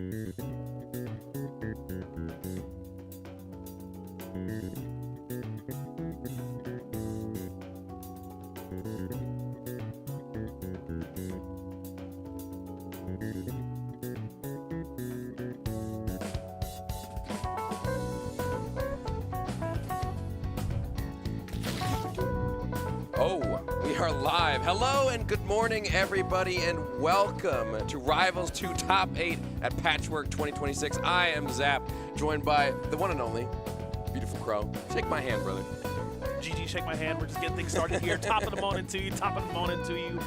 Oh, we are live. Hello and good morning, everybody, and welcome to Rivals 2 Top 8 at Patchwork 2026. I am Zap, joined by the one and only Beautiful Crow. Shake my hand, brother. GG, shake my hand. We're just getting things started here. Top of the morning to you. Top of the morning to you.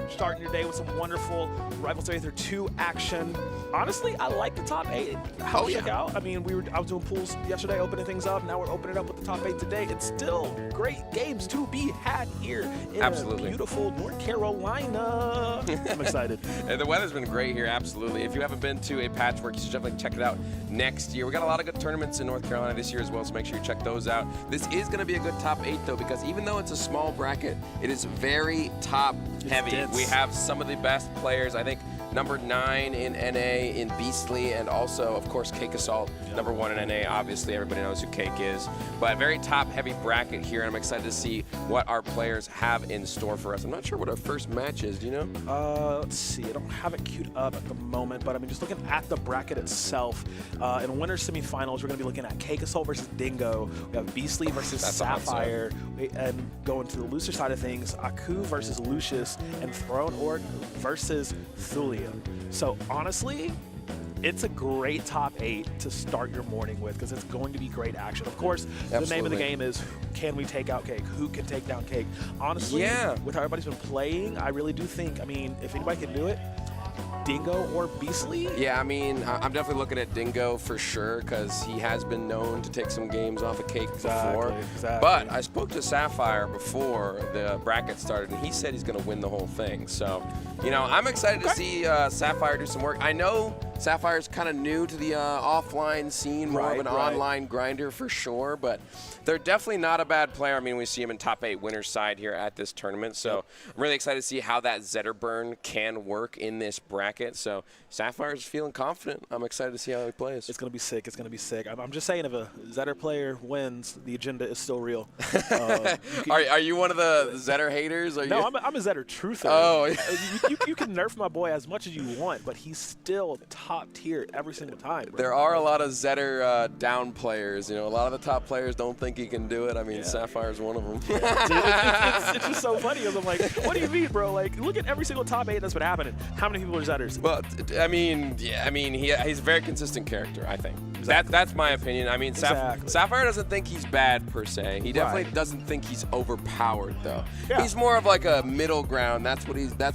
Starting your day with some wonderful Rivals 2 action. Honestly, I like the top 8. How check out. I mean, I was doing pools yesterday, opening things up. Now we're opening up with the top 8 today. It's still great games to be had here in beautiful North Carolina. I'm excited. And the weather's been great here, absolutely. If you haven't been to a Patchwork, you should definitely check it out next year. We got a lot of good tournaments in North Carolina this year as well, so make sure you check those out. This is going to be a good top 8, though, because even though it's a small bracket, it is very top heavy. We have some of the best players. I think number 9 in NA in Beastley, and also, of course, Cake Assault, number 1 in NA. Obviously, everybody knows who Cake is. But very top-heavy bracket here, and I'm excited to see what our players have in store for us. I'm not sure what our first match is. Do you know? Let's see. I don't have it queued up at the moment, but I mean, just looking at the bracket itself, in winter semifinals, we're going to be looking at Cake Assault versus Dingo. We have Beastley versus Sapphire, and going to the Lucius side of things, Aku versus Lucius, and Throne Orc versus Thulium. So honestly, it's a great top 8 to start your morning with because it's going to be great action. Of course, the name of the game is, can we take out Cake? Who can take down Cake? Honestly, with how everybody's been playing, I really do think, I mean, if anybody can do it, Dingo or Beastley? Yeah, I mean, I'm definitely looking at Dingo for sure because he has been known to take some games off of Cake before. But I spoke to Sapphire before the bracket started, and he said he's going to win the whole thing. So, you know, I'm excited to see Sapphire do some work. I know Sapphire's kind of new to the offline scene, more of an online grinder for sure, but they're definitely not a bad player. I mean, we see him in top 8 winners side here at this tournament, so I'm really excited to see how that Zetter burn can work in this bracket. So Sapphire's feeling confident. I'm excited to see how he plays. It's going to be sick. It's going to be sick. I'm just saying, if a Zetter player wins, the agenda is still real. Are you one of the Zetter haters? No, I'm a Zetter truther. Oh, you can nerf my boy as much as you want, but he's still top tier every single time, bro. There are a lot of Zetter down players. You know, a lot of the top players don't think he can do it. I mean, Sapphire's one of them. Dude, it's just so funny because I'm like, what do you mean, bro? Like, look at every single top 8 that's been happening. How many people are Zetters? Well, I mean, he's a very consistent character, I think. That's my opinion. I mean, Sapphire doesn't think he's bad per se. He definitely doesn't think he's overpowered though. He's more of like a middle ground. That's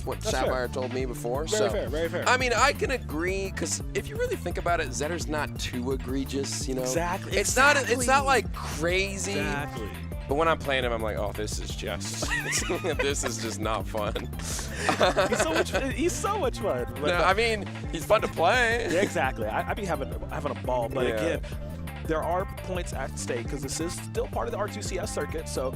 what Sapphire told me before. Very fair. I mean, I can agree because if you really think about it, Zetter's not too egregious. You know, It's not like crazy. Exactly. But when I'm playing him, I'm like, oh, this is just not fun. He's so much fun. No, I mean, he's fun to play. Yeah, exactly. I'd be having a ball, but again, there are points at stake because this is still part of the R2CS circuit. So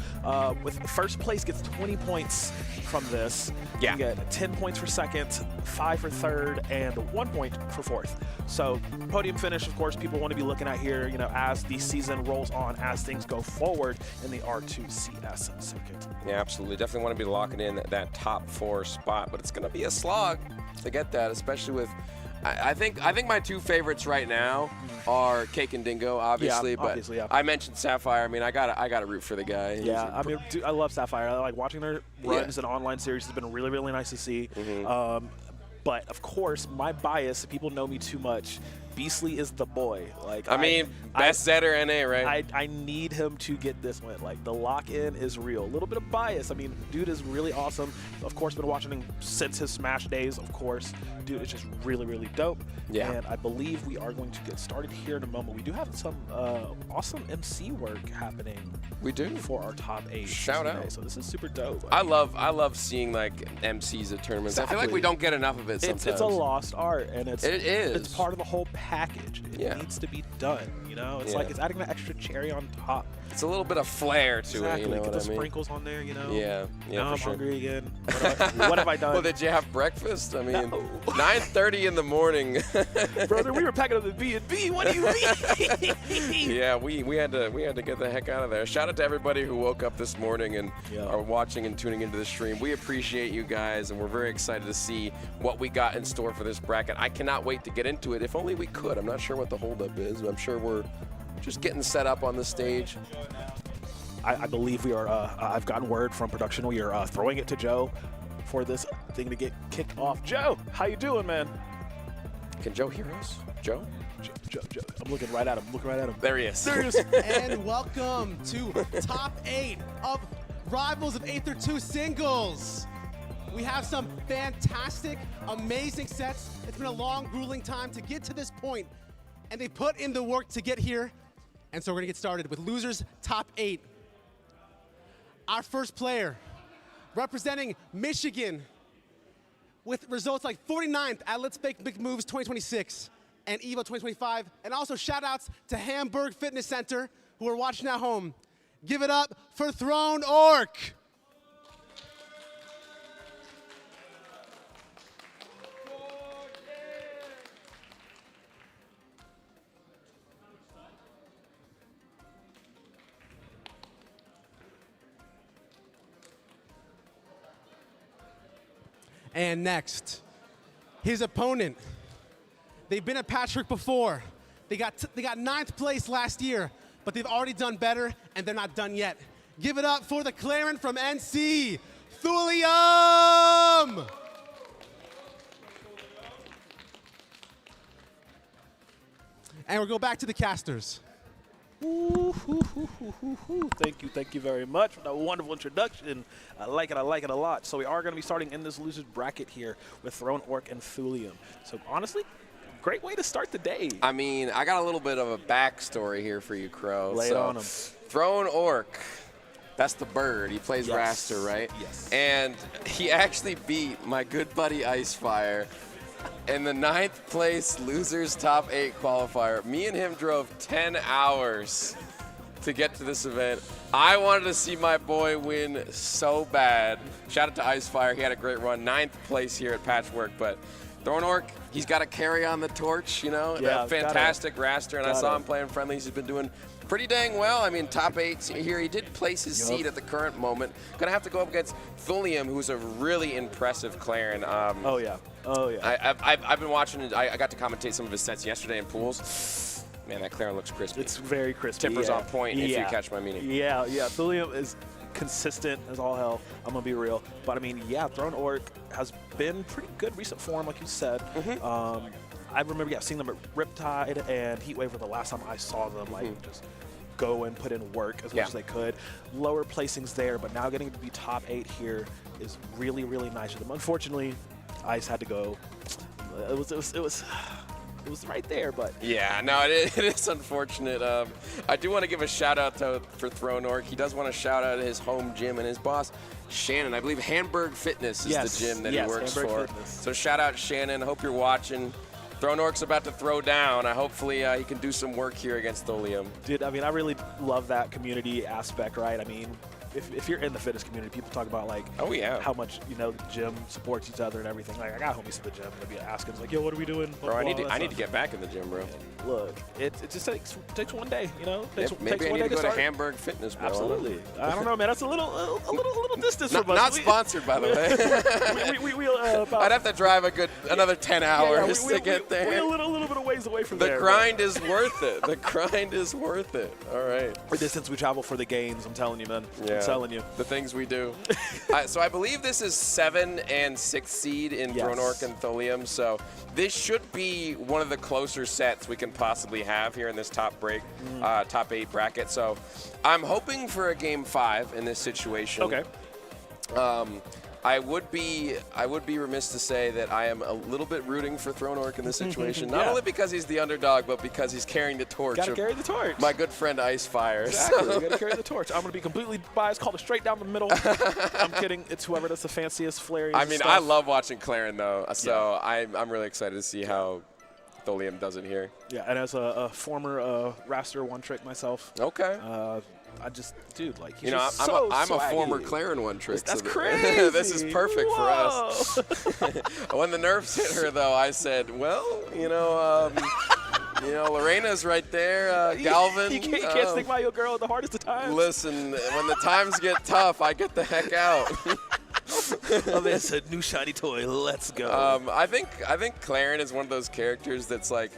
with first place gets 20 points from this. You get 10 points for second, 5 for third, and 1 point for fourth. So podium finish, of course, people want to be looking at here, you know, as the season rolls on, as things go forward in the R2CS circuit. Yeah, absolutely. Definitely want to be locking in that top 4 spot, but it's going to be a slog to get that, especially with I think my 2 favorites right now are Cake and Dingo, obviously, but I mentioned Sapphire. I mean, I gotta root for the guy. Yeah, I mean, dude, I love Sapphire. I like watching their runs in online series. Has been really, really nice to see. But of course, my bias, people know me too much. Beastley is the boy. Like, I mean, best Zetter NA, right? I need him to get this win. Like, the lock-in is real. A little bit of bias. I mean, dude is really awesome. Of course, been watching him since his Smash days, of course. Dude is just really, really dope. Yeah. And I believe we are going to get started here in a moment. We do have some awesome MC work happening. We do. For our top 8. Shout out. So this is super dope. I love seeing, like, MCs at tournaments. I feel like we don't get enough of it sometimes. It's a lost art, and it is. It's part of the whole package. It Yeah. needs to be done, you know? It's like it's adding that extra cherry on top. it's a little bit of flair to it, you know Get what the I mean? sprinkles on there, you know. Yeah, Now for I'm sure. hungry again. What have I done? Well, did you have breakfast? I mean, No. 9:30 in the morning. Brother, we were packing up the B&B. What do you mean? Yeah, we had to get the heck out of there. Shout out to everybody who woke up this morning and are watching and tuning into the stream. We appreciate you guys, and we're very excited to see what we got in store for this bracket. I cannot wait to get into it. If only we could. I'm not sure what the holdup is. I'm sure we're just getting set up on the stage. I believe we are. I've gotten word from production. We are throwing it to Joe for this thing to get kicked off. Joe, how you doing, man? Can Joe hear us? Joe? Joe. I'm looking right at him. There he is. There he is. And welcome to top 8 of Rivals of 8 through 2 singles. We have some fantastic, amazing sets. It's been a long, grueling time to get to this point, and they put in the work to get here. And so we're gonna get started with losers top 8. Our first player, representing Michigan, with results like 49th at Let's Make Big Moves 2026 and EVO 2025, and also shout outs to Hamburg Fitness Center who are watching at home. Give it up for Throne Orc. And next, his opponent. They've been at Patchwork before. They got 9th place last year, but they've already done better, and they're not done yet. Give it up for the Claren from NC, Thulium! And we'll go back to the casters. Thank you very much for that wonderful introduction. I like it a lot. So we are going to be starting in this losers bracket here with Throne Orc and Thulium. So honestly, great way to start the day. I mean, I got a little bit of a backstory here for you, Crow. Lay it on him. Throne Orc, that's the bird. He plays Raster, right? Yes. And he actually beat my good buddy Icefire in the 9th place losers top 8 qualifier. Me and him drove 10 hours to get to this event. I wanted to see my boy win so bad. Shout out to Icefire. He had a great run. 9th place here at Patchwork, but Throne Orc, he's got to carry on the torch, you know? Yeah, That fantastic Raster, and I saw him playing friendlies. He's been doing pretty dang well. I mean, top 8 here. He did place his seed at the current moment. Gonna have to go up against Thulium, who's a really impressive Claren. Oh yeah. I've been watching. I got to commentate some of his sets yesterday in pools. Man, that Claren looks crispy. It's very crispy. Timber's on point, if you catch my meaning. Yeah. Thulium is consistent as all hell. I'm gonna be real, but I mean, yeah, Throne Orc has been pretty good recent form, like you said. I remember, seeing them at Riptide and Heatwave were the last time I saw them, just go and put in work as much as they could. Lower placings there, but now getting to be top 8 here is really, really nice for them. Unfortunately, Ice had to go. It was right there, but yeah, no, it is unfortunate. I do want to give a shout out for Throne Orc. He does want to shout out his home gym and his boss, Shannon. I believe Hamburg Fitness is the gym that he works Hamburg for. Fitness. So shout out Shannon. Hope you're watching. Throne Orc's about to throw down. Hopefully he can do some work here against Thulium. Dude, I mean, I really love that community aspect, right? I mean, if you're in the fitness community, people talk about how much the gym supports each other and everything. Like, I got homies at the gym that be asking, like, yo, what are we doing? Bro, I need to get back in the gym, bro. And look, it just takes one day, Maybe I need to go to Hamburg Fitness, bro. Absolutely. I don't know, man. That's a little distance from us. Not sponsored, by the way. I'd have to drive another 10 hours to get there. We're a little bit of ways away from there. The grind is worth it. The grind is worth it. All right. The distance we travel for the gains, I'm telling you, man. Yeah. I'm telling you. The things we do. So I believe this is 7 and 6 seed in Throne Orc and Thulium. So this should be one of the closer sets we can possibly have here in this top 8 bracket. So I'm hoping for a game 5 in this situation. Okay. I would be remiss to say that I am a little bit rooting for Throne Orc in this situation. Not only because he's the underdog, but because he's carrying the torch. Gotta carry the torch. My good friend Icefire. Exactly. You gotta carry the torch. I'm gonna be completely biased. Call it straight down the middle. I'm kidding. It's whoever does the fanciest flaring. I mean, I love watching Claren though, so I'm really excited to see how Thulium does it here. Yeah, and as a former Raster one trick myself. Okay. dude, like, he's You know, just I'm so a former swaggy. Claren one trick. That's so crazy. This is perfect for us. Whoa. When the nerfs hit her, though, I said, well, you know, Lorena's right there. Galvin. You can't stick by your girl at the hardest of times. Listen, when the times get tough, I get the heck out. Oh, there's a new shiny toy. Let's go. I think Claren is one of those characters that's like,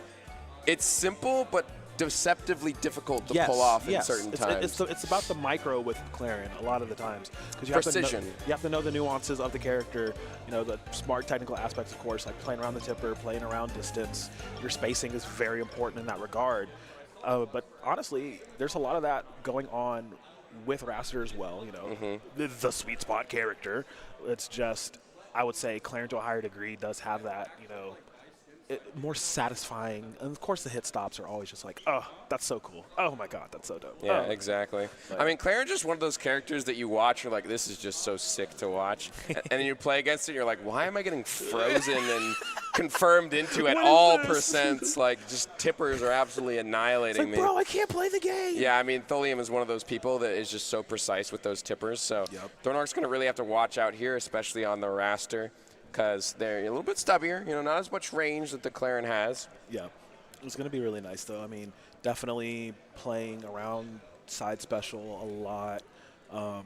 it's simple but deceptively difficult to pull off in certain times. It's about the micro with Claren a lot of the times. Because you Precision. You have to know the nuances of the character, you know, the smart technical aspects, of course, like playing around the tipper, playing around distance. Your spacing is very important in that regard. But honestly, there's a lot of that going on with Raster as well, you know, the sweet spot character. It's just, I would say Claren to a higher degree does have that, you know, more satisfying. And of course the hit stops are always just like, oh, that's so cool. Oh my God, that's so dope. Yeah, exactly. I mean, Claren's just one of those characters that you watch, you're like, this is just so sick to watch. And then you play against it, you're like, why am I getting frozen and confirmed into at all percents? Like, just tippers are absolutely annihilating me. Bro, I can't play the game. Yeah, I mean, Thulium is one of those people that is just so precise with those tippers. So Thornork's going to really have to watch out here, especially on the Raster, because they're a little bit stubbier, you know, not as much range that the Claren has. Yeah, it's going to be really nice, though. I mean, definitely playing around side special a lot. Yeah,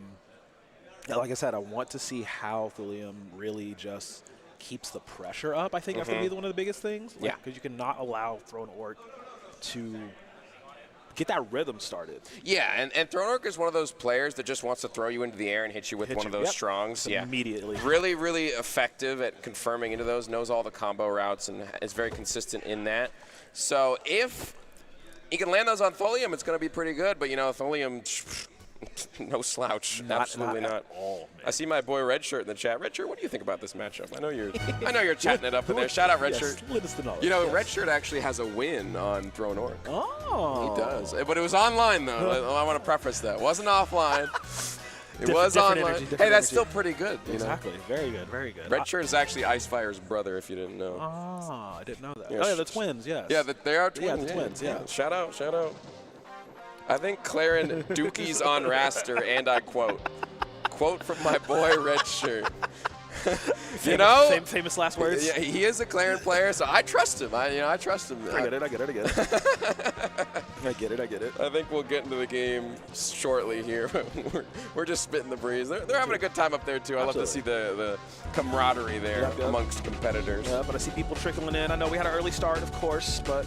like I said, I want to see how Thulium really just keeps the pressure up. I think that's going to be one of the biggest things. Like, because you cannot allow Throne Orc to get that rhythm started. Yeah, and Thornork is one of those players that just wants to throw you into the air and hit you with one of those strongs. Yeah, immediately. Really, really effective at confirming into those, knows all the combo routes, and is very consistent in that. So if he can land those on Thulium, it's going to be pretty good. But, you know, Thulium, no slouch. Absolutely not. At all, man. I see my boy Redshirt in the chat. Redshirt, what do you think about this matchup? I know you're chatting it up in there. Shout out Redshirt. Let us know. You know, Redshirt actually has a win on Throne Orc. Oh. He does. But it was online, though. I want to preface that. It wasn't offline. It was online. Hey, that's still pretty good. You Exactly. know? Very good. Very good. Redshirt is actually Icefire's brother, if you didn't know. Oh, I didn't know that. Yeah, Oh, yeah, the twins, yes. Yeah, they are twins. Yeah, the twins, yeah. Shout out, shout out. I think Claren dookies on Raster, and I quote from my boy Redshirt. You know, famous last words. Yeah, he is a Claren player, so I trust him. I trust him. I get it. I get it. I think we'll get into the game shortly here. We're just spitting the breeze. They're having a good time up there too. I love to see the camaraderie there amongst competitors. Yeah, but I see people trickling in. I know we had an early start, of course, but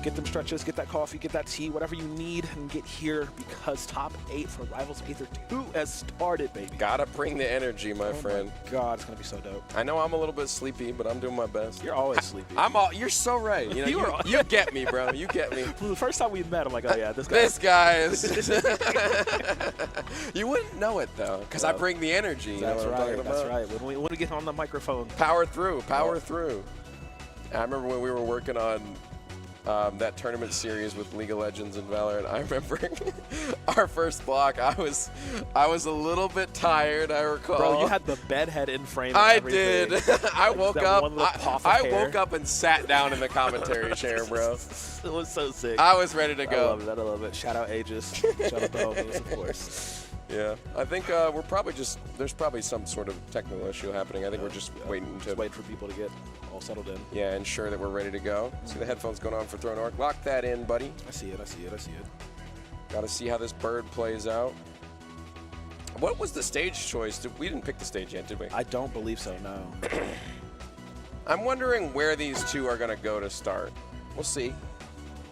get them stretches, get that coffee, get that tea, whatever you need, and get here because top 8 for Rivals Aether 2 has started, baby. Gotta bring the energy, my friend. My God, it's gonna be so dope. I know I'm a little bit sleepy, but I'm doing my best. You're always sleepy. You're so right. You know, you get me, bro. You get me. Well, the first time we met, I'm like, oh yeah, this guy. This guy is. You wouldn't know it though, because I bring the energy. That's you know right. That's right. When we get on the microphone. Power through. I remember when we were working on that tournament series with League of Legends and Valorant. I remember our first block. I was a little bit tired. I recall. Bro, you had the bed head in frame. I did. I woke up. I woke up and sat down in the commentary chair, bro. It was so sick. I was ready to go. I love it. Shout out Aegis. Shout out the homies, of course. Yeah, I think we're probably there's probably some sort of technical issue happening. I think we're just waiting to wait for people to get all settled in. Yeah, ensure that we're ready to go. See the headphones going on for Throne Orc. Lock that in, buddy. I see it. Got to see how this bird plays out. What was the stage choice? We didn't pick the stage yet, did we? I don't believe so, no. I'm wondering where these two are going to go to start. We'll see.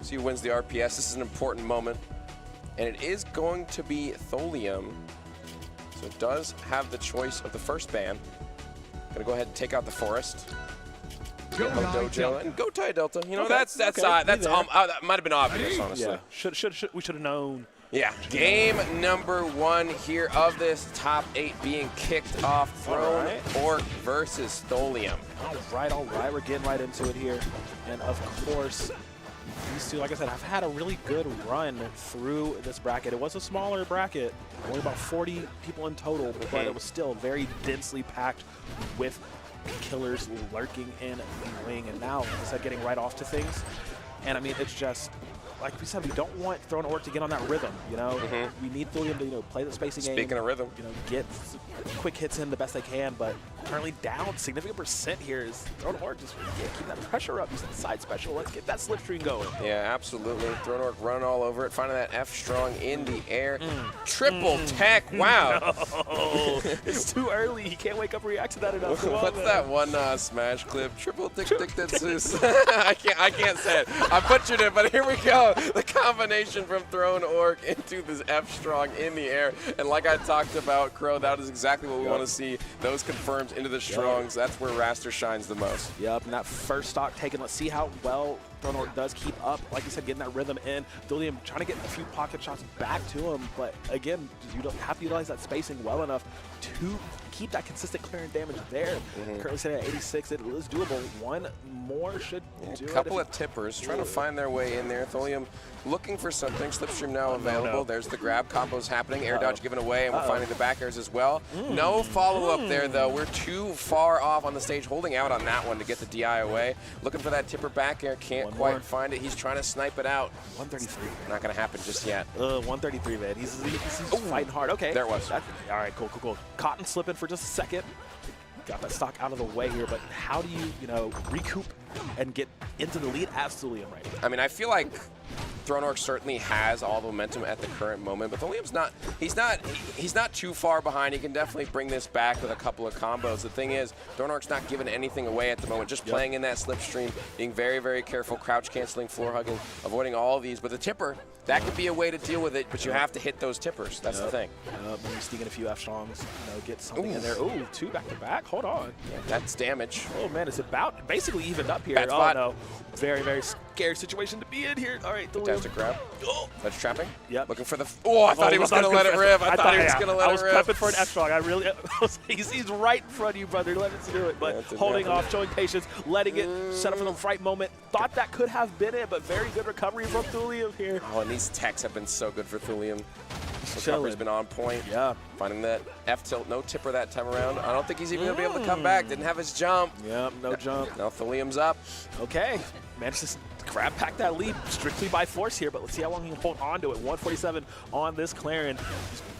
See who wins the RPS. This is an important moment. And it is going to be Thulium. So it does have the choice of the first ban. Gonna go ahead and take out the forest. Dojo and go tie Delta. You know, that might have been obvious, honestly. Yeah. We should have known. Yeah. Game number 1 here of this top 8 being kicked off. Throne Orc versus Thulium. All right. We're getting right into it here. And of course, these two, like I said, have had a really good run through this bracket. It was a smaller bracket, only about 40 people in total, but it was still very densely packed with killers lurking in the wing. And now, like I said, getting right off to things. And I mean, it's just like we said, we don't want Throne Orc to get on that rhythm. You know, we need Thulium to play the spacing game. Speaking of rhythm, get quick hits in the best they can, but currently down significant percent here is Throne Orc just keep that pressure up. Using the side special. Let's get that slipstream going. Yeah, absolutely. Throne Orc running all over it, finding that F strong in the air. Triple tech. Wow. No. It's too early. He can't wake up and react to that enough. What's that one Smash clip? Triple dick dick Zeus. I can't say it. I butchered it, but here we go. The combination from Throne Orc into this F strong in the air, and like I talked about, Crow, that is exactly what we want to see. Those confirms into the strongs. That's where Raster shines the most. Yep, and that first stock taken. Let's see how well Throne Orc does keep up. Like you said, getting that rhythm in. Thulium trying to get a few pocket shots back to him, but again, you don't have to utilize that spacing well enough to keep that consistent clearing damage there. Currently sitting at 86. It is doable. One more should do it. A couple of tippers trying to find their way in there. Thulium looking for something. Slipstream now available. There's the grab. Combos happening. Air dodge given away, and we're finding the back airs as well. No follow-up there, though. We're too far off on the stage. Holding out on that one to get the DI away. Looking for that tipper back air. Can't quite find it. He's trying to snipe it out. 133. Not going to happen just yet. 133, man. He's fighting hard. Okay. There it was. All right, cool. Cotton slipping for just a second. Got that stock out of the way here, but how do you, recoup and get into the lead as Thulium right now? I mean, I feel like Throne Orc certainly has all the momentum at the current moment, but Thulium's not. He's not too far behind. He can definitely bring this back with a couple of combos. The thing is, Throne Orc's not giving anything away at the moment. Just playing in that slipstream, being very, very careful, crouch canceling, floor hugging, avoiding all of these. But the tipper, that could be a way to deal with it, but you have to hit those tippers. That's the thing. Maybe sneaking a few F-strongs, get something in there. Ooh, 2 back-to-back. Hold on. Yeah, that's damage. Oh, man, it's about basically evened up here. Bad spot. Oh, no. Very, very scary situation to be in here. All right, Thulium. Fantastic grab. That's trapping. Yep. Looking for the. Oh, I thought he was going to let it rip. I thought he was going to let it rip. I was prepping for an F-strong. He's right in front of you, brother. Let us do it. But holding off, showing patience, letting it set up for the right moment. Thought that could have been it, but very good recovery from Thulium here. Oh, and these techs have been so good for Thulium. Recovery's been on point. Yeah. Finding that F tilt, no tipper that time around. I don't think he's even going to be able to come back. Didn't have his jump. Yep, no jump. Now Thulium's up. Okay. Managed to grab back that lead strictly by force here, but let's see how long he can hold on to it. 147 on this Clarion.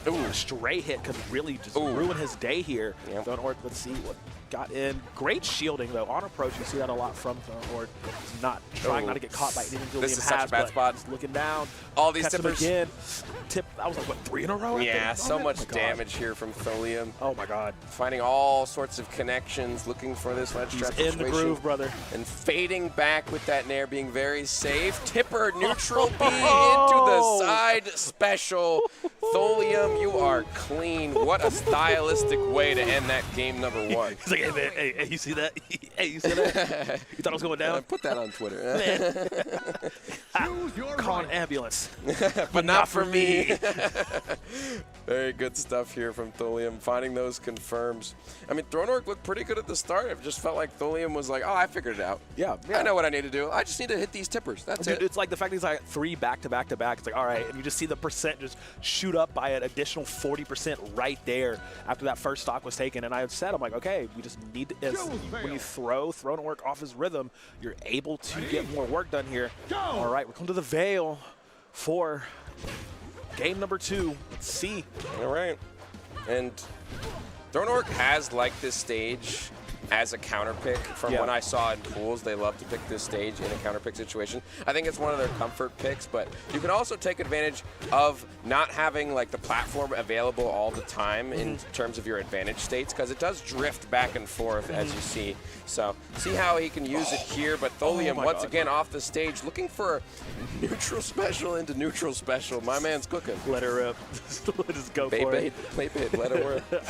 Ooh, a stray hit could really just ruin his day here. Yep. Throne Orc, let's see what got in. Great shielding, though. On approach, you see that a lot from Throne Orc. He's not trying not to get caught by anything Thulium This is such a bad spot. He's looking down. All these Catch him tippers. again. Tip, that was like, what, 3 in a row? Yeah, so much damage here from Thulium. Oh, my God. Finding all sorts of connections, looking for this ledge trap He's in situation. the groove, brother. And fading back with that nair, being very safe. Tipper, neutral B into the side special. Thulium, you are clean. What a stylistic way to end that game number 1. He's like, hey, man, hey, you see that? Hey, you see that? You thought I was going down? Put that on Twitter. Call an ambulance. But not for me. Very good stuff here from Thulium. Finding those confirms. I mean, Throne Orc looked pretty good at the start. It just felt like Thulium was like, oh, I figured it out. Yeah. I know what I need to do. I just need to hit these tippers. That's it. It's like the fact that he's like 3 back-to-back-to-back. It's like, all right, and you just see the percent just shoot up by an additional 40% right there after that first stock was taken. And I said, I'm like, okay, we just need to, when you throw Throne Orc off his rhythm, you're able to get more work done here. All right, we're coming to the Veil for game number 2. Let's see. All right. And Throne Orc has liked this stage as a counter pick. From when I saw in pools, they love to pick this stage in a counter pick situation. I think it's one of their comfort picks, but you can also take advantage of not having like the platform available all the time in terms of your advantage states, because it does drift back and forth as you see. So see how he can use it here, but Thulium once again off the stage looking for neutral special into neutral special. My man's cooking. Let her rip. Just go for it. Play bait, let her rip.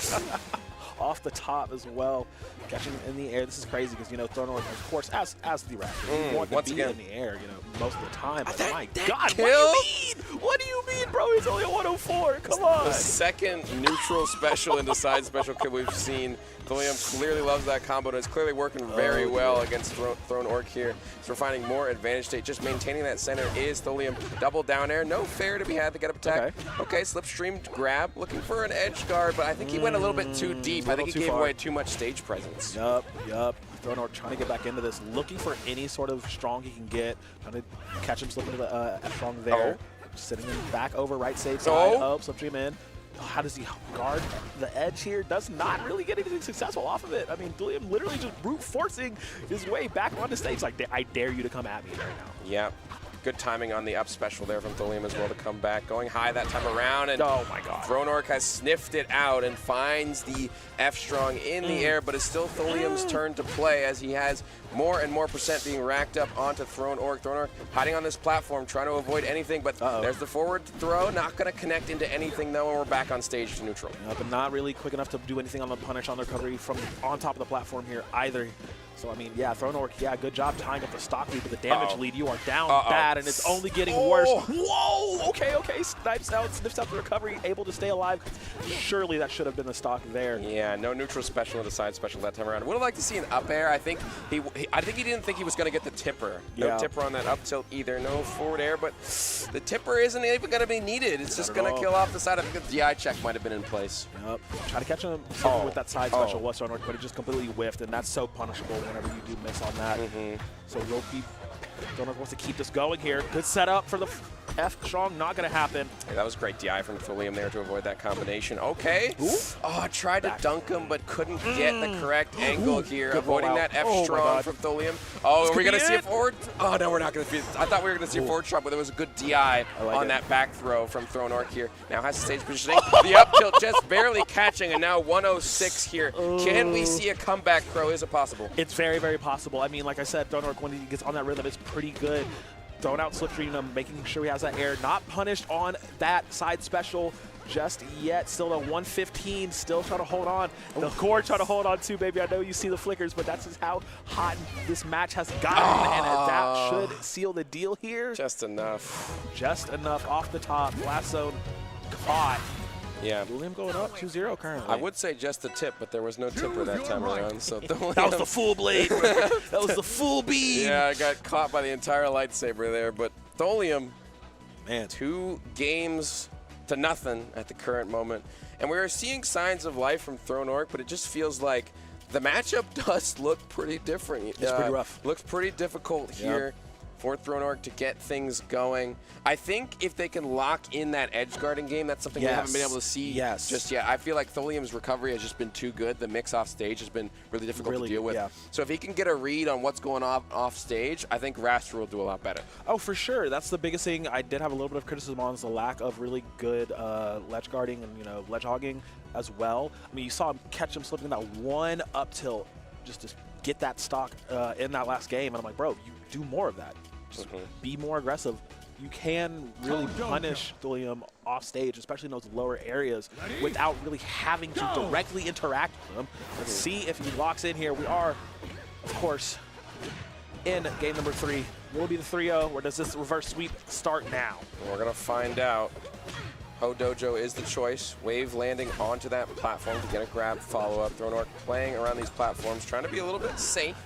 Off the top as well, catching in the air. This is crazy because, Throne Orc, of course, as the Raptor, you want to be in the air, most of the time. But my God, kill? What do you mean? What do you mean, bro? He's only a 104. Come on. The second neutral special into side special kill we've seen. Thulium clearly loves that combo, and it's clearly working very well against Throne Orc here. So we're finding more advantage state. Just maintaining that center is Thulium. Double down air. No fair to be had to get up attack. Okay, slipstream grab. Looking for an edge guard, but I think he went a little bit too deep. I think he gave away too much stage presence. Yup. Thronork trying to get back into this, looking for any sort of strong he can get. Trying to catch him slipping to the F-strong there. Sitting him back over right side. Slipped him in. How does he guard the edge here? Does not really get anything successful off of it. I mean, Thulium literally just brute forcing his way back onto stage. Like, I dare you to come at me right now. Yeah. Good timing on the up special there from Thulium as well to come back. Going high that time around, and oh my god. Thronork has sniffed it out and finds the F-strong in the air, but it's still Thulium's turn to play as he has more and more percent being racked up onto Thronork. Thronork hiding on this platform, trying to avoid anything, but there's the forward throw. Not going to connect into anything though, and we're back on stage to neutral. But not really quick enough to do anything on the punish on the recovery from on top of the platform here either. So, I mean, yeah, Thronork, good job tying up the stock lead, but the damage lead, you are down bad, and it's only getting worse. Whoa! Okay. Snipes out, sniffs out the recovery, able to stay alive. Surely that should have been the stock there. Yeah, no neutral special and a side special that time around. Would have liked to see an up air. I think he didn't think he was going to get the tipper. No tipper on that up tilt either. No forward air, but the tipper isn't even going to be needed. It's just going to kill off the side. I think the DI check might have been in place. Yep. Try to catch him with that side special was Thronork, but it just completely whiffed, and that's so punishable whenever you do miss on that. So Roki, Thronork wants to keep this going here. Good setup for the F-strong, not going to happen. Yeah, that was great DI from Thulium there to avoid that combination. Okay. Oh, tried to dunk him, but couldn't get the correct angle here. Avoiding that F-strong from Thulium. Oh, are we going to see a forward? Oh, no, we're not going to see it. I thought we were going to see a forward shot, but there was a good DI on that back throw from Thronork here. Now has the stage positioning. The up tilt just barely catching, and now 106 here. Can we see a comeback throw? Is it possible? It's very, very possible. I mean, like I said, Thronork, when he gets on that rhythm, it's pretty good. Throwing out slipstream him, making sure he has that air. Not punished on that side special just yet. Still at 115, still trying to hold on. The core trying to hold on too, baby. I know you see the flickers, but that's just how hot this match has gotten, and that should seal the deal here. Just enough. Just enough off the top. Blast zone caught. Yeah. Thulium going up 2-0 currently. I would say just the tip, but there was no tipper that time around. So that was the full blade. That was the full beam. Yeah, I got caught by the entire lightsaber there. But Thulium, man, 2 games to nothing at the current moment. And we are seeing signs of life from Thronork, but it just feels like the matchup does look pretty different. It's pretty rough. Looks pretty difficult here for Thronork to get things going. I think if they can lock in that edge guarding game, that's something we haven't been able to see just yet. I feel like Thulium's recovery has just been too good. The mix off stage has been really difficult to deal with. So if he can get a read on what's going on off stage, I think Raster will do a lot better. Oh, for sure. That's the biggest thing I did have a little bit of criticism on, is the lack of really good ledge guarding and ledge hogging as well. I mean, you saw him catch him slipping that one up tilt just to get that stock in that last game, and I'm like, bro, you do more of that. Just be more aggressive. You can really punish Thulium off stage, especially in those lower areas, without really having to directly interact with them. Let's see if he locks in here. We are, of course, in game number 3. Will it be the 3-0, or does this reverse sweep start now? We're going to find out. Ho Dojo is the choice. Wave landing onto that platform to get a grab follow-up. Thronork playing around these platforms, trying to be a little bit safe.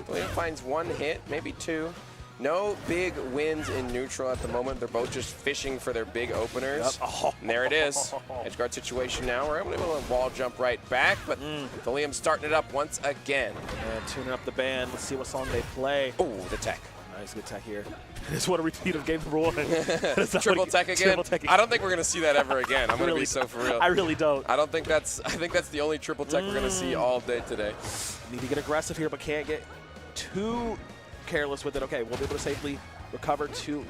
Thulium finds 1 hit, maybe 2. No big wins in neutral at the moment. They're both just fishing for their big openers. And there it is. Edge guard situation now. We're able to wall jump right back, but Thulium starting it up once again. And tuning up the band. Let's see what song they play. Oh, the tech. Nice, good tech here. Just want a repeat of game number 1. Triple tech again? Triple tech again. I don't think we're going to see that ever again. I'm going to be so for real. I really don't. I think that's the only triple tech we're going to see all day today. Need to get aggressive here, but can't get too careless with it. Okay, we'll be able to safely recover to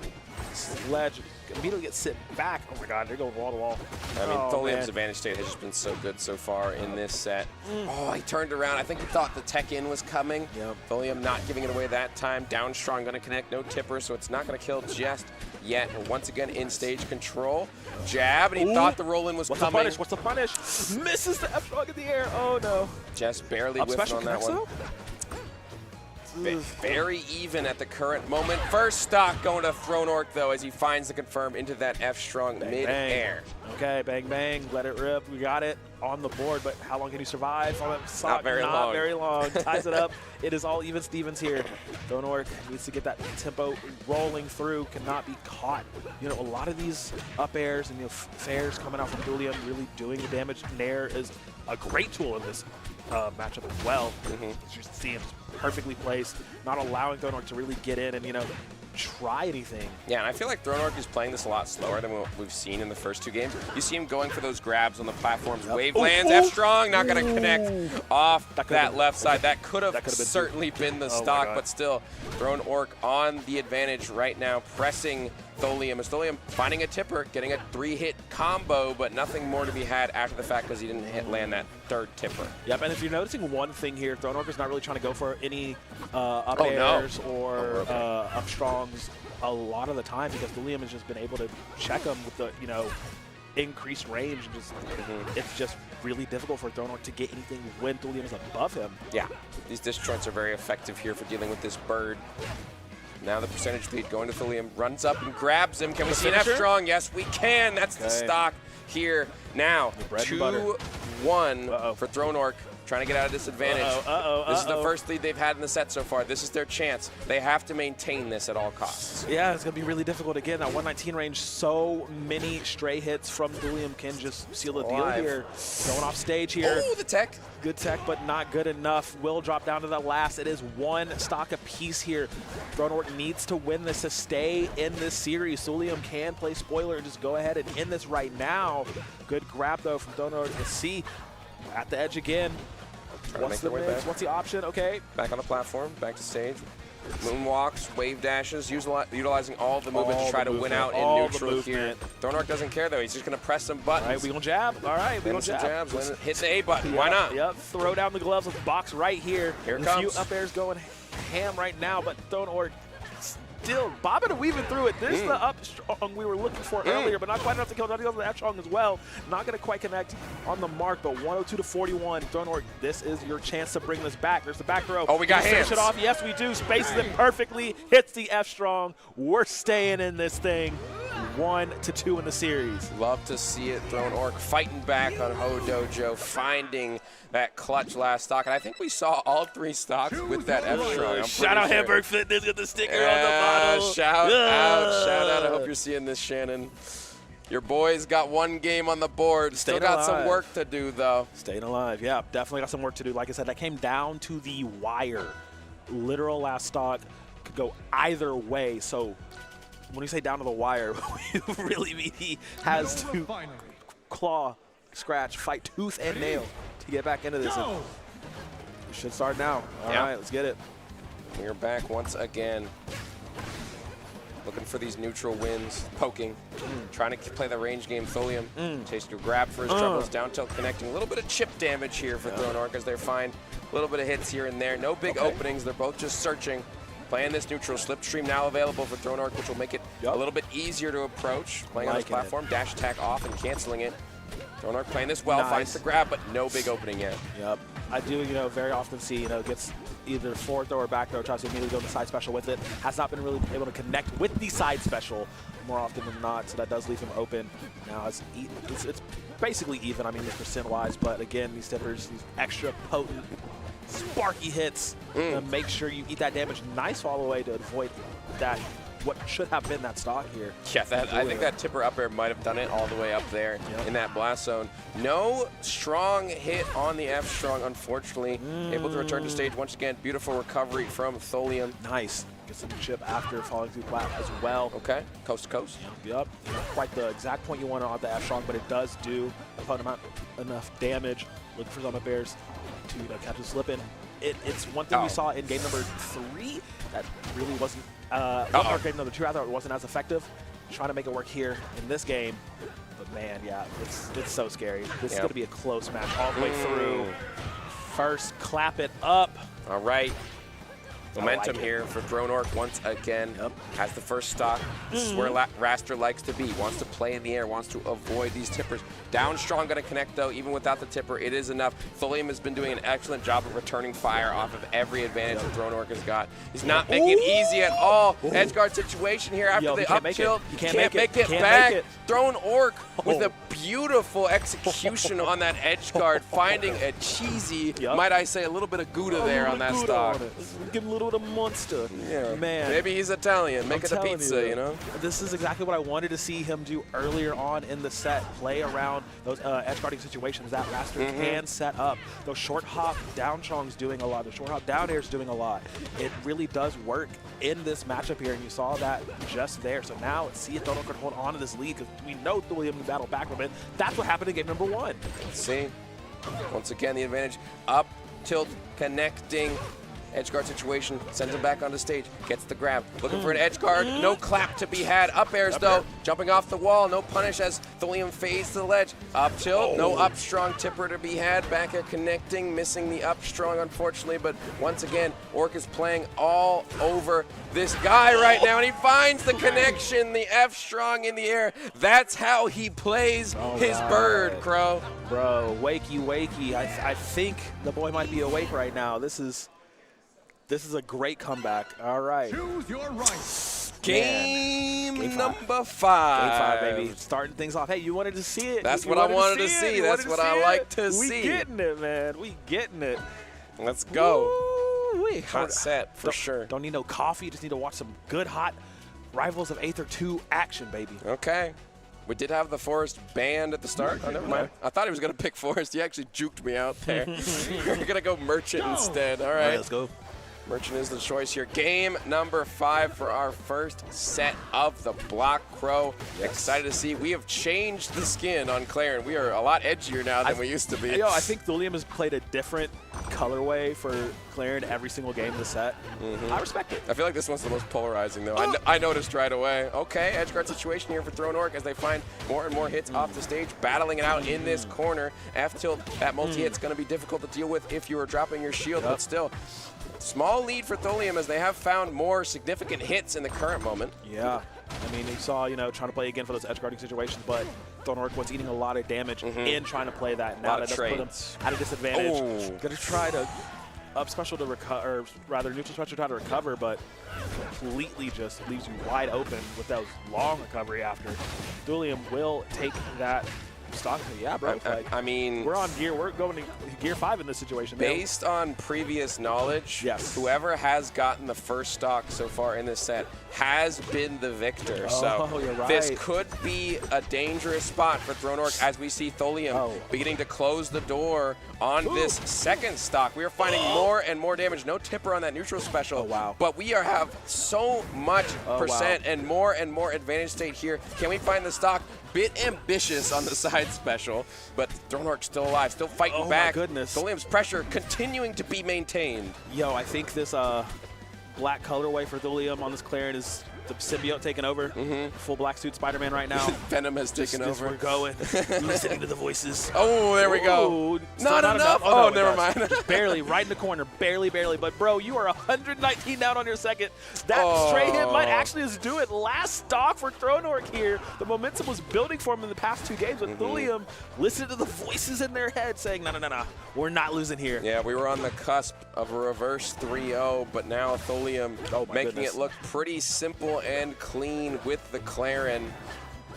ledge, immediately get sit back. Oh my god, they're going wall to wall. I mean, Thulium's advantage state has just been so good so far in this set. Oh, he turned around. I think he thought the tech in was coming. Thulium not giving it away that time. Down strong, going to connect, no tipper, so it's not going to kill just yet. And once again, in stage control. Jab, and he thought the roll-in was coming. What's the punish? Misses the F-frog in the air. Oh no. Just barely whiffing on that one. Very even at the current moment. First stock going to Thronork, though, as he finds the confirm into that F-strong mid-air. Okay, bang, bang, let it rip. We got it on the board, but how long can you survive on that stock? Not very long. Not very long. Ties it up. It is all even Stevens here. Thornwork needs to get that tempo rolling through, cannot be caught. You know, a lot of these up airs and fairs coming out from Thulium really doing the damage. Nair is a great tool in this matchup as well. You see him perfectly placed, not allowing Thornwork to really get in and, you know, try anything. Yeah, and I feel like Thornwork is playing this a lot slower than what we've seen in the first 2 games. You see him going for those grabs on the platforms. Wave lands, F-Strong, not going to connect off that left side. That could have certainly been the stock, but still, Thornwork on the advantage right now, pressing Thulium. As Thulium finding a tipper, getting a 3-hit combo, but nothing more to be had after the fact because he didn't land that 3rd tipper. Yep, and if you're noticing one thing here, Thornwork is not really trying to go for any up airs or up strongs a lot of the time because Thulium has just been able to check him with the, you know, increased range. And just it's just really difficult for Thornwork to get anything when Thulium is above him. Yeah, these disjoints are very effective here for dealing with this bird. Now the percentage lead going to Thulium, runs up and grabs him. Can we see an F-Strong? Yes, we can. That's the stock here. Now, 2-1 for Thornwork, trying to get out of this advantage. This is the first lead they've had in the set so far. This is their chance. They have to maintain this at all costs. Yeah, it's going to be really difficult again. That 119 range, so many stray hits from Thulium can just seal the deal here. Going off stage here. Oh, the tech. Good tech, but not good enough. Will drop down to the last. It is 1 stock apiece here. Thornwork needs to win this to stay in this series. Thulium can play spoiler and just go ahead and end this right now. Good grab, though, from Thornwork to see at the edge again. What's the option? Okay. Back on the platform, back to stage. Moonwalks, wave dashes, utilizing all the movement to try to win out in neutral here. Thornwork doesn't care, though. He's just going to press some buttons. All right, we going to jab. All right, we going to jab. Hit the A button. Why not? Yep, throw down the gloves with box right here. Here it comes. A few up airs going ham right now, but Thornwork still bobbing and weaving through it. There's the up strong we were looking for earlier, but not quite enough to kill. Not the F strong as well. Not going to quite connect on the mark, but 102 to 41. Thornwork, this is your chance to bring this back. There's the back throw. Oh, we got hands. Finish it off. Yes, we do. Spaces it perfectly. Hits the F strong. We're staying in this thing. 1-2 in the series. Love to see it. Thornwork fighting back on Ho Dojo, finding that clutch last stock. And I think we saw all 3 stocks with that F-Strong. Shout out Hamburg Fitness, get the sticker on the bottle. Shout out. I hope you're seeing this, Shannon. Your boys got 1 game on the board. Still got some work to do, though. Staying alive, yeah. Definitely got some work to do. Like I said, that came down to the wire. Literal last stock could go either way. So when we say down to the wire, we really mean he has to claw, scratch, fight tooth and nail to get back into this. We should start now. All right, let's get it. We're back once again. Looking for these neutral wins, poking, trying to play the range game. Thulium chasing a grab for his troubles, down tilt connecting. A little bit of chip damage here for Thornwork as they find a little bit of hits here and there. No big openings. They're both just searching. Playing this neutral. Slipstream now available for Thornwork, which will make it a little bit easier to approach. Playing on this platform, dash attack off and canceling it. Thornwork playing this well, finds the grab, but no big opening yet. Yep. I do, very often see, gets either forward throw or back throw, tries to immediately go to the side special with it. Has not been really able to connect with the side special more often than not, so that does leave him open. Now it's basically even, percent-wise, but again, these tippers, these extra potent, sparky hits, make sure you eat that damage nice all the way to avoid that, what should have been that stock here. Yeah, I think that tipper up air might have done it all the way up there in that blast zone. No strong hit on the F strong, unfortunately. Able to return to stage once again. Beautiful recovery from Thulium. Nice. Gets some chip after falling through plat as well. Okay, coast to coast. Yep. Not quite the exact point you want on the F strong, but it does do enough damage. Looking for some up airs to catch a slip in. It's one thing we saw in game number 3 that really wasn't, or game number 2 rather, it wasn't as effective. Trying to make it work here in this game. But man, yeah, it's so scary. This is going to be a close match all the way through. First, clap it up. All right. Momentum here for Thronork once again. Has the first stock. This is where Raster likes to be. Wants to play in the air, wants to avoid these tippers. Down strong going to connect though, even without the tipper, it is enough. Thulium has been doing an excellent job of returning fire off of every advantage that Thronork has got. He's not making it easy at all. Edge guard situation here after the up tilt. You can't make it back. Thronork with a beautiful execution on that edge guard, finding a cheesy, might I say, a little bit of Gouda there on that stock. Give him a little bit of monster. Yeah, man. Maybe he's Italian. Make it a pizza, you know? This is exactly what I wanted to see him do earlier on in the set. Play around those edge guarding situations that Raster can set up. Those short hop down chongs doing a lot. The short hop down airs doing a lot. It really does work in this matchup here, and you saw that just there. So now let's see if Thronork can hold on to this lead, because we know Thulium can battle back from it. That's what happened in game number 1. Let's see. Once again, the advantage. Up, tilt, connecting. Edge guard situation, sends him back onto stage, gets the grab, looking for an edge guard, no clap to be had, up airs though, jumping off the wall, no punish as Thulium fades to the ledge, up tilt, no up strong tipper to be had, back air connecting, missing the up strong unfortunately, but once again, Orc is playing all over this guy right now, and he finds the connection, the F strong in the air. That's how he plays his bird, Crow. Bro, wakey, wakey. I think the boy might be awake right now. This is a great comeback. All right. Choose your right. Game number 5. Game 5, baby. Starting things off. Hey, you wanted to see it. That's what I wanted to see. That's what I like to see. We getting it, man. We getting it. Let's go. Woo-wee. Hot set for sure. Don't need no coffee. Just need to watch some good, hot Rivals of Aether 2 action, baby. Okay. We did have the Forest banned at the start. Oh, never mind. I thought he was going to pick Forest. He actually juked me out there. We're going to go Merchant instead. All right. Let's go. Merchant is the choice here. Game number 5 for our first set of the block, Crow. Excited to see. We have changed the skin on Claren. We are a lot edgier now than we used to be. Yo, I think Thulium has played a different colorway for Claren every single game of the set. I respect it. I feel like this one's the most polarizing, though. I noticed right away. Okay, edge guard situation here for Thronork as they find more and more hits off the stage, battling it out in this corner. F tilt, that multi-hit's going to be difficult to deal with if you are dropping your shield, but still. Small lead for Thulium as they have found more significant hits in the current moment. Yeah. I mean, you saw, trying to play again for those edge guarding situations, but Thronork was eating a lot of damage in trying to play that. Now that does put him at a disadvantage. Going to try to up special to recover, or rather neutral special to try to recover, but completely just leaves you wide open with that long recovery after. Thulium will take that stock. Yeah, bro. I mean, we're going to gear 5 in this situation. Based on previous knowledge, whoever has gotten the first stock so far in this set has been the victor. So you're right. This could be a dangerous spot for Thronork as we see Thulium beginning to close the door on this second stock. We are finding more and more damage. No tipper on that neutral special. But we have so much percent and more advantage state here. Can we find the stock? Bit ambitious on the side special, but Thronork's still alive, still fighting back. My goodness. Thulium's pressure continuing to be maintained. Yo, I think this black colorway for Thulium on this Claren is the symbiote taking over. Full black suit Spider-Man right now. Venom has taken over. We're going. Listening to the voices. Oh, there we go. Not enough. Oh, never mind. Just barely, right in the corner. Barely. But, bro, you are 119 down on your second. That stray hit might actually just do it. Last stock for Thronork here. The momentum was building for him in the past 2 games, but Thulium listened to the voices in their head saying, no, we're not losing here. Yeah, we were on the cusp of a reverse 3-0, but now Thulium making it look pretty simple and clean with the Claren.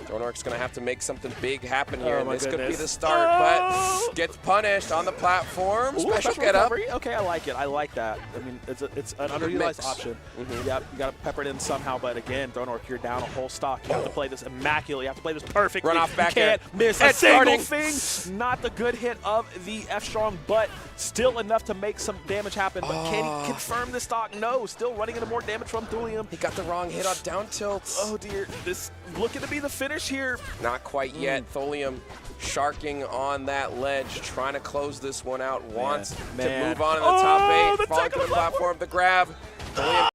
Thronork's going to have to make something big happen here, and this could be the start, but gets punished on the platform. Special get up. Okay, I like it. I like that. I mean, it's an underutilized option. Yep, you got to pepper it in somehow, but again, Thronork, you're down a whole stock. You have to play this immaculate. You have to play this perfectly. Run off back You can't miss a single thing. Not the good hit of the F-Strong, but still enough to make some damage happen. But can he confirm the stock? No, still running into more damage from Thulium. He got the wrong hit on down tilts. Oh, dear. This looking to be the finish here. Not quite yet. Thulium sharking on that ledge, trying to close this one out. Wants to move on in the top 8. Falling to the platform. The grab. Thulium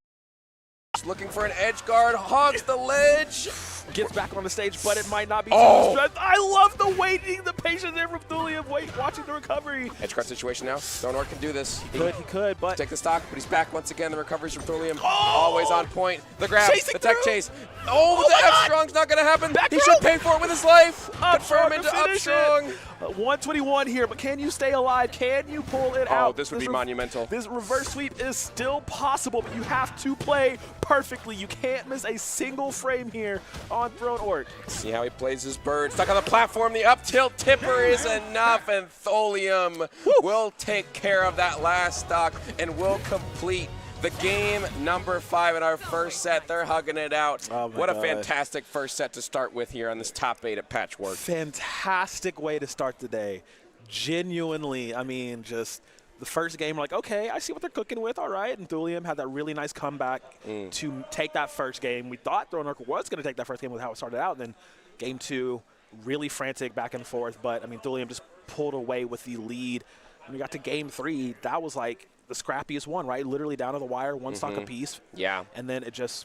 looking for an edge guard. Hogs the ledge. gets back on the stage, but it might not be too much. I love the waiting, the patience there from Thulium, watching the recovery. Edge guard situation now. Thronor can do this. He could, but take the stock, but he's back once again. The recoveries from Thulium, always on point. The grab, Chasing the tech through. chase. Oh, the F strong's not gonna happen. He should pay for it with his life. Confirm into up strong. 121 here, but can you stay alive? Can you pull it out? Oh, this would be monumental. This reverse sweep is still possible, but you have to play perfectly. You can't miss a single frame here on Throne Orc. See how he plays his bird. Stuck on the platform. The up tilt tipper is enough, and Thulium will take care of that last stock and will complete the game number 5 in our first set. They're hugging it out. What a fantastic first set to start with here on this top 8 at Patchwork. Fantastic way to start the day. Genuinely, I mean, just the first game, like, okay, I see what they're cooking with, all right. And Thulium had that really nice comeback to take that first game. We thought Throne Orc was going to take that first game with how it started out. And then game 2, really frantic back and forth. But, I mean, Thulium just pulled away with the lead. When we got to game 3, that was like the scrappiest one, right? Literally down to the wire, one stock apiece. Yeah. And then it just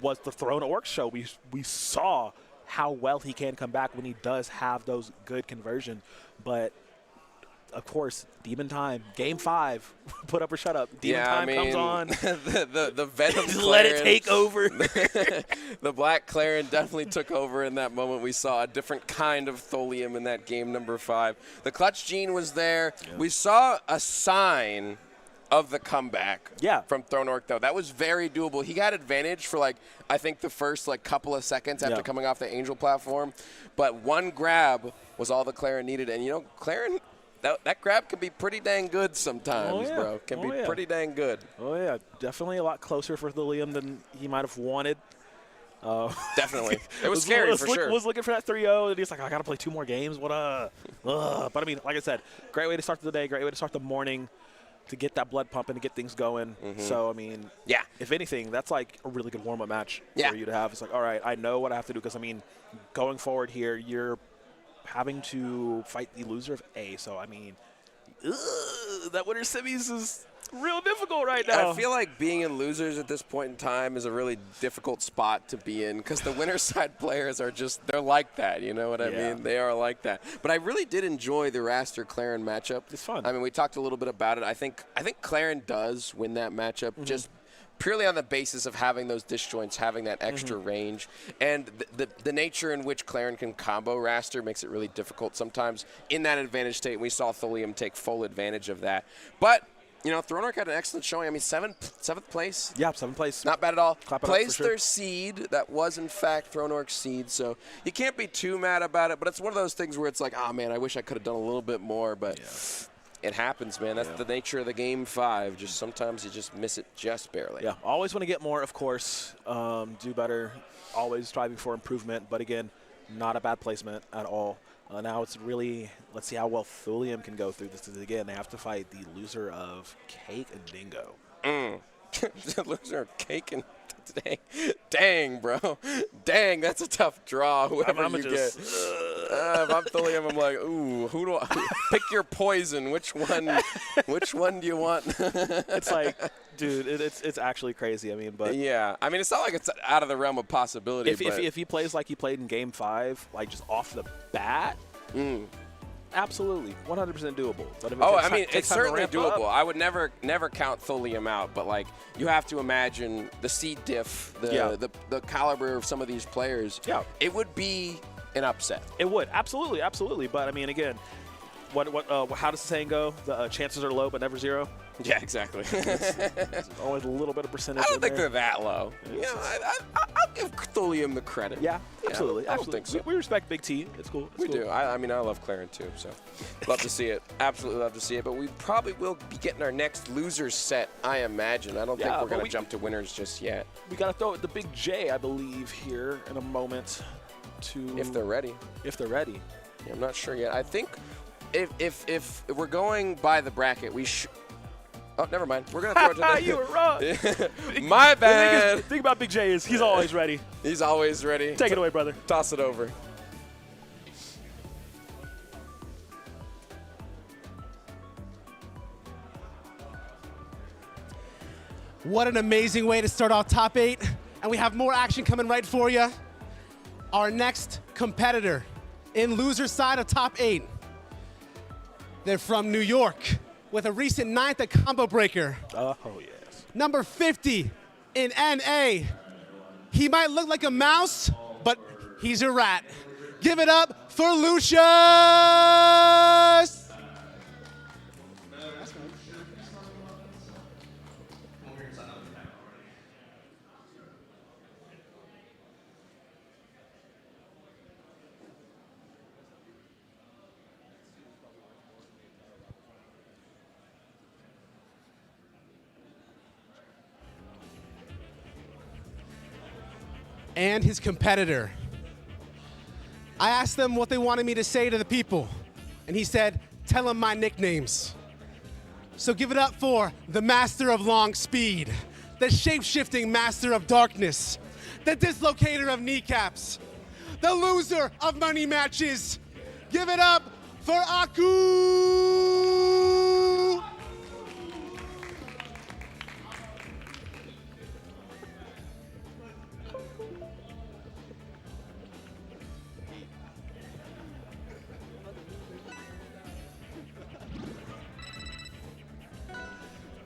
was the Throne Orc show. We saw how well he can come back when he does have those good conversion. But, of course, Demon Time, game 5, put up or shut up. Demon Time comes on. the Venom Just let it take over. The Black Clarin definitely took over in that moment. We saw a different kind of Thulium in that game number 5. The clutch gene was there. Yeah. We saw a sign of the comeback from Throne Orc, though. That was very doable. He had advantage for, like, I think the first, like, couple of seconds after coming off the Angel platform. But one grab was all the Clarin needed. And, you know, Clarin, that grab can be pretty dang good sometimes, bro. Can be pretty dang good. Oh, yeah. Definitely a lot closer for Thulium than he might have wanted. Definitely. It was scary for sure. Was looking for that 3-0, and he's like, I got to play 2 more games. What But, I mean, like I said, great way to start the day, great way to start the morning, to get that blood pumping, to get things going. So, I mean, if anything, that's like a really good warm-up match for you to have. It's like, all right, I know what I have to do because, I mean, going forward here, you're having to fight the loser of A. So, I mean, that winter semis is real difficult right now. I feel like being in losers at this point in time is a really difficult spot to be in because the winner side players are just, they're like that, you know what I mean? They are like that. But I really did enjoy the Raster Clarin matchup. It's fun. I mean, we talked a little bit about it. I think Clarin does win that matchup just purely on the basis of having those disjoints, having that extra range. And the nature in which Clarin can combo Raster makes it really difficult sometimes in that advantage state. We saw Thulium take full advantage of that. But you know, Throne Orc had an excellent showing. I mean, seventh place. Yeah, 7th place. Not bad at all. Placed their seed. That was, in fact, Throne Orc's seed. So you can't be too mad about it. But it's one of those things where it's like, oh, man, I wish I could have done a little bit more. But it happens, man. That's the nature of the game 5. Just sometimes you just miss it just barely. Yeah, always want to get more, of course. Do better. Always striving for improvement. But, again, not a bad placement at all. Now it's really, let's see how well Thulium can go through this. Again, they have to fight the loser of Cake and Dingo. The loser of Cake and dang, bro. Dang, that's a tough draw, whoever you get. If I'm Thulium, I'm like, ooh, who do I pick your poison? Which one do you want? It's like, dude, it's actually crazy. I mean, but yeah, I mean, it's not like it's out of the realm of possibility. If he plays like he played in Game 5, like just off the bat, absolutely, 100% doable. But I mean, it's certainly doable. I would never count Thulium out, but like you have to imagine the seed diff, the caliber of some of these players. Yeah, it would be an upset. It would absolutely. But I mean, again, how does the saying go? The chances are low, but never zero. Yeah, exactly. It's always a little bit of percentage. I don't think they're that low. Yeah, I'll give Thulium the credit. Yeah, absolutely. I don't think so. We respect Big T. It's cool. We do. I mean, I love Clarin too, so love to see it. Absolutely love to see it. But we probably will be getting our next losers set, I imagine. I don't think we're going to jump to winners just yet. We got to throw it to Big J, I believe, here in a moment. If they're ready. If they're ready. Yeah, I'm not sure yet. I think if we're going by the bracket, we should. Oh, never mind. We're going to throw it to the You were wrong. My bad. The thing about Big J is he's always ready. He's always ready. Take it away, brother. Toss it over. What an amazing way to start off top 8. And we have more action coming right for you. our next competitor in loser side of top 8. They're from New York with a recent 9th at Combo Breaker. Oh, yes. Number 50 in NA. He might look like a mouse, but he's a rat. Give it up for Lucius! And his competitor. I asked them what they wanted me to say to the people, and he said, tell them my nicknames. So give it up for the master of long speed, the shape-shifting master of darkness, the dislocator of kneecaps, the loser of money matches. Give it up for Aku!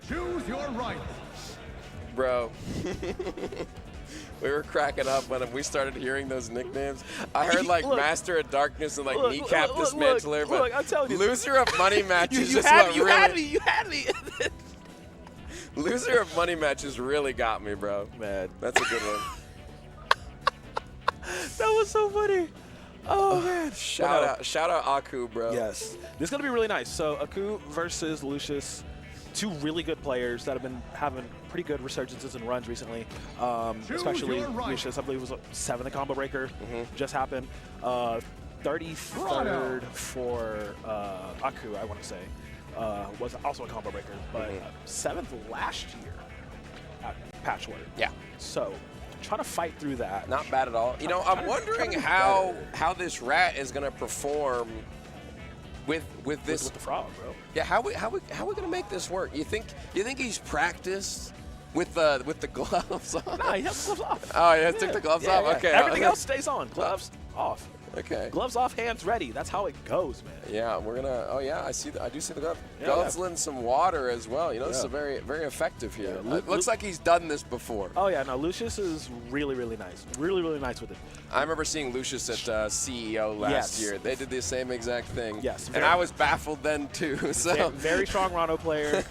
Choose your right. Bro. We were cracking up when we started hearing those nicknames. I heard like Look, Master of Darkness and like look, Kneecap look, Dismantler, look, I'm telling you. Loser of Money Matches You is had what me, you really. had me. Loser of Money Matches really got me, bro. Man, That's a good one. that was so funny. Oh, man. Shout out Aku, bro. Yes. This is going to be really nice. So, Aku versus Lucius, two really good players that have been having pretty good resurgences and runs recently. Especially Lucius, I believe, was 7th Combo Breaker. Just happened. 33rd for Aku, I want to say. Was also a Combo Breaker, but 7th last year at Patchwork. Yeah. So, trying to fight through that. Not bad at all. You know, I'm wondering how this rat is going to perform with this. With the frog, bro. Yeah, how we gonna make this work? You think he's practiced with the gloves on? Nah, he has gloves off. Oh, yeah, took the gloves off. Okay. Everything else stays on. Gloves off. Okay. Gloves off, hands ready. That's how it goes, man. Yeah, we're gonna. Oh yeah, I do see the glove. Yeah, Guzzling some water as well. You know, this is a very effective here. Yeah, Looks like he's done this before. Oh yeah, no, Lucius is really nice. Really nice with it. I remember seeing Lucius at CEO last year. They did the same exact thing. Yes. And I was baffled then too. So very strong Rano player.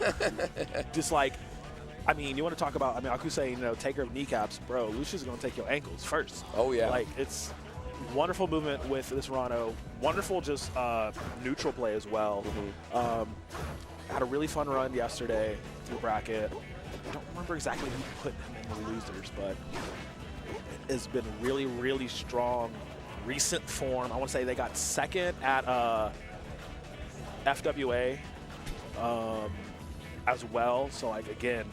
Just like, I mean, you want to talk about? I mean, Aku saying, taker of kneecaps, bro. Lucius is gonna take your ankles first. Oh yeah. Like it's wonderful movement with this Rano. Wonderful just neutral play as well. Had a really fun run yesterday through bracket. I don't remember exactly who put him in the losers, but it's been really strong recent form. I want to say they got 2nd at FWA as well. So like again,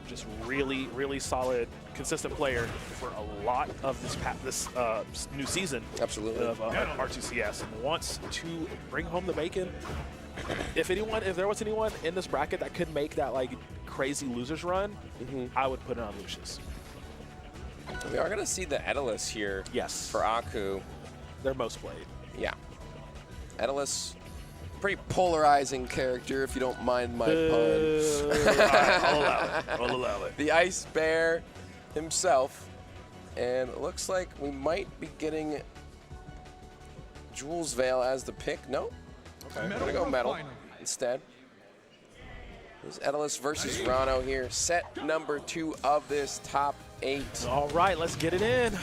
just really solid, consistent player for a lot of this new season. Absolutely. Of R2CS, and wants to bring home the bacon. If there was anyone in this bracket that could make that like crazy losers run, I would put it on Lucius. We are gonna see the Edalus here. Yes. For Aku. They're most played. Yeah. Edalus, pretty polarizing character, if you don't mind my pun. I'll allow it. The Ice Bear himself, and it looks like we might be getting Jules Vale as the pick. No, Okay. we're gonna go metal instead. There's Edalus versus Rano here. Set number 2 of this top 8. All right, let's get it in.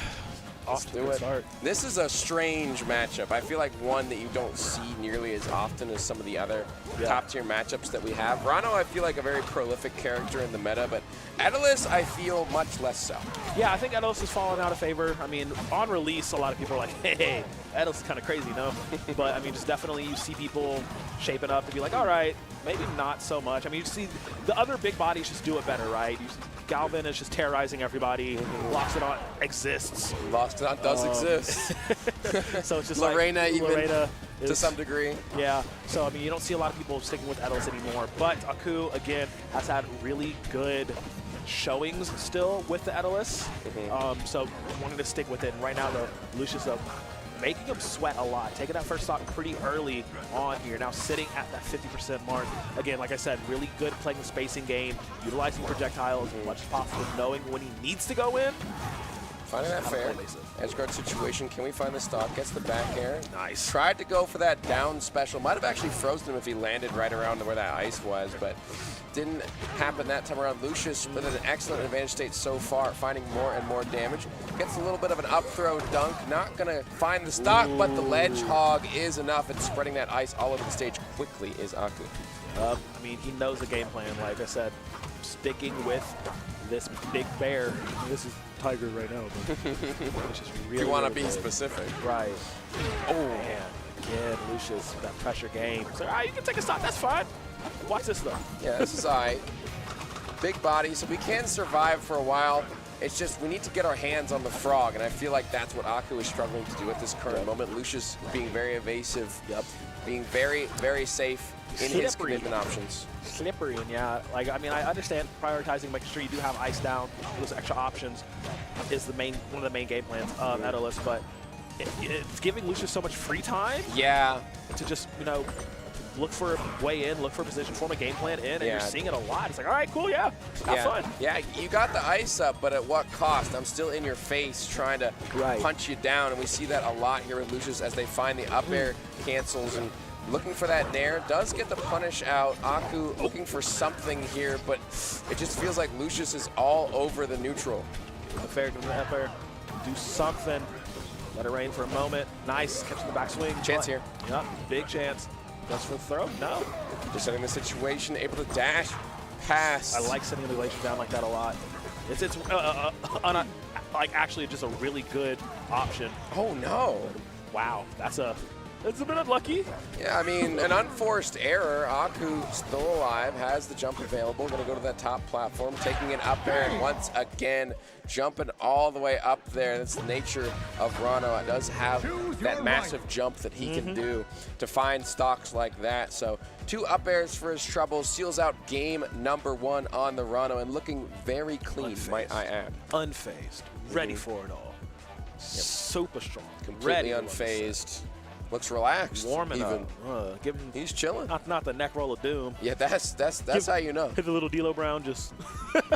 Let's do it. This is a strange matchup. I feel like one that you don't see nearly as often as some of the other top-tier matchups that we have. Rano, I feel like a very prolific character in the meta, but Edalus, I feel much less so. Yeah, I think Edalus has fallen out of favor. I mean, on release, a lot of people are like, hey, Edalus is kind of crazy, no? But, I mean, just definitely you see people shaping up to be like, all right, maybe not so much. I mean, you see the other big bodies just do it better, right? Galvin is just terrorizing everybody. Loxodon exists. Loxodon does exist. So it's just Lorena like, even Lorena to some degree. Yeah, so I mean, you don't see a lot of people sticking with Edalus anymore. But Aku, again, has had really good showings still with the Edelus. So wanting to stick with it. And right now, the Lucius, though, making him sweat a lot, taking that first stock pretty early on here, now sitting at that 50% mark. Again, like I said, really good playing the spacing game, utilizing projectiles as much as possible, knowing when he needs to go in. Finding that fair. Edge guard situation. Can we find the stock? Gets the back air. Nice. Tried to go for that down special. Might have actually frozen him if he landed right around where that ice was, but didn't happen that time around. Lucius with an excellent advantage state so far, finding more and more damage. Gets a little bit of an up throw dunk. Not going to find the stock, but the ledge hog is enough. And spreading that ice all over the stage quickly is Aku. I mean, he knows the game plan. Like I said, sticking with this big bear. This is Tiger right now, but it's just really, if you want to really be specific. Right. Oh, man. Again, Lucius, that pressure game. So, you can take a stock. That's fine. Watch this, though. Yeah, this is all right. Big body, so we can survive for a while. It's just we need to get our hands on the frog, and I feel like that's what Aku is struggling to do at this current moment. Lucius being very evasive, being very, very safe in his commitment options. Slippery, and yeah, like, I mean, I understand prioritizing, making sure you do have ice down, those extra options is one of the main game plans of Edelus, but it's giving Lucius so much free time. Yeah. To just, you know, look for a way in, look for a position, form a game plan in, and you're seeing it a lot. It's like, all right, cool, have fun. Yeah, you got the ice up, but at what cost? I'm still in your face trying to punch you down, and we see that a lot here with Lucius as they find the up air cancels and looking for that nair. Does get the punish out. Aku looking for something here, but it just feels like Lucius is all over the neutral. Up air, do something. Let it rain for a moment. Nice, catching the backswing. Chance here. Yep, big chance. Just for the throw? No. Just setting the situation, able to dash past. I like setting the relation down like that a lot. It's like actually just a really good option. Oh no! Wow, it's a bit unlucky. Yeah, I mean, an unforced error. Aku still alive, has the jump available. Going to go to that top platform, taking it up there, and once again, jumping all the way up there. That's the nature of Rano. It does have that massive jump that he can do to find stocks like that. So 2 up airs for his troubles, seals out game number 1 on the Rano, and looking very clean, might I add. Unfazed, ready for it all. Super strong. Completely unfazed. Looks relaxed. Warming even. up. He's chilling. Not the neck roll of doom. Yeah, that's how you know. Hit the little D'Lo Brown just.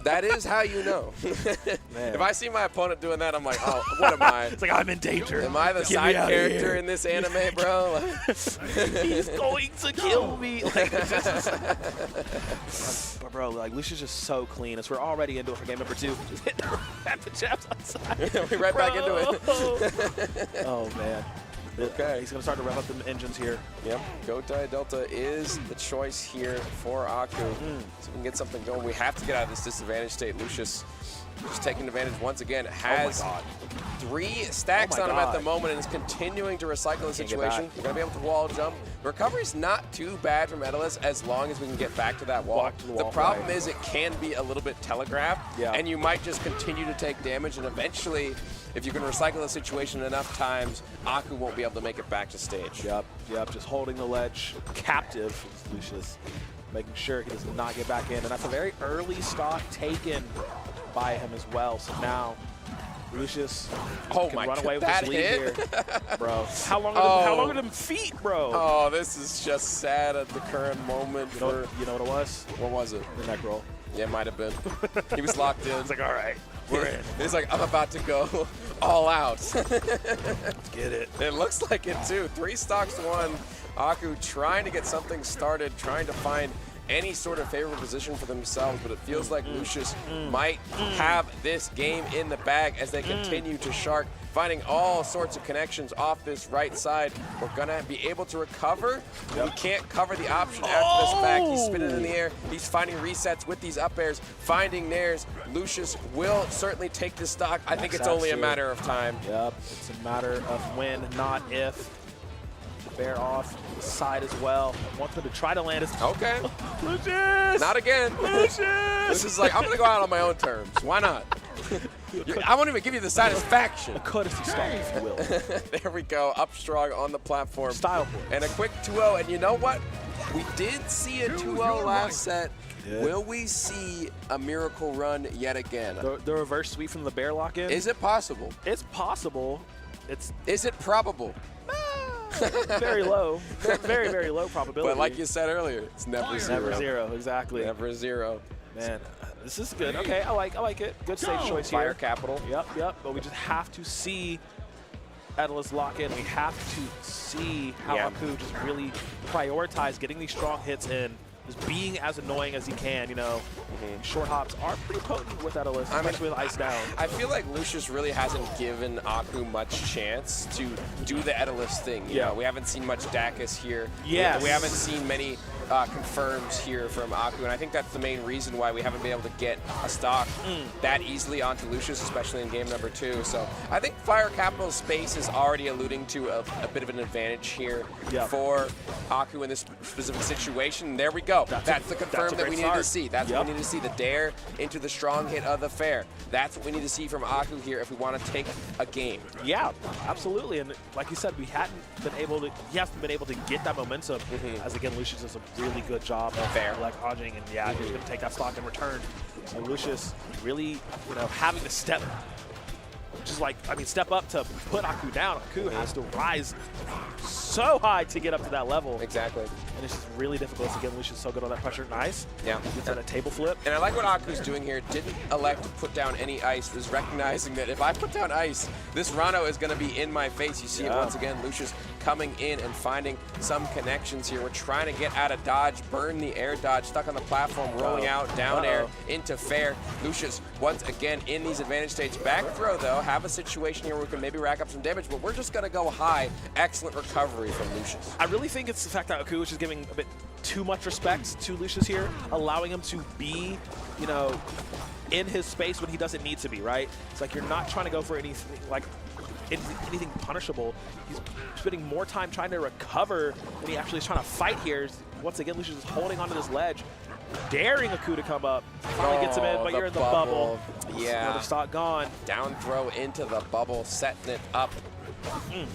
That is how you know. If I see my opponent doing that, I'm like, oh, what am I? It's like, I'm in danger. Am I the side character in this anime, bro? He's going to kill me. But bro, like, Lucius is just so clean. As we're already into it for game number 2. Just hit the rapid jabs outside. We're right back into it. Oh, man. Okay. He's going to start to rev up the engines here. Yep. Gotai Delta is the choice here for Aku. So we can get something going. We have to get out of this disadvantage state. Lucius just taking advantage once again. Has 3 stacks on him at the moment and is continuing to recycle the situation. We're going to be able to wall jump. The recovery's not too bad from Edelus as long as we can get back to that wall. The problem is it can be a little bit telegraphed, and you might just continue to take damage, and eventually, if you can recycle the situation enough times, Aku won't be able to make it back to stage. Yep, just holding the ledge captive, Lucius, making sure he does not get back in. And that's a very early stock taken by him as well. So now, Lucius can run away with this lead here. Bro, how long are them feet, bro? Oh, this is just sad at the current moment. You know what it was? What was it? The neck roll. Yeah, it might have been. He was locked in. It's like, all right, we're in. He's like, I'm about to go all out. Let's get it. It looks like it too. 3 stocks to 1. Aku trying to get something started, trying to find any sort of favorable position for themselves, but it feels like Lucius might have this game in the bag as they continue to shark, finding all sorts of connections off this right side. We're gonna be able to recover. We can't cover the option after this back. He's spinning in the air. He's finding resets with these up airs, finding nairs. Lucius will certainly take this stock. I think it's only a matter of time. Yep, it's a matter of when, not if. Bear off the side as well. Wants him to try to land his. Okay. Lucius! Not again. Lucius! This is like, I'm going to go out on my own terms. Why not? I won't even give you the satisfaction. A courtesy stall, if you will. There we go. Up strong on the platform. Style points. And a quick 2-0. And you know what? We did see a 2-0 last set. did. Will we see a miracle run yet again? The reverse sweep from the bear lock-in? Is it possible? It's possible. Is it probable? Very low. Very, very low probability. But like you said earlier, it's never zero. Never zero, exactly. Never zero. Man, this is good. Okay, I like it. Good safe choice here. Fire capital. Yep. But we just have to see Etalus lock in. We have to see how Aku just really prioritize getting these strong hits in, just being as annoying as he can, you know. Short hops are pretty potent with Etalus, especially with ice down. I feel like Lucius really hasn't given Aku much chance to do the Etalus thing. You know, we haven't seen much Dacus here. Yes. We haven't seen many confirms here from Aku, and I think that's the main reason why we haven't been able to get a stock that easily onto Lucius, especially in game number 2. So I think Fire Capital space is already alluding to a bit of an advantage here for Aku in this specific situation. There we go. That's the confirm that we needed to see. That's what we need to see, the dare into the strong hit of the fair. That's what we need to see from Aku here if we want to take a game. Yeah, absolutely. And like you said, he hasn't been able to get that momentum. As again, Lucius does a really good job of like dodging, and he's going to take that stock in return. So Lucius really, having to step up to put Aku down. Aku has to rise so high to get up to that level. Exactly. And it's just really difficult to get Lucius so good on that pressure. Nice. Yeah. Gets on a table flip. And I like what Aku's doing here. Didn't elect to put down any ice. Was recognizing that if I put down ice, this Rano is going to be in my face. You see it once again. Lucius coming in and finding some connections here. We're trying to get out of dodge, burn the air dodge, stuck on the platform, rolling out, down air, into fair. Lucius once again in these advantage states. Back throw though, have a situation here where we can maybe rack up some damage, but we're just going to go high. Excellent recovery from Lucius. I really think it's the fact that Aku is just giving a bit too much respect to Lucius here, allowing him to be, in his space when he doesn't need to be, right? It's like you're not trying to go for anything anything punishable. He's spending more time trying to recover than he actually is trying to fight here. Once again, Lucius is holding onto this ledge, daring Aku to come up. Finally gets him in, but you're in the bubble. Yeah. Another stock gone. Down throw into the bubble, setting it up.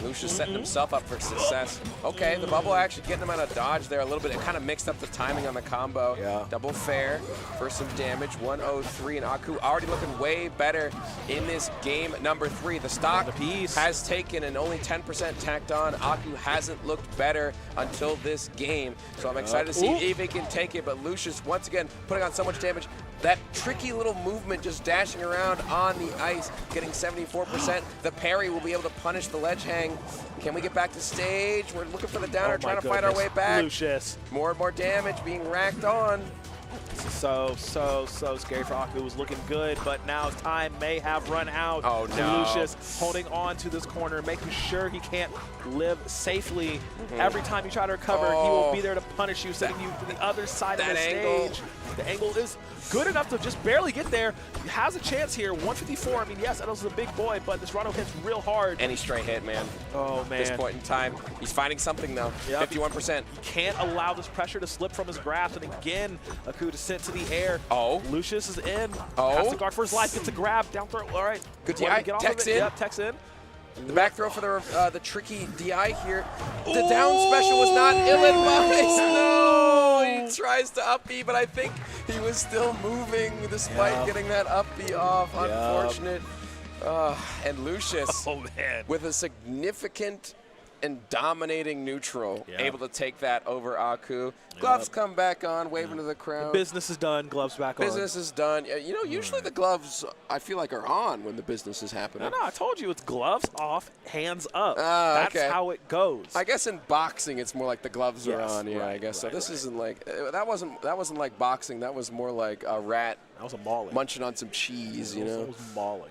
Lucius setting himself up for success. Okay, the bubble actually getting him out of dodge there a little bit. It kind of mixed up the timing on the combo. Double fair for some damage. 103, and Aku already looking way better in this game number 3. The stock has taken and only 10% tacked on. Aku hasn't looked better until this game. So I'm excited to see if he can take it. But Lucius, once again, putting on so much damage. That tricky little movement, just dashing around on the ice, getting 74%. The parry will be able to punish the ledge hang. Can we get back to stage? We're looking for the downer, trying to fight our way back. Lucius. More and more damage being racked on. So scary for Aku. It was looking good, but now time may have run out. Oh, no. Lucius holding on to this corner, making sure he can't live safely. Every time you try to recover, he will be there to punish you, sending you to the other side of the stage. The angle is good enough to just barely get there. He has a chance here. 154. I mean, yes, Etalus is a big boy, but this Rano hits real hard. Any straight hit, man. Oh, man. At this point in time, he's finding something, though. 51%. He can't allow this pressure to slip from his grasp. And again, Aku descent to the air. Lucius is in. Has to guard for his life. Gets a grab. Down throw. All right. Good DI. Tech's in. Yep, Tech's in. The back throw for the tricky DI here. The down special was not ill-advised. No! He tries to up B, but I think he was still moving despite getting that up B off. Unfortunate. And Lucius with a significant and dominating neutral, able to take that over Aku. Gloves come back on, waving to the crowd. Business is done, gloves back on. Business is done. You know, usually the gloves, I feel like, are on when the business is happening. No, I told you, it's gloves off, hands up. That's how it goes. I guess in boxing, it's more like the gloves are on. Yeah, I guess so. This isn't like that wasn't like boxing. That was more like a rat. That was a mauling. Munching on some cheese, you know. That was mauling.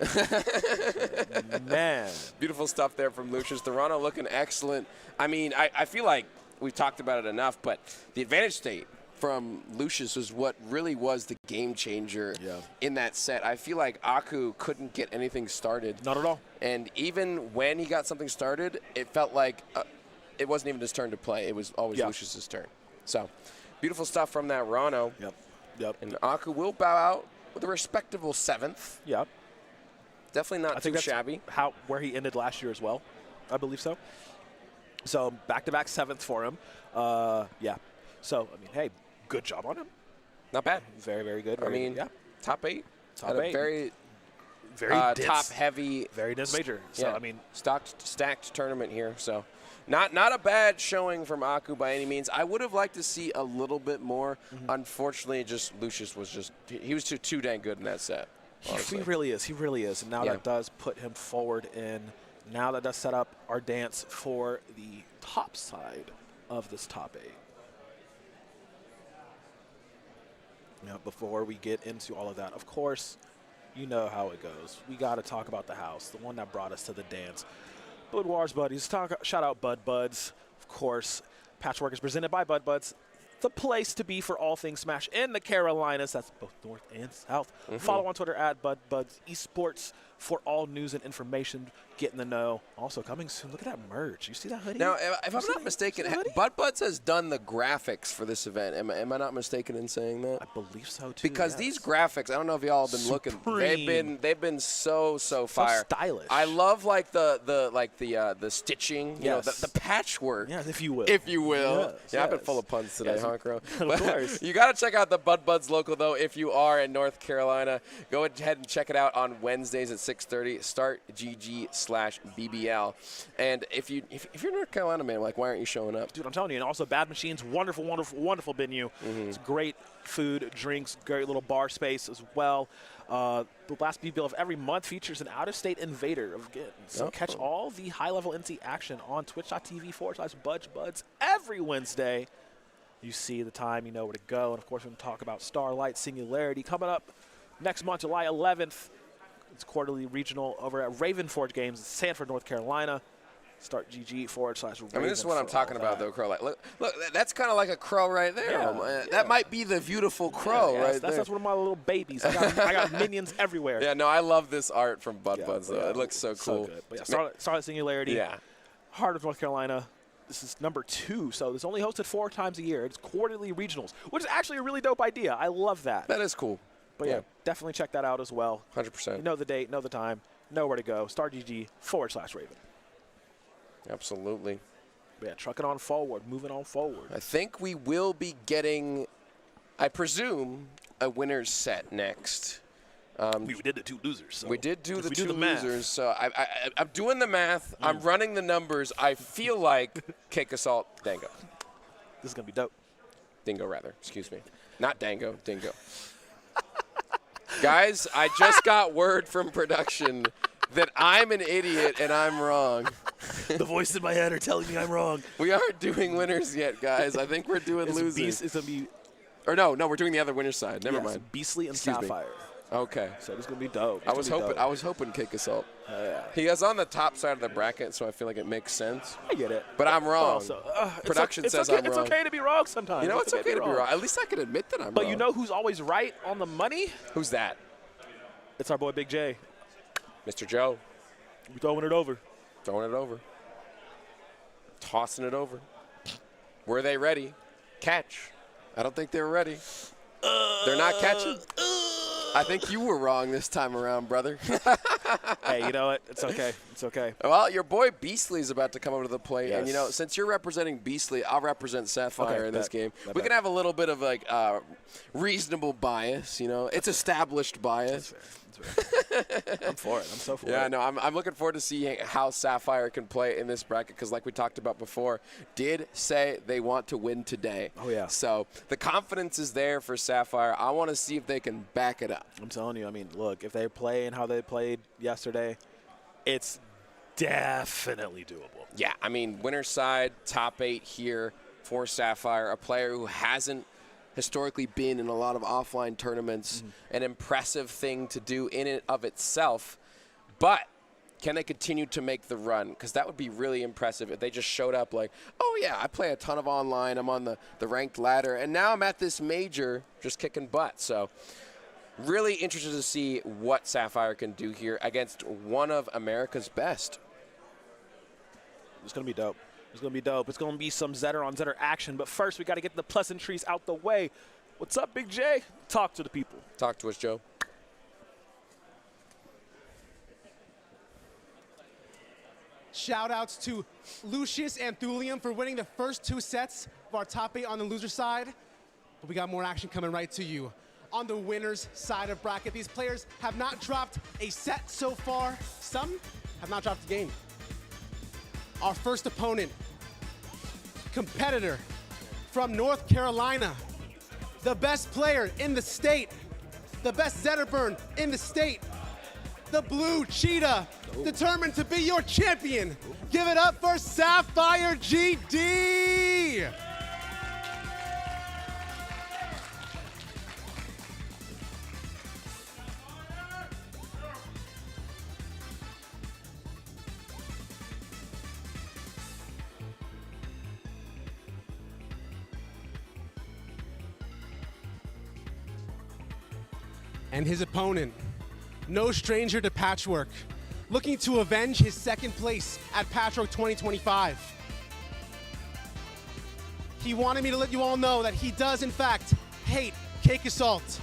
Man. Beautiful stuff there from Lucius. Toronto looking excellent. I mean, I feel like we've talked about it enough, but the advantage state from Lucius was what really was the game changer in that set. I feel like Aku couldn't get anything started. Not at all. And even when he got something started, it felt like it wasn't even his turn to play. It was always Lucius's turn. So, beautiful stuff from that Rano. Yep. And Aku will bow out with a respectable 7th. Yep. Definitely not too shabby. Where he ended last year as well. I believe so. So back-to-back 7th for him. So, I mean, hey, good job on him. Not bad. Very, very good. I mean, yeah. top 8. Top At a 8. very Very top-heavy. Very dense major. So, Yeah. I mean, stacked tournament here. So not a bad showing from Aku by any means. I would have liked to see a little bit more. Unfortunately, just Lucius was he was too dang good in that set. Honestly. he really is. He really is. And now Yeah. that does put him forward in. Now that does set up our dance for the top side of this top 8. Now, before we get into all of that, of course, you know how it goes. We got to talk about the house, the one that brought us to the dance. BuddWars Buddies. Shout out BuddBuds. Of course, Patchwork is presented by BuddBuds, the place to be for all things Smash in the Carolinas. That's both north and south. Follow on Twitter at BuddBuds Esports for all news and information. Get in the know. Also coming soon. Look at that merch. You see that hoodie? Now, if I'm not mistaken, BuddBuds has done the graphics for this event. Am I not mistaken in saying that? I believe so too. Because these graphics, I don't know if y'all have been looking. They've been so fire. Stylish. I love like the stitching. You know, the patchwork. Yeah, if you will. If you will. Yes, yeah, I've been yes. full of puns today, huh, Crow? Of course. You got to check out the BuddBuds local though if you are in North Carolina. Go ahead and check it out on Wednesdays at 6:30. StartGG/BBL. And if you're in North Carolina, man, like why aren't you showing up? Dude, I'm telling you. And also Bad Machines, wonderful, wonderful, wonderful venue. It's great food, drinks, great little bar space as well. The last BBL of every month features an out-of-state invader. So catch all the high-level NC action on twitch.tv/BuddBuds every Wednesday. You see the time, you know where to go. And, of course, we're going to talk about Starlight Singularity coming up next month, July 11th. It's quarterly regional over at Ravenforge Games in Sanford, North Carolina. StartGG/Raven. I mean, this is what I'm talking about, though, Crow. Like, look, that's kind of like a crow right there. Yeah, That might be the beautiful crow right there. That's one of my little babies. I got minions everywhere. Yeah, no, I love this art from BuddBuds, though. Yeah, It looks so cool. So good. But yeah, Starlight Singularity. Yeah. Heart of North Carolina. This is number 2, so it's only hosted 4 times a year. It's quarterly regionals, which is actually a really dope idea. I love that. That is cool. But yeah, definitely check that out as well. 100%. You know the date, know the time, know where to go. StartGG/Raven. Absolutely. But yeah, trucking on forward, moving on forward. I think we will be getting, I presume, a winner's set next. We did the 2 losers. So we did do the 2 math. losers, so I'm doing the math. I'm running the numbers. I feel like Cake Assault, Dingo. This is going to be dope. Dingo, rather. Excuse me. Not Dango, Dingo. Guys, I just got word from production that I'm an idiot and I'm wrong. The voices in my head are telling me I'm wrong. We aren't doing winners yet, guys. I think we're doing losers. It's going to be... Or no, we're doing the other winner's side. Never mind. Beastley and Excuse me. Sapphire. Okay. So it's going to be dope. I was hoping Cake Assault. He is on the top side of the bracket, so I feel like it makes sense. I get it. But I'm wrong. Also, Production says okay, I'm wrong. It's okay to be wrong sometimes. You know, it's okay to be wrong. At least I can admit that I'm wrong. But you know who's always right on the money? Who's that? It's our boy Big J. Mr. Joe. We're throwing it over. Throwing it over. Tossing it over. Were they ready? Catch. I don't think they were ready. They're not catching. I think you were wrong this time around, brother. Hey, you know what? It's okay. It's okay. Well, your boy Beastley is about to come over to the plate. Yes. And, you know, since you're representing Beastley, I'll represent Sapphire in this game. We bet. can have a little bit of, like, reasonable bias, you know. It's established bias. That's fair. I'm for it. I'm so for it. Yeah, no, I'm looking forward to seeing how Sapphire can play in this bracket because, like we talked about before, did say they want to win today. Oh, yeah. So the confidence is there for Sapphire. I want to see if they can back it up. I'm telling you, I mean, look, if they play and how they played yesterday, it's definitely doable. Yeah, I mean, winner's side, top 8 here for Sapphire, a player who hasn't historically been in a lot of offline tournaments, an impressive thing to do in and of itself. But can they continue to make the run? Because that would be really impressive if they just showed up like, oh, yeah, I play a ton of online. I'm on the ranked ladder. And now I'm at this major just kicking butt. So really interested to see what Sapphire can do here against one of America's best. It's going to be dope. It's going to be dope. It's going to be some Zetter on Zetter action. But first, we got to get the pleasantries out the way. What's up, Big J? Talk to the people. Talk to us, Joe. Shout-outs to Lucius and Thulium for winning the first 2 sets of our top 8 on the loser side. but we got more action coming right to you. On the winner's side of bracket, these players have not dropped a set so far. Some have not dropped a game. Our first opponent, competitor from North Carolina, the best player in the state, the best Zetterburn in the state, the Blue Cheetah, determined to be your champion. Give it up for Sapphire GD. And his opponent, no stranger to Patchwork, looking to avenge his second place at Patchwork 2025. He wanted me to let you all know that he does, in fact, hate cake assault.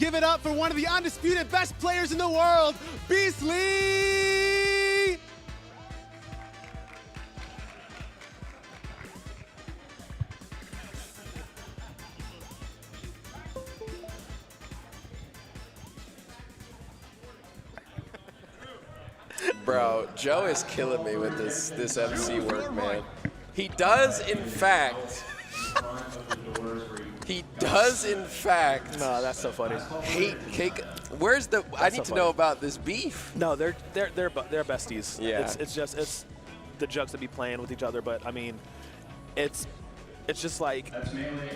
Give it up for one of the undisputed best players in the world, Beastley! Bro, Joe is killing me with this MC work, man. He does, in fact, No, that's so funny. hate cake. Where's the? I need to know about this beef. No, they're besties. Yeah. It's the jugs to be playing with each other, but I mean, it's just like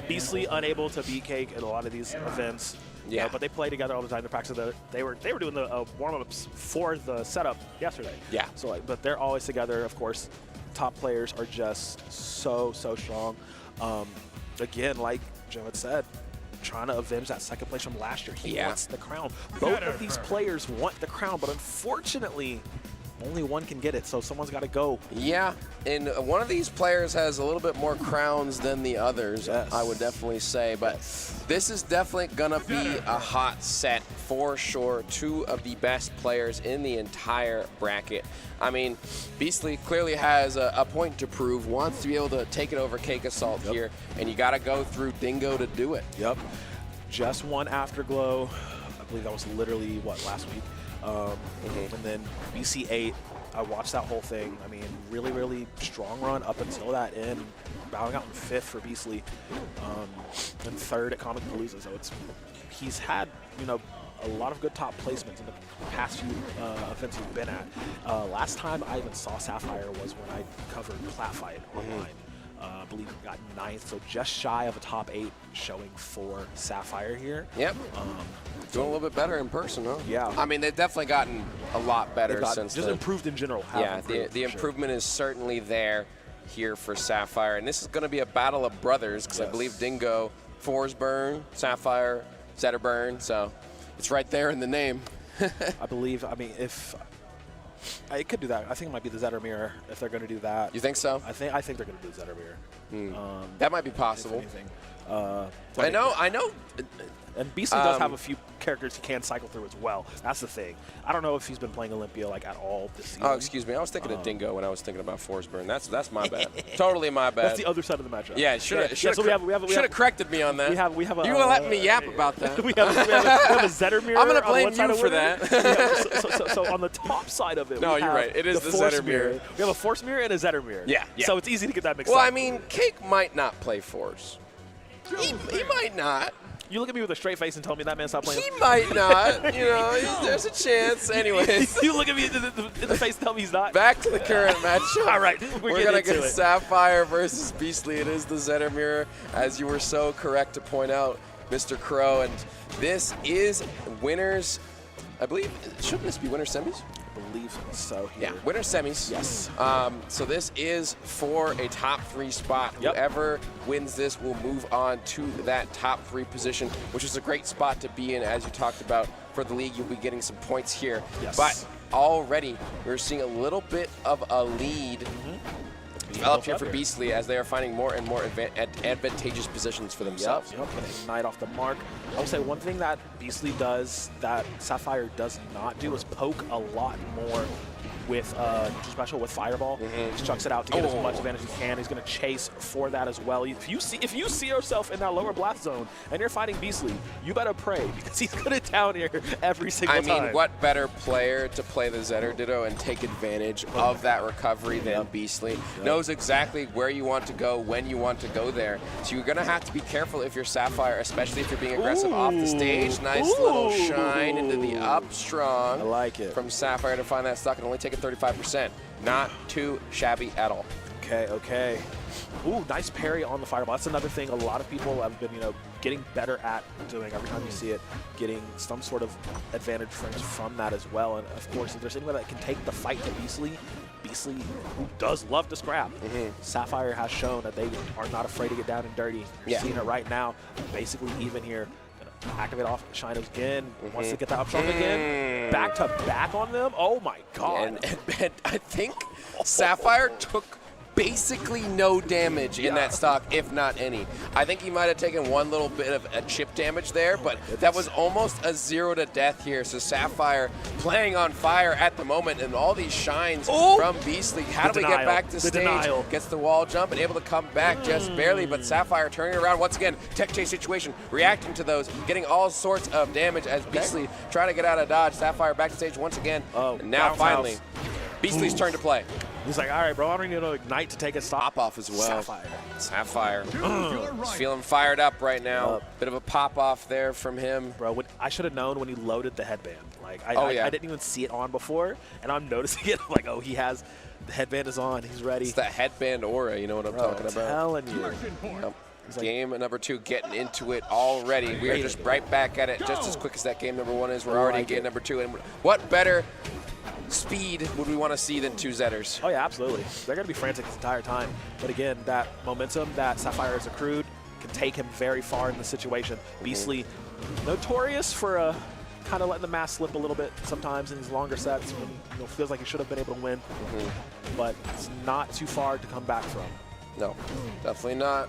Beastley unable to beat Cake at a lot of these events. Yeah. But they play together all the time. They practice. They were doing the warm-ups for the setup yesterday. Yeah. So like, but they're always together. Of course, top players are just so strong. Again, like Joe had said, trying to avenge that second place from last year. He wants the crown. Both of these players want the crown, but unfortunately, only one can get it, so someone's got to go. Yeah, and one of these players has a little bit more crowns than the others, Yes. I would definitely say. But this is definitely going to be a hot set for sure. Two of the best players in the entire bracket. I mean, Beastley clearly has a point to prove, wants to be able to take it over Cake Assault here, and you got to go through Dingo to do it. Yep. Just one Afterglow. I believe that was literally, what, last week? And then BC8, I watched that whole thing. I mean, really strong run up until that end, bowing out in 5th for Beastley, and 3rd at Comic Palooza. So he's had, a lot of good top placements in the past few events he's been at. Last time I even saw Sapphire was when I covered Platfight online. I believe he got 9th, so just shy of a top 8 showing for Sapphire here. Yep. Doing a little bit better in person, huh? Yeah. I mean, they've definitely gotten a lot better since just then. improved in general. Yeah, the improvement is certainly there here for Sapphire. And this is going to be a battle of brothers because I believe Dingo, Forsburn, Sapphire, Zetterburn. So it's right there in the name. I believe, if I could do that. I think it might be the Zettermere if they're going to do that. You think so? I think they're going to do Zettermere. That might be possible. I know. And Beastley does have a few characters he can cycle through as well. That's the thing. I don't know if he's been playing Olympia at all this season. Oh, excuse me. I was thinking of Dingo when I was thinking about Forsburn. That's my bad. Totally my bad. That's the other side of the matchup. Yeah, should have corrected me on that. We have you were letting me yap about that. we have a Zettermere. I'm gonna blame you for that. So on the top side of it, no, you're right. It is the Zettermere. We have a Force Mirror and a Zettermere. Yeah. So it's easy to get that mixed up. Well, I mean, Cake might not play Force. He might not. You look at me with a straight face and tell me that man stopped playing. He might not. There's a chance. Anyways. You look at me in the face and tell me he's not. Back to the current matchup. All right. We're going to get Sapphire versus Beastley. It is the Zettermere, as you were so correct to point out, Mr. Crow. And this is winners, I believe. Shouldn't this be winner semis? I believe so. Here. Yeah, winner semis. Yes. So this is for a top 3 spot. Yep. Whoever wins this will move on to that top 3 position, which is a great spot to be in. As you talked about, for the league, you'll be getting some points here. Yes. But already, we're seeing a little bit of a lead develop here for Beastley as they are finding more and more advantageous positions for themselves. Yep. Ignite off the mark. I will say one thing that Beastley does that Sapphire does not do is poke a lot more with neutral special with Fireball. Just chucks it out to get as much advantage as he can. He's going to chase for that as well. If you see yourself in that lower blast zone and you're fighting Beastley, you better pray because he's going to down here every single time. I mean, what better player to play the Zetter Ditto and take advantage of that recovery than Beastley? Knows exactly where you want to go, when you want to go there. So you're going to have to be careful if you're Sapphire, especially if you're being aggressive off the stage. Nice little shine into the up strong. I like it. From Sapphire to find that stock and only take it 35%. Not too shabby at all. Okay, okay. Ooh, nice parry on the Fireball. That's another thing a lot of people have been, getting better at doing every time you see it, getting some sort of advantage from that as well. And of course, if there's anyone that can take the fight to Beastley, who does love to scrap, Sapphire has shown that they are not afraid to get down and dirty. You're seeing it right now, basically even here. Activate off Shine again. Wants to get that up strong again. Back to back on them. Oh my god. And I think Sapphire took basically no damage in that stock, if not any. I think he might have taken one little bit of a chip damage there, but that was almost a 0 to death here. So Sapphire playing on fire at the moment, and all these shines from Beastley. How do we get back to stage? Gets the wall jump and able to come back just barely, but Sapphire turning around once again. Tech chase situation, reacting to those, getting all sorts of damage as Beastley trying to get out of dodge. Sapphire back to stage once again. And now finally, Beastley's turn to play. He's like, all right, bro, I don't need to ignite to take a stop. Pop off as well. Sapphire. He's Right. feeling fired up right now. Bit of a pop off there from him. Bro, I should have known when he loaded the headband. Like, I didn't even see it on before, and I'm noticing it. I'm like, oh, he has the headband is on. He's ready. It's that headband aura, you know what I'm talking about. Telling you. Game number 2, getting into it already. We are just right back at it, just as quick as that game number 1 is. We're already in game number 2, and what better speed would we want to see than 2 Zetters? Oh yeah, absolutely. They're going to be frantic this entire time. But again, that momentum that Sapphire has accrued can take him very far in the situation. Beastley, notorious for kind of letting the mask slip a little bit sometimes in these longer sets when feels like he should have been able to win. But it's not too far to come back from. No, definitely not.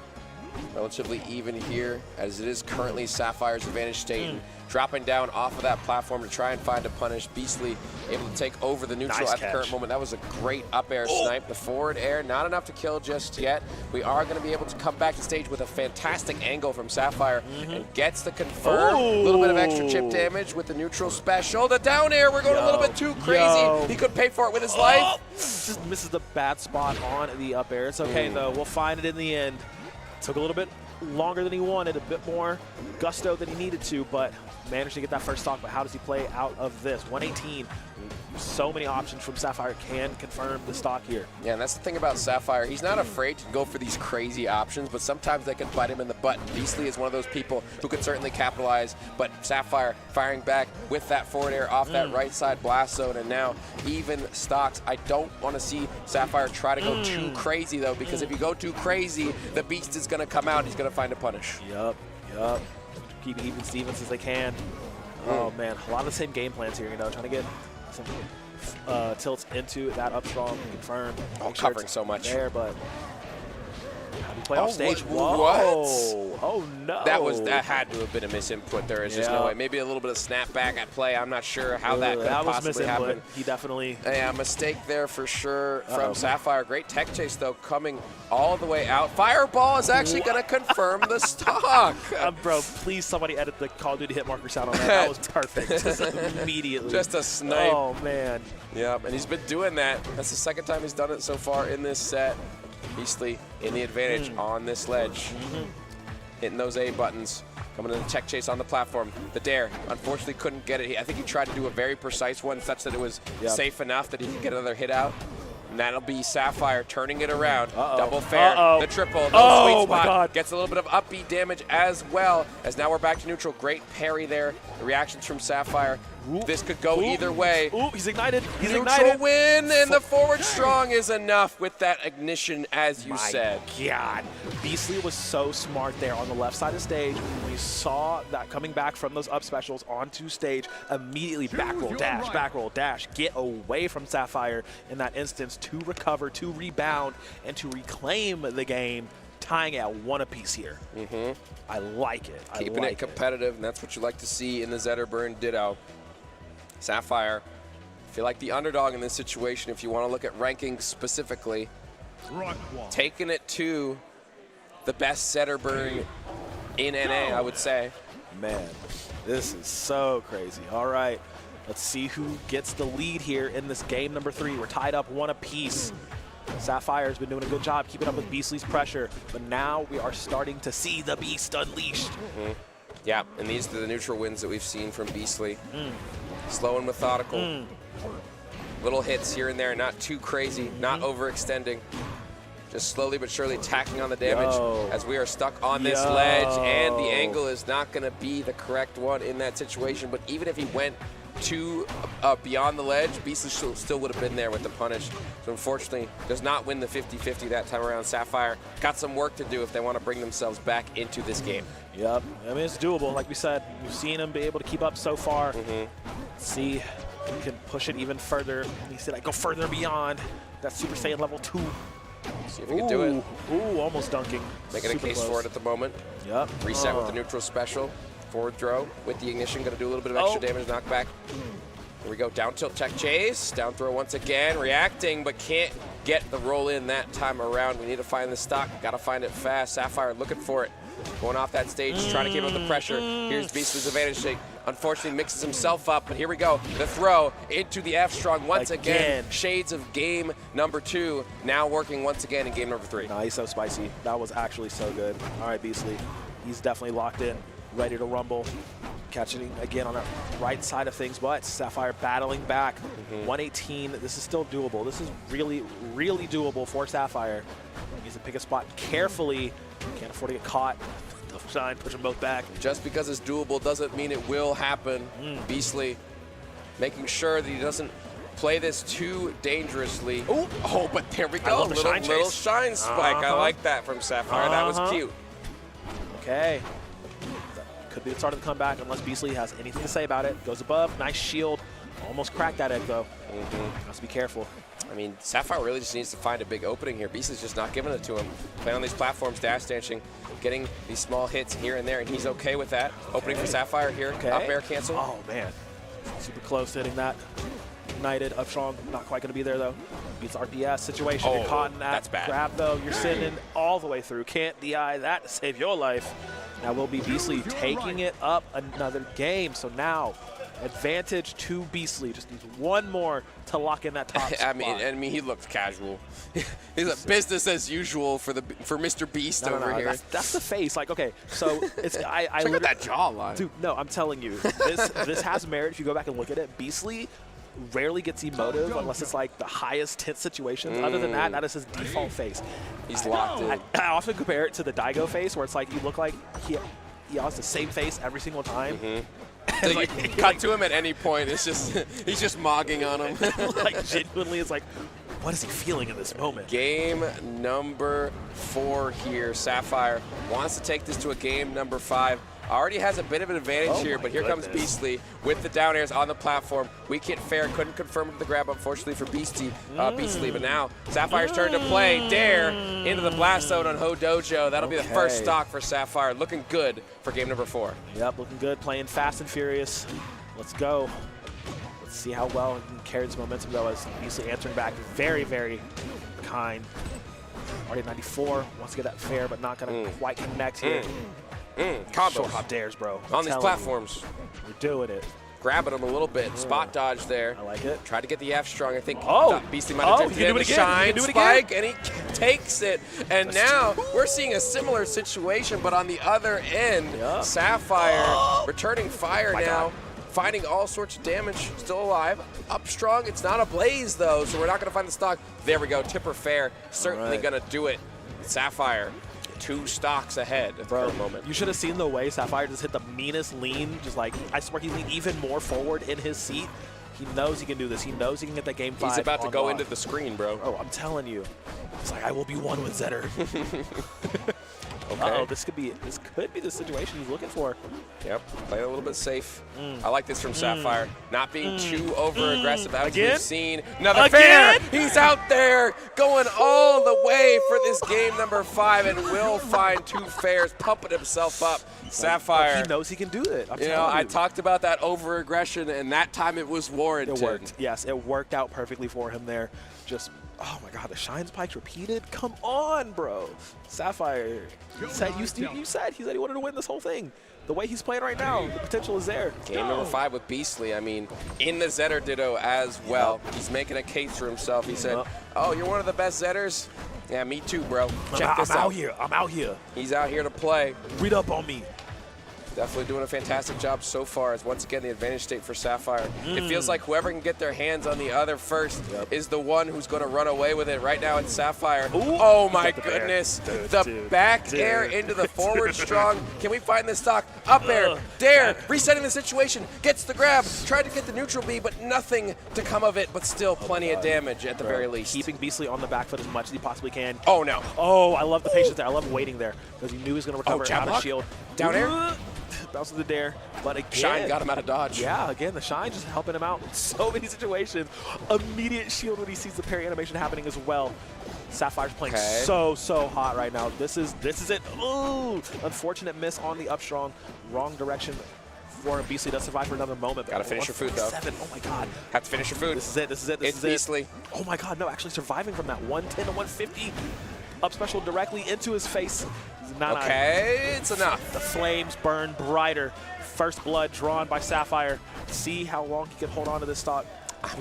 Relatively even here, as it is currently Sapphire's advantage state. Dropping down off of that platform to try and find a punish. Beastley able to take over the neutral at the current moment. That was a great up air snipe. The forward air, not enough to kill just yet. We are going to be able to come back to stage with a fantastic angle from Sapphire and gets the confirm. A little bit of extra chip damage with the neutral special. The down air, we're going a little bit too crazy. He could pay for it with his life. Just misses the bad spot on the up air. It's okay though, we'll find it in the end. Took a little bit longer than he wanted, a bit more gusto than he needed to, but managed to get that first stock. But how does he play out of this? 118. So many options from Sapphire can confirm the stock here. Yeah, and that's the thing about Sapphire. He's not afraid to go for these crazy options, but sometimes they can bite him in the butt. Beastley is one of those people who could certainly capitalize, but Sapphire firing back with that forward air off that right side blast zone, and now even stocks. I don't want to see Sapphire try to go too crazy, though, because if you go too crazy, the beast is going to come out. He's going to find a punish. Yup. Keep even Stevens as they can. Oh, man. A lot of the same game plans here, trying to get some tilts into that up strong, confirm. Covering so much. There, but how do you play off stage? What? Oh, no. That had to have been a misinput. There is just no way. Maybe a little bit of snapback at play. I'm not sure how that could possibly happen. He definitely. Yeah, mistake there for sure from Sapphire. Great tech chase, though, coming all the way out. Fireball is actually going to confirm the stock. Bro, please somebody edit the Call of Duty hit marker sound on that. That was perfect. Just immediately. Just a snipe. Oh, man. Yeah, and he's been doing that. That's the second time he's done it so far in this set. Beastley in the advantage on this ledge. Hitting those A buttons. Coming to the tech chase on the platform. The dare, unfortunately, couldn't get it. I think he tried to do a very precise one such that it was safe enough that he could get another hit out. And that'll be Sapphire turning it around. Double fair, the triple, sweet spot. Gets a little bit of upbeat damage as well, as now we're back to neutral. Great parry there. The reactions from Sapphire. This could go either way. He's ignited. He's neutral ignited. Win, and the forward strong is enough with that ignition, as you said. God. Beastley was so smart there on the left side of stage. When we saw that coming back from those up specials onto stage, immediately back roll, dash, get away from Sapphire in that instance to recover, to rebound, and to reclaim the game, tying at 1 apiece here. I like it. Keeping it competitive, and that's what you like to see in the Zetterburn Ditto. Sapphire I feel like the underdog in this situation, if you want to look at ranking specifically, taking it to the best setter burn in NA, I would say. Man, this is so crazy. All right, let's see who gets the lead here in this game number 3. We're tied up 1 apiece. Sapphire's been doing a good job keeping up with Beastley's pressure, but now we are starting to see the beast unleashed. Yeah, and these are the neutral wins that we've seen from Beastley. Slow and methodical. Little hits here and there, not too crazy, not overextending. Just slowly but surely tacking on the damage as we are stuck on this ledge, and the angle is not going to be the correct one in that situation. But even if he went to beyond the ledge, Beastley still would have been there with the punish. So unfortunately, does not win the 50-50 that time around. Sapphire got some work to do if they want to bring themselves back into this game. Yep, I mean, it's doable. Like we said, we've seen him be able to keep up so far. Let's see if he can push it even further. He said, I go further beyond that Super Saiyan level 2. See if we can do it. Ooh, almost dunking. Making a case for it at the moment. Yep. Reset with the neutral special. Forward throw with the ignition. Going to do a little bit of extra damage, knockback. Here we go. Down tilt tech chase. Down throw once again. Reacting, but can't get the roll in that time around. We need to find the stock. Got to find it fast. Sapphire looking for it. Going off that stage, trying to keep up the pressure. Here's Beastley's advantage shake. Unfortunately mixes himself up, but here we go. The throw into the F strong once again. Shades of game number 2, now working once again in game number 3. Nice, so spicy. That was actually so good. All right, Beastley, he's definitely locked in, ready to rumble. Catching again on the right side of things, but Sapphire battling back. 118, this is still doable. This is really, really doable for Sapphire. He needs to pick a spot carefully. Can't afford to get caught. Double shine, push them both back. Just because it's doable doesn't mean it will happen. Beastley making sure that he doesn't play this too dangerously. Oh, but there we go. Little shine spike. I like that from Sapphire. That was cute. Okay. Could be the start of the comeback unless Beastley has anything to say about it. Goes above. Nice shield. Almost cracked that egg, though. Has to be careful. I mean, Sapphire really just needs to find a big opening here. Beastley's just not giving it to him. Playing on these platforms, dash dashing, getting these small hits here and there, and he's okay with that. Opening for Sapphire here. Up air cancel. Oh, man. Super close to hitting that. United, up strong. Not quite going to be there, though. Beats RPS situation. You're caught in that that's bad. grab, though. You're sending all the way through. Can't DI that to save your life. Now will be Beastley taking it up another game. So now, advantage to Beastley. Just needs one more to lock in that top spot. I mean, he looked casual. He's a business as usual for Mr. Beast over here. That's the face. Like, okay, so it's I Check out that jawline. Dude, no, I'm telling you, this has merit. If you go back and look at it, Beastley rarely gets emotive unless it's like the highest tense situations. Other than that, that is his default face. He's locked in. I often compare it to the Dingo face, where it's like you look like he has the same face every single time. So like, you cut to him at any point. It's just he's just mogging on him. Like genuinely, it's like, what is he feeling in this moment? Game number 4 here. Sapphire wants to take this to a game number 5. Already has a bit of an advantage here, but here comes Beastley with the down airs on the platform. Weak hit fair, couldn't confirm the grab, unfortunately, for Beastley, but now Sapphire's turn to play. Dare into the blast zone on Ho Dojo. That'll be the first stock for Sapphire. Looking good for game number 4. Yep, looking good, playing fast and furious. Let's go. Let's see how well he can carry this momentum, though, as Beastley answering back. Very, very kind. Already 94, wants to get that fair, but not going to quite connect here. Combo. Short hop dares, bro. On these platforms. We're doing it. Grabbing him a little bit. Spot dodge there. I like it. Tried to get the F strong. I think Beastley might have drifted in the shine spike, and he takes it. And now we're seeing a similar situation, but on the other end, Sapphire returning fire now. Finding all sorts of damage, still alive. Up strong, it's not a blaze though, so we're not gonna find the stock. There we go, tipper fair, certainly gonna do it. Sapphire, 2 stocks ahead at the current moment. You should have seen the way Sapphire just hit the meanest lean, just like, I swear he leaned even more forward in his seat. He knows he can do this. He knows he can get that game 5. He's about to go into the screen, bro. Oh, I'm telling you. It's like, I will be one with Zetter. Uh-oh, this could be the situation he's looking for. Yep, play a little bit safe. I like this from Sapphire. Not being too over-aggressive as we've seen. Another fair! He's out there going all the way for this game number 5 and will find 2 fairs, pumping himself up. Sapphire. He knows he can do it. You know, I talked about that over-aggression, and that time it was warranted. It worked. Yes, it worked out perfectly for him there. Just, oh my God, the shine spikes repeated. Come on, bro. Sapphire, he said he wanted to win this whole thing. The way he's playing right now, the potential is there. Game number 5 with Beastley. I mean, in the Zetter Ditto as well. He's making a case for himself. He said, oh, you're one of the best Zetters? Yeah, me too, bro. Check this out. I'm out here. He's out here to play. Read up on me. Definitely doing a fantastic job so far as once again the advantage state for Sapphire. It feels like whoever can get their hands on the other first is the one who's going to run away with it. Right now it's Sapphire. Ooh, oh my goodness. The back air into the forward strong. Can we find this stock? Up air, dare, resetting the situation, gets the grab, tried to get the neutral B, but nothing to come of it, but still plenty of damage at the very least. Keeping Beastley on the back foot as much as he possibly can. Oh no. Oh, I love the patience there. I love waiting there because he knew he was going to recover out of shield. Down air. Bounce to the dare, but again, Shine got him out of dodge. Yeah, again, the Shine just helping him out in so many situations. Immediate shield when he sees the parry animation happening as well. Sapphire's playing so hot right now. This is it. Ooh, unfortunate miss on the up strong, wrong direction. For Beastley does survive for another moment. Gotta finish your food though. Oh my God. Have to finish your food. This is it. It's Beastley. Oh my God, no, actually surviving from that 110 to 150. Up special directly into his face. It's enough. The flames burn brighter. First blood drawn by Sapphire. See how long he can hold on to this stock.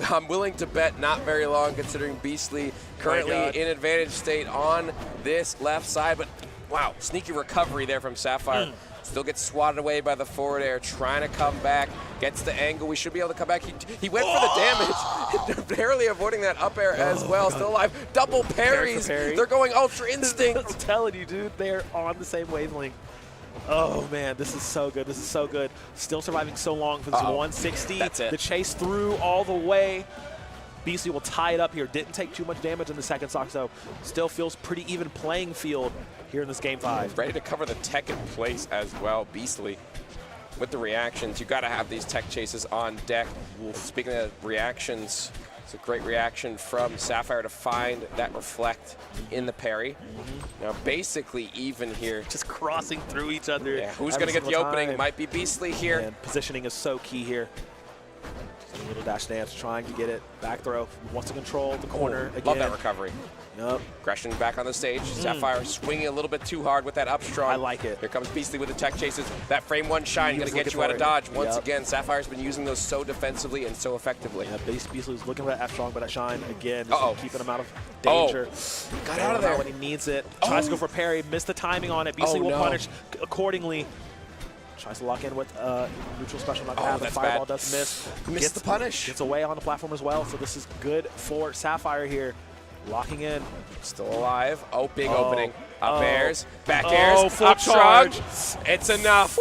I'm willing to bet not very long considering Beastley currently in advantage state on this left side. But wow, sneaky recovery there from Sapphire. Still gets swatted away by the forward air, trying to come back, gets the angle. We should be able to come back. He went for the damage, barely avoiding that up air as well. Still alive. Double parries. They're going Ultra Instinct. I'm telling you, dude, they're on the same wavelength. Oh, man, this is so good. This is so good. Still surviving so long for this 160. That's it. The chase through all the way. Beastley will tie it up here. Didn't take too much damage in the second stock, so still feels pretty even playing field here in this game 5. Ready to cover the tech in place as well. Beastley with the reactions. You got to have these tech chases on deck. Speaking of reactions, it's a great reaction from Sapphire to find that reflect in the parry. Now basically even here. Just crossing through each other. Yeah, who's going to get the opening? Might be Beastley here. And positioning is so key here. A little dash dance, trying to get it. Back throw, wants to control the corner again. Love that recovery. Yep. Aggression back on the stage. Sapphire swinging a little bit too hard with that up strong. I like it. Here comes Beastley with the tech chases. That frame 1 shine going to get you out of dodge. Once again, Sapphire's been using those so defensively and so effectively. Yeah, Beastley's looking for that F strong, but that shine again, keeping him out of danger. Got out of there when he needs it. Tries to go for parry, missed the timing on it. Beastley will punish accordingly. Tries to lock in with neutral special, not gonna have the fireball, does miss. Missed the punish. Gets away on the platform as well, so this is good for Sapphire here. Locking in. Still alive. Oh, big opening. Up airs, back airs, up charge. strong. It's enough.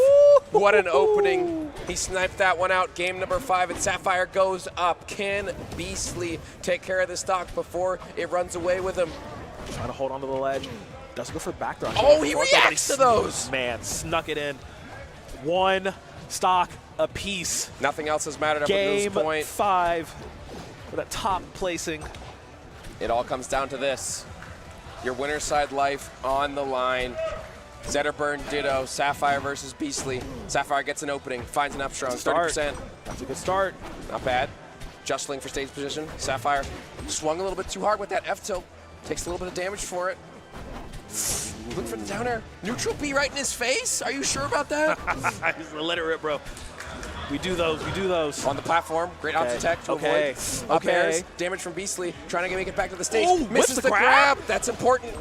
What an opening. He sniped that one out. Game number 5, and Sapphire goes up. Can Beastley take care of the stock before it runs away with him? Trying to hold onto the ledge. Doesn't go for back throw. Oh, he reacts to those. Man, snuck it in. 1 stock apiece. Nothing else has mattered up until this point. Game 5 for that top placing. It all comes down to this. Your winner's side life on the line. Zetterburn ditto, Sapphire versus Beastley. Sapphire gets an opening, finds an up strong, 30%. That's a good start. Not bad. Justling for stage position. Sapphire swung a little bit too hard with that F tilt. Takes a little bit of damage for it. Look for the down air. Neutral B right in his face? Are you sure about that? Just let it rip, bro. We do those. We do those. On the platform. Great option tech to avoid. Up airs. Damage from Beastley. Trying to make it back to the stage. Oh, misses the grab. That's important.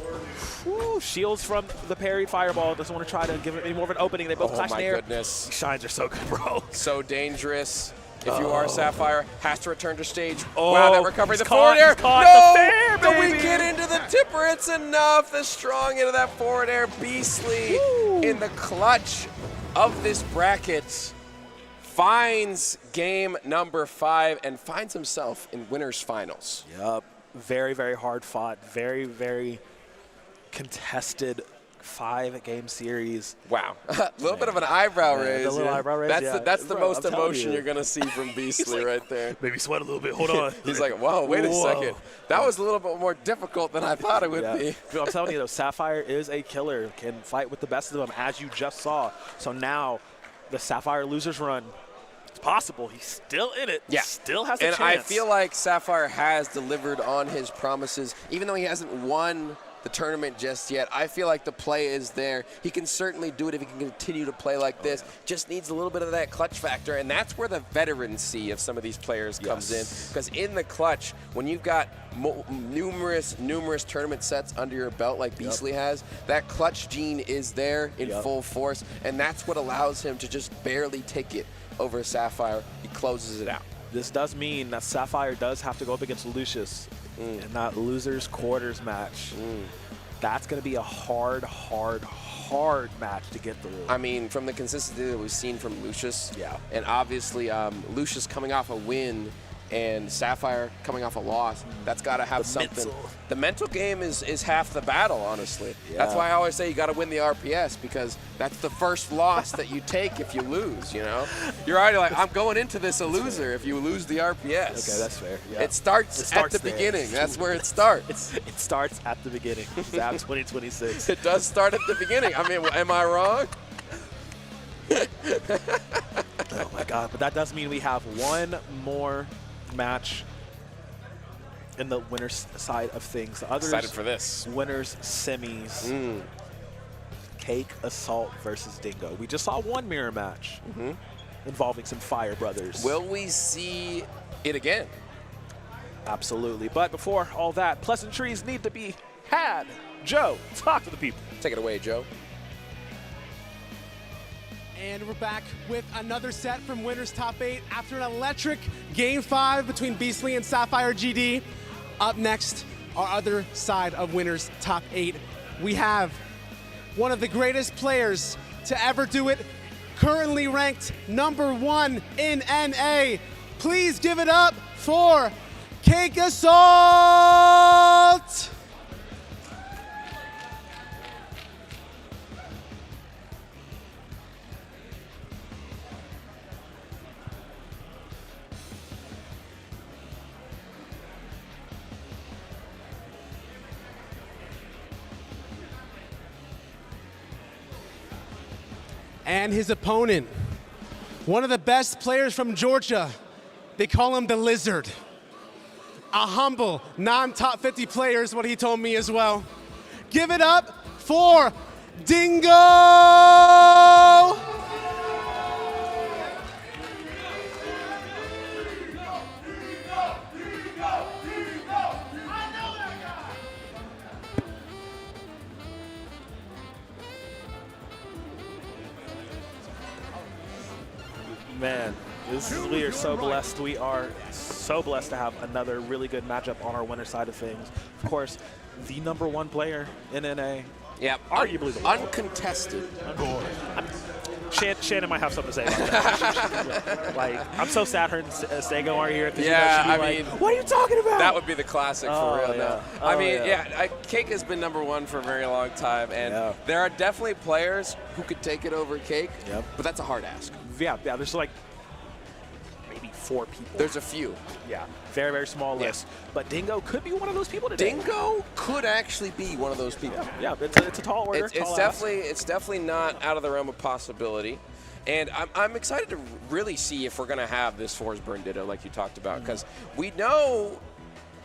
Ooh, shields from the parry fireball. Doesn't want to try to give it any more of an opening. They both clash in the air. Oh, my goodness. Shines are so good, bro. So dangerous. If you are Sapphire, has to return to stage. Wow, that recovery. The forward air. No! The we get into the tipper. It's enough. The strong into that forward air. Beastley in the clutch of this bracket finds game number 5 and finds himself in winners finals. Yep. Very, very hard fought. Very, very contested 5-game series. Wow. A little bit of an eyebrow raise. A little eyebrow raise, That's the Bro, most emotion you're going to see from Beastley like, right there. Maybe sweat a little bit. Hold on. He's like, whoa, wait a second. That was a little bit more difficult than I thought it would be. Dude, I'm telling you, though, Sapphire is a killer, can fight with the best of them, as you just saw. So now the Sapphire losers run. It's possible. He's still in it. Yeah. Still has a chance. And I feel like Sapphire has delivered on his promises. Even though he hasn't won the tournament just yet, I feel like the play is there. He can certainly do it if he can continue to play like this. Just needs a little bit of that clutch factor, and that's where the veterancy of some of these players comes in. Because in the clutch, when you've got numerous tournament sets under your belt like Beastley has, that clutch gene is there in full force, and that's what allows him to just barely take it over Sapphire. He closes it out. This does mean that Sapphire does have to go up against Lucius in that losers quarters match. That's going to be a hard match to get through. I mean, from the consistency that we've seen from Lucius, and obviously Lucius coming off a win and Sapphire coming off a loss, that's got to have something. The mental game is half the battle, honestly. That's why I always say you got to win the RPS, because that's the first loss that you take if you lose, you know? You're already like, I'm going into this a loser if you lose the RPS. Okay, that's fair. Yeah. It starts at the beginning. That's where it starts. It starts at the beginning. Zap 2026. It does start at the beginning. I mean, am I wrong? Oh, my God. But that does mean we have one more match in the winner's side of things. The others, excited for this. Winners semis. Cake Assault versus Dingo. We just saw one mirror match involving some Fire Brothers. Will we see it again? Absolutely. But before all that, pleasantries need to be had. Joe, talk to the people. Take it away, Joe. And we're back with another set from Winners Top 8 after an electric Game 5 between Beastley and Sapphire GD. Up next, our other side of Winners Top 8. We have one of the greatest players to ever do it, currently ranked #1 in NA. Please give it up for Cake Assault! And his opponent, one of the best players from Georgia. They call him the Lizard. A humble, non-top 50 player is what he told me as well. Give it up for Dingo! Man, we are so blessed. We are so blessed to have another really good matchup on our winner side of things. Of course, the #1 player in NA. Yeah, arguably the uncontested. Shannon might have something to say about that. Like, I'm so sad her and Stego aren't here. Yeah, I mean, what are you talking about? That would be the classic for real. Yeah. No. I mean, Cake has been #1 for a very long time, and there are definitely players who could take it over Cake, but that's a hard ask. Yeah, there's like maybe 4 people. There's a few. Yeah, very, very small list. But Dingo could be one of those people today. Dingo could actually be one of those people. Yeah, it's a tall order. It's definitely not out of the realm of possibility. And I'm excited to really see if we're going to have this Forsburn Ditto like you talked about, because we know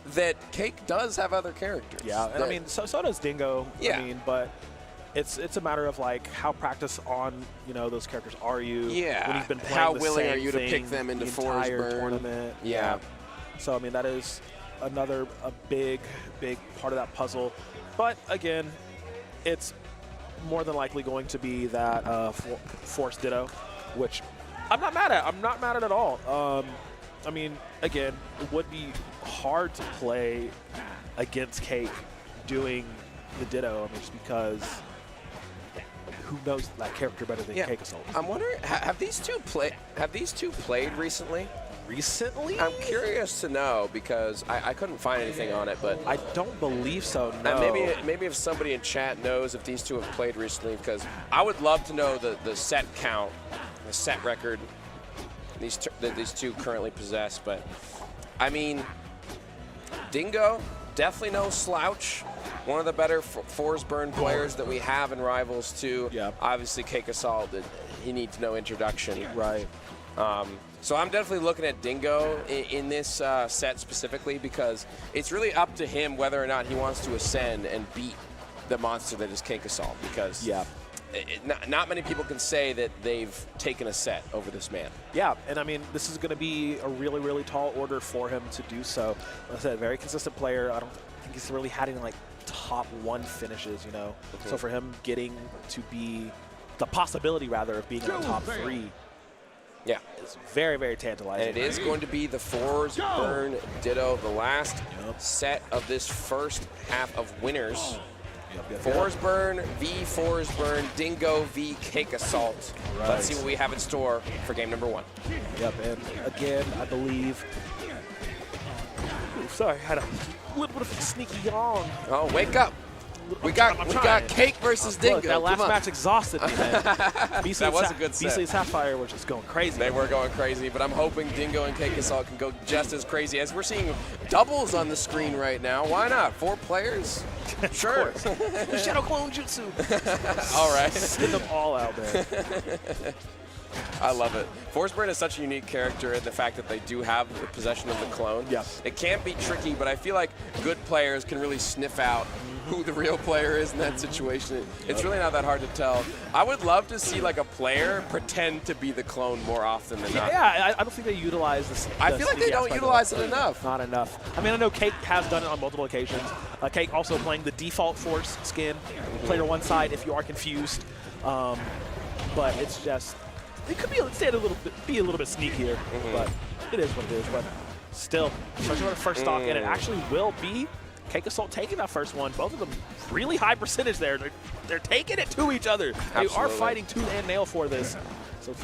that Cake does have other characters. Yeah, and I mean, so does Dingo. Yeah. I mean, but it's a matter of like how practiced on those characters are you? Yeah. When you've been playing how the willing same are you to thing pick them into the entire Forsburn tournament? Yeah. So I mean, that is a big part of that puzzle. But again, it's more than likely going to be that Force Ditto, which I'm not mad at. I'm not mad at all. I mean, again, it would be hard to play against Cake doing the Ditto. I mean, just because who knows that character better than Cake Assault? I'm wondering, have these two played recently? recently? I'm curious to know because I couldn't find anything on it, but I don't believe so, no. maybe if somebody in chat knows if these two have played recently, because I would love to know the set count, the set record that these two currently possess. But I mean, Dingo, definitely no slouch. One of the better Forsburn players that we have in Rivals 2. Yeah. Obviously, Cake Assault, he needs no introduction. Right. So I'm definitely looking at Dingo in this set specifically because it's really up to him whether or not he wants to ascend and beat the monster that is Cake Assault, because not many people can say that they've taken a set over this man. Yeah, and I mean, this is going to be a really, really tall order for him to do so. Like I said, very consistent player. I don't think he's really had any like top 1 finishes, you know. So for him getting to be the possibility, rather, of being in the top 3. Yeah. It's very, very tantalizing. And it is going to be the Forsburn Ditto, the last set of this first half of winners. Forsburn v. Forsburn, Dingo v. Cake Assault. Right. Let's see what we have in store for game number 1. Yep, and again, I believe... Ooh, sorry, I had a little bit of a sneaky yawn. Oh, wake up. We got Cake versus Dingo. Look, that last match exhausted me, man. Beastley that was a good set. Beastley and Sapphire were just going crazy. They were going crazy, but I'm hoping Dingo and Cake Assault can go just as crazy, as we're seeing doubles on the screen right now. Why not? 4 players? Sure. Shadow Clone Jutsu. All right. Send them all out there. I love it. Forsburn is such a unique character in the fact that they do have the possession of the clone. Yes. It can be tricky, but I feel like good players can really sniff out who the real player is in that situation. It's really not that hard to tell. I would love to see like a player pretend to be the clone more often than not. Yeah, I don't think they utilize this. I feel like they don't utilize it enough. Not enough. I mean, I know Cake has done it on multiple occasions. Cake also playing the default Force skin, player 1 side if you are confused. But it's just, it could be a little bit sneakier, but it is what it is. But still, especially with the first stock, and it actually will be Cake Assault taking that first one. Both of them really high percentage there. They're taking it to each other. Absolutely. They are fighting tooth and nail for this. So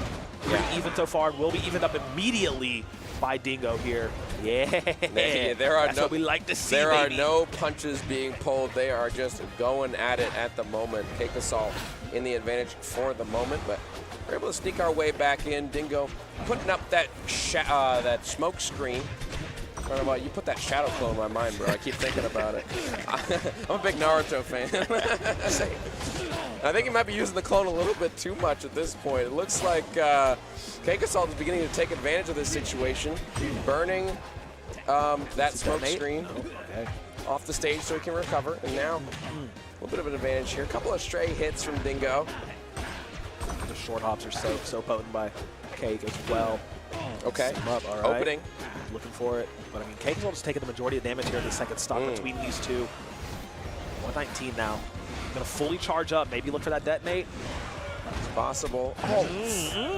pretty even so far. Will be evened up immediately by Dingo here. Yeah, that's what we like to see. There are no punches being pulled. They are just going at it at the moment. Cake Assault in the advantage for the moment, but we're able to sneak our way back in. Dingo putting up that that smoke screen. You put that shadow clone in my mind, bro. I keep thinking about it. I'm a big Naruto fan. I think he might be using the clone a little bit too much at this point. It looks like Cake Assault is beginning to take advantage of this situation, burning that smoke screen off the stage so he can recover. And now, a little bit of an advantage here. A couple of stray hits from Dingo. The short hops are so potent by Cake as well. Okay, Up, all right. Opening. Looking for it. But I mean, Cake Assault is taking the majority of damage here in the second stock between these two. 119 now. Gonna fully charge up. Maybe look for that detonate. It's possible.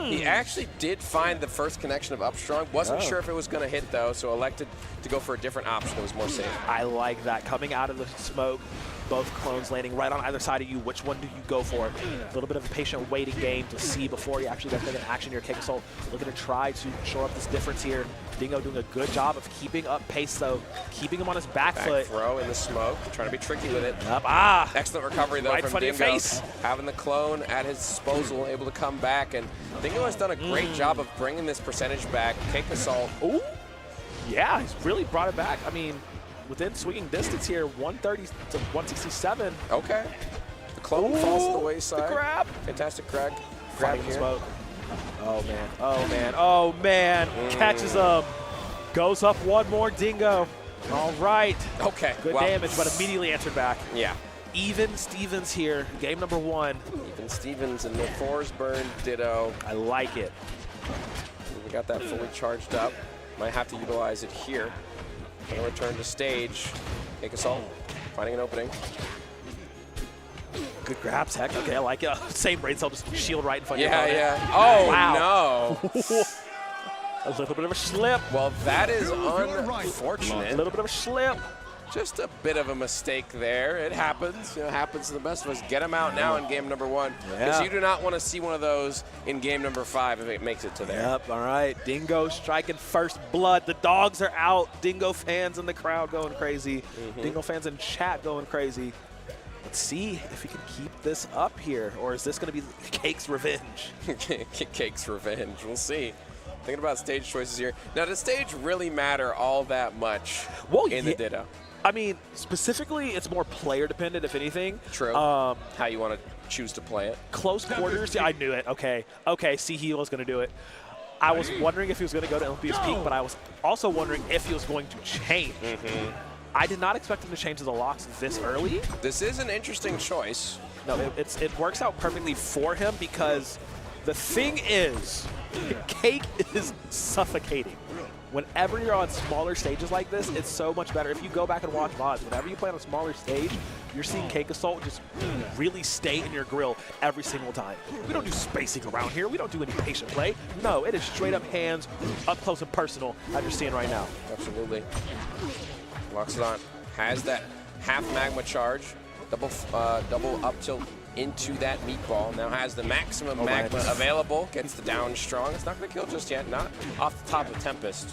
He actually did find the first connection of up strong. Wasn't sure if it was going to hit, though, so elected to go for a different option that was more safe. I like that. Coming out of the smoke, both clones landing right on either side of you. Which one do you go for? A little bit of a patient waiting game to see before you actually guys take an action here. Cake Assault looking to try to shore up this difference here. Dingo doing a good job of keeping up pace, though. Keeping him on his back foot. Throw in the smoke. Trying to be tricky with it. Up. Excellent recovery, though, right from in front Dingo. of your face. Having the clone at his disposal, able to come back. And Dingo has done a great job of bringing this percentage back. Cake Assault. Ooh. Yeah, he's really brought it back. I mean, within swinging distance here, 130 to 167. Okay. The clone falls to the wayside. The grab. Fantastic grab here. Smoke. Oh, man. Oh, man. Oh, man. Catches him. Goes up one more, Dingo. All right. Okay. Good damage, but immediately answered back. Yeah. Even Stevens here, game number 1. Even Stevens and the Forsburn Ditto. I like it. We got that fully charged up. Might have to utilize it here. Gonna return to stage. Cake Assault, finding an opening. Good grabs, heck. Okay, I like it. Same brain cell, just shield right in front of you. Yeah. Oh, wow. no. A little bit of a slip. Well, that is unfortunate. A little bit of a slip. Just a bit of a mistake there. It happens. You know, it happens to the best of us. Get him out now in game number 1. Because you do not want to see one of those in game number 5 if it makes it to there. Yep, all right. Dingo striking first blood. The dogs are out. Dingo fans in the crowd going crazy. Dingo fans in chat going crazy. Let's see if he can keep this up here, or is this going to be Cake's revenge? Cake's revenge. We'll see. Thinking about stage choices here. Now, does stage really matter all that much in the Ditto? I mean, specifically, it's more player dependent, if anything. True. How you want to choose to play it. Close quarters, yeah, I knew it. Okay, see, he was going to do it. I was wondering if he was going to go to Olympia's Peak, but I was also wondering if he was going to change. I did not expect him to change the locks this early. This is an interesting choice. No, it works out perfectly for him because the thing is, Cake is suffocating. Whenever you're on smaller stages like this, it's so much better. If you go back and watch VODs, whenever you play on a smaller stage, you're seeing Cake Assault just really stay in your grill every single time. We don't do spacing around here. We don't do any patient play. No, it is straight up hands, up close and personal, as you're seeing right now. Absolutely. Loxodon has that half magma charge, double up tilt into that meatball. Now has the maximum magma available. Gets the down strong. It's not going to kill just yet. Not off the top of Tempest.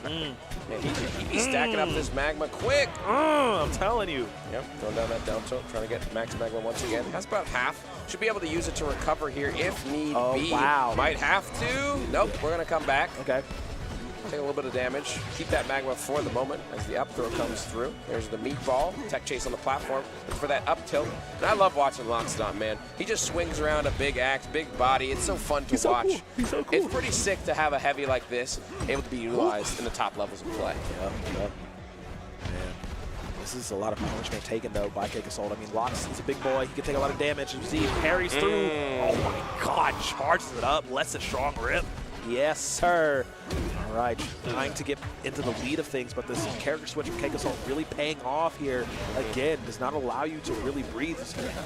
Man, he'd be stacking up this magma quick. I'm telling you. Yep, throwing down that down tilt, trying to get max magma once again. Has about half. Should be able to use it to recover here if need be. Wow. Might have to. Nope, we're going to come back. Okay. Take a little bit of damage. Keep that magma for the moment as the up throw comes through. There's the meatball. Tech chase on the platform. Look for that up tilt. And I love watching Loxodon, man. He just swings around a big axe, big body. It's so fun to watch. Cool. He's so cool. It's pretty sick to have a heavy like this able to be utilized in the top levels of play. Yep. Man, this is a lot of punishment taken, though, by Cake Assault. I mean, Lox is a big boy. He can take a lot of damage. You see, he parries through. Oh, my God. Charges it up. Lets a strong rip. Yes, sir. All right, trying to get into the lead of things, but this character switch from Cake Assault really paying off here. Again, does not allow you to really breathe.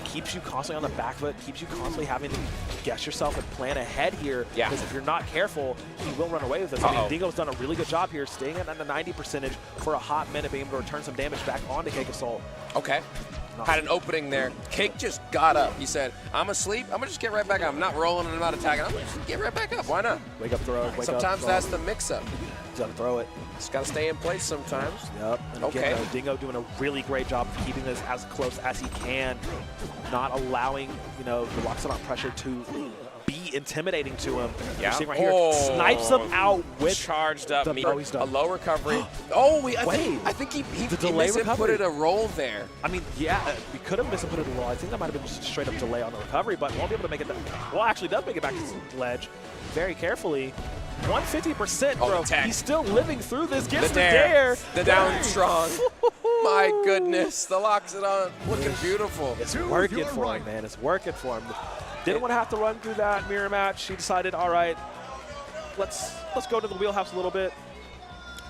Keeps you constantly on the back foot, keeps you constantly having to guess yourself and plan ahead here. Yeah. Because if you're not careful, he will run away with this. I mean, Dingo's done a really good job here, staying at the 90% for a hot minute, being able to return some damage back onto Cake Assault. Okay. Had an opening there. Cake just got up. He said, I'm asleep. I'm going to just get right back up. I'm not rolling and I'm not attacking. I'm going to just get right back up. Why not? Wake up, throw. Sometimes that's the mix-up. He's got to throw it. Just got to stay in place sometimes. Yep. And again, Dingo doing a really great job of keeping this as close as he can, not allowing, the Loxodon pressure to be intimidating to him. Yeah. You're seeing right here, snipes him out with charged up meat. He's done. A low recovery. I think he misinputted a roll there. I mean, yeah, we could have misinputted a roll. I think that might have been just a straight up delay on the recovery, but won't be able to make it. Well, actually does make it back to the ledge very carefully. 150%, bro. He's still living through this. Gets the dare. The down strong. My goodness. The Loxodon looking beautiful. It's working for him, man. It's working for him. Didn't want to have to run through that mirror match. He decided, all right, let's go to the wheelhouse a little bit.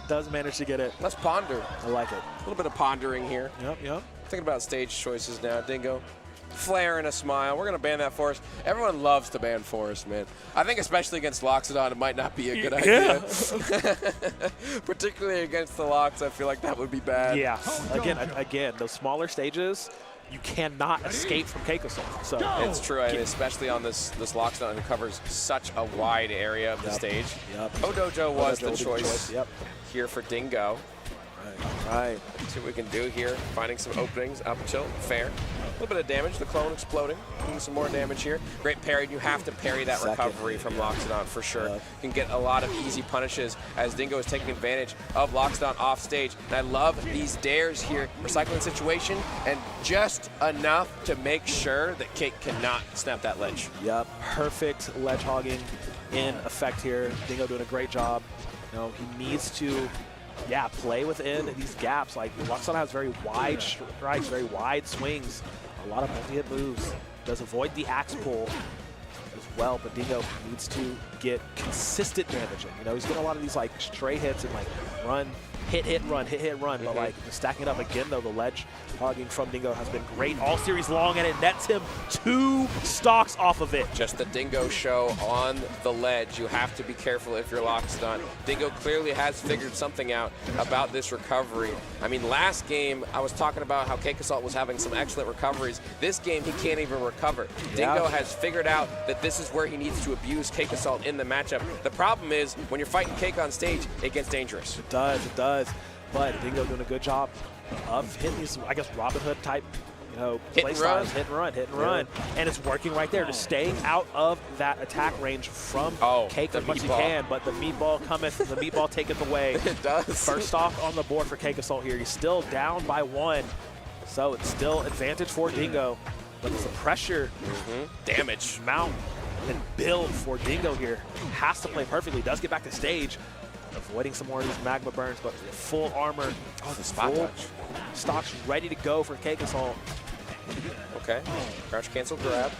Does manage to get it. Let's ponder. I like it. A little bit of pondering here. Yep. Thinking about stage choices now, Dingo. Flair and a smile. We're going to ban that Forest. Everyone loves to ban Forest, man. I think especially against Loxodon, it might not be a good idea. Particularly against the Lox, I feel like that would be bad. Yeah. Again, those smaller stages, you cannot escape from Cake Assault. So it's true, and especially on this Loxodon who covers such a wide area of the stage. Odojo was the choice here for Dingo. Right. See what we can do here. Finding some openings, up tilt, fair. A little bit of damage, the clone exploding. Doing some more damage here. Great parry. You have to parry that recovery from Loxodon for sure. You can get a lot of easy punishes as Dingo is taking advantage of Loxodon off stage. And I love these dares here. Recycling situation and just enough to make sure that Cake cannot snap that ledge. Yep, perfect ledge hogging in effect here. Dingo doing a great job. He needs to play within these gaps. Like, Loxodon has very wide strikes, very wide swings, a lot of multi-hit moves. Does avoid the axe pull as well, but Dingo needs to get consistent damage in. He's getting a lot of these, like, stray hits and, like, run hit, run, hit, run. But like stacking it up again, though, the ledge hugging from Dingo has been great all series long, and it nets him 2 stocks off of it. Just the Dingo show on the ledge. You have to be careful if your lock's done. Dingo clearly has figured something out about this recovery. I mean, last game, I was talking about how Cake Assault was having some excellent recoveries. This game, he can't even recover. Dingo has figured out that this is where he needs to abuse Cake Assault in the matchup. The problem is, when you're fighting Cake on stage, it gets dangerous. It does. But Dingo doing a good job of hitting these, I guess, Robin Hood type, play styles, hit and run. And it's working right there, just staying out of that attack range from Cake as much as you can. But the meatball cometh, the meatball taketh away. It does. First stock on the board for Cake Assault here. He's still down by 1. So it's still advantage for Dingo. But it's the pressure, damage, mount, and build for Dingo here. Has to play perfectly. Does get back to stage. Avoiding some more of these magma burns, but full armor. Oh, the spot touch. Stocks ready to go for Cake Assault. Okay. Crouch cancel grab.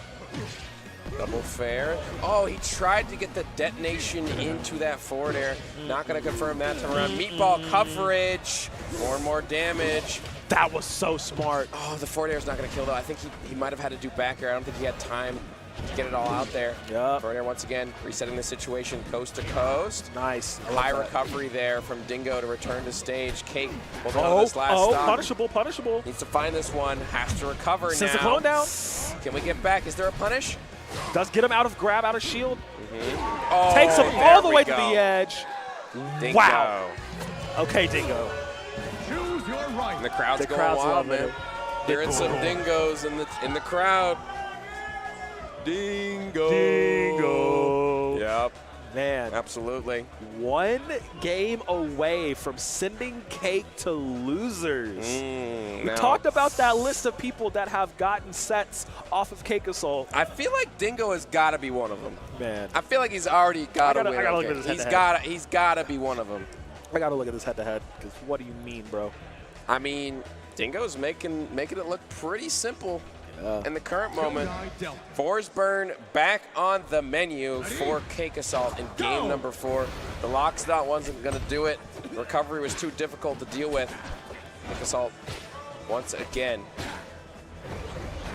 Double fair. Oh, he tried to get the detonation into that forward air. Not going to confirm that time around. Meatball coverage. More and more damage. That was so smart. Oh, the forward air is not going to kill, though. I think he might have had to do back air. I don't think he had time to get it all out there. Forward air once again, resetting the situation coast to coast. Nice. High recovery there from Dingo to return to stage. Cake holding on to this last stock. Punishable. Needs to find this one. Has to recover now. Sends the clone down. Can we get back? Is there a punish? Does get him out of grab, out of shield. Oh, takes him all the way to the edge. Dingo. Wow. Okay, Dingo. Choose your right. And the crowd's going wild, man. Hearing some Dingos in the crowd. Dingo. Yep. Man. Absolutely. 1 game away from sending Cake to losers. We talked about that list of people that have gotten sets off of Cake Assault. I feel like Dingo has got to be one of them. Man. I feel like he's already got to win. I gotta look at his head-to-head. He's got to be one of them. I got to look at this head-to-head, because what do you mean, bro? I mean, Dingo's making it look pretty simple. In the current moment, Force Burn back on the menu for Cake Assault in game number 4. The Lockstop wasn't going to do it. Recovery was too difficult to deal with. Cake Assault once again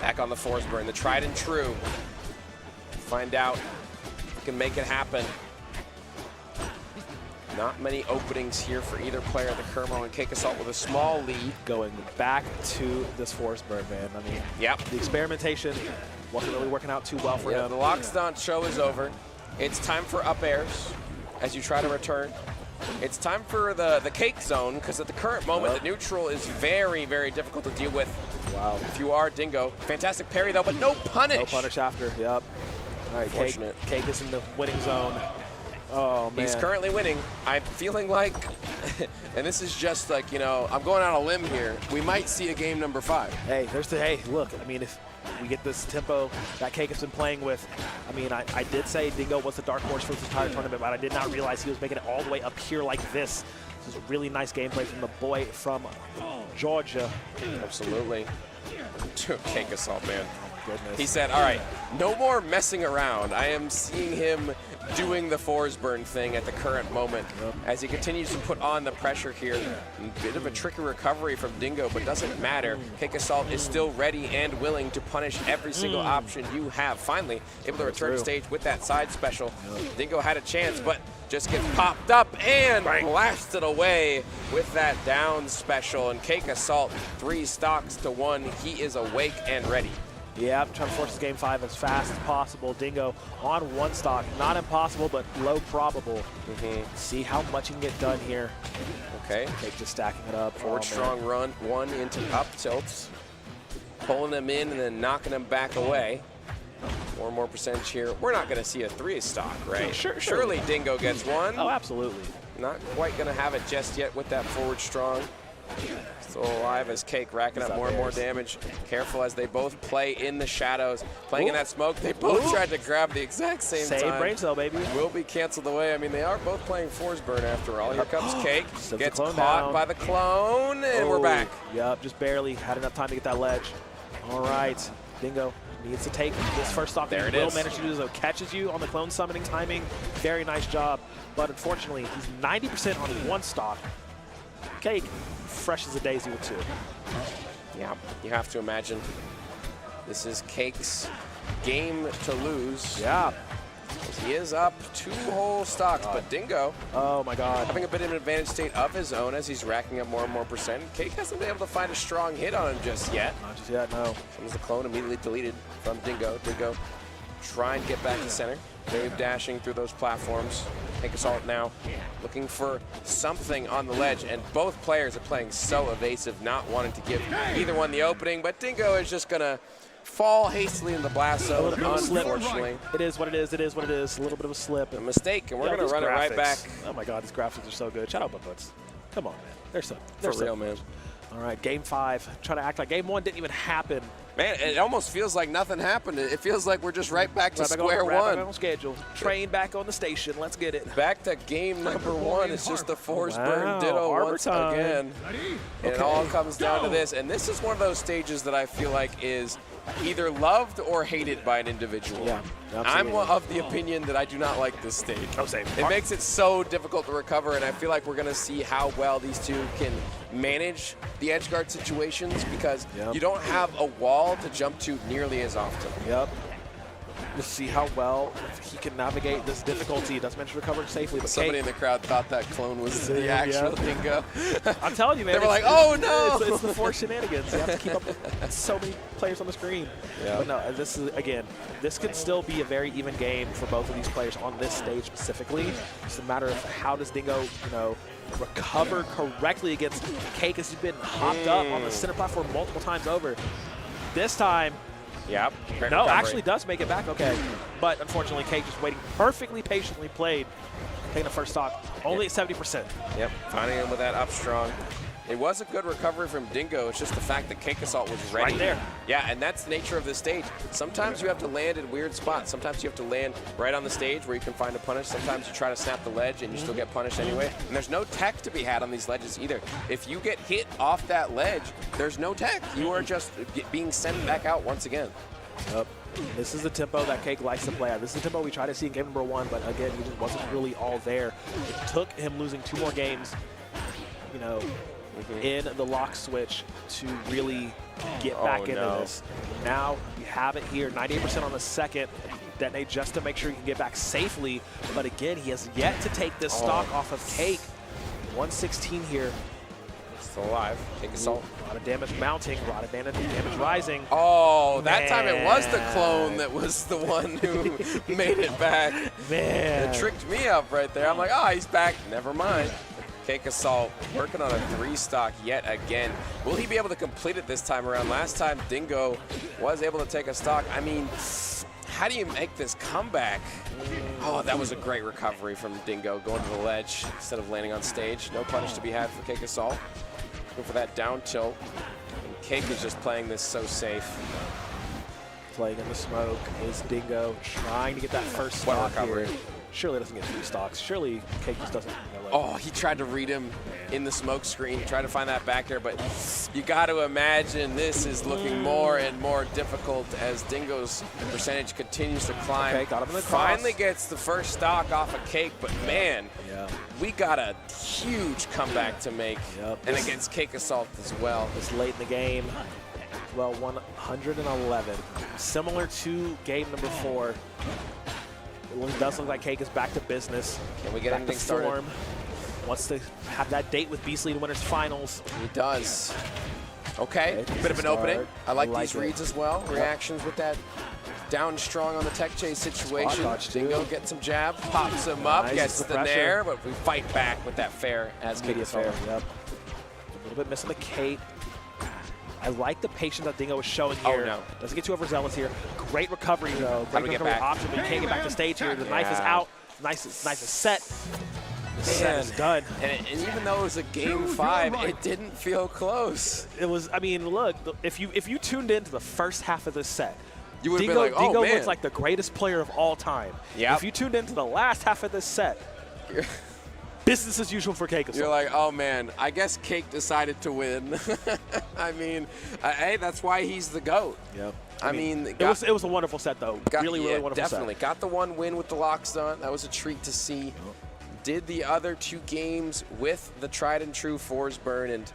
back on the Force Burn, the tried and true. Find out if we can make it happen. Not many openings here for either player at the current moment. Cake Assault with a small lead. Going back to this Force Burn, man. I mean, the experimentation wasn't really working out too well for him. The lock stunt show is over. It's time for up airs as you try to return. It's time for the cake zone, because at the current moment, the neutral is very, very difficult to deal with. Wow. If you are Dingo. Fantastic parry, though, but no punish. No punish after, All right, Cake is in the winning zone. Oh, man. He's currently winning. I'm feeling like, and this is just like, I'm going on a limb here. We might see a game number 5. Hey, look, I mean, if we get this tempo that Cake has been playing with, I mean, I did say Dingo was the dark horse for this entire tournament, but I did not realize he was making it all the way up here like this. This is a really nice gameplay from the boy from Georgia. Absolutely. Cake Assault, man. Goodness. He said, all right, no more messing around. I am seeing him doing the Force Burn thing at the current moment as he continues to put on the pressure here. A bit of a tricky recovery from Dingo, but doesn't matter. Cake Assault is still ready and willing to punish every single option you have. Finally, able to return to stage with that side special. Dingo had a chance, but just gets popped up and blasted away with that down special. And Cake Assault, 3 stocks to 1. He is awake and ready. Yeah, trying to force this game 5 as fast as possible. Dingo on 1 stock. Not impossible, but low probable. See how much he can get done here. Okay. Cake just stacking it up. Forward strong run, 1 into up tilts. Pulling them in and then knocking them back away. More and more percentage here. We're not going to see a 3 stock, right? Surely Dingo gets 1. Oh, absolutely. Not quite going to have it just yet with that forward strong. Still alive as Cake racking up more and more damage. Careful as they both play in the shadows. Playing in that smoke, they both tried to grab the exact same time. Same brain cell, baby. Will be canceled away. I mean, they are both playing Force Burn after all. Here comes Cake. Gets caught by the clone, and we're back. Yep, just barely had enough time to get that ledge. All right, Dingo needs to take this first stock. There it will is. Manage to do so. Catches you on the clone summoning timing. Very nice job. But unfortunately, he's 90% on 1 stock. Cake, fresh as a daisy with 2. Yeah, you have to imagine this is Cake's game to lose. Yeah. He is up 2 whole stocks, but Dingo, oh my God, having a bit of an advantage state of his own as he's racking up more and more percent. Cake hasn't been able to find a strong hit on him just yet. Not just yet, no. Comes the clone immediately deleted from Dingo. Dingo trying to get back to center. Wave dashing through those platforms. Cake Assault now looking for something on the ledge, and both players are playing so evasive, not wanting to give either one the opening, but Dingo is just gonna fall hastily in the blast zone, unfortunately. It is what it is, it is what it is. A little bit of a slip. A mistake, and we're gonna run it right back. Oh my God, these graphics are so good. Shout out BuddBuds. Come on, man. They're so real, man. All right, game 5. Trying to act like game 1 didn't even happen. Man, it almost feels like nothing happened. It feels like we're just right back to square one. Right back on schedule. Train back on the station. Let's get it. Back to game number 1. It's just the force burn ditto once again. And it all comes down to this. And this is one of those stages that I feel like is either loved or hated by an individual. Yeah, I'm of the opinion that I do not like this stage. Oh, same. It makes it so difficult to recover, and I feel like we're going to see how well these two can manage the edge guard situations, because you don't have a wall to jump to nearly as often. Yep. We'll see how well he can navigate this difficulty. Doesn't mention recovering safely, but somebody in the crowd thought that clone was the actual Dingo. I'm telling you, man. They were like, oh no! It's the force shenanigans. You have to keep up with so many players on the screen. Yeah. But no, this is, again, this can still be a very even game for both of these players on this stage specifically. It's a matter of how does Dingo, you know, recover correctly against Cake, as he's been hopped up on the center platform multiple times over. This time, yep. No, actually does make it back. Okay. But unfortunately, Cake just waiting perfectly patiently played, taking the first stock, only at 70%. Yep, finding him with that up strong. It was a good recovery from Dingo. It's just the fact that Cake Assault was ready. Right there. Yeah, and that's the nature of this stage. Sometimes you have to land in weird spots. Sometimes you have to land right on the stage where you can find a punish. Sometimes you try to snap the ledge and you still get punished anyway. And there's no tech to be had on these ledges either. If you get hit off that ledge, there's no tech. You are just being sent back out once again. Yep. This is the tempo that Cake likes to play at. This is the tempo we tried to see in game number 1, but again, he just wasn't really all there. It took him losing 2 more games, you know, in the lock switch to really get back into this. Now you have it here, 98% on the second. Detonate just to make sure you can get back safely. But again, he has yet to take this stock off of Cake. 116 here. Still alive. Cake Assault. A lot of damage mounting, a lot of damage rising. Oh, that time it was the clone that was the one who made it back. Man. It tricked me up right there. I'm like, oh, he's back. Never mind. Cake Assault working on a 3 stock yet again. Will he be able to complete it this time around? Last time Dingo was able to take a stock. I mean, how do you make this comeback? Oh, that was a great recovery from Dingo going to the ledge instead of landing on stage. No punish to be had for Cake Assault. Go for that down tilt. And Cake is just playing this so safe. Playing in the smoke is Dingo trying to get that first stock here. Surely doesn't get 3 stocks. Surely Cake just doesn't. Oh, he tried to read him in the smoke screen, tried to find that back there, but you got to imagine this is looking more and more difficult as Dingo's percentage continues to climb. Okay, got him in the cross. Finally gets the first stock off of Cake, but man, we got a huge comeback to make, and against Cake Assault as well. It's late in the game. Well, 111. Similar to game number 4. It does look like Cake is back to business. Can we get anything started? Wants to have that date with Beastley to winners finals. He does. Okay, bit of an opening. I like these reads as well. Reactions with that down strong on the tech chase situation. Dingo gets some jab, pops him up, gets the nair, but we fight back with that fair as Cake Assault. Yep. A little bit missing the Cake. I like the patience that Dingo is showing here. Oh, no. Doesn't get too overzealous here. Great recovery, though. Great recovery option, but you can't get back to stage here. The knife is out. Knife is set. The set is done. And even though it was a game 5, it didn't feel close. It was, I mean, look, if you tuned into the first half of this set, you would have been like, oh, Dingo man. looks like the greatest player of all time. Yep. If you tuned into the last half of this set, business as usual for Cake Assault. You're like, oh man, I guess Cake decided to win. I mean, hey, that's why he's the GOAT. Yep. I mean, it was a wonderful set though. Really wonderful set. Definitely. Got the 1 win with the locks done. That was a treat to see. did the other 2 games with the tried and true Force Burn, and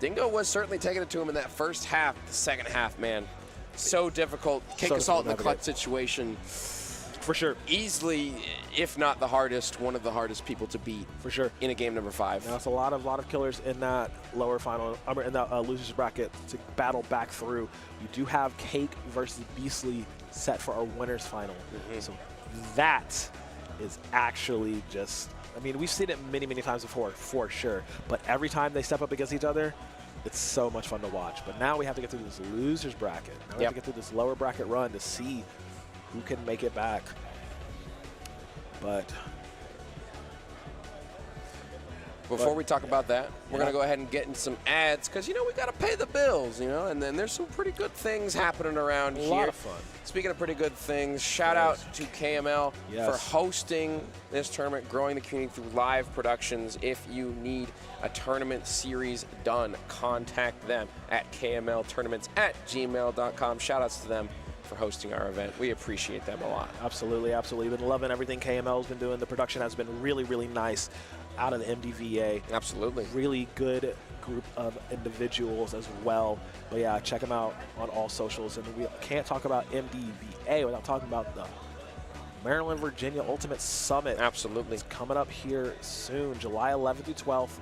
Dingo was certainly taking it to him in that first half. The second half, man, so difficult. Cake Assault in the clutch situation. For sure. Easily, if not the hardest, one of the hardest people to beat. For sure. In a game number 5. Now, that's a lot of killers in that lower final, in that losers bracket to battle back through. You do have Cake versus Beastley set for our winners final. So that is actually just, I mean, we've seen it many, many times before, for sure. But every time they step up against each other, it's so much fun to watch. But now we have to get through this losers bracket. Now we have to get through this lower bracket run to see who can make it back. But before we talk about that, we're going to go ahead and get in some ads because, you know, we got to pay the bills, you know, and then there's some pretty good things happening around here. A lot of fun. Speaking of pretty good things, shout out to KML for hosting this tournament, growing the community through live productions. If you need a tournament series done, contact them at kmltournaments@gmail.com. Shout outs to them for hosting our event. We appreciate them a lot. Absolutely, absolutely. Been loving everything KML's been doing. The production has been really, really nice out of the MDVA. Absolutely. Really good group of individuals as well. But yeah, check them out on all socials. And we can't talk about MDVA without talking about the Maryland, Virginia Ultimate Summit. Absolutely. It's coming up here soon, July 11th through 12th.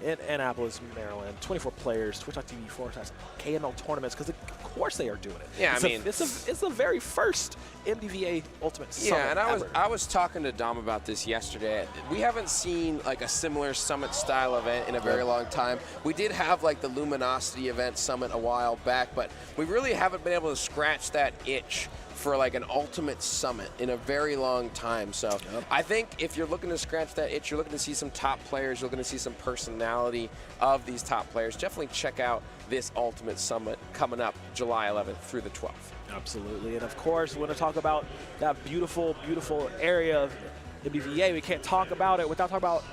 In Annapolis, Maryland. 24 players, twitch.tv/KML tournaments, because of course they are doing it. Yeah, it's the very first MDVA Ultimate Summit. Yeah, and I was talking to Dom about this yesterday. We haven't seen like a similar summit style event in a very long time. We did have like the Luminosity event summit a while back, but we really haven't been able to scratch that itch for like an ultimate summit in a very long time. So I think if you're looking to scratch that itch, you're looking to see some top players, you're looking to see some personality of these top players, definitely check out this ultimate summit coming up July 11th through the 12th. Absolutely. And of course, we want to talk about that beautiful, beautiful area of MBVA. We can't talk about it without talking about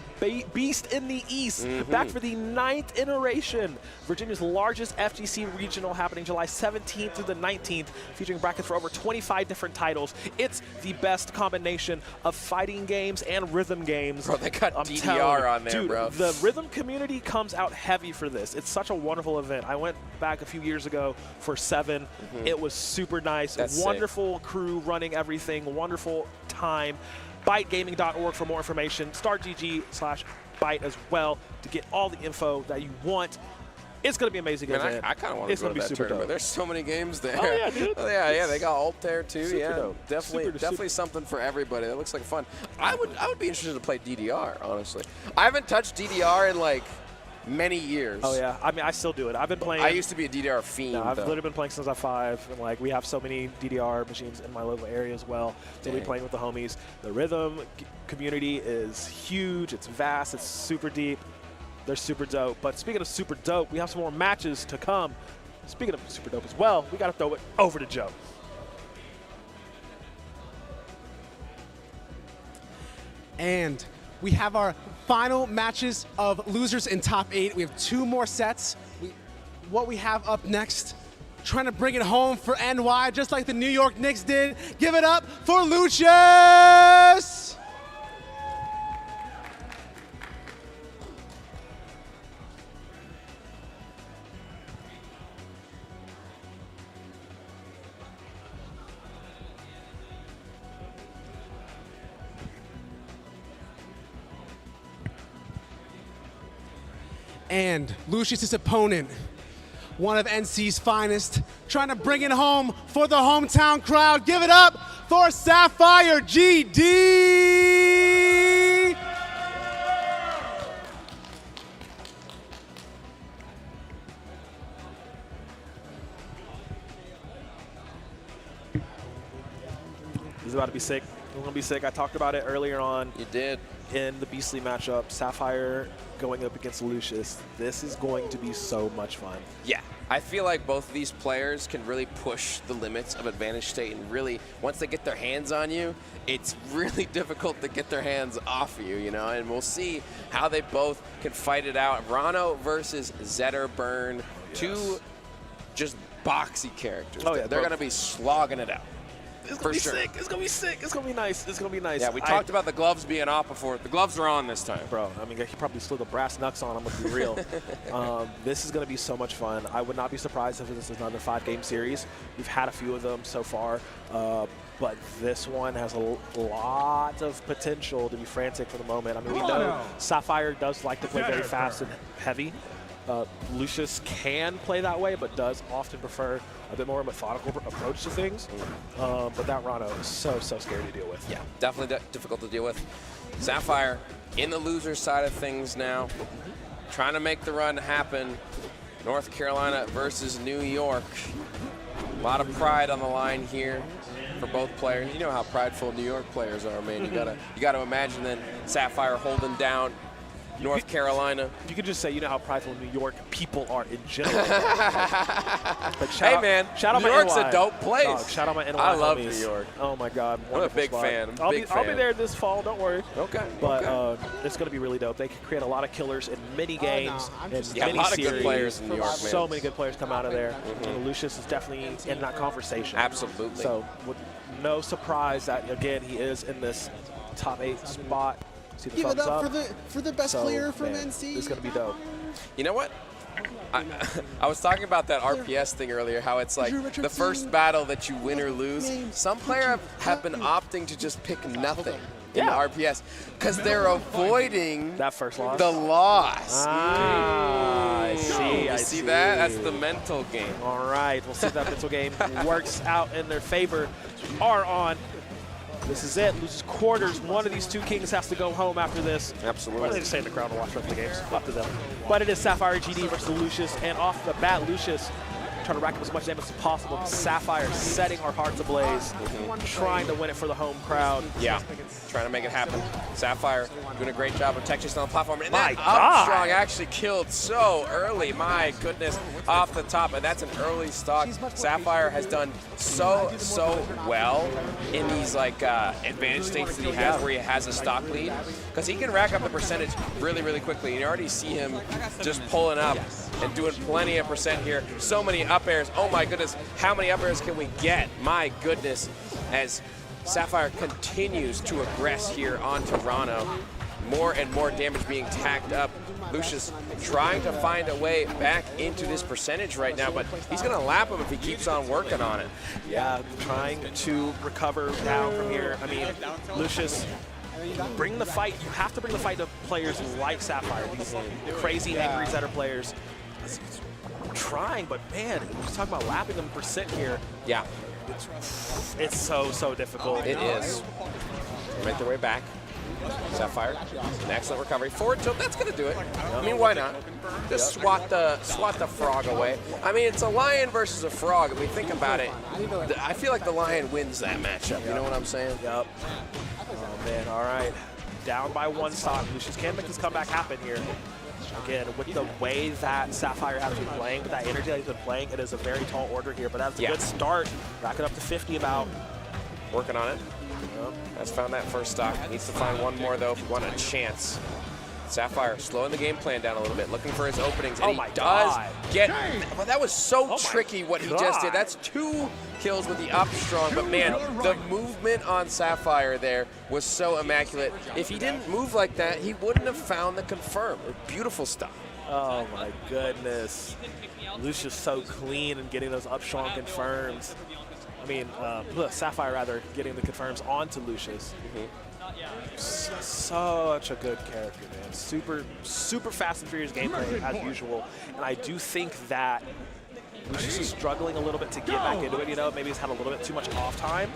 Beast in the East, back for the 9th iteration. Virginia's largest FGC regional happening July 17th through the 19th, featuring brackets for over 25 different titles. It's the best combination of fighting games and rhythm games. Bro, they got DDR on there, dude, bro. The rhythm community comes out heavy for this. It's such a wonderful event. I went back a few years ago for 7. It was super nice. That's wonderful sick. Crew running everything. Wonderful time. ByteGaming.org for more information. StarGG/Byte as well to get all the info that you want. It's going to be an amazing event. I kind of want to go to that tournament. Dope. There's so many games there. Oh, yeah, dude. yeah, they got ult there too. Super dope. Definitely something for everybody. That looks like fun. I would be interested to play DDR, honestly. I haven't touched DDR in like many years. Oh yeah, I mean I still do it. I've been playing. I used to be a DDR fiend. No, I've literally been playing since I was 5, and like we have so many DDR machines in my local area as well. So we're playing with the homies. The rhythm community is huge. It's vast. It's super deep. They're super dope. But speaking of super dope, we have some more matches to come. Speaking of super dope as well, we got to throw it over to Joe. And we have our final matches of losers in top 8. We have 2 more sets. What we have up next, trying to bring it home for NY, just like the New York Knicks did. Give it up for Lucius! And Lucius' opponent, one of NC's finest, trying to bring it home for the hometown crowd. Give it up for Sapphire GD! He's about to be sick. He's going to be sick. I talked about it earlier on. You did. In the Beastley matchup, Sapphire going up against Lucius. This is going to be so much fun. Yeah, I feel like both of these players can really push the limits of Advantage State, and really, once they get their hands on you, it's really difficult to get their hands off you, you know, and we'll see how they both can fight it out. Rano versus Zetterburn, 2 just boxy characters. Oh, yeah, They're going to be slogging it out. It's gonna be sick. It's gonna be sick. It's gonna be nice. It's gonna be nice. Yeah, we talked about the gloves being off before. The gloves are on this time. Bro, I mean, he probably slew the brass knucks on. I'm gonna be real. This is gonna be so much fun. I would not be surprised if this is another 5-game series. We've had a few of them so far, but this one has a lot of potential to be frantic for the moment. I mean, we know Sapphire does like to play very fast and heavy. Lucius can play that way, but does often prefer a bit more methodical approach to things. But that Rano is so scary to deal with. Yeah, definitely difficult to deal with. Sapphire in the loser side of things now, trying to make the run happen. North Carolina versus New York. A lot of pride on the line here for both players. You know how prideful New York players are, man. You gotta imagine then Sapphire holding down North Carolina. You could just say, you know how prideful New York people are in general. Hey, man, New York's a dope place. Dog, shout out my NY I love homies. New York. Oh, my God. I'm a big fan. I'll be there this fall. Don't worry. Okay. But it's going to be really dope. They can create a lot of killers in mini games and mini series. A lot of good players in New York, man. So many good players come out of there. And Lucius is definitely in that conversation. Absolutely. So no surprise that, again, he is in this top 8 spot. Give it up for the best player from NC. It's going to be dope. You know what? I was talking about that RPS thing earlier, how it's like the first battle that you win or lose. Some players have been opting to just pick nothing in the RPS because they're avoiding that first loss. The loss. I see. You see that? That's the mental game. All right. We'll see if that mental game works out in their favor. Are on. This is it. Loses quarters. One of these two kings has to go home after this. Absolutely. Or they just stay in the crowd and watch the rest of the games. Up to them. But it is Sapphire GD versus Lucius. And off the bat, Lucius trying to rack up as much damage as possible. Sapphire setting our hearts ablaze. Trying to win it for the home crowd. Yeah. Trying to make it happen. Sapphire doing a great job of Texas on the platform. And My that God. Upstrong actually killed so early. My goodness. Off the top. And that's an early stock. Sapphire has done so well in these like advantage states that he has where he has a stock lead. Because he can rack up the percentage really quickly. You already see him just pulling up and doing plenty of percent here. So many up airs. Oh my goodness. How many up airs can we get? My goodness. As Sapphire continues to aggress here onto Rano. More and more damage being tacked up. Lucius trying to find a way back into this percentage right now, but he's going to lap him if he keeps on working on it. Yeah, trying to recover down from here. I mean, Lucius, bring the fight. You have to bring the fight to players like Sapphire, these crazy, angry Zetter players. Trying, but man, we're just talking about lapping them percent here. Yeah. It's so difficult. It is. Make their way back. Sapphire, an excellent recovery. Forward tilt, that's going to do it. I mean, why not? Just swat the frog away. I mean, it's a lion versus a frog. If we think about it, I feel like the lion wins that matchup. You know what I'm saying? Yep. Oh, man, all right. Down by 1 stock. Lucius can make this comeback happen here. Again, with the way that Sapphire has been playing, with that energy that he's been playing, it is a very tall order here, but that's a good start. Rack it up to 50 about. Working on it. Has found that first stock. Needs to find one more, though, if you want a chance. Sapphire slowing the game plan down a little bit, looking for his openings, and he does get. Well, that was so tricky what he just did. That's 2 kills with the up strong, but man, the movement on Sapphire there was so immaculate. If he didn't move like that, he wouldn't have found the confirm. Beautiful stuff. Oh my goodness. Lucius so clean and getting those up strong confirms. I mean, Sapphire rather getting the confirms onto Lucius. Such a good character, man. Super fast and furious gameplay as usual. And I do think that Lucius is struggling a little bit to get back into it. You know, maybe he's had a little bit too much off time.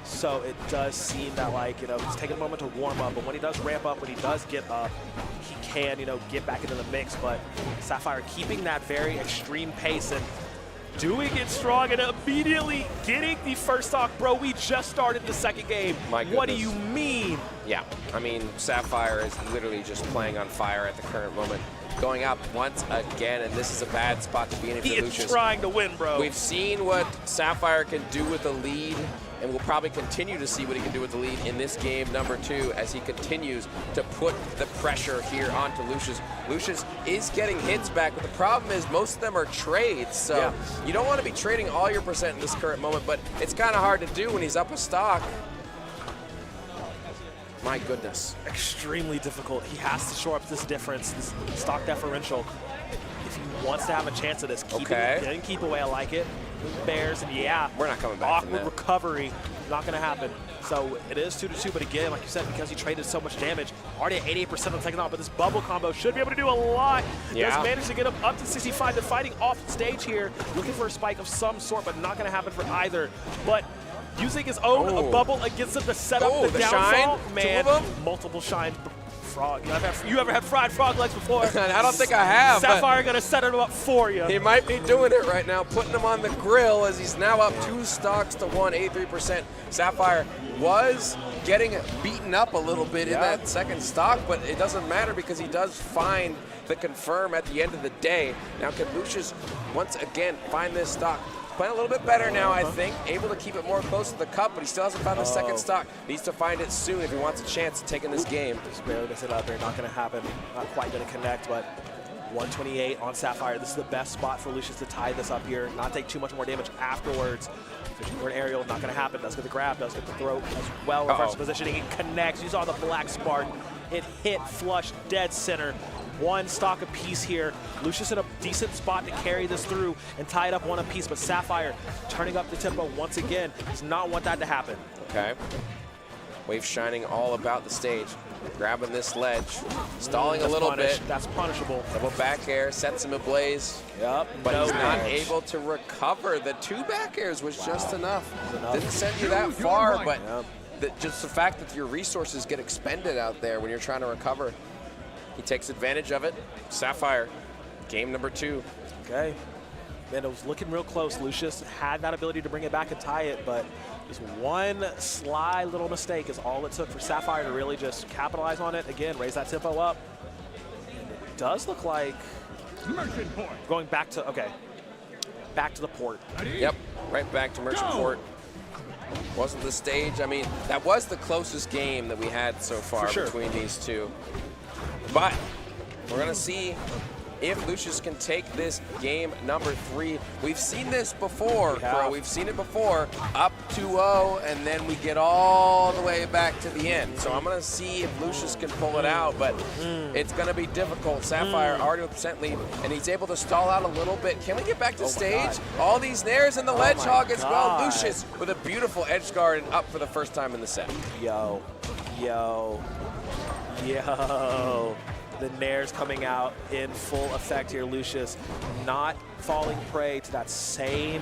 So it does seem that, like, you know, he's taking a moment to warm up. But when he does ramp up, when he does get up, he can, you know, get back into the mix. But Sapphire keeping that very extreme pace and doing it strong and immediately getting the first stock. Bro, we just started the second game. My goodness. What do you mean? Yeah, I mean, Sapphire is literally just playing on fire at the current moment. Going up once again, and this is a bad spot to be in for Lucius. He is trying to win, bro. We've seen what Sapphire can do with the lead and we'll probably continue to see what he can do with the lead in this game number 2 as he continues to put the pressure here onto Lucius. Lucius is getting hits back, but the problem is most of them are trades, so you don't want to be trading all your percent in this current moment, but it's kind of hard to do when he's up a stock. My goodness. Extremely difficult. He has to shore up this difference, this stock differential. If he wants to have a chance at this, keep away. I like it. Bears, and we're not coming back from awkward that. recovery, not going to happen. So it is 2-2, but again, like you said, because he traded so much damage, already at 88% on the second off, but this bubble combo should be able to do a lot. Does manage to get him up to 65. They're fighting off stage here, looking for a spike of some sort, but not going to happen for either. But using his own bubble against him to set up the downfall, shine, man, 2 of them? multiple shine frog. You ever had fried frog legs before? I don't think I have. Sapphire gonna set it up for you. He might be doing it right now, putting him on the grill as he's now up 2 stocks to 1, 83%. Sapphire was getting beaten up a little bit in that second stock, but it doesn't matter because he does find the confirm at the end of the day. Now can Lucius once again find this stock? Playing a little bit better now, I think. Able to keep it more close to the cup, but he still hasn't found the second stock. Needs to find it soon if he wants a chance of taking this game. Just barely missed it out there. Not going to happen. Not quite going to connect, but 128 on Sapphire. This is the best spot for Lucius to tie this up here. Not take too much more damage afterwards. Fishing for an aerial, not going to happen. Does get the grab, does get the throw as well. Reverse positioning, it connects. You saw the black spark. It hit flush, dead center. 1 stock apiece here. Lucius in a decent spot to carry this through and tie it up 1 apiece, but Sapphire turning up the tempo once again. Does not want that to happen. Okay. Wave shining all about the stage. Grabbing this ledge. Stalling a little bit. That's punishable. Double back air, sets him ablaze. Yep. But he's not able to recover. The 2 back airs was just enough. Didn't send you that far, but just the fact that your resources get expended out there when you're trying to recover. He takes advantage of it. Sapphire, game number 2. Okay. Man, it was looking real close. Lucius had that ability to bring it back and tie it, but just 1 sly little mistake is all it took for Sapphire to really just capitalize on it. Again, raise that tempo up. And it does look like going back to, back to the port. Yep, right back to Merchant Port. Wasn't the stage. I mean, that was the closest game that we had so far between these two. But we're going to see if Lucius can take this game number 3. We've seen this before, Pro. We've seen it before. Up 2-0, and then we get all the way back to the end. So I'm going to see if Lucius can pull it out, but it's going to be difficult. Sapphire already with percent lead, and he's able to stall out a little bit. Can we get back to stage? All these nairs and the ledge hog as well. Lucius with a beautiful edge guard and up for the first time in the set. Yo. The nairs coming out in full effect here. Lucius not falling prey to that same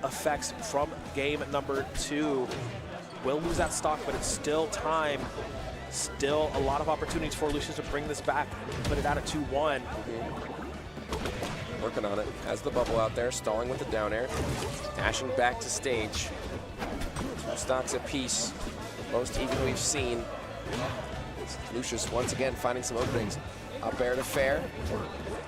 effects from game number 2. Will lose that stock, but it's still time. Still a lot of opportunities for Lucius to bring this back and put it out at 2-1. Working on it. Has the bubble out there, stalling with the down air. Dashing back to stage. 2 stocks apiece. Most even we've seen. Lucius once again finding some openings. Up air to fair.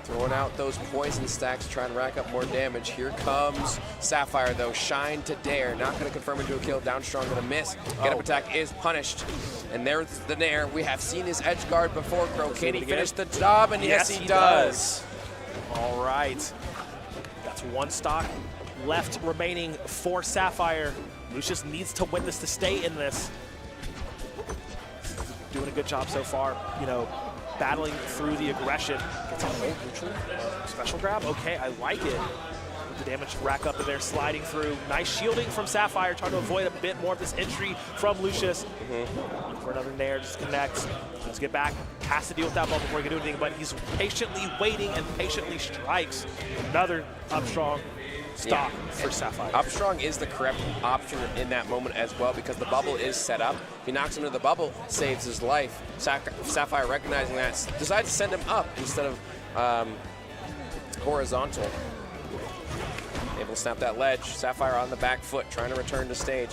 Throwing out those poison stacks, trying to rack up more damage. Here comes Sapphire though. Shine to dare. Not going to confirm into a kill. Down strong, going to miss. Get up attack is punished. And there's the nair. We have seen his edge guard before. Crow. Can he finish the job? And yes, he does. All right. That's 1 stock left remaining for Sapphire. Lucius needs to win this to stay in this. Doing a good job so far, you know, battling through the aggression. Gets on hold, neutral, special grab, okay, I like it. With the damage rack up in there, sliding through. Nice shielding from Sapphire, trying to avoid a bit more of this entry from Lucius. For another nair, just connects. Let's get back, has to deal with that ball before he can do anything, but he's patiently waiting and patiently strikes. Another up strong stock for Sapphire. Up strong is the correct option in that moment as well because the bubble is set up. If he knocks him into the bubble, saves his life. Sapphire recognizing that, decides to send him up instead of horizontal. Able to snap that ledge. Sapphire on the back foot, trying to return to stage.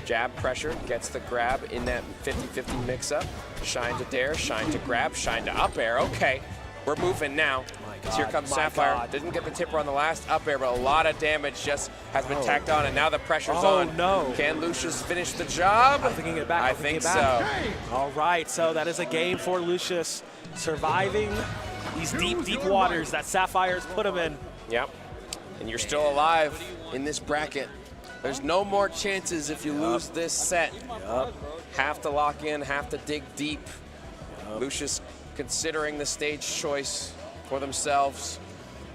Jab pressure, gets the grab in that 50-50 mix-up. Shine to dare, shine to grab, shine to up air. Okay. We're moving now. God, Here comes my Sapphire. God. Didn't get the tipper on the last up air, but a lot of damage just has been tacked on, and now the pressure's Oh, on. no. Can Lucius finish the job? I'm thinking it back. I I'm thinking think it back. so. All right, so that is a game for Lucius, surviving these deep, deep waters that Sapphire's put him in. Yep. And you're still alive in this bracket. There's no more chances if you lose this set. Have to lock in, have to dig deep. Lucius considering the stage choice for themselves.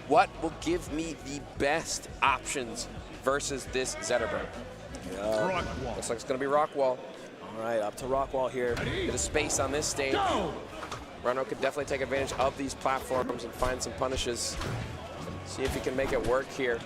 What will give me the best options versus this Zetterberg? Looks like it's going to be Rockwall. All right, up to Rockwall here. Bit of space on this stage. Rano could definitely take advantage of these platforms and find some punishes. See if he can make it work here.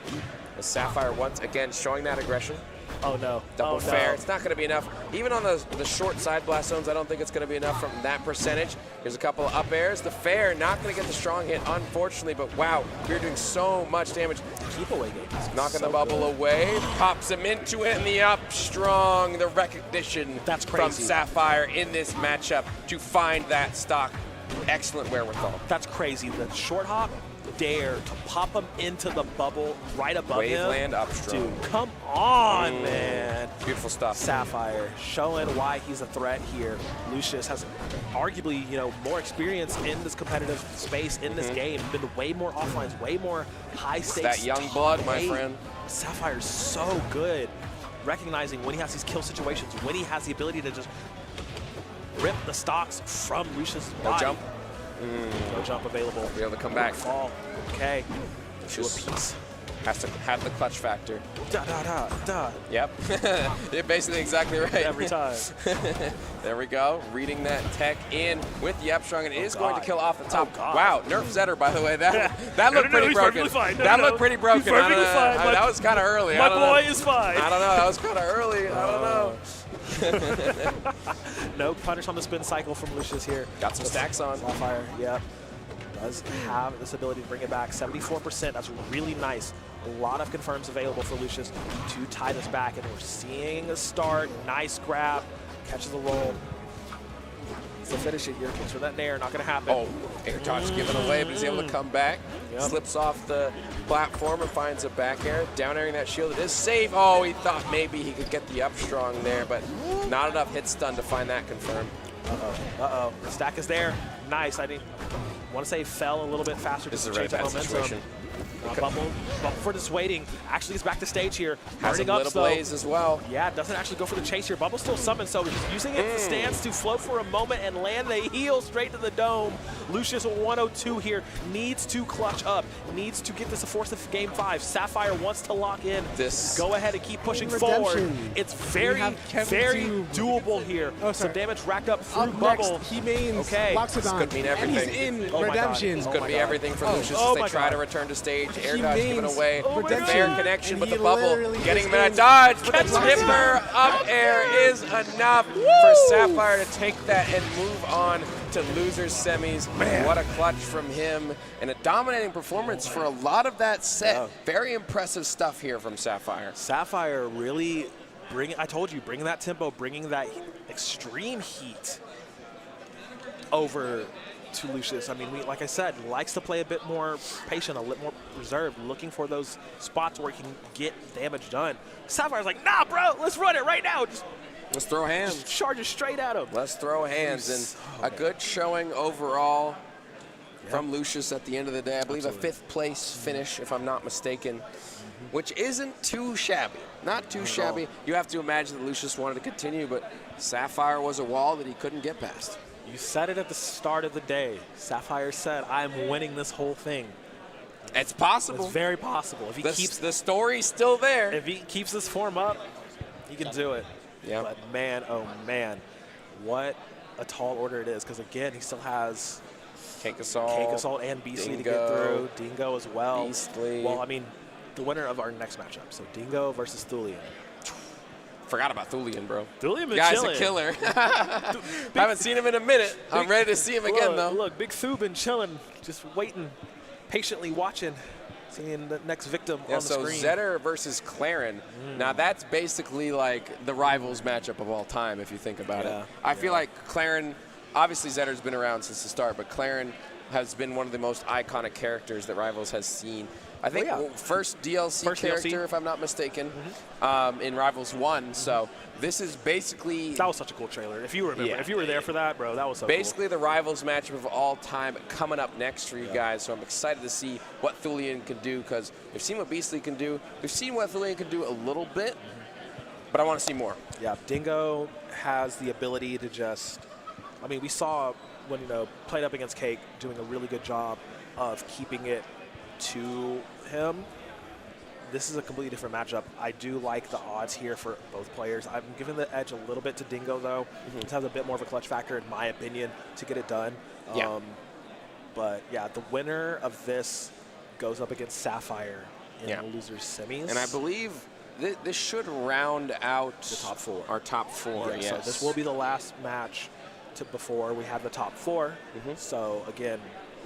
As Sapphire once again showing that aggression. Oh no. Double fair. It's not going to be enough. Even on the short side blast zones, I don't think it's going to be enough from that percentage. Here's a couple of up airs. The fair not going to get the strong hit, unfortunately, but wow, we're doing so much damage. Keep away game. Knocking the bubble away, pops him into it, and the up strong, the recognition That's from crazy. Sapphire in this matchup to find that stock. Excellent wherewithal. That's crazy. The short hop dare to pop him into the bubble right above Waveland him. up strong. Dude, come on, man. Beautiful stuff. Sapphire showing why he's a threat here. Lucius has arguably, more experience in this competitive space, in this game. Been way more offlines, way more high stakes. That young blood, my Hey, friend. Sapphire's so good, recognizing when he has these kill situations, when he has the ability to just rip the stocks from Lucius' No body. jump. No jump available. Be able to come back. Fall. Okay. To a Just piece. has to have the clutch factor. Da da da da. Yep. You're basically exactly right. Every time. There we go. Reading that tech in with the upstrong, and it is going to God. kill off the top. Oh, God. Wow, nerf Zetter, by the way. That looked pretty he's broken. perfectly fine. That looked pretty broken. He's perfectly fine. That was kind of early. My I don't know. boy is fine. I don't know. That was kind of early. I don't know. No punish on the spin cycle from Lucius here. Got some stacks on. Sapphire, yep. Does have this ability to bring it back. 74%, that's really nice. A lot of confirms available for Lucius to tie this back, and we're seeing a start. Nice grab, catches the roll. Needs to finish it here. Looks for that nair, not gonna happen. Oh, air dodge given away, but he's able to come back. Yep. Slips off the platform and finds a back air. Down airing that shield. It is safe. Oh, he thought maybe he could get the up strong there, but not enough hit stun to find that confirmed. Uh-oh. The stack is there. Nice. I want to say fell a little bit faster. This just is a to really change bad that momentum. situation. Bubble for this waiting. Actually gets back to stage here. Has a Burning up little slow. blaze as well. Yeah, doesn't actually go for the chase here. Bubble still summoned, so he's using it the stance to float for a moment and land the heel straight to the dome. Lucius 102 here needs to clutch up, needs to get this a force of game 5. Sapphire wants to lock in. This go ahead and keep pushing Redemption. forward. It's very, have Kevin very to- doable here. Oh, Some sorry. damage racked up through Up Bubble. next, he means Okay. Loxodon. This could mean everything. And he's in Oh my God. Redemption. This Could my be God. everything for Lucius Oh as they my try God. to return to stage. Air He dodge given means away. Redemption. Fair connection, And but he the bubble literally getting is him in a in dodge. Catch Redemption. tipper up air is enough for Sapphire to take that and move on to losers semis. What a clutch from him, and a dominating performance for a lot of that set. Yeah. Very impressive stuff here from Sapphire. Sapphire really bringing that tempo, bringing that extreme heat over to Lucius. I mean, like I said, likes to play a bit more patient, a little more reserved, looking for those spots where he can get damage done. Sapphire's like, nah, bro, let's run it right now. Just Let's throw hands. charges straight at him. Let's throw hands, and a good showing overall from Lucius at the end of the day. I believe Absolutely. a 5th place finish, if I'm not mistaken, which isn't too shabby. Not too shabby. You have to imagine that Lucius wanted to continue, but Sapphire was a wall that he couldn't get past. You said it at the start of the day. Sapphire said, I'm winning this whole thing. It's possible. It's very possible. If he keeps The story's still there. if he keeps this form up, he can do it. Yeah. But man, oh man, what a tall order it is. Because again, he still has Cake Assault. Cake Assault and Beastley to get Dingo. through. Dingo as well. Beastley. Well, I mean, the winner of our next matchup. So Dingo versus Thulium. Forgot about Thulium, bro. Thulium is Guy's chilling. a killer. Haven't seen him in a minute. I'm ready to see him again, though. Look, Big Thu been chilling, just waiting, patiently watching, seeing the next victim Yeah, on the so screen. Zetter versus Claren. Now that's basically like the rivals matchup of all time, if you think about Yeah, it. I feel like Claren obviously Zetter's been around since the start, but Claren has been one of the most iconic characters that Rivals has seen. I think first DLC character, if I'm not mistaken, in Rivals 1. So this is basically... That was such a cool trailer. If you remember, if you were there for that, bro, that was so basically the Rivals matchup of all time coming up next for you guys. So I'm excited to see what Thulium can do, because we've seen what Beastley can do. We've seen what Thulium can do a little bit, but I want to see more. Yeah, Dingo has the ability to just... I mean, we saw when, played up against Cake doing a really good job of keeping it to him. This is a completely different matchup. I do like the odds here for both players. I'm giving the edge a little bit to Dingo, though. This has a bit more of a clutch factor, in my opinion, to get it done. But, yeah, the winner of this goes up against Sapphire in the losers semis. And I believe this should round out the top 4. Our top 4, yes. So this will be the last match before we have the top 4. So, again,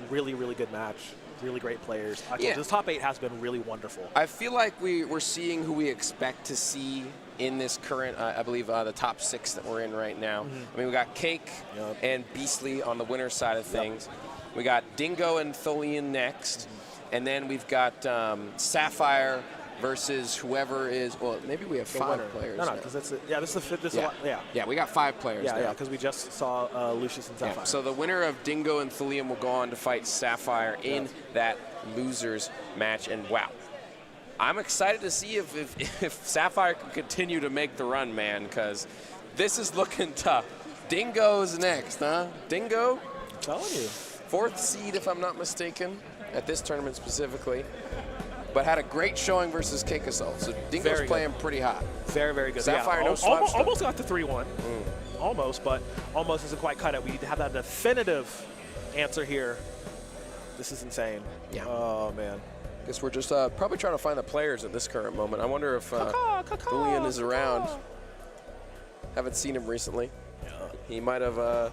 really, really good match. Really great players. This top 8 has been really wonderful. I feel like we're seeing who we expect to see in this current, I believe, the top 6 that we're in right now. I mean, we got Cake and Beastley on the winner's side of things. We got Dingo and Thulium next. And then we've got Sapphire versus whoever is, well, maybe we have 5 players. No, because this is the fifth. Yeah, we got 5 players now. Yeah, because we just saw Lucius and Sapphire. So the winner of Dingo and Thulium will go on to fight Sapphire in that losers match. And wow, I'm excited to see if Sapphire can continue to make the run, man, because this is looking tough. Dingo's next, huh? Dingo? I'm telling you. 4th seed, if I'm not mistaken, at this tournament specifically. But had a great showing versus Cake Assault. So Dingo's playing pretty hot. Very, very good. Sapphire, no almost got the 3-1. Almost, but almost isn't quite cut it. We have that definitive answer here. This is insane. Yeah. Oh, man. Guess we're just probably trying to find the players at this current moment. I wonder if Thulium is around. Haven't seen him recently. He might have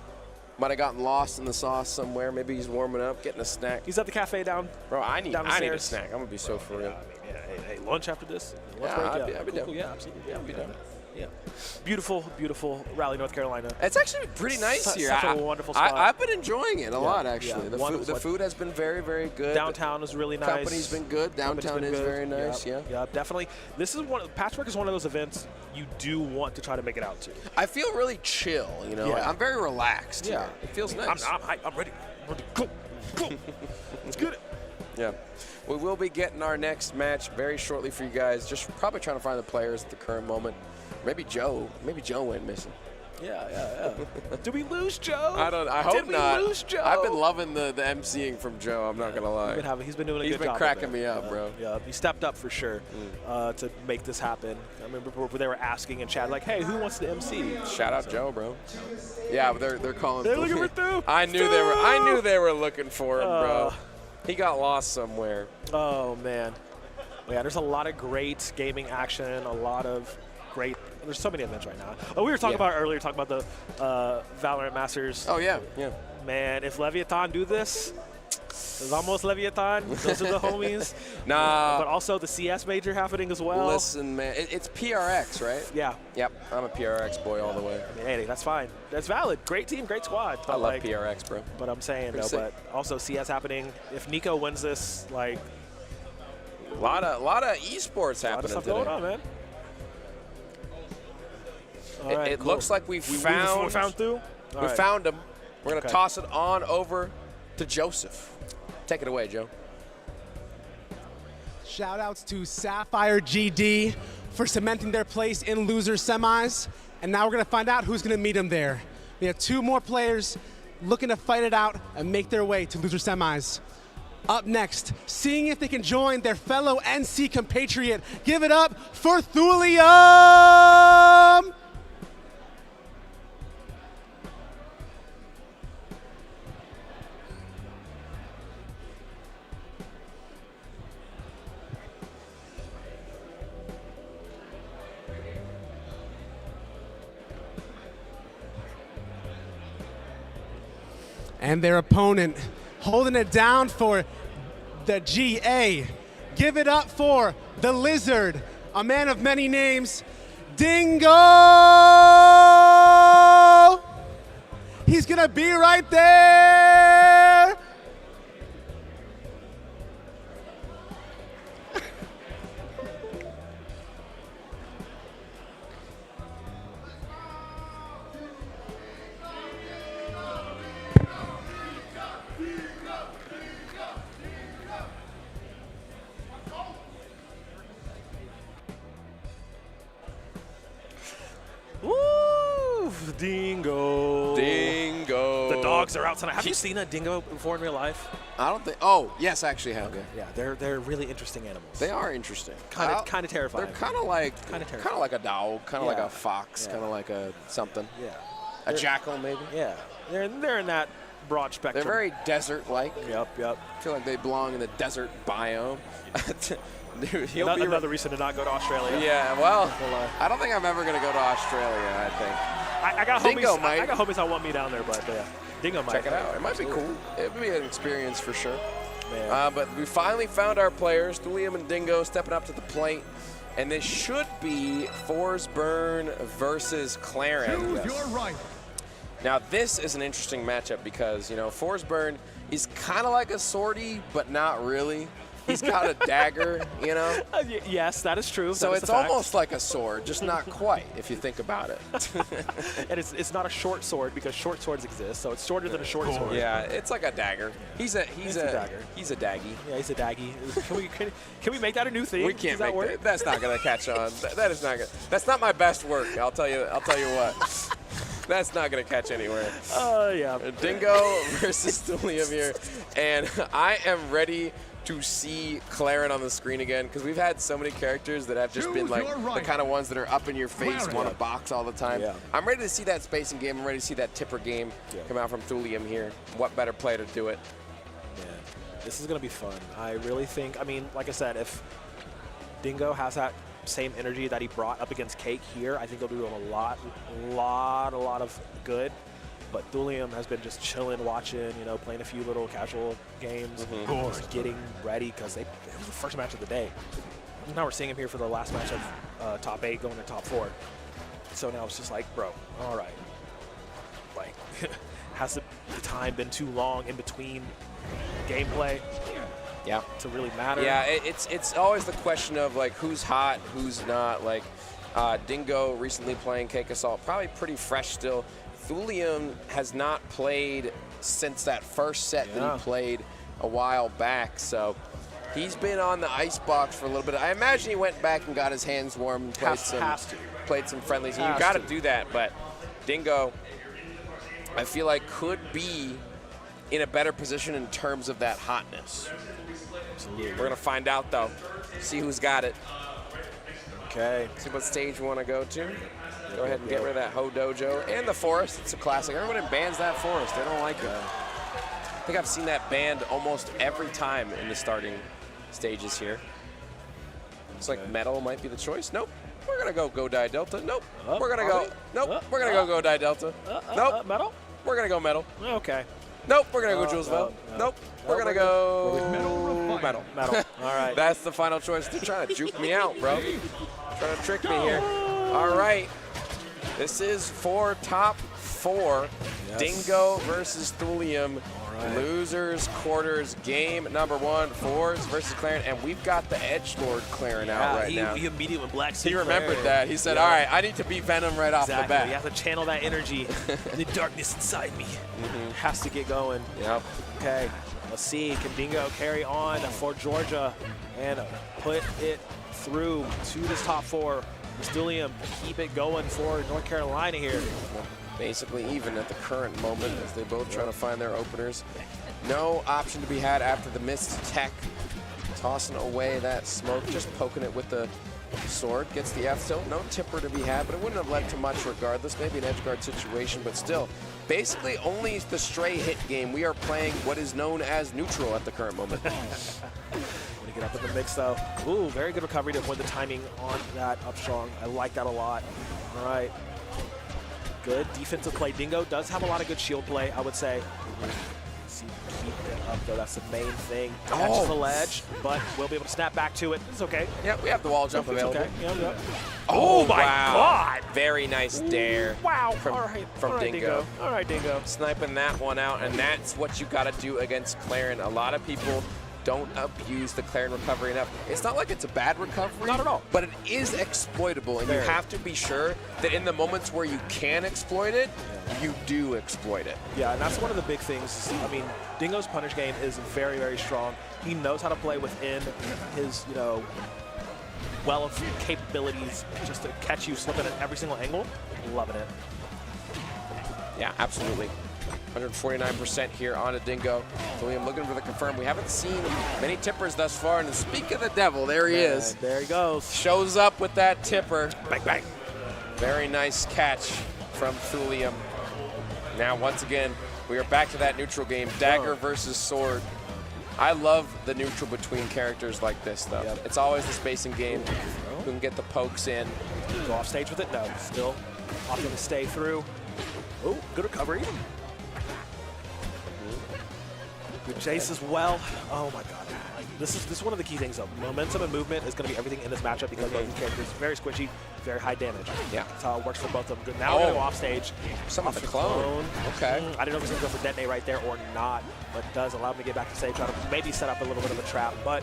gotten lost in the sauce somewhere. Maybe he's warming up, getting a snack. He's at the cafe down. Bro, I need a snack. I'm gonna be so for real. Hey, lunch after this. I'd be down. Yeah, absolutely. Yeah, I'll be down. Yeah. Beautiful, beautiful Raleigh, North Carolina. It's actually pretty nice here. Such a wonderful spot. I've been enjoying it a lot, actually. The food has been very, very good. Downtown is really nice. Company's been good. Downtown is very nice. Yeah, definitely. This is Patchwork is one of those events you do want to try to make it out to. I feel really chill. I'm very relaxed. Yeah, here. It feels nice. I'm ready. Go. Let's get it. Yeah. We will be getting our next match very shortly for you guys. Just probably trying to find the players at the current moment. Maybe Joe went missing. Yeah. Did we lose Joe? I hope not. Did we lose Joe? I've been loving the MCing from Joe. I'm not gonna lie. He's been doing a good job. He's been cracking me up, bro. Yeah, he stepped up for sure to make this happen. I remember they were asking in chat like, "Hey, who wants to MC?" Shout out Joe, bro. Yeah, but they're calling. They're looking for Thu. I knew they were looking for him, bro. He got lost somewhere. Oh man. Yeah, there's a lot of great gaming action. A lot of great. There's so many events right now. Oh, we were talking about earlier, talking about the Valorant Masters. Oh, yeah. Man, if Leviathan do this, it's almost Leviathan. Those are the homies. Nah. But also the CS major happening as well. Listen, man, it's PRX, right? Yeah. Yep, I'm a PRX boy all the way. I mean, hey, that's fine. That's valid. Great team, great squad. I love PRX, bro. But I'm saying, but also CS happening. If Nico wins this, like. A lot of esports happening today. A lot of stuff going on, man. It looks like we found Thu. We found him. We're going to toss it on over to Joseph. Take it away, Joe. Shout-outs to Sapphire GD for cementing their place in loser semis. And now we're going to find out who's going to meet them there. We have 2 more players looking to fight it out and make their way to loser semis. Up next, seeing if they can join their fellow NC compatriot. Give it up for Thulium! And their opponent holding it down for the GA. Give it up for the Lizard, a man of many names, Dingo! He's going to be right there. Woo! Dingo. Dingo. The dogs are out tonight. Have you seen a dingo before in real life? I don't think. Oh, yes, I actually have. Okay. Yeah, they're really interesting animals. They are interesting. Kind of terrifying. They're kind of like a dog, kind of like a fox, kind of like a something. Yeah. A jackal, maybe. Yeah. They're in that broad spectrum. They're very desert-like. Yep. I feel like they belong in the desert biome. Dude, Another reason to not go to Australia. Yeah, well, I don't think I'm ever going to go to Australia, I think. I got Dingo homies. might. I got homies that want me down there, but Dingo might. Check it out. It might be cool. It would be an experience for sure. Man. But we finally found our players, Thulium and Dingo, stepping up to the plate. And this should be Forsburn versus Clarence. Choose your right. Now, this is an interesting matchup because, Forsburn is kind of like a swordy, but not really. He's got a dagger, Yes, that is true. So it's almost like a sword, just not quite, if you think a it. And it's not a short sword because short swords exist, so it's shorter than a short sword. Yeah, it's like a dagger. He's a dagger. He's a daggy. Yeah, he's a daggy. Can we make that a new thing? We can't Does make that. That's not gonna catch on. That is not good. That's not my best work. I'll tell you what. That's not gonna catch anywhere. Yeah. Dingo versus Thulium here, and I am ready to see Clarence on the screen again because we've had so many characters that have just been like the kind of ones that are up in your face, want to box all the time. Yeah. I'm ready to see that spacing game. I'm ready to see that tipper game come out from Thulium here. What better player to do it? Yeah. This is going to be fun. I really think, like I said, if Dingo has that same energy that he brought up against Cake here, I think he'll do him a lot of good. But Thulium has been just chilling, watching, playing a few little casual games, just getting ready because it was the first match of the day. Now we're seeing him here for the last match of top 8 going to top 4. So now it's just like, bro, all right. Like, has the time been too long in between gameplay? Yeah. To really matter? Yeah, it's always the question of like who's hot, who's not. Like Dingo recently playing Cake Assault, probably pretty fresh still. Thulium has not played since that first set that he played a while back, so he's been on the ice box for a little bit. I imagine he went back and got his hands warm and played some friendlies. You got to do that, but Dingo, I feel like could be in a better position in terms of that hotness. Absolutely. We're gonna find out though. See who's got it. Okay. See what stage we want to go to. Go ahead and get rid of that Ho Dojo. And the Forest, it's a classic. Everyone bans that Forest. They don't like it. I think I've seen that banned almost every time in the starting stages here. Looks like Metal might be the choice. Nope. We're going to go Die Delta. Nope. We're going to go. Nope. We're going to go Die Delta. Nope. Metal? We're going to go Metal. Okay. Nope. We're going to go Jules Veld. Nope. We're going to go Metal. Metal. All right. That's the final choice. They're trying to juke me out, bro. Trying to trick me here. All right. This is for top 4. Yes. Dingo versus Thulium. Right. Losers quarters game number 1. Fords versus Clarence, and we've got the Edgelord Clarence out right now. He immediately went black. He remembered that. He said, "All right, I need to beat Venom right off the bat." You have to channel that energy, the darkness inside me. Has to get going. Yep. Okay. Let's see. Can Dingo carry on for Georgia and put it through to this top 4? Thulium keep it going for North Carolina here. Basically even at the current moment as they both trying to find their openers. No option to be had after the missed tech. Tossing away that smoke, just poking it with the sword. Gets the F still. No tipper to be had, but it wouldn't have led to much regardless. Maybe an edge guard situation, but still. Basically only the stray hit game. We are playing what is known as neutral at the current moment. Get up in the mix though. Ooh, very good recovery to avoid the timing on that up strong. I like that a lot. All right. Good defensive play. Dingo does have a lot of good shield play, I would say. See, keep it up though. That's the main thing. Catches the ledge, but we'll be able to snap back to it. It's okay. Yeah, we have the wall jump available. Okay. Yep. Oh, my God! Very nice dare. Wow. From Dingo. All right, Dingo. Sniping that one out, and that's what you got to do against Claren. A lot of people don't abuse the Claren recovery enough. It's not like it's a bad recovery. Not at all. But it is exploitable, and you have to be sure that in the moments where you can exploit it, you do exploit it. Yeah, and that's one of the big things. I mean, Dingo's punish game is very, very strong. He knows how to play within his, well of capabilities just to catch you slipping at every single angle. Loving it. Yeah, absolutely. 149% here on a Dingo. Thulium looking for the confirm. We haven't seen many tippers thus far, and speak of the devil, there he is. There he goes. Shows up with that tipper. Bang, bang. Very nice catch from Thulium. Now, once again, we are back to that neutral game. Dagger versus sword. I love the neutral between characters like this, though. Yep. It's always the spacing game. Who can get the pokes in. Go off stage with it? No. Still opting to stay through. Oh, good recovery. Good chase as well. Oh my God. This is one of the key things though. Momentum and movement is going to be everything in this matchup because both these characters are very squishy, very high damage. Yeah. That's how it works for both of them. Good. Now we're going to go off stage. Some of the clone. Okay. I didn't know if he's going to go for detonate right there or not, but it does allow him to get back to stage, try to maybe set up a little bit of a trap, but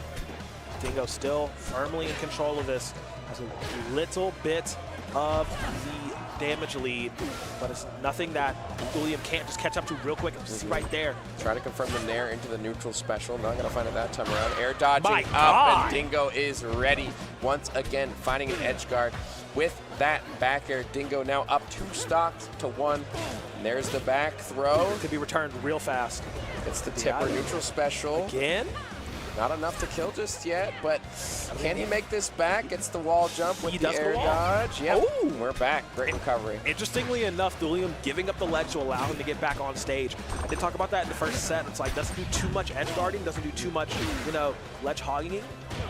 Dingo still firmly in control of this. Has a little bit of the damage lead, but it's nothing that Thulium can't just catch up to real quick. It's right there. Try to confirm the nair into the neutral special. Not going to find it that time around. Air dodging My up, God. and Dingo is ready. Once again, finding an edge guard with that back air. Dingo now up 2 stocks to 1. And there's the back throw. Could be returned real fast. It's the tipper neutral special. Again? Not enough to kill just yet, but can he make this back? Gets the wall jump with the air dodge. Yep. Oh. We're back. Great recovery. Interestingly enough, Thulium giving up the ledge to allow him to get back on stage. I did talk about that in the first set. It's like doesn't do too much edge guarding, doesn't do too much, ledge hogging,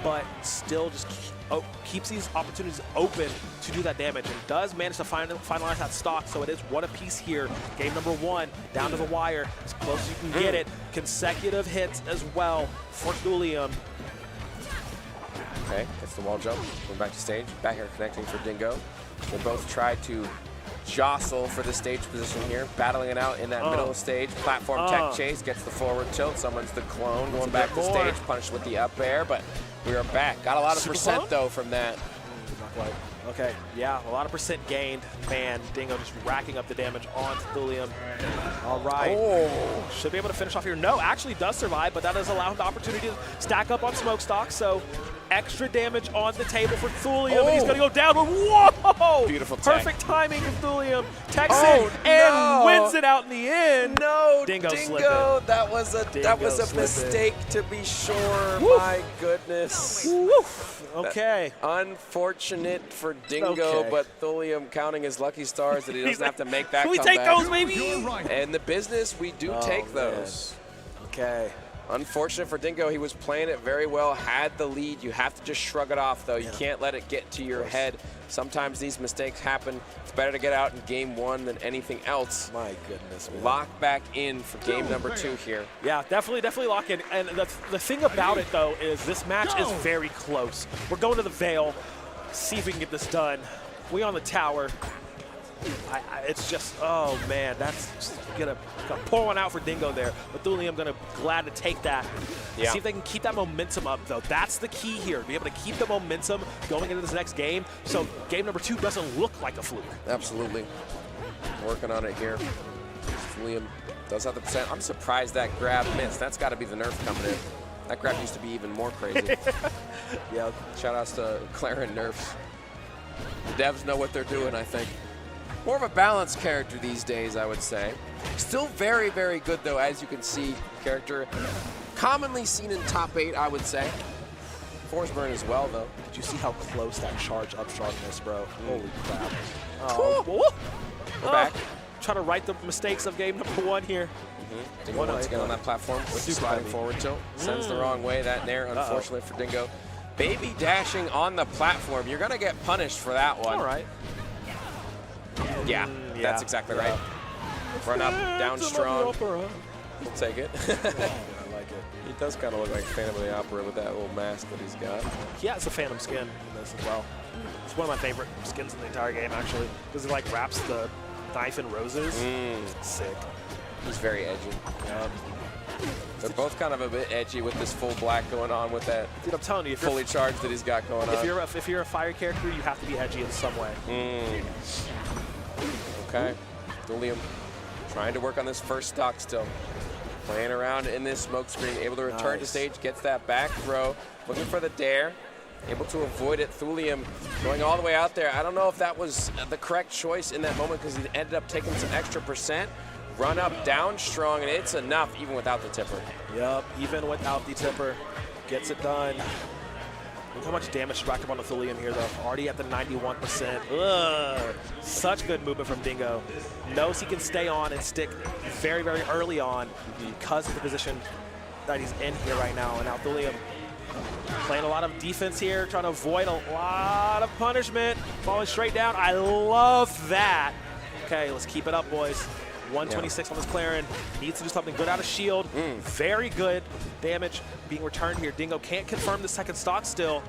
but still just keeps these opportunities open to do that damage and does manage to finalize that stock. So it is one apiece here. Game number 1, down to the wire, as close as you can get it. Consecutive hits as well for Thulium. Okay, gets the wall jump. Going back to stage. Back air connecting for Dingo. They both try to jostle for the stage position here, battling it out in that middle stage. Platform tech chase, gets the forward tilt, summons the clone, going back to stage, punished with the up air, but we are back. Got a lot of percent though from that. Not quite. Okay, yeah, a lot of percent gained. Man, Dingo just racking up the damage on Thulium. All right. Oh. Should be able to finish off here. No, actually does survive, but that does allow him the opportunity to stack up on Smokestack. So extra damage on the table for Thulium. And he's going to go down. But whoa! Beautiful tech. Perfect timing from Thulium. Techs in and wins it out in the end. No, Dingo slipping. That was a mistake to be sure. Woo. My goodness. Woo. Okay. Unfortunate for Dingo, but Thulium counting his lucky stars that he doesn't have to make that we comeback. take those, baby. In the business, we do take those. Man. Okay. Unfortunate for Dingo, he was playing it very well, had the lead. You have to just shrug it off, though. You can't let it get to your head. Sometimes these mistakes happen. It's better to get out in game 1 than anything else. My goodness, man. Lock back in for game number 2 here. Yeah, definitely lock in. And the thing about it, though, is this match is very close. We're going to the Veil. See if we can get this done. We on the tower. It's just, oh man, that's just gonna pour one out for Dingo there. But Thulium gonna glad to take that. Yeah. See if they can keep that momentum up though. That's the key here. Be able to keep the momentum going into this next game. So game number 2 doesn't look like a fluke. Absolutely. Working on it here. Thulium does have the percent. I'm surprised that grab missed. That's got to be the nerf coming in. That grab used to be even more crazy. Yeah. Shout outs to Claren nerfs. The devs know what they're doing, I think. More of a balanced character these days, I would say. Still very, very good, though, as you can see. Character commonly seen in top 8, I would say. Force burn as well, though. Did you see how close that charge up sharpness, bro? Holy crap. Cool. We're back. Trying to right the mistakes of game number 1 here. Dingo once again on that platform with the sliding forward tilt. Sends the wrong way, that nair, unfortunately for Dingo. Baby dashing on the platform. You're going to get punished for that one. All right. Yeah, that's exactly right. Run up, down strong. We'll We'll take it. I like it. He does kind of look like Phantom of the Opera with that little mask that he's got. He has a Phantom skin in this as well. It's one of my favorite skins in the entire game, actually, because it like wraps the knife in roses. Sick. He's very edgy. They're both kind of a bit edgy with this full black going on with that. Dude, I'm telling you, if fully charged that he's got going on. If you're a fire character, you have to be edgy in some way. Okay, Thulium trying to work on this first stock still. Playing around in this smoke screen, able to return to stage, gets that back throw, looking for the dare, able to avoid it. Thulium going all the way out there. I don't know if that was the correct choice in that moment because he ended up taking some extra percent. Run up down strong, and it's enough even without the tipper. Yep, even without the tipper, gets it done. Look how much damage racked up on the Thulium here, though. Already at the 91%. Ugh. Such good movement from Dingo. Knows he can stay on and stick very, very early on because of the position that he's in here right now. And now Thulium playing a lot of defense here, trying to avoid a lot of punishment. Falling straight down. I love that. Okay, let's keep it up, boys. 126 on this Clarin. Needs to do something good out of shield. Very good damage being returned here. Dingo can't confirm the second stock still.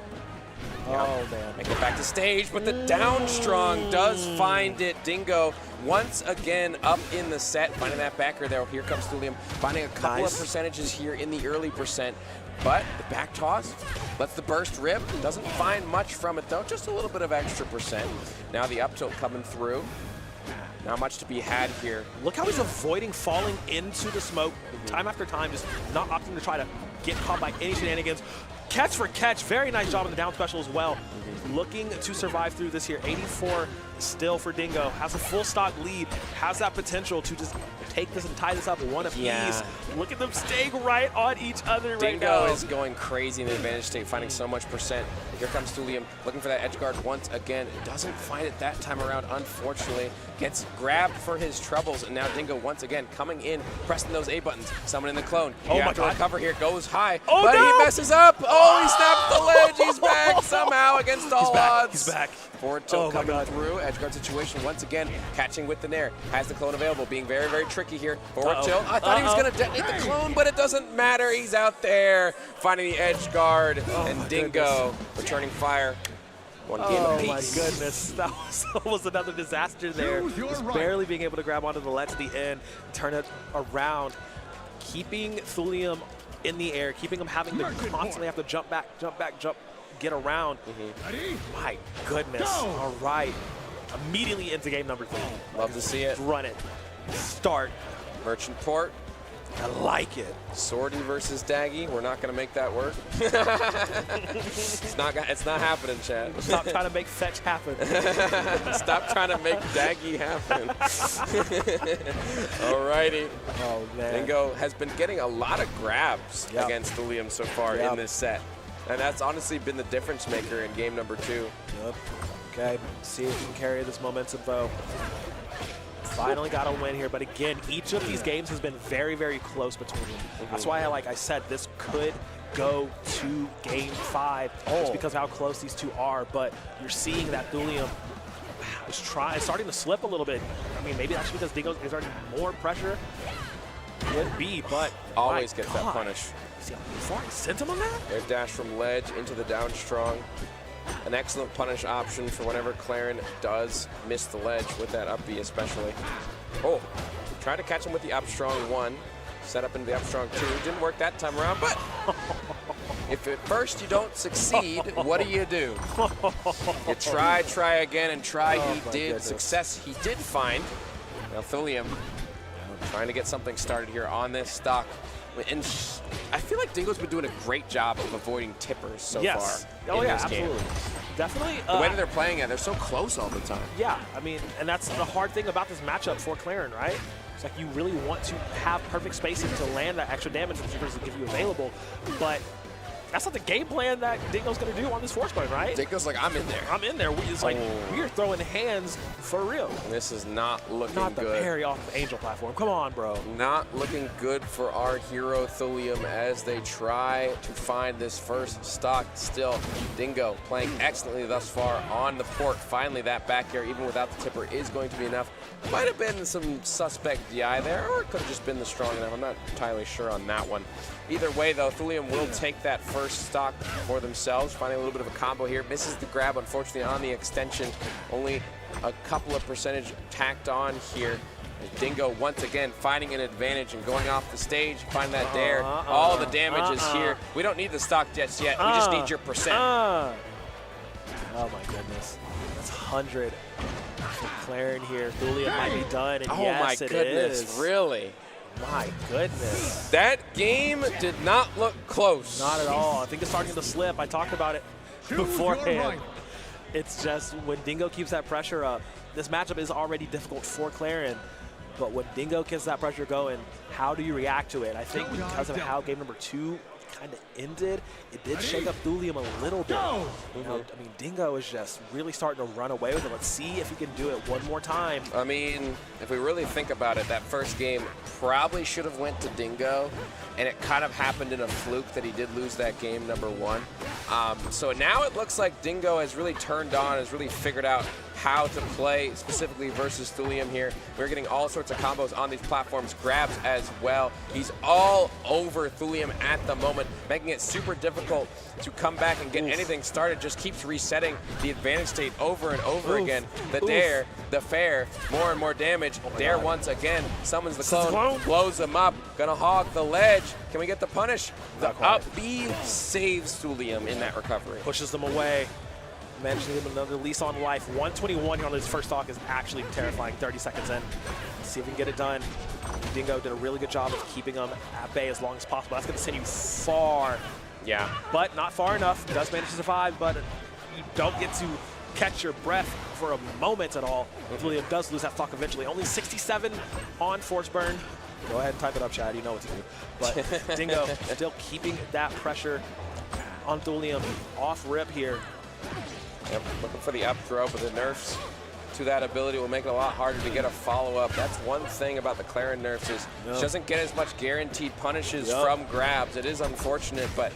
Oh, man. Make it back to stage, but the down strong does find it. Dingo once again up in the set, finding that backer there. Here comes Thulium, finding a couple of percentages here in the early percent. But the back toss lets the burst rip. Doesn't find much from it, though. Just a little bit of extra percent. Now the up tilt coming through. Not much to be had here. Look how he's avoiding falling into the smoke time after time, just not opting to try to get caught by any shenanigans. Catch for catch, very nice job on the down special as well. Looking to survive through this here. 84 still for Dingo. Has a full stock lead, has that potential to just take this and tie this up one apiece. Look at them staying right on each other right now. Dingo is going crazy in the advantage state, finding so much percent. Here comes Thulium, looking for that edge guard once again. Doesn't find it that time around, unfortunately. Gets grabbed for his troubles, and now Dingo once again coming in, pressing those A buttons, summoning the clone. Oh my God. Recover here, goes high, but he messes up. Oh, he snapped the ledge. He's back somehow against all odds. He's back. Forward tilt coming through. Edge guard situation once again, catching with the nair. Has the clone available, being very, very tricky here. Forward tilt. I thought he was going to detonate the clone, but it doesn't matter. He's out there finding the edge guard, and Dingo returning fire. One game apiece. Oh my goodness, that was almost another disaster there. Just barely being able to grab onto the ledge at the end, turn it around, keeping Thulium in the air, keeping him having to constantly have to jump back, get around. My goodness. All right. Immediately into game number 3. Love to see it. Run it. Start. Merchant Port. I like it. Swordy versus Daggy. We're not going to make that work. It's not happening, Chad. Stop trying to make fetch happen. Stop trying to make Daggy happen. Alrighty. Oh, man. Dingo has been getting a lot of grabs against Thulium so far in this set. And that's honestly been the difference maker in game number 2. Yep. Okay, see if he can carry this momentum, though. Finally got a win here, but again, each of these games has been very, very close between them. That's why, like I said, this could go to game 5 just because of how close these two are. But you're seeing that Thulium is starting to slip a little bit. I mean, maybe that's because Dingo's is already more pressure. Could be, but always gets that punish. See how far I sent him on that? Air dash from ledge into the down strong. An excellent punish option for whenever Clarin does miss the ledge with that up B especially. Oh, try to catch him with the up strong 1. Set up into the up strong 2. Didn't work that time around, but if at first you don't succeed, what do? You try again, and try he did. Goodness. Success he did find. Now Thulium trying to get something started here on this stock. And I feel like Dingo's been doing a great job of avoiding tippers so far in this game. Definitely. The way that they're playing it, they're so close all the time. Yeah, I mean, and that's the hard thing about this matchup for Clarin, right? It's like you really want to have perfect spacing to land that extra damage that tippers will give you available, but That's not the game plan that Dingo's going to do on this force point, right? Dingo's like, I'm in there. I'm in there. It's like, we are throwing hands for real. This is not looking Not the good. parry off the Angel platform. Come on, bro. Not looking good for our hero Thulium as they try to find this first stock. Still, Dingo playing excellently thus far on the port. Finally, that back air, even without the tipper, is going to be enough. Might have been some suspect DI there, or it could have just been the strong enough. I'm not entirely sure on that one. Either way, though, Thulium will take that first stock for themselves, finding a little bit of a combo here. Misses the grab, unfortunately, on the extension. Only a couple of percentage tacked on here. Dingo once again finding an advantage and going off the stage, find that dare. All the damage is here. We don't need the stock just yet. We just need your percent. Oh my goodness. That's 100 for Claren here. Thulium might be done, and yes, my it goodness, is. really? My goodness. That game did not look close. Not at all. I think it's starting to slip. I talked about it beforehand. It's just when Dingo keeps that pressure up, this matchup is already difficult for Claren. But when Dingo gets that pressure going, how do you react to it? I think because of how game number 2 kind of ended, it did shake up Thulium a little bit. You know, I mean, Dingo is just really starting to run away with it. Let's see if he can do it one more time. I mean, if we really think about it, that first game probably should have went to Dingo, and it kind of happened in a fluke that he did lose that game, number 1. So now it looks like Dingo has really turned on, has really figured out how to play specifically versus Thulium here. We're getting all sorts of combos on these platforms, grabs as well. He's all over Thulium at the moment, making it super difficult to come back and get anything started. Just keeps resetting the advantage state over and over again. The dare, the fair, more and more damage. Dare once again, summons the clone, blows him up, gonna hog the ledge. Can we get the punish? The up B saves Thulium in that recovery. Pushes them away. Managed to give him another lease on life. 121 here on his first stock is actually terrifying. 30 seconds in. Let's see if we can get it done. Dingo did a really good job of keeping him at bay as long as possible. That's going to send you far. Yeah. But not far enough. Does manage to survive, but you don't get to catch your breath for a moment at all. Thulium does lose that stock eventually. Only 67 on force burn. Go ahead and type it up, Chad. You know what to do. But Dingo still keeping that pressure on Thulium. Off rip here. Yep, looking for the up throw, but the nerfs to that ability will make it a lot harder to get a follow-up. That's one thing about the Claren nerfs is she doesn't get as much guaranteed punishes from grabs. It is unfortunate, but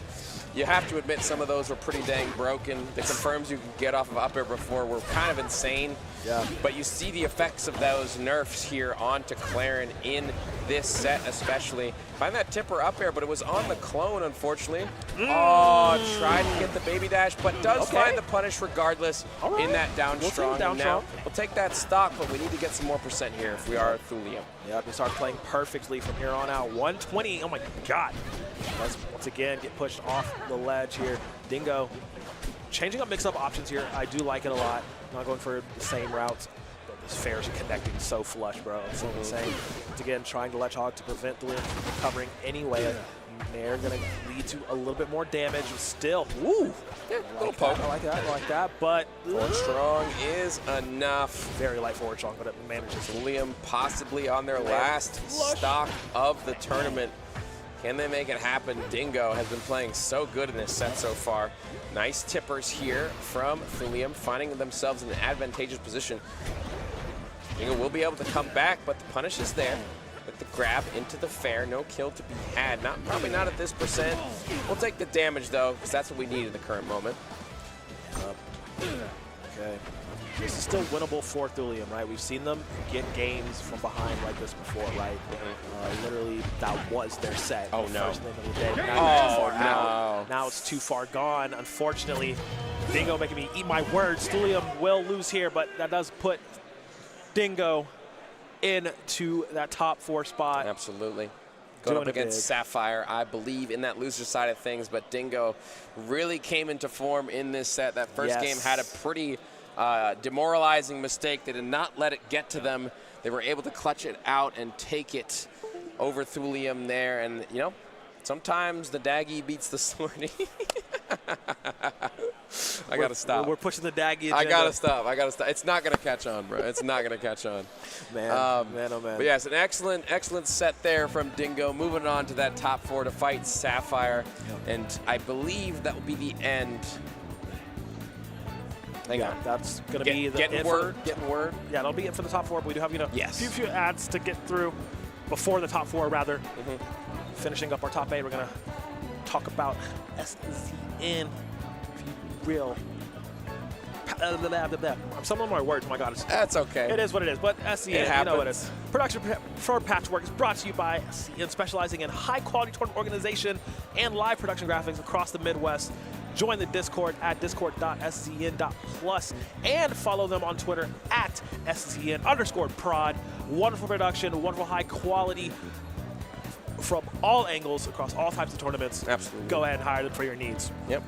you have to admit some of those were pretty dang broken. The confirms you can get off of up air before were kind of insane. Yeah. But you see the effects of those nerfs here onto Claren in this set especially. Find that tipper up air, but it was on the clone, unfortunately. Oh, tried to get the baby dash, but does find the punish regardless in that down strong. Now, we'll take that stock, but we need to get some more percent here if we are Thulium. Yep, we start playing perfectly from here on out. 120, oh my God. Let's once again get pushed off the ledge here. Dingo changing up mix-up options here. I do like it a lot. Not going for the same routes. But this fairs are connecting so flush, bro. It's so insane. Once again, trying to ledge hog to prevent Thulium from recovering anyway. They're going to lead to a little bit more damage. Still, woo! Yeah, little poke. I like that, but forward strong is enough. Very light forward strong, but it manages. Thulium possibly on their last stock of the tournament. Can they make it happen? Dingo has been playing so good in this set so far. Nice tippers here from Thulium, finding themselves in an advantageous position. Dingo will be able to come back, but the punish is there. With the grab into the fair, no kill to be had. Probably not at this percent. We'll take the damage though, because that's what we need in the current moment. Okay. This is still winnable for Thulium, right? We've seen them get games from behind like this before, right? Literally, that was their set. Oh, no. First thing of the day. Now it's too far gone. Unfortunately, Dingo making me eat my words. Thulium will lose here, but that does put Dingo into that top 4 spot. Absolutely. Going up against Sapphire, I believe, in that loser side of things, but Dingo really came into form in this set. That first game had a pretty demoralizing mistake. They did not let it get to them. They were able to clutch it out and take it over Thulium there. And, you know, sometimes the daggy beats the swordy. I got to stop. We're pushing the Daggy agenda. I got to stop. I got to stop. It's not going to catch on, bro. It's not going to catch on. Man, oh man. But yes, an excellent set there from Dingo. Moving on to that top 4 to fight Sapphire. Yep. And I believe that will be the end. Hang on. That's going to be the getting word. Yeah, that'll be it for the top 4. But we do have, yes, few ads to get through before the top 4, rather. Finishing up our top 8, we're going to talk about SZN. Real. I'm stumbling on my words. Oh my God. That's okay. It is what it is. But SCN, you know what it is. Production for Patchwork is brought to you by SCN, specializing in high-quality tournament organization and live production graphics across the Midwest. Join the Discord at discord.scn.plus and follow them on Twitter at SCN_prod. Wonderful production, wonderful high quality from all angles across all types of tournaments. Absolutely. Go ahead and hire them for your needs. Yep.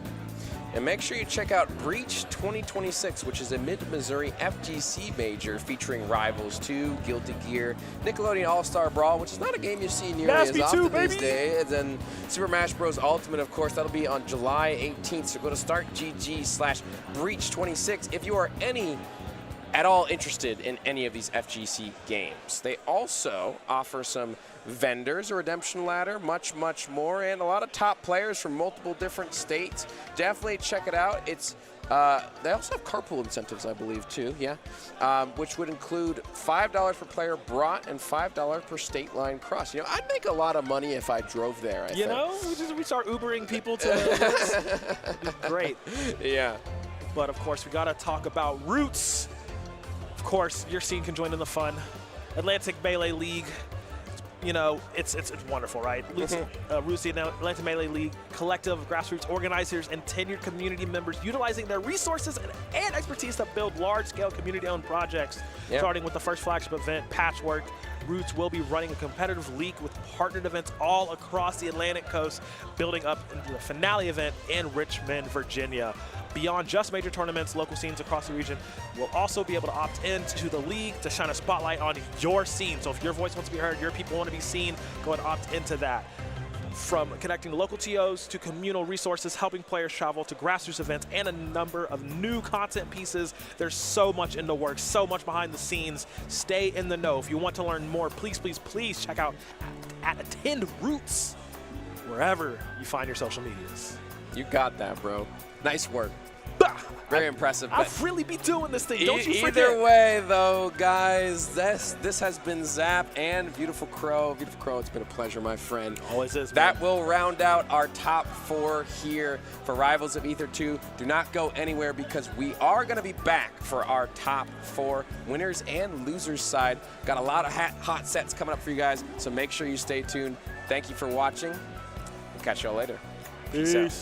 And make sure you check out Breach 2026, which is a Mid-Missouri FGC major featuring Rivals 2, Guilty Gear, Nickelodeon All-Star Brawl, which is not a game you see nearly as often these days. And then Super Smash Bros. Ultimate, of course, that'll be on July 18th. So go to StartGG/Breach26 if you are at all interested in any of these FGC games. They also offer some vendors, a redemption ladder, much more, and a lot of top players from multiple different states. Definitely check it out. It's they also have carpool incentives, I believe, too, which would include $5 per player brought and $5 per state line cross. I'd make a lot of money if I drove there, I think. We start Ubering people to It'd be great. Yeah. But, of course, we got to talk about Roots. Of course, your scene can join in the fun. Atlantic Melee League. It's wonderful, right? Roots, the Atlantic Melee League, collective of grassroots organizers and tenured community members utilizing their resources and expertise to build large-scale community-owned projects. Yep. Starting with the first flagship event, Patchwork, Roots will be running a competitive league with partnered events all across the Atlantic coast, building up into the finale event in Richmond, Virginia. Beyond just major tournaments, local scenes across the region will also be able to opt into the league to shine a spotlight on your scene. So if your voice wants to be heard, your people want to be seen, go and opt into that. From connecting local TOs to communal resources, helping players travel to grassroots events, and a number of new content pieces. There's so much in the works, so much behind the scenes. Stay in the know. If you want to learn more, please check out at Attend Roots wherever you find your social medias. You got that, bro. Nice work. Very impressive. I'll really be doing this thing. Don't you forget. Either way, though, guys, this has been Zap and Beautiful Crow. Beautiful Crow, it's been a pleasure, my friend. Always is, man. That will round out our top 4 here for Rivals of Ether 2. Do not go anywhere because we are going to be back for our top 4 winners and losers side. Got a lot of hot sets coming up for you guys, so make sure you stay tuned. Thank you for watching. We'll catch y'all later. Peace out.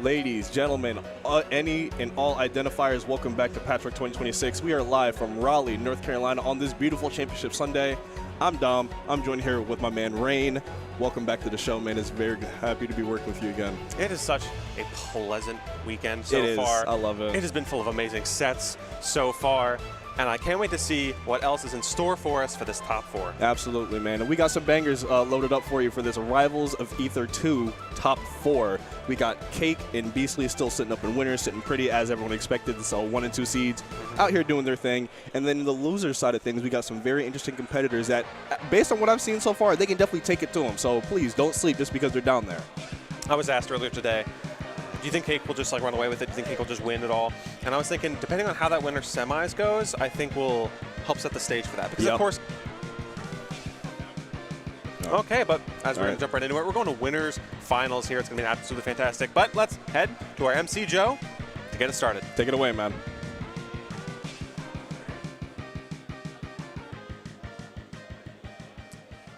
Ladies, gentlemen, any and all identifiers, welcome back to Patchwork 2026. We are live from Raleigh, North Carolina on this beautiful championship Sunday. I'm Dom. I'm joined here with my man, Rain. Welcome back to the show, man. It's very happy to be working with you again. It is such a pleasant weekend so It is. far. I love it. It has been full of amazing sets so far, and I can't wait to see what else is in store for us for this top 4. Absolutely, man. And we got some bangers loaded up for you for this Rivals of Aether 2 top 4. We got Cake and Beastley still sitting up in winners, sitting pretty as everyone expected. So 1 and 2 seeds out here doing their thing. And then the loser side of things, we got some very interesting competitors that, based on what I've seen so far, they can definitely take it to them. So please don't sleep just because they're down there. I was asked earlier today, do you think Cake will just run away with it? Do you think Cake will just win it all? And I was thinking, depending on how that winner semis goes, I think we'll help set the stage for that. Because of course. Okay, but as we're going to jump right into it, we're going to winners finals here. It's going to be absolutely fantastic. But let's head to our MC Joe to get it started. Take it away, man.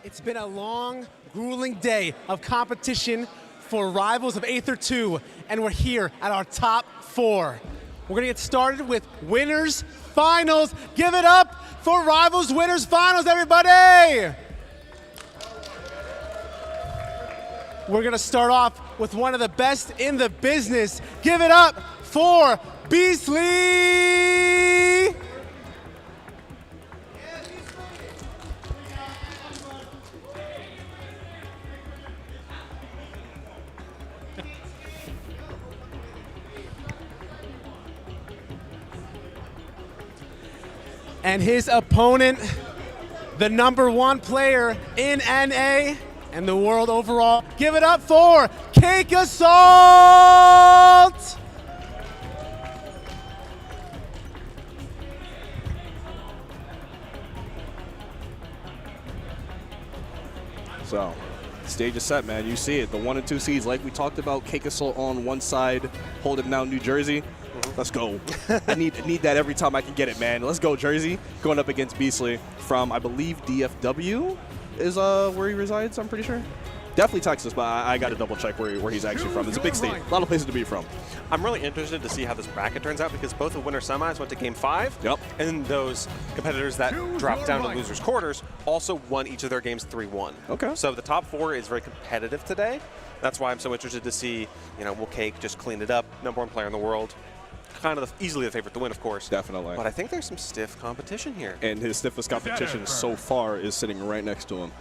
It's been a long, grueling day of competition for Rivals of Aether 2, and we're here at our top 4. We're gonna get started with Winners Finals. Give it up for Rivals Winners Finals, everybody! We're gonna start off with one of the best in the business. Give it up for Beastley! And his opponent, the #1 player in NA and the world overall. Give it up for Cake Assault! So, stage is set, man. You see it. The 1 and 2 seeds, like we talked about, Cake Assault on one side, holding down New Jersey. Let's go. I need that every time I can get it, man. Let's go, Jersey. Going up against Beastley from, I believe, DFW is where he resides, I'm pretty sure. Definitely Texas, but I got to double check where he's actually from. It's a big state. A lot of places to be from. I'm really interested to see how this bracket turns out because both the winner semis went to game 5. Yep. And those competitors that dropped down to losers quarters also won each of their games 3-1. Okay. So the top 4 is very competitive today. That's why I'm so interested to see, will Cake just clean it up? #1 player in the world. Kind of easily the favorite to win, of course. Definitely. But I think there's some stiff competition here. And his stiffest competition so far is sitting right next to him,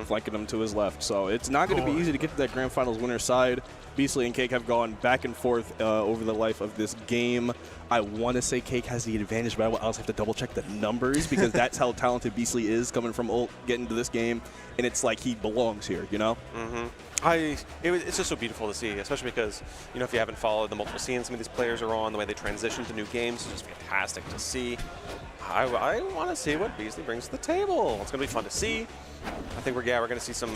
flanking him to his left. So it's not going to be easy to get to that grand finals winner side. Beastley and Cake have gone back and forth over the life of this game. I want to say Cake has the advantage, but I also have to double check the numbers because that's how talented Beastley is coming from ult, getting to this game. And it's like he belongs here, you know? It's just so beautiful to see, especially because, if you haven't followed the multiple scenes some of these players are on, the way they transition to new games, it's just fantastic to see. I want to see what Beastley brings to the table. It's going to be fun to see. I think we're going to see some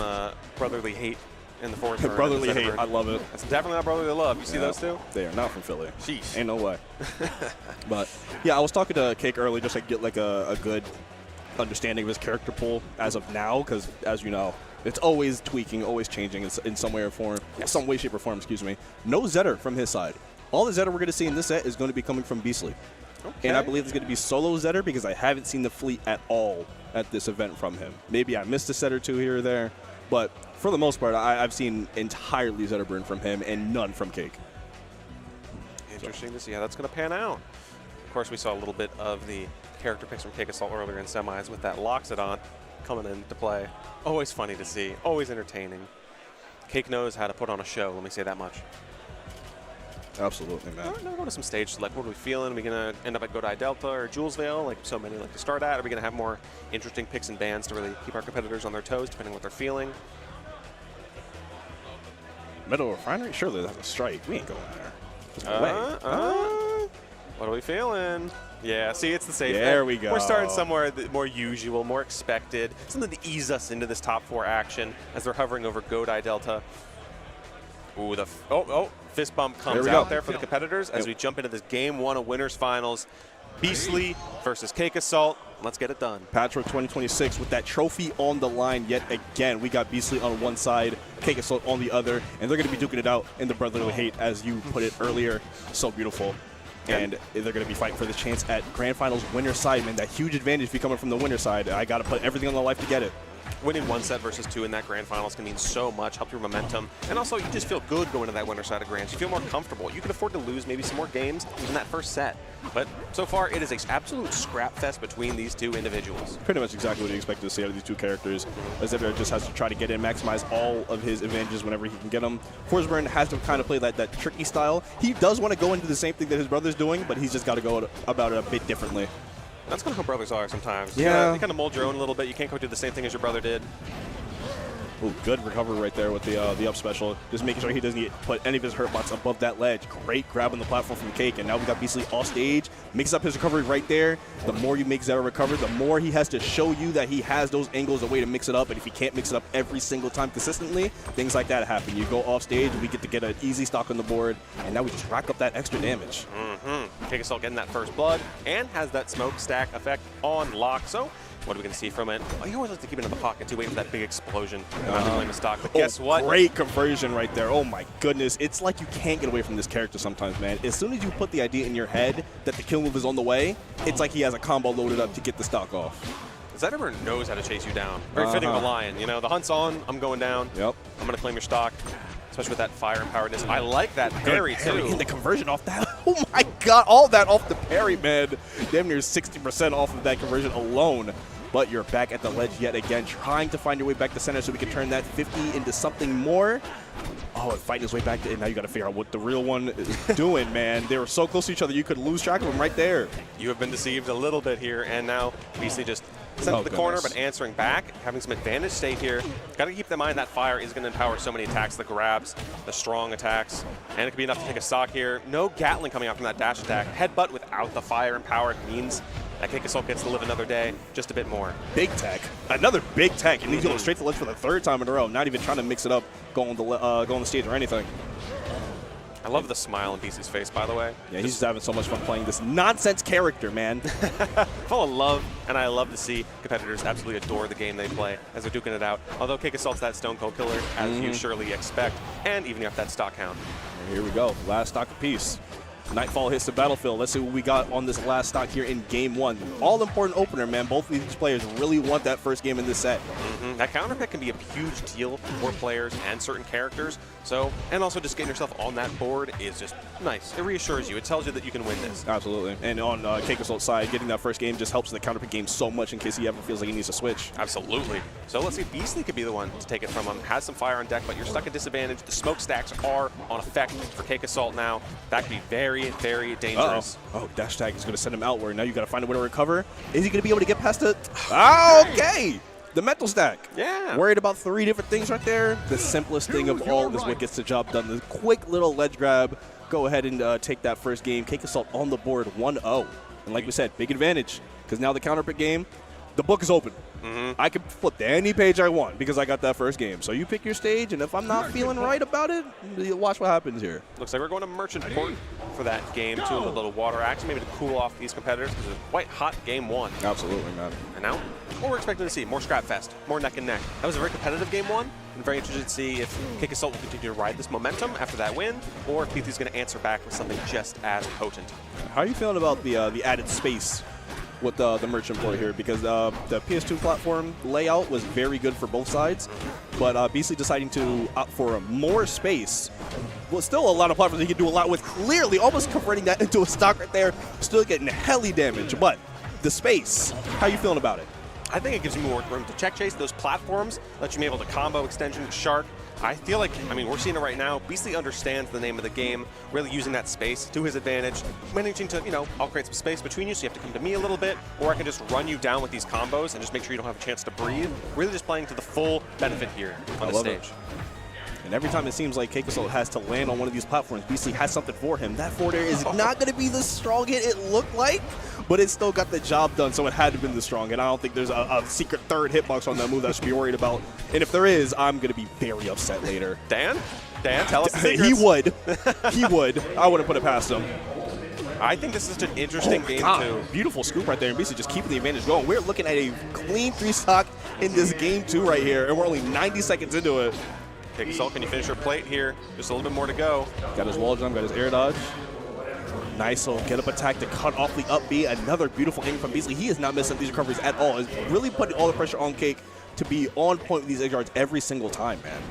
brotherly hate in the fourth. Brotherly hate, I love it. That's definitely not brotherly love. You see those two? They are not from Philly. Sheesh. Ain't no way. But, yeah, I was talking to Cake early just to get like a good understanding of his character pool as of now, because as you know, it's always tweaking, always changing in some way or form, some way, shape, or form, excuse me. No Zetter from his side. All the Zetter we're going to see in this set is going to be coming from Beastley. Okay. And I believe it's going to be solo Zetter because I haven't seen the fleet at all at this event from him. Maybe I missed a set or two here or there, but for the most part, I've seen entirely Zetter burn from him and none from Cake. Interesting to see how that's going to pan out. Of course, we saw a little bit of the character picks from Cake Assault earlier in semis with that Loxodon coming into play. Always funny to see, always entertaining. Cake knows how to put on a show, let me say that much. Absolutely, man. Now go to some stage select. What are we feeling? Are we going to end up at Godai Delta or Julesvale, like so many like to start at? Are we going to have more interesting picks and bans to really keep our competitors on their toes, depending on what they're feeling? Metal Refinery? Surely that's a strike. We ain't going there. What are we feeling? Yeah, see, it's the safe. There we go. We're starting somewhere more usual, more expected, something to ease us into this top 4 action as they're hovering over Godai Delta. Ooh, fist bump comes out there for the competitors as we jump into this game 1 of winners finals. Beastley versus Cake Assault. Let's get it done. Patchwork 2026 with that trophy on the line yet again. We got Beastley on one side, Cake Assault on the other, and they're going to be duking it out in the brotherly hate, as you put it earlier. So beautiful. And they're going to be fighting for the chance at Grand Finals winner side, man. That huge advantage if you're coming from the winner side. I got to put everything on the life to get it. Winning 1 set versus 2 in that Grand Finals can mean so much, help your momentum, and also you just feel good going to that winner side of Grands. You feel more comfortable. You can afford to lose maybe some more games in that first set. But so far, it is an absolute scrap fest between these two individuals. Pretty much exactly what you expect to see out of these two characters. As Xavier just has to try to get in, maximize all of his advantages whenever he can get them. Forsburn has to kind of play that tricky style. He does want to go into the same thing that his brother's doing, but he's just got to go about it a bit differently. That's kind of how brothers are sometimes. Yeah. You kind of mold your own a little bit. You can't go do the same thing as your brother did. Ooh, good recovery right there with the up special. Just making sure he doesn't put any of his hurt bots above that ledge. Great grab on the platform from Cake, and now we got Beastley off stage. Makes up his recovery right there. The more you make Zera recover, the more he has to show you that he has those angles, a way to mix it up. And if he can't mix it up every single time consistently, things like that happen. You go off stage, we get to get an easy stock on the board, and now we just rack up that extra damage. Cake Assault getting that first blood and has that smoke stack effect on lock. So what are we going to see from it? Oh, you always like to keep it in the pocket, too, waiting for that big explosion. Claim the stock. But guess what? Great conversion right there. Oh, my goodness. It's like you can't get away from this character sometimes, man. As soon as you put the idea in your head that the kill move is on the way, it's like he has a combo loaded up to get the stock off. Zedivir knows how to chase you down. Very fitting of a lion. You know, the hunt's on. I'm going down. Yep. I'm going to claim your stock. Especially with that fire empoweredness. I like that parry, too. And the conversion off that. Oh, my God. All that off the parry, man. Damn near 60% off of that conversion alone. But you're back at the ledge yet again, trying to find your way back to center so we can turn that 50 into something more. Oh, and fighting his way back to it. Now you got to figure out what the real one is doing, man. They were so close to each other, you could lose track of them right there. You have been deceived a little bit here, and now Beastley just sent to the corner, but answering back, having some advantage state here. Got to keep in mind that fire is going to empower so many attacks, the grabs, the strong attacks, and it could be enough to take a stock here. No Gatling coming out from that dash attack. Headbutt without the fire empowered means that Cake Assault gets to live another day, just a bit more. Big tech. Another big tech, and he's going straight to the ledge for the third time in a row, not even trying to mix it up, go on the stage or anything. I love the smile on Beastly's face, by the way. Yeah, he's just having so much fun playing this nonsense character, man. Full of love, and I love to see competitors absolutely adore the game they play as they're duking it out. Although Cake Assault's that Stone Cold Killer, as you surely expect, and even up that stock count. Here we go, last stock apiece. Nightfall hits the battlefield. Let's see what we got on this last stock here in game one. All-important opener, man. Both of these players really want that first game in this set. That counter pick can be a huge deal for players and certain characters. So, and also just getting yourself on that board is just nice. It reassures you. It tells you that you can win this. Absolutely. And on Cake Assault's side, getting that first game just helps the counter pick game so much in case he ever feels like he needs to switch. Absolutely. So let's see if Beastley could be the one to take it from him. Has some fire on deck, but you're stuck at disadvantage. The smoke stacks are on effect for Cake Assault now. That could be very, very dangerous. Oh, dash tag is going to send him outward. Now you got to find a way to recover. Is he going to be able to get past it? Oh, okay. The mental stack. Yeah. Worried about 3 different things right there. The simplest thing of all is what gets the job done. The quick little ledge grab. Go ahead and take that first game. Cake Assault on the board 1-0. And like we said, big advantage because now the counter pick game, the book is open. I can flip to any page I want because I got that first game. So you pick your stage, and if I'm not feeling right about it, watch what happens here. Looks like we're going to Merchant Port for that game, too. A little water action, maybe to cool off these competitors because it's a quite hot game one. Absolutely, man. And now, what we're expecting to see, more scrap fest, more neck and neck. That was a very competitive game one. I'm very interested to see if Cake Assault will continue to ride this momentum after that win, or if Beastley's going to answer back with something just as potent. How are you feeling about the added space with the Merchant Port here? Because the PS2 platform layout was very good for both sides, but Beastley deciding to opt for more space. Well, still a lot of platforms he can do a lot with, clearly almost converting that into a stock right there, still getting heli damage, but the space, how are you feeling about it? I think it gives you more room to check chase. Those platforms let you be able to combo extension, shark. I feel like, I mean, we're seeing it right now. Beastley understands the name of the game, really using that space to his advantage, managing to, you know, I'll create some space between you so you have to come to me a little bit, or I can just run you down with these combos and just make sure you don't have a chance to breathe. Really just playing to the full benefit here on the stage. And every time it seems like Cake Assault has to land on one of these platforms, Beastley has something for him. That forward air is not going to be the strong hit it looked like, but it still got the job done, so it had to have been the strong. And I don't think there's a secret third hitbox on that move that I should be worried about. And if there is, I'm going to be very upset later. Dan, tell us the secrets. He would. He would. I wouldn't put it past him. I think this is just an interesting game, too. Beautiful scoop right there, and Beastley just keeping the advantage going. We're looking at a clean 3-stock in this game, too, right here, and we're only 90 seconds into it. Okay, Salt, can you finish your plate here? Just a little bit more to go. Got his wall jump, got his air dodge. Nice little get-up attack to cut off the up B. Another beautiful aim from Beastley. He is not missing these recoveries at all. Is really putting all the pressure on Cake to be on point with these edge guards every single time, man.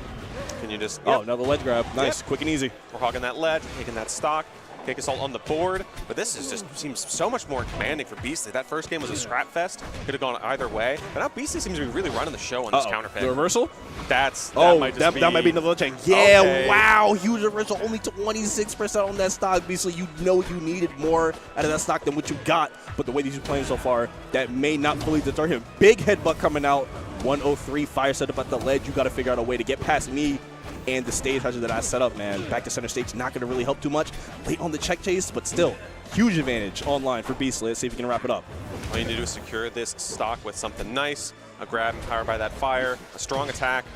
Can you just... Oh, another ledge grab. Nice, quick and easy. We're hogging that ledge, taking that stock. Cake Assault on the board, but this is just seems so much more commanding for Beastley. That first game was a scrap fest. Could have gone either way, but now Beastley seems to be really running the show on this counter pick. The reversal? That might be another chain. Yeah, okay. Wow, huge reversal. Only 26% on that stock. Beastley, you know you needed more out of that stock than what you got, but the way he's playing so far, that may not fully deter him. Big headbutt coming out. 103 fire set up at the ledge. You got to figure out a way to get past me and the stage hazard that I set up, man. Back to center stage, not going to really help too much. Late on the check chase, but still, huge advantage online for Beastley. Let's see if he can wrap it up. All you need to do is secure this stock with something nice. A grab and power by that fire, a strong attack,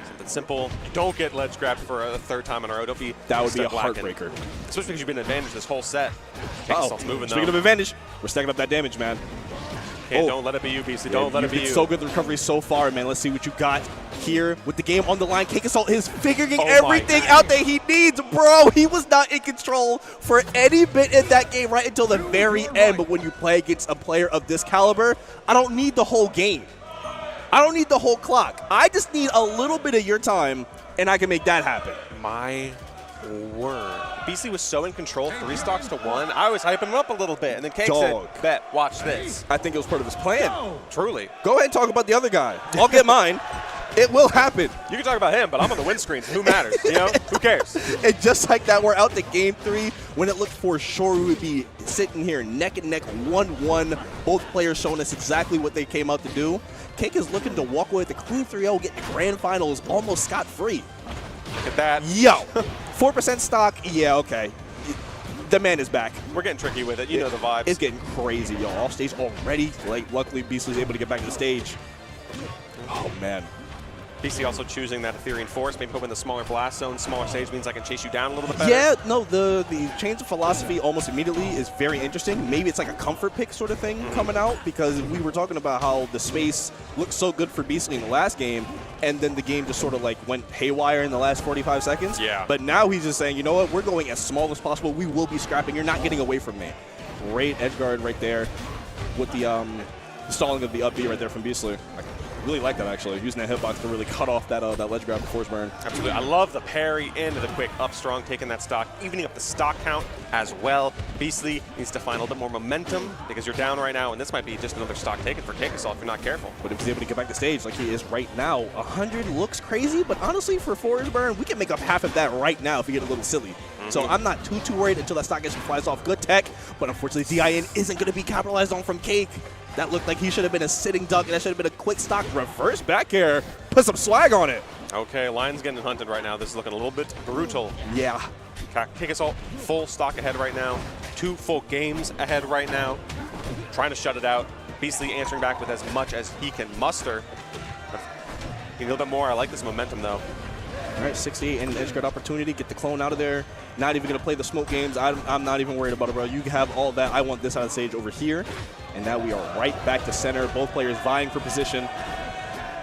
something simple. You don't get ledge grabbed for a third time in a row. Don't be that would be a lacking. heartbreaker. Especially because you've been advantaged this whole set. Speaking of advantage, we're stacking up that damage, man. Okay, don't let it be you, Beastley. Don't let it be you. So good the recovery so far, man. Let's see what you got here with the game on the line. Cake Assault is figuring everything out that he needs, bro. He was not in control for any bit in that game right until the very end. But when you play against a player of this caliber, I don't need the whole game. I don't need the whole clock. I just need a little bit of your time, and I can make that happen. My word. Beastley was so in control, 3 stocks to 1. I was hyping him up a little bit, and then Cake said, bet, watch this. I think it was part of his plan. Truly. Go ahead and talk about the other guy. I'll get mine. It will happen. You can talk about him, but I'm on the windscreen, so who matters? You know? Who cares? And just like that, we're out to game 3 when it looked for sure we would be sitting here neck and neck, 1-1. Both players showing us exactly what they came out to do. Cake is looking to walk away with a clean 3-0, get the grand finals almost scot-free. Look at that. Yo, 4% stock. Yeah, okay. The man is back. We're getting tricky with it. You know the vibes. It's getting crazy, yo. Off stage already. Like, luckily, Beastley's able to get back to the stage. Oh, man. Beastley also choosing that Ethereal Force, maybe put in the smaller blast zone. Smaller stage means I can chase you down a little bit better. Yeah, no, the change of philosophy almost immediately is very interesting. Maybe it's like a comfort pick sort of thing coming out, because we were talking about how the space looked so good for Beastley in the last game, and then the game just sort of like went haywire in the last 45 seconds. Yeah. But now he's just saying, you know what, we're going as small as possible. We will be scrapping. You're not getting away from me. Great edge guard right there with the stalling of the up B right there from Beastley. Really like that, actually, using that hitbox to really cut off that that ledge grab force burn. Absolutely. I love the parry into the quick up strong, taking that stock, evening up the stock count as well. Beastley needs to find a little bit more momentum because you're down right now, and this might be just another stock taken for Cake Assault if you're not careful. But if he's able to get back to stage like he is right now, 100 looks crazy, but honestly, for force burn, we can make up half of that right now if we get a little silly. So I'm not too worried until that stock actually flies off. Good tech, but unfortunately, DIN isn't going to be capitalized on from Cake. That looked like he should have been a sitting duck, and that should have been a quick stock reverse back air. Put some swag on it. Okay, Lion's getting hunted right now. This is looking a little bit brutal. Yeah. Cake Assault full stock ahead right now. 2 full games ahead right now. Trying to shut it out. Beastley answering back with as much as he can muster. A little bit more. I like this momentum, though. All right, 68 and an edge guard opportunity. Get the clone out of there. Not even going to play the smoke games. I'm not even worried about it, bro. You have all that. I want this out of stage over here. And now we are right back to center. Both players vying for position.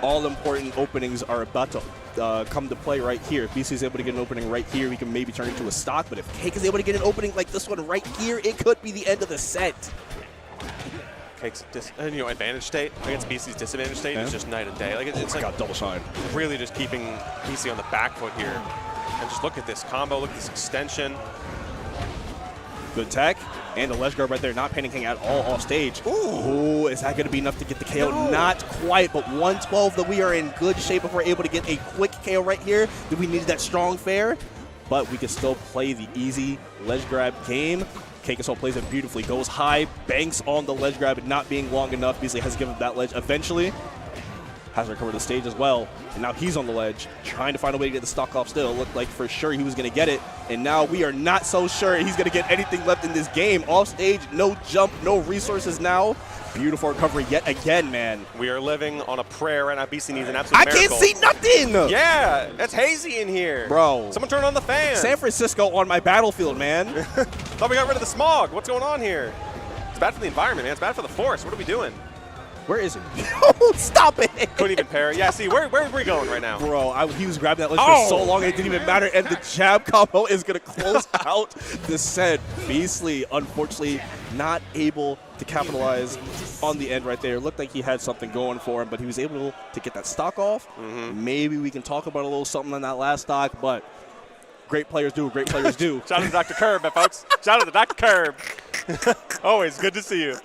All important openings are about to come to play right here. If Beastley's able to get an opening right here, we can maybe turn it into a stock. But if Cake is able to get an opening like this one right here, it could be the end of the set. Cake's advantage state against Beastley's disadvantage state is just night and day. Like it's like double shine. Really just keeping Beastley on the back foot here. And just look at this combo, look at this extension. Good tech. And the ledge guard right there, not panicking at all off stage. Ooh, is that going to be enough to get the KO? No. Not quite, but 112, that we are in good shape if we're able to get a quick KO right here. That we needed that strong fair, but we can still play the easy ledge grab game. Cake Assault plays it beautifully, goes high, banks on the ledge grab, not being long enough. Beastley has given that ledge eventually. has recovered the stage as well, and now he's on the ledge, trying to find a way to get the stock off still. It looked like for sure he was going to get it, and now we are not so sure he's going to get anything left in this game. Off stage, no jump, no resources now. Beautiful recovery yet again, man. We are living on a prayer right now. Beastley needs an absolute miracle. I can't see nothing! Yeah, it's hazy in here. Bro. Someone turn on the fan. San Francisco on my battlefield, man. Thought we got rid of the smog. What's going on here? It's bad for the environment, man. It's bad for the forest. What are we doing? Where is it? Stop it! Couldn't even pair. Yeah, see, where are we going right now? Bro, he was grabbing that ledge for so long it didn't even matter, and the jab combo is going to close out the set. Beastley, unfortunately, not able to capitalize on the end right there. It looked like he had something going for him, but he was able to get that stock off. Maybe we can talk about a little something on that last stock, but great players do what great players do. Shout out to Dr. Curb, my folks. Shout out to Dr. Curb. Always good to see you.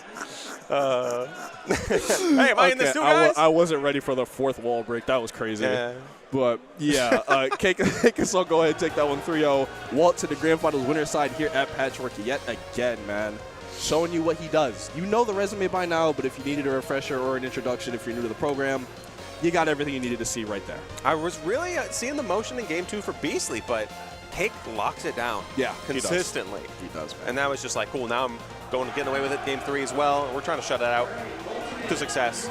Hey, am I in this too, guys? I wasn't ready for the fourth wall break. That was crazy. Yeah. But, yeah, K-Kasol, go ahead and take that one 3-0. Walt to the grand finals winner side here at Patchwork yet again, man. Showing you what he does. You know the resume by now, but if you needed a refresher or an introduction, if you're new to the program, you got everything you needed to see right there. I was really seeing the motion in Game 2 for Beastley, but Cake locks it down consistently. He does, man. And that was just like, cool, now I'm getting away with it Game 3 as well. We're trying to shut it out to success.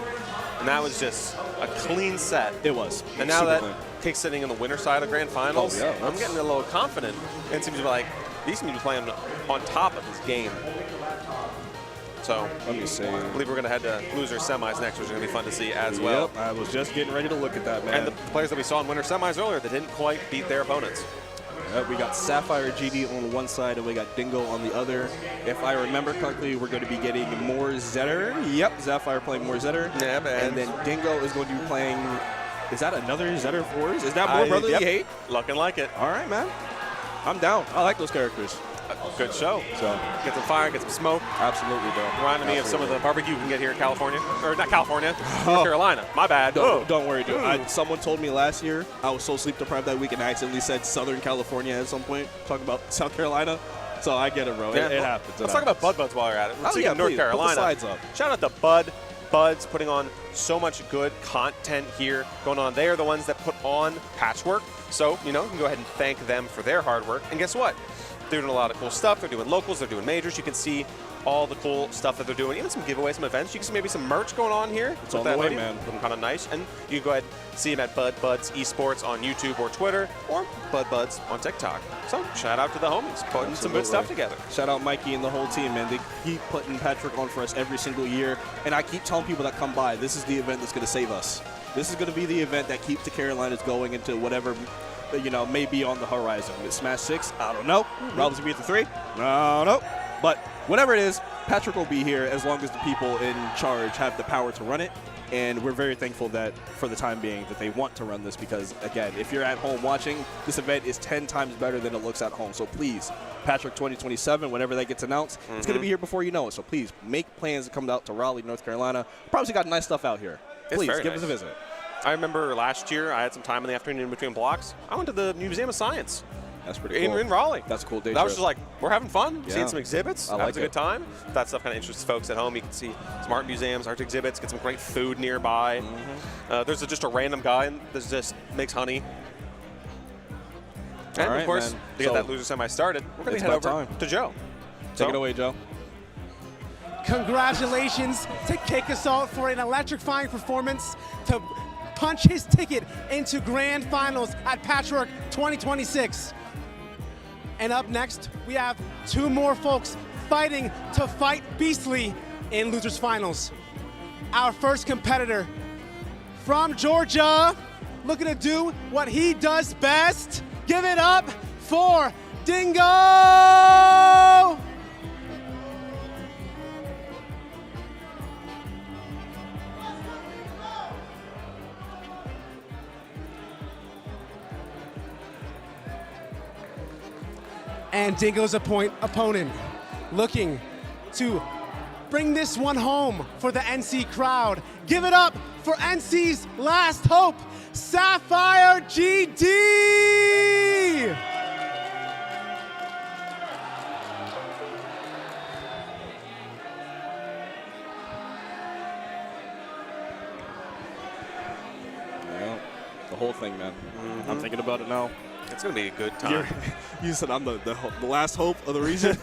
And that was just a clean set. It was. And now that clean. Cake's sitting in the winner side of the grand finals, yeah, I'm getting a little confident. And it seems to be like, these seem to be playing on top of his game. So, let me see. I believe we're going to head to loser semis next, which is going to be fun to see as well. Yep, I was just getting ready to look at that, man. And the players that we saw in winner semis earlier that didn't quite beat their opponents. We got Sapphire GD on one side, and we got Dingo on the other. If I remember correctly, we're going to be getting more Zetter. Yep, Sapphire playing more Zetter. Yeah, and then Dingo is going to be playing. Is that another Zetter Force? Is that more brotherly hate? Looking like it. All right, man. I'm down. I like those characters. Good show. So get some fire, get some smoke. Absolutely, bro. Reminded me of some of the barbecue you can get here in California. Or not California, North Carolina. My bad. Don't worry, dude. Someone told me last year, I was so sleep deprived that week and I accidentally said Southern California at some point, talking about South Carolina. So I get it, bro. Yeah, it happens. Let's talk about BuddBuds while you're at it. Let's see North Carolina. Put the slides up. Shout out to BuddBuds putting on so much good content here going on. They are the ones that put on Patchwork. So, you know, you can go ahead and thank them for their hard work. And guess what? They're doing a lot of cool stuff. They're doing locals. They're doing majors. You can see all the cool stuff that they're doing. Even some giveaways, some events. You can see maybe some merch going on here. It's on the way, man. Looking kind of nice. And you can go ahead and see them at BuddBuds Esports on YouTube or Twitter or BuddBuds on TikTok. So shout out to the homies putting some good stuff together. Shout out Mikey and the whole team, man. They keep putting Patchwork on for us every single year. And I keep telling people that come by, this is the event that's going to save us. This is going to be the event that keeps the Carolinas going into whatever, you know, may be on the horizon. With Smash 6, I don't know. Robinson beat the 3, I don't know. But whatever it is, Patchwork will be here as long as the people in charge have the power to run it. And we're very thankful that, for the time being, that they want to run this because, again, if you're at home watching, this event is 10 times better than it looks at home. So please, Patchwork 2027, whenever that gets announced, it's going to be here before you know it. So please, make plans to come out to Raleigh, North Carolina. Probably got nice stuff out here. Please, give us a visit. I remember last year, I had some time in the afternoon between blocks. I went to the Museum of Science. That's pretty cool. In Raleigh. That's a cool day That trip. was just like, we're having fun, Yeah. seeing some exhibits, having a good time. If that stuff kind of interests folks at home, you can see some art museums, art exhibits, get some great food nearby. There's just a random guy that just makes honey. And All right, of course, man. to get that loser semi started, we're going to head over to Joe. Take it away, Joe. Congratulations to K-Kasol for an electrifying performance to punch his ticket into grand finals at Patchwork 2026. And up next, we have two more folks fighting to fight Beastley in losers finals. Our first competitor from Georgia, looking to do what he does best. Give it up for Dingo! And Dingo's opponent looking to bring this one home for the NC crowd. Give it up for NC's last hope, Sapphire GD! whole thing, man. I'm thinking about it now. It's going to be a good time. You said I'm the last hope of the region.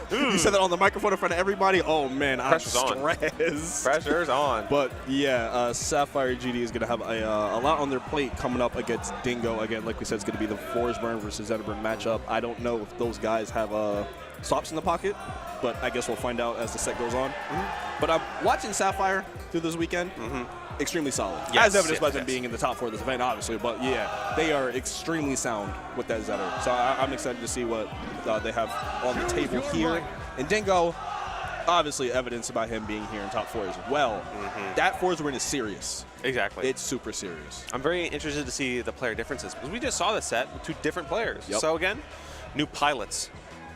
You said that on the microphone in front of everybody. Oh, man, I'm stressed. Pressure's on. But, yeah, Sapphire GD is going to have a lot on their plate coming up against Dingo. Again, like we said, it's going to be the Forsburn versus Zetterburn matchup. I don't know if those guys have stops in the pocket, but I guess we'll find out as the set goes on. But I'm watching Sapphire through this weekend. Extremely solid. Yes, as evidenced by them being in the top 4 of this event, obviously. But, yeah, they are extremely sound with that Zetter. So I'm excited to see what they have on the table here. And Dingo, obviously evidence about him being here in top 4 as well. That Forsburn is serious. Exactly. It's super serious. I'm very interested to see the player differences because we just saw the set with 2 different players. So, again, new pilots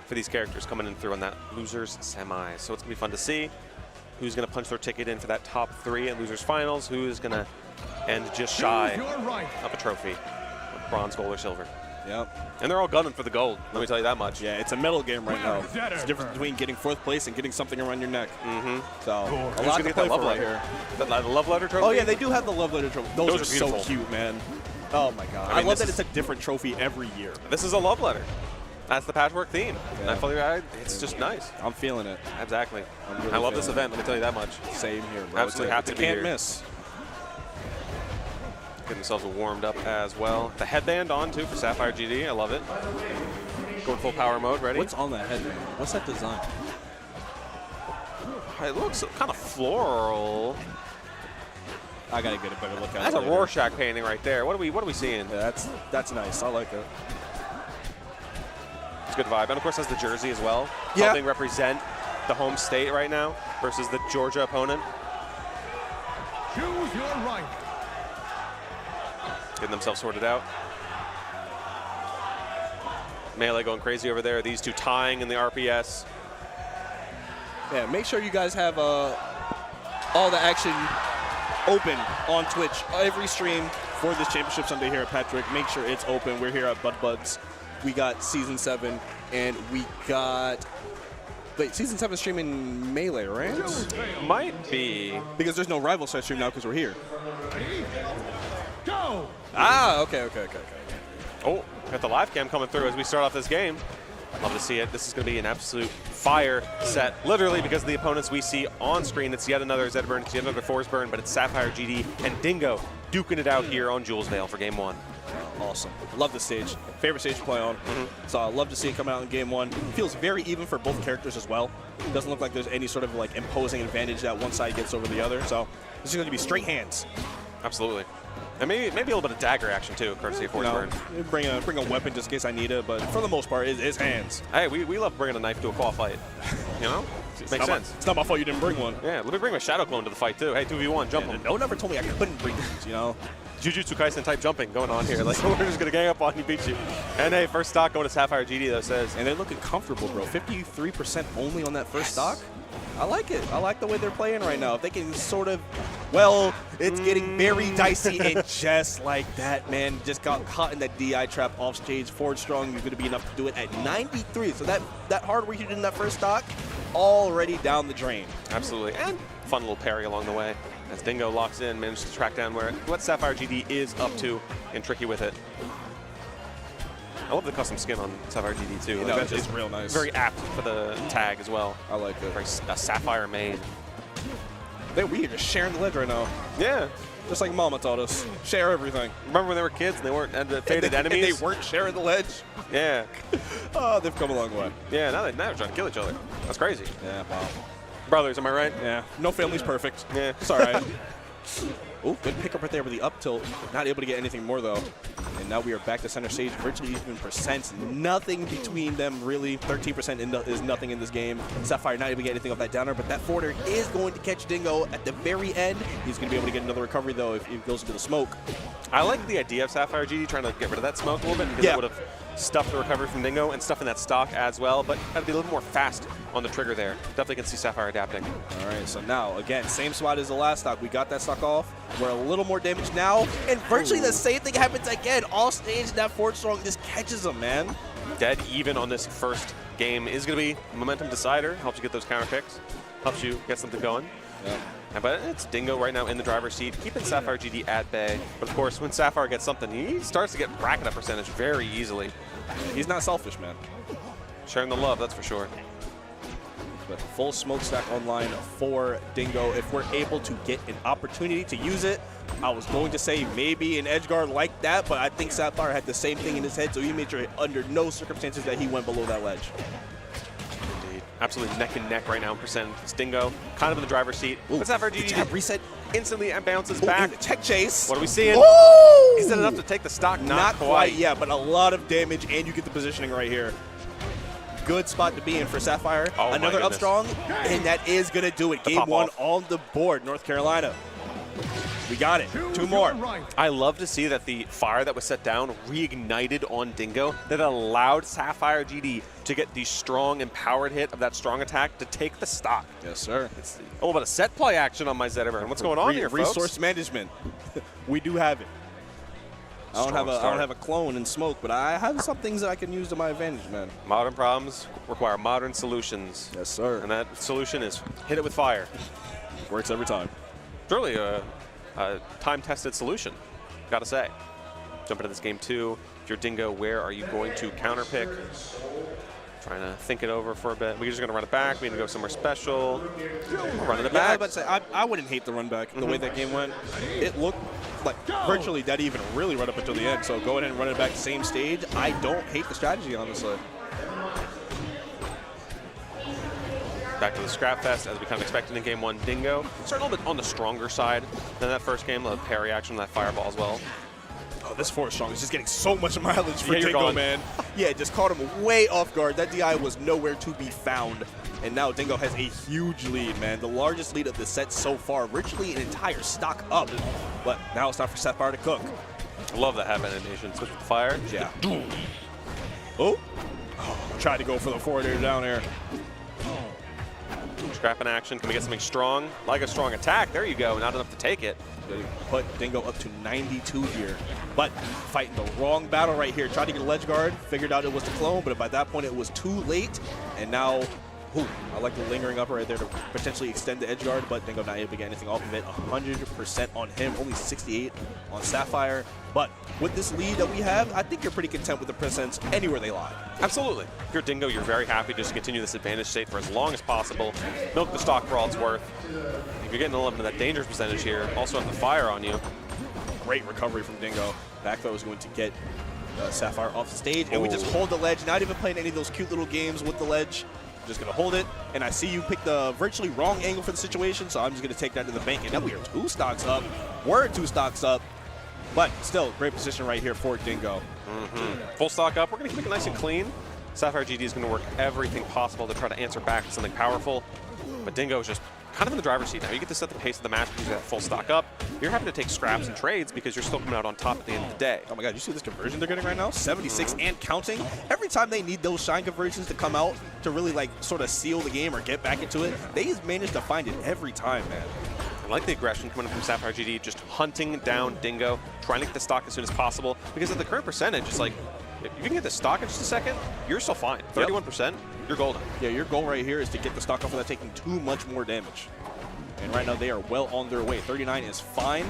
for these characters coming in through on that losers semi. So it's going to be fun to see who's going to punch their ticket in for that top 3 at losers finals, who's going to end just shy of a trophy, bronze, gold, or silver. Yep. And they're all gunning for the gold, let me tell you that much. Yeah, it's a medal game right now. It's the difference between getting 4th place and getting something around your neck. So a lot to play for right here. The love letter trophy? Oh, yeah, they do have the love letter trophy. Those are so cute, man. Oh, my God. I love that it's a different trophy every year. This is a love letter. That's the Patchwork theme. Yeah. It's just nice. I'm feeling it. Exactly. Really I love this event, let me tell you that much. Same here, bro. Absolutely happy to be here. Can't miss. Getting themselves warmed up as well. The headband on, too, for Sapphire GD. I love it. Going full power mode, ready? What's on that headband? What's that design? It looks kind of floral. I gotta get a better look at it. That's a Rorschach painting right there. What are we seeing? Yeah, that's nice. I like it. It's a good vibe. And, of course, has the jersey as well, helping represent the home state right now versus the Georgia opponent. Choose your right. Getting themselves sorted out. Melee going crazy over there. These 2 tying in the RPS. Yeah, make sure you guys have all the action open on Twitch. Every stream for this Championship Sunday here at Patchwork, make sure it's open. We're here at BuddBuds. We got Season 7, and we got... Wait, Season 7 streaming Melee, right? Might be. Because there's no rival set stream now because we're here. Go! Ah, okay. Oh, got the live cam coming through as we start off this game. Love to see it. This is going to be an absolute fire set. Literally, because of the opponents we see on screen, it's yet another Zetterburn, it's yet another Forsburn, but it's Sapphire GD and Dingo duking it out here on Julesvale for Game 1. Awesome. Love the stage. Favorite stage to play on. So I love to see it come out in Game 1. It feels very even for both characters as well. It doesn't look like there's any sort of like imposing advantage that one side gets over the other. So this is going to be straight hands. Absolutely. And maybe a little bit of dagger action too, courtesy of Forsburn. Bring a weapon just in case I need it, but for the most part, it's hands. Hey, we love bringing a knife to a claw fight. You know? Makes sense. It's not my fault you didn't bring one. Yeah, let me bring my Shadow Clone to the fight too. Hey, 2v1, jump him. No one ever told me I couldn't bring these, you know? Jujutsu Kaisen type jumping going on here. Like, we're just going to gang up on you, beat you. And hey, first stock going to Sapphire GD, though, says. And they're looking comfortable, bro. 53% only on that first stock. I like it. I like the way they're playing right now. If they can sort of, well, it's getting very dicey, and just like that, man, just got caught in that DI trap off stage. Forward strong, you're going to be enough to do it at 93. So that hard work you did in that first stock, already down the drain. Absolutely. And fun little parry along the way. As Dingo locks in, manages to track down what Sapphire GD is up to and tricky with it. I love the custom skin on Sapphire GD too. Like, it's real nice. Very apt for the tag as well. I like it. Very Sapphire main. We are just sharing the ledge right now. Yeah. Just like Mama taught us. Share everything. Remember when they were kids and they weren't faded enemies? And they weren't sharing the ledge? Yeah. Oh, they've come a long way. Yeah, now they're trying to kill each other. That's crazy. Yeah, wow. Brothers, am I right? Yeah. No family's perfect. Yeah. It's all right. Oh, good pickup right there with the up tilt. Not able to get anything more, though. And now we are back to center stage. Virtually even percents. Nothing between them, really. 13% is nothing in this game. Sapphire not able to get anything off that downer, but that forwarder is going to catch Dingo at the very end. He's going to be able to get another recovery, though, if he goes into the smoke. I like the idea of Sapphire GD trying to get rid of that smoke a little bit because it would have stuffed the recovery from Dingo and stuff in that stock as well, but got to be a little more fast on the trigger there. Definitely can see Sapphire adapting. All right, so now, again, same spot as the last stock. We got that stock off. We're a little more damage now, and virtually the same thing happens again. All stage, that forward strong just catches him, man. Dead even on this first game is going to be a momentum decider. Helps you get those counter kicks. Helps you get something going. But it's Dingo right now in the driver's seat, keeping Sapphire GD at bay. But of course, when Sapphire gets something, he starts to get bracket up percentage very easily. He's not selfish, man. Sharing the love, that's for sure. But full smokestack online for Dingo. If we're able to get an opportunity to use it, I was going to say maybe an edge guard like that, but I think Sapphire had the same thing in his head, so he made sure under no circumstances that he went below that ledge. Indeed. Absolutely neck and neck right now in percent. It's Dingo kind of in the driver's seat. But Sapphire GD reset instantly bounces back. Tech chase. What are we seeing? Ooh! Is that enough to take the stock? Not quite, yeah, but a lot of damage, and you get the positioning right here. Good spot to be in for Sapphire. Oh, another up strong, and that is going to do it. Game 1 on the board, North Carolina. We got it. 2 more. I love to see that the fire that was set down reignited on Dingo that allowed Sapphire GD to get the strong empowered hit of that strong attack to take the stock. Yes, sir. It's a little bit of set play action on my Zedivern. What's going on here, folks? Resource management. We do have it. I don't have a clone in smoke, but I have some things that I can use to my advantage, man. Modern problems require modern solutions. Yes, sir. And that solution is hit it with fire. Works every time. It's really a time-tested solution, gotta say. Jump into this game 2. If you're Dingo, where are you going to counterpick? Trying to think it over for a bit. We're just gonna run it back. We're gonna go somewhere special. Running it back. I was about to say, I wouldn't hate the run back the way that game went. It looked like virtually dead even really right up until the end. So go ahead and run it back same stage. I don't hate the strategy, honestly. Back to the Scrap Fest, as we kind of expected in Game 1. Dingo starting a little bit on the stronger side than that first game. A parry action, that fireball as well. Oh, this 4 strong is just getting so much mileage for Yeah, Dingo, man. Yeah, just caught him way off guard. That DI was nowhere to be found. And now Dingo has a huge lead, man. The largest lead of the set so far, virtually an entire stock up. But now it's time for Sapphire to cook. Love that half animation. Switch with the fire. Yeah. Oh, tried to go for the forward air down there. Scrap in action. Can we get something strong? Like a strong attack. There you go. Not enough to take it. Put Dingo up to 92 here. But fighting the wrong battle right here. Tried to get a ledge guard. Figured out it was the clone, but by that point it was too late. And now, I like the lingering up right there to potentially extend the edge guard, but Dingo not able to get anything off of it. 100% on him. Only 68 on Sapphire. But with this lead that we have, I think you're pretty content with the percents anywhere they lie. Absolutely. If you're Dingo, you're very happy just to continue this advantage state for as long as possible. Milk the stock for all it's worth. If you're getting a little bit of that dangerous percentage here, also have the fire on you. Great recovery from Dingo. Back throw is going to get Sapphire off the stage, and we just hold the ledge, not even playing any of those cute little games with the ledge. Just going to hold it, and I see you pick the virtually wrong angle for the situation, so I'm just going to take that to the bank, and now we are 2 stocks up. We're 2 stocks up. But still, great position right here for Dingo. Full stock up. We're going to keep it nice and clean. Sapphire GD is going to work everything possible to try to answer back with something powerful. But Dingo is just kind of in the driver's seat now. You get to set the pace of the match because you have full stock up. You're having to take scraps and trades because you're still coming out on top at the end of the day. Oh my god, you see this conversion they're getting right now? 76 and counting. Every time they need those shine conversions to come out to really like sort of seal the game or get back into it, they manage to find it every time, man. I like the aggression coming from Sapphire GD, just hunting down Dingo, trying to get the stock as soon as possible. Because at the current percentage, it's like, if you can get the stock in just a second, you're still fine. 31%, you're golden. Yeah, your goal right here is to get the stock off without taking too much more damage. And right now they are well on their way. 39 is fine.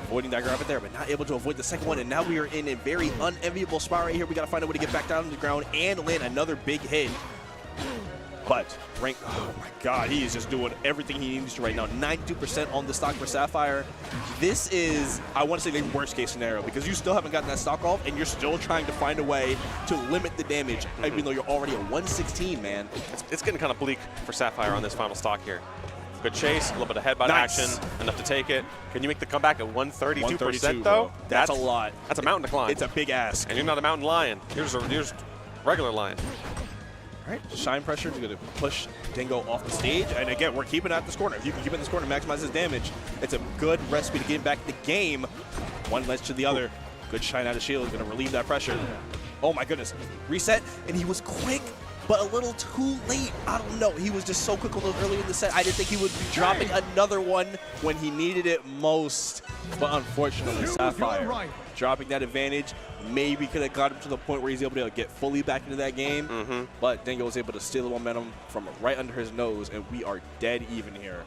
Avoiding that grab it there, but not able to avoid the second one. And now we are in a very unenviable spot right here. We got to find a way to get back down to the ground and land another big hit. But Rank, oh my god, he is just doing everything he needs to right now. 92% on the stock for Sapphire. This is, I want to say, the worst case scenario because you still haven't gotten that stock off and you're still trying to find a way to limit the damage, even though you're already at 116, man. It's getting kind of bleak for Sapphire on this final stock here. Good chase, a little bit of headbutt action, enough to take it. Can you make the comeback at 132% though? That's a lot. That's a mountain to climb. It's a big ask. And you're not a mountain lion. Here's regular lion. All right, shine pressure is going to push Dingo off the stage. And again, we're keeping it at this corner. If you can keep it in this corner and maximize his damage, it's a good recipe to get back the game. One ledge to the other. Good shine out of shield is going to relieve that pressure. Oh my goodness. Reset, and he was quick, but a little too late. I don't know. He was just so quick a little early in the set. I didn't think he would be dropping another one when he needed it most. But unfortunately, Sapphire dropping that advantage maybe could have got him to the point where he's able to get fully back into that game. But Dingo was able to steal the momentum from right under his nose, and we are dead even here.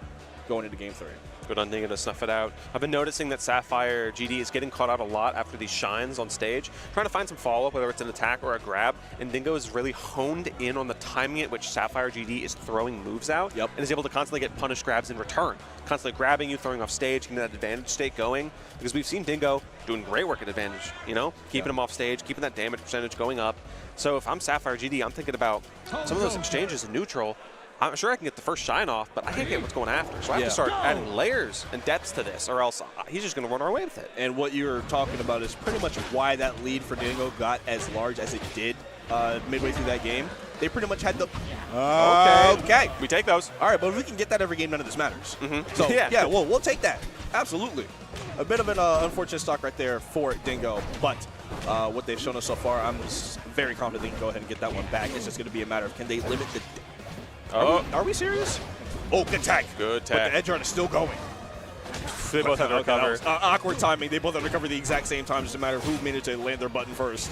going into Game 3. Good on Dingo to snuff it out. I've been noticing that Sapphire GD is getting caught out a lot after these shines on stage, trying to find some follow-up, whether it's an attack or a grab, and Dingo is really honed in on the timing at which Sapphire GD is throwing moves out, and is able to constantly get punish grabs in return. Constantly grabbing you, throwing off stage, getting that advantage state going, because we've seen Dingo doing great work at advantage, you know, keeping him off stage, keeping that damage percentage going up. So if I'm Sapphire GD, I'm thinking about some of those exchanges in neutral. I'm sure I can get the first shine off, but I can't get what's going after. So I have to start adding layers and depths to this, or else he's just going to run away with it. And what you were talking about is pretty much why that lead for Dingo got as large as it did midway through that game. They pretty much had the... Okay. We take those. All right, but if we can get that every game, none of this matters. So, yeah, we'll take that. Absolutely. A bit of an unfortunate stock right there for Dingo, but what they've shown us so far, I'm very confident they can go ahead and get that one back. It's just going to be a matter of can they limit the... Are we serious? Oh, good tag. Good But tag. the edge guard is still going. They both have to recover. Awkward timing. They both have to recover the exact same time, just a matter of who managed to land their button first.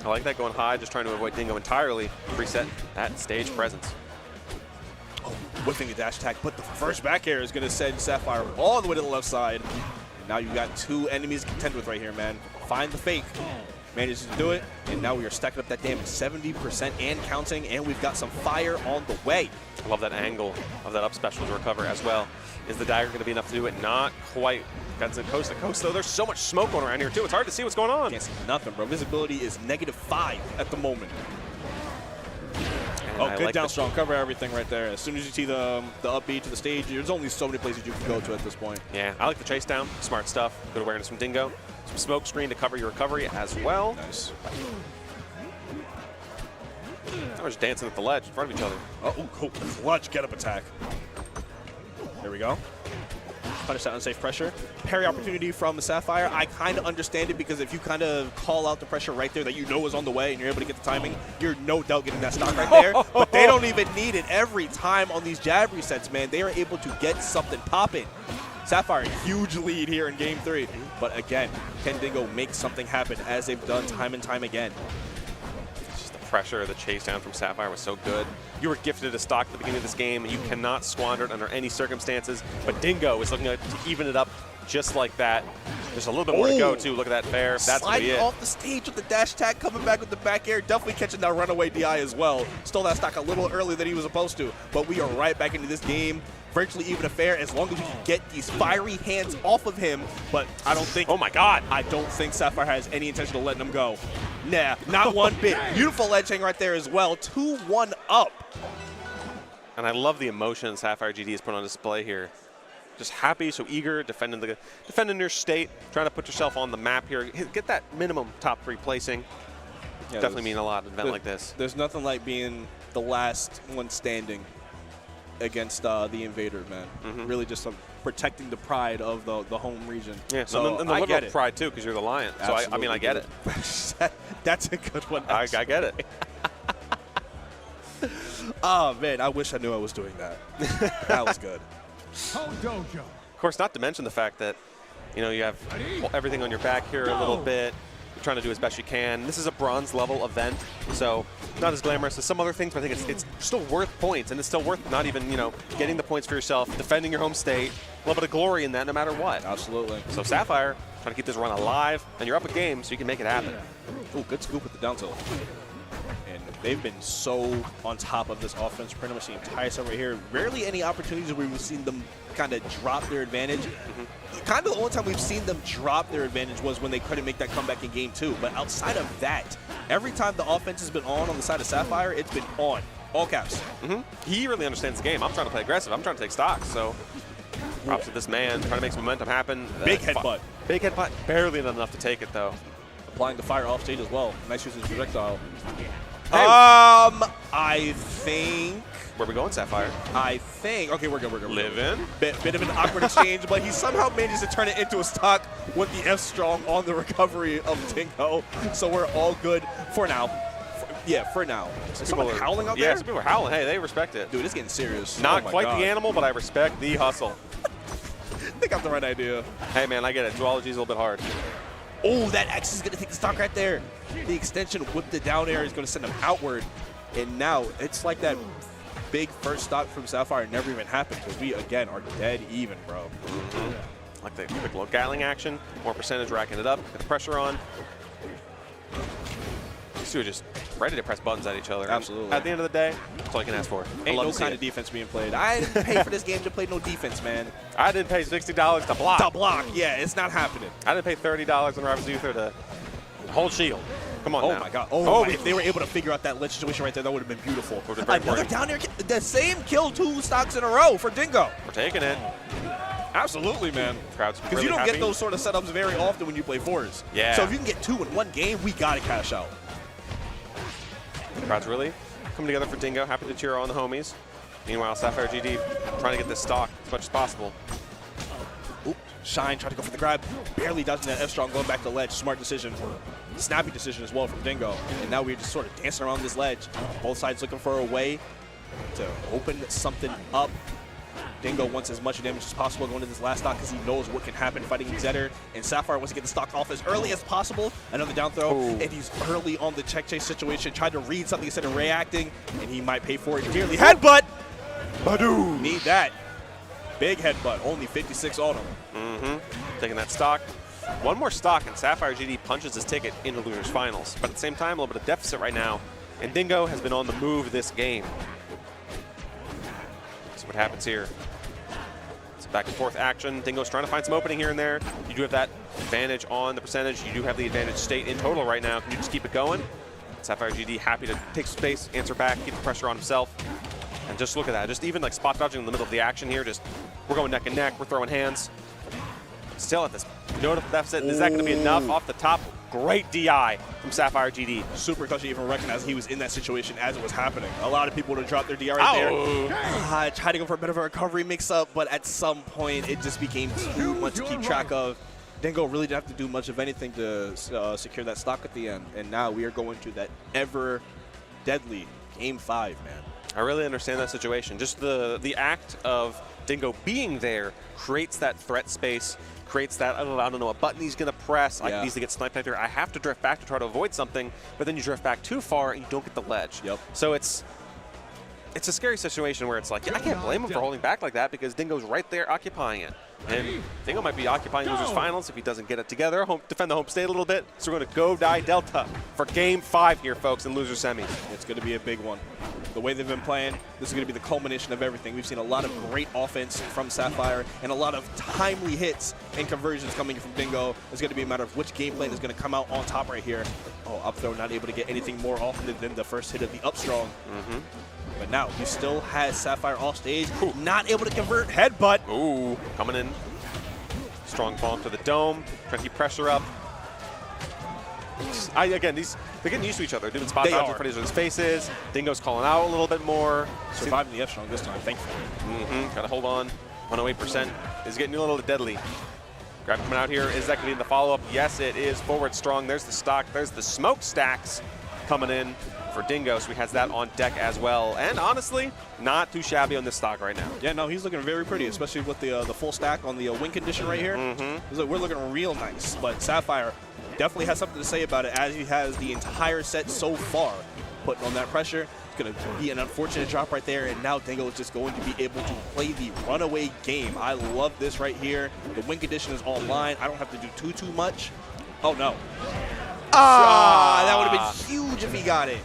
I like that going high, just trying to avoid Dingo entirely. Reset that stage presence. Oh, whipping the dash attack, but the first back air is going to send Sapphire all the way to the left side. And now you've got two enemies to contend with right here, man. Find the fake. Manages to do it, and now we are stacking up that damage 70% and counting, and we've got some fire on the way. I love that angle of that up special to recover as well. Is the dagger going to be enough to do it? Not quite. Got some coast to coast, though. There's so much smoke going around here, too. It's hard to see what's going on. Can't see nothing, bro. Visibility is -5 at the moment. And Oh, I good like down the- strong. Cover everything right there. As soon as you see the upbeat to the stage, there's only so many places you can go to at this point. Yeah, I like the chase down. Smart stuff. Good awareness from Dingo. Some smoke screen to cover your recovery as well. Nice. We're just dancing at the ledge in front of each other. Oh, cool. Clutch get up attack. There we go. Punish that unsafe pressure. Parry opportunity from the Sapphire. I kind of understand it because if you kind of call out the pressure right there that you know is on the way and you're able to get the timing, you're no doubt getting that stock right there. But they don't even need it every time on these jab resets, man. They are able to get something popping. Sapphire, huge lead here in Game 3. But again, can Dingo make something happen as they've done time and time again? Just the pressure, the chase down from Sapphire was so good. You were gifted a stock at the beginning of this game, and you cannot squander it under any circumstances. But Dingo is looking to even it up just like that. There's a little bit more to go, too. Look at that fair. That's going to be Sliding it. off the stage with the dash attack, coming back with the back air, definitely catching that runaway DI as well. Stole that stock a little earlier than he was supposed to, but we are right back into this game. Virtually even affair as long as we can get these fiery hands off of him, but I don't think... Oh, my God. I don't think Sapphire has any intention of letting him go. Nah, not one bit. Beautiful edge hang right there as well. 2-1 up. And I love the emotion Sapphire GD has put on display here. Just happy, so eager, defending your state, trying to put yourself on the map here. Get that minimum top 3 placing. Yeah, Definitely mean a lot in an event like this. There's nothing like being the last one standing against the invader, man. Really just protecting the pride of the home region. Yeah, so and the I literal get it. pride, too, because you're the lion. So, I mean, I get it. That's a good one. I get it. Oh, man, I wish I knew I was doing that. That was good. Dojo. Of course, not to mention the fact that, you know, you have everything on your back here a little bit. You're trying to do as best you can. This is a bronze level event, so not as glamorous as some other things, but I think it's still worth points, and it's still worth not even, you know, getting the points for yourself, defending your home state, a little bit of glory in that no matter what. Absolutely. So Sapphire, trying to keep this run alive, and you're up a game, so you can make it happen. Oh, good scoop with the down tilt. And they've been so on top of this offense pretty much the entire set right here. Rarely any opportunities where we've seen them kind of drop their advantage. Kind of the only time we've seen them drop their advantage was when they couldn't make that comeback in Game 2. But outside of that, every time the offense has been on the side of Sapphire, it's been on. All caps. He really understands the game. I'm trying to play aggressive. I'm trying to take stocks, so props to this man, trying to make some momentum happen. Big headbutt. Big headbutt. Barely enough to take it, though. Applying the fire off stage as well. Nice use of his projectile. Hey. I think... Where we going, Sapphire? Okay, we're good. Live in. Bit of an awkward exchange, but he somehow manages to turn it into a stock with the F strong on the recovery of Dingo. So we're all good for now. For now. Is someone howling out there? Yeah, some people are howling. Hey, they respect it. Dude, it's getting serious. Not Oh my quite God. the animal, but I respect the hustle. They got the right idea. Hey, man, I get it. Duology is a little bit hard. Oh, that X is going to take the stock right there. The extension with the down air is going to send him outward. And now it's like that big first stock from Sapphire never even happened because we, again, are dead even, bro. Like the quick little Gatling action, more percentage racking it up, get the pressure on. These two are just ready to press buttons at each other. Absolutely. And at the end of the day, that's all you can ask for. Ain't no kind of defense being played. I didn't pay for this game to play no defense, man. I didn't pay $60 to block. To block, yeah, it's not happening. I didn't pay $30 on Rivals Uther to hold shield. Come on now. Oh my god. Oh, if they were able to figure out that ledge situation right there, that would have been beautiful. Another down air, the same kill 2 stocks in a row for Dingo. We're taking it. Absolutely, man. Crowd's Because really you don't happy. get those sort of setups very often when you play 4s. Yeah. So if you can get 2 in one game, we got to cash out. Crowd's really coming together for Dingo. Happy to cheer on the homies. Meanwhile, Sapphire GD trying to get this stock as much as possible. Oop. Shine trying to go for the grab. Barely dodging that F-Strong, going back to the ledge. Smart decision. Snappy decision as well from Dingo. And now we're just sort of dancing around this ledge. Both sides looking for a way to open something up. Dingo wants as much damage as possible going to this last stock because he knows what can happen fighting Zetter. And Sapphire wants to get the stock off as early as possible. Another down throw. Ooh. And he's early on the check chase situation. Tried to read something instead of reacting. And he might pay for it dearly. Headbutt! Badoo! Need that. Big headbutt. Only 56 on him. Taking that stock. One more stock, and Sapphire GD punches his ticket into Losers Finals. But at the same time, a little bit of deficit right now. And Dingo has been on the move this game. See what happens here. It's back and forth action. Dingo's trying to find some opening here and there. You do have that advantage on the percentage. You do have the advantage state in total right now. Can you just keep it going? Sapphire GD happy to take some space, answer back, keep the pressure on himself. And just look at that. Just even like spot dodging in the middle of the action here. Just we're going neck and neck. We're throwing hands. Still at this notable deficit. Is that going to be enough off the top? Great DI from Sapphire GD. Super clutch to even recognize he was in that situation as it was happening. A lot of people would have dropped their DI right there. Tried to go for a bit of a recovery mix-up, but at some point it just became too much to keep track of. Dingo really didn't have to do much of anything to secure that stock at the end. And now we are going to that ever deadly Game 5, man. I really understand that situation. Just the act of Dingo being there creates that threat space, creates that, I don't know, a button he's going to press. I can easily get sniped out there. I have to drift back to try to avoid something, but then you drift back too far and you don't get the ledge. Yep. So it's a scary situation where it's like, I can't blame him for holding back like that because Dingo's right there occupying it. And Dingo might be occupying Losers Finals if he doesn't get it together, defend the home state a little bit. So we're going to go die Delta for Game 5 here, folks, in Loser Semis. It's going to be a big one. The way they've been playing, this is going to be the culmination of everything. We've seen a lot of great offense from Sapphire and a lot of timely hits and conversions coming from Dingo. It's going to be a matter of which game plan is going to come out on top right here. Oh, up throw not able to get anything more often than the first hit of the up strong. But now he still has Sapphire off stage, not able to convert. Headbutt. Ooh, coming in. Strong bonk to the dome, trying to keep pressure up. Again, they're getting used to each other. Doing spot dodge in front of each other's faces. Dingo's calling out a little bit more. Surviving the F-strong this time, thankfully. Gotta hold on. 108% is getting a little deadly. Grab coming out here. Is that gonna be in the follow-up? Yes, it is. Forward strong. There's the stock. There's the smokestacks coming in for Dingo, so he has that on deck as well. And honestly, not too shabby on this stock right now. Yeah, no, he's looking very pretty, especially with the full stack on the wing condition right here. We're looking real nice, but Sapphire definitely has something to say about it as he has the entire set so far. Putting on that pressure, it's going to be an unfortunate drop right there, and now Dingo is just going to be able to play the runaway game. I love this right here. The wing condition is online. I don't have to do too much. Oh, no. That would have been huge if he got it.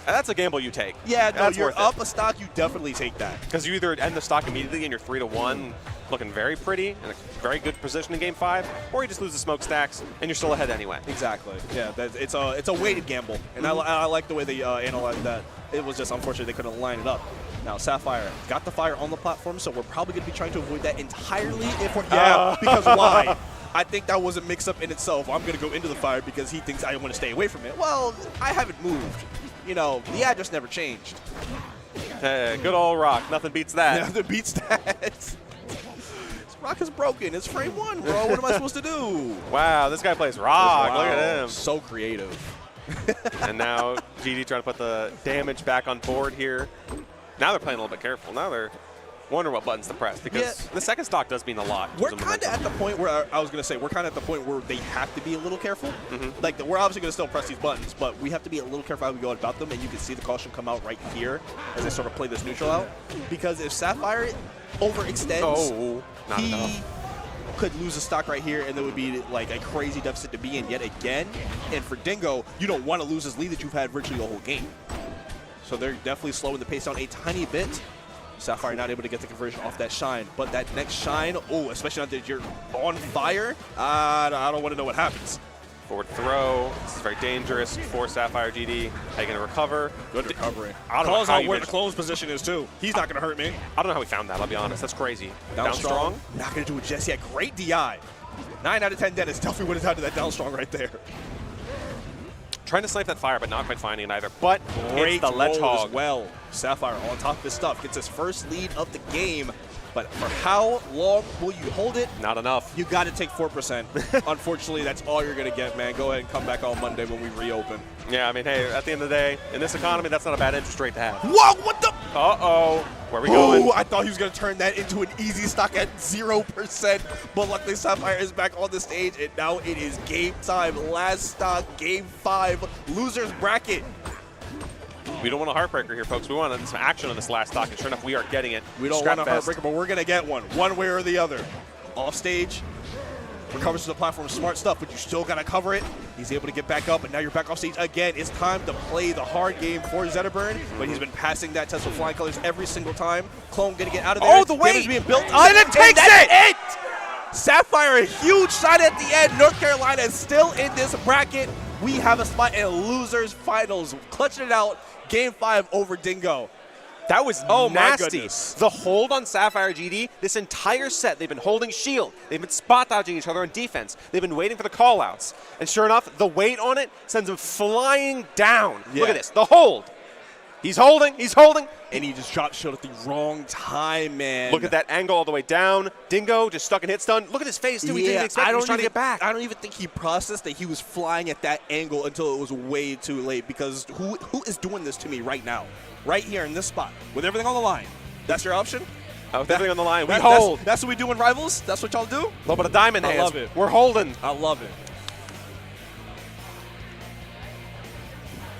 And that's a gamble you take. Yeah, no, that's you're worth up a stock, you definitely take that. Because you either end the stock immediately and you're 3-1, looking very pretty, in a very good position in Game 5, or you just lose the smokestacks and you're still ahead anyway. Exactly. Yeah, it's a weighted gamble, and I like the way they analyzed that. It was just unfortunate they couldn't line it up. Now Sapphire got the fire on the platform, so we're probably going to be trying to avoid that entirely. Because why? I think that was a mix-up in itself. I'm going to go into the fire because he thinks I want to stay away from it. Well, I haven't moved. You know, the address never changed. Hey, good old Rock. Nothing beats that. Nothing beats that. This Rock is broken. It's frame 1, bro. What am I supposed to do? Wow, this guy plays Rock. Wow. Look at him. So creative. And now GD trying to put the damage back on board here. Now they're playing a little bit careful. Now they're wonder what buttons to press, because the second stock does mean a lot. We're kind of at the point where I was going to say, we're kind of at the point where they have to be a little careful. Like, we're obviously going to still press these buttons, but we have to be a little careful how we go about them, and you can see the caution come out right here as they sort of play this neutral out. Because if Sapphire overextends, he could lose a stock right here, and there would be like a crazy deficit to be in yet again. And for Dingo, you don't want to lose this lead that you've had virtually the whole game. So they're definitely slowing the pace down a tiny bit. Sapphire not able to get the conversion off that shine, but that next shine, especially now that you're on fire, I don't want to know what happens. Forward throw. This is very dangerous for Sapphire GD. How you going to recover? Good recovery. I don't know Calls how out you where managed- the close position is, too. He's not going to hurt me. I don't know how he found that, I'll be honest. That's crazy. Down strong. Not going to do it just yet. Great DI. 9 out of 10 Dennis definitely would have done to that down strong right there. Trying to snipe that fire, but not quite finding it either. But Great it's the ledge roll hog. as well. Sapphire on top of his stuff. Gets his first lead of the game. But for how long will you hold it? Not enough. You got to take 4%. Unfortunately, that's all you're going to get, man. Go ahead and come back on Monday when we reopen. Yeah, I mean, hey, at the end of the day, in this economy, that's not a bad interest rate to have. Whoa, what the? Uh-oh. Where are we going? I thought he was going to turn that into an easy stock at 0%. But luckily, Sapphire is back on the stage, and now it is game time. Last stock, game 5, loser's bracket. We don't want a heartbreaker here, folks. We want some action on this last stock, and sure enough, we are getting it. We don't Scrap want a fest. heartbreaker, but we're going to get one way or the other. Off stage, recovers to the platform, smart stuff, but you still got to cover it. He's able to get back up, and now you're back off stage again. It's time to play the hard game for Zetterburn, but he's been passing that test with flying colors every single time. Clone going to get out of there. Oh, the weight! Damage being built up. Then it takes it! Sapphire, a huge shot at the end. North Carolina is still in this bracket. We have a spot in losers finals, clutching it out. Game 5 over Dingo. That was Oh, my nasty. goodness. The hold on Sapphire GD, this entire set, they've been holding shield. They've been spot dodging each other on defense. They've been waiting for the call-outs. And sure enough, the weight on it sends them flying down. Yeah. Look at this, the hold. He's holding, And he just dropped shield at the wrong time, man. Look at that angle all the way down. Dingo just stuck in hit stun. Look at his face, too. He didn't expect it. He was trying to get back. I don't even think he processed that he was flying at that angle until it was way too late, because who is doing this to me right now? Right here in this spot, with everything on the line. That's your option? With everything on the line, we That- hold. That's what we do in Rivals? That's what y'all do? A little bit of diamond I hands. love it. We're holding. I love it.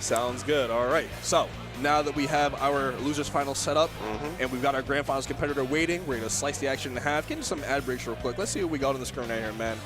Sounds good. All right. So now that we have our losers final set up and we've got our grand finals competitor waiting, we're going to slice the action in half. Get into some ad breaks real quick. Let's see what we got on the screen right here, man.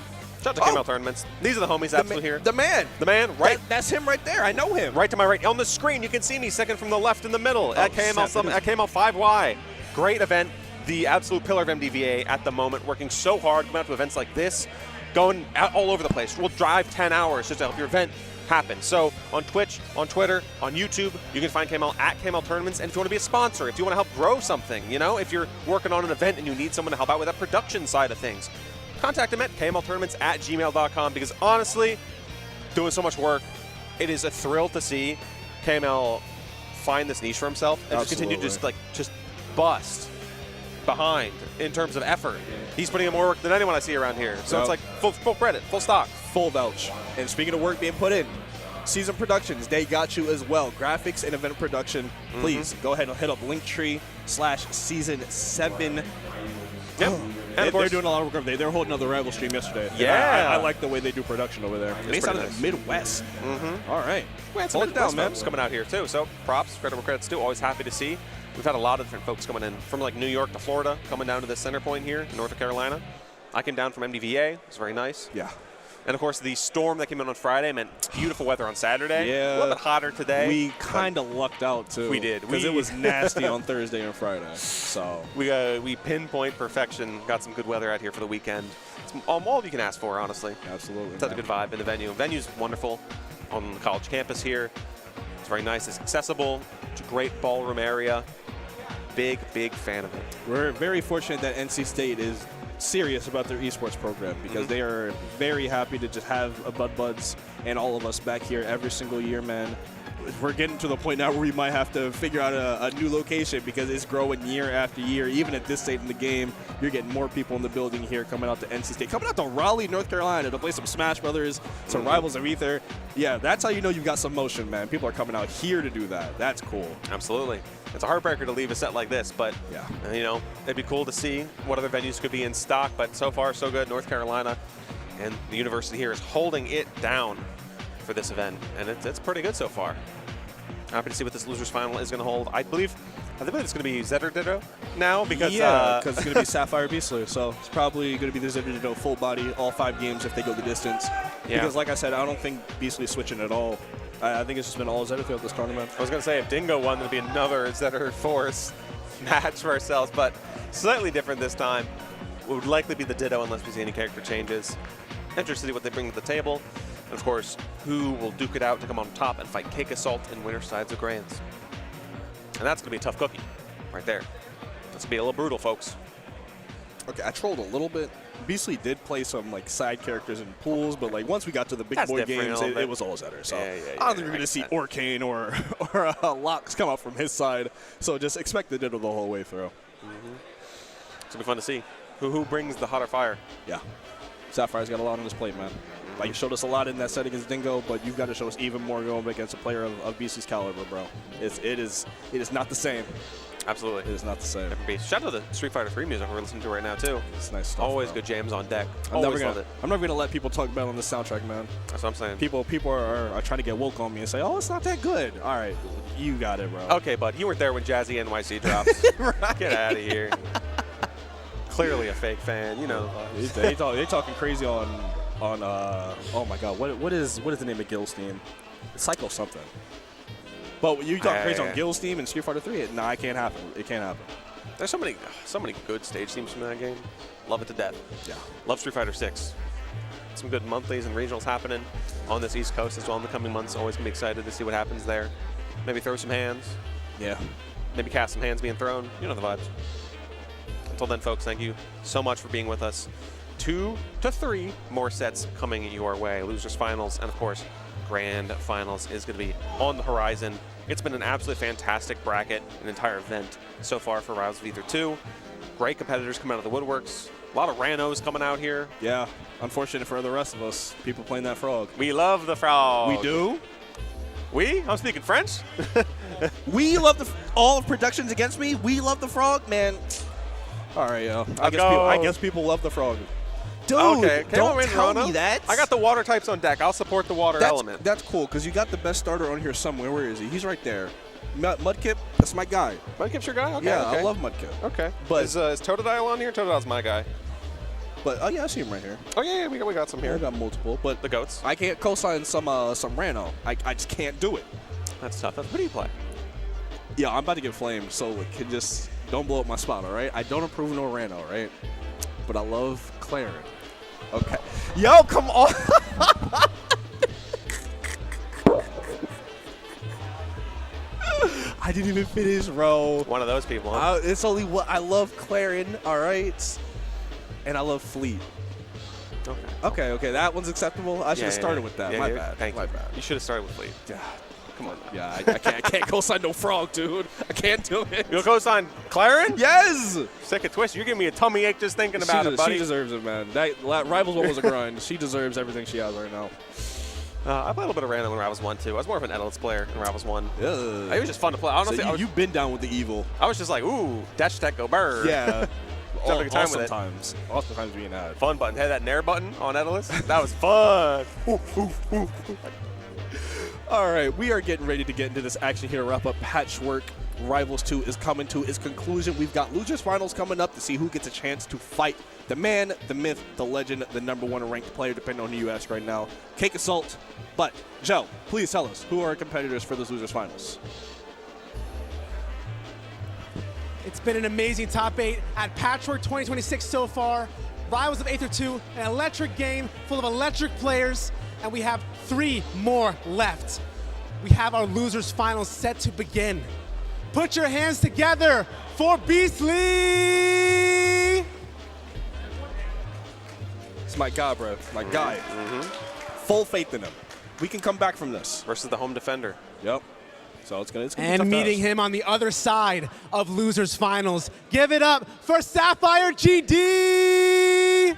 Shout out to KML Tournaments. These are the homies absolutely here. The man. The man, right? That's him right there. I know him. Right to my right. On the screen, you can see me second from the left in the middle at KML 5Y. Great event. The absolute pillar of MDVA at the moment, working so hard, coming out to events like this, going out all over the place. We'll drive 10 hours just to help your event happen. So on Twitch, on Twitter, on YouTube, you can find KML at KML Tournaments. And if you want to be a sponsor, if you want to help grow something, you know, if you're working on an event and you need someone to help out with that production side of things, contact them at kmltournaments@gmail.com, because honestly, doing so much work, it is a thrill to see KML find this niche for himself and just continue to just bust behind in terms of effort. He's putting in more work than anyone I see around here. So it's like full credit, full stock. Full vouch. And speaking of work being put in, Season Productions, they got you as well. Graphics and event production. Please go ahead and hit up Linktree/Season7. Yep. They're doing a lot of work over there. They were holding another rival stream yesterday. Yeah. I like the way they do production over there. Based out pretty of nice. the Midwest. All right. We had some Hold it down, man. folks coming out here too. So props, credit where credit's due. Always happy to see. We've had a lot of different folks coming in from like New York to Florida, coming down to this center point here in North Carolina. I came down from MDVA. It was very nice. Yeah. And of course, the storm that came in on Friday meant beautiful weather on Saturday. Yeah. A little bit hotter today. We kind of lucked out, too. We did. Because it was nasty on Thursday and Friday. So We pinpoint perfection. Got some good weather out here for the weekend. It's all you can ask for, honestly. absolutely. It's had a good vibe in the venue. Venue's wonderful on the college campus here. It's very nice. It's accessible. It's a great ballroom area. Big fan of it. We're very fortunate that NC State is serious about their esports program, because they are very happy to just have a BuddBuds and all of us back here every single year, man. we're getting to the point now where we might have to figure out a new location because it's growing year after year. Even at this stage in the game, you're getting more people in the building here coming out to NC State, coming out to Raleigh, North Carolina to play some Smash Brothers, some Rivals of Ether. Yeah, that's how you know you've got some motion, man. People are coming out here to do that. That's cool. Absolutely. It's a heartbreaker to leave a set like this, but yeah, you know, it'd be cool to see what other venues could be in stock. But so far, so good. North Carolina and the university here is holding it down for this event, and it's pretty good so far. Happy to see what this losers final is going to hold. I believe it's going to be Zetter Ditto now because because it's going to be Sapphire Beastley, so it's probably going to be the Zetter Ditto full body all 5 games if they go the distance. Yeah. Because like I said, I don't think Beastley's switching at all. I think it's just been all Zetter throughout this tournament. I was going to say if Dingo won, there'd be another Zetter Force match for ourselves, but slightly different this time. It would likely be the Ditto unless we see any character changes. Interested to see what they bring to the table. And of course, who will duke it out to come on top and fight Cake Assault in winter sides of Grands. And that's going to be a tough cookie right there. That's going to be a little brutal, folks. Okay, I trolled a little bit. Beastley did play some like side characters in pools, but like once we got to the big That's boy different games, a little it bit. was all Zetter. So Yeah, I don't think we're going to see Orcane or Locks come out from his side. So just expect the Ditto the whole way through. It's going to be fun to see. Who brings the hotter fire? Yeah. Sapphire's got a lot on his plate, man. Like, you showed us a lot in that set against Dingo, but you've got to show us even more going up against a player of Beastley's caliber, bro. It is not the same. Absolutely. It is not the same. Shout out to the Street Fighter 3 music we're listening to right now, too. It's nice stuff. Always bro. good jams on deck. I'm never Always love it. going to let people talk about it on the soundtrack, man. That's what I'm saying. People are trying to get woke on me and say, oh, it's not that good. All right, you got it, bro. Okay, bud, you weren't there when Jazzy NYC drops. Right. Get out of here. Clearly a fake fan, you know. They talking crazy on oh my god, what is the name of Gilstein? Psycho something. But you talk crazy on Gilstein and Street Fighter 3, nah, it can't happen. It can't happen. There's so many good stage themes from that game. Love it to death. Yeah. Love Street Fighter 6. Some good monthlies and regionals happening on this East Coast as well in the coming months. Always gonna be excited to see what happens there. Maybe throw some hands. Yeah. Maybe cast some hands being thrown. You know the vibes. Until then, folks, thank you so much for being with us. 2 to 3 more sets coming your way. Losers finals and, of course, grand finals is going to be on the horizon. It's been an absolutely fantastic bracket, an entire event so far for Rivals of Ether 2. Great competitors coming out of the woodworks. A lot of Ranos coming out here. Yeah. Unfortunate for the rest of us, people playing that frog. We love the frog. We do? We? I'm speaking French. We love all of Productions Against Me. We love the frog, man. All right, yo. I guess people love the frog. Dude, okay, don't tell me that. I got the water types on deck. I'll support the water element. That's cool, because you got the best starter on here somewhere. Where is he? He's right there. Mudkip, that's my guy. Mudkip's your guy? Okay. Yeah, okay. I love Mudkip. Okay. But is Totodile on here? Totodile's my guy. But, oh, yeah, I see him right here. Oh, yeah, we got some here. I got multiple, but the goats. I can't co-sign some Rano. I just can't do it. That's tough. Who do you play? Yeah, I'm about to get flamed, so can just don't blow up my spot, all right? I don't approve no Rano, right? But I love Claren. Okay. Yo, come on. I didn't even finish, bro. One of those people, huh? It's only what I love Claren, all right? And I love Fleet. Okay. Okay, that one's acceptable. I should have started with that. My bad. Thank My you. bad. You should have started with Fleet. Yeah. Come on. Yeah, I can't co-sign no frog, dude. I can't do it. You'll co-sign Claren? Yes. Second twist. You're giving me a tummy ache just thinking about it, buddy. She deserves it, man. That Rivals 1 was a grind. She deserves everything she has right now. I played a little bit of Random in Rivals 1, too. I was more of an Edalus player in Rivals 1. Yeah. It was just fun to play. Honestly, So you've been down with the evil. I was just like, ooh, dash tech, go bird. Yeah. Having a time with it. Sometimes. Oftentimes being had. Fun button. Had that Nair button on Edalus. That was fun. All right, we are getting ready to get into this action here to wrap up Patchwork. Rivals 2 is coming to its conclusion. We've got Losers Finals coming up to see who gets a chance to fight the man, the myth, the legend, the #1 ranked player, depending on who you ask right now, Cake Assault. But, Joe, please tell us, who are our competitors for this Losers Finals? It's been an amazing top 8 at Patchwork 2026 so far. Rivals of Aether 2, an electric game full of electric players, and we have 3 more left. We have our Losers Finals set to begin. Put your hands together for Beastley! It's my guy, bro. My guy. Full faith in him. We can come back from this. Versus the home defender. Yep. So it's gonna be And tough meeting to us. him on the other side of losers finals. Give it up for Sapphire GD.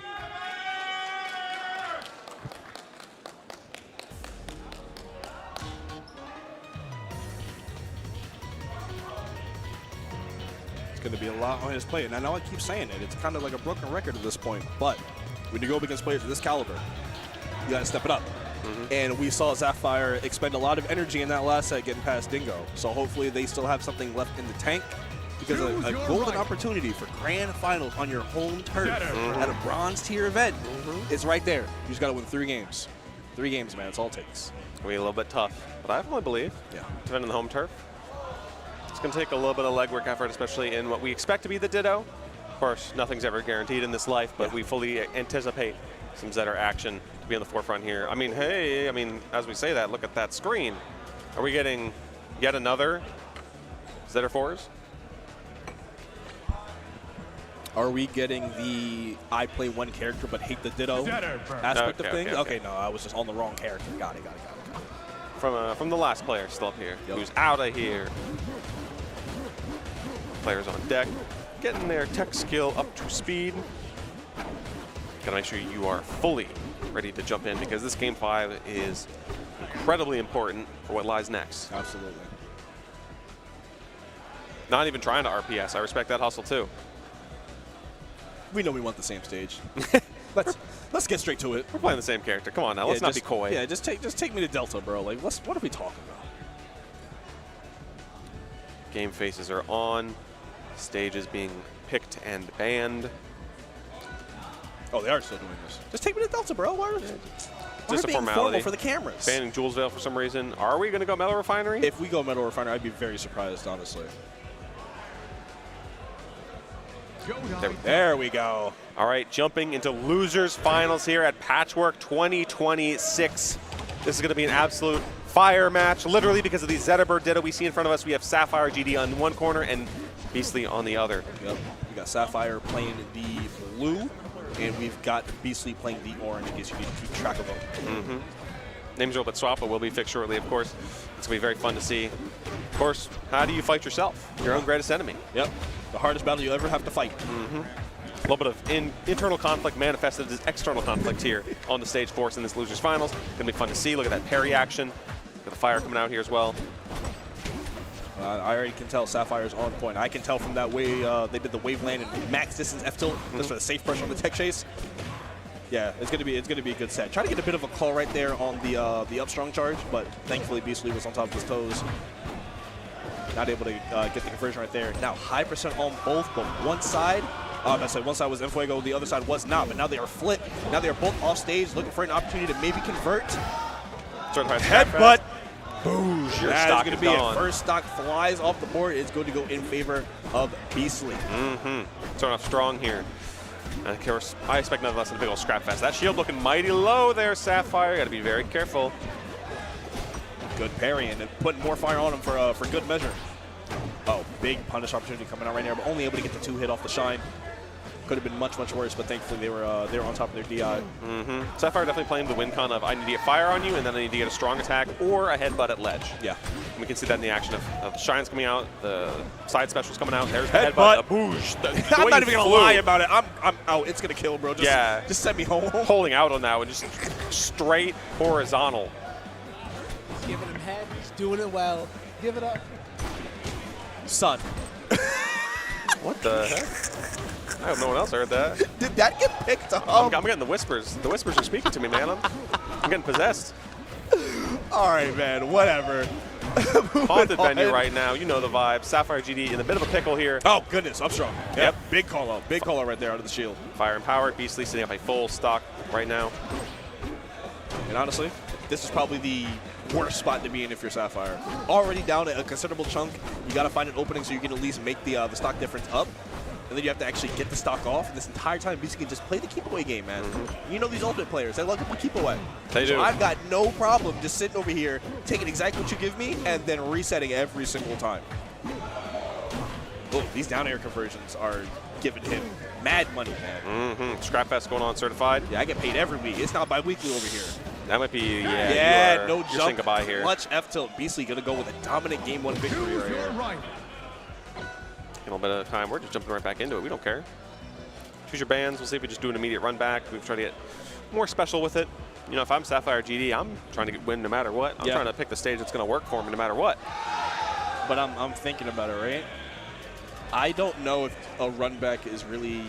It's going to be a lot on his plate. And I know I keep saying it. It's kind of like a broken record at this point. But when you go up against players of this caliber, you got to step it up. And we saw Sapphire expend a lot of energy in that last set getting past Dingo. So hopefully they still have something left in the tank. Because a golden opportunity for grand finals on your home turf at a bronze tier event is right there. You just got to win 3 games. 3 games, man. That's all it takes. It's going to be a little bit tough. But I definitely believe, defending the home turf, it's going to take a little bit of legwork effort, especially in what we expect to be the Ditto. Of course, nothing's ever guaranteed in this life, but we fully anticipate some Zetter action to be on the forefront here. I mean, hey, as we say that, look at that screen. Are we getting yet another Zetter 4s? Are we getting the I play one character but hate the Ditto aspect of things? Okay, no, I was just on the wrong character. Got it. From the last player still up here, who's out of here. Players on deck, getting their tech skill up to speed. Gotta make sure you are fully ready to jump in because this game 5 is incredibly important for what lies next. Absolutely. Not even trying to RPS. I respect that hustle too. We know we want the same stage. Let's get straight to it. We're playing the same character. Come on now, let's not be coy. Yeah, just take me to Delta, bro. Like, what are we talking about? Game faces are on. Stage is being picked and banned. Oh, they are still doing this. Just take me to Delta, bro. Why Just a being formality formal for the cameras? Banning Jules Vale for some reason. Are we going to go Metal Refinery? If we go Metal Refinery, I'd be very surprised, honestly. There we go. All right, jumping into losers finals here at Patchwork 2026. This is going to be an absolute fire match, literally because of the Zetterbird Ditto we see in front of us. We have Sapphire GD on one corner and Beastley on the other. Yep. We got Sapphire playing the blue, and we've got Beastley playing the orange in case you need to keep track of them. Names are a little bit swapped, but will be fixed shortly, of course. It's going to be very fun to see. Of course, how do you fight yourself? Your own greatest enemy. Yep. The hardest battle you'll ever have to fight. A little bit of internal conflict manifested as external conflict here on the stage for us in this losers finals. Gonna be fun to see. Look at that parry action. Got the fire coming out here as well. I already can tell Sapphire's on point. I can tell from that way they did the wave land and max distance F tilt just for the safe pressure on the tech chase. Yeah, it's gonna be a good set. Try to get a bit of a call right there on the up strong charge, but thankfully Beastley was on top of his toes. Not able to get the conversion right there. Now high percent on both, but one side. I said one side was Enfuego, the other side was not. But now they are flipped. Now they are both off stage, looking for an opportunity to maybe convert. Headbutt. Boosh. Your stock is going to be gone. First stock flies off the board. It's going to go in favor of Beastley. Starting off strong here. And of course, I expect nothing less than a big old scrap fest. That shield looking mighty low there, Sapphire. Got to be very careful. Good parrying and putting more fire on him for good measure. Oh, big punish opportunity coming out right now, but only able to get the 2 hit off the shine. Could have been much worse, but thankfully they were on top of their DI. Sapphire definitely playing the win con of I need to get fire on you, and then I need to get a strong attack or a headbutt at ledge. Yeah. And we can see that in the action of the shines coming out, the side specials coming out. There's the headbutt, a boosh. I'm not even gonna lie about it. I'm out. It's gonna kill, bro. Just send me home. Holding out on that one, just straight horizontal. He's giving him head. He's doing it well. Give it up. Son. What the heck? I hope no one else heard that. Did that get picked up? I'm getting the whispers. The whispers are speaking to me, man. I'm getting possessed. All right, man. Whatever. Haunted venue right now. You know the vibe. Sapphire GD in a bit of a pickle here. Oh, goodness. I'm strong. Yep. Big call out. Big call out right there out of the shield. Fire and power. Beastley sitting up a full stock right now. And honestly, this is probably the worst spot to be in if you're Sapphire. Already down a considerable chunk. You got to find an opening so you can at least make the stock difference up. And then you have to actually get the stock off. And this entire time, basically just play the keep away game, man. You know these ultimate players, they love to keep away. They do. So I've got no problem just sitting over here, taking exactly what you give me, and then resetting every single time. Oh, these down air conversions are giving him mad money, man. Scrap fest going on certified. Yeah, I get paid every week. It's not bi-weekly over here. That might be, Yeah, no you're jump. saying goodbye here. Clutch F tilt. Beastley going to go with a dominant game 1 victory Choose right your here. right. A little bit of time. We're just jumping right back into it. We don't care. Choose your bands. We'll see if we just do an immediate run back. We've tried to get more special with it. You know, if I'm Sapphire GD, I'm trying to win no matter what. I'm trying to pick the stage that's going to work for me no matter what. But I'm thinking about it, right? I don't know if a run back is really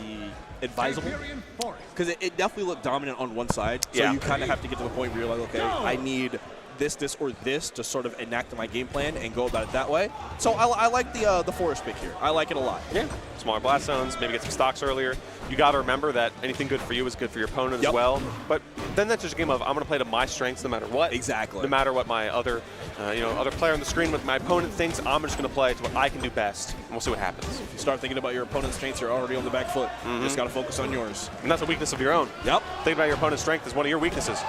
advisable. Siberian Forest. Because it definitely looked dominant on one side. So you kind of have to get to the point where you're like, okay, I need this, or this to sort of enact my game plan and go about it that way. So I like the forest pick here. I like it a lot. Yeah. Smaller blast zones, maybe get some stocks earlier. You got to remember that anything good for you is good for your opponent as well. But then that's just a game of I'm going to play to my strengths no matter what. Exactly. No matter what my other, other player on the screen, what my opponent thinks, I'm just going to play to what I can do best, and we'll see what happens. If you start thinking about your opponent's strengths, you're already on the back foot. You just got to focus on yours. And that's a weakness of your own. Yep. Thinking about your opponent's strength is one of your weaknesses.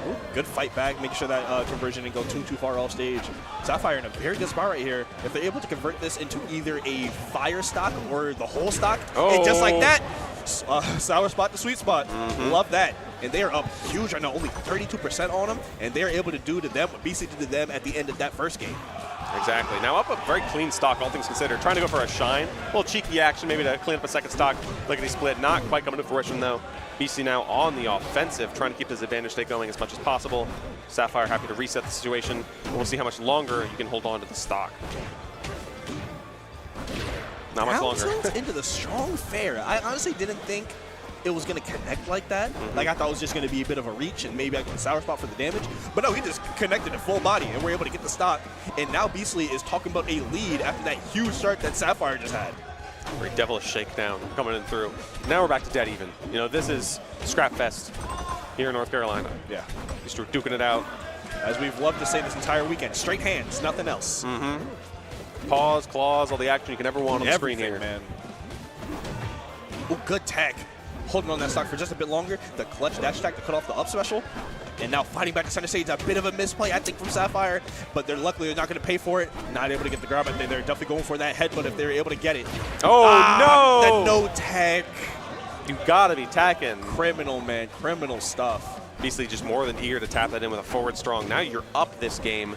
Ooh, good fight back, making sure that conversion didn't go too far off stage. Sapphire in a very good spot right here. If they're able to convert this into either a fire stock or the whole stock, and just like that, sour spot to sweet spot. Love that. And they are up huge right now, only 32% on them, and they're able to do to them what Beastley did to them at the end of that first game. Exactly. Now up a very clean stock, all things considered. Trying to go for a shine. A little cheeky action, maybe to clean up a second stock. Lickety split. Not quite coming to fruition, though. Beastley now on the offensive, trying to keep his advantage state going as much as possible. Sapphire happy to reset the situation. And we'll see how much longer you can hold on to the stock. Not much longer. Into the strong fair. I honestly didn't think it was going to connect like that. Like, I thought it was just going to be a bit of a reach and maybe I can sour spot for the damage. But no, he just connected it full body and we're able to get the stock. And now Beastley is talking about a lead after that huge start that Sapphire just had. Very devilish shakedown coming in through. Now we're back to dead even. You know, this is Scrap Fest here in North Carolina. Yeah. Just duking it out. As we've loved to say this entire weekend, straight hands, nothing else. Paws, claws, all the action you can ever want on the screen here. Man. Oh, good tech. Holding on that stock for just a bit longer. The clutch dash attack to cut off the up special. And now fighting back to center stage. A bit of a misplay, I think, from Sapphire. But they're luckily not going to pay for it. Not able to get the grab. I think they're definitely going for that headbutt if they're able to get it. Oh, no! The no tech. You got to be tacking. Criminal, man. Criminal stuff. Beastley just more than eager to tap that in with a forward strong. Now you're up this game.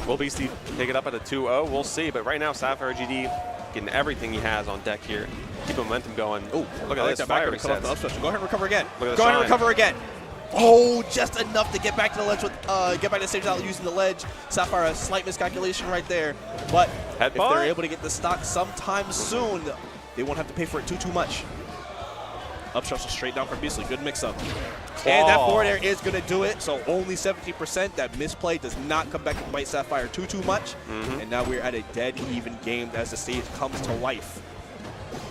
Will Beastley take it up at a 2-0? We'll see. But right now, Sapphire GD getting everything he has on deck here. Keep the momentum going. Oh, look at this. Fire resets. Go ahead and recover again. Go ahead and recover again. Oh, just enough to get back to the ledge with get back to the stage without using the ledge. Sapphire, a slight miscalculation right there. But if they're able to get the stock sometime soon, they won't have to pay for it too much. Up special straight down from Beastley. Good mix-up. And that forward air is going to do it. So only 17%. That misplay does not come back and bite Sapphire too much. And now we're at a dead even game as the stage comes to life.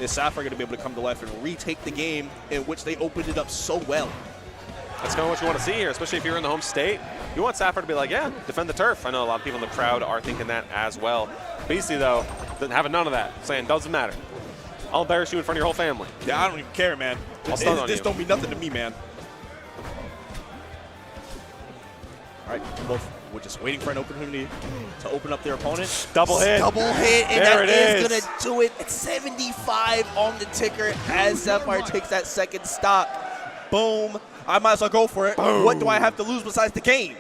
Is Sapphire going to be able to come to life and retake the game in which they opened it up so well? That's kind of what you want to see here, especially if you're in the home state. You want Sapphire to be like, yeah, defend the turf. I know a lot of people in the crowd are thinking that as well. Beastley, though, doesn't have none of that, saying, doesn't matter. I'll embarrass you in front of your whole family. Yeah, I don't even care, man. I'll stun on this you. don't mean nothing to me, man. All right, both we're just waiting for an opportunity to open up their opponent. Double hit. Double hit, and there that is going to do it. It's 75 on the ticker as Sapphire takes that second stock. Boom. I might as well go for it. Boom. What do I have to lose besides the game?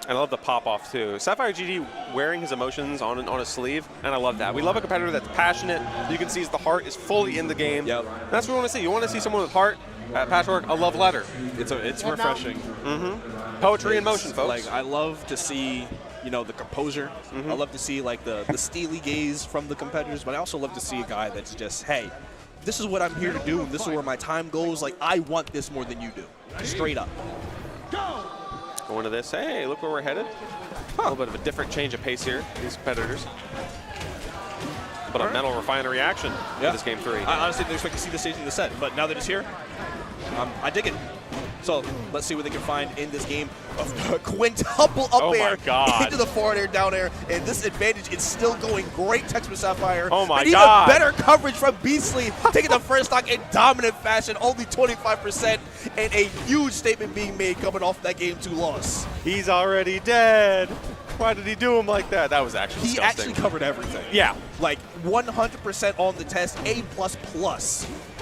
I love the pop-off, too. Sapphire GD wearing his emotions on his sleeve, and I love that. We love a competitor that's passionate. You can see the heart is fully in the game. Yep. That's what we want to see. You want to see someone with heart. Patchwork, a love letter. It's refreshing. Poetry in motion, folks. Like, I love to see, you know, the composure. I love to see, like, the steely gaze from the competitors, but I also love to see a guy that's just, hey, this is what I'm here to do, and this is where my time goes. Like, I want this more than you do. Straight up. Going to this. Hey, look where we're headed. A little bit of a different change of pace here, these competitors. But a metal refinery action in this game 3. I honestly didn't expect to see this stage in the set, but now that it's here, I dig it. So let's see what they can find in this game. A quintuple up air into the forward air, down air, and this advantage is still going. Great text from Sapphire. Oh my and God. even better coverage from Beastley, taking the first stock in dominant fashion, only 25%, and a huge statement being made coming off that game 2 loss. He's already dead. Why did he do him like that? That was actually disgusting. He actually covered everything. Yeah. Like 100% on the test, A++.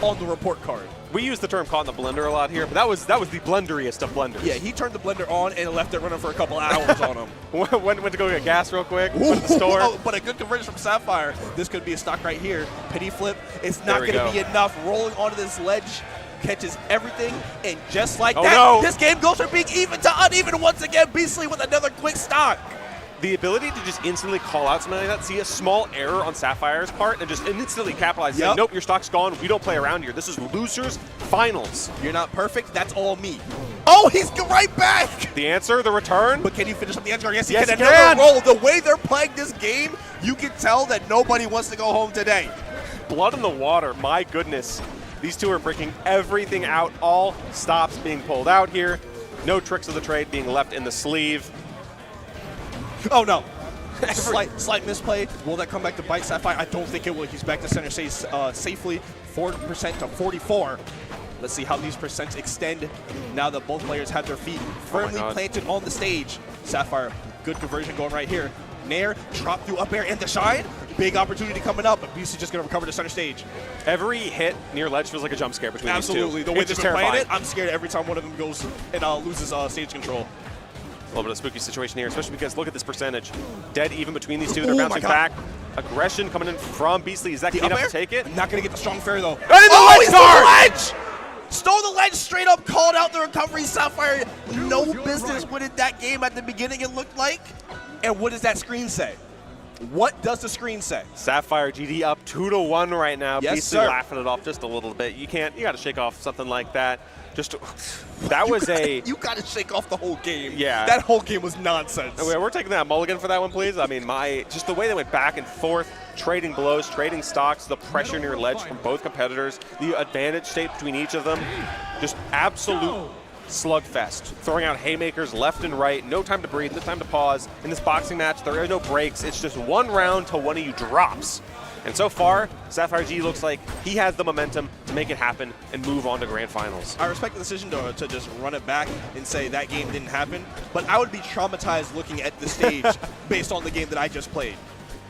on the report card. We use the term caught in the blender a lot here, but that was the blenderiest of blenders. Yeah, he turned the blender on and left it running for a couple hours on him. Went to go get gas real quick, went to the store. Oh, but a good conversion from Sapphire. This could be a stock right here. Pity flip. It's not going to be enough. Rolling onto this ledge. Catches everything, and just like that, this game goes from being even to uneven once again. Beastley with another quick stock. The ability to just instantly call out something like that, see a small error on Sapphire's part, and just instantly capitalize. Say, nope, your stock's gone. We don't play around here. This is losers finals. You're not perfect. That's all me. Oh, he's right back. The answer, the return. But can he finish up the edge guard? Yes, he yes, can. Another roll. The way they're playing this game, you can tell that nobody wants to go home today. Blood in the water. My goodness. These two are breaking everything out. All stops being pulled out here. No tricks of the trade being left in the sleeve. Oh, no. Slight misplay. Will that come back to bite Sapphire? I don't think it will. He's back to center stage safely. 40% to 44. Let's see how these percents extend now that both players have their feet firmly planted on the stage. Sapphire, good conversion going right here. Nair, drop through up air and the shine. Big opportunity coming up, but Beastley just going to recover the center stage. Every hit near ledge feels like a jump scare between these two. Absolutely. The way they're playing it, I'm scared every time one of them goes and loses stage control. A little bit of a spooky situation here, especially because look at this percentage. Dead even between these two. They're bouncing back. Aggression coming in from Beastley. Is that enough to take it? Not going to get the strong fair, though. And he stole the ledge! Stole the ledge straight up, called out the recovery. Sapphire, no business winning that game at the beginning, it looked like. And what does that screen say? What does the screen say? Sapphire GD up 2-1 right now. Yes, Beastley laughing it off just a little bit. You got to shake off something like that. You got to shake off the whole game. Yeah. That whole game was nonsense. Okay, we're taking that mulligan for that one, please. I mean, just the way they went back and forth, trading blows, trading stocks, the pressure near ledge from both competitors, the advantage state between each of them, just absolute slugfest. Throwing out haymakers left and right, no time to breathe, no time to pause. In this boxing match, there are no breaks. It's just one round till one of you drops. And so far, Sapphire G looks like he has the momentum to make it happen and move on to grand finals. I respect the decision to just run it back and say that game didn't happen, but I would be traumatized looking at the stage based on the game that I just played.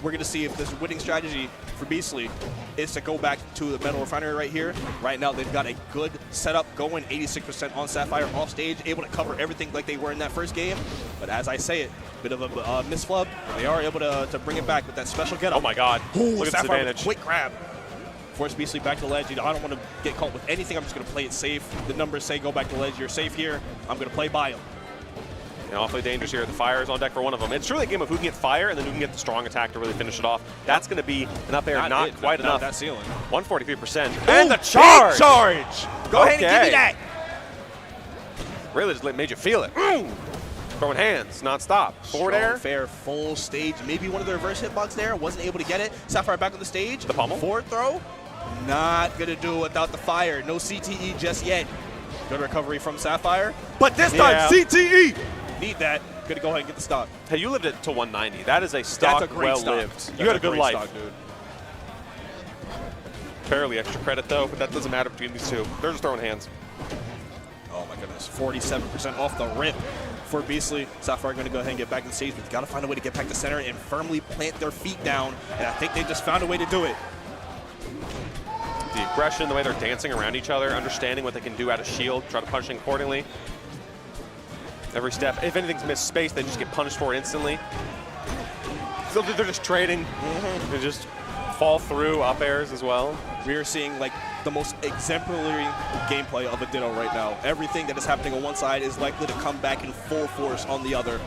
We're going to see if this winning strategy for Beastley is to go back to the metal refinery right here. Right now, they've got a good setup going, 86% on Sapphire off stage, able to cover everything like they were in that first game. But as I say it, bit of a misflub. They are able to bring it back with that special getup. Oh my God! Look at this advantage. Quick grab. Force Beastley back to ledge. I don't want to get caught with anything. I'm just going to play it safe. The numbers say go back to ledge. You're safe here. I'm going to play by him. And awfully dangerous here. The fire is on deck for one of them. It's truly a game of who can get fire and then who can get the strong attack to really finish it off. That's going to be an up air, not quite enough. That ceiling. 143%. And the charge! Go ahead and give me that. Really just made you feel it. Throwing hands, nonstop. Forward air. Fair, full stage. Maybe one of the reverse hitbox there. Wasn't able to get it. Sapphire back on the stage. The pommel. Forward throw. Not going to do it without the fire. No CTE just yet. Good recovery from Sapphire. But this time, CTE. Need that. Gonna go ahead and get the stock. Hey, you lived it to 190. That is a stock well lived. You had a good life. Stock, dude. Barely extra credit though, but that doesn't matter between these two. They're just throwing hands. Oh my goodness, 47% off the rip for Beastley. Sapphire going to go ahead and get back to the stage, but they've got to find a way to get back to center and firmly plant their feet down, and I think they just found a way to do it. The aggression, the way they're dancing around each other, understanding what they can do out of shield, try to punish accordingly. Every step, if anything's missed space, they just get punished for it instantly. So they're just trading. They just fall through up airs as well. We are seeing like the most exemplary gameplay of a Ditto right now. Everything that is happening on one side is likely to come back in full force on the other.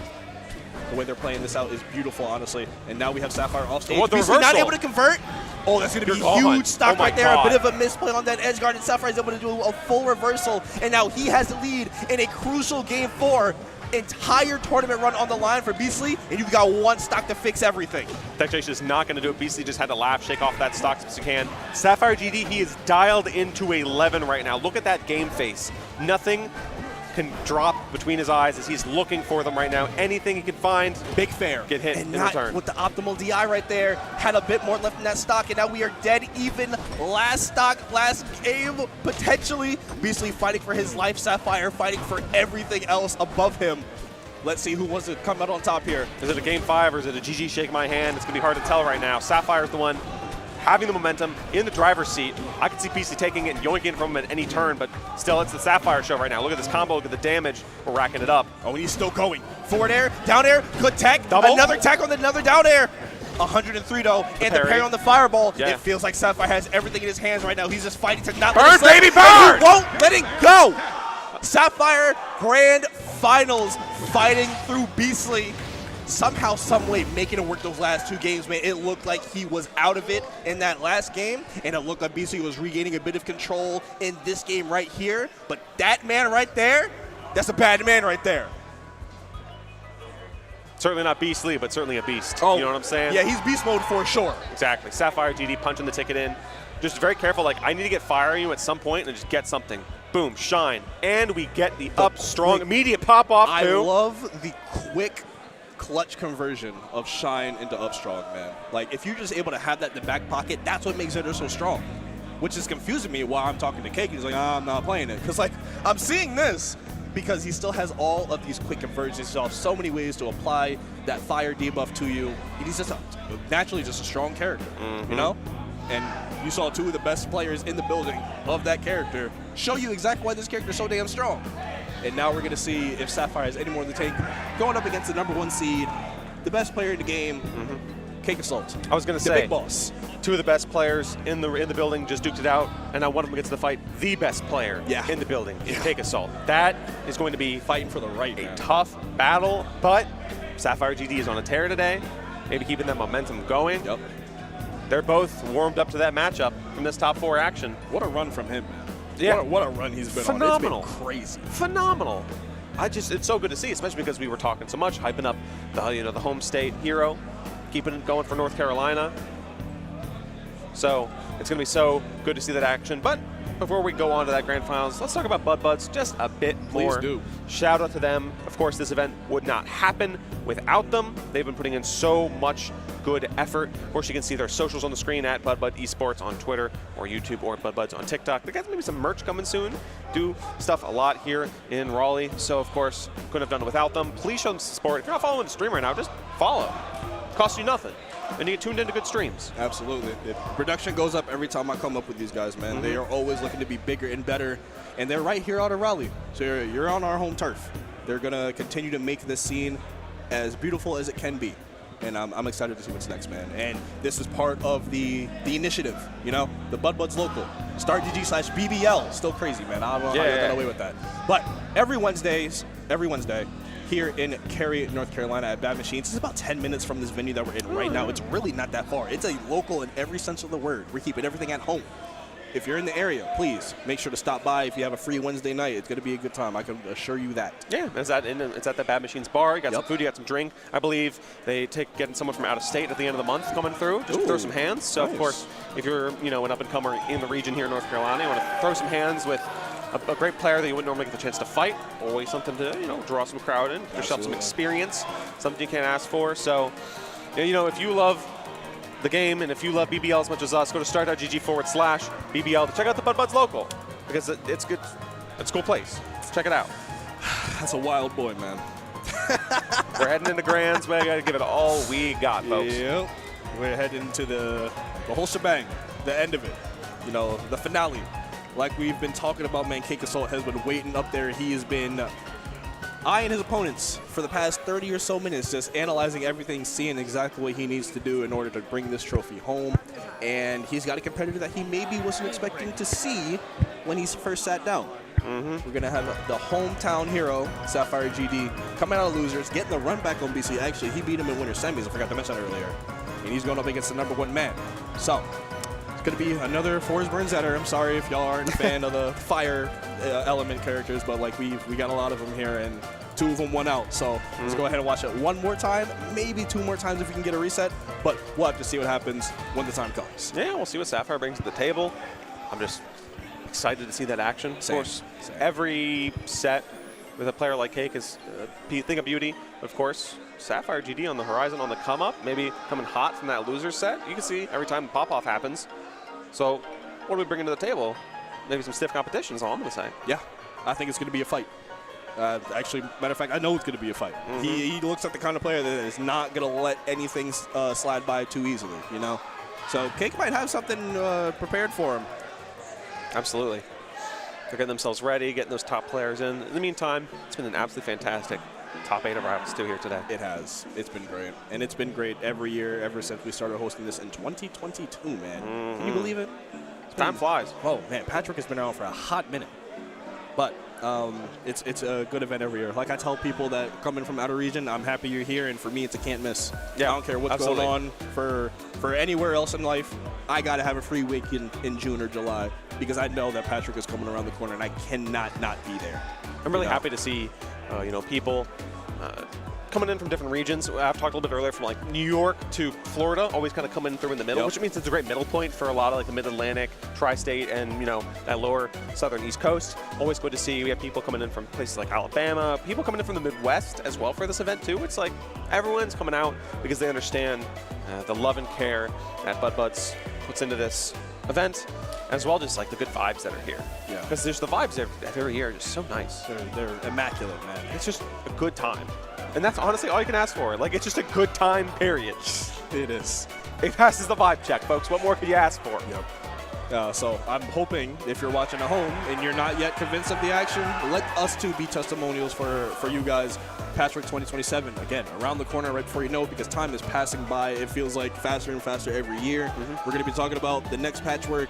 The way they're playing this out is beautiful, honestly. And now we have Sapphire off stage. Beastley not able to convert. Oh, that's going to be a huge stock right there. God. A bit of a misplay on that edge guard, and Sapphire is able to do a full reversal. And now he has the lead in a crucial game 4. Entire tournament run on the line for Beastley, and you've got one stock to fix everything. Technation is not going to do it. Beastley just had to laugh, shake off that stock as best he can. Sapphire GD, he is dialed into 11 right now. Look at that game face. Nothing can drop between his eyes as he's looking for them right now. Anything he can find, big fair, get hit and in return. With the optimal DI right there, had a bit more left in that stock, and now we are dead even. Last stock, last game, potentially. Beastley fighting for his life, Sapphire fighting for everything else above him. Let's see who wants to come out on top here. Is it a game 5 or is it a GG shake my hand? It's going to be hard to tell right now. Sapphire's the one having the momentum in the driver's seat. I can see Beastley taking it and yoinking it from him at any turn, but still, it's the Sapphire show right now. Look at this combo, look at the damage. We're racking it up. Oh, and he's still going. Forward air, down air, good tech. Double. Another tech on another down air. 103 though, and the parry on the fireball. Yeah. It feels like Sapphire has everything in his hands right now. He's just fighting to not Burn, let it slip, baby, and burn! he won't let it go. Sapphire Grand Finals fighting through Beastley. Somehow, some way, making it work those last 2 games, man. It looked like he was out of it in that last game, and it looked like Beastley was regaining a bit of control in this game right here. But that man right there, that's a bad man right there. Certainly not Beastley, but certainly a beast. Oh, you know what I'm saying? Yeah, he's beast mode for sure. Exactly. Sapphire GD punching the ticket in. Just very careful. Like, I need to get fire on you at some point and just get something. Boom, shine. And we get the up strong, immediate pop off, I too. love the quick clutch conversion of shine into up strong, man. Like, if you're just able to have that in the back pocket, that's what makes it so strong. Which is confusing me while I'm talking to Cake. He's like, I'm not playing it. Because, like, I'm seeing this because he still has all of these quick conversions. He still has so many ways to apply that fire debuff to you. He's just naturally just a strong character, you know? And you saw 2 of the best players in the building of that character show you exactly why this character is so damn strong. And now we're going to see if Sapphire has any more in the tank. Going up against the #1 seed, the best player in the game, Cake Assault. I was going to the say, big boss. 2 of the best players in the building just duked it out, and now one of them gets to fight the best player in the building, Cake Assault. That is going to be Fighting for the right, a tough battle, but Sapphire GD is on a tear today, maybe keeping that momentum going. Yep. They're both warmed up to that matchup from this top 4 action. What a run from him, man. Yeah. What a run he's been Phenomenal. on. It's been crazy. Phenomenal. It's so good to see, especially because we were talking so much, hyping up the home state hero, keeping it going for North Carolina. So it's going to be so good to see that action. But before we go on to that grand finals, let's talk about BuddBuds just a bit more. Please do. Shout out to them. Of course, this event would not happen without them. They've been putting in so much good effort. Of course, you can see their socials on the screen at BuddBud Esports on Twitter or YouTube or BuddBuds on TikTok. They got maybe some merch coming soon. Do stuff a lot here in Raleigh. So, of course, couldn't have done it without them. Please show them some support. If you're not following the stream right now, just follow. It costs you nothing. And you get tuned into good streams. Absolutely. If production goes up every time I come up with these guys, man. They are always looking to be bigger and better. And they're right here out of Raleigh. So you're on our home turf. They're going to continue to make this scene as beautiful as it can be. And I'm excited to see what's next, man. And this is part of the initiative, you know? The BuddBuds local. StartGG/BBL. Still crazy, man. I don't know how I got away with that. But every Wednesday, here in Cary, North Carolina at Bad Machines. It's about 10 minutes from this venue that we're in right now. It's really not that far. It's a local in every sense of the word. We're keeping everything at home. If you're in the area, please make sure to stop by. If you have a free Wednesday night, it's going to be a good time. I can assure you that. Yeah, it's at the Bad Machines bar. You got some food, you got some drink. I believe they getting someone from out of state at the end of the month coming through just to throw some hands. So, of course, if you're an up-and-comer in the region here in North Carolina, you want to throw some hands with a great player that you wouldn't normally get the chance to fight. Always something to, draw some crowd in, get yourself some experience, something you can't ask for. So, if you love the game, and if you love BBL as much as us, go to start.gg/BBL to check out the BuddBuds local, because it's good. It's a cool place. Check it out. That's a wild boy, man. We're heading into grands. We got to give it all we got, folks. Yep. We're heading into the whole shebang, the end of it. The finale. Like we've been talking about, man, Cake Assault has been waiting up there. He has been eyeing his opponents for the past 30 or so minutes, just analyzing everything, seeing exactly what he needs to do in order to bring this trophy home. And he's got a competitor that he maybe wasn't expecting to see when he first sat down. We're going to have the hometown hero, Sapphire GD, coming out of losers, getting the run back on BC. Actually, he beat him in winter semis. I forgot to mention that earlier. And he's going up against the #1 man. So it's going to be another Forrest Burnsetter. I'm sorry if y'all aren't a fan of the fire element characters, but like we got a lot of them here, and 2 of them won out. So let's go ahead and watch it one more time, maybe 2 more times if we can get a reset. But we'll have to see what happens when the time comes. Yeah, we'll see what Sapphire brings to the table. I'm just excited to see that action. Of course, every set with a player like Cake is a thing of beauty. Of course, Sapphire GD on the horizon, on the come up, maybe coming hot from that loser set. You can see every time the pop-off happens. So what are we bringing to the table? Maybe some stiff competition is all I'm going to say. Yeah, I think it's going to be a fight. Actually, matter of fact, I know it's going to be a fight. He looks like the kind of player that is not going to let anything slide by too easily, So Cake might have something prepared for him. Absolutely. They're getting themselves ready, getting those top players in. In the meantime, it's been an absolutely fantastic top 8 of Rivals 2 here today. It has. It's been great. And it's been great every year ever since we started hosting this in 2022, man. Can you believe it? Time flies. Oh, man. Patchwork has been around for a hot minute. But it's a good event every year. Like I tell people that come in from out of region, I'm happy you're here, and for me, it's a can't miss. Yeah, I don't care what's going on for anywhere else in life. I got to have a free week in June or July because I know that Patchwork is coming around the corner, and I cannot not be there. I'm really happy to see, people coming in from different regions. I've talked a little bit earlier from like New York to Florida, always kind of coming through in the middle, which means it's a great middle point for a lot of like the Mid-Atlantic, Tri-State, and that lower southern East Coast. Always good to see. We have people coming in from places like Alabama, people coming in from the Midwest as well for this event too. It's like everyone's coming out because they understand the love and care that BuddBuds puts into this event, as well just like the good vibes that are here. Yeah. Because there's the vibes every year, just so nice. They're immaculate, man. It's just a good time. And that's honestly all you can ask for. Like, it's just a good time, period. It is. It passes the vibe check, folks. What more could you ask for? Yep. So I'm hoping if you're watching at home and you're not yet convinced of the action, let us two be testimonials for you guys. Patchwork 2027, again, around the corner right before you know it, because time is passing by. It feels like faster and faster every year. We're going to be talking about the next Patchwork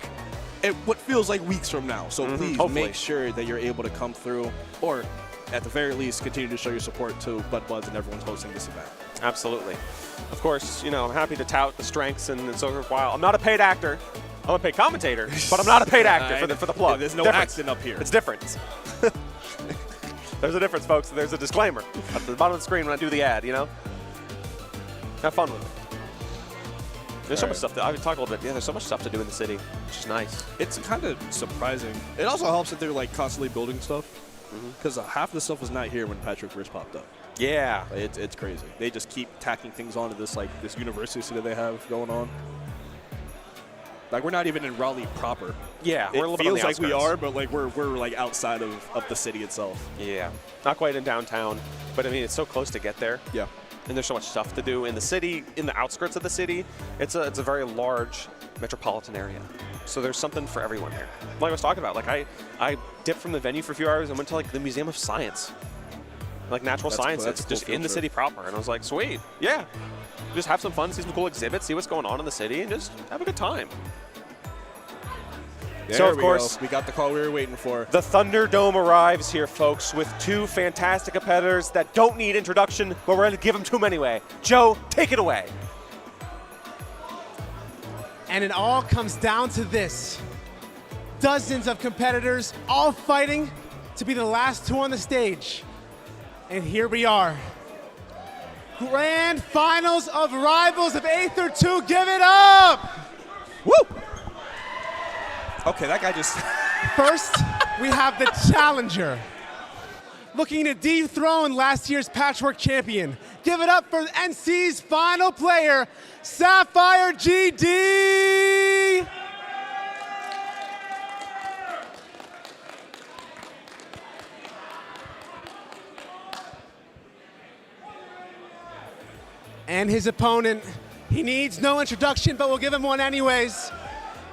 what feels like weeks from now. So please make sure that you're able to come through, or at the very least, continue to show your support to BuddBuds and everyone's hosting this event. Absolutely. Of course, I'm happy to tout the strengths and so forth. While I'm not a paid actor, I'm a paid commentator, but I'm not a paid actor for the plug. There's no acting up here. It's different. There's a difference, folks. There's a disclaimer at the bottom of the screen when I do the ad, Have fun with it. There's so much stuff I've talked a little bit. Yeah, there's so much stuff to do in the city, which is nice. It's kind of surprising. It also helps that they're like constantly building stuff, because half the stuff was not here when Patchwork first popped up. Yeah, it's crazy. They just keep tacking things onto this university that they have going on. Like, we're not even in Raleigh proper. Yeah, we're a little bit on the outskirts. We are, but like we're like outside of the city itself. Yeah, not quite in downtown, but I mean it's so close to get there. Yeah. And there's so much stuff to do in the city, in the outskirts of the city. It's a very large metropolitan area. So there's something for everyone here. Like I was talking about, like I dipped from the venue for a few hours and went to like the Museum of Science. Like natural science, it's just in the city proper. And I was like, sweet, yeah. Just have some fun, see some cool exhibits, see what's going on in the city, and just have a good time. So, of course, we got the call we were waiting for. The Thunderdome arrives here, folks, with two fantastic competitors that don't need introduction, but we're going to give them to them anyway. Joe, take it away. And it all comes down to this. Dozens of competitors all fighting to be the last two on the stage. And here we are. Grand finals of Rivals of Aether 2. Give it up! Woo! Okay, that guy just... First, we have the challenger. Looking to dethrone last year's Patchwork champion. Give it up for NC's final player, Sapphire GD! And his opponent, he needs no introduction, but we'll give him one anyways.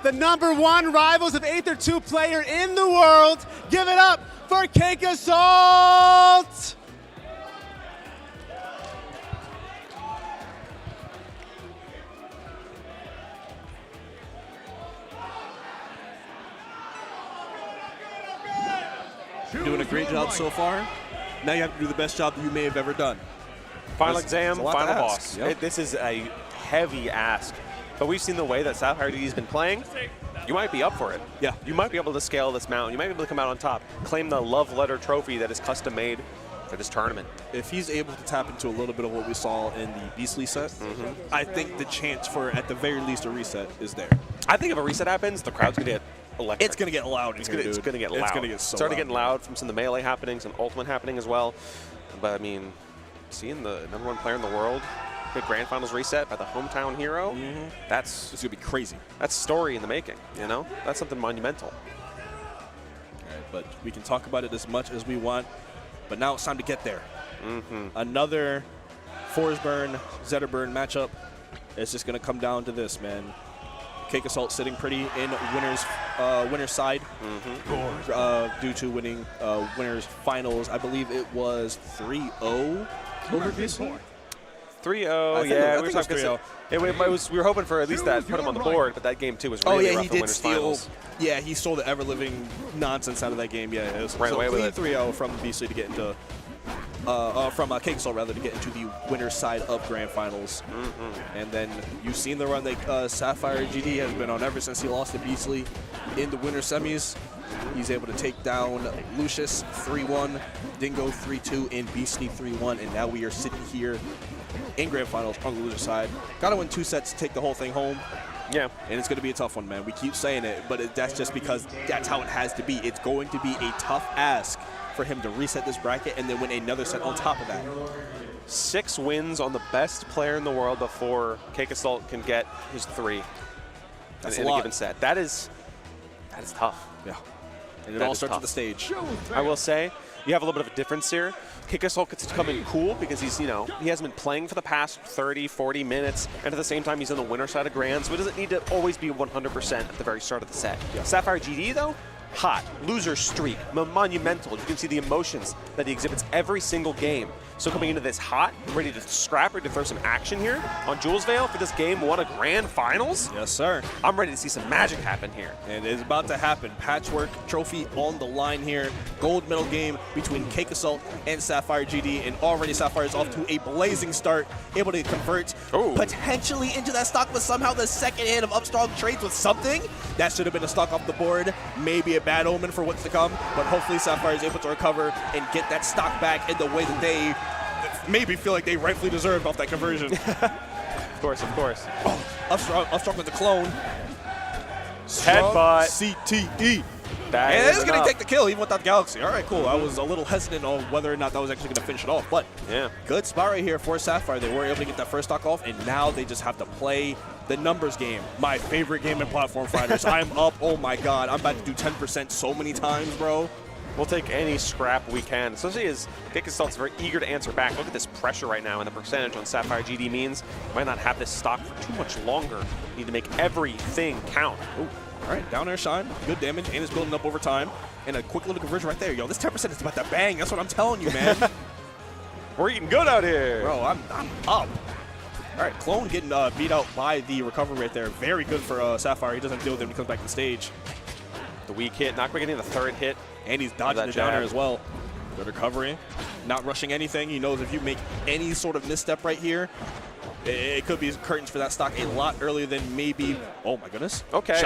The #1 Rivals of Aether 2 player in the world. Give it up for Cake Assault! Doing a great job so far. Now you have to do the best job that you may have ever done. Final exam, final boss. Yep. This is a heavy ask, but we've seen the way that Sapphire GD has been playing. You might be up for it. Yeah. You might be able to scale this mountain. You might be able to come out on top, claim the Love Letter trophy that is custom made for this tournament. If he's able to tap into a little bit of what we saw in the Beastley set, I think the chance for, at the very least, a reset is there. I think if a reset happens, the crowd's going to get electric. It's going to get loud in here, dude. It's going to get loud. It's going to get so Started loud. getting loud from some of the Melee happening, some Ultimate happening as well. But, I mean, seeing the #1 player in the world get Grand Finals reset by the hometown hero, that's It's going to be crazy. That's story in the making, you know? That's something monumental. All right, but we can talk about it as much as we want, but now it's time to get there. Another Forsburn, Zetterburn matchup. It's just going to come down to this, man. Cake Assault sitting pretty in winner's side due to winning winners finals. I believe it was 3-0 over Beastley. 3-0, yeah. We were talking 3-0. We were hoping for at least that, put him on the board, but that game too was really rough for winners finals. Yeah, he stole the ever-living nonsense out of that game. Yeah, it was ran away with it. 3-0 from Beastley to get into from Cake Assault rather to get into the winner's side of grand finals. And then you've seen the run that Sapphire GD has been on ever since he lost to Beastley in the winner semis. He's able to take down Lucius 3-1, Dingo 3-2, and Beastley 3-1, and now we are sitting here in grand finals on the loser side. Got to win 2 sets to take the whole thing home. Yeah. And it's going to be a tough one, man. We keep saying it, but that's just because that's how it has to be. It's going to be a tough ask for him to reset this bracket and then win another set on top of that. 6 wins on the best player in the world before Cake Assault can get his 3 in a given set. That is tough. Yeah. And it all starts at the stage. I will say, you have a little bit of a difference here. Cake Assault gets to come in cool because he's, he hasn't been playing for the past 30, 40 minutes, and at the same time he's on the winner side of Grand, so he doesn't need to always be 100% at the very start of the set. Yeah. Sapphire GD, though, hot, loser streak, monumental. You can see the emotions that he exhibits every single game. So coming into this hot, ready to scrap, ready to throw some action here on Jules Vale for this game, won a grand finals. Yes, sir. I'm ready to see some magic happen here. And it is about to happen. Patchwork trophy on the line here. Gold medal game between Cake Assault and Sapphire GD. And already Sapphire is off to a blazing start, able to convert potentially into that stock, but somehow the second hit of Upstrong trades with something. That should have been a stock off the board. Maybe a bad omen for what's to come, but hopefully Sapphire is able to recover and get that stock back in the way that they maybe feel like they rightfully deserved off that conversion. Of course. Oh, Upstrong with the clone. Headbutt. CTE. That and it's going to take the kill even without Galaxy. All right, cool. I was a little hesitant on whether or not that was actually going to finish it off, but yeah, good spot right here for Sapphire. They were able to get that first stock off, and now they just have to play the numbers game. My favorite game in platform fighters. I'm up. Oh my God. I'm about to do 10% so many times, bro. We'll take any scrap we can, especially as Cake Assault's very eager to answer back. Look at this pressure right now, and the percentage on Sapphire GD means you might not have this stock for too much longer. You need to make everything count. Ooh. All right, down air shine, good damage, and it's building up over time. And a quick little conversion right there. Yo, this 10% is about to bang. That's what I'm telling you, man. We're eating good out here. Bro, I'm up. All right, Clone getting beat out by the recovery right there. Very good for Sapphire. He doesn't deal with it when he comes back to the stage. The weak hit, not quite getting the third hit. And he's dodging the down air as well. Good recovery. Not rushing anything. He knows if you make any sort of misstep right here, it could be curtains for that stock a lot earlier than maybe. Oh my goodness. Okay.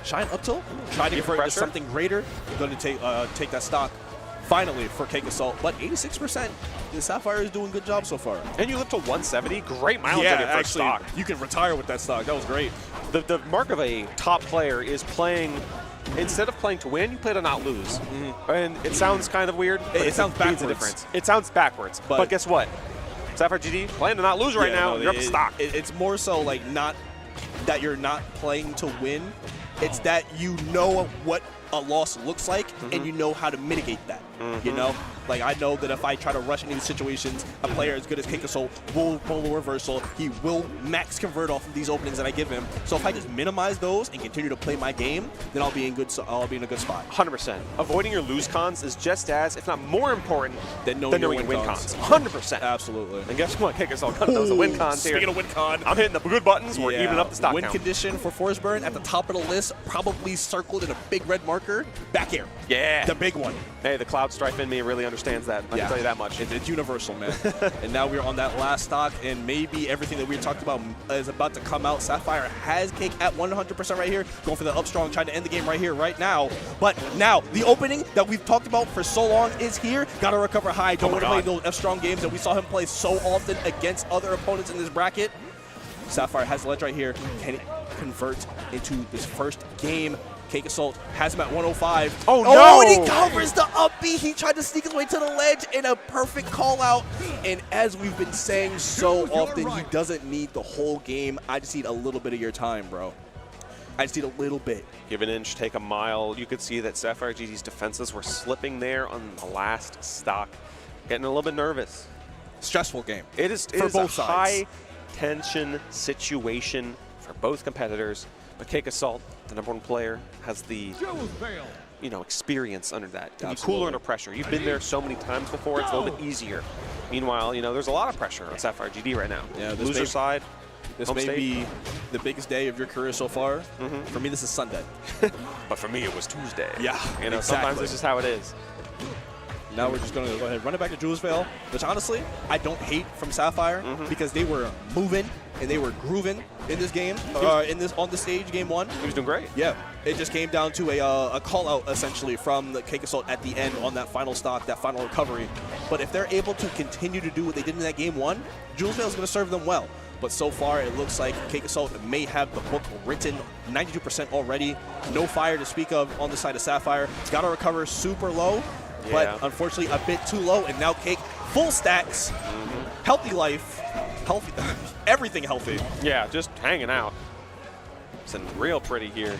Shine up tilt. Try to convert into something greater. Going to take that stock finally for Cake Assault. But 86%. The Sapphire is doing a good job so far. And you lift to 170. Great mileage on your first stock. You can retire with that stock. That was great. The mark of a top player is playing. Instead of playing to win, you play to not lose. And it sounds kind of weird. It sounds backwards. A difference. It sounds backwards. But guess what? Sapphire GD playing to not lose right now. You're up stock. It's more so like not that you're not playing to win. It's that you know what a loss looks like and you know how to mitigate that. You know? Like, I know that if I try to rush into these situations, a player as good as Cake Assault will roll a reversal. He will max convert off of these openings that I give him. So if I just minimize those and continue to play my game, then I'll be in a good spot. 100%. Avoiding your lose cons is just as, if not more important, than knowing your win cons. 100%. Absolutely. And guess what? Cake Assault knows the win cons here. Speaking of win con, I'm hitting the good buttons. We're evening up the stock win count. Condition for Force Burn at the top of the list, probably circled in a big red marker. Back air. Yeah. The big one. Hey, the Cloud Strife in me really understands that. I can tell you that much. It's universal, man. And now we're on that last stock, and maybe everything that we talked about is about to come out. Sapphire has Cake at 100% right here, going for the Upstrong, trying to end the game right here, right now. But now, the opening that we've talked about for so long is here. Got to recover high. Don't want to play those Upstrong games that we saw him play so often against other opponents in this bracket. Sapphire has the ledge right here. Can it convert into this first game? Cake Assault has him at 105. Oh, no! And he covers the up B. He tried to sneak his way to the ledge in a perfect call out. And as we've been saying so often, he doesn't need the whole game. I just need a little bit of your time, bro. I just need a little bit. Give an inch, take a mile. You could see that Sapphire GD's defenses were slipping there on the last stock. Getting a little bit nervous. Stressful game. It is for both a sides. high-tension situation for both competitors. But Cake Assault, the #1 player, has the Jules Vale. experience under that. To be Absolutely. cooler under pressure. You've been there so many times before, it's a little bit easier. Meanwhile, there's a lot of pressure on Sapphire GD right now. Yeah, Loser side. This home may state. be the biggest day of your career so far. For me, this is Sunday. But for me, it was Tuesday. Yeah, Sometimes exactly. this is how it is. Now we're just going to go ahead and run it back to Jules Vale, which honestly, I don't hate from Sapphire because they were moving and they were grooving in this game, on the stage, game 1. He was doing great. Yeah, it just came down to a call out essentially from the Cake Assault at the end on that final stock, that final recovery. But if they're able to continue to do what they did in that game 1, Jules Vale is going to serve them well. But so far, it looks like Cake Assault may have the book written 92% already. No fire to speak of on the side of Sapphire. It's got to recover super low, but unfortunately a bit too low. And now Cake, full stacks, healthy life, healthy, everything healthy. Yeah, just hanging out. It's real pretty here.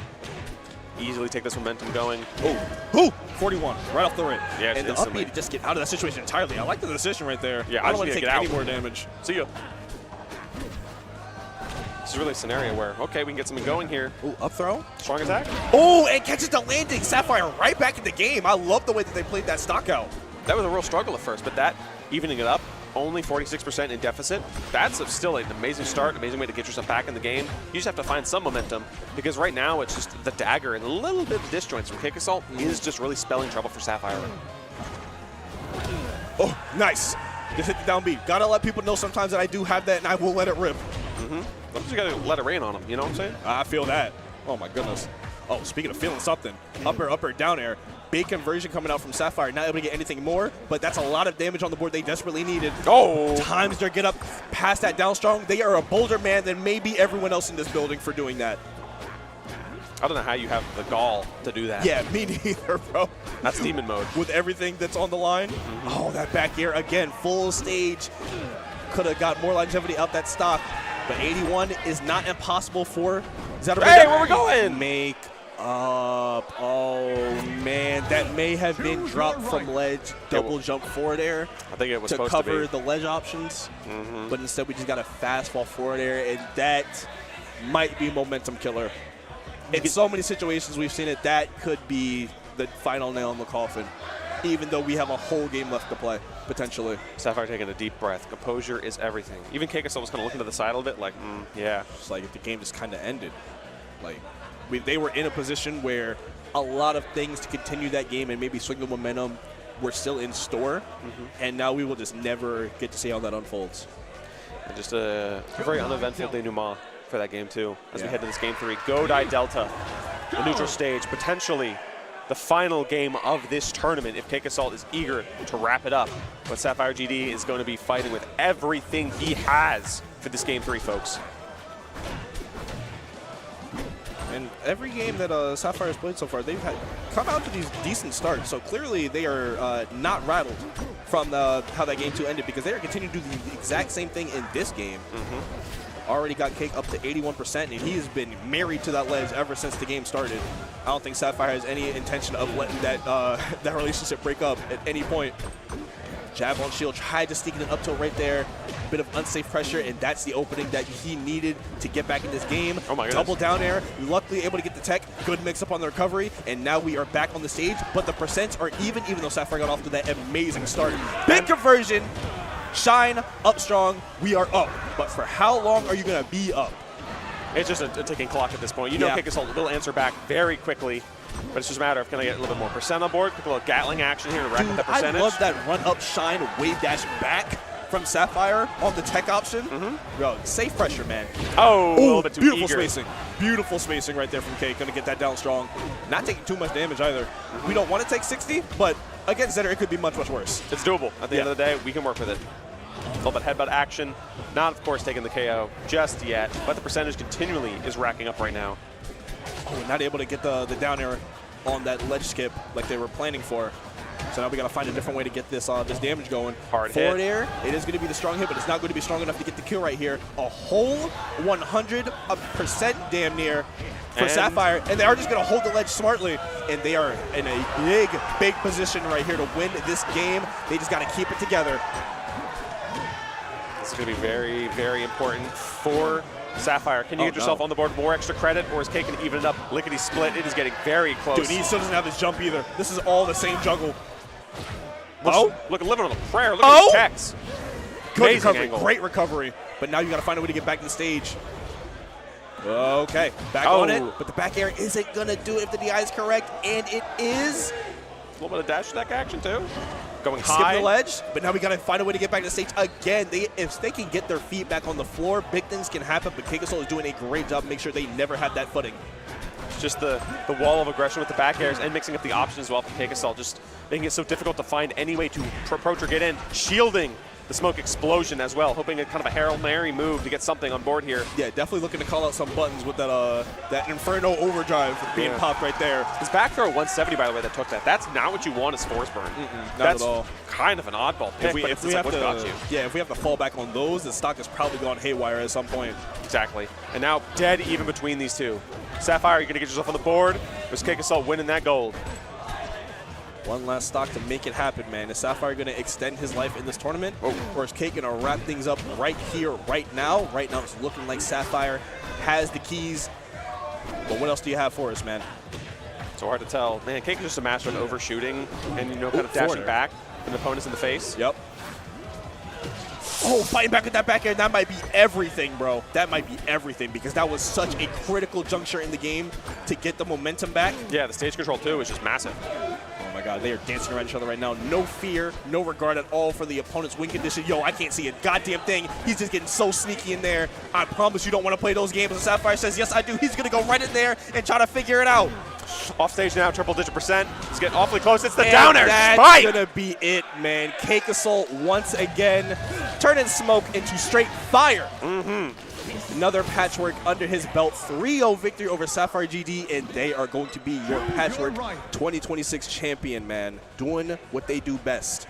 Easily take this momentum going. Oh, 41, right off the rim. Yeah, and the instantly. upbeat to just get out of that situation entirely. I like the decision right there. Yeah, I don't just want to need take to get any out. more damage. See ya. This is really a scenario where, okay, we can get something going here. Ooh, up throw. Strong attack. Oh, and catches the landing. Sapphire right back in the game. I love the way that they played that stock out. That was a real struggle at first, but that evening it up, only 46% in deficit. That's still an amazing start, an amazing way to get yourself back in the game. You just have to find some momentum because right now it's just the dagger and a little bit of disjoints from Cake Assault is just really spelling trouble for Sapphire. Oh, nice. Just hit the downbeat. Gotta let people know sometimes that I do have that and I will let it rip. Sometimes you gotta let it rain on them, you know what I'm saying? I feel that. Oh my goodness. Oh, speaking of feeling something, up air, down air. Big conversion coming out from Sapphire. Not able to get anything more, but that's a lot of damage on the board they desperately needed. Oh! Times their get up past that down strong. They are a bolder man than maybe everyone else in this building for doing that. I don't know how you have the gall to do that. Yeah, me neither, bro. That's demon mode. With everything that's on the line. Oh, that back air again, full stage. Could have got more longevity out that stock, but 81 is not impossible for Zeta. Hey, where we going? Make up. Oh man, that may have been dropped from ledge. Double jump forward air. I think it was to supposed cover to be. the ledge options, but instead we just got a fastball forward air, and that might be momentum killer. In so many situations we've seen it, that could be the final nail in the coffin, even though we have a whole game left to play, potentially. Sapphire taking a deep breath. Composure is everything. Even Cake Assault was kind of looking to the side a little bit like, yeah. It's like if the game just kind of ended. Like, they were in a position where a lot of things to continue that game and maybe swing the momentum were still in store, and now we will just never get to see how that unfolds. And just a very uneventful denouement for that game, too, as we head to this game 3. Go Die Delta, the neutral stage, potentially the final game of this tournament if Cake Assault is eager to wrap it up. But Sapphire GD is going to be fighting with everything he has for this game 3, folks. And every game that Sapphire has played so far, they've had come out to these decent starts. So clearly they are not rattled from how that game 2 ended, because they are continuing to do the exact same thing in this game. Already got Cake up to 81%, and he has been married to that ledge ever since the game started. I don't think Sapphire has any intention of letting that that relationship break up at any point. Jab on shield, tried to sneak it up to right there. Bit of unsafe pressure, and that's the opening that he needed to get back in this game. Oh my goodness. Double down air, luckily able to get the tech. Good mix up on the recovery, and now we are back on the stage, but the percents are even though Sapphire got off to that amazing start. Big conversion. Shine, up strong, we are up. But for how long are you going to be up? It's just a ticking clock at this point. You know, Cake Assault will answer back very quickly, but it's just a matter of can I get a little bit more percent on board, quick little Gatling action here to rack up that percentage. I love that run-up shine, wave dash back from Sapphire on the tech option. Bro, safe pressure, man. Oh, a little bit too beautiful eager. spacing. Beautiful spacing right there from Cake. Going to get that down strong. Not taking too much damage either. We don't want to take 60, but against Zetter, it could be much, much worse. It's doable. At the end of the day, we can work with it. A little bit headbutt action. Not, of course, taking the KO just yet, but the percentage continually is racking up right now. Oh, not able to get the down air on that ledge skip like they were planning for. So now we got to find a different way to get this this damage going. Hard forward hit. air. It is going to be the strong hit, but it's not going to be strong enough to get the kill right here. A whole 100% damn near for Sapphire, and they are just going to hold the ledge smartly, and they are in a big position right here to win this game. They just got to keep it together. This is going to be very, very important for Sapphire, can you get yourself on the board more extra credit, or is Cake going to even it up? Lickety split. It is getting very close. Dude, he still doesn't have his jump either. This is all the same juggle. Look, living on a prayer. Look at his checks. Good Amazing recovery. angle. Great recovery. But now you got to find a way to get back to the stage. Okay, back on it. But the back air isn't going to do it if the DI is correct, and it is. A little bit of dash attack action, too. Going Skip high. the ledge, but now we got to find a way to get back to the stage again. If they can get their feet back on the floor, big things can happen, but Keikasol is doing a great job to make sure they never have that footing. Just the wall of aggression with the back airs and mixing up the options as well for Keikasol, just making it so difficult to find any way to approach or get in, shielding the smoke explosion as well, hoping a kind of a Hail Mary move to get something on board here. Yeah, definitely looking to call out some buttons with that Inferno overdrive being popped right there. His back throw 170, by the way, that took that. That's not what you want as force burn. Not at all. Kind of an oddball pick, but it's like, what got you? Yeah, if we have to fall back on those, the stock has probably gone haywire at some point. Exactly. And now dead even between these two. Sapphire, you're going to get yourself on the board. There's Keikasol winning that gold. One last stock to make it happen, man. Is Sapphire going to extend his life in this tournament? Or is Cake going to wrap things up right here, right now? Right now it's looking like Sapphire has the keys. But what else do you have for us, man? So hard to tell. Man, Cake is just a master of overshooting and, kind of dashing back an opponents in the face. Yep. Oh, fighting back with that back air, that might be everything, bro. That might be everything because that was such a critical juncture in the game to get the momentum back. Yeah, the stage control, too, is just massive. Oh my God, they are dancing around each other right now. No fear, no regard at all for the opponent's win condition. Yo, I can't see a goddamn thing. He's just getting so sneaky in there. I promise you don't want to play those games. And Sapphire says, yes, I do. He's going to go right in there and try to figure it out. Off stage now, triple-digit %. He's getting awfully close. It's the down air. That's going to be it, man. Keikasol once again turning smoke into straight fire. Another Patchwork under his belt. 3-0 victory over Sapphire GD, and they are going to be your Patchwork 2026 champion, man. Doing what they do best.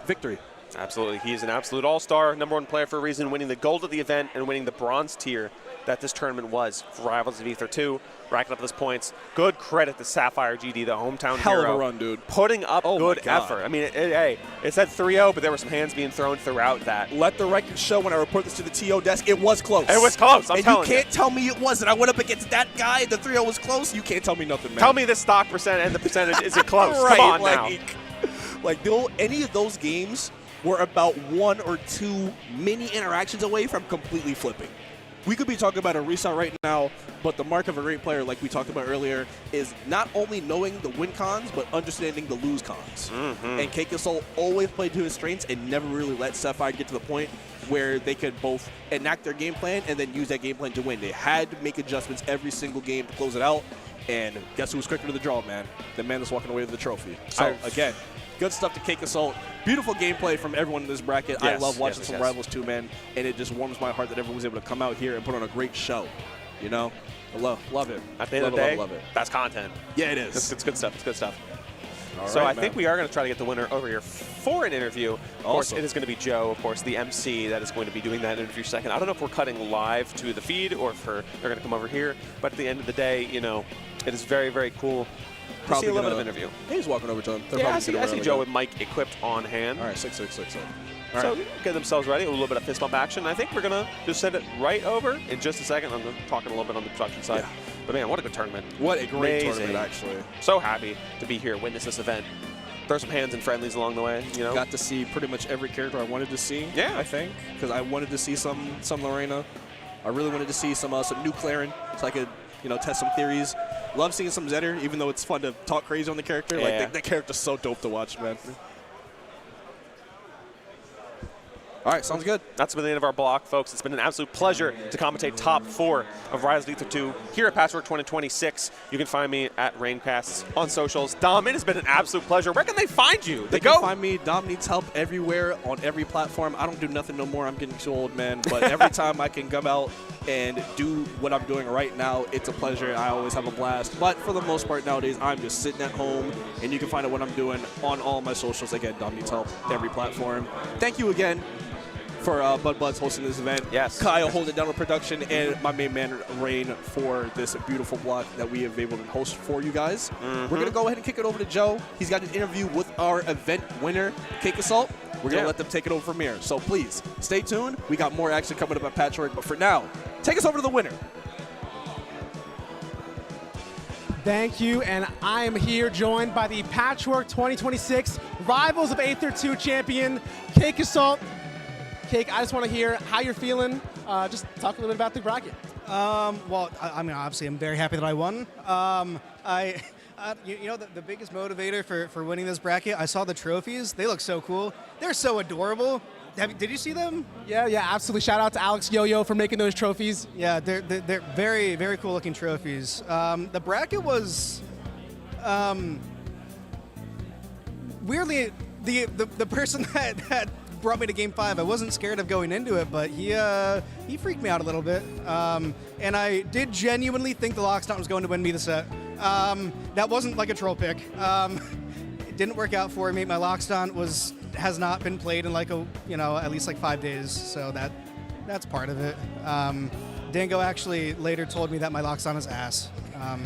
Victory. Absolutely. He is an absolute all-star, #1 player for a reason, winning the gold of the event and winning the bronze tier that this tournament was for Rivals of Ether 2, racking up those points. Good credit to Sapphire GD, the hometown hero. Hell of a run, dude. Putting up good effort. I mean, hey, it said 3-0, but there were some hands being thrown throughout that. Let the record show when I report this to the TO desk, it was close. It was close, I'm telling you. You can't tell me it wasn't. I went up against that guy, the 3-0 was close. You can't tell me nothing, man. Tell me the stock percent and the percentage isn't close. Right, Come on now. Like, any of those games were about 1 or 2 mini interactions away from completely flipping. We could be talking about a restart right now, but the mark of a great player, like we talked about earlier, is not only knowing the win cons, but understanding the lose cons. And Keikasol always played to his strengths and never really let Sapphire get to the point where they could both enact their game plan and then use that game plan to win. They had to make adjustments every single game to close it out. And guess who was quicker to the draw, man? The man that's walking away with the trophy. So, again, good stuff to Keikasol. Beautiful gameplay from everyone in this bracket. Yes, I love watching some Rivals too, man. And it just warms my heart that everyone was able to come out here and put on a great show. You know? I love it. At the end of the day, that's content. Yeah, it is. It's good stuff. It's good stuff. All so right, I think we are going to try to get the winner over here for an interview. Of course, it is going to be Joe, of course, the MC that is going to be doing that interview second. I don't know if we're cutting live to the feed or if they're going to come over here. But at the end of the day, it is very, very cool to see a little bit of interview. He's walking over to him. Yeah, I see Joe with mic equipped on hand. All right, 6-6-6. So get themselves ready, a little bit of fist bump action. I think we're going to just send it right over in just a second. I'm talking a little bit on the production side. Yeah. But man, what a good tournament. What a great tournament, actually. So happy to be here, witness this event. Throw some hands and friendlies along the way, Got to see pretty much every character I wanted to see, I think, because I wanted to see some Lorena. I really wanted to see some new Claren, so I could, test some theories. Love seeing some Zedder, even though it's fun to talk crazy on the character. Yeah. Like, that character's so dope to watch, man. All right, sounds good. That's been the end of our block, folks. It's been an absolute pleasure to commentate top 4 of Rise of Ether 2 here at Patchwork 2026. You can find me at Raincasts on socials. Dom, it has been an absolute pleasure. Where can they find you? They can find me. Dom Needs Help everywhere on every platform. I don't do nothing no more. I'm getting too old, man. But every time I can come out and do what I'm doing right now, it's a pleasure. I always have a blast. But for the most part nowadays, I'm just sitting at home, and you can find out what I'm doing on all my socials. Again, Dom Needs Help, every platform. Thank you again for BuddBuds hosting this event. Yes. Kyle holding down with production, and my main man, Rain, for this beautiful block that we have been able to host for you guys. We're going to go ahead and kick it over to Joe. He's got an interview with our event winner, Keikasol. We're going to let them take it over from here. So please, stay tuned. We got more action coming up at Patchwork. But for now, take us over to the winner. Thank you, and I am here joined by the Patchwork 2026 Rivals of 8th or 2 champion, Cake Assault. Cake, I just want to hear how you're feeling. Just talk a little bit about the bracket. Well, I mean, obviously, I'm very happy that I won. You know, the biggest motivator for winning this bracket, I saw the trophies. They look so cool. They're so adorable. Did you see them? Yeah, absolutely. Shout out to Alex Yo-Yo for making those trophies. Yeah, they're very, very cool looking trophies. The bracket was weirdly the person that brought me to Game 5. I wasn't scared of going into it, but he freaked me out a little bit. And I did genuinely think the Lockstone was going to win me the set. That wasn't like a troll pick. It didn't work out for me. My Lockstone has not been played in like at least like 5 days, so that's part of it. Dingo actually later told me that my Lockstone is ass. I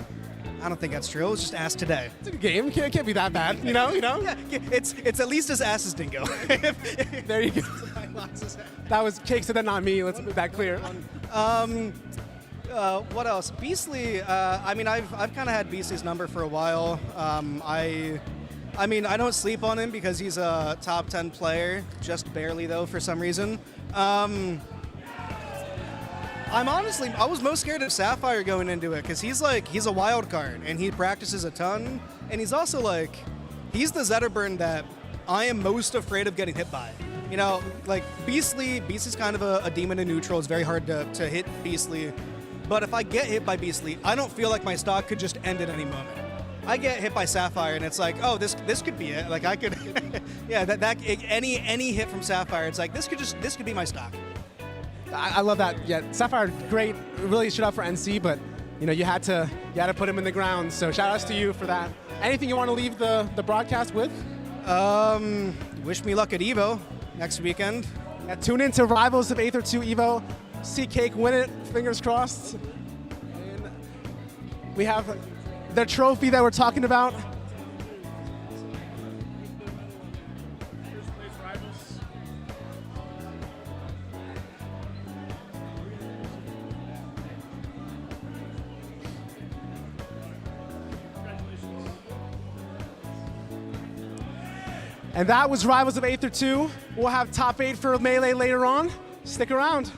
don't think that's true. It was just ass today. It's a good game. It can't be that bad, you know? Yeah, it's at least as ass as Dingo. There you go. That was Cake said that, not me. Let's make that clear. What else? Beastley. I mean, I've kind of had Beastley's number for a while. I mean, I don't sleep on him because he's a top 10 player, just barely though for some reason. I was most scared of Sapphire going into it because he's a wild card and he practices a ton, and he's also he's the Zetterburn that I am most afraid of getting hit by. You know, like Beastley's kind of a demon in neutral. It's very hard to hit Beastley, but if I get hit by Beastley, I don't feel like my stock could just end at any moment. I get hit by Sapphire and it's like, oh, this could be it. Like I could, yeah, any hit from Sapphire, it's like this could be my stock. I love that. Yeah, Sapphire, great. Really stood up for NC, but you had to put him in the ground. So shout outs to you for that. Anything you want to leave the broadcast with? Wish me luck at Evo next weekend. Yeah, tune in to Rivals of 8th or 2 Evo. See Cake win it. Fingers crossed. And we have the trophy that we're talking about. And that was Rivals of 8th or 2. We'll have top 8 for Melee later on. Stick around.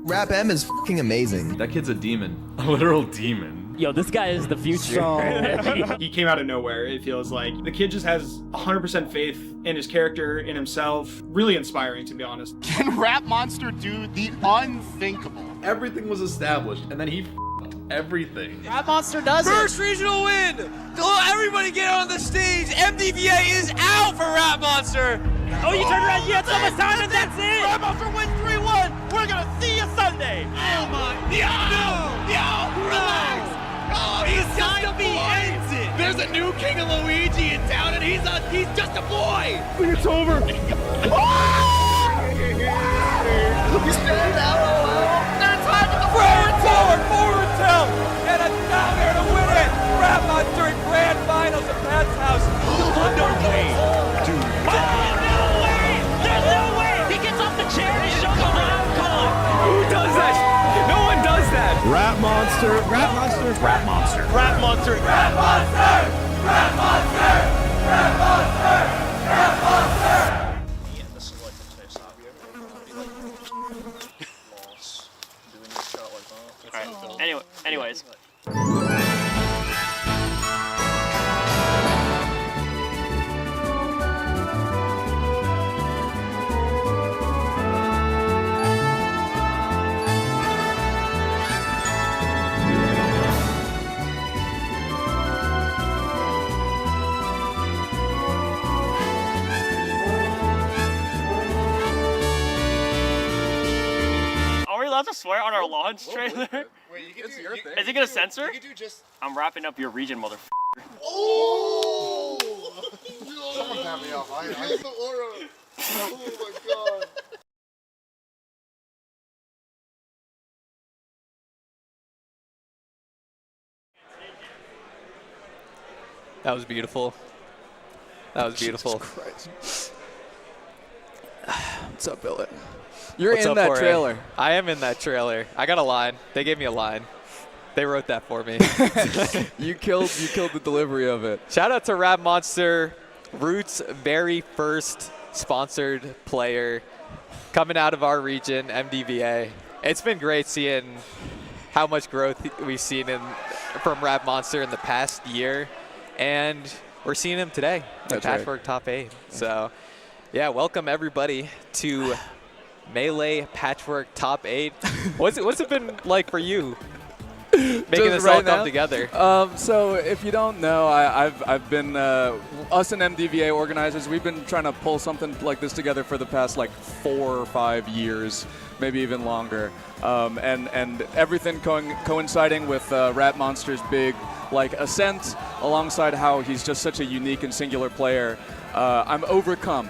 Rap M is fucking amazing. That kid's a demon. A literal demon. Yo, this guy is the future. He came out of nowhere, it feels like. The kid just has 100% faith in his character, in himself. Really inspiring, to be honest. Can Rap Monster do the unthinkable? Everything was established, and then he f***ed everything. Rap Monster does it. First regional win! Everybody get on the stage! MDVA is out for Rap Monster! Oh, you turned around, you had so much time, and that's it! Rap Monster wins 3-1! We're gonna see you Sunday! Oh my Yo, relax! Oh, he's just a boy! There's a new King of Luigi in town, and he's just a boy! It's over. He's standing out! They're time with the forward tilt! And a down there to win it! Rap Monster in grand finals at Pat's house! No way! Oh, no way! There's no way! He gets off the chair and shows the round call! Who does that? No one does that! Rap Monster. Rap Monster! Rap Monster! Rap Monster! Rap Monster! Rap Monster! Rap Monster! Rap Monster! Yeah, this is like the place I'll be loss. Doing a shot like that. Alright, anyways. Are we allowed to swear on our launch trailer? Wait, you can do your thing. Is he gonna censor? You can do just. I'm wrapping up your region, motherfucker. Oh! Someone tap me off. I the aura. Oh my god. That was beautiful. That was beautiful. What's up, Billet? You're What's in up, that Jorge? trailer. I am in that trailer. I got a line. They gave me a line. They wrote that for me. You killed the delivery of it. Shout out to Rap Monster, Root's very first sponsored player coming out of our region, MDVA. It's been great seeing how much growth we've seen from Rap Monster in the past year, and we're seeing him today at Patchwork Top 8. So, yeah, welcome everybody to Melee Patchwork Top 8. What's it been like for you? Making this all come together. So if you don't know, I've been us and MDVA organizers. We've been trying to pull something like this together for the past like 4 or 5 years, maybe even longer. And everything coinciding with Rap Monster's big like ascent, alongside how he's just such a unique and singular player. I'm overcome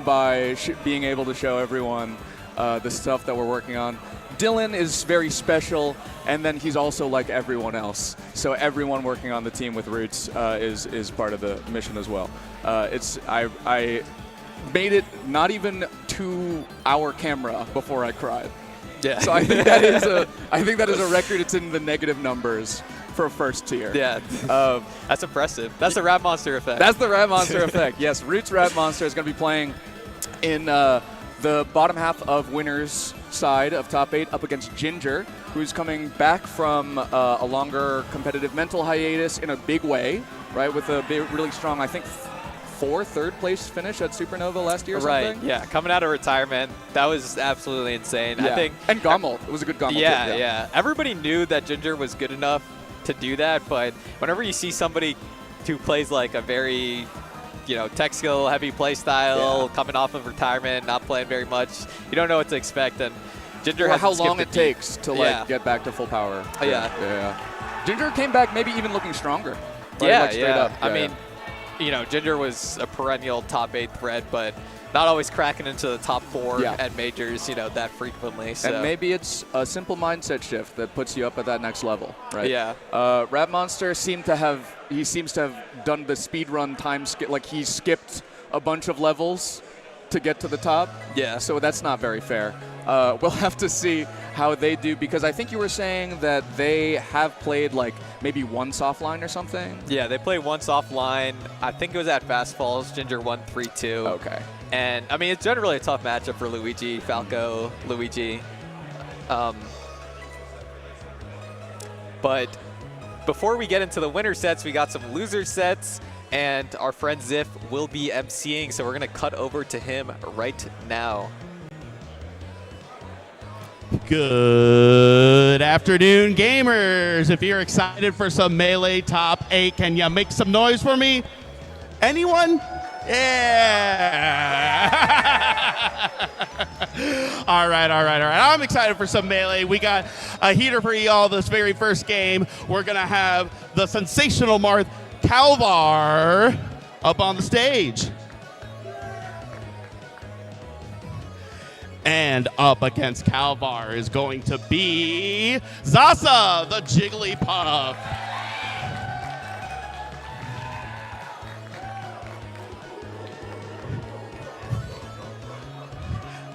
by being able to show everyone the stuff that we're working on. Dylan is very special, and then he's also like everyone else. So everyone working on the team with Roots is part of the mission as well. I made it not even to our camera before I cried. Yeah. So I think that is a record. It's in the negative numbers for first tier. Yeah. That's impressive. That's the Rap Monster effect. That's the Rap Monster effect. Yes, Roots Rap Monster is going to be playing in the bottom half of winners side of top 8 up against Ginger, who's coming back from a longer competitive mental hiatus in a big way, right? With a really strong, I think, third place finish at Supernova last year or something. Right, yeah. Coming out of retirement, that was absolutely insane. Yeah. I think. And Gommel. It was a good Gommel, yeah, too. Yeah. Everybody knew that Ginger was good enough to do that, but whenever you see somebody who plays like a very tech skill heavy play style, coming off of retirement, not playing very much, you don't know what to expect. And Ginger has how long it takes to get back to full power. Yeah. Ginger came back maybe even looking stronger. Right? Yeah, like straight up. I mean, Ginger was a perennial top 8 threat, but not always cracking into the top 4 at majors, that frequently. So. And maybe it's a simple mindset shift that puts you up at that next level, right? Yeah. Rap Monster seems to have done the speed run time skip, like he skipped a bunch of levels to get to the top. Yeah. So that's not very fair. We'll have to see how they do, because I think you were saying that they have played like maybe one soft line or something. Yeah, they played one soft line. I think it was at Fast Falls. Ginger won 3-2. Okay. And I mean, it's generally a tough matchup for Luigi, Falco, Luigi. But before we get into the winner sets, we got some loser sets, and our friend Ziff will be emceeing, so we're going to cut over to him right now. Good afternoon, gamers. If you're excited for some Melee Top 8, can you make some noise for me? Anyone? Yeah. All right. I'm excited for some Melee. We got a heater for y'all this very first game. We're going to have the sensational Marth Calvar up on the stage. And up against Calvar is going to be Zasa, the Jigglypuff.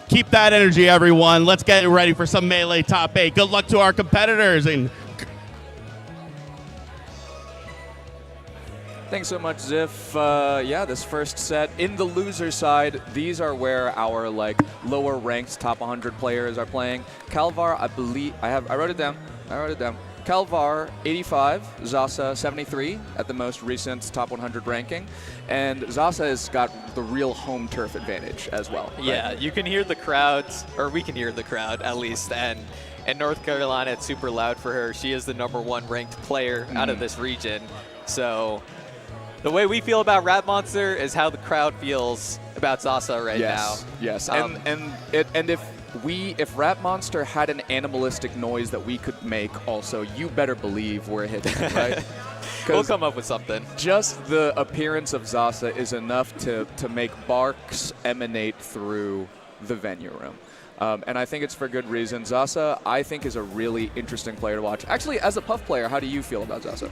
Keep that energy, everyone. Let's get ready for some Melee Top 8. Good luck to our competitors. And Thanks so much, Ziff. Yeah, this first set in the loser side, these are where our lower ranked top 100 players are playing. Calvar, I believe I wrote it down. Calvar 85, Zasa 73 at the most recent top 100 ranking, and Zasa has got the real home turf advantage as well. Right? Yeah, you can hear the crowds, or we can hear the crowd at least, and in North Carolina it's super loud for her. She is the #1 ranked player out of this region. So the way we feel about Rat Monster is how the crowd feels about Zasa right now. Yes, and if Rat Monster had an animalistic noise that we could make also, you better believe we're hitting it, right? We'll come up with something. Just the appearance of Zasa is enough to make barks emanate through the venue room. And I think it's for good reason. Zasa, I think, is a really interesting player to watch. Actually, as a Puff player, how do you feel about Zasa?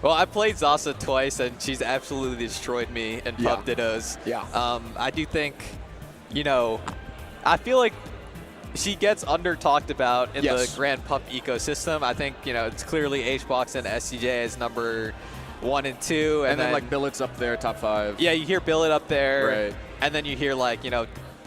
Well, I played Zasa twice, and she's absolutely destroyed me in Puff Dittos. Yeah. I do think, I feel like she gets under-talked about in the Grand Puff ecosystem. I think, it's clearly HBox and SCJ as #1 and 2. And then Billet's up there, top 5. Yeah, you hear Billet up there. Right. And then you hear,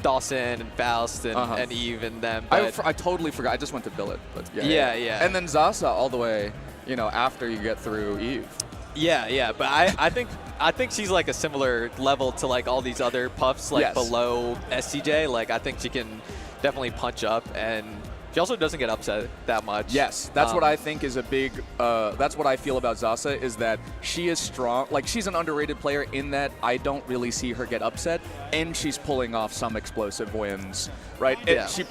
Dawson and Faust and Eve and them. I totally forgot. I just went to Billet. But yeah. And then Zasa all the way, after you get through Eve. Yeah. But I think she's a similar level to all these other Puffs below SCJ. I think she can definitely punch up, and she also doesn't get upset that much. Yes, that's what I think is a big, that's what I feel about Zasa, is that she is strong. She's an underrated player in that I don't really see her get upset, and she's pulling off some explosive wins, right? Yeah. She's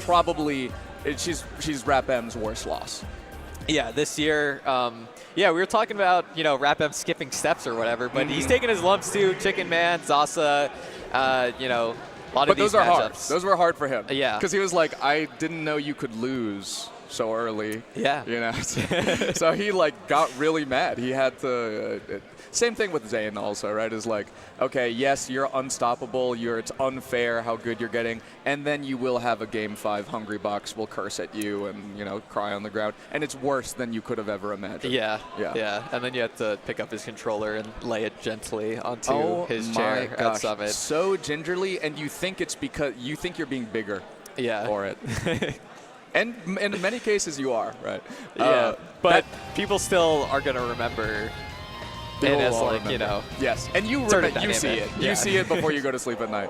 Rap-M's worst loss. Yeah, this year, we were talking about, Rap-M skipping steps or whatever, but he's taking his lumps too. Chicken Man, Zasa, a lot of these those are matchups. hard. Those were hard for him. Yeah. Because he was like, I didn't know you could lose so early. Yeah. So he got really mad. He had to. Same thing with Zayn also, right? Is okay, yes, you're unstoppable. It's unfair how good you're getting, and then you will have a Game 5 Hungry Box will curse at you and cry on the ground, and it's worse than you could have ever imagined. Yeah. And then you have to pick up his controller and lay it gently onto his chair at Summit. So gingerly, and you think it's because you think you're being bigger. For it. And in many cases you are, right? Yeah. But people still are gonna remember. And it's Yes, and you see it. Yeah. You see it before you go to sleep at night.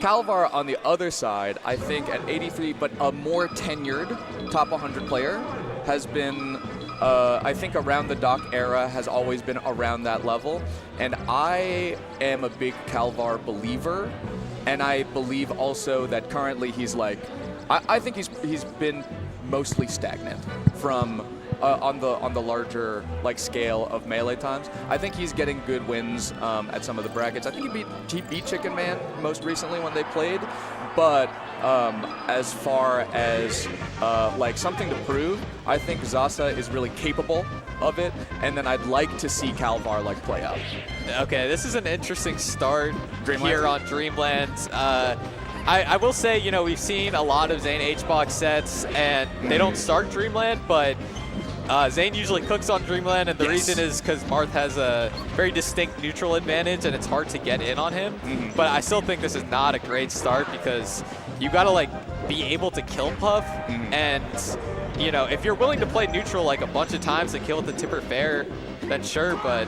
Calvar on the other side, I think at 83, but a more tenured top 100 player, has been, I think around the Doc era, has always been around that level. And I am a big Calvar believer, and I believe also that currently he's I think he's been mostly stagnant from on the larger scale of Melee times. I think he's getting good wins at some of the brackets. I think he beat Chicken Man most recently when they played, but as far as something to prove, I think Zasa is really capable of it, and then I'd like to see Calvar play out. Okay, this is an interesting start here on Dreamland. I will say, we've seen a lot of Zayn HBox sets, and they don't start Dreamland, but Zayn usually cooks on Dreamland, and the reason is because Marth has a very distinct neutral advantage, and it's hard to get in on him. But I still think this is not a great start because you got to be able to kill Puff. And, you know, if you're willing to play neutral like a bunch of times and kill with the tipper fair, then sure, but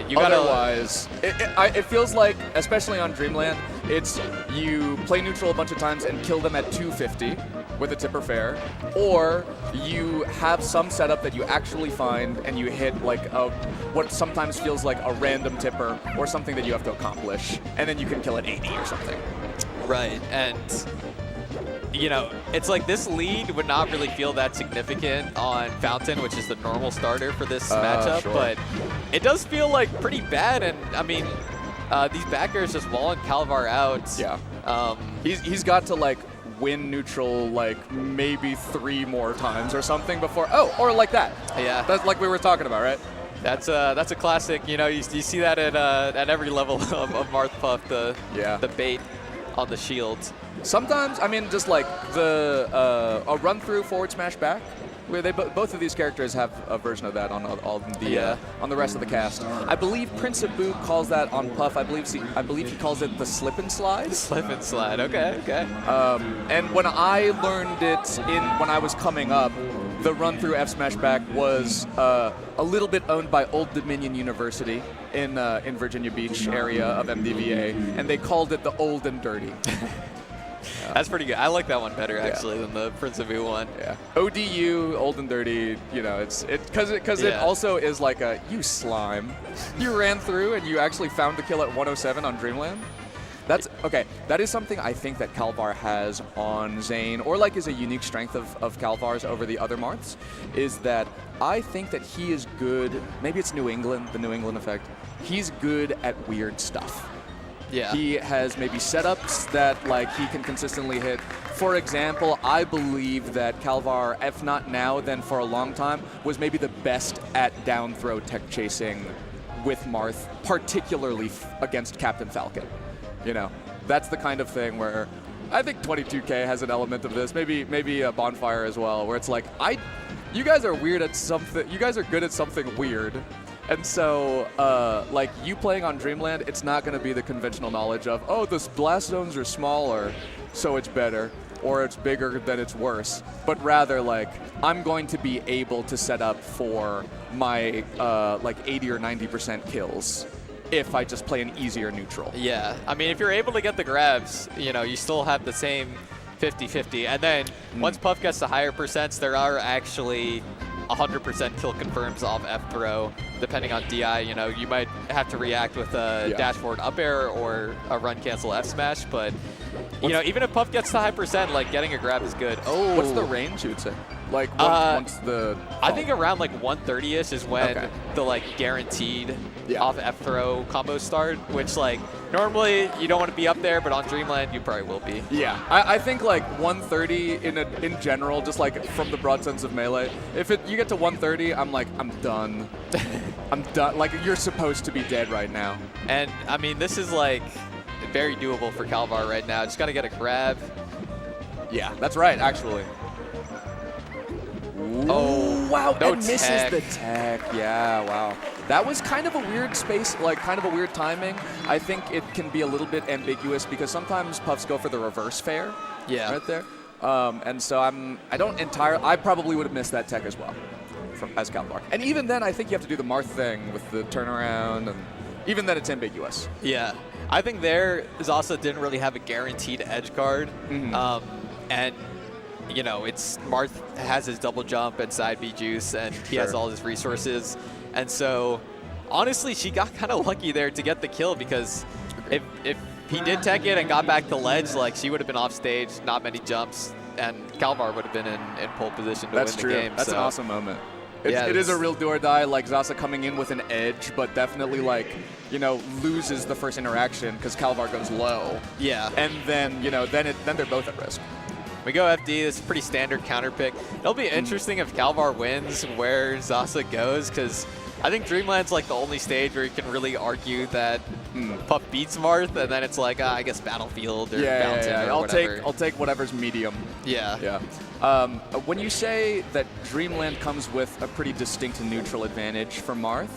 you gotta... Otherwise, it feels like, especially on Dreamland, it's you play neutral a bunch of times and kill them at 250 with a tipper fair, or you have some setup that you actually find and you hit like what sometimes feels like a random tipper or something that you have to accomplish, and then you can kill at 80 or something. Right, and you know, it's like this lead would not really feel that significant on Fountain, which is the normal starter for this matchup, sure. but it does feel like pretty bad, and I mean, these backers just walling Calvar out. Yeah. He's got to like win neutral like maybe 3 more times or something before, or like that. Yeah. That's like we were talking about, right? That's a classic. You know, you see that at every level of Marth Puff, the bait on the shield. Sometimes, I mean, just like a run through forward smash back, where both of these characters have a version of that on on the rest of the cast. I believe Prince Abu calls that on Puff. I believe he calls it the slip and slide. Slip and slide. Okay. And when I learned it when I was coming up, the run through F smash back was a little bit owned by Old Dominion University in Virginia Beach area of MDVA, and they called it the old and dirty. That's pretty good. I like that one better actually than the Prince of Vu one. Yeah. ODU, old and dirty. You know, it's because it also is like you slime. You ran through and you actually found the kill at 107 on Dreamland. That's okay. That is something I think that Calvar has on Zane, or like is a unique strength of Calvar's over the other Marths, is that I think that he is good. Maybe it's New England, the New England effect. He's good at weird stuff. Yeah. He has maybe setups that like he can consistently hit. For example, I believe that Calvar, if not now, then for a long time, was maybe the best at down throw tech chasing with Marth, particularly against Captain Falcon. You know, that's the kind of thing where I think 22K has an element of this. Maybe a Bonfire as well, where it's like you guys are weird at something. You guys are good at something weird. And so, like, you playing on Dreamland, it's not going to be the conventional knowledge of, oh, the blast zones are smaller, so it's better, or it's bigger, then it's worse. But rather, like, I'm going to be able to set up for my, like, 80 or 90% kills if I just play an easier neutral. Yeah. I mean, if you're able to get the grabs, you know, you still have the same 50-50. And then once Puff gets to higher percents, there are actually 100% kill confirms off F throw, depending on DI. You know, you might have to react with a dash forward up air or a run cancel F smash, but you know, even if Puff gets to high percent, like getting a grab is good. Oh, what's the range you would say? Like once the I think around like 130ish is when the like guaranteed off F throw combos start, which like normally you don't want to be up there, but on Dreamland you probably will be. Yeah, I think like 130 in general, just like from the broad sense of Melee. If you get to 130, I'm like, I'm done. I'm done. Like, you're supposed to be dead right now. And I mean, this is like very doable for Calvar right now. Just got to get a grab. Yeah, that's right, actually. Oh, wow, no and misses the tech. Yeah, wow. That was kind of a weird space, like kind of a weird timing. I think it can be a little bit ambiguous because sometimes Puffs go for the reverse fair. Yeah. Right there. And so I probably would have missed that tech as well as Calvar. And even then, I think you have to do the Marth thing with the turnaround, and even then it's ambiguous. Yeah. I think there Zasa didn't really have a guaranteed edge guard. And you know, it's Marth has his double jump and side B juice, and he has all his resources. And so, honestly, she got kind of lucky there to get the kill, because if he did tech it and got back to ledge, like, she would have been off stage, not many jumps, and Calvar would have been in pole position to win the game. That's an awesome moment. It is a real do or die, like Zasa coming in with an edge, but definitely, like, you know, loses the first interaction because Calvar goes low. Yeah. And then, you know, then they're both at risk. We go FD. This is a pretty standard counter pick. It'll be interesting if Calvar wins where Zasa goes, because I think Dreamland's like the only stage where you can really argue that Puff beats Marth, and then it's like, I guess Battlefield or Fountain or whatever. I'll take whatever's medium. Yeah. Yeah. When you say that Dreamland comes with a pretty distinct neutral advantage for Marth,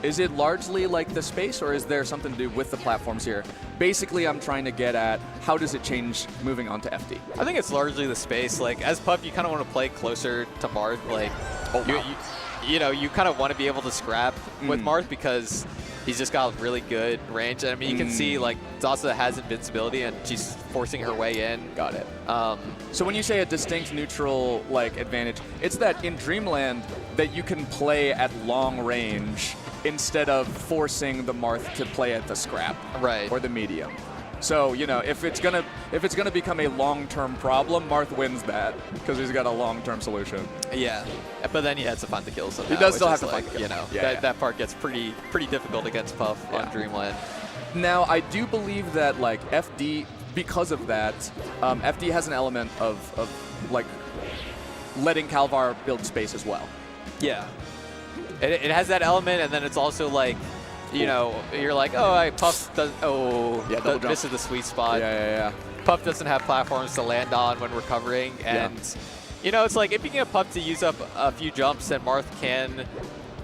Is it largely like the space, or is there something to do with the platforms here? Basically, I'm trying to get at how does it change moving on to FD? I think it's largely the space. Like, as Puff, you kind of want to play closer to Marth. Like, you know, you kind of want to be able to scrap with Marth because he's just got really good range. I mean, you can see, like, Zaza has invincibility, and she's forcing her way in. Got it. So when you say a distinct neutral, like, advantage, it's that in Dreamland that you can play at long range instead of forcing the Marth to play at the scrap or the medium. So, you know, if it's gonna become a long-term problem, Marth wins that because he's got a long-term solution. Yeah, but then he has to find the kills somehow. He does still have to like, find the kills. You know, Yeah, that part gets pretty difficult against Puff on Dreamland. Now, I do believe that, like, FD, because of that, FD has an element of like, letting Calvar build space as well. Yeah. It has that element, and then it's also like, you know, you're like, oh, Puff does. Oh, yeah, this is the sweet spot. Yeah. Puff doesn't have platforms to land on when recovering, and you know, it's like if you can get Puff to use up a few jumps, then Marth can,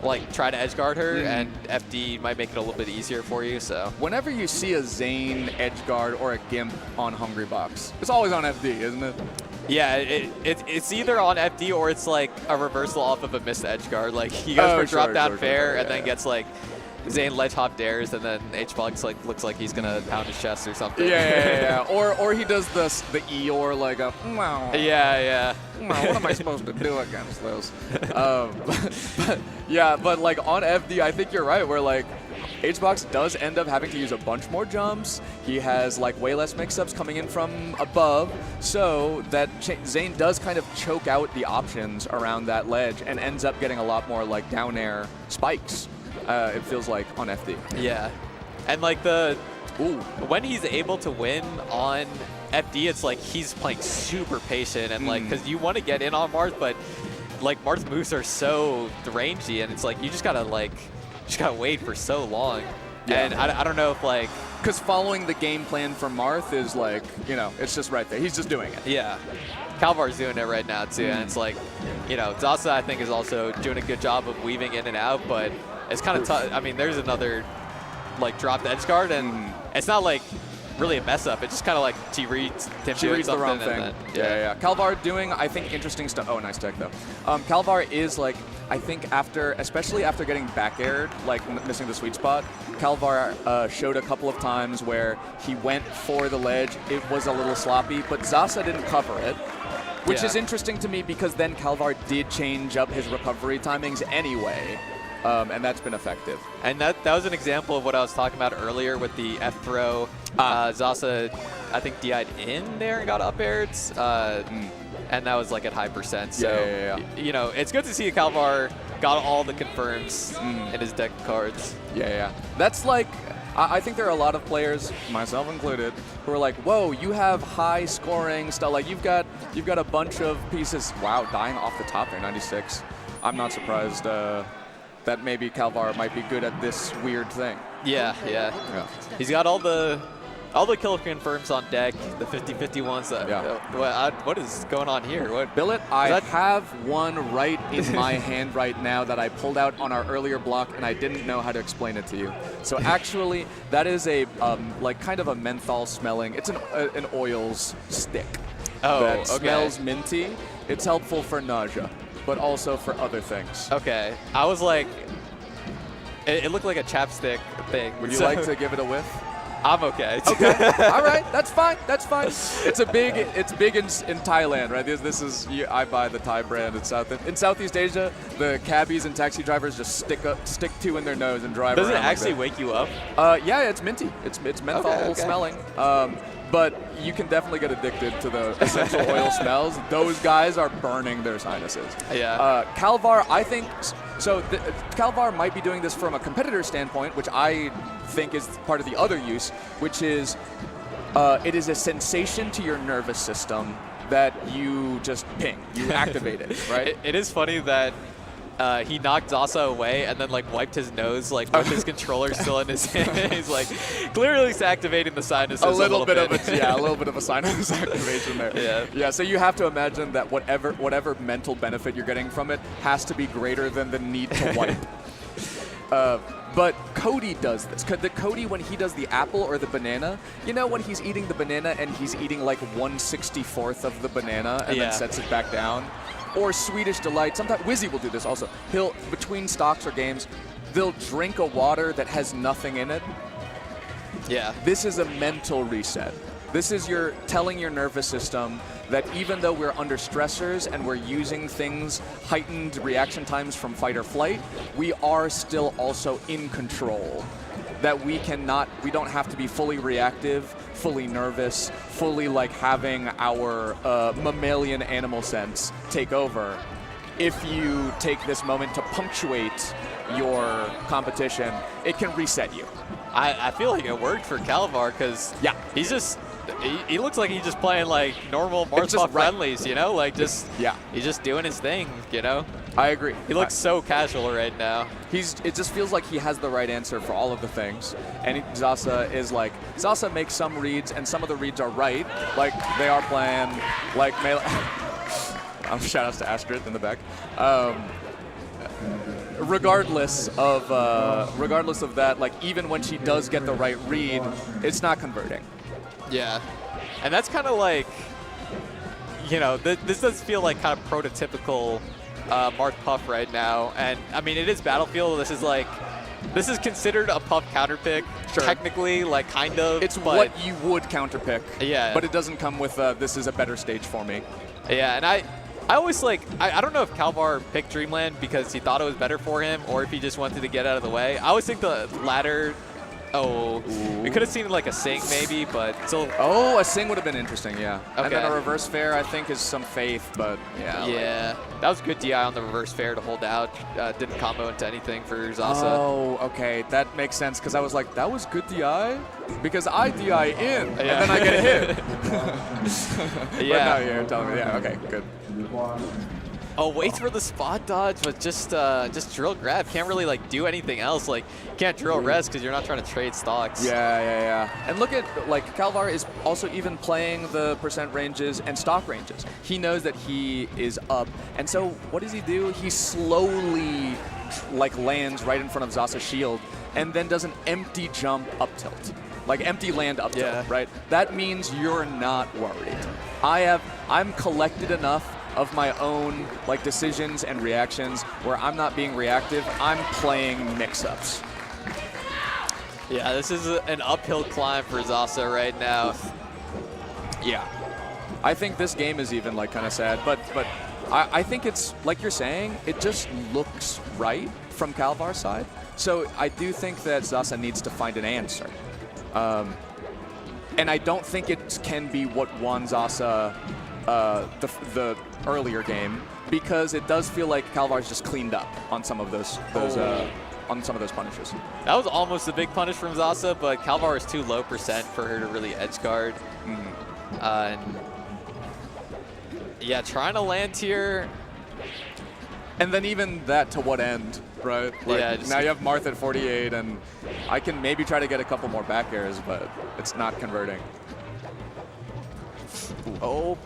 like, try to edge guard her, and FD might make it a little bit easier for you. So whenever you see a Zane edge guard or a Gimp on Hungry Box, it's always on FD, isn't it? Yeah, it's either on FD or it's like a reversal off of a missed edge guard. Like, he goes for drop down fair and then gets like Zane ledge hop dares, and then H-Bugs like looks like he's gonna pound his chest or something. Yeah. Or he does the Eeyore like a. Yeah. What am I supposed to do against those? But like on FD, I think you're right. Where like H-Box does end up having to use a bunch more jumps. He has like way less mix-ups coming in from above, so that Zane does kind of choke out the options around that ledge and ends up getting a lot more like down air spikes. It feels like on FD. Yeah, and like when he's able to win on FD, it's like he's playing super patient and like because you want to get in on Marth, but like Marth's moves are so rangy, and it's like you just gotta wait for so long. Yeah. And I don't know if like because following the game plan for Marth is like, you know, it's just right there. He's just doing it. Yeah. Calvar's doing it right now too, and it's like, you know, Zaza I think is also doing a good job of weaving in and out, but it's kind of tough. I mean, there's another like dropped edge guard, and it's not like really a mess up. It's just kind of like she reads the wrong thing. Yeah. Calvar doing, I think, interesting stuff. Oh, nice tech though. Calvar is like, I think especially after getting back aired, like missing the sweet spot, Calvar showed a couple of times where he went for the ledge. It was a little sloppy, but Zaza didn't cover it. Which is interesting to me because then Calvar did change up his recovery timings anyway. And that's been effective. And that was an example of what I was talking about earlier with the F throw. Zaza, I think, DI'd in there and got up aired. And that was like at high percent. So, you know, it's good to see Calvar got all the confirms in his deck of cards. Yeah. That's like, I think there are a lot of players, myself included, who are like, whoa, you have high scoring stuff. Like, you've got a bunch of pieces. Wow, dying off the top there, 96. I'm not surprised that maybe Calvar might be good at this weird thing. Yeah. He's got all the kill confirms on deck, the 50-50 ones. What is going on here? Billet, I have one right in my hand right now that I pulled out on our earlier block, and I didn't know how to explain it to you. So actually, that is a like kind of a menthol smelling. It's an oils stick that smells minty. It's helpful for nausea, but also for other things. Okay, I was like, it looked like a chapstick thing. Would you like to give it a whiff? I'm okay. Okay. All right. That's fine. It's big in Thailand, right? This is I buy the Thai brand in Southeast Asia. The cabbies and taxi drivers just stick two in their nose and drive. Does it around actually like wake you up? Yeah, it's minty. It's menthol smelling. But you can definitely get addicted to the essential oil smells. Those guys are burning their sinuses. Yeah. Calvar, I think. So Calvar might be doing this from a competitor standpoint, which I think is part of the other use, which is it is a sensation to your nervous system that you just ping. You activate it, right? It is funny that he knocked Zaza away and then like wiped his nose like with his controller still in his hand. He's like clearly activating the sinuses a little bit. A little bit of a sinus activation there. Yeah. So you have to imagine that whatever mental benefit you're getting from it has to be greater than the need to wipe. But Cody does this. Cody, when he does the apple or the banana, you know when he's eating the banana and he's eating like 1/64th of the banana and then sets it back down? Or Swedish Delight. Sometimes Wizzy will do this also. He'll, between stocks or games, they'll drink a water that has nothing in it. Yeah. This is a mental reset. This is your telling your nervous system that even though we're under stressors and we're using things, heightened reaction times from fight or flight, we are still also in control. That we don't have to be fully reactive, fully nervous, fully like having our mammalian animal sense take over. If you take this moment to punctuate your competition, it can reset you. I feel like it worked for Calvar because he's just he looks like he's just playing like normal Marthpa friendlies, you know, like just he's just doing his thing, you know. I agree. He looks so casual right now. It just feels like he has the right answer for all of the things. And Zasa makes some reads, and some of the reads are right. Like they are playing like melee. Shout outs to Astrid in the back. Regardless of that, like even when she does get the right read, it's not converting. Yeah, and that's kind of like, you know, this does feel like kind of prototypical Marth Puff right now. And I mean, it is Battlefield. This is considered a Puff counter pick, technically, like kind of. It's what you would counter pick. Yeah. But it doesn't come with this is a better stage for me. Yeah, and I always I don't know if Calvar picked Dreamland because he thought it was better for him or if he just wanted to get out of the way. I always think the latter. Oh, we could have seen like a Sing maybe, but still. Oh, a Sing would have been interesting, yeah. Okay. And then a reverse fair, I think, is some faith, but yeah. Yeah, that was good DI on the reverse fair to hold out. Didn't combo into anything for Zasa. Oh, okay, that makes sense because I was like, that was good DI because I DI in and then I get a hit. But no, you're telling me, yeah, okay, good. Oh, waits for the spot dodge, but just drill grab. Can't really like do anything else. Like can't drill res because you're not trying to trade stocks. Yeah. And look at like Calvar is also even playing the percent ranges and stock ranges. He knows that he is up, and so what does he do? He slowly like lands right in front of Zasa's shield, and then does an empty jump up tilt. Like empty land up tilt, right? That means you're not worried. I'm collected enough of my own like decisions and reactions where I'm not being reactive, I'm playing mix-ups. Yeah, this is an uphill climb for Zasa right now. Yeah. I think this game is even like kind of sad, but I think it's, like you're saying, it just looks right from Calvar's side. So I do think that Zasa needs to find an answer. And I don't think it can be what won Zasa the earlier game, because it does feel like Calvar's just cleaned up on some of those punishes. That was almost a big punish from Zasa, but Calvar is too low percent for her to really edge guard. And yeah, trying to land here. And then even that, to what end, right? Like, yeah. Now you have Marth at 48, and I can maybe try to get a couple more back airs, but it's not converting. Oh,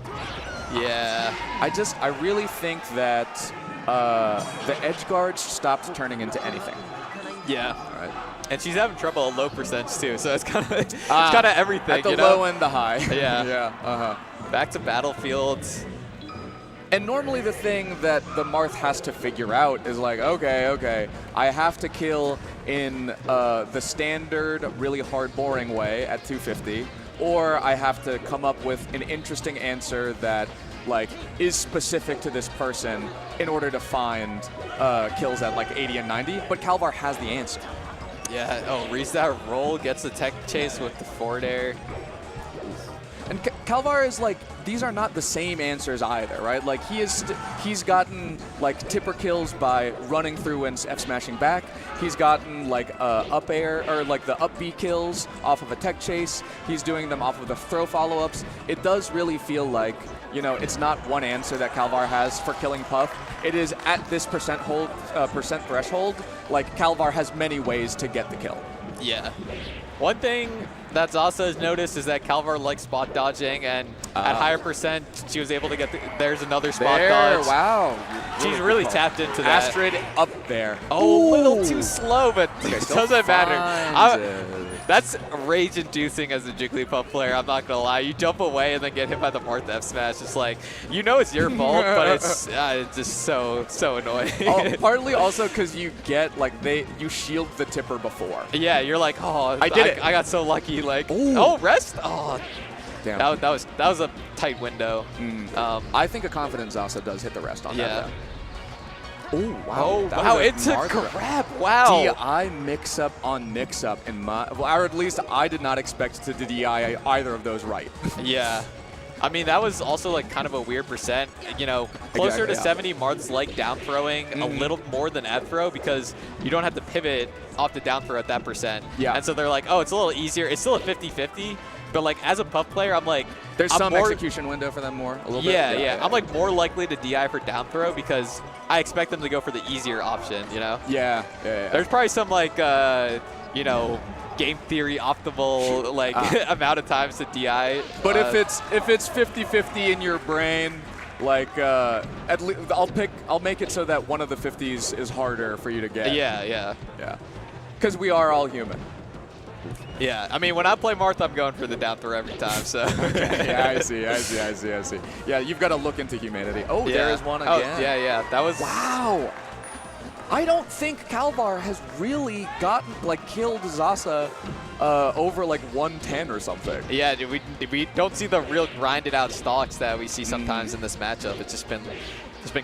yeah. I really think that the edge guard stopped turning into anything. Yeah. All right. And she's having trouble at low percents too, so it's kind of everything. At the you know? low and the high. Yeah. Yeah. Back to Battlefield. And normally the thing that the Marth has to figure out is like, okay, I have to kill in the standard, really hard, boring way at 250, or I have to come up with an interesting answer that like is specific to this person in order to find kills at like 80 and 90. But Calvar has the answer. Yeah. Oh, reads that roll, gets the tech chase with the forward air. And Calvar is like, these are not the same answers either, right? Like he's gotten like tipper kills by running through and F smashing back. He's gotten like up air or like the up B kills off of a tech chase. He's doing them off of the throw follow-ups. It does really feel like, you know, it's not one answer that Calvar has for killing Puff. It is at this percent threshold. Like Calvar has many ways to get the kill. Yeah. One thing that Zasa has noticed is that Calvar likes spot dodging, and at higher percent, she was able to get there's another spot dodge. Wow. She's really tapped into that. Astrid up there. Oh, a little too slow, but Okay, it still doesn't matter. finds it. That's rage-inducing as a Jigglypuff player, I'm not going to lie. You jump away and then get hit by the Marth F smash. It's like, you know it's your fault, but it's just so annoying. Partly also because you get, like, you shield the tipper before. Yeah, you're like, oh, I did it. I got so lucky. Like, Ooh. oh, rest? Oh, damn. That was a tight window. I think a confident Zasa does hit the rest on that. Oh, wow. Oh, That wow, was a it's a Marth grab. Wow. DI mix-up on mix-up in my, or at least I did not expect to DI either of those right. Yeah. I mean, that was also like kind of a weird percent. You know, closer to 70, Marth's like down throwing a little more than F throw because you don't have to pivot off the down throw at that percent. Yeah. And so they're like, oh, it's a little easier. It's still a 50-50. But like as a Puff player, I'm like, There's I'm some more, execution window for them more, a little bit. Yeah. I'm like more likely to DI for down throw because I expect them to go for the easier option, you know? Yeah. There's probably some like, you know, game theory optimal like amount of times to DI. But if it's 50-50 in your brain, like at least I'll make it so that one of the 50s is harder for you to get. Yeah. Because we are all human. Yeah, I mean, when I play Marth, I'm going for the down throw every time, so. Okay, yeah, I see. Yeah, you've got to look into humanity. Oh, there is one again. Oh, yeah, that was. Wow. I don't think Calvar has really killed Zasa over like 110 or something. Yeah, we don't see the real grinded out stalks that we see sometimes in this matchup. It's just been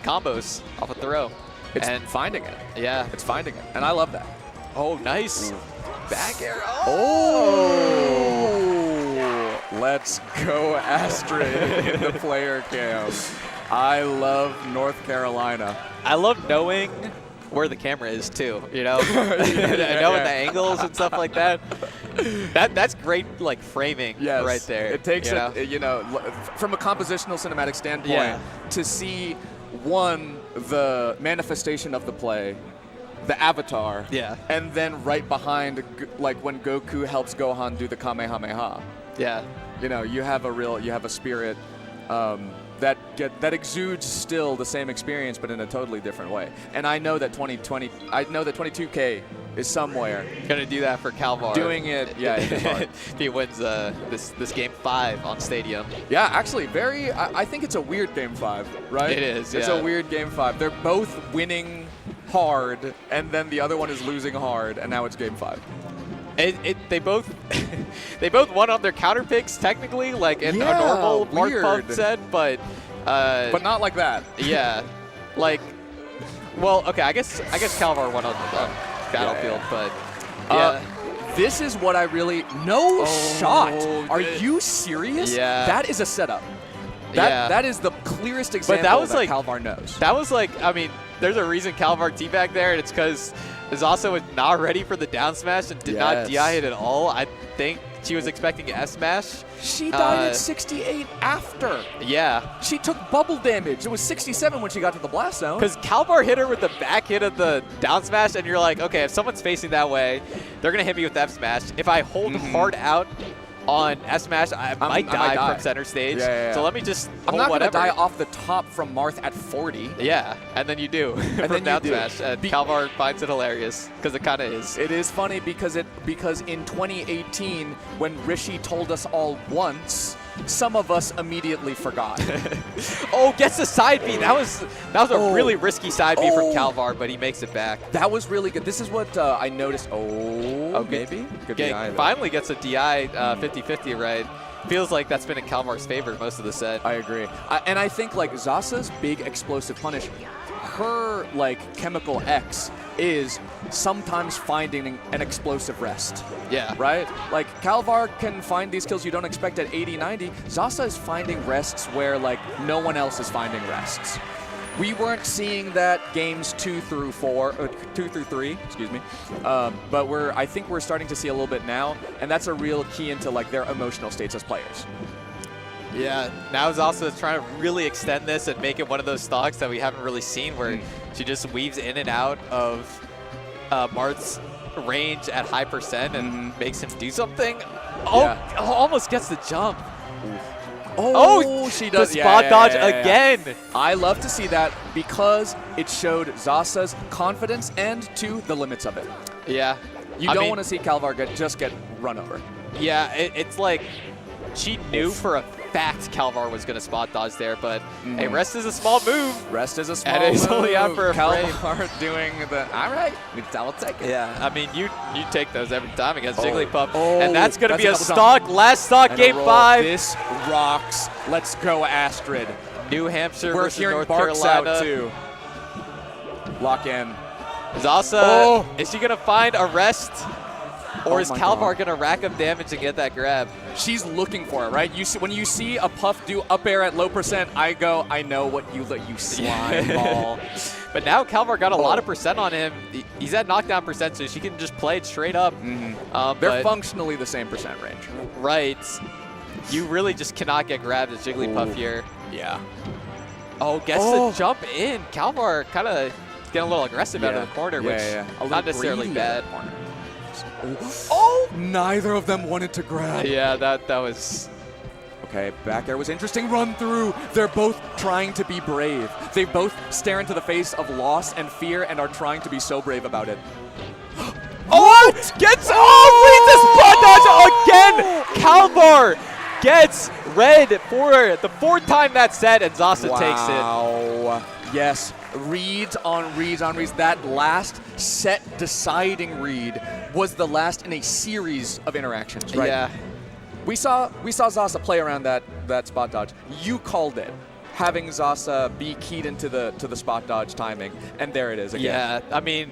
combos off a throw. It's finding it. Yeah. It's finding it, and I love that. Oh, nice. Back air. Oh! Let's go, Astrid, in the player cam. I love North Carolina. I love knowing where the camera is, too, you know? Knowing the angles and stuff like that. That's great, like, framing right there. It takes from a compositional cinematic standpoint, to see, the manifestation of the play, the avatar, and then right behind, like when Goku helps Gohan do the Kamehameha. Yeah. You know, you have a spirit that exudes still the same experience, but in a totally different way. And I know that 22K is somewhere gonna do that for Calvar. Doing it, if he wins this game 5 on Stadium. Yeah, actually, I think it's a weird game 5, right? It is. It's a weird game 5. They're both winning hard, and then the other one is losing hard, and now it's game 5. They both won on their counter picks technically, like in a normal Marth Puff set, but not like that. Yeah, like, well, okay, I guess Calvar won on Battlefield, but yeah. This is what I really shot. Are you serious? Yeah. That is a setup. That is the clearest example that Calvar knows. That was like, I mean, there's a reason Calvar teabagged there, and it's because Zasa was not ready for the down smash and did not DI it at all. I think she was expecting S smash. She died at 68 after. Yeah. She took bubble damage. It was 67 when she got to the blast zone. Because Calvar hit her with the back hit of the down smash, and you're like, okay, if someone's facing that way, they're going to hit me with F smash. If I hold hard out on S smash, I might die from center stage. So let me just I'm not whatever. Gonna die off the top from Marth at 40. Yeah, and then you do. And then down smash. And Calvar finds it hilarious because it kind of is. It is funny because in 2018, when Rishi told us all once, some of us immediately forgot. Oh, gets a side B. That was a really risky side B from Calvar, but he makes it back. That was really good. This is what I noticed. Maybe? Good DI, finally gets a DI 50-50 right. Feels like that's been in Calvar's favor most of the set. I agree. And I think like Zasa's big explosive punish, her like chemical X is sometimes finding an explosive rest. Yeah. Right? Like Calvar can find these kills you don't expect at 80, 90. Zasa is finding rests where like no one else is finding rests. We weren't seeing that games 2 through 3, excuse me. But I think we're starting to see a little bit now, and that's a real key into like their emotional states as players. Yeah, now Zasa is trying to really extend this and make it one of those stocks that we haven't really seen where she just weaves in and out of Marth's range at high percent and makes him do something. Oh, almost gets the jump. Oh, she does the spot dodge again. I love to see that because it showed Zasa's confidence and to the limits of it. Yeah. You don't want to see Calvar just get run over. Yeah, it's like she knew for a fact Calvar was going to spot dodge there, but hey, rest is a small move. Rest is a small move. And it's only out for a frame. Calvar doing the, all right, I'll take it. Yeah, I mean, you take those every time against Jigglypuff. Oh, and that's going to be a stock, last stock, game 5. This rocks. Let's go, Astrid. New Hampshire We're versus hearing North Barks Carolina. out too. Lock in. Zasa, is she going to find a rest? Or is Calvar God. going to rack up damage and get that grab? She's looking for it, right? You see, when you see a Puff do up air at low percent, I go, I know what you slime ball. But now Calvar got a lot of percent on him. He's at knockdown percent, so she can just play it straight up. They're functionally the same percent range. Right. You really just cannot get grabbed as Jigglypuff here. Yeah. Oh, gets the jump in. Calvar kind of getting a little aggressive out of the corner, which not necessarily bad. Oh! Neither of them wanted to grab. Yeah, that was... Okay, back there was interesting run through. They're both trying to be brave. They both stare into the face of loss and fear and are trying to be so brave about it. Oh! Gets the spot dodge again! Calvar gets red for the 4th time that set, and Zasa takes it. Wow. Yes, reads on reads on reads. That last set deciding read was the last in a series of interactions, right? Yeah. We saw Zasa play around that spot dodge. You called it, having Zasa be keyed into the spot dodge timing, and there it is again. Yeah, I mean,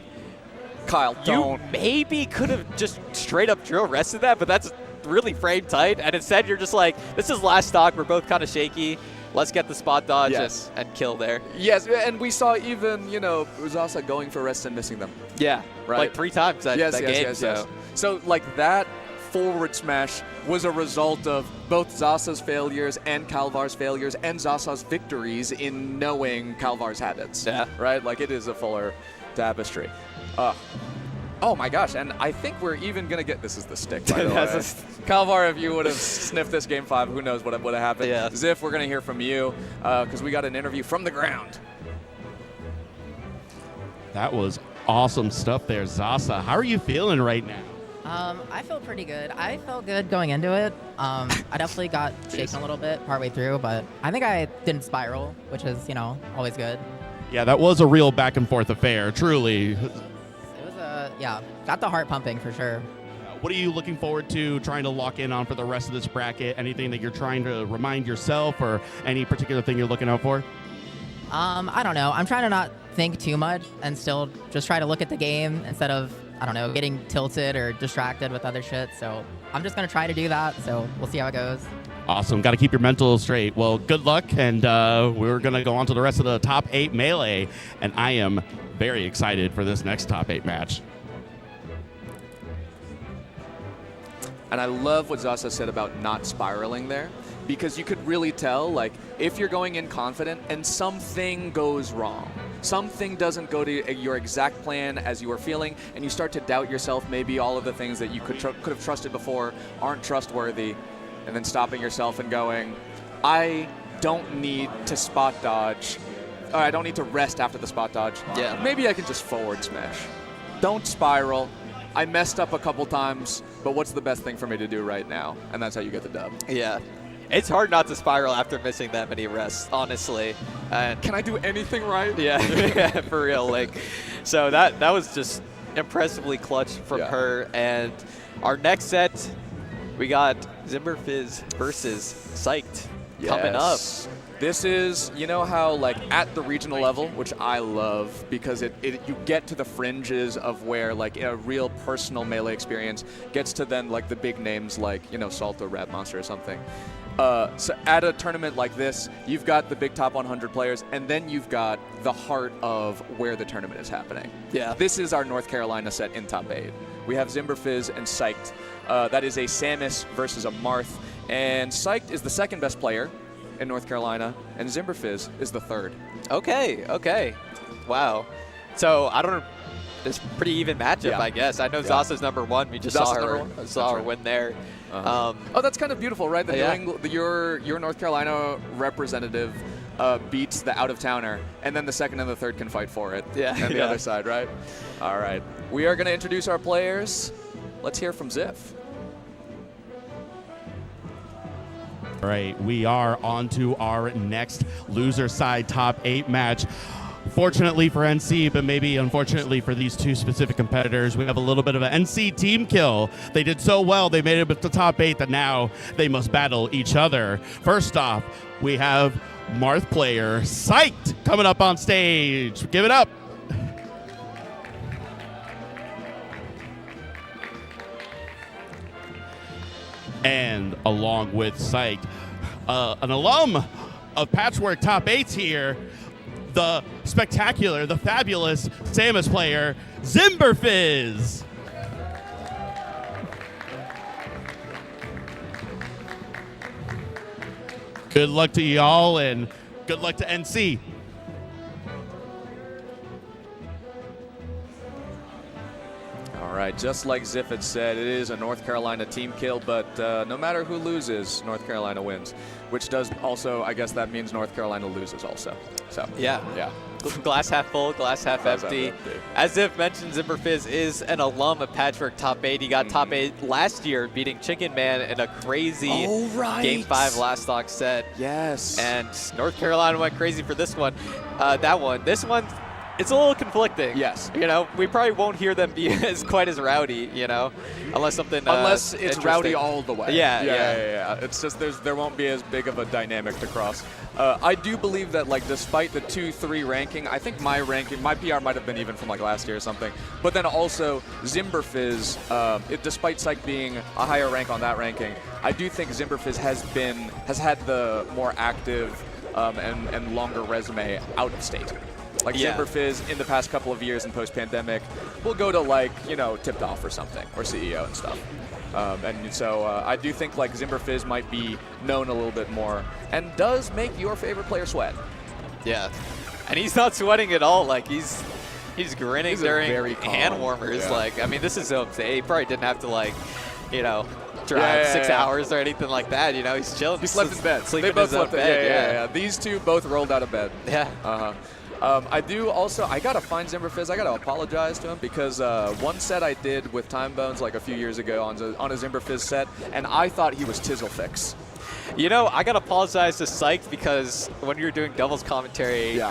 Kyle, don't. You maybe could have just straight up drill rested that, but that's really frame tight, and instead you're just like, this is last stock, we're both kind of shaky. Let's get the spot dodge and kill there. Yes, and we saw even, Zasa going for rest and missing them. Yeah, right? Like 3 times that game. Yes. So like that forward smash was a result of both Zasa's failures and Calvar's failures and Zasa's victories in knowing Calvar's habits. Yeah. Right? Like it is a fuller tapestry. Oh my gosh, and I think we're even going to get, this is the stick, by the way. Calvar, if you would have sniffed this Game 5, who knows what would have happened. Yeah. Ziff, we're going to hear from you, because we got an interview from the ground. That was awesome stuff there, Zasa. How are you feeling right now? I feel pretty good. I felt good going into it. I definitely got shaken a little bit partway through, but I think I didn't spiral, which is, always good. Yeah, that was a real back and forth affair, truly. Yeah, got the heart pumping for sure. What are you looking forward to trying to lock in on for the rest of this bracket? Anything that you're trying to remind yourself or any particular thing you're looking out for? I don't know. I'm trying to not think too much and still just try to look at the game instead of, I don't know, getting tilted or distracted with other shit. So I'm just going to try to do that. So we'll see how it goes. Awesome. Got to keep your mental straight. Well, good luck. And we're going to go on to the rest of the top 8 melee. And I am very excited for this next top 8 match. And I love what Zasa said about not spiraling there, because you could really tell, like, if you're going in confident and something goes wrong, something doesn't go to your exact plan as you were feeling, and you start to doubt yourself, maybe all of the things that you could have trusted before aren't trustworthy, and then stopping yourself and going, I don't need to spot dodge. I don't need to rest after the spot dodge. Yeah. Maybe I can just forward smash. Don't spiral. I messed up a couple times, but what's the best thing for me to do right now? And that's how you get the dub. Yeah. It's hard not to spiral after missing that many rests, honestly. And can I do anything right? Yeah, yeah, for real. Like, so that was just impressively clutch from her. And our next set, we got Zimmerfizz versus Psyched coming up. This is, you know how, like, at the regional level, which I love, because you get to the fringes of where, like, a real personal melee experience gets to then, like, the big names like, Salt or Rap Monster or something. So at a tournament like this, you've got the big top 100 players, and then you've got the heart of where the tournament is happening. Yeah. This is our North Carolina set in top 8. We have Zimmerfizz and Psyched. That is a Samus versus a Marth, and Psyched is the second best player in North Carolina, and Zimmerfizz is the third. Okay. Wow. So I don't this pretty even matchup, I guess. I know Zasa's #1. We just saw her win there. Oh, that's kind of beautiful, right? Your North Carolina representative beats the out-of-towner, and then the second and the third can fight for it. Yeah. And the other side, right? All right. We are going to introduce our players. Let's hear from Ziff. All right, we are on to our next loser side top 8 match. Fortunately for NC, but maybe unfortunately for these two specific competitors, we have a little bit of an NC team kill. They did so well, they made it to the top 8 that now they must battle each other. First off, we have Marth player Psyched coming up on stage. Give it up. And along with Psyched, an alum of Patchwork top 8s here, the spectacular, the fabulous Samus player, Zimberfizz. Good luck to y'all, and good luck to NC. All right, just like Ziff had said, it is a North Carolina team kill, but no matter who loses, North Carolina wins, which does also, I guess that means North Carolina loses also. So yeah. Glass half full, glass half empty. As Ziff mentioned, Zimberfizz is an alum of Patchwork top 8. He got top 8 last year, beating Chicken Man in a crazy Game 5 last stock set. Yes. And North Carolina went crazy for this one. This one, it's a little conflicting. Yes. You know, we probably won't hear them be quite as rowdy, you know, unless something unless it's rowdy all the way. Yeah. It's just there won't be as big of a dynamic to cross. I do believe that, like, despite the 2-3 ranking, I think my PR might have been even from like last year or something. But then also Zimberfizz, despite Psych being a higher rank on that ranking, I do think Zimberfizz has had the more active and longer resume out of state. Like Zimberfizz in the past couple of years in post-pandemic will go to, like, you know, Tipped Off or something, or CEO and stuff. And so I do think like Zimberfizz might be known a little bit more and does make your favorite player sweat. Yeah, and he's not sweating at all. Like he's grinning during hand warmers. Yeah. Like, I mean, this is home. He probably didn't have to, like, you know, drive 6 hours or anything like that. You know, he's chilling. He slept in bed. Sleeping They both in his slept bed. Yeah. These two both rolled out of bed. Yeah. I do also, I gotta find Zimberfizz. I gotta apologize to him because one set I did with Time Bones like a few years ago on a Zimberfizz set, and I thought he was Tizzlefix. You know, I gotta apologize to Psyched because when you were doing doubles commentary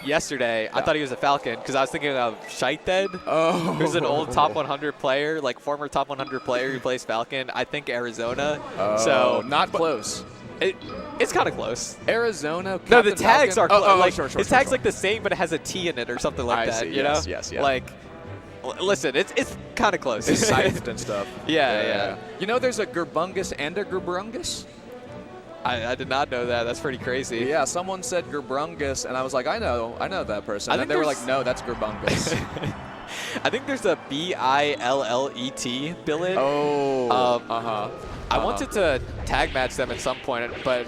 yesterday, I thought he was a Falcon because I was thinking of Shaited, who's an old top 100 player, like former top 100 player who plays Falcon. I think Arizona. So not close. It's kind of close. Arizona. No, the tags are close. Like, sure, his tag's like the same, but it has a T in it or something like that. See. You know? Yes. Like, listen, it's kind of close. It's scythed and stuff. Yeah. You know, there's a Gerbungus and a Gerbrungus. I did not know that. That's pretty crazy. Yeah, someone said Gerbrungus, and I was like, I know that person. And they were like, no, that's Gerbungus. I think there's a Billet billet. I wanted to tag match them at some point, but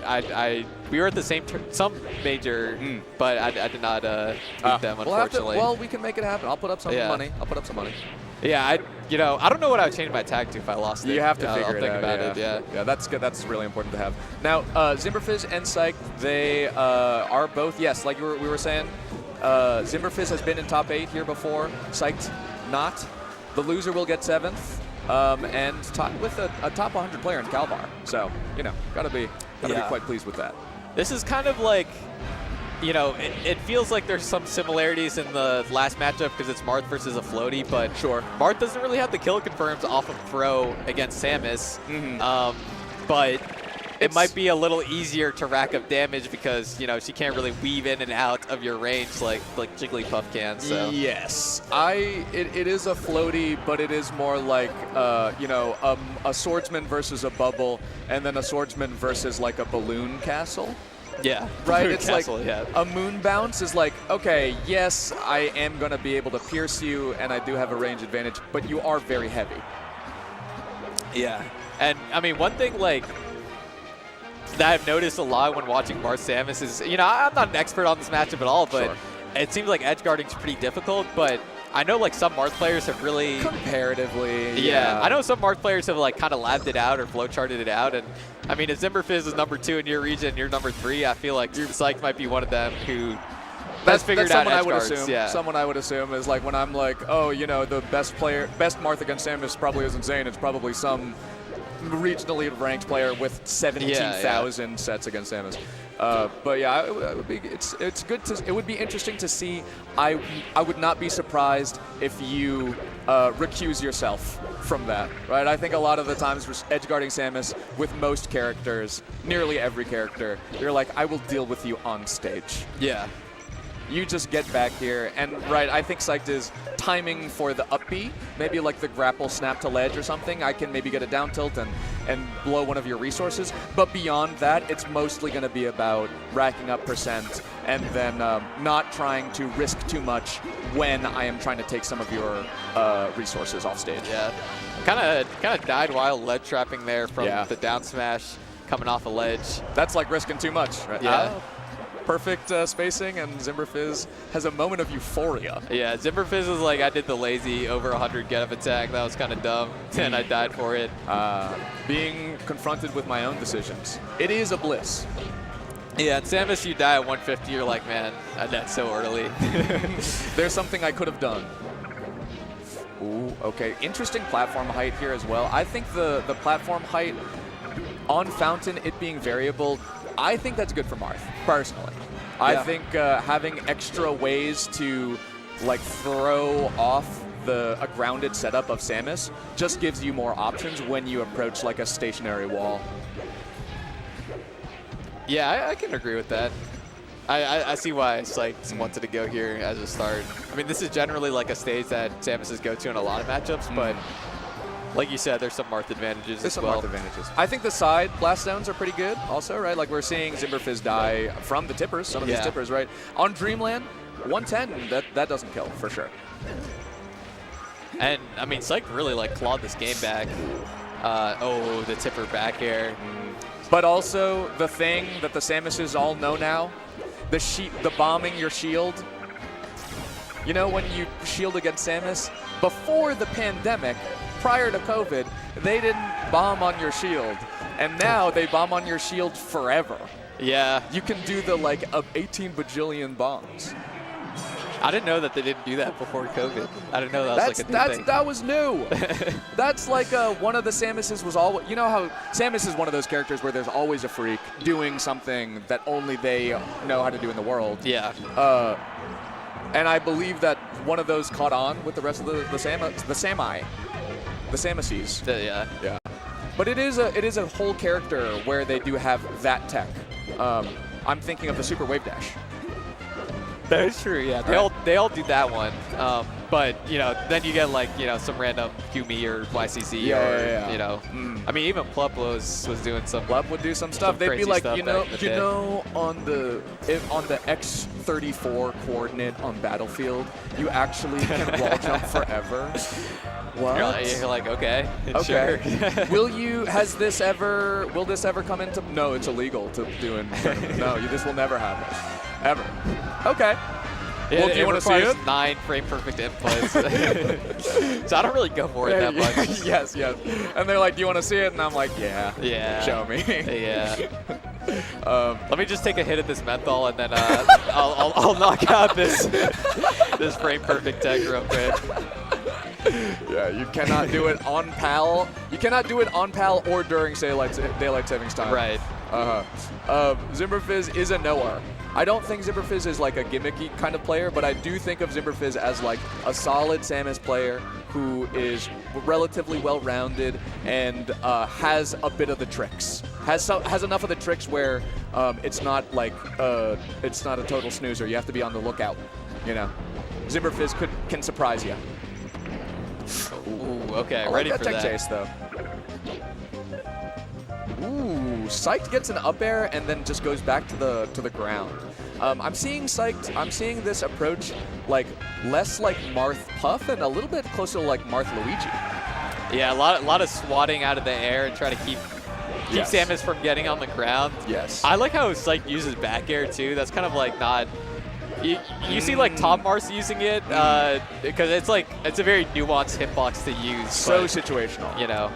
we were at the same some major, but I did not beat them, unfortunately. Well, we can make it happen. I'll put up some money. Yeah, I don't know what I would change my tag to if I lost it. You have to figure I'll it think out. about it. Yeah, that's good. That's really important to have. Now, Zimberfizz and Psych, they are both, yes, like we were saying, Zimberfizz has been in top 8 here before. Psyched not. The loser will get 7th. And with a top 100 player in Calvar. So, you know, gotta be quite pleased with that. This is kind of like, you know, it feels like there's some similarities in the last matchup because it's Marth versus a floaty, but Marth doesn't really have the kill confirms off of throw against Samus. But it might be a little easier to rack up damage because, you know, she can't really weave in and out of your range like Jigglypuff can. So yes, it is a floaty, but it is more like you know, a swordsman versus a bubble, and then a swordsman versus like a balloon castle. Yeah, right. It's castle, like a moon bounce is like, okay, yes, I am gonna be able to pierce you, and I do have a range advantage, but you are very heavy. Yeah, and I mean, one thing like that I've noticed a lot when watching Marth Samus is, you know, I'm not an expert on this matchup at all, but it seems like edge guarding is pretty difficult. But I know like some Marth players have really comparatively. Yeah, I know some Marth players have like kind of labbed it out or flowcharted it out, and I mean, if Zimmerfizz is number 2 in your region, you're number 3. I feel like Psych might be one of them who. That's figured out someone edge I would guards. assume. Yeah. Someone I would assume is like when I'm like, oh, you know, the best Marth against Samus probably isn't Zane. It's probably some regionally ranked player with 17,000 sets against Samus. But yeah, it's good to. It would be interesting to see. I would not be surprised if you recuse yourself from that, right? I think a lot of the times edgeguarding Samus with most characters, nearly every character, you're like, I will deal with you on stage. Yeah. You just get back here, and right, I think Psyched is timing for the up B, maybe like the grapple snap to ledge or something. I can maybe get a down tilt and blow one of your resources, but beyond that, it's mostly going to be about racking up percent and then not trying to risk too much when I am trying to take some of your resources off stage. Yeah, kind of died while ledge trapping there from the down smash coming off a ledge. That's like risking too much, right? Yeah. Perfect spacing, and Zimmerfizz has a moment of euphoria. Yeah, Zimmerfizz was like, I did the lazy over 100 get up attack. That was kind of dumb, and I died for it. Being confronted with my own decisions. It is a bliss. Yeah, and Samus, you die at 150, you're like, man, I died so early. There's something I could have done. Ooh, okay. Interesting platform height here as well. I think the platform height on Fountain, it being variable, I think that's good for Marth, personally. I think having extra ways to like throw off a grounded setup of Samus just gives you more options when you approach like a stationary wall. Yeah, I can agree with that. I see why Psyched wanted to go here as a start. I mean, this is generally like a stage that Samus go to in a lot of matchups, but like you said, there's some Marth advantages as well. Marth advantages. I think the side blast zones are pretty good also, right? Like we're seeing Zimmerfizz die from the tippers, some of these tippers, right? On Dreamland, 110, that doesn't kill for sure. And I mean, Psyched really like clawed this game back. Oh, the tipper back air. But also the thing that the Samuses all know now, the bombing your shield. You know, when you shield against Samus, before the pandemic, prior to COVID, they didn't bomb on your shield. And now they bomb on your shield forever. Yeah. You can do the like 18 bajillion bombs. I didn't know that they didn't do that before COVID. I didn't know that was like a new thing. That was new. That's like one of the Samuses was always, you know how Samus is one of those characters where there's always a freak doing something that only they know how to do in the world. Yeah. And I believe that one of those caught on with the rest of the Samuses. Yeah. But it is a whole character where they do have that tech. I'm thinking of the Super Wave Dash. That is true, yeah. They all do that one. But, you know, then you get, like, you know, some random Qme or YCC you know. I mean, even Plup was doing some. Plup would do some stuff. They'd be like, you know, on the X34 coordinate on Battlefield, you actually can wall jump forever. What? You're like, okay, sure. Will this ever come into? No, it's illegal to do in tournaments. No, this will never happen. Ever. Okay. Yeah, well, do you want to see it? 9 frame perfect inputs. So I don't really go for it that much. Yes. And they're like, do you want to see it? And I'm like, yeah. Show me. Yeah. Let me just take a hit at this menthol, and then I'll knock out this frame perfect tech real quick. Yeah, you cannot do it on PAL. You cannot do it on PAL or during daylight savings time. Right. Zimmerfizz is a Noah. I don't think Zimmerfizz is like a gimmicky kind of player, but I do think of Zimmerfizz as like a solid Samus player who is relatively well-rounded and has a bit of the tricks. Has enough of the tricks where it's not like it's not a total snoozer. You have to be on the lookout. You know, Zimmerfizz can surprise you. Ooh, okay, I ready like for that that. tech chase though. Ooh, Psyched gets an up air and then just goes back to the ground. I'm seeing this approach like less like Marth Puff and a little bit closer to like Marth Luigi. Yeah, a lot of swatting out of the air and trying to keep Samus from getting on the ground. Yes. I like how Psyched uses back air too. That's kind of like not You see like top Mars using it because it's a very nuanced hitbox to use. So but, situational. You know.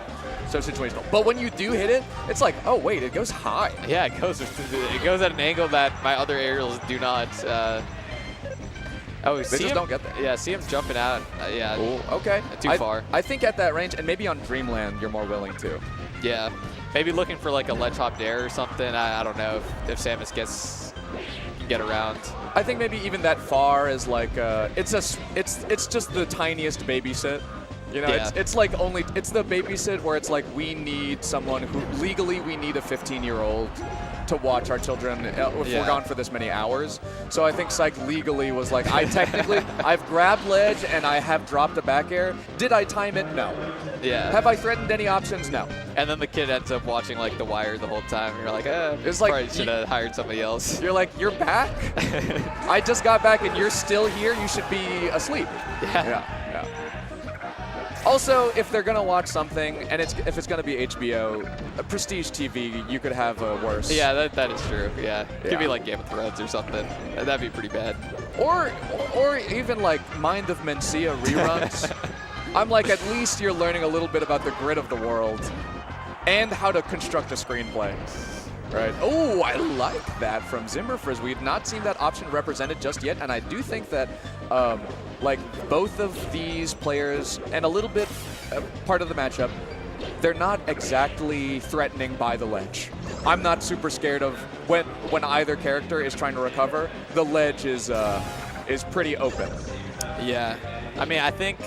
So situational. But when you do hit it, it's like, oh wait, it goes high. Yeah, it goes at an angle that my other aerials do not. Oh, they just don't get there. Yeah, see him jumping out. Yeah. Ooh, okay. Too far. I think at that range, and maybe on Dreamland, you're more willing to. Yeah. Maybe looking for like a ledge hop dare or something. I don't know if Samus can get around. I think maybe even that far is like it's just the tiniest babysit. You know, Yeah. it's like it's the babysit where it's like we need someone who legally we need a 15-year-old to watch our children if we're gone for this many hours. So I think Psych legally was like, I've grabbed ledge and I have dropped a back air. Did I time it? No. Yeah. Have I threatened any options? No. And then the kid ends up watching like The Wire the whole time. You're like, it's like probably should have hired somebody else. You're like, you're back? I just got back and you're still here? You should be asleep. Yeah. Also, if they're gonna watch something, and if it's gonna be HBO, Prestige TV, you could have worse. Yeah, that is true. Yeah, could be like Game of Thrones or something. That'd be pretty bad. Or even like Mind of Mencia reruns. I'm like, at least you're learning a little bit about the grid of the world, and how to construct a screenplay. Right. Oh, I like that from Zimmerfrizz. We've not seen that option represented just yet, and I do think that, like, both of these players, and a little bit part of the matchup, they're not exactly threatening by the ledge. I'm not super scared of when either character is trying to recover. The ledge is pretty open. Yeah. I mean, I think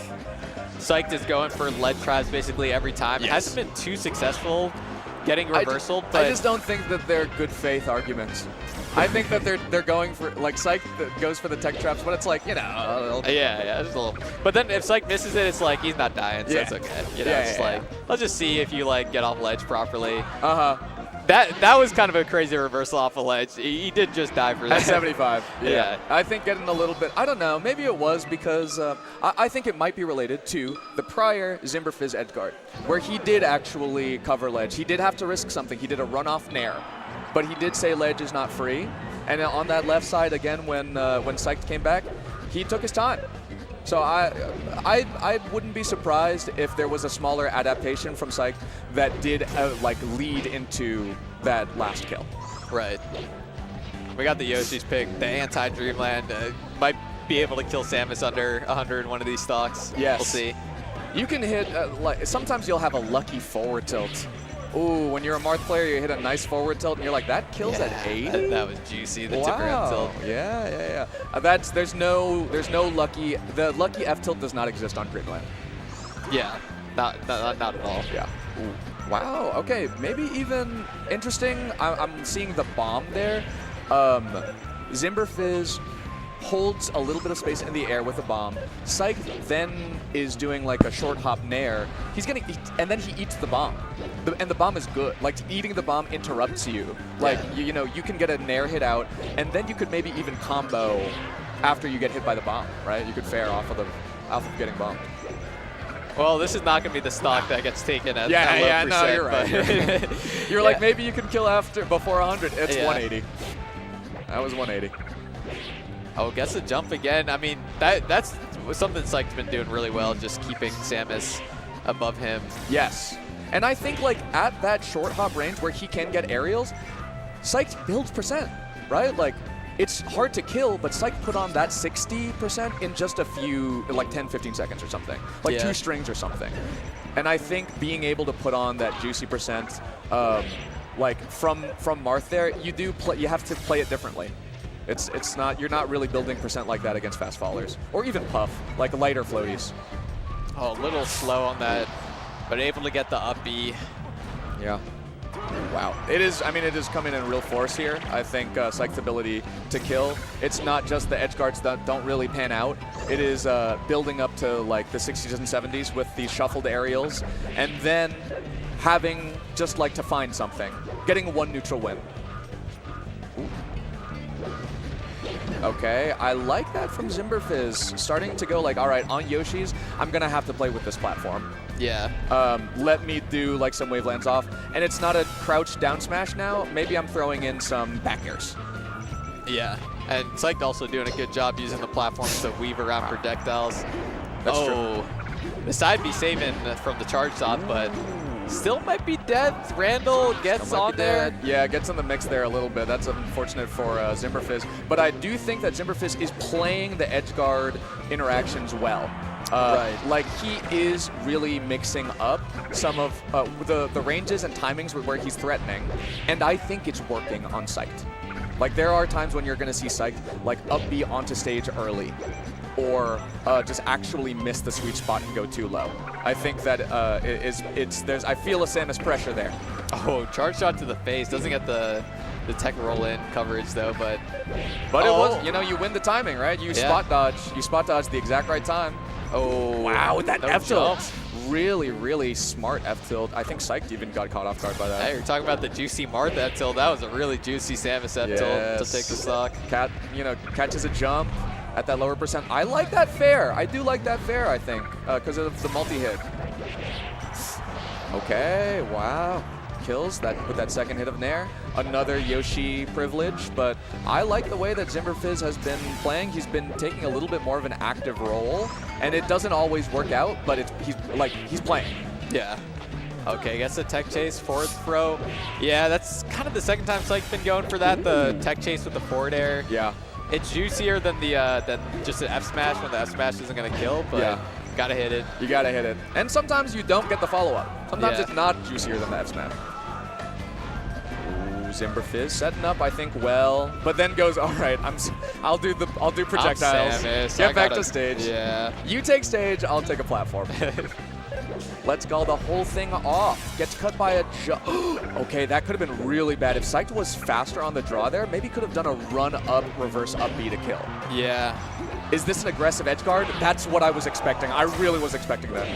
Psyched is going for ledge tries basically every time. Yes. It hasn't been too successful getting reversal, but I just don't think that they're good faith arguments. I think that they're going for, like, Psych goes for the tech traps, but it's like, you know. Yeah, just a little. But then if Psych misses it, it's like he's not dying, so it's okay. You know, it's like, let's just see if you like get off ledge properly. That was kind of a crazy reversal off a ledge. He did just die for that. At 75. Yeah. I think getting a little bit, I don't know, maybe it was because I think it might be related to the prior Zimmerfrizz edge guard, where he did actually cover ledge. He did have to risk something. He did a runoff nair, but he did say ledge is not free. And on that left side again, when Psyched came back, he took his time. So I wouldn't be surprised if there was a smaller adaptation from Psych that did like lead into that last kill. Right. We got the Yoshi's pick, the anti-Dreamland. Might be able to kill Samus under 100 in one of these stocks. Yes. We'll see. You can hit, like, sometimes you'll have a lucky forward tilt. Ooh, when you're a Marth player, you hit a nice forward tilt, and you're like, that kills at 80? That was juicy, the tip around tilt. Yeah. There's no lucky, the lucky F tilt does not exist on Dreamland. Yeah, not at all. Yeah. Ooh. Wow, okay, maybe even interesting, I'm seeing the bomb there. Zimmerfrizz holds a little bit of space in the air with a bomb. Psych then is doing like a short hop nair. He's gonna eat, and then he eats the bomb. And the bomb is good. Like, eating the bomb interrupts you. Like, you know, you can get a nair hit out, and then you could maybe even combo after you get hit by the bomb, right? You could fare off of getting bombed. Well, this is not going to be the stock that gets taken at low percent. No, you're right. You're like, maybe you can kill before 100. It's 180. That was 180. Oh, gets the jump again. I mean, that's something Psyched's been doing really well, just keeping Samus above him. Yes. And I think, like, at that short hop range where he can get aerials, Psych builds percent, right? Like, it's hard to kill, but Psych put on that 60% in just a few, like 10, 15 seconds or something. Like 2 strings or something. And I think being able to put on that juicy percent, like, from Marth there, you have to play it differently. It's not, you're not really building percent like that against fast fallers. Or even Puff, like lighter floaties. Oh, a little slow on that, but able to get the up B. Yeah. Wow. It is coming in real force here. I think Psych's ability to kill, it's not just the edge guards that don't really pan out. It is building up to like the 60s and 70s with these shuffled aerials, and then having just like to find something. Getting 1 neutral win. Ooh. Okay, I like that from Zimmerfrizz. Starting to go like, all right, on Yoshi's, I'm going to have to play with this platform. Yeah. Let me do like some wavelands off. And it's not a crouch down smash now. Maybe I'm throwing in some back airs. Yeah. And Psych also doing a good job using the platforms to weave around projectiles. That's true. The side B saving from the charge shot, but still might be dead. Randall gets on there. Yeah, gets in the mix there a little bit. That's unfortunate for Zimmerfizz. But I do think that Zimmerfizz is playing the edge guard interactions well. Like, he is really mixing up some of the ranges and timings where he's threatening, and I think it's working on Psyched. Like, there are times when you're going to see Psyched, like, up B onto stage early, or just actually miss the sweet spot and go too low. I think that I feel a Samus pressure there. Oh, charge shot to the face. Doesn't get the tech roll-in coverage, though, but it was, you know, you win the timing, right? You spot dodge the exact right time. Oh, wow, with that no F tilt. jump. Really, really smart F tilt. I think Psyched even got caught off guard by that. Hey, you're talking about the juicy Marth F tilt. That was a really juicy Samus F tilt to take the stock. Cat, you know, catches a jump at that lower percent. I like that fair. I do like that fair, I think, because of the multi-hit. Okay, wow. Kills that with that second hit of Nair. Another Yoshi privilege, but I like the way that Zimmerfizz has been playing. He's been taking a little bit more of an active role, and it doesn't always work out, but he's playing. Yeah. Okay, gets a tech chase, forward throw. Yeah, that's kind of the second time Psych's been going for that, the tech chase with the forward air. Yeah. It's juicier than than just an F smash when the F smash isn't gonna kill, but gotta hit it. You gotta hit it. And sometimes you don't get the follow-up. Sometimes it's not juicier than the F smash. Zimmerfizz setting up, I think, well, but then goes, all right, I'll do projectiles. Samus. Get back to stage. Yeah. You take stage, I'll take a platform. Let's call the whole thing off. Gets cut by a jump. Okay, that could have been really bad. If Psyched was faster on the draw there, maybe could have done a run-up, reverse up B to kill. Yeah. Is this an aggressive edge guard? That's what I was expecting. I really was expecting that.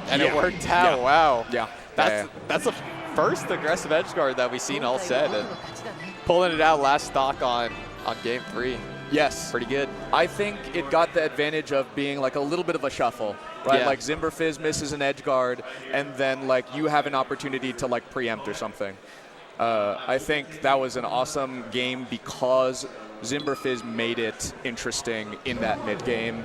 And it worked out. Yeah. Wow. Yeah. That's the first aggressive edge guard that we've seen all set, and pulling it out last stock on game 3. Yes. Pretty good. I think it got the advantage of being like a little bit of a shuffle, right? Yeah. Like Zimmerfizz misses an edge guard, and then like you have an opportunity to like preempt or something. I think that was an awesome game because Zimmerfizz made it interesting in that mid game.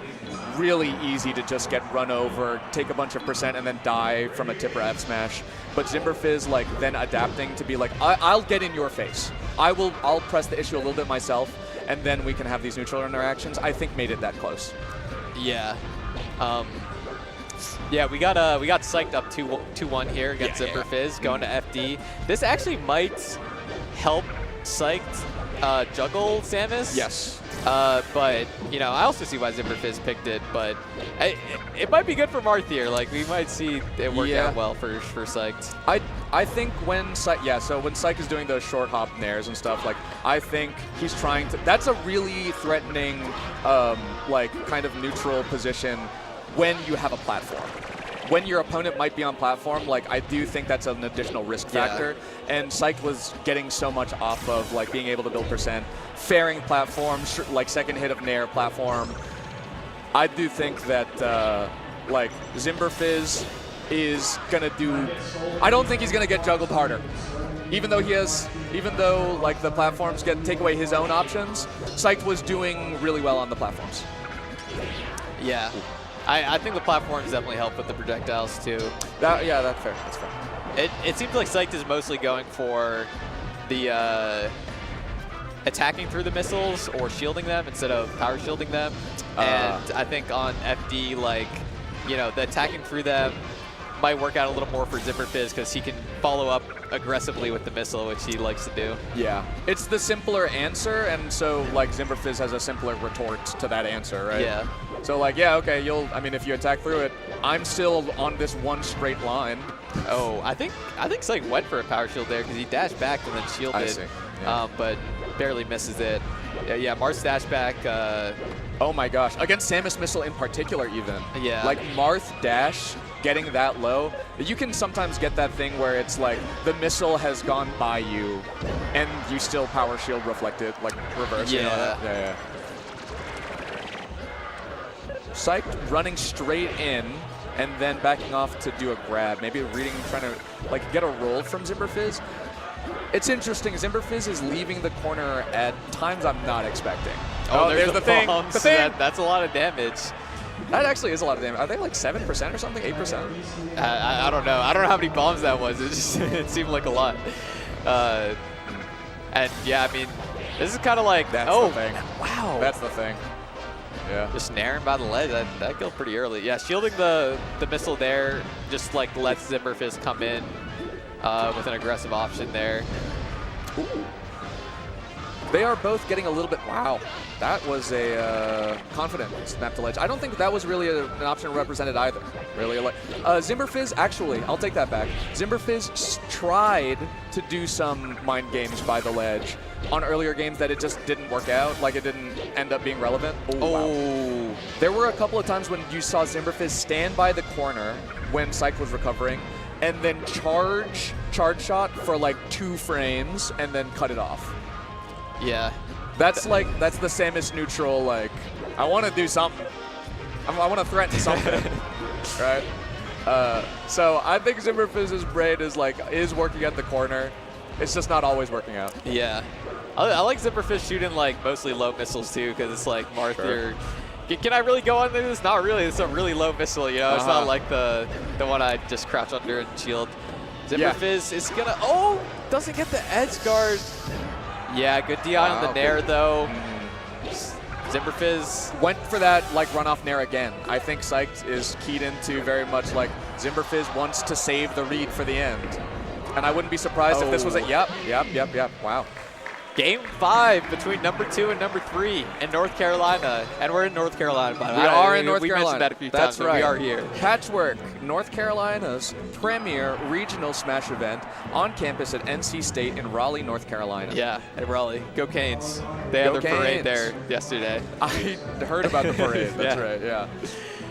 Really easy to just get run over, take a bunch of percent, and then die from a tipper F smash. But Zimmerfizz like then adapting to be like, I'll get in your face. I'll press the issue a little bit myself, and then we can have these neutral interactions. I think made it that close. Yeah. Yeah, we got Psyched up 2-1 here against Zimmerfizz, going to FD. This actually might help Psyched juggle Samus. Yes. But, you know, I also see why Zimmerfizz picked it, but it might be good for Marth here. Like, we might see it work out well for Psyched. I think when Psyched, so when Psyched is doing those short hop nairs and stuff, like, I think he's trying to, that's a really threatening, like, kind of neutral position when you have a platform. When your opponent might be on platform, like, I do think that's an additional risk factor. And Psyched was getting so much off of, like, being able to build percent, fairing platform, like, second hit of Nair platform. I do think that, like, Zimmerfizz is going to do, I don't think he's going to get juggled harder. Even though, like, the platforms take away his own options, Psyched was doing really well on the platforms. Yeah. I think the platforms definitely help with the projectiles too. Yeah, that's fair. That's fair. It seems like Psyched is mostly going for the attacking through the missiles or shielding them instead of power shielding them. And I think on FD, like, you know, the attacking through them might work out a little more for Zimmerfizz because he can follow up aggressively with the missile, which he likes to do. Yeah, it's the simpler answer, and so like Zimmerfizz has a simpler retort to that answer, right? Yeah. So like, yeah, okay, I mean, if you attack through it, I'm still on this one straight line. Oh, I think Psyched went for a power shield there because he dashed back and then shielded. I see. Yeah. But barely misses it. Yeah, Marth's dash back. Oh my gosh, against Samus Missile in particular even. Yeah. Like Marth dash, getting that low, you can sometimes get that thing where it's like the missile has gone by you and you still power shield reflected, like reverse. Yeah. You know that? Yeah. Psyched running straight in and then backing off to do a grab. Maybe reading, trying to like get a roll from Zimmerfizz. It's interesting. Zimberfizz is leaving the corner at times I'm not expecting. Oh, there's the thing. bombs. The thing. That's a lot of damage. That actually is a lot of damage. Are they like 7% or something? 8%? I don't know. I don't know how many bombs that was. It just it seemed like a lot. And yeah, I mean, this is kind of like that's the thing. Wow. That's the thing. Yeah. Just naring by the ledge. That killed pretty early. Yeah, shielding the missile there just like lets Zimberfizz come in with an aggressive option there. Ooh. They are both getting a little bit. Wow, that was a confident snap to ledge. I don't think that was really an option represented either. Really, Zimberfizz actually, I'll take that back. Zimberfizz tried to do some mind games by the ledge on earlier games that it just didn't work out. Like it didn't end up being relevant. Wow. There were a couple of times when you saw Zimberfizz stand by the corner when Psych was recovering, and then charge shot for like 2 frames and then cut it off. Yeah. That's the Samus neutral, like, I want to do something. I want to threaten something, right? So I think Zimberfizz's brain is working at the corner. It's just not always working out. Yeah. I like Zimberfizz shooting like mostly low missiles too, because it's like, Marth, can I really go on this? Not really. It's a really low missile, you know? It's not like the one I just crouch under and shield. Zimberfizz is gonna, doesn't get the edge guard. Yeah, good DI on the Nair though. Zimberfizz went for that like runoff Nair again. I think Psyched is keyed into very much like Zimberfizz wants to save the read for the end. And I wouldn't be surprised if this was a yep. Wow. Game 5 between number 2 and number 3 in North Carolina. And we're in North Carolina, by the way. We are in North Carolina. We mentioned that a few That's times, right. We are here. Patchwork, North Carolina's premier regional Smash event on campus at NC State in Raleigh, North Carolina. Yeah, at Raleigh. Go Canes. They had their parade there yesterday. I heard about the parade. That's right, yeah.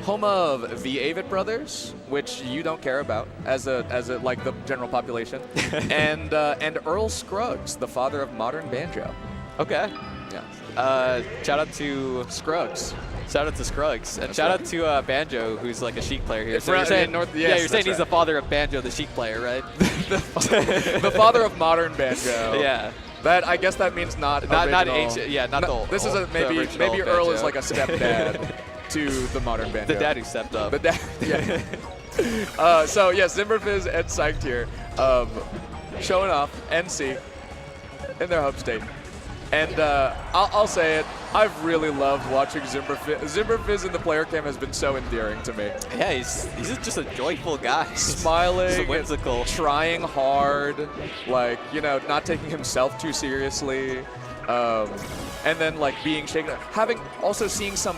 Home of the Avett brothers, which you don't care about as a like the general population, and Earl Scruggs, the father of modern banjo. Okay. Yeah. Shout out to Scruggs. Shout out to Scruggs. And shout out to Banjo, who's like a Sheik player here. So you're saying, yes, you're saying he's the father of Banjo, the Sheik player, right? The father of modern banjo. Yeah. That I guess that means not ancient. Yeah, not the old. This is maybe Earl banjo. is like a stepdad to the modern banjo. The dad who stepped up. The dad. Yeah. So yes, Zimberfizz and Psyched here, showing off NC in their home state. And I'll say it, I've really loved watching Zimberfizz. Zimberfizz in the player cam has been so endearing to me. Yeah, he's just a joyful guy. Smiling, so whimsical, trying hard, like, you know, not taking himself too seriously. And then like being shaken up, seeing some.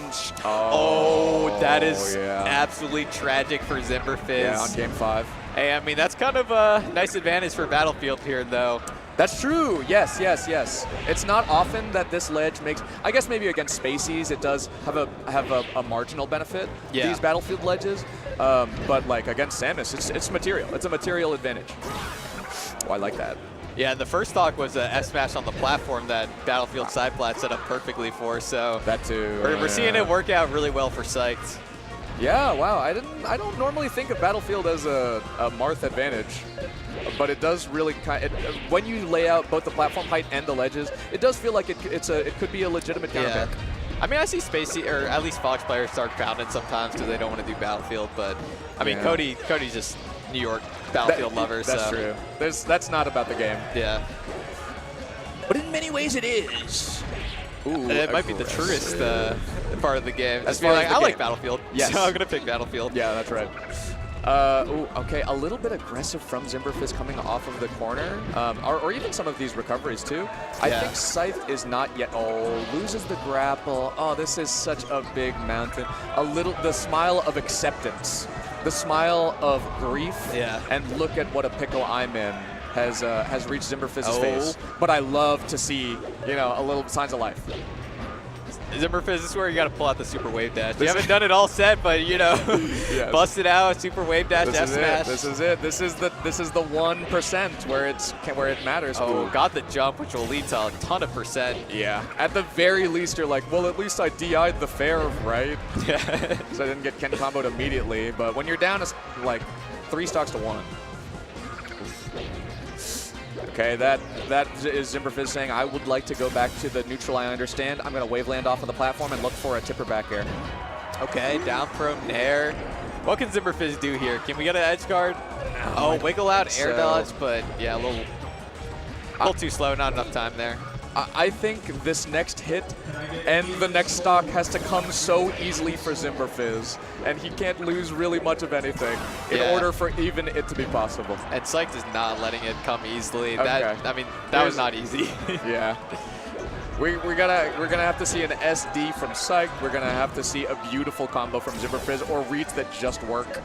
That is absolutely tragic for Zimberfizz. Yeah, on game 5. Hey, I mean that's kind of a nice advantage for Battlefield here, though. That's true. Yes. It's not often that this ledge makes. I guess maybe against Spaceys it does have a marginal benefit. Yeah. These Battlefield ledges, but like against Samus, it's material. It's a material advantage. Oh, I like that. Yeah, and the first stock was a S-Smash on the platform that Battlefield side plat set up perfectly for, so that too. We're seeing it work out really well for Psyched. Yeah, wow. I don't normally think of Battlefield as a Marth advantage, but it does really when you lay out both the platform height and the ledges, it does feel like it could be a legitimate counter pick. I mean, I see Spacey, or at least Fox players start pounding sometimes because they don't want to do Battlefield, but I mean, Cody's just New York Battlefield lover. That's true. That's not about the game. Yeah. But in many ways it is. Ooh, it might be the truest part of the game. As far as I like Battlefield, yes. So I'm going to pick Battlefield. Yeah, that's right. Okay, a little bit aggressive from Zimberfizz coming off of the corner, or even some of these recoveries too. I think Scythe is not yet. Loses the grapple. Oh, this is such a big mountain. The smile of acceptance, the smile of grief. Yeah. And look at what a pickle I'm in. Has reached Zimberfizz's face, but I love to see a little signs of life. Zimberfizz, this is where you got to pull out the super wave dash. You haven't done it all set, but yes. Bust it out, super wave dash, F smash. This is it. This is the 1% where it matters. Oh, got the jump, which will lead to a ton of percent. Yeah. At the very least, you're like, well, at least I DI'd the fair, right? Yeah. So I didn't get Ken comboed immediately, but when you're down, it's like 3 stocks to 1. Okay, that is Zimmerfizz saying, I would like to go back to the neutral, I understand. I'm going to wave land off of the platform and look for a tipper back air. Okay, down throw nair. What can Zimmerfizz do here? Can we get an edge guard? Oh, wiggle out, air dodge, but yeah, a little too slow, not enough time there. I think this next hit and the next stock has to come so easily for Zimmerfizz, and he can't lose really much of anything in order for even it to be possible. And Psych is not letting it come easily. Okay. That was not easy. Yeah. We're gonna have to see an SD from Psych. We're gonna have to see a beautiful combo from Zimmerfizz or reads that just work.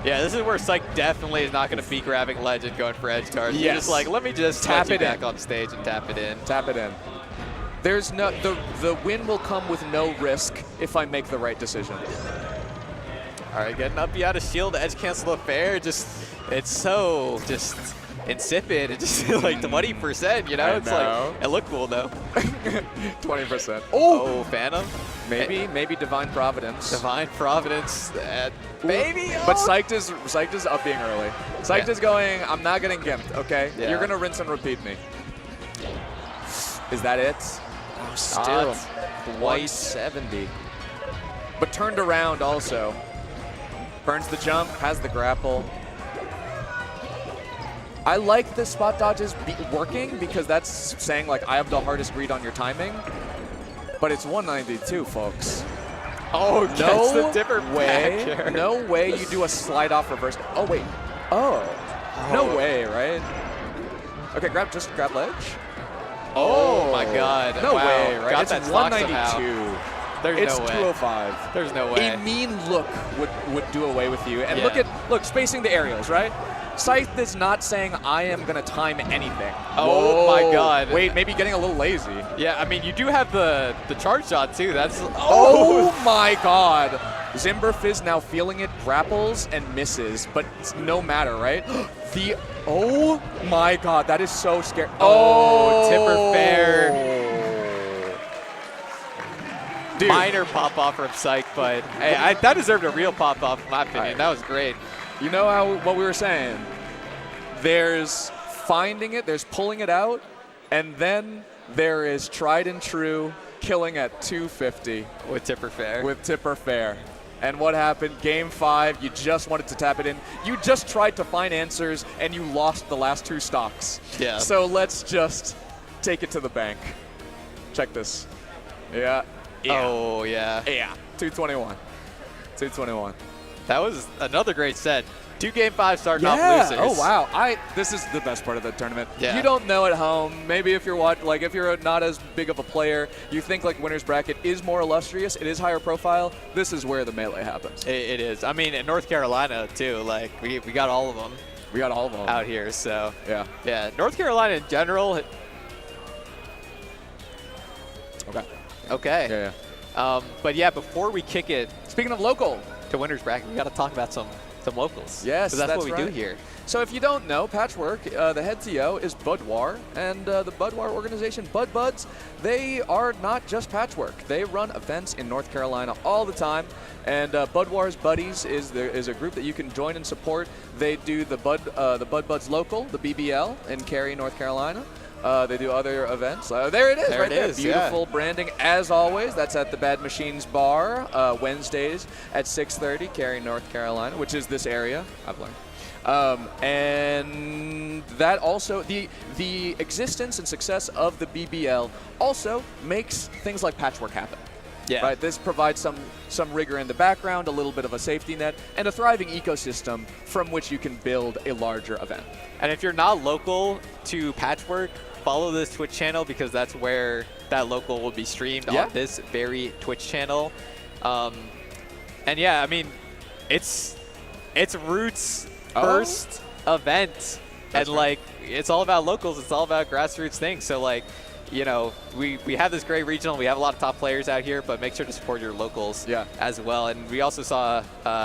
Yeah, this is where Psych definitely is not going to be grabbing ledge and going for edge guards. Yes. Just like, let me just tap it back on stage and tap it in. Tap it in. There's no the win will come with no risk if I make the right decision. All right, getting up out of shield, edge cancel the fair. It's so insipid. It's just like 20%, you know? I It's know. like, it looked cool though. 20%. Oh, Phantom. Maybe Divine Providence. Divine Providence. Maybe. But Psyched is up being early. Psyched is going, I'm not getting gimped, okay? Yeah. You're gonna rinse and repeat me. Is that it? Oh, still. 170. But turned around also. Burns the jump, has the grapple. I like the spot dodges working because that's saying like I have the hardest read on your timing. But it's 192, folks. Oh, no the tipper way. back here. No way you do a slide off reverse. Oh, wait. Oh. No way, right? Okay, just grab ledge. Oh my God. No Wow. way, right? Got It's that stock 192. There's It's no way. 205. There's no way. A mean look would do away with you. And look, spacing the aerials, right? Scythe is not saying I am going to time anything. Oh my God. Wait, maybe getting a little lazy. Yeah, I mean, you do have the charge shot too. That's Oh my God. Zimmerfizz now feeling it, grapples and misses, but it's no matter, right? Oh my God, that is so scary. Oh, tipper fair. Dude. Minor pop off from Psych, but hey, that deserved a real pop off in my opinion. That was great. You know what we were saying? There's finding it, there's pulling it out, and then there is tried and true killing at 250. With tipper fair. With tipper fair. And what happened? Game 5, you just wanted to tap it in. You just tried to find answers, and you lost the last 2 stocks. Yeah. So let's just take it to the bank. Check this. Yeah. Oh, yeah. Yeah. 221. 221. That was another great set. 2 Game 5 starting off losers. Oh wow! This is the best part of the tournament. Yeah. You don't know at home. Maybe if you're if you're not as big of a player, you think like winners bracket is more illustrious. It is higher profile. This is where the melee happens. It is. I mean, in North Carolina too. Like we got all of them. We got all of them out here. So yeah. Yeah. North Carolina in general. Okay. Okay. Yeah. But yeah, before we kick it, speaking of local to winners bracket, we got to talk about some locals. Yes, because that's what we right. do here. So if you don't know, Patchwork, the head TO is BuddWar, and the BuddWar organization, BuddBuds, they are not just Patchwork. They run events in North Carolina all the time, and BuddWar's Buddies is a group that you can join and support. They do the BuddBuds Local, the BBL in Cary, North Carolina. They do other events. There it is, there right it there. is, Beautiful branding, as always. That's at the Bad Machines Bar, Wednesdays at 6:30, Cary, North Carolina, which is this area, I've learned. And that also, the existence and success of the BBL also makes things like Patchwork happen. Yeah. Right. This provides some rigor in the background, a little bit of a safety net, and a thriving ecosystem from which you can build a larger event. And if you're not local to Patchwork, follow this Twitch channel because that's where that local will be streamed on this very Twitch channel. And yeah, I mean, it's Roots' first event, and like it's all about locals. It's all about grassroots things. So like, you know, we have this great regional. We have a lot of top players out here, but make sure to support your locals as well. And we also saw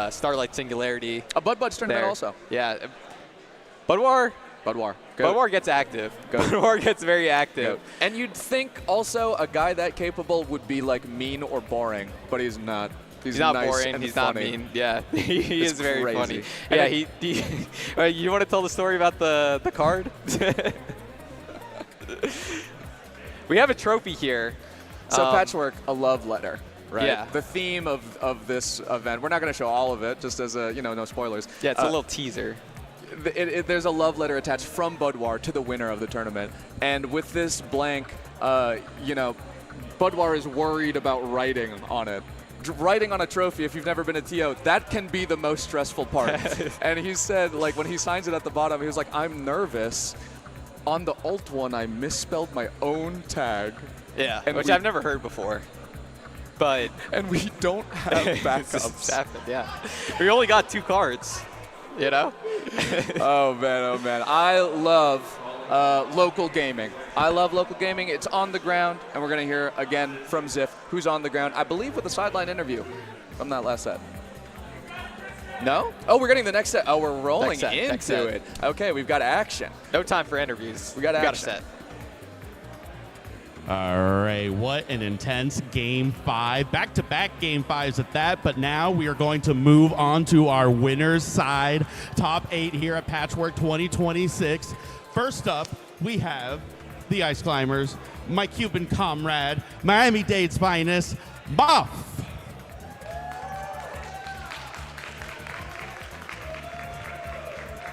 Starlight Singularity. A BuddBuds tournament also. Yeah. BuddWar. BuddWar gets active. BuddWar gets very active. And you'd think also a guy that capable would be like mean or boring, but he's not. He's not nice boring. and He's funny. not mean. Yeah, he It's is very crazy. funny. Yeah, you want to tell the story about the card? We have a trophy here. So Patchwork, a love letter, right? Yeah. The theme of this event. We're not going to show all of it, just as a no spoilers. Yeah, it's a little teaser. There's a love letter attached from Budwar to the winner of the tournament, and with this blank, Budwar is worried about writing on it. Writing on a trophy, if you've never been a TO, that can be the most stressful part. And he said, like, when he signs it at the bottom, he was like, I'm nervous. On the alt one, I misspelled my own tag. Yeah, and which I've never heard before. But and we don't have backups. Yeah, we only got 2 cards. You know? Oh man! I love local gaming. I love local gaming. It's on the ground, and we're gonna hear again from Ziff, who's on the ground, I believe, with a sideline interview from that last set. No? Oh, we're getting the next set. Oh, we're rolling Next set. into it. Okay, we've got action. No time for interviews. We got action. Got a set. All right, what an intense Game 5. Back-to-back Game 5s at that, but now we are going to move on to our winner's side. Top 8 here at Patchwork 2026. First up, we have the Ice Climbers, my Cuban comrade, Miami-Dade's finest, Buff.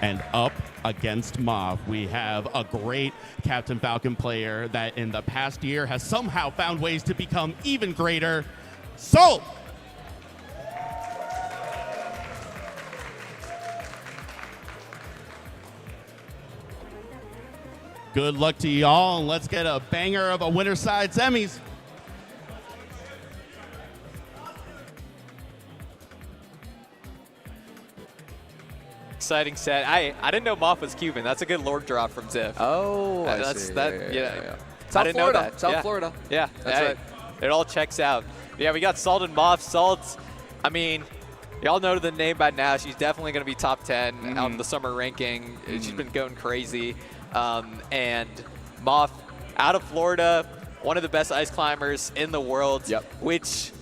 And up against Mauve, we have a great Captain Falcon player that in the past year has somehow found ways to become even greater, Soul. Good luck to y'all, and let's get a banger of a winner's side semis. Exciting set. I didn't know Moff was Cuban. That's a good lore drop from Ziff. Oh, I that's see. that. Yeah. I South didn't Florida. know that. South Florida. Yeah, That's right. It all checks out. Yeah, we got Salt and Moff. Salt, I mean, y'all know the name by now. She's definitely going to be top 10 on the summer ranking. She's been going crazy. And Moff, out of Florida, one of the best ice climbers in the world. Yep. Which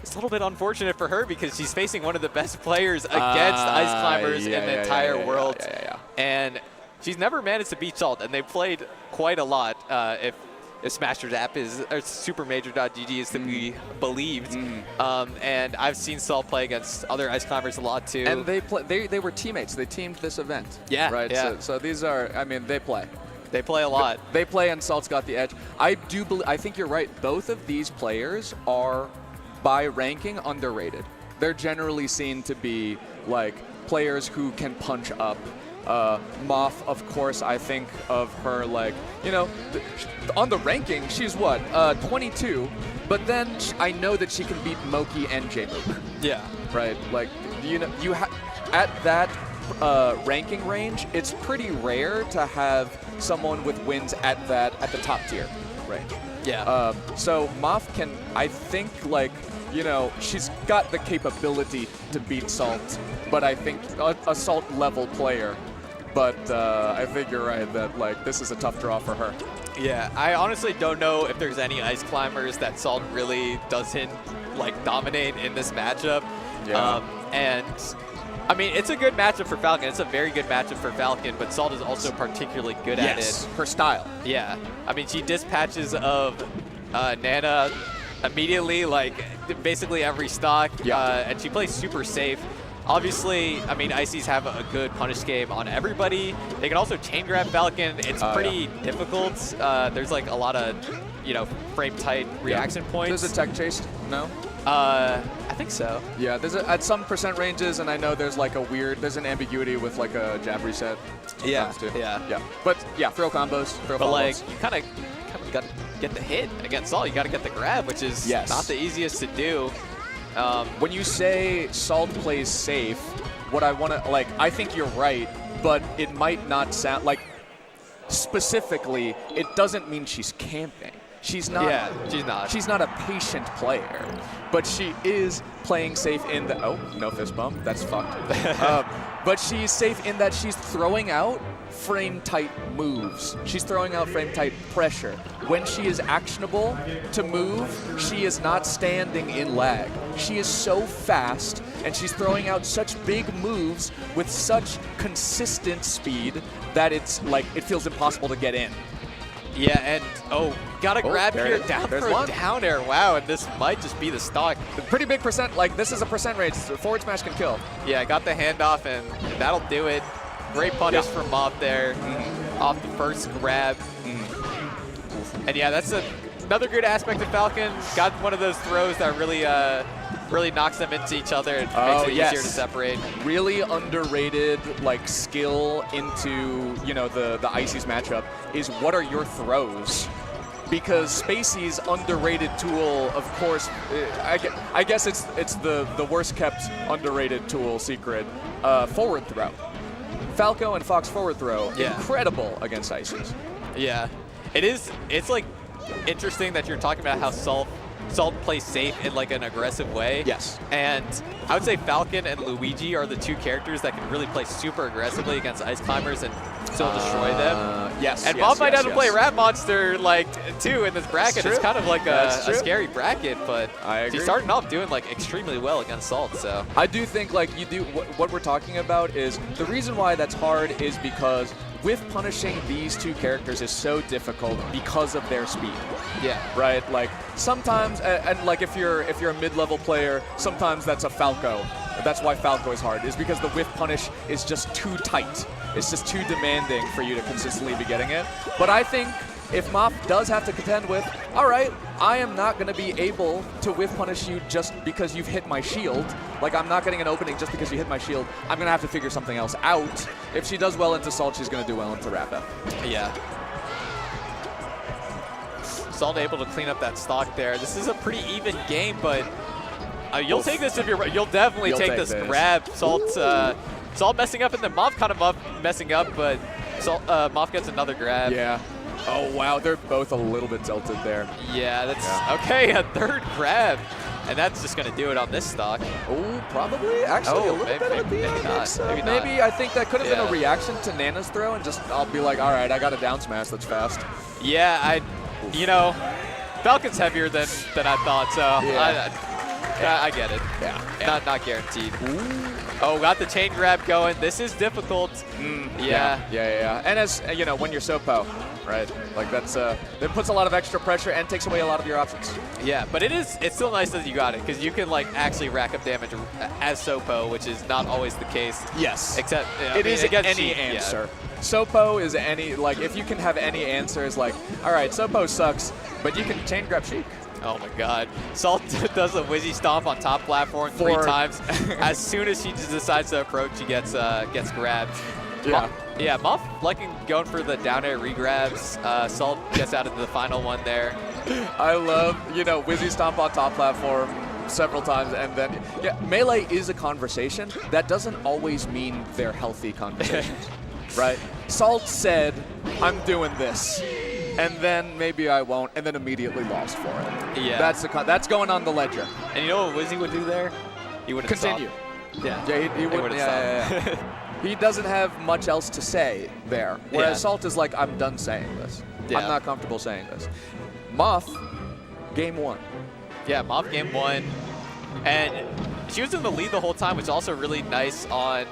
is a little bit unfortunate for her because she's facing one of the best players against ice climbers in the entire world. And she's never managed to beat Salt, and they've played quite a lot. If Smasher's app is, or supermajor.gg is to be believed. And I've seen Salt play against other ice climbers a lot too. And they were teammates. They teamed this event. Yeah. Right. Yeah. So these are, I mean, they play. They play a lot. They play, and Salt's got the edge. I think you're right. Both of these players are, by ranking, underrated. They're generally seen to be like players who can punch up. Moff, of course, I think of her like, on the ranking, she's what, 22, but then I know that she can beat Moki and J-Mook. Yeah. Right? Like, at that ranking range, it's pretty rare to have someone with wins at the top tier range. Yeah. So Moff can, I think, like, she's got the capability to beat Salt, but I think a Salt level player. But I think you're right that, like, this is a tough draw for her. Yeah, I honestly don't know if there's any ice climbers that Salt really doesn't, like, dominate in this matchup. Yeah. And, I mean, it's a good matchup for Falcon. It's a very good matchup for Falcon, but Salt is also particularly good at it. Her style. Yeah. I mean, she dispatches of Nana immediately, like, basically every stock, and she plays super safe. Obviously, I mean, Ices have a good punish game on everybody. They can also chain grab Falcon. It's pretty difficult. There's like a lot of, frame tight reaction points. There's a tech chase? No? I think so. Yeah, there's at some percent ranges, and I know there's like there's an ambiguity with like a jab reset. Yeah, too. yeah. But yeah, throw combos, throw But follow-ups. like, you kind of got to get the hit against Salt. You got to get the grab, which is not the easiest to do. When you say Salt plays safe, what I want to, like, I think you're right, but it might not sound, like, specifically, it doesn't mean she's camping. She's not. Yeah, she's not. She's not a patient player, but she is playing safe in the. Oh, no fist bump. That's fucked. But she's safe in that she's throwing out frame-tight moves. She's throwing out frame-tight pressure. When she is actionable to move, she is not standing in lag. She is so fast, and she's throwing out such big moves with such consistent speed that it's like it feels impossible to get in. Yeah, and got a grab here, down there's for one. a down air. Wow, and this might just be the stock. Pretty big percent, like this is a percent range. Forward smash can kill. Yeah, got the handoff, and that'll do it. Great punish from Moff there, off the first grab. And yeah, that's another good aspect of Falcon. Got one of those throws that really knocks them into each other and makes it easier to separate. Really underrated like skill into the Icy's matchup is what are your throws? Because Spacey's underrated tool, of course, I guess it's the worst kept underrated tool secret, forward throw. Falco and Fox forward throw, incredible against Icy's. Yeah, it is. It's like interesting that you're talking about how Salt plays safe in like an aggressive way. Yes. And I would say Falcon and Luigi are the two characters that can really play super aggressively against Ice Climbers and still destroy them. Yes. And Bob might have to play Rat Monster like too in this bracket. It's It's kind of like a scary bracket, but I agree. he's starting off doing like extremely well against Salt. So I do think like what we're talking about is the reason why that's hard is because with punishing these two characters is so difficult because of their speed. Yeah. Right? Like sometimes, and like if you're a mid-level player, sometimes that's a Falco. That's why Falco is hard, is because the whiff punish is just too tight. It's just too demanding for you to consistently be getting it. But I think if Mop does have to contend with, all right, I am not going to be able to whiff punish you just because you've hit my shield. Like, I'm not getting an opening just because you hit my shield. I'm going to have to figure something else out. If she does well into Salt, she's going to do well into Rappa. yeah. Salt able to clean up that stock there. This is a pretty even game, but you'll take this if you'll definitely take this grab. Salt messing up, and then Moff kind of messing up, but Moff gets another grab. Yeah. Oh, wow. They're both a little bit tilted there. Yeah, that's okay. A third grab. And that's just going to do it on this stock. Oh, probably. Actually, a little bit of a maybe not. Maybe I think that could have been a reaction to Nana's throw, and just I'll be like, all right, I got a down smash that's fast. Yeah, Falcon's heavier than I thought, so I get it. Yeah. Not guaranteed. Ooh. Oh, got the chain grab going. This is difficult. Yeah. And as you know, when you're Sopo, right? Like that puts a lot of extra pressure and takes away a lot of your options. Yeah, but it's still nice that you got it, because you can like actually rack up damage as Sopo, which is not always the case. Yes. Except it is against any Sheik, answer. Sopo is any, like, if you can have any answers, like, all right, Sopo sucks, but you can chain grab Sheik. Oh my God. Salt does a Wizzy Stomp on top platform 3 times. As soon as she just decides to approach, she gets grabbed. Yeah. Moff liking going for the down air regrabs. Salt gets out into the final one there. I love, Wizzy Stomp on top platform several times, and then, Melee is a conversation. That doesn't always mean they're healthy conversations, right? Salt said, I'm doing this. And then maybe I won't, and then immediately lost for it. Yeah. That's going on the ledger. And you know what Wizzy would do there? He would continue. Yeah. He wouldn't. Yeah. He doesn't have much else to say there. Whereas Salt is like, I'm done saying this. Yeah. I'm not comfortable saying this. Moth, game 1. Yeah, Moff game 1. And she was in the lead the whole time, which is also really nice on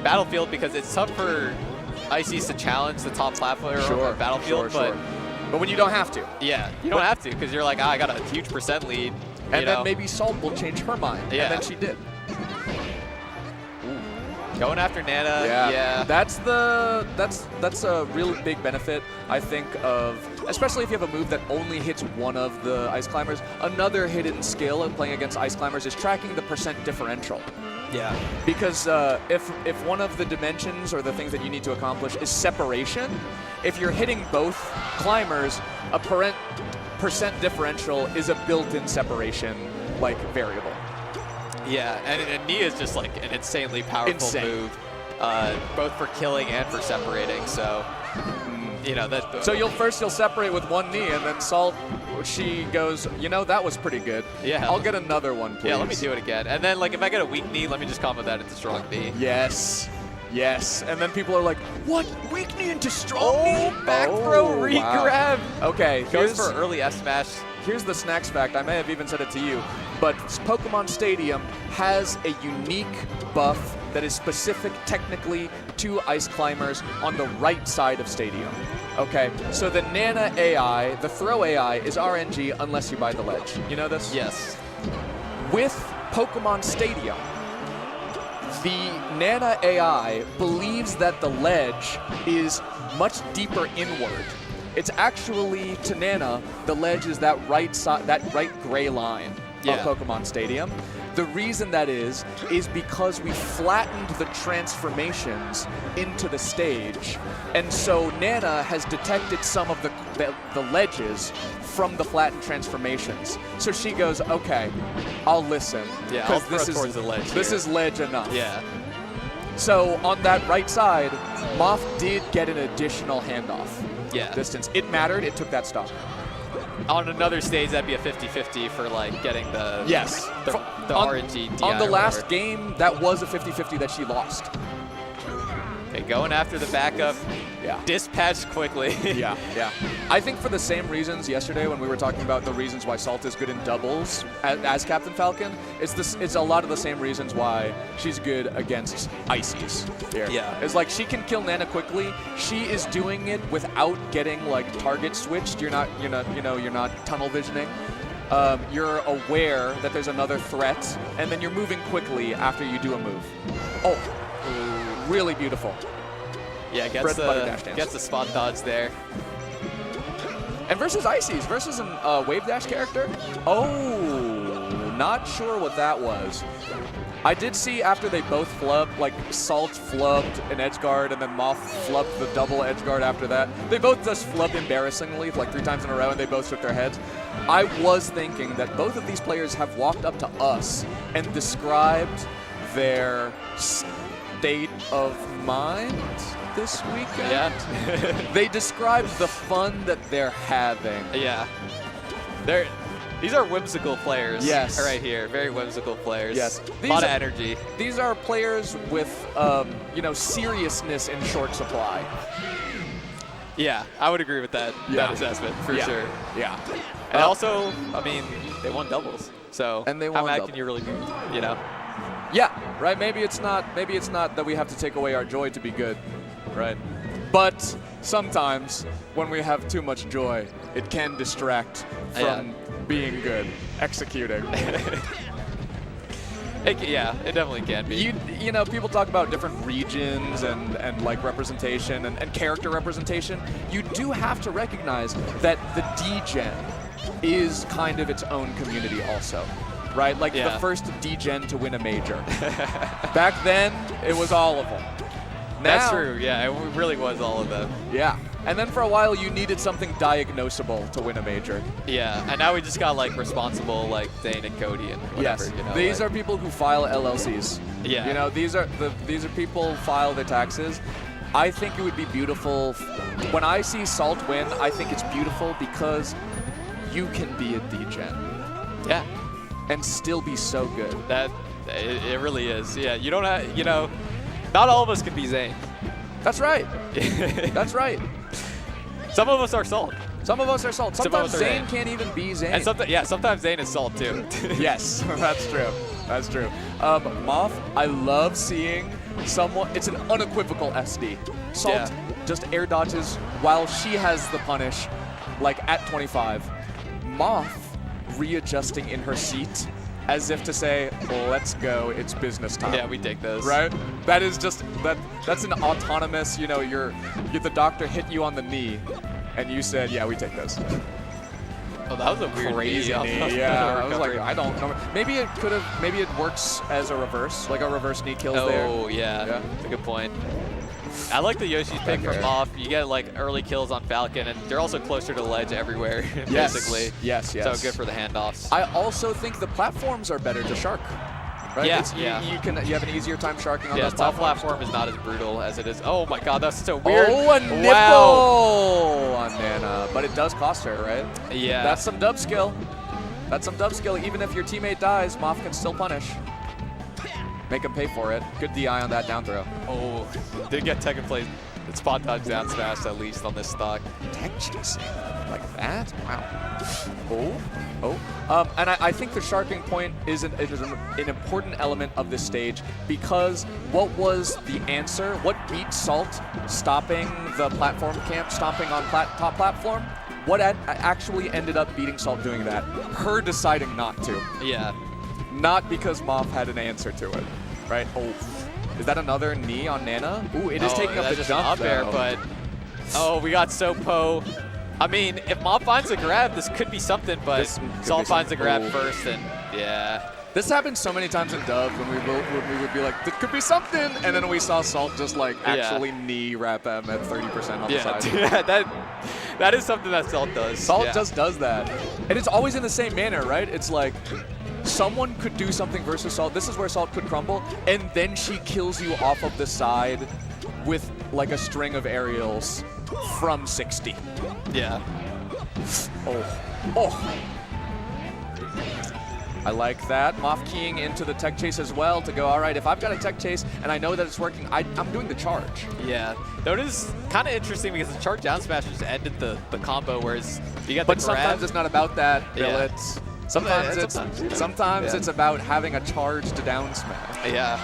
Battlefield, because it's tough for Icy's to challenge the top platform on Battlefield, but when you don't have to. Yeah, you don't have to, because you're like, I got a huge percent lead. And then maybe Salt will change her mind. Yeah. And then she did. Going after Nana. Yeah. That's a really big benefit, I think, of, especially if you have a move that only hits one of the Ice Climbers. Another hidden skill in playing against Ice Climbers is tracking the percent differential. Yeah. Because if one of the dimensions or the things that you need to accomplish is separation, if you're hitting both climbers, a percent differential is a built-in separation variable. Yeah, and Nia is just like an insanely powerful move, both for killing and for separating. So, you know, that. So you'll separate with one knee, and then Salt, she goes, you know, that was pretty good. Yeah. I'll get another one, please. Yeah, let me do it again. And then, like, if I get a weak knee, let me just combo that into strong knee. Yes. Yes. And then people are like, what? Weak knee into strong knee? Back throw re-grab. Wow. Okay. Goes for early S smash. Here's the snacks fact. I may have even said it to you, but Pokemon Stadium has a unique buff that is specific technically to Ice Climbers on the right side of Stadium. Okay, so the Nana AI, the throw AI, is RNG unless you buy the ledge. You know this? Yes. With Pokemon Stadium, the Nana AI believes that the ledge is much deeper inward. It's actually, to Nana, the ledge is that right side, that right gray line of Pokemon Stadium. The reason that is because we flattened the transformations into the stage, and so Nana has detected some of the ledges from the flattened transformations. So she goes, okay, I'll listen. Yeah, I'll this throw towards the ledge. This here. is ledge enough. Yeah. So on that right side, Moth did get an additional handoff distance. It mattered. It took that stock. On another stage, that'd be a 50-50 for like getting the the RNG. On the DI or last whatever. game, that was a 50-50 that she lost. Okay, going after the backup. Yeah. Dispatched quickly. Yeah. I think for the same reasons yesterday when we were talking about the reasons why Salt is good in doubles as Captain Falcon, it's a lot of the same reasons why she's good against Ices here. Yeah. It's like she can kill Nana quickly. She is doing it without getting like target switched. You're not tunnel visioning. You're aware that there's another threat, and then you're moving quickly after you do a move. Oh, really beautiful. Yeah, gets the spot dodge there. And versus Ices, versus a wave dash character? Oh, not sure what that was. I did see after they both flubbed, like Salt flubbed an edge guard and then Moth flubbed the double edge guard after that. They both just flubbed embarrassingly like 3 times in a row and they both shook their heads. I was thinking that both of these players have walked up to us and described their state of mind this weekend. Yeah. They described the fun that they're having. Yeah. These are whimsical players. Yes. Right here. Very whimsical players. Yes. A lot of energy. These are players with, seriousness in short supply. Yeah, I would agree with that assessment for sure. Yeah. And also, I mean, they won doubles. So and they how won mad doubles. can you really be, you know? Yeah, right. Maybe it's not that we have to take away our joy to be good, right? But sometimes when we have too much joy, it can distract from being good, executing. It definitely can be. You know, people talk about different regions and like representation and character representation. You do have to recognize that the D-Gen is kind of its own community also. Right? Like the first D-Gen to win a major. Back then, it was all of them. That's true, yeah. It really was all of them. Yeah. And then for a while, you needed something diagnosable to win a major. Yeah, and now we just got like responsible like Zane and Cody and whatever. Yes. You know, These are people who file LLCs. Yeah. You know, these are people who file their taxes. I think it would be beautiful. When I see Salt win, I think it's beautiful because you can be a D-Gen. Yeah. And still be so good. It really is. Yeah, you don't have, not all of us can be Zane. That's right. That's right. Some of us are Salt. Some of us are Salt. Sometimes are Zane can't even be Zane. And sometimes Zane is Salt too. Yes, that's true. That's true. Moth, I love seeing someone. It's an unequivocal SD. Salt just air dodges while she has the punish, like at 25. Moth readjusting in her seat as if to say, let's go, it's business time. Yeah, we take those. Right? That is just, that's an autonomous, the doctor hit you on the knee and you said, yeah, we take those. Oh, that was a weird crazy knee. Yeah, I was like, I don't know. Maybe it works as a reverse, like a reverse knee kills there. Oh, yeah. That's a good point. I like the Yoshi's pick from off. You get like early kills on Falcon, and they're also closer to the ledge everywhere, basically. Yes. So good for the handoffs. I also think the platforms are better to Shark. right? Yeah, You have an easier time sharking on yeah, those top platforms. platform is not as brutal as it is. Oh my god, that's so weird. Oh, a nipple on Nana, but it does cost her, right? Yeah. That's some dub skill. That's some dub skill. Even if your teammate dies, Moth can still punish. Make him pay for it. Good DI on that down throw. Oh, did get tech and play spot dodge down smash at least on this stock. Tech chasing like that? Wow. And I think the sharking point is an important element of this stage, because what was the answer? What beat Salt stopping the platform camp, stomping on top platform? What actually ended up beating Salt doing that? Her deciding not to. Yeah. Not because Moth had an answer to it, right? Oh, is that another knee on Nana? Ooh, it is taking up the jump up there, but oh, we got Sopo. I mean, if Moth finds a grab, this could be something, but Salt finds a grab first, and yeah. This happened so many times in dub when we would be like, this could be something, and then we saw Salt just like actually knee wrap them at 30% on the side. Yeah, that is something that Salt does. Salt just does that. And it's always in the same manner, right? It's like, someone could do something versus Salt. This is where Salt could crumble, and then she kills you off of the side with like a string of aerials from 60. Yeah. Oh. I like that. Moth keying into the tech chase as well to go, all right, if I've got a tech chase and I know that it's working, I'm doing the charge. Yeah. Though it is kind of interesting because the charge down smash just ended the combo, whereas you got the grab. But sometimes it's not about that, Yeah. Billets. Sometimes it's about having a charge to down smash. Yeah.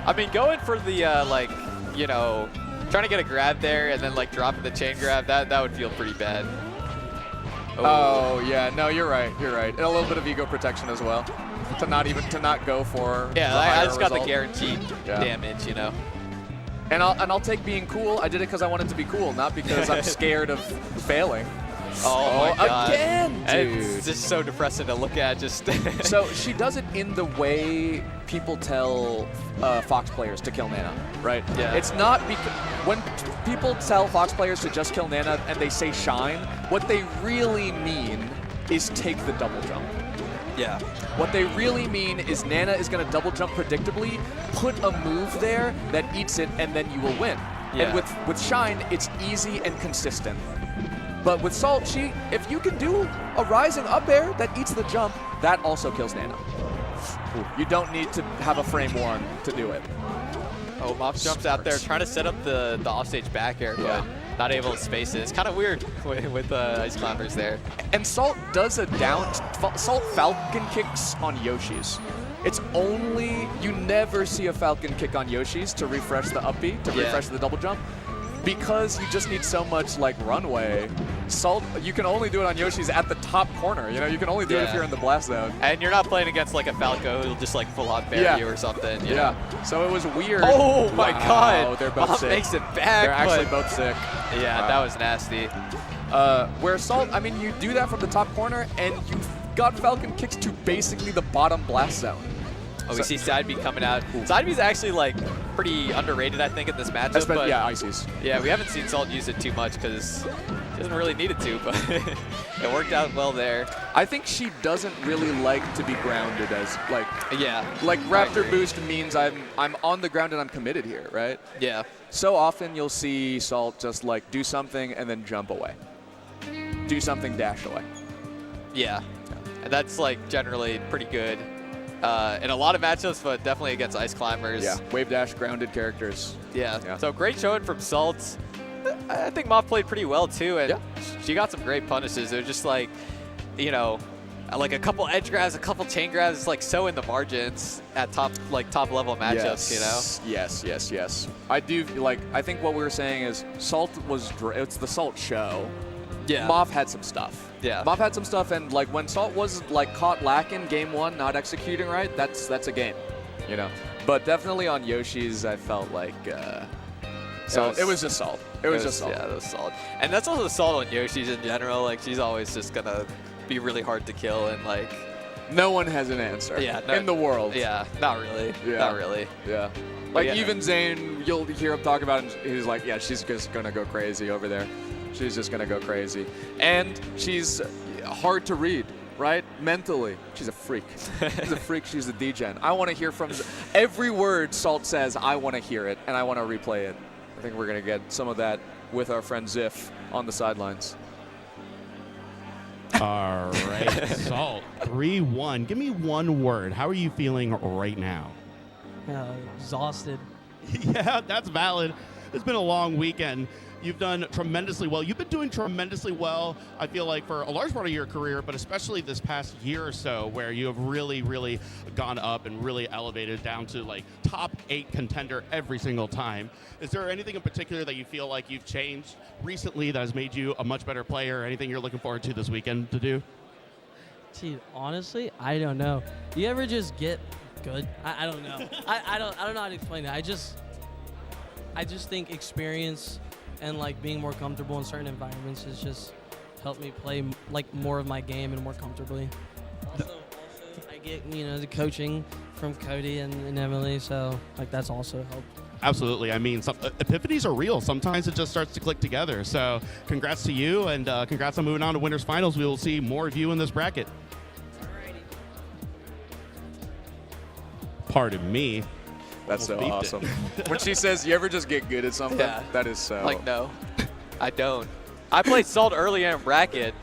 I mean, going for the, like, you know, trying to get a grab there and then, like, dropping the chain grab, that would feel pretty bad. Oh, yeah. No, you're right. You're right. And a little bit of ego protection as well. To not go for Yeah, the I just got result. the guaranteed damage, you know. And I'll take being cool. I did it because I wanted to be cool, not because I'm scared of failing. Oh my god. Again, dude. It's just so depressing to look at. Just So she does it in the way people tell Fox players to kill Nana, right? Yeah. It's not because when people tell Fox players to just kill Nana and they say shine, what they really mean is take the double jump. Yeah. What they really mean is Nana is going to double jump predictably, put a move there that eats it, and then you will win. Yeah. And with Shine, it's easy and consistent. But with Salt, if you can do a rising up air that eats the jump, that also kills Nana. You don't need to have a frame one to do it. Oh, Mops jumps out there trying to set up the offstage back air, but not able to space it. It's kind of weird with Ice Climbers there. And Salt does Salt Falcon kicks on Yoshi's. It's only, you never see a Falcon kick on Yoshi's to refresh the up B, to refresh the double jump. Because you just need so much like runway. Salt, you can only do it on Yoshi's at the top corner. You know, you can only do it if you're in the blast zone. And you're not playing against like a Falco who'll just like full on bury you or something. You know? So it was weird. Oh my god. They're both sick. Makes it back. They're actually both sick. Yeah, that was nasty. Where Salt, I mean, you do that from the top corner and you've got Falcon kicks to basically the bottom blast zone. Oh, we see Side B coming out. Side B's actually like pretty underrated, I think, in this matchup. But yeah, Ices. Yeah, we haven't seen Salt use it too much because she doesn't really need it to, but it worked out well there. I think she doesn't really like to be grounded as like like Raptor boost means I'm on the ground and I'm committed here, right? Yeah. So often you'll see Salt just like do something and then jump away. Do something, dash away. Yeah. And that's like generally pretty good. In a lot of matchups, but definitely against Ice Climbers. Yeah, wave dash grounded characters. Yeah. So great showing from Salt. I think Moth played pretty well too, and she got some great punishes. They're just like, you know, like a couple edge grabs, a couple chain grabs. It's like so in the margins at top level matchups, you know. Yes. I do like. I think what we were saying is Salt was. It's the Salt show. Yeah. Moth had some stuff. Yeah. Moth had some stuff, and like when Salt was like caught lacking game one, not executing right, that's a game, you know. But definitely on Yoshi's, I felt like it was just Salt. It was just Salt. Yeah, it was Salt. And that's also Salt on Yoshi's in general. Like she's always just gonna be really hard to kill, and like no one has an answer. Yeah. In the world. Yeah. Not really. Yeah. Not really. Yeah. Like even Zane, you'll hear him talk about it. He's like, yeah, she's just gonna go crazy over there. She's just gonna go crazy, and she's hard to read, right? Mentally, she's a freak. She's a freak. She's a degen. I want to hear from every word Salt says. I want to hear it, and I want to replay it. I think we're going to get some of that with our friend Ziff on the sidelines. All right, Salt, 3-1. Give me one word. How are you feeling right now? Exhausted. Yeah, that's valid. It's been a long weekend. You've done tremendously well. You've been doing tremendously well, I feel like, for a large part of your career, but especially this past year or so, where you have really, really gone up and really elevated down to like top 8 contender every single time. Is there anything in particular that you feel like you've changed recently that has made you a much better player? Anything you're looking forward to this weekend to do? Dude, honestly, I don't know. You ever just get good? I don't know. I don't know how to explain it. I just think experience and like being more comfortable in certain environments has just helped me play like more of my game and more comfortably. Also I get the coaching from Cody and Emily, so like that's also helped. Absolutely. I mean, some epiphanies are real. Sometimes it just starts to click together. So congrats to you, and congrats on moving on to Winners Finals. We will see more of you in this bracket. Pardon me. That's so awesome. When she says, you ever just get good at something? Yeah. That is so. Like, no, I don't. I played Salt early in bracket,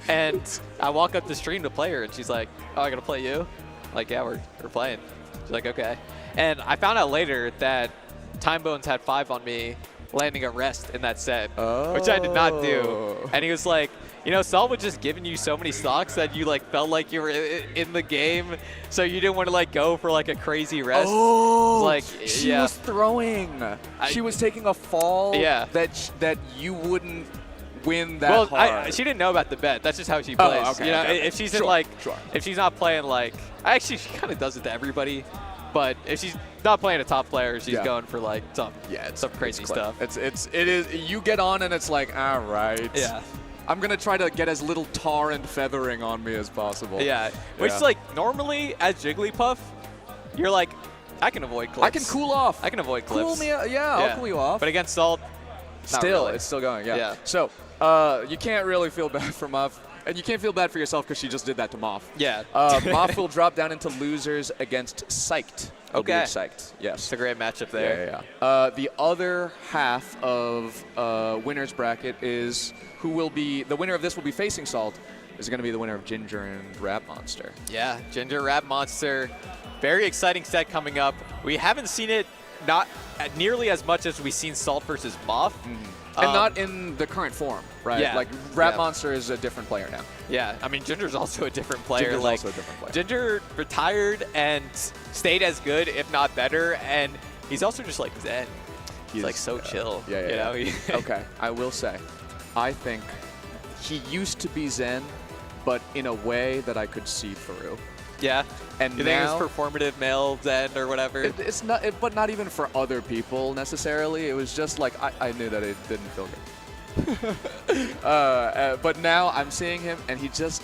and I walk up the stream to play her, and she's like, oh, I got to play you? Like, yeah, we're playing. She's like, okay. And I found out later that Time Bones had 5 on me landing a rest in that set, which I did not do. And he was like, Salt was just giving you so many stocks that you like felt like you were in the game, so you didn't want to like go for like a crazy rest. Oh, like she was throwing. She was taking a fall. Yeah. That you wouldn't win that hard. She didn't know about the bet. That's just how she plays. Oh, okay. If she's if she's not playing like, actually she kind of does it to everybody, but if she's not playing a top player, she's going for like some crazy stuff. It is. You get on and it's like, all right. Yeah. I'm going to try to get as little tar and feathering on me as possible. Yeah. Which like normally as Jigglypuff, you're like, I can avoid clips. I can cool off. I can avoid clips. Cool me, I'll cool you off. But against Salt, it's still going, yeah. So you can't really feel bad for Muff. And you can't feel bad for yourself because she just did that to Moff. Yeah. Moff will drop down into losers against Psyched. Okay. Psyched. Yes. It's a great matchup there. Yeah. The other half of winners bracket is who will be the winner of this will be facing Salt. Is going to be the winner of Ginger and Rap Monster. Yeah, Ginger Rap Monster. Very exciting set coming up. We haven't seen it not nearly as much as we've seen Salt versus Moff. And not in the current form, right? Yeah. Like, Rap Monster is a different player now. Yeah, I mean, Ginger's also a different player. Ginger's also a different player. Ginger retired and stayed as good, if not better, and he's also just, like, zen. He's, like, so chill. Yeah. Okay, I will say, I think he used to be zen, but in a way that I could see through. Yeah. And you think it was performative male zen or whatever? It's not, but not even for other people necessarily. It was just like I knew that it didn't feel good. But now I'm seeing him, and he just,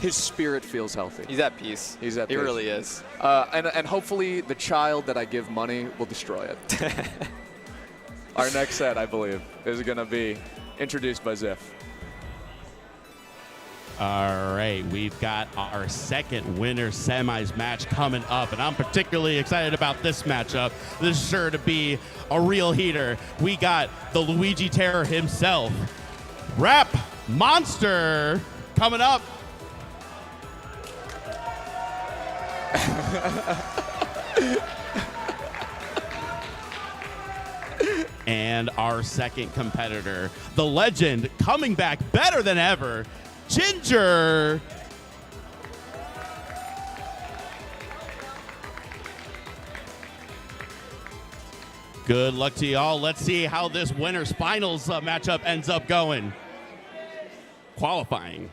his spirit feels healthy. He's at peace. He's at peace. He really is. And hopefully the child that I give money will destroy it. Our next set, I believe, is going to be introduced by Ziff. All right, we've got our second winner semis match coming up, and I'm particularly excited about this matchup. This is sure to be a real heater. We got the Luigi Terror himself, Rap Monster, coming up. And our second competitor, the legend, coming back better than ever, Ginger. Good luck to y'all. Let's see how this winners finals matchup ends up going. Qualifying.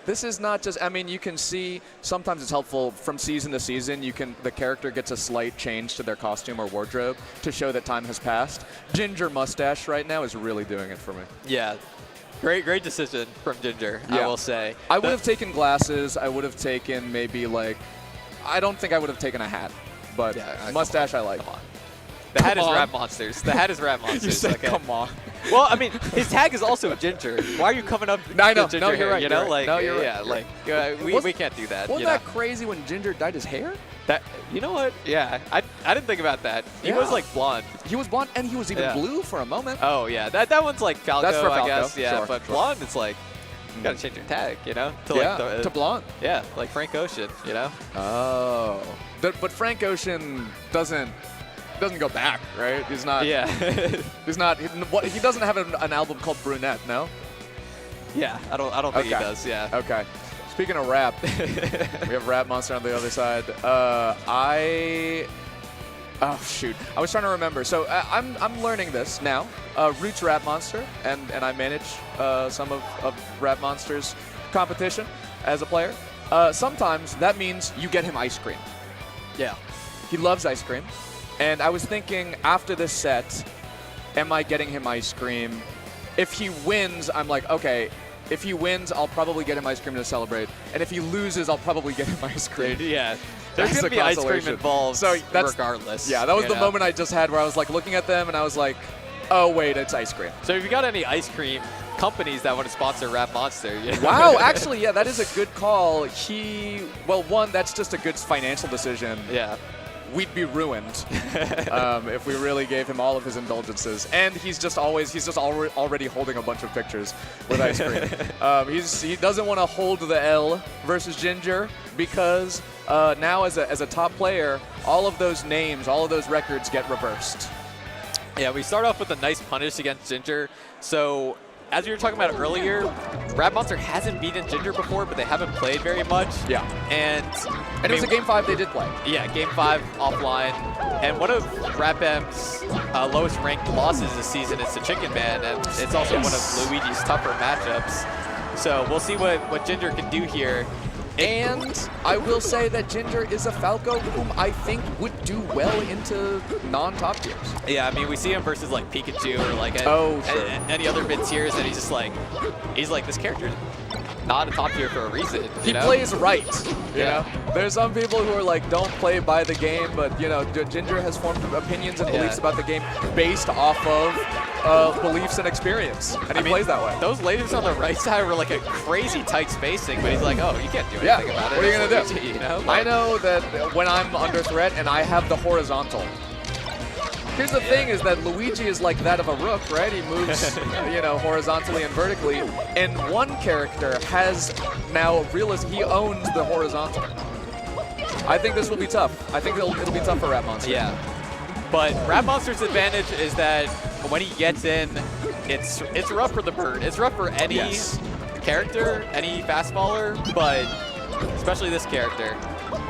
This is not just, I mean, you can see sometimes it's helpful from season to season. The character gets a slight change to their costume or wardrobe to show that time has passed. Ginger mustache right now is really doing it for me. Yeah. Great decision from Ginger, I will say. I would have taken glasses. I would have taken maybe like, I don't think I would have taken a hat, but mustache I like. Come on. The hat is Rap Monsters. The hat is Rap Monsters. You said, okay. come on. Well, I mean, his tag is also Ginger. Why are you coming up No, I know. with Ginger No, you're hair, right, you know? you're right. Like, No, you're right, yeah, you're like, right. we can't do that. Wasn't you know? that crazy when Ginger dyed his hair? You know what? Yeah, I didn't think about that. He was like blonde. He was blonde, and he was even blue for a moment. Oh yeah, that one's like Falco, That's for I Falco. guess. Yeah, Sure, but sure. blonde, it's like you gotta change your tag, you know? To Yeah, like to blonde. Yeah, like Frank Ocean, you know? Oh, but Frank Ocean doesn't go back, right? He's not. Yeah. He's not. He doesn't have an album called Brunette, no? Yeah, I don't think he Okay. does. Yeah. Okay. Speaking of rap, we have Rap Monster on the other side. Oh shoot, I was trying to remember. So I'm learning this now. Roots Rap Monster, and I manage some of Rap Monster's competition as a player. Sometimes that means you get him ice cream. Yeah. He loves ice cream, and I was thinking after this set, am I getting him ice cream? If he wins, I'm like, okay. If he wins, I'll probably get him ice cream to celebrate, and if he loses, I'll probably get him ice cream. Yeah. There's That's gonna the be ice cream consolation. involved So that's, regardless. Yeah, that was you the know? moment I just had where I was like looking at them and I was like, oh wait, it's ice cream. So if you got any ice cream companies that want to sponsor Rap Monster, you know? Wow, actually, yeah, that is a good call. Well, one, that's just a good financial decision. Yeah. We'd be ruined if we really gave him all of his indulgences. And he's just already holding a bunch of pictures with ice cream. He doesn't want to hold the L versus Ginger because now as a top player, all of those names, all of those records get reversed. Yeah, we start off with a nice punish against Ginger. So as we were talking about earlier, Rap Monster hasn't beaten Ginger before, but they haven't played very much. Yeah. And it was a Game 5 they did play. Yeah, Game 5 offline. And one of Rap M's lowest ranked losses this season is to Chicken Man, and it's also one of Luigi's tougher matchups. So we'll see what Ginger can do here. And I will say that Ginger is a Falco whom I think would do well into non-top tiers. Yeah, I mean, we see him versus like Pikachu or like any other mid tiers, and he's like, this character's not a top tier for a reason. He plays right, you know? There's some people who are like, don't play by the game, but you know, Ginger has formed opinions and beliefs about the game based off of beliefs and experience, and he plays that way. Those ladies on the right side were like a crazy tight spacing, but he's like, oh, you can't do anything about it. What are you gonna do? You know? I know that when I'm under threat and I have the horizontal. Here's the thing is that Luigi is like that of a rook, right? He moves, you know, horizontally and vertically. And one character has now realized he owns the horizontal. I think this will be tough. I think it'll be tough for Rap Monster. Yeah. But Rap Monster's advantage is that when he gets in, it's rough for the bird. It's rough for any character, any fastballer, but especially this character.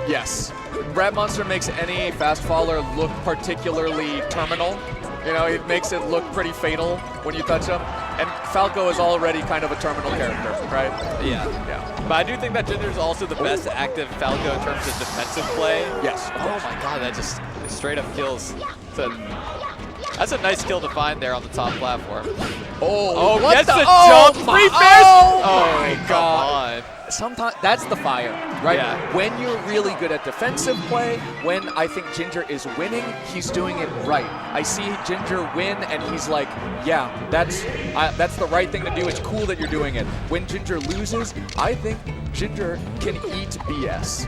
Yes. Rap Monster makes any fast faller look particularly terminal. You know, it makes it look pretty fatal when you touch him. And Falco is already kind of a terminal character, right? Yeah. But I do think that Ginger's also the best active Falco in terms of defensive play. Yes. Oh my god, that just straight up kills. That's a nice kill to find there on the top platform. Oh, gets the jump! Free fish! Oh my god. Come on. Sometimes that's the fire, right? Yeah. When you're really good at defensive play, when I think Ginger is winning, he's doing it right. I see Ginger win, and he's like, yeah, that's the right thing to do. It's cool that you're doing it. When Ginger loses, I think Ginger can eat BS.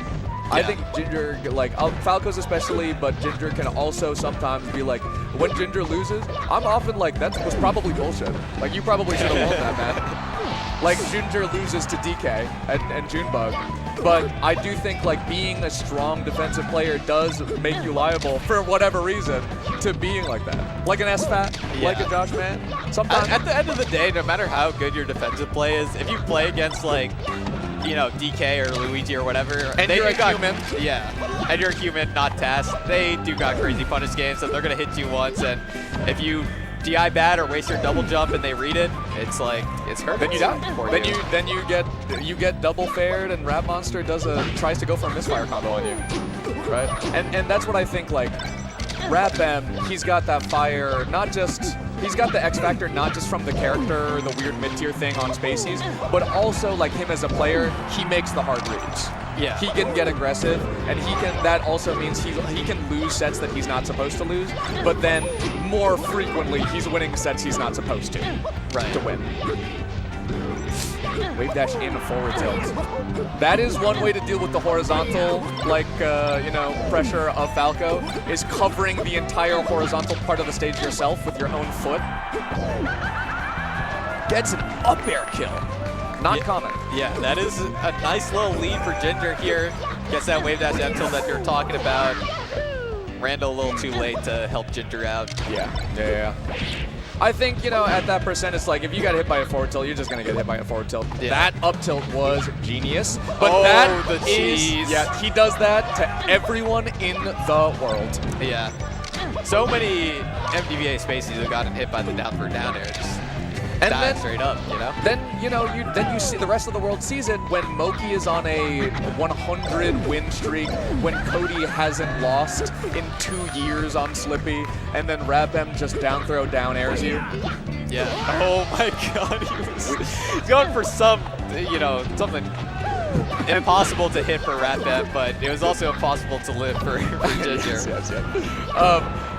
I think Ginger, like Falco's especially, but Ginger can also sometimes be like, when Ginger loses, I'm often like, that was probably bullshit. Like, you probably should have won that, man. Like, Ginger loses to DK and Junebug. But I do think, like, being a strong defensive player does make you liable, for whatever reason, to being like that. Like an S-Fat, like a Josh Man. Sometimes. At the end of the day, no matter how good your defensive play is, if you play against, like, you know, DK or Luigi or whatever. And you're a human. Yeah, and you're a human, not tasked. They do got crazy punish games, so they're going to hit you once, and if you DI bad or waste your double jump and they read it, it's like, it's hurt. Then you die. Then you get double fared, and Rap Monster tries to go for a misfire combo on you, right? And that's what I think, like, Rap M, he's got that fire, he's got the X factor not just from the character, the weird mid-tier thing on Spaceys, but also, like, him as a player, he makes the hard reads. Yeah. He can get aggressive, and that also means he can lose sets that he's not supposed to lose, but then more frequently he's winning sets he's not supposed to win. Wave dash in a forward tilt. That is one way to deal with the horizontal, pressure of Falco, is covering the entire horizontal part of the stage yourself with your own foot. Gets an up air kill. Not common. Yeah, that is a nice little lead for Ginger here. Gets that wave dash up tilt that you're talking about. Randall a little too late to help Ginger out. Yeah. I think, at that percent, it's like if you got hit by a forward tilt, you're just going to get hit by a forward tilt. Yeah. That up tilt was genius. But the cheese. Yeah, he does that to everyone in the world. Yeah. So many MDVA spaces have gotten hit by the down for down air. And then straight up, Then you see the rest of the world sees it when Moki is on a 100 win streak, when Cody hasn't lost in 2 years on Slippy, and then Rapem just down throw down airs you. Yeah. Oh my God, he's going for something impossible to hit for Rapem, but it was also impossible to live for Ginger. yes.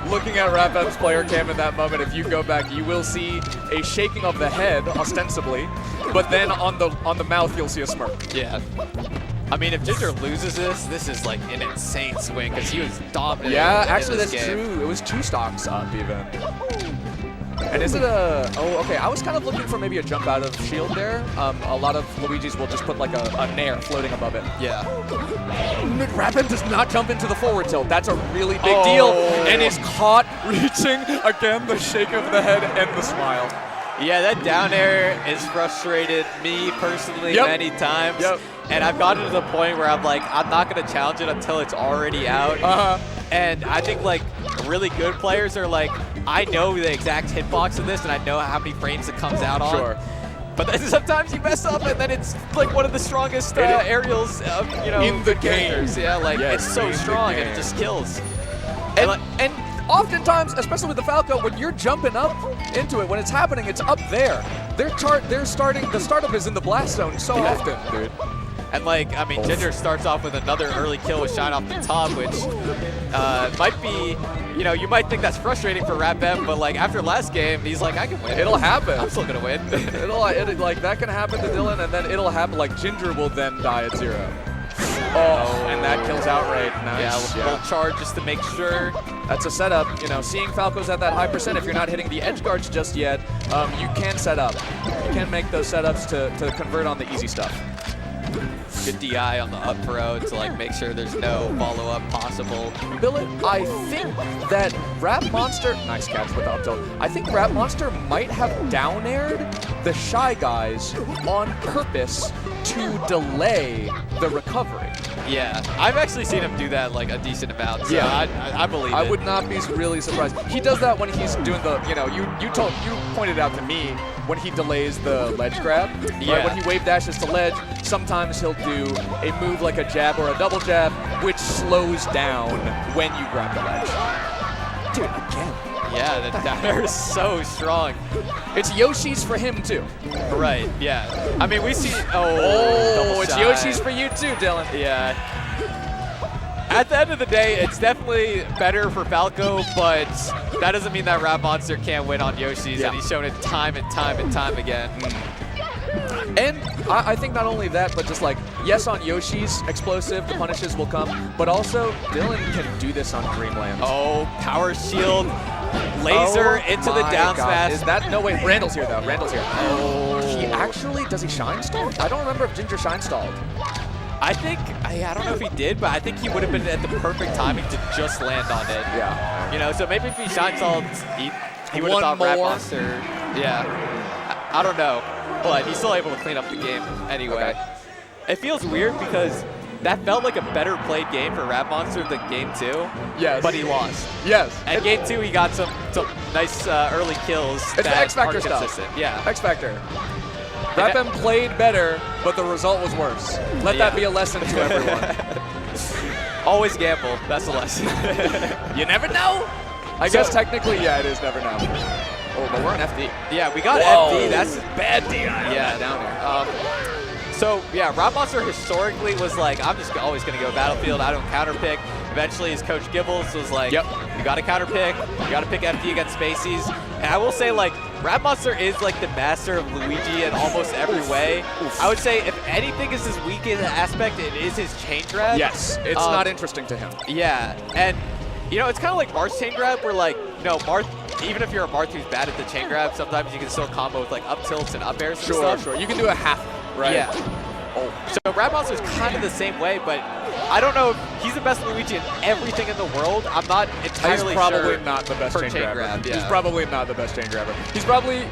Looking at Rapem's player cam in that moment, if you go back, you will see a shaking of the head, ostensibly, but then on the mouth, you'll see a smirk. Yeah. I mean, if Ginger loses this is like an insane swing because he was dominant. Yeah, actually, in this that's game. true. It was 2 stocks up, even. And is it a... Oh, okay. I was kind of looking for maybe a jump out of shield there. A lot of Luigis will just put like a nair floating above it. Yeah. Rapem does not jump into the forward tilt. That's a really big deal. And is caught reaching, again, the shake of the head and the smile. Yeah, that down air has frustrated me personally many times. And I've gotten to the point where I'm like, I'm not going to challenge it until it's already out. And I think like really good players are like, I know the exact hitbox of this and I know how many frames it comes out on. Sure. But then sometimes you mess up and then it's like one of the strongest aerials of, in the game. Yeah, like it's so strong and it just kills. And oftentimes, especially with the Falco, when you're jumping up into it, when it's happening, it's up there. The startup is in the blast zone so often, dude. And like, I mean, Ginger starts off with another early kill with Shine off the top, which might be, you might think that's frustrating for Rapem, but like after last game, he's like, I can win. It'll happen. I'm still gonna win. That can happen to Dylan, and then it'll happen. Like Ginger will then die at 0. And that kills outright. Nice. Yeah, a little charge just to make sure. That's a setup. Seeing Falcos at that high percent, if you're not hitting the edge guards just yet, you can set up. You can make those setups to convert on the easy stuff. Good DI on the up throw to like make sure there's no follow-up possible. Billet, I think that Rap Monster, nice catch with the up tilt. I think Rap Monster might have down aired the Shy Guys on purpose to delay the recovery. Yeah, I've actually seen him do that like a decent amount. So I believe it. I would not be really surprised. He does that when he's doing the, you pointed out to me when he delays the ledge grab. Yeah. Right? When he wave dashes to ledge, sometimes he'll do a move like a jab or a double jab, which slows down when you grab the ledge. Dude, again. Yeah, the down air is so strong. It's Yoshi's for him too. Right, yeah. I mean, we see, it's Yoshi's for you too, Dylan. Yeah. At the end of the day, it's definitely better for Falco, but that doesn't mean that Rap Monster can't win on Yoshi's, and he's shown it time and time and time again. And I think not only that, but just like, yes, on Yoshi's explosive, the punishes will come, but also Dylan can do this on Dreamland. Oh, power shield, laser into the down smash. Is that, no wait, Randall's here though, Randall's here. Oh. He actually, does he shine stall? I don't remember if Ginger shine stalled. I think, I don't know if he did, but I think he would have been at the perfect timing to just land on it. Yeah. So maybe if he shine stalled, he would have thought Rap Monster. Yeah. I don't know. But he's still able to clean up the game anyway. Okay. It feels weird because that felt like a better played game for Rap Monster than game 2. Yes. But he lost. Yes. At game 2, he got some nice early kills. It's the X Factor stuff. Yeah. X Factor. Rapem played better, but the result was worse. Let that be a lesson to everyone. Always gamble. That's a lesson. You never know. I guess technically, yeah, it is never know. Oh, but we're in FD. Yeah, we got FD. That's bad DI. Yeah, down here. So yeah, Rob Monster historically was like, I'm just always going to go Battlefield. I don't counterpick. Eventually, his coach Gibbles was like, yep, you got to counterpick. You got to pick FD against Spacies. And I will say, like, Rob Monster is like the master of Luigi in almost every way. I would say if anything is his weakest aspect, it is his chain grab. Yes, it's not interesting to him. Yeah, and you know, it's kind of like Marth's chain grab, where like, you know, Marth, even if you're a Marth who's bad at the chain grab, sometimes you can still combo with like up tilts and up airs and stuff. Sure. You can do a half, right? Yeah. Oh. So Rap Monster's kind of the same way, but I don't know if he's the best Luigi in everything in the world. I'm not entirely sure. He's probably not the best chain grabber. Yeah. He's probably not the best chain grabber. He's probably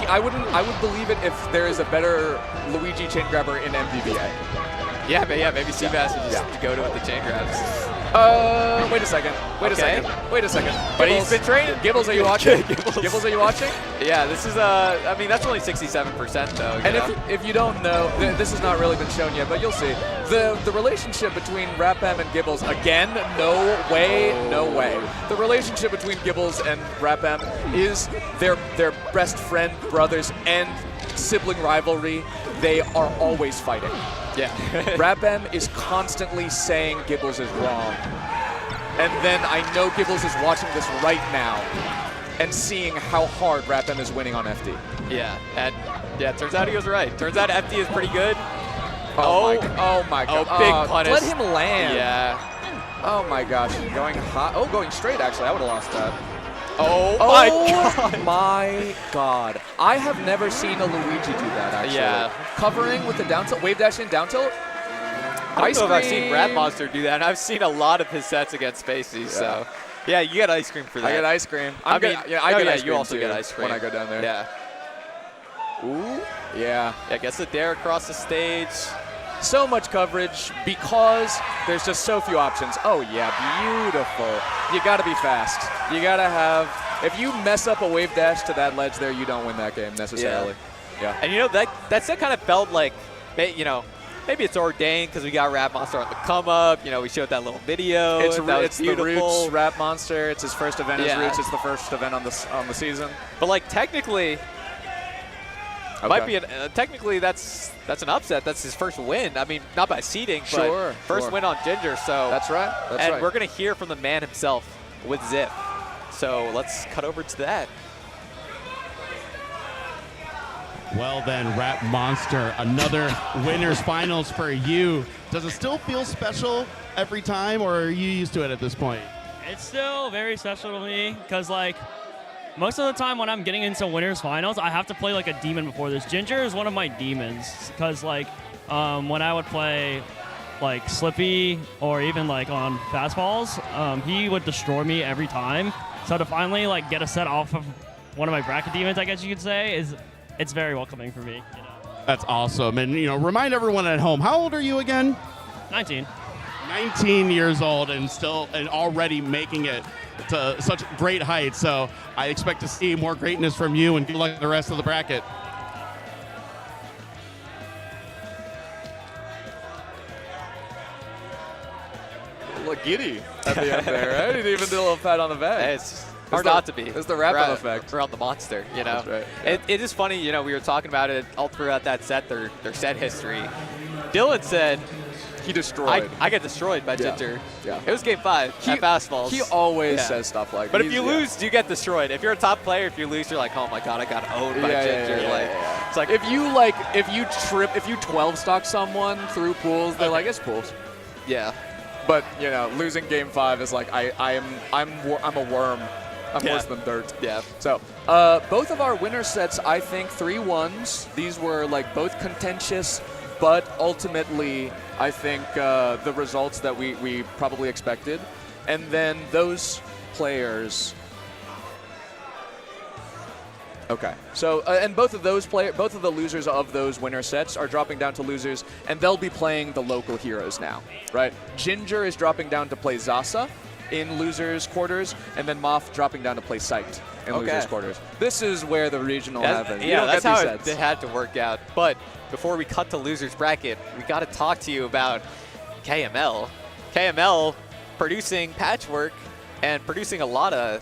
I would believe it if there is a better Luigi chain grabber in MDVA. Yeah, but maybe Seabass would just go to with the chain grabs. Wait a second. Wait a second. But he's been training. Gibbles, are you watching? Gibbles, are you watching? Yeah, this is, I mean, that's only 67% though. And if you don't know, this has not really been shown yet, but you'll see. The relationship between Rapam and Gibbles, again, no way. The relationship between Gibbles and Rapam is their best friend, brothers, and sibling rivalry. They are always fighting. Yeah. Rapam is constantly saying Gibbles is wrong. And then I know Gibbles is watching this right now and seeing how hard Rapam is winning on FD. Yeah, and yeah, turns out he was right. Turns out FD is pretty good. Oh my god. Oh, big punish. Let him land. Yeah. Oh my gosh. Going hot. Oh, going straight, actually. I would have lost that. Oh my god. My god. I have never seen a Luigi do that, actually. Yeah. Covering with the down tilt, wave dash in, down tilt. I don't know if I've seen Rap Monster do that, and I've seen a lot of his sets against Spacies, so. Yeah, you get ice cream for that. I get ice cream. I get ice cream you also get ice cream when I go down there. Yeah. Ooh. Yeah. Yeah, gets it there across the stage. So much coverage because there's just so few options. Oh yeah, beautiful. You gotta be fast. You gotta have, if you mess up a wave dash to that ledge there, you don't win that game necessarily. Yeah. And you know, that set kind of felt like, you know, maybe it's ordained because we got Rap Monster on the come up. You know, we showed that little video. It's beautiful. the Roots Rap Monster. It's his first event as Roots. It's the first event on the season. But like technically, might be technically that's an upset. That's his first win. I mean, not by seeding, but first win on Ginger. So that's right. And we're gonna hear from the man himself with Zip. So let's cut over to that. Well then, Rap Monster, another winners finals for you. Does it still feel special every time, or are you used to it at this point? It's still very special to me because, like, most of the time when I'm getting into winners finals, I have to play like a demon before this. Ginger is one of my demons because, like, when I would play like Slippy or even like on fastballs, he would destroy me every time. So to finally like get a set off of one of my bracket demons, I guess you could say, it's very welcoming for me. You know? That's awesome. And, you know, remind everyone at home, how old are you again? 19. 19 years old and already making it to such great heights. So I expect to see more greatness from you, and good luck with the rest of the bracket. Look giddy at the end there. I didn't even do a little pat on the back. It's hard not to be. It's the Rapam effect. Around the monster, you know. That's right. Yeah. It is funny, you know, we were talking about it all throughout that set, their set history. Dylan said he destroyed. I get destroyed by Ginger. Yeah. It was game 5 at fastballs. He always says stuff like that. But if you lose, you get destroyed. If you're a top player, if you lose, you're like, oh my god, I got owned by Ginger. It's like if you 12 stock someone through pools, they're like, it's pools. Yeah. But you know, losing game 5 is like I'm a worm. I'm worse than dirt. Yeah. So both of our winner sets, I think 3-1s. These were like both contentious, but ultimately I think the results that we probably expected. And then those players. Okay. So and both of the losers of those winner sets are dropping down to losers, and they'll be playing the local heroes now, right? Ginger is dropping down to play Zasa in losers quarters, and then Moth dropping down to play Sight in losers quarters. This is where the regional happens. Yeah, that's how it had to work out. But before we cut to losers bracket, we got to talk to you about KML. KML producing Patchwork and producing a lot of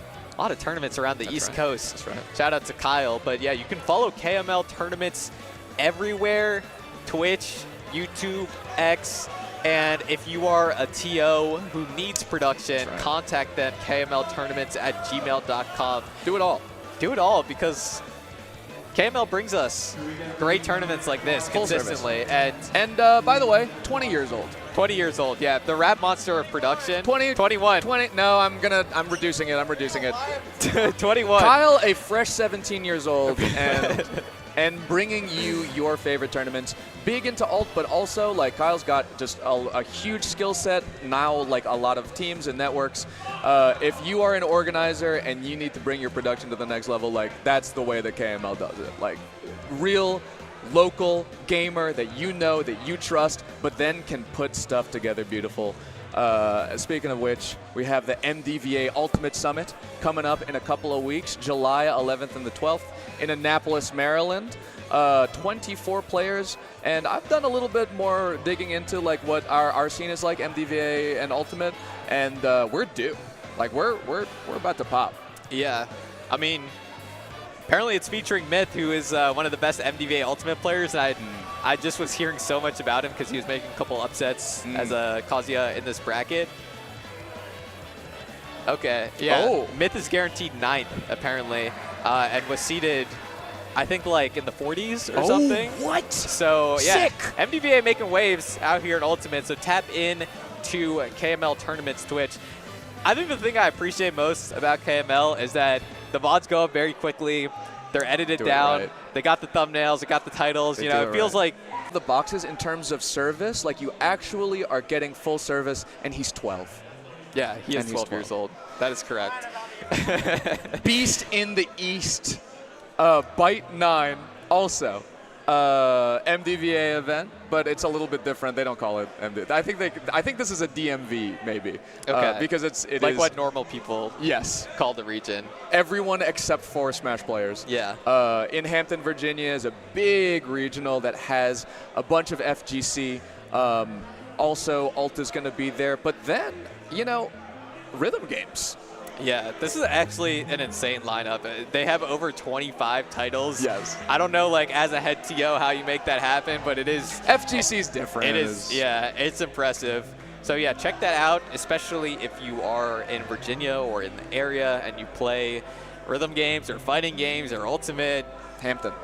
tournaments around the East Coast. That's right. Shout out to Kyle. But yeah, you can follow KML tournaments everywhere. Twitch, YouTube, X, and if you are a TO who needs production, contact them, kmltournaments@gmail.com. Do it all. Do it all, because KML brings us great tournaments like this Full consistently. service. And by the way, 20 years old. 20 years old, yeah. The rap monster of production. 21. No, I'm reducing it. 21. Kyle, a fresh 17 years old, and bringing you your favorite tournaments. Big into alt, but also like Kyle's got just a huge skill set now, like a lot of teams and networks. If you are an organizer and you need to bring your production to the next level, like that's the way that KML does it. Like real local gamer that you know, that you trust, but then can put stuff together beautiful. Speaking of which, we have the MDVA Ultimate Summit coming up in a couple of weeks, July 11th and the 12th in Annapolis, Maryland. 24 players, and I've done a little bit more digging into like what our scene is like, MDVA and Ultimate, and we're due. Like we're about to pop. Yeah, I mean, apparently it's featuring Myth, who is one of the best MDVA Ultimate players, and I just was hearing so much about him because he was making a couple upsets as a Kazuya in this bracket. Okay, yeah. Oh. Myth is guaranteed 9th, apparently, and was seeded, I think, like in the 40s or something. What? So, yeah. Sick. MDVA making waves out here in Ultimate, so tap in to KML Tournaments Twitch. I think the thing I appreciate most about KML is that the VODs go up very quickly. They're edited down. Right. They got the thumbnails. They got the titles. They you know, it feels like the boxes in terms of service, like you actually are getting full service, and he's 12. Yeah, he is And he's 12 years old. That is correct. Beast in the East. Byte 9 also. MDVA event, but it's a little bit different. They don't call it MD. I think this is a DMV maybe. Okay. Because it like is what normal people call the region. Everyone except for Smash players. Yeah. In Hampton, Virginia is a big regional that has a bunch of FGC. Also, Alt is going to be there. But then, you know, rhythm games. Yeah, this is actually an insane lineup. They have over 25 titles. Yes. I don't know, like, as a head TO how you make that happen, but it is... FGC is different. It is, yeah, it's impressive. So, yeah, check that out, especially if you are in Virginia or in the area and you play rhythm games or fighting games or Ultimate. Hampton.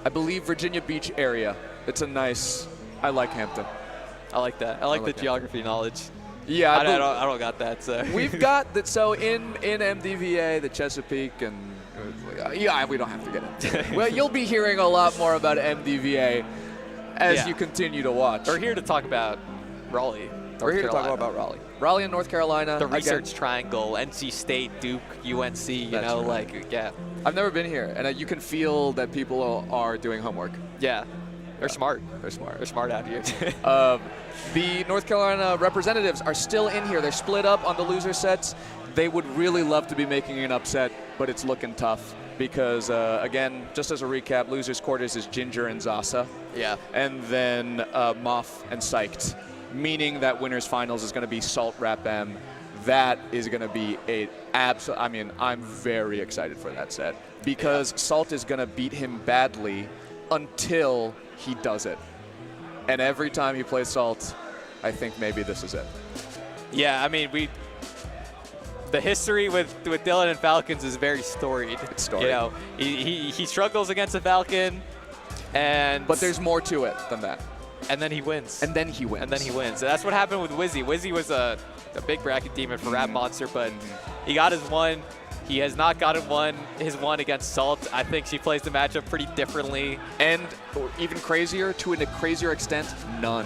I believe Virginia Beach area. It's a nice... I like Hampton. I like that. I like the geography knowledge. Yeah, I don't got that. So we've got that. So in MDVA, the Chesapeake, and yeah, we don't have to get into it. Well, you'll be hearing a lot more about MDVA as you continue to watch. We're here to talk about Raleigh. We're here to talk about Raleigh. Raleigh in North Carolina. The Research Triangle, NC State, Duke, UNC. You know, like yeah. I've never been here, and you can feel that people are doing homework. Yeah. They're smart. They're smart. They're smart out here. The North Carolina representatives are still in here. They're split up on the loser sets. They would really love to be making an upset, but it's looking tough because, again, just as a recap, losers quarters is Ginger and Zasa. Yeah. And then Moff and Psyched, meaning that winners finals is going to be Salt Rap M. That is going to be a absolute. I mean, I'm very excited for that set because Salt is going to beat him badly until he does it. And every time he plays Salt, I think maybe this is it. Yeah, I mean, the history with Dylan and Falcons is very storied. It's storied. You know, he struggles against a Falcon, but there's more to it than that. And then he wins. And then he wins. And that's what happened with Wizzy. Wizzy was a big bracket demon for Rap Monster, but he got his one. He has not gotten his one against Salt. I think she plays the matchup pretty differently. And even crazier, to a crazier extent, none.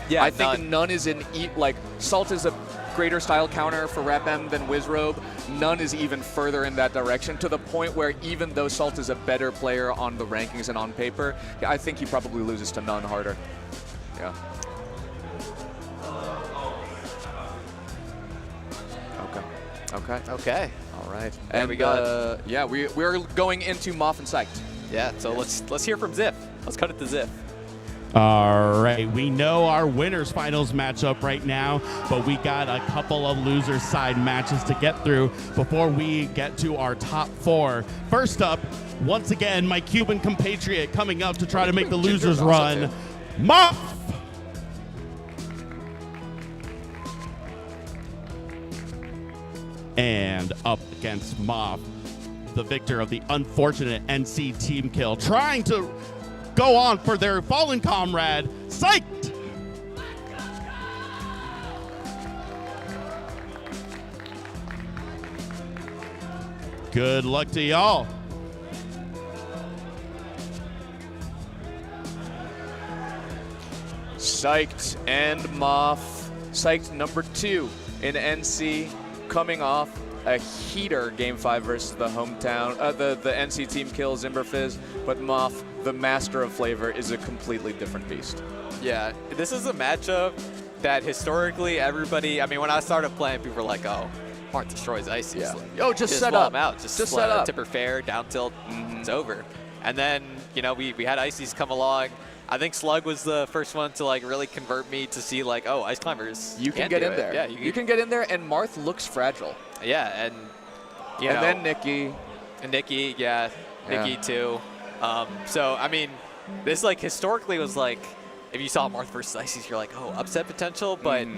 Yeah, I think none is like, Salt is a greater style counter for Rap M than Wizrobe. None is even further in that direction, to the point where even though Salt is a better player on the rankings and on paper, I think he probably loses to none harder. Yeah. Okay. All right. And we got we're going into Moff and Psyched. Yeah. So let's hear from Ziff. Let's cut it to Ziff. All right, we know our winners finals matchup right now, but we got a couple of losers side matches to get through before we get to our top 4. First up, once again, my Cuban compatriot coming up to try to make the losers run, Moff. And up against Moff, the victor of the unfortunate NC team kill, trying to go on for their fallen comrade, Psyched! Good luck to y'all. Psyched and Moff. Psyched number 2 in NC, coming off a heater Game 5 versus the hometown, the NC team kill Zimberfizz, but Moff, the master of flavor, is a completely different beast. Yeah, this is a matchup that historically everybody, I mean, when I started playing, people were like, oh, Marth destroys Ices. Yeah. Like, Yo, just set blow up. Them out. Just set up. Tipper fair, down tilt, it's over. And then, you know, we had Ices come along. I think Slug was the first one to like really convert me to see like, oh, Ice Climbers. You can get in there. Yeah, you can get in there, and Marth looks fragile. Yeah, and you know, then Nikki. And Nikki, Nikki too. So I mean, this like historically was like, if you saw Marth versus Ices, you're like, oh, upset potential. But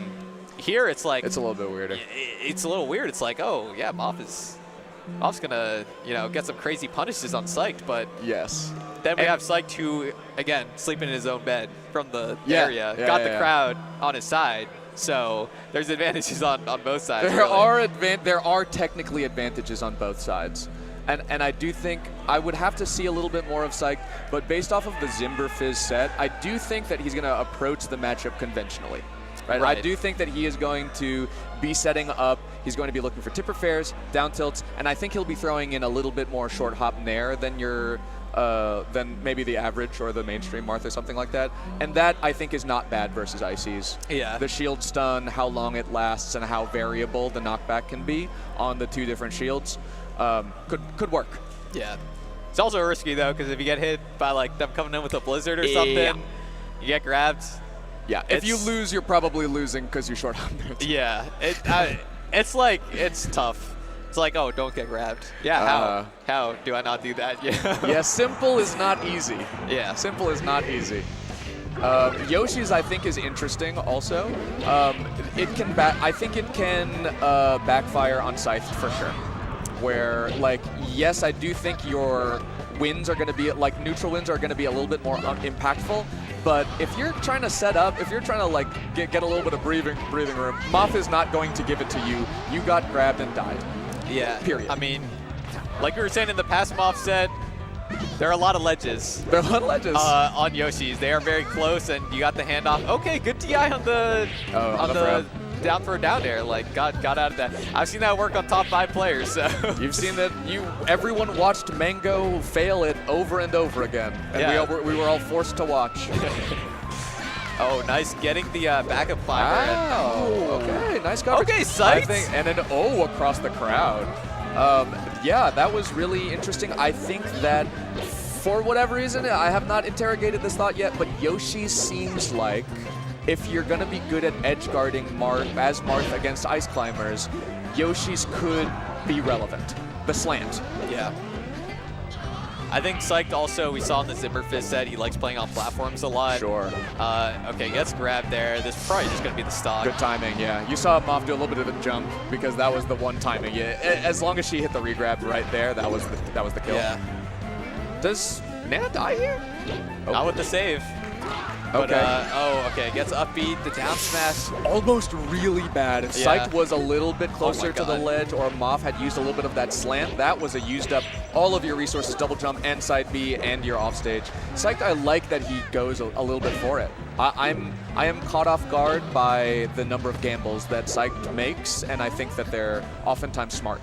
here it's like it's a little bit weirder. It's a little weird. It's like, oh yeah, Moff's gonna, you know, get some crazy punishes on Psyched, but yes. Then we have Psyched, who again sleeping in his own bed from the area, got the crowd on his side. So there's advantages on both sides. There are technically advantages on both sides. And I do think I would have to see a little bit more of Psyched, but based off of the Zimberfizz set, I do think that he's going to approach the matchup conventionally. Right? I do think that he is going to be setting up, he's going to be looking for tipper fairs, down tilts, and I think he'll be throwing in a little bit more short hop nair than than maybe the average or the mainstream Marth or something like that. And that, I think, is not bad versus Ices. Yeah. The shield stun, how long it lasts, and how variable the knockback can be on the 2 different shields could work. Yeah. It's also risky, though, because if you get hit by like them coming in with a blizzard or something, you get grabbed. Yeah, if you lose, you're probably losing because you're short on it. Yeah, it's like, it's tough. It's like, oh, don't get grabbed. Yeah, how do I not do that? Yeah. Yeah, simple is not easy. Yeah. Simple is not easy. Yoshi's, I think, is interesting also. It can I think it can backfire on Scythe for sure. Where, like, yes, I do think your wins are going to be, like, neutral wins are going to be a little bit more impactful. But if you're trying to set up, if you're trying to, like, get a little bit of breathing room, Moff is not going to give it to you. You got grabbed and died. Yeah. Period. I mean, like we were saying in the past, Moff said, there are a lot of ledges. There are a lot of ledges. On Yoshi's. They are very close, and you got the handoff. Okay, good DI on the down throw down air. Like, got out of that. I've seen that work on top 5 players. So. You've seen that. Everyone watched Mango fail it over and over again, and we were all forced to watch. Oh, nice getting the backup climber. Wow. Okay, nice coverage. Okay, Psyched. And an O across the crowd. Yeah, that was really interesting. I think that for whatever reason, I have not interrogated this thought yet, but Yoshi seems like if you're going to be good at edge guarding Marth against ice climbers, Yoshi's could be relevant. The slant. Yeah. I think Psyched also, we saw in the Zimberfizz set, he likes playing on platforms a lot. Sure. Okay, gets grabbed there. This is probably just going to be the stock. Good timing, yeah. You saw Moff do a little bit of a jump because that was the one timing. Yeah, as long as she hit the regrab right there, that was the kill. Yeah. Does Nana die here? Not with the save. But, okay. Okay, gets upbeat, the down smash. Almost really bad. If Yeah. Psyched was a little bit closer to the ledge, or Moff had used a little bit of that slant, that was a used up all of your resources, double jump and side B and your offstage. Psyched, I like that he goes a little bit for it. I am caught off guard by the number of gambles that Psyched makes, and I think that they're oftentimes smart.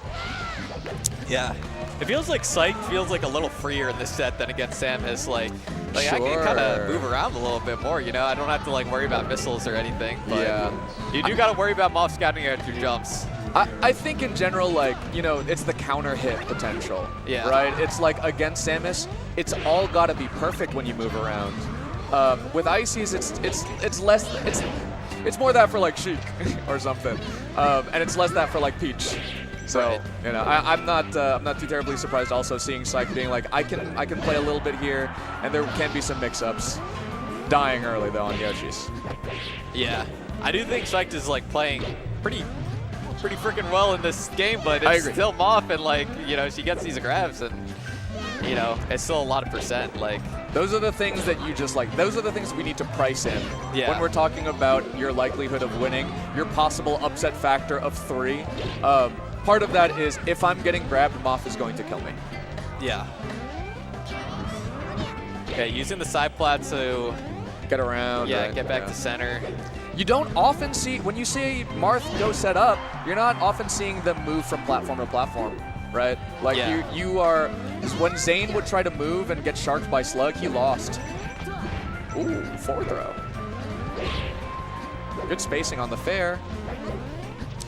Yeah. It feels like Psyched feels like a little freer in this set than against Samus. Like I can kind of move around a little bit more, you know? I don't have to like worry about missiles or anything. But you do got to worry about Moff scouting at your jumps. I think in general, like, you know, it's the counter hit potential. Yeah. Right? It's like against Samus, it's all got to be perfect when you move around. With Ices, it's less it's more that for like Sheik or something, and it's less that for like Peach. So you know, I'm not too terribly surprised. Also seeing Psych being like, I can play a little bit here, and there can be some mix-ups. Dying early though on Yoshi's. Yeah, I do think Psych is like playing pretty freaking well in this game, but it's still Moth, and like, you know, she gets these grabs, and you know, it's still a lot of percent. Like, those are the things that you just like. Those are the things we need to price in. Yeah. When we're talking about your likelihood of winning, your possible upset factor of 3. Part of that is if I'm getting grabbed, Moth is going to kill me. Yeah. Okay, using the side plat to get around. Yeah, right? get back to center. You don't often see, when you see Marth go set up, you're not often seeing them move from platform to platform, right? Like you are, when Zane would try to move and get sharked by Slug, he lost. Ooh, forward throw. Good spacing on the fair.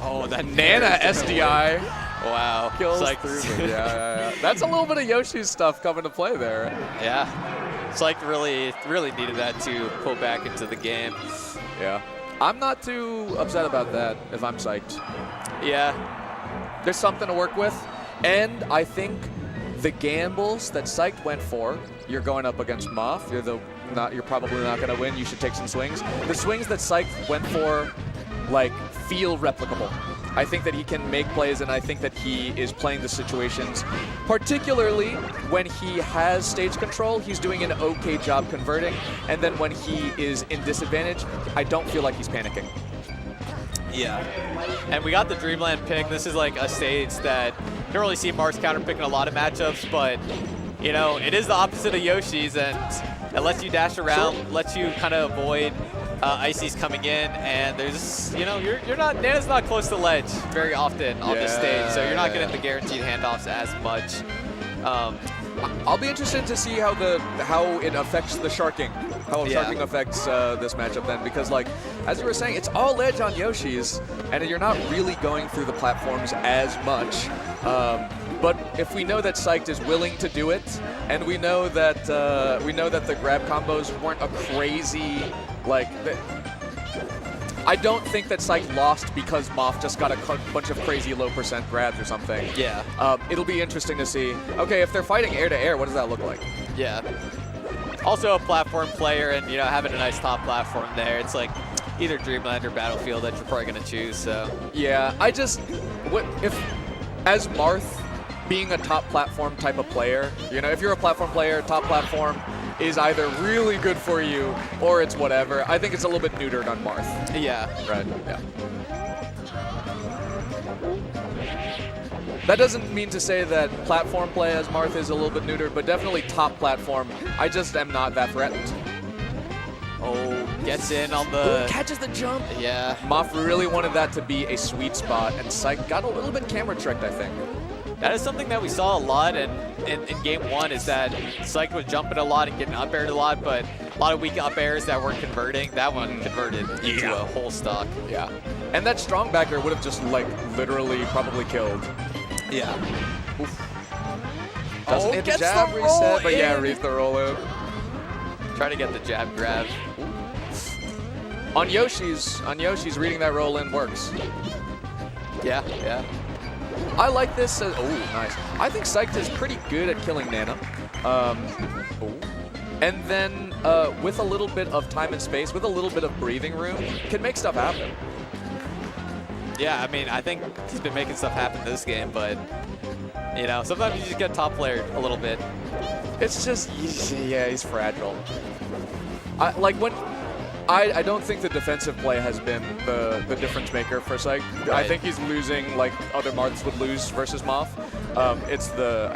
Oh, that Nana SDI. Wow. Kills Psych. through. Yeah. That's a little bit of Yoshi's stuff coming to play there. Yeah. Psych really needed that to pull back into the game. Yeah. I'm not too upset about that if I'm Psyched. Yeah. There's something to work with. And I think the gambles that Psyched went for, you're going up against Moth, you're probably not going to win, you should take some swings. The swings that Psyched went for, like, feel replicable. I think that he can make plays, and I think that he is playing the situations. Particularly when he has stage control, he's doing an okay job converting. And then when he is in disadvantage, I don't feel like he's panicking. Yeah. And we got the Dreamland pick. This is like a stage that you don't really see Mars counter picking a lot of matchups, but you know, it is the opposite of Yoshi's, and it lets you dash around, lets you kind of avoid Icy's coming in, and there's, you know, Nana's not close to ledge very often on this stage, so you're not getting the guaranteed handoffs as much. I'll be interested to see how it affects the sharking, how sharking affects this matchup then, because like as you were saying, it's all ledge on Yoshi's, and you're not really going through the platforms as much. But if we know that Psyched is willing to do it, and we know that the grab combos weren't a crazy, like, I don't think that Psyched lost because Moth just got a bunch of crazy low percent grabs or something. Yeah. It'll be interesting to see. Okay, if they're fighting air to air, what does that look like? Yeah. Also a platform player, and you know, having a nice top platform there, it's like either Dreamland or Battlefield that you're probably gonna choose. So. Yeah, as Marth, being a top platform type of player, you know, if you're a platform player, top platform is either really good for you or it's whatever. I think it's a little bit neutered on Marth. Yeah. Right, yeah. That doesn't mean to say that platform play as Marth is a little bit neutered, but definitely top platform, I just am not that threatened. Oh, gets in on the... Ooh, catches the jump. Yeah. Moth really wanted that to be a sweet spot, and Psych got a little bit camera tricked, I think. That is something that we saw a lot in game 1, is that Psych was jumping a lot and getting up aired a lot, but a lot of weak up airs that weren't converting. That one converted into a whole stock. Yeah. And that strong backer would have just, like, literally probably killed. Yeah. Oof. Doesn't hit the jab reset, but yeah, reads the roll out. Try to get the jab grab. On Yoshi's, reading that roll in works. Yeah, yeah. I like this. Oh, nice. I think Psyched is pretty good at killing Nana. And then with a little bit of time and space, with a little bit of breathing room, can make stuff happen. Yeah, I mean, I think he's been making stuff happen this game, but, you know, sometimes you just get top player a little bit. It's just, yeah, he's fragile. I don't think the defensive play has been the difference maker for Psych. Right. I think he's losing like other Marths would lose versus Moth. I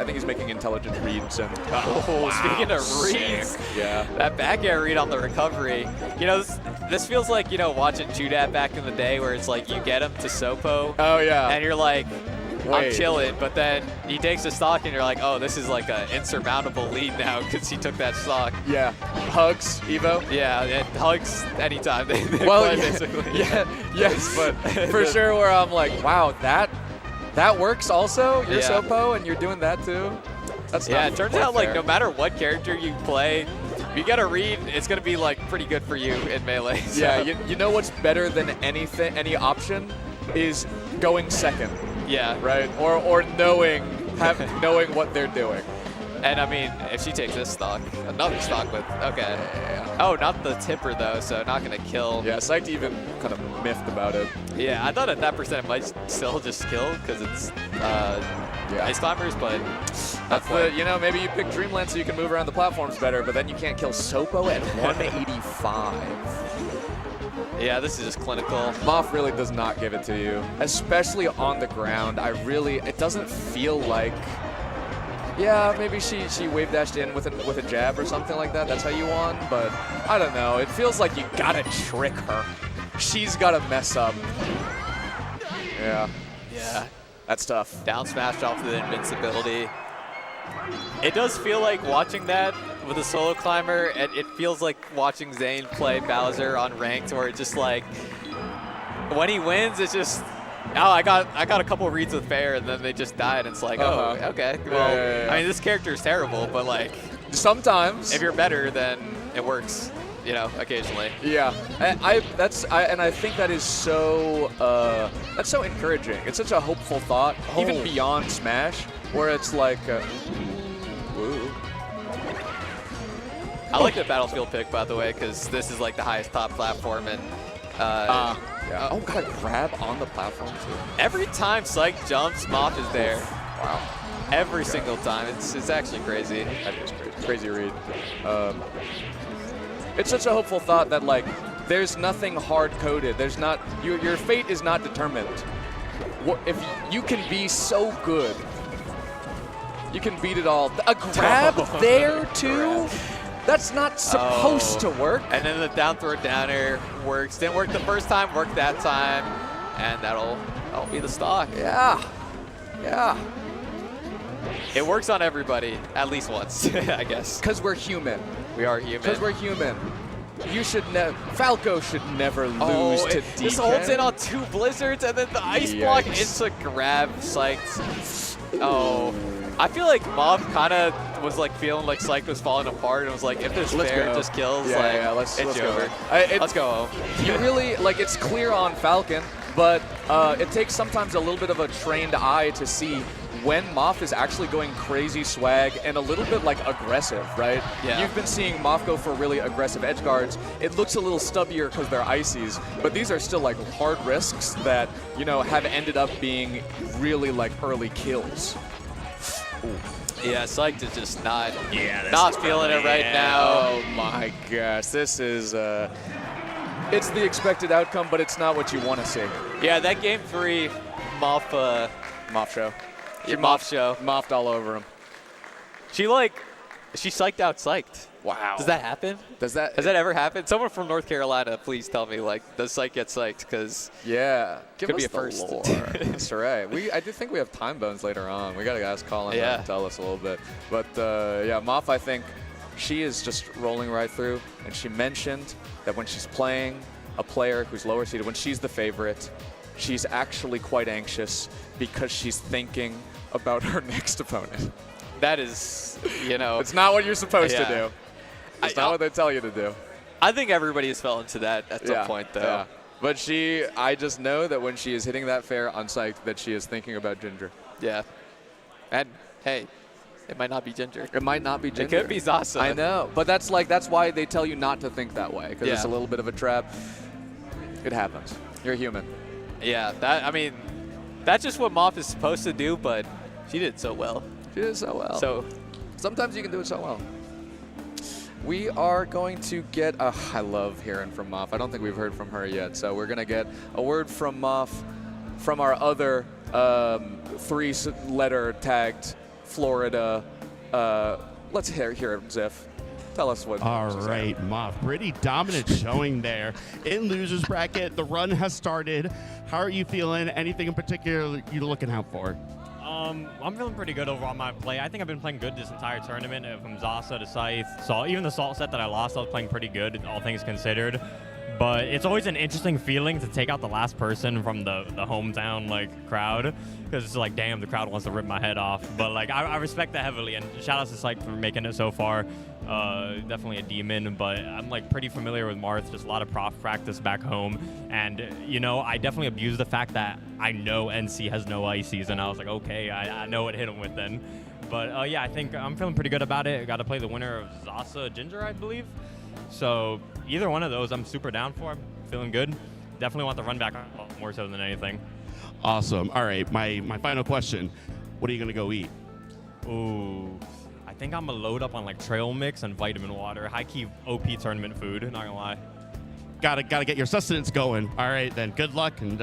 think he's making intelligent reads and. Speaking of reads, yeah, that back air read on the recovery. You know, this feels like, you know, watching Judat back in the day, where it's like you get him to Sopo. Oh yeah. And you're like, Wait. I'm chilling, but then he takes a stock and you're like, oh, this is like an insurmountable lead now because he took that stock. Yeah. Hugs, Evo? Yeah, it hugs anytime they well, play, yeah, basically. yes, but for sure where I'm like, wow, that works also? You're Sopo and you're doing that too? That's not it turns out fair. like no matter what character you play, you get a read, it's going to be like pretty good for you in melee. So. Yeah, you know what's better than any option is going second. Yeah. Right? Or knowing what they're doing. And I mean, if she takes this stock, another stock with, okay. Oh, not the tipper though, so not going to kill. Yeah, Psyched even kind of miffed about it. Yeah, I thought at that percent it might still just kill because it's ice climbers, but that's the, maybe you pick Dreamland so you can move around the platforms better, but then you can't kill Sopo at 185. Yeah, this is just clinical. Moff really does not give it to you, especially on the ground. It doesn't feel like. Yeah, maybe she wave dashed in with a jab or something like that. That's how you won, but I don't know. It feels like you gotta trick her. She's gotta mess up. Yeah. Yeah. That's tough. Down smash off the invincibility. It does feel like watching that with a solo climber, and it feels like watching Zane play Bowser on ranked, where it's just like when he wins, it's just. Oh, I got a couple reads with Fair, and then they just died. And it's like, oh, okay. Well, yeah. I mean, this character is terrible, but like, sometimes if you're better, then it works. Occasionally. Yeah, and I think that is so that's so encouraging. It's such a hopeful thought, even beyond Smash, where it's like, woo. I like the Battlefield pick, by the way, because this is like the highest top platform, and yeah. Oh, got a grab on the platform too. Every time Psych jumps, Moff is there. Wow. Every single time. It's actually crazy. That is crazy. Crazy read. It's such a hopeful thought that like there's nothing hard coded. There's not your fate is not determined. If you can be so good, you can beat it all. A grab there too. That's not supposed to work. And then the down throw downer works. Didn't work the first time, worked that time. And that'll be the stock. Yeah. Yeah. It works on everybody, at least once, I guess. Because we're human. We are human. Because we're human. You should Falco should never lose to DK. This holds in on 2 blizzards, and then the ice block into grab Psyched. Oh. I feel like Mob kind of was like feeling like Psyched was falling apart, and was like, if there's Fair just kills, let's it's go. over. Let's go home. You really, like, it's clear on Falcon, but it takes sometimes a little bit of a trained eye to see when Moff is actually going crazy swag and a little bit like aggressive, right? Yeah. You've been seeing Moff go for really aggressive edge guards. It looks a little stubbier because they're ices, but these are still like hard risks that, have ended up being really like early kills. Ooh. Yeah, Psyched is just not feeling it right now. Oh my gosh, this is it's the expected outcome, but it's not what you want to see. Yeah, that game 3 Moff show. She moffed all over him. She psyched out Psyched. Wow. Does that happen? Has that ever happened? Someone from North Carolina, please tell me, does Psyched get psyched? Because give could us be a the first. Lore. That's right. I do think we have time bones later on. We got to ask Colin to tell us a little bit. But yeah, Moff, I think she is just rolling right through. And she mentioned that when she's playing a player who's lower seeded, when she's the favorite, she's actually quite anxious because she's thinking about her next opponent. That is, it's not what you're supposed to do. It's not what they tell you to do. I think everybody has fell into that at some point, though. Yeah. But I just know that when she is hitting that Fair on Psyched, that she is thinking about Ginger. Yeah. And, hey, it might not be Ginger. It might not be Ginger. It could be Zasa. I know. But that's why they tell you not to think that way, because it's a little bit of a trap. It happens. You're human. Yeah, that's just what Moff is supposed to do, but she did so well. She did so well. So sometimes you can do it so well. We are going to get I love hearing from Moff. I don't think we've heard from her yet, so we're going to get a word from Moff from our other 3-letter tagged Florida. Let's hear it, Ziff. Tell us what. All right, Moff. Pretty dominant showing there in losers bracket. The run has started. How are you feeling? Anything in particular you're looking out for? I'm feeling pretty good overall on my play. I think I've been playing good this entire tournament, from Zasa to Scythe. So even the Salt set that I lost, I was playing pretty good, all things considered. But it's always an interesting feeling to take out the last person from the hometown crowd, because it's like, damn, the crowd wants to rip my head off. But I respect that heavily, and shout out to Psych for making it so far. Definitely a demon, but I'm pretty familiar with Marth, just a lot of practice back home, and I definitely abused the fact that I know NC has no ices, and I was like, okay, I know what hit him with then. But yeah, I think I'm feeling pretty good about it. Got to play the winner of Zasa Ginger, I believe. So either one of those, I'm super down for. I'm feeling good. Definitely want the run back more so than anything. Awesome. All right, my final question. What are you going to go eat? Ooh, I think I'm going to load up on trail mix and vitamin water. High-key OP tournament food, not going to lie. Gotta get your sustenance going. All right, then. Good luck, and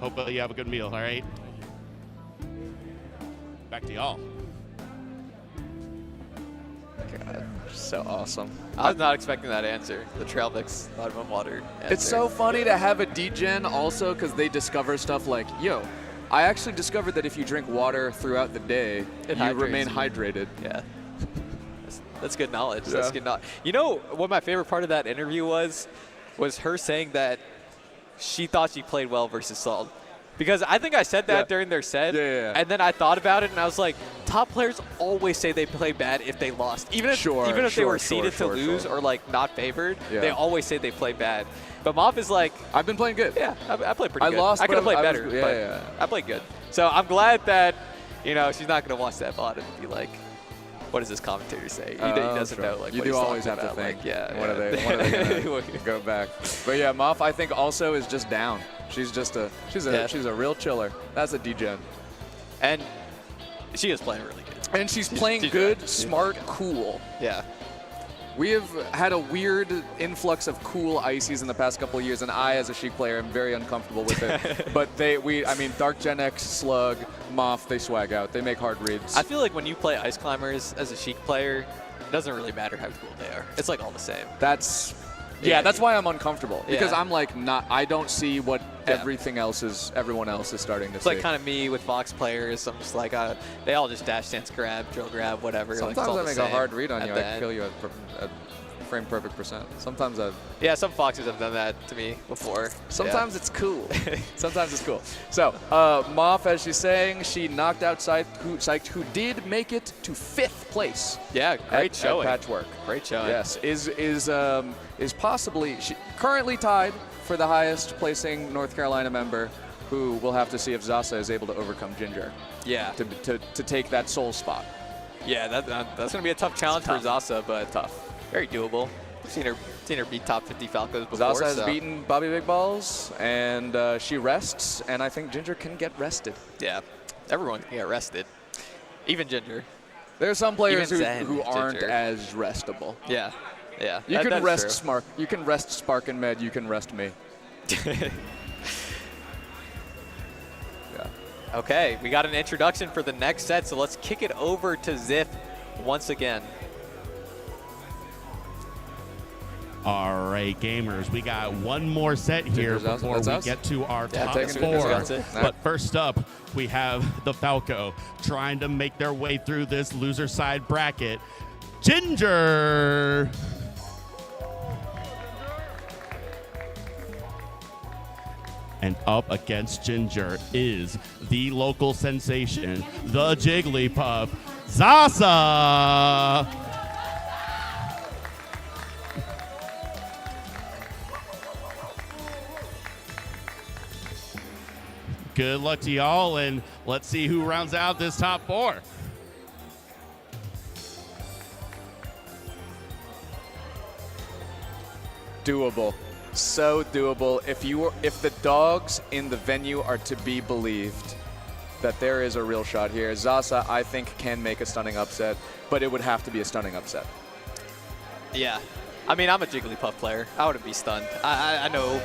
hope you have a good meal, all right? Back to y'all. God, so awesome. I was not expecting that answer, the trail mix vitamin water answer. It's so funny to have a degen also, because they discover stuff like, yo, I actually discovered that if you drink water throughout the day, you remain hydrated. Yeah. That's good knowledge. Yeah. That's good knowledge. You know what my favorite part of that interview was her saying that she thought she played well versus Salt. Because I think I said that during their set, and then I thought about it, and I was like, top players always say they play bad if they lost. Even if they were seeded to lose or not favored, they always say they play bad. But Moff is like, I've been playing good. Yeah, I played pretty good. I lost, I could have played better, but I played good. So I'm glad that, she's not going to watch that VOD and be like, what does this commentator say? He doesn't know what you he's do always talking have to about. think. When are they going to go back? But yeah, Moff I think also is just down. She's a real chiller. That's a degen. And she is playing really good. And she's playing good, smart, cool. Yeah. We have had a weird influx of cool ices in the past couple of years, and I, as a Sheik player, am very uncomfortable with it. But Dark Gen X, Slug, Moff, they swag out. They make hard reads. I feel like when you play Ice Climbers as a Sheik player, it doesn't really matter how cool they are. It's all the same. That's why I'm uncomfortable, because I'm I don't see what everyone else is starting to see. It's kind of me with Fox players. I'm just they all just dash dance grab, drill grab, whatever. Sometimes I make a hard read on you. I kill you at frame perfect percent. Sometimes some Foxers have done that to me before. Sometimes it's cool. Sometimes it's cool. So Moff, as she's saying, she knocked out Psych, who did make it to 5th place. Yeah, great showing. At Patchwork. Great showing. Yes, is possibly currently tied for the highest placing North Carolina member, who will have to see if Zasa is able to overcome Ginger. Yeah. To take that soul spot. Yeah, that's going to be a tough challenge for Zasa, but very doable. Seen her beat top 50 Falcos before. Zasa has beaten Bobby Big Balls, and she rests, and I think Ginger can get rested. Yeah, everyone can get rested, even Ginger. There are some players who aren't as restable. Yeah, yeah. You can rest Spark. You can rest Spark and Med. You can rest me. Yeah. Okay, we got an introduction for the next set, so let's kick it over to Ziff once again. All right, gamers, we got one more set here before we get to our top 4. But first up, we have the Falco trying to make their way through this loser side bracket. Ginger. And up against Ginger is the local sensation, the Jigglypuff, Zasa. Good luck to y'all, and let's see who rounds out this top 4. Doable. So doable. If the dogs in the venue are to be believed, that there is a real shot here. Zasa, I think, can make a stunning upset, but it would have to be a stunning upset. Yeah. I mean, I'm a Jigglypuff player. I wouldn't be stunned. I know,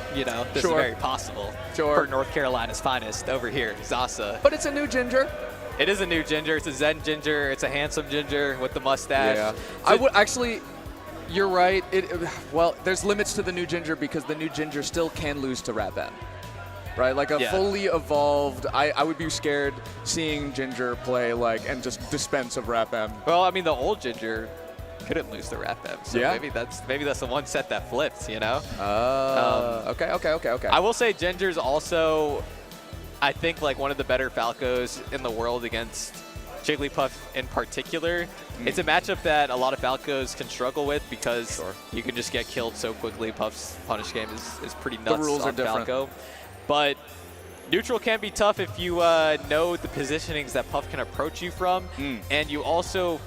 this is very possible for North Carolina's finest over here, Zasa. But it's a new Ginger. It is a new Ginger. It's a Zen Ginger. It's a handsome Ginger with the mustache. Yeah. So I would actually. You're right. Well, there's limits to the new Ginger because the new Ginger still can lose to Rat-Band. Right? Like a fully evolved, I would be scared seeing Ginger play and just dispense of Rat-Band. Well, I mean, the old Ginger couldn't lose to RFM. So Yeah. maybe that's the one set that flipped, you know? Okay. I will say Ginger's also, I think, like one of the better Falcos in the world against Jigglypuff in particular. It's a matchup that a lot of Falcos can struggle with because you can just get killed so quickly. Puff's punish game is pretty nuts. The rules on are different. Falco. But neutral can be tough if you know the positionings that Puff can approach you from, and you also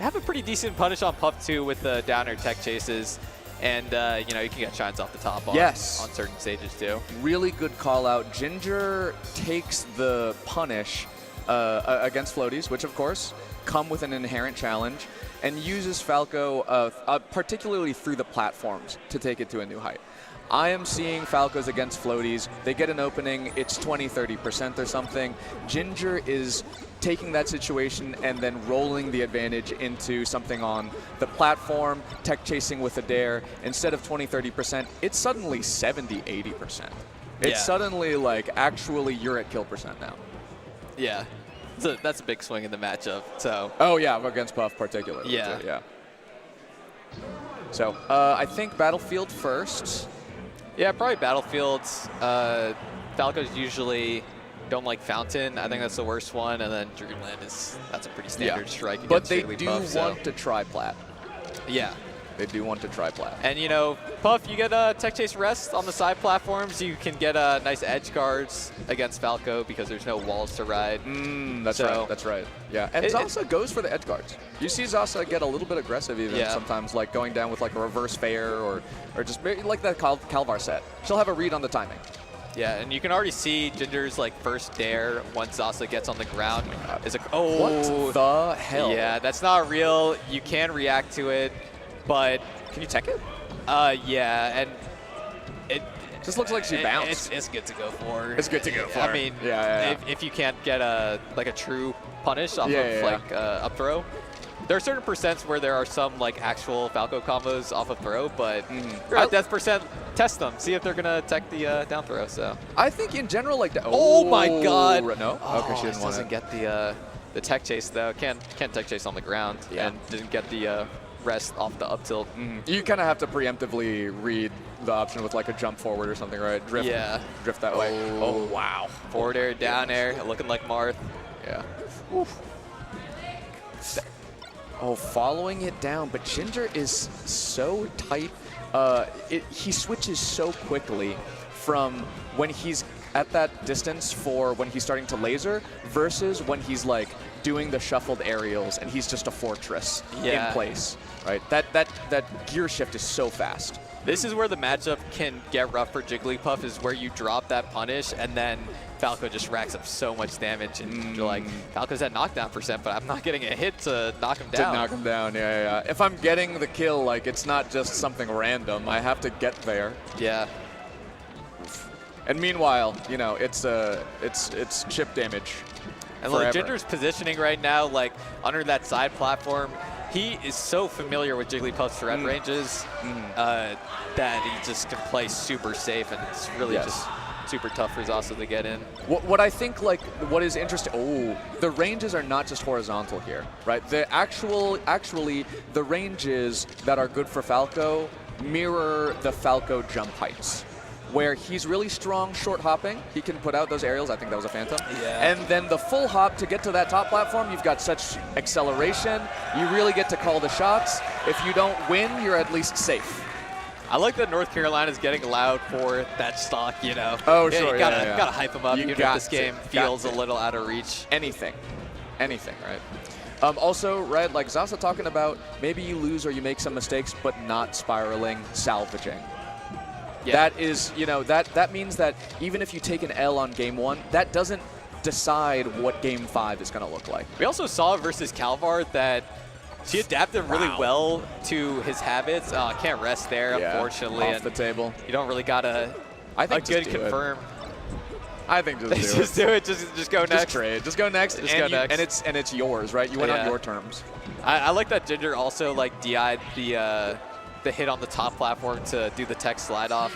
have a pretty decent punish on Puff too with the downer tech chases. And, you know, you can get shines off the top on certain stages, too. Really good call out. Ginger takes the punish against floaties, which, of course, come with an inherent challenge, and uses Falco, particularly through the platforms, to take it to a new height. I am seeing Falcos against floaties. They get an opening. It's 20-30% or something. Ginger is taking that situation and then rolling the advantage into something on the platform, tech chasing with a dare. Instead of 20-30%, it's suddenly 70-80%. It's suddenly like, actually, you're at kill percent now. Yeah. So that's a big swing in the matchup. So. Oh, yeah, against Puff particularly. Yeah. Too, yeah. So I think Battlefield first. Yeah, probably Battlefields. Falcos usually don't like Fountain. I think that's the worst one. And then Dreamland that's a pretty standard strike against But they Jigglypuff, do want to try plat. Yeah. They do want to try plat. And, you know, Puff, you get tech chase rest on the side platforms. You can get nice edge guards against Falco because there's no walls to ride. That's right. That's right. Yeah. And Zasa goes for the edge guards. You see Zasa get a little bit aggressive even sometimes, like going down with like a reverse fair or just like that Calvar set. She'll have a read on the timing. Yeah, and you can already see Ginger's like first dare once Zasa gets on the ground. Is a What the hell? Yeah, that's not real. You can react to it, but can you tech it? Yeah, and it just looks like she bounced. It's good to go for. It's good to go for. I mean, if you can't get a true punish off of like up throw. There are certain percents where there are some like actual Falco combos off of throw, but you're at death percent, test them, see if they're gonna tech the down throw. So I think in general, like oh my god, no, okay, she didn't want doesn't get the tech chase though. Can't tech chase on the ground, and didn't get the rest off the up tilt. You kind of have to preemptively read the option with like a jump forward or something, right? Drift, drift that way. Oh wow, forward air, down air, looking like Marth. Yeah. Oof. Oh, following it down, but Ginger is so tight. He switches so quickly from when he's at that distance for when he's starting to laser versus when he's like doing the shuffled aerials and he's just a fortress in place, right? That gear shift is so fast. This is where the matchup can get rough for Jigglypuff, is where you drop that punish and then Falco just racks up so much damage, and you're like, Falco's at knockdown percent, but I'm not getting a hit to knock him down. To knock him down, yeah. If I'm getting the kill, like, it's not just something random. I have to get there. Yeah. And meanwhile, you know, it's chip damage. And like Ginger's positioning right now, like under that side platform, he is so familiar with Jigglypuff's threat ranges that he just can play super safe, and it's really just super tough for Zasa to get in. What I think, like, what is interesting, the ranges are not just horizontal here, right? Actually, the ranges that are good for Falco mirror the Falco jump heights, where he's really strong short hopping. He can put out those aerials. I think that was a Phantom. Yeah. And then the full hop to get to that top platform, you've got such acceleration. You really get to call the shots. If you don't win, you're at least safe. I like that North Carolina's getting loud for that stock, you know. Oh, sure, you gotta hype them up, even if this game feels a little out of reach. Anything, right? Also, right, like Zasa talking about, maybe you lose or you make some mistakes, but not spiraling, salvaging. Yeah. That is, you know, that means that even if you take an L on game 1, that doesn't decide what game 5 is going to look like. We also saw versus Calvar that she adapted really well to his habits. Can't rest there, unfortunately. Off the table. You don't really got a good confirm. I think just do it. Just do it. Just go next. Just trade. Just go next. Just go next. And it's yours, right? You went on your terms. I like that Ginger also like DI'd the hit on the top platform to do the tech slide off.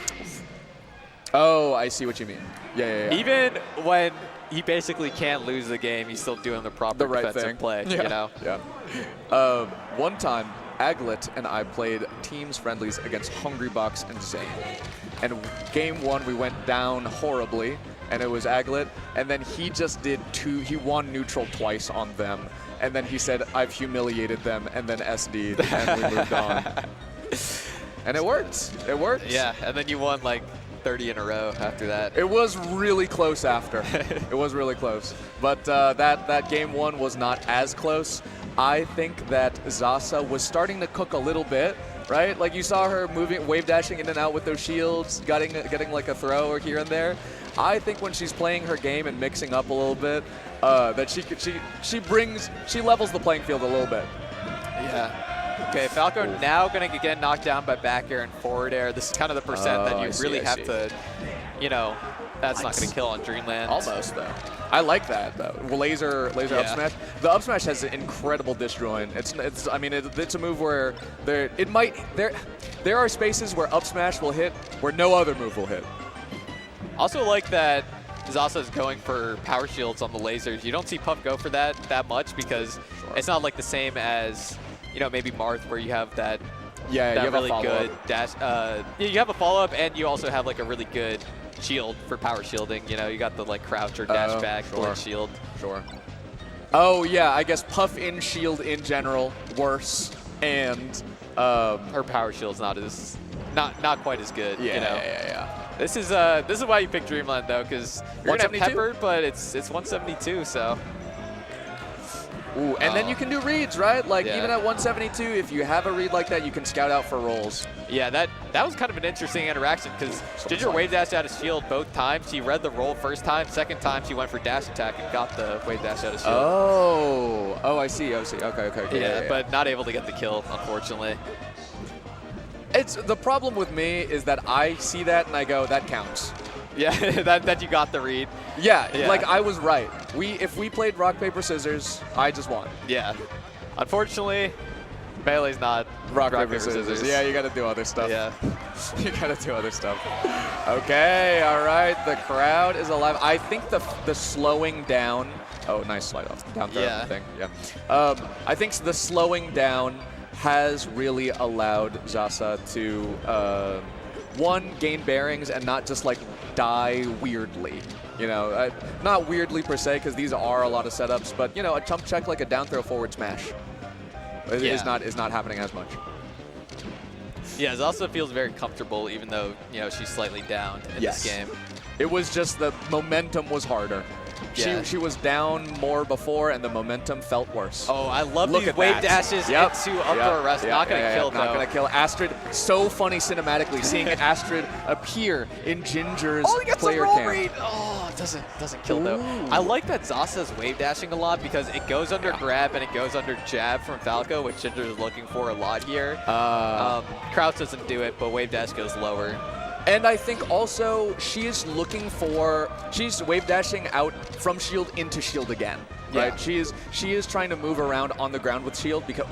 Oh, I see what you mean. Yeah. Even when he basically can't lose the game, he's still doing the proper defensive play, you know? Yeah. One time, Aglet and I played teams friendlies against Hungrybox and Zing. And game 1, we went down horribly, and it was Aglet, and then he just did he won neutral twice on them, and then he said, I've humiliated them, and then SD'd, and we moved on. And it worked. It worked. Yeah, and then you won like 30 in a row after that. It was really close after. It was really close. But that game 1 was not as close. I think that Zasa was starting to cook a little bit, right? Like you saw her moving, wave dashing in and out with those shields, getting like a throw or here and there. I think when she's playing her game and mixing up a little bit, that she levels the playing field a little bit. Yeah. Okay, Falco now going to get knocked down by back air and forward air. This is kind of the percent that you really have to, you know, that's not going to kill on Dreamland. Almost, though. I like that, though. Laser up smash. The up smash has an incredible disjoin. I mean, it's a move where there are spaces where up smash will hit where no other move will hit. Also like that Zasa is going for power shields on the lasers. You don't see Puff go for that much because it's not like the same as, you know, maybe Marth where you have that you have really a good dash. You have a follow-up and you also have like a really good shield for power shielding. You know, you got the like crouch or dash back blitz shield. Sure. Oh yeah, I guess Puff in shield in general worse, and her power shield's not quite as good. Yeah, you know? yeah. This is why you pick Dreamland though, because you're gonna have Peppered, but it's 172, so. Ooh, and then you can do reads, right? Like even at 172, if you have a read like that, you can scout out for rolls. Yeah, that was kind of an interesting interaction because Ginger wave dashed out of shield both times. She read the roll first time. Second time, she went for dash attack and got the wave dash out of shield. Oh, I see. Okay. Yeah, but not able to get the kill, unfortunately. It's the problem with me is that I see that and I go, that counts. Yeah, that you got the read. Yeah, like I was right. If we played rock, paper, scissors, I just won. Yeah. Unfortunately, Melee's not rock, paper, scissors. Yeah, you got to do other stuff. Yeah. You got to do other stuff. Okay, all right. The crowd is alive. I think the slowing down. Oh, nice slide off the down throw thing. Yeah. I think the slowing down has really allowed Zasa to one, gain bearings and not just like die weirdly. You know, not weirdly per se, because these are a lot of setups, but you know, a jump check like a down throw forward smash is not happening as much. Yeah, Zasa feels very comfortable, even though you know she's slightly down in this game. It was just the momentum was harder. Yeah. She was down more before, and the momentum felt worse. Oh, I love these wave dashes into up throw arrest. Not going to kill, though. Not going to kill. Astrid, so funny cinematically, seeing Astrid appear in Ginger's player cam. Read. Oh, it doesn't kill, though. I like that Zasa's wave dashing a lot because it goes under grab and it goes under jab from Falco, which Ginger is looking for a lot here. Crouch doesn't do it, but wave dash goes lower. And I think also she's wave dashing out from shield into shield again, right? She is trying to move around on the ground with shield because,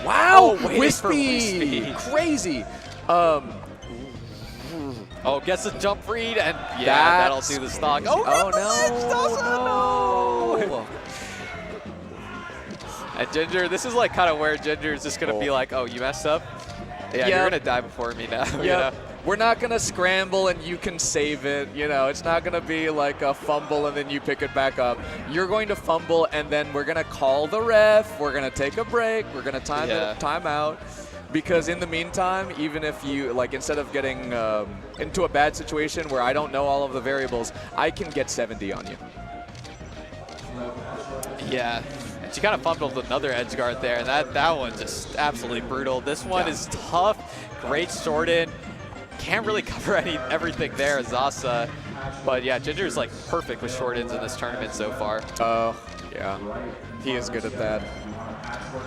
wow, Wispy, crazy. Oh, gets a jump read, and that'll do the stock. No. And Ginger, this is like kind of where Ginger is just going to be like, oh, you messed up? Yeah, you're going to die before me now. You know? We're not going to scramble and you can save it. You know, it's not going to be like a fumble and then you pick it back up. You're going to fumble and then we're going to call the ref. We're going to take a break. We're going to time out. Because in the meantime, even if you, like, instead of getting into a bad situation where I don't know all of the variables, I can get 70 on you. Yeah. She kind of fumbled another edge guard there, and that one just absolutely brutal. This one is tough. Great short in. Can't really cover everything there as Zasa. But yeah, Ginger's like perfect with short ins in this tournament so far. Oh, yeah. He is good at that.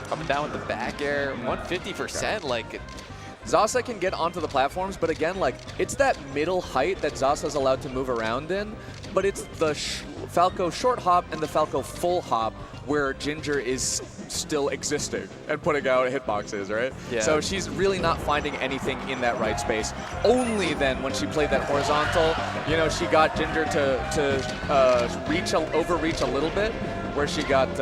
Coming down with the back air, 150%. Like, Zasa can get onto the platforms, but again, like, it's that middle height that Zasa's allowed to move around in, but it's the Falco short hop and the Falco full hop where Ginger is still existing and putting out hitboxes, right? Yeah. So she's really not finding anything in that right space. Only then when she played that horizontal, you know, she got Ginger to overreach a little bit, where she got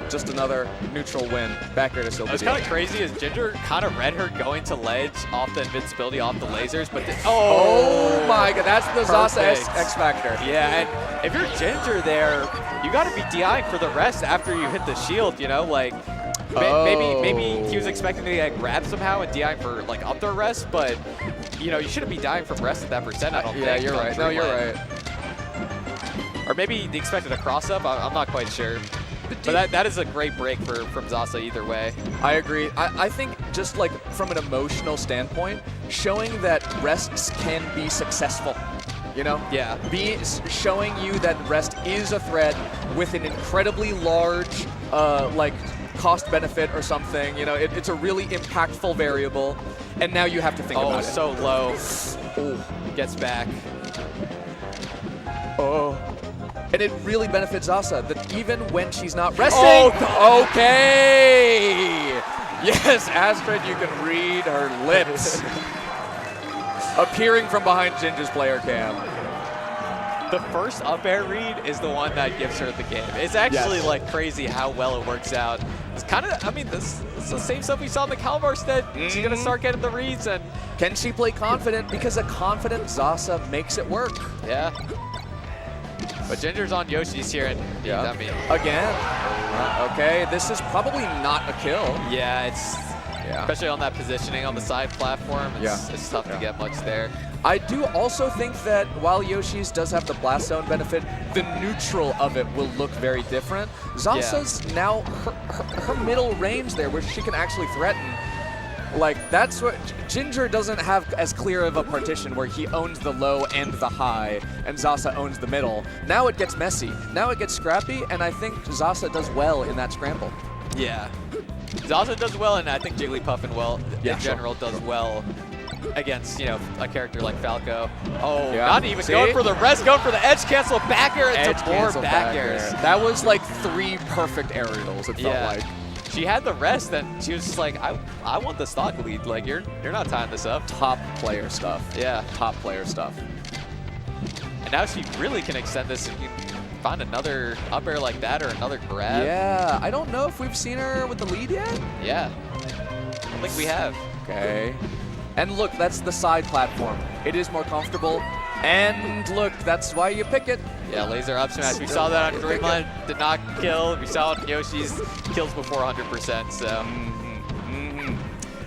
just another neutral win. Back here to Silver. What's kind of crazy is Ginger kind of read her going to ledge off the invincibility, off the lasers, but oh my god, that's the Zasa X Factor. Yeah, and if you're Ginger there, you got to be DIing for the rest after you hit the shield, you know, like maybe he was expecting to get grabbed somehow and DIing for like up the rest, but you know, you shouldn't be dying from rest at that percent, I don't think. Yeah, you're right. No, you're right. Or maybe they expected a cross up, I'm not quite sure. But that is a great break from Zasa either way. I agree. I think just like from an emotional standpoint, showing that rests can be successful. You know? Yeah. Showing you that rest is a threat with an incredibly large like cost benefit or something. You know, it's a really impactful variable, and now you have to think about it. Oh, so low. Ooh, gets back. Oh. And it really benefits Zasa that even when she's not resting. Oh, okay. Yes, Astrid, you can read her lips. Appearing from behind Ginger's player cam. The first up air read is the one that gives her the game. It's actually like crazy how well it works out. It's kind of, I mean, this is the same stuff we saw in the Kalmar stead. She's going to start getting the reads. And can she play confident? Because a confident Zasa makes it work. Yeah. But Ginger's on Yoshi's here, and I mean, again. Okay, this is probably not a kill. Yeah, it's especially on that positioning on the side platform. It's tough to get much there. I do also think that while Yoshi's does have the blast zone benefit, the neutral of it will look very different. Zasa's now her middle range there, where she can actually threaten. Like, that's what Ginger doesn't have as clear of a partition where he owns the low and the high, and Zasa owns the middle. Now it gets messy. Now it gets scrappy, and I think Zasa does well in that scramble. Yeah. Zasa does well, and I think Jigglypuff in general does well against, you know, a character like Falco. Oh, not even going for the rest, going for the edge cancel back air into more back airs. That was like 3 perfect aerials, it felt like. She had the rest, and she was just like, I want the stock lead. Like, you're not tying this up. Top player stuff. Yeah. Top player stuff. And now she really can extend this and find another up air like that or another grab. Yeah, I don't know if we've seen her with the lead yet. Yeah. I think we have. Okay. And look, that's the side platform. It is more comfortable. And look, that's why you pick it. Yeah, laser up smash. We saw that on Dreamland. Did not kill. We saw it on Yoshi's kills before 100%. So.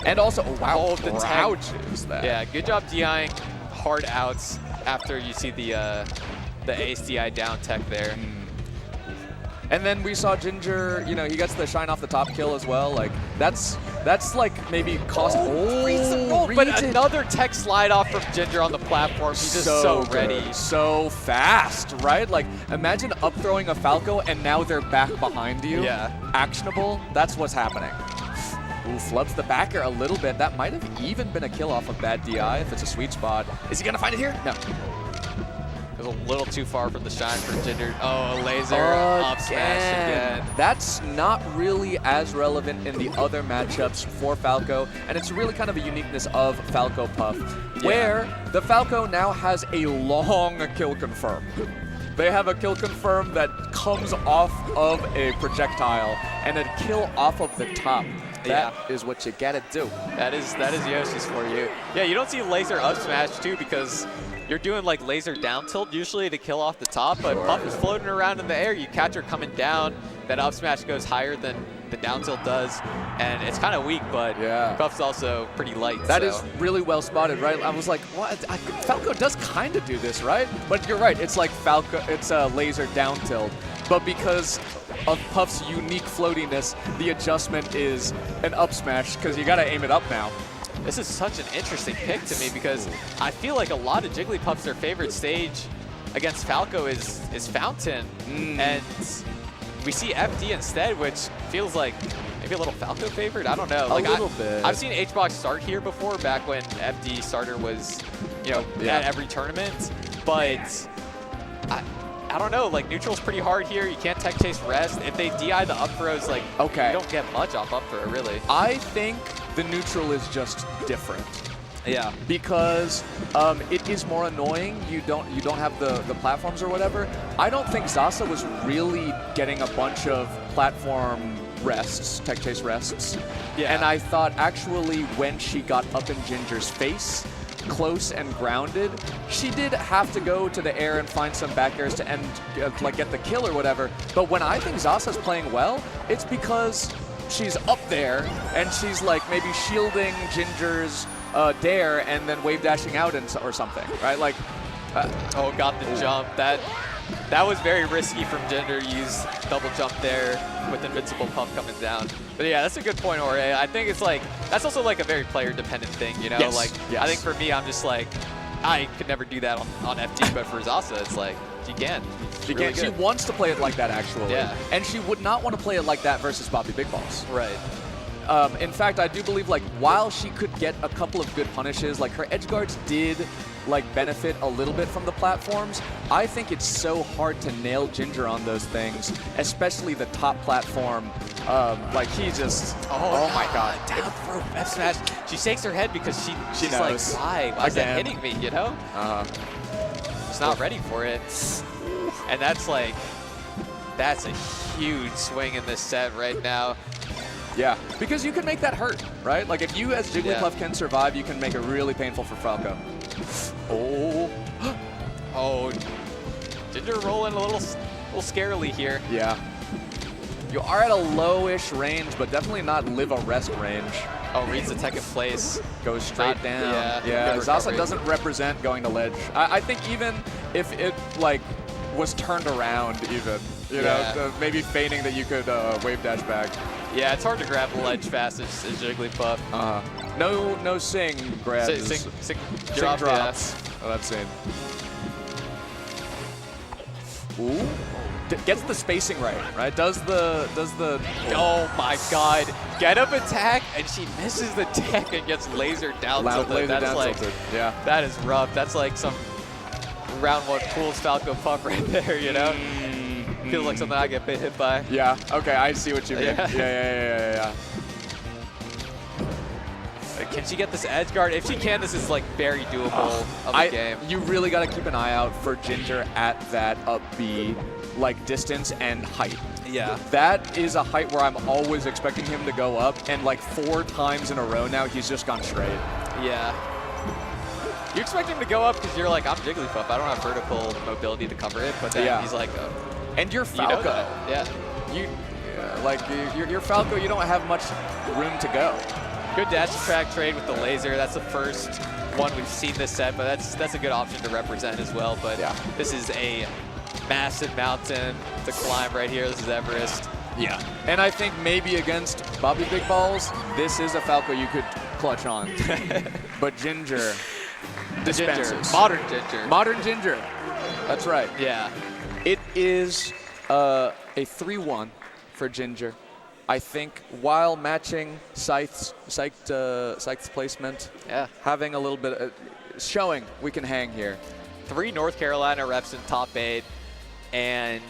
And also, wow, the crouches that. Yeah, good job DIing hard outs after you see the ace DI down tech there. And then we saw Ginger, you know, he gets the shine off the top kill as well. Like, that's like maybe cost. But another tech slide off from Ginger on the platform. He's just so ready. So fast, right? Like, imagine up throwing a Falco and now they're back behind you. Yeah. Actionable, that's what's happening. Ooh, flubs the back air a little bit. That might have even been a kill off of bad DI if it's a sweet spot. Is he gonna find it here? No. It was a little too far from the shine for Ginger. Oh, a laser up smash again. That's not really as relevant in the other matchups for Falco, and it's really kind of a uniqueness of Falco Puff, where the Falco now has a long kill confirm. They have a kill confirm that comes off of a projectile and a kill off of the top. That is what you gotta do. That is Yoshi's for you. Yeah, you don't see laser up smash too because you're doing like laser down tilt usually to kill off the top, but Puff is floating around in the air. You catch her coming down. That up smash goes higher than the down tilt does, and it's kind of weak, but Puff's also pretty light. That is really well spotted, right? I was like, what? Falco does kind of do this, right? But you're right. It's like Falco. It's a laser down tilt, but because of Puff's unique floatiness, the adjustment is an up smash because you got to aim it up now. This is such an interesting pick to me because I feel like a lot of Jigglypuffs, their favorite stage against Falco is Fountain, and we see FD instead, which feels like maybe a little Falco favorite. I don't know. Like, a little bit. I've seen HBox start here before, back when FD starter was, you know, at every tournament, but I don't know, like, neutral's pretty hard here. You can't tech chase rest. If they DI the up throws, like, you don't get much off up throw, really. I think the neutral is just different. Yeah. Because it is more annoying. You don't have the platforms or whatever. I don't think Zasa was really getting a bunch of platform rests, tech chase rests. Yeah. And I thought actually when she got up in Ginger's face, close and grounded, she did have to go to the air and find some back airs to end, like get the kill or whatever. But when I think Zasa's playing well, it's because she's up there and she's like maybe shielding Ginger's dare and then wave dashing out or something, right? Like, oh, got the jump. That was very risky from Ginger to use double jump there with invincible pump coming down. But yeah, that's a good point, Ore. I think it's like, that's also like a very player dependent thing, you know? Yes. Like, Yes. I think for me, I'm just like, I could never do that on FT, but for Zasa, it's like, she can. She Really can. She good. wants to play it like that, actually. Yeah. And she would not want to play it like that versus Bobby Big Balls. Right. In fact, I do believe, like, while she could get a couple of good punishes, like, her edge guards did, like, benefit a little bit from the platforms. I think it's so hard to nail Ginger on those things, especially the top platform. Like, he just, oh my God. Down throw F smash. She shakes her head because she's knows. like, why is that Again. hitting me, you know? She's not ready for it. And that's like, that's a huge swing in this set right now. Yeah, because you can make that hurt, right? Like, if you as Jigglypuff can survive, you can make it really painful for Falco. Oh. Oh, Ginger rolling a little scarily here. Yeah. You are at a low-ish range, but definitely not live a rest range. Oh, reads the tech in place. Goes straight down. Yeah, Yeah, Zasa doesn't represent going to ledge. I think even if it, like, was turned around even, you know, maybe feigning that you could wave dash back. Yeah, it's hard to grab the ledge fast as Jigglypuff. No sing grabs. Sing Drop drops. Oh, that's same. Ooh. Gets the spacing right? Does the Oh my God! Get up attack, and she misses the tech and gets laser down tilted. That's like, yeah. That is rough. That's like some round one pools Falco puff right there, you know? Feels like something I get hit by. Yeah. Okay, I see what you mean. Yeah. Can she get this edge guard? If she can, this is like very doable of a game. You really got to keep an eye out for Ginger at that up B, like distance and height. Yeah. That is a height where I'm always expecting him to go up, and like 4 times in a row now, he's just gone straight. Yeah. You expect him to go up because you're like, I'm Jigglypuff. I don't have vertical mobility to cover it, but then he's like, and you're Falco. You know that. Like you're Falco. You don't have much room to go. Good dash track trade with the laser. That's the first one we've seen this set, but that's a good option to represent as well. But this is a massive mountain to climb right here. This is Everest. Yeah. And I think maybe against Bobby Big Balls, this is a Falco you could clutch on. But Ginger dispenses. Ginger. Modern Ginger. Modern Ginger. That's right. Yeah. It is a 3-1 for Ginger. I think while matching Scythe's placement, having a little bit of showing we can hang here. 3 North Carolina reps in top 8, and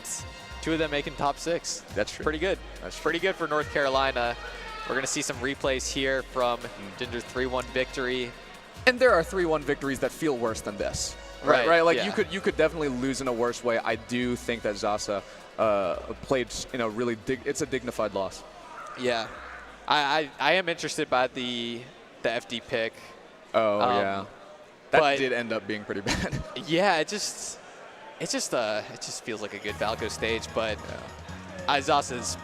2 of them making top 6. That's true. Pretty good. That's pretty good for North Carolina. We're going to see some replays here from Ginger's 3-1 victory. And there are 3-1 victories that feel worse than this. Right. Like you could definitely lose in a worse way. I do think that Zasa played in a really it's a dignified loss. Yeah, I am interested by the FD pick. Oh yeah, that did end up being pretty bad. Yeah, it just feels like a good Falco stage, but Zasa's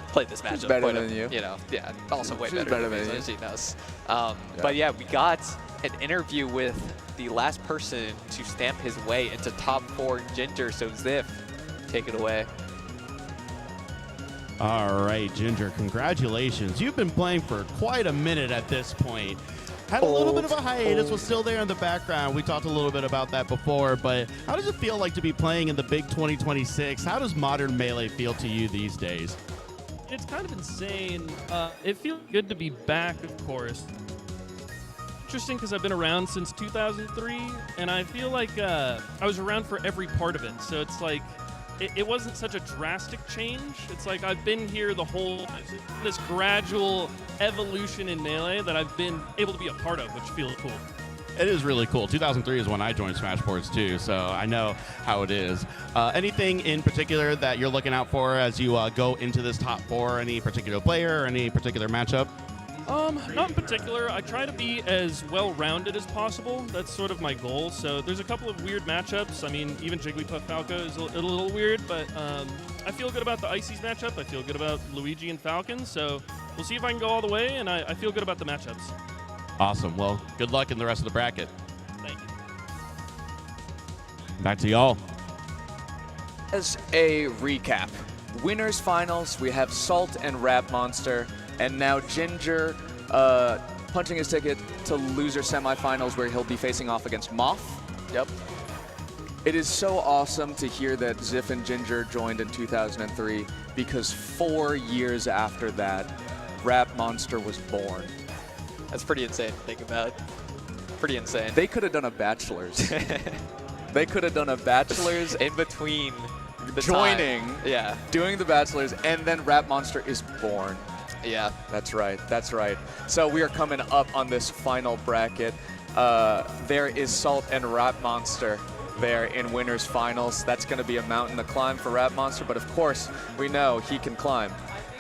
played this matchup better than you. You know, yeah, also way She's better than than you. she knows. But yeah, we got an interview with the last person to stamp his way into top 4 Ginger. So Ziff, take it away. All right, Ginger, congratulations. You've been playing for quite a minute at this point. Had a little bit of a hiatus, was still there in the background. We talked a little bit about that before, but how does it feel like to be playing in the big 2026? How does Modern Melee feel to you these days? It's kind of insane. It feels good to be back, of course. Interesting because I've been around since 2003, and I feel like I was around for every part of it. So it's like, it wasn't such a drastic change. It's like I've been here the whole, this gradual evolution in Melee that I've been able to be a part of, which feels cool. It is really cool. 2003 is when I joined Smashboards too, so I know how it is. Anything in particular that you're looking out for as you go into this top 4? Any particular player or any particular matchup? Not in particular. I try to be as well-rounded as possible. That's sort of my goal. So there's a couple of weird matchups. I mean, even Jigglypuff Falco is a little weird, but I feel good about the Ices matchup. I feel good about Luigi and Falcon. So we'll see if I can go all the way, and I feel good about the matchups. Awesome. Well, good luck in the rest of the bracket. Thank you. Back to y'all. As a recap, winners finals, we have Salt and Rap Monster, and now Ginger punching his ticket to loser semifinals where he'll be facing off against Moth. Yep. It is so awesome to hear that Ziff and Ginger joined in 2003 because 4 years after that, Rap Monster was born. That's pretty insane to think about. Pretty insane. They could have done a bachelor's. They could have done a bachelor's in between joining, yeah, doing the bachelor's, and then Rap Monster is born. Yeah. That's right. That's right. So we are coming up on this final bracket. There is Salt and Rap Monster there in winners finals. That's going to be a mountain to climb for Rap Monster, but of course we know he can climb.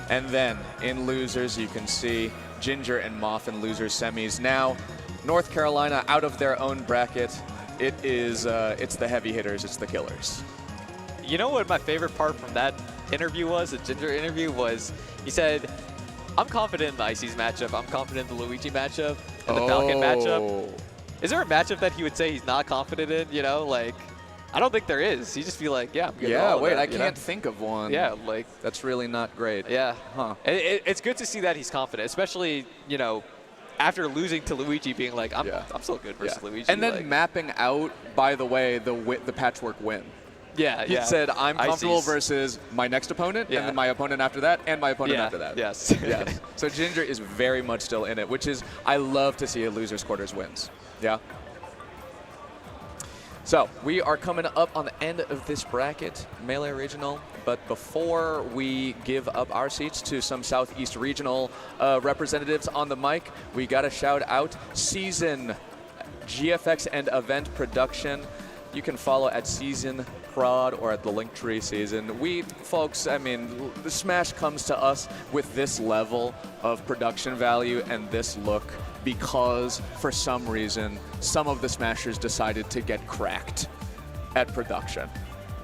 And then in losers, you can see Ginger and Moth in losers semis. Now, North Carolina out of their own bracket. It is, it's the heavy hitters, it's the killers. You know what my favorite part from that interview was, the Ginger interview, was he said, I'm confident in the Ices matchup, I'm confident in the Luigi matchup, and the Falcon matchup. Is there a matchup that he would say he's not confident in, you know, like, I don't think there is. He just feel like, yeah, I'm good. Yeah, wait, that, I can't think of one. Yeah, like that's really not great. Yeah, huh? It's good to see that he's confident, especially after losing to Luigi, being like, I'm still good versus Luigi. And then mapping out, by the way, the Patchwork win. Yeah, he said, I'm comfortable versus my next opponent, and then my opponent after that, and my opponent after that. Yes. Yes. So Ginger is very much still in it, which is, I love to see a losers quarters wins. Yeah. So we are coming up on the end of this bracket, Melee Regional. But before we give up our seats to some Southeast Regional representatives on the mic, we got to shout out Season GFX and Event Production. You can follow at Season Prod or at the Linktree Season. We, folks, I mean, the Smash comes to us with this level of production value and this look because, for some reason, some of the Smashers decided to get cracked at production.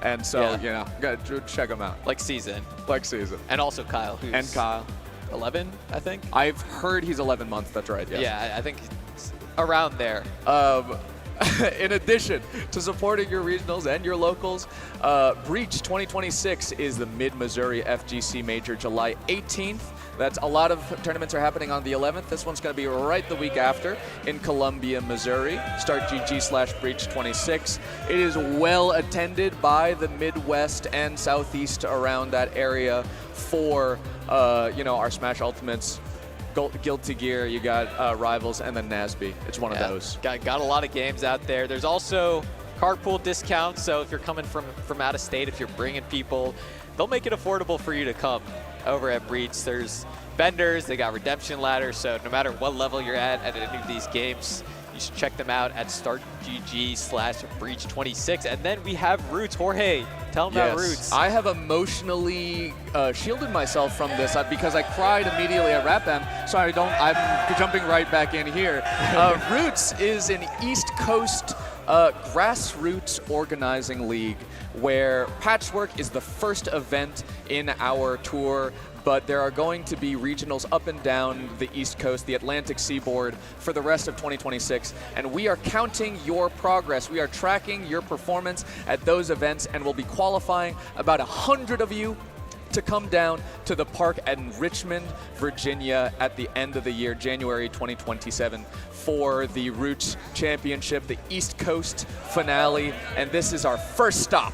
And so, you know, gotta check them out. Like Season. Like Season. And also Kyle. Who's and Kyle. 11, I think? I've heard he's 11 months, that's right, yes. Yeah, I think it's around there. In addition to supporting your regionals and your locals, Breach 2026 is the Mid-Missouri FGC Major July 18th. That's a lot of tournaments are happening on the 11th. This one's going to be right the week after in Columbia, Missouri. Start GG/Breach26. It is well attended by the Midwest and Southeast around that area for our Smash Ultimates. Guilty Gear, you got Rivals, and then NASB. It's one of those. Got a lot of games out there. There's also carpool discounts, so if you're coming from out of state, if you're bringing people, they'll make it affordable for you to come over at Breach. There's vendors, they got redemption ladders, so no matter what level you're at any of these games, you should check them out at startgg/Breach26. And then we have Roots. Jorge, tell them about Roots. I have emotionally shielded myself from this because I cried immediately at RapM, so I'm jumping right back in here. Roots is an East Coast grassroots organizing league where Patchwork is the first event in our tour, but there are going to be regionals up and down the East Coast, the Atlantic seaboard, for the rest of 2026. And we are counting your progress. We are tracking your performance at those events, and we'll be qualifying about 100 of you to come down to the park in Richmond, Virginia at the end of the year, January 2027, for the Roots Championship, the East Coast finale. And this is our first stop.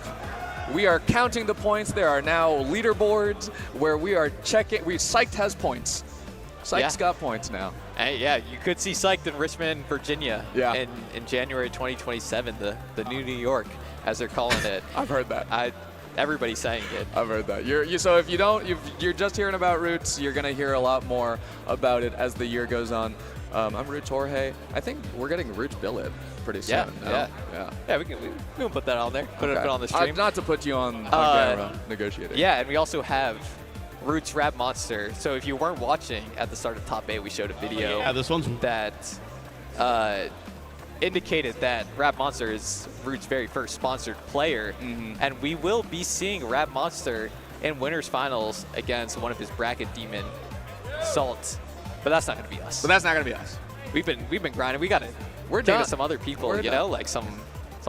We are counting the points. There are now leaderboards where we are checking. Psyched has points. Psyched got points now. Yeah, you could see Psyched in Richmond, Virginia in January 2027, the new New York, as they're calling it. I've heard that. Everybody's saying it. I've heard that. So if you're just hearing about Roots, you're gonna hear a lot more about it as the year goes on. I'm Roots Jorge. I think we're getting Roots Billet pretty soon. Yeah. No? Yeah, we can put that on there. Put it on the stream. Not to put you on camera negotiating. Yeah, and we also have Roots Rap Monster. So if you weren't watching at the start of Top 8, we showed a video this one's that indicated that Rap Monster is Roots' very first sponsored player, and we will be seeing Rap Monster in winners finals against one of his bracket demon, Salt. But that's not gonna be us. We've been grinding. We're doing some other people, like some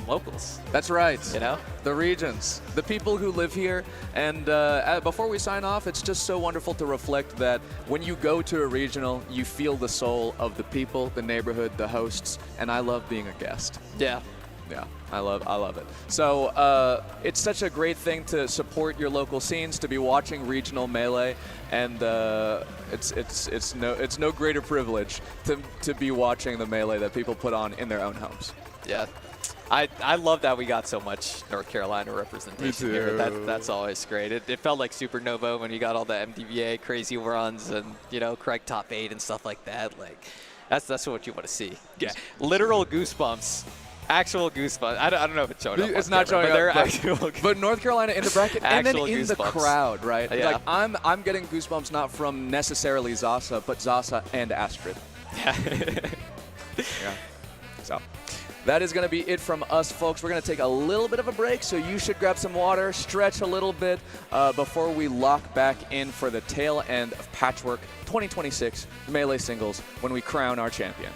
locals. That's right. You know, the regions, the people who live here. And before we sign off, it's just so wonderful to reflect that when you go to a regional, you feel the soul of the people, the neighborhood, the hosts, and I love being a guest. Yeah. Yeah, I love it. So it's such a great thing to support your local scenes, to be watching regional Melee, and it's no greater privilege to be watching the Melee that people put on in their own homes. Yeah. I love that we got so much North Carolina representation here. That's always great. It felt like Supernova when you got all the MDVA crazy runs and, Craig top 8 and stuff like that. Like, that's what you want to see. Yeah. Literal goosebumps. Actual goosebumps. I don't know if it's showing up. It's not showing up. But North Carolina in the bracket and then in the crowd, right? Yeah. Like I'm getting goosebumps not from necessarily Zasa, but Zasa and Astrid. Yeah. Yeah. So that is going to be it from us, folks. We're going to take a little bit of a break, so you should grab some water, stretch a little bit before we lock back in for the tail end of Patchwork 2026 Melee Singles when we crown our champion.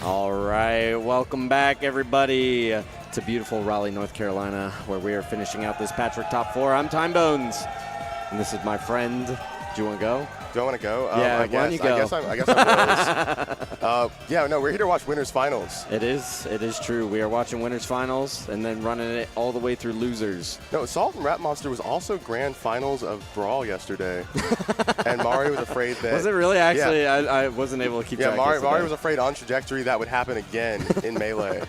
All right, welcome back, everybody, to beautiful Raleigh, North Carolina, where we are finishing out this Patchwork Top 4. I'm Time Bones, and this is my friend. Do you want to go? Do I want to go? Yeah, I guess. why don't you go? I guess I'm Rose. Yeah, no, we're here to watch Winners Finals. It is true. We are watching Winners Finals and then running it all the way through Losers. No, Salt and Rat Monster was also Grand Finals of Brawl yesterday. And Mario was afraid that... Was it really? Actually, yeah. I wasn't able to keep yeah, track. Mario was afraid on trajectory that would happen again in Melee.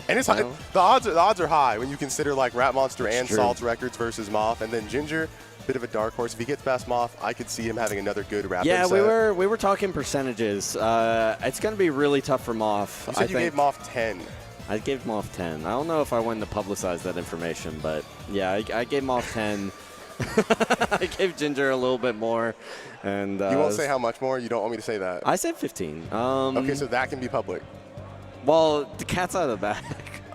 And it's the odds are high when you consider like Rat Monster and Salt's records versus Moth, and then Ginger, bit of a dark horse. If he gets past Moth, I could see him having another good rapid Yeah, set. we were talking percentages. It's going to be really tough for Moth. You said you gave Moth 10. I gave Moth 10. I don't know if I wanted to publicize that information, but yeah, I gave Moth 10. I gave Ginger a little bit more. And you won't say how much more? You don't want me to say that? I said 15. Okay, so that can be public. Well, the cat's out of the bag.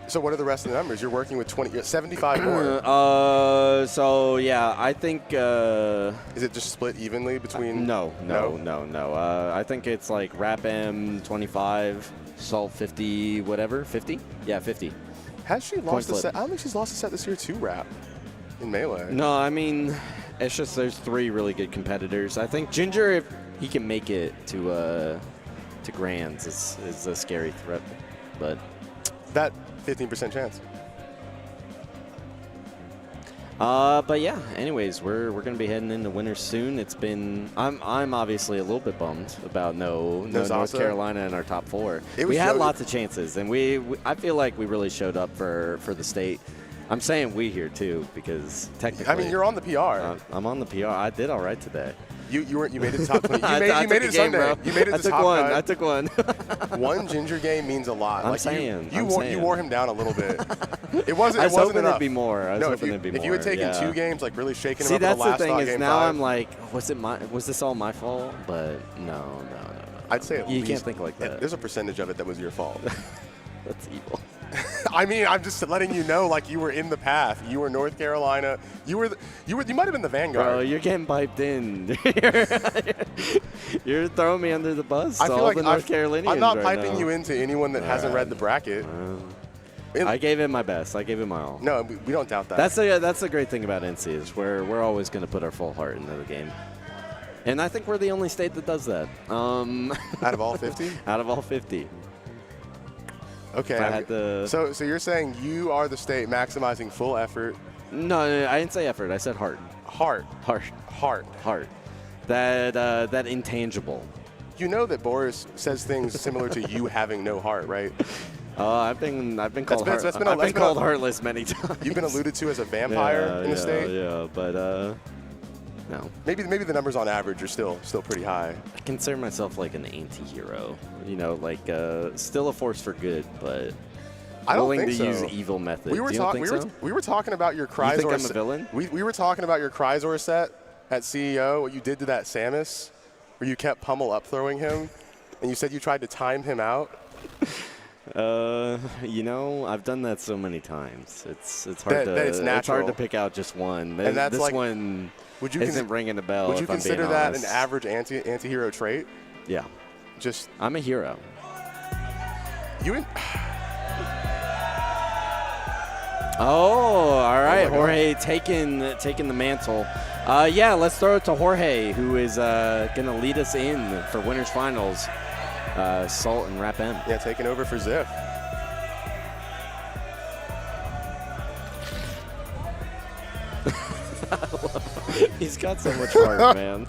So what are the rest of the numbers? You're working with 75 more. So yeah, I think. Is it just split evenly between? No. I think it's like Rap M 25, Salt 50, whatever. 50? Yeah, 50. Has she lost a set? I don't think she's lost a set this year to Rap in Melee. No, I mean, it's just there's 3 really good competitors. I think Ginger, if he can make it to Grands, is a scary threat, but that 15% chance. But yeah. Anyways, we're gonna be heading into Winners soon. It's been I'm obviously a little bit bummed about no North Carolina in our top 4. We had lots of chances, and I feel like we really showed up for the state. I'm saying we here too because technically. I mean, you're on the PR. I'm on the PR. I did all right today. You made it to top 20. You made it Sunday. Bro. You made it to top 5. I took one. One Ginger game means a lot. I'm saying. You wore him down a little bit. It wasn't. I was hoping hoping it'd be more. If you had taken 2 games, like really shaking him up that's in the last the thing is game now 5. I'm like, was this all my fault? But no. I'd say you can't think like that. There's a percentage of it that was your fault. That's evil. I mean, I'm just letting you know, like you were in the path. You were North Carolina. You might have been the vanguard. Bro, you're getting piped in. You're throwing me under the bus. I feel like the North Carolinians I'm not right piping now. you into anyone that hasn't read the bracket. I gave it my best. I gave it my all. No, we don't doubt that. That's the great thing about NC is we're always going to put our full heart into the game. And I think we're the only state that does that. Out of all 50? Out of all 50. Okay. So you're saying you are the state maximizing full effort? No, I didn't say effort. I said heart. Heart. That intangible. You know that Boris says things similar to you having no heart, right? I've been called heartless many times. You've been alluded to as a vampire in the state. Yeah, but no. Maybe the numbers on average are still pretty high. I consider myself like an anti-hero. You know, like still a force for good, but willing to use evil methods. We were talking about your Chrysor. You think I'm a villain? We were talking about your Chrysor set at CEO. What you did to that Samus, where you kept pummel up throwing him, and you said you tried to time him out. You know, I've done that so many times. It's hard it's hard to pick out just one. And that's this like, one isn't ringing a bell. Would you if I'm consider being that honest. an average anti-hero trait? Yeah. I'm a hero. Oh, all right, Jorge taking the mantle. Yeah, let's throw it to Jorge, who is going to lead us in for Winners Finals. Salt and Rap M. Yeah, taking over for Ziff. He's got so much heart, man.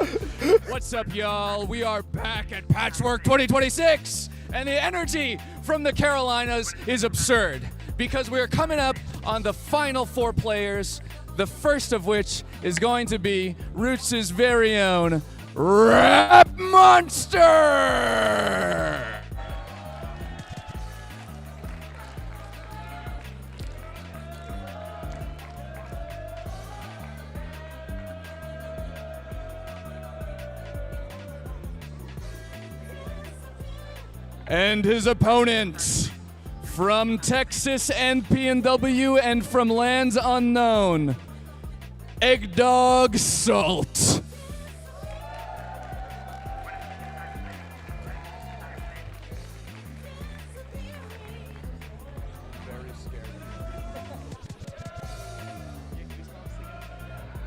What's up, y'all? We are back at Patchwork 2026, and the energy from the Carolinas is absurd because we're coming up on the final 4 players, the first of which is going to be Roots' very own Rap Monster! And his opponent from Texas and PNW and from lands unknown, Eggdog Salt.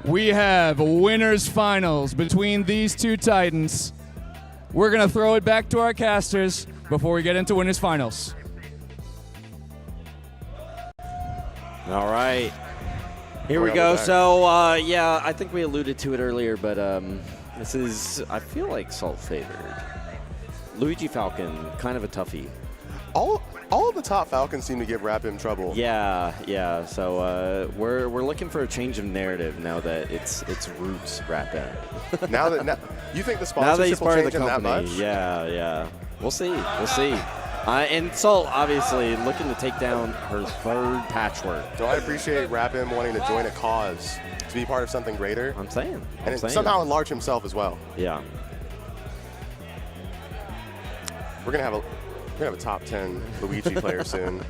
we have winners finals between these two titans. We're going to throw it back to our casters before we get into winners finals. All right. Here we go. So, yeah, I think we alluded to it earlier, but this is, I feel like, Salt favored. Luigi Falcon, kind of a toughie. All of the top Falcons seem to give Rapim trouble. Yeah. So we're looking for a change of narrative now that it's Roots Rapim. now you think the sponsorship will change him that much? Yeah. We'll see. And Salt, obviously, looking to take down her third Patchwork. So I appreciate Rapim wanting to join a cause, to be part of something greater. I'm saying. And somehow enlarge himself as well. Yeah. We're gonna have a top 10 Luigi player soon.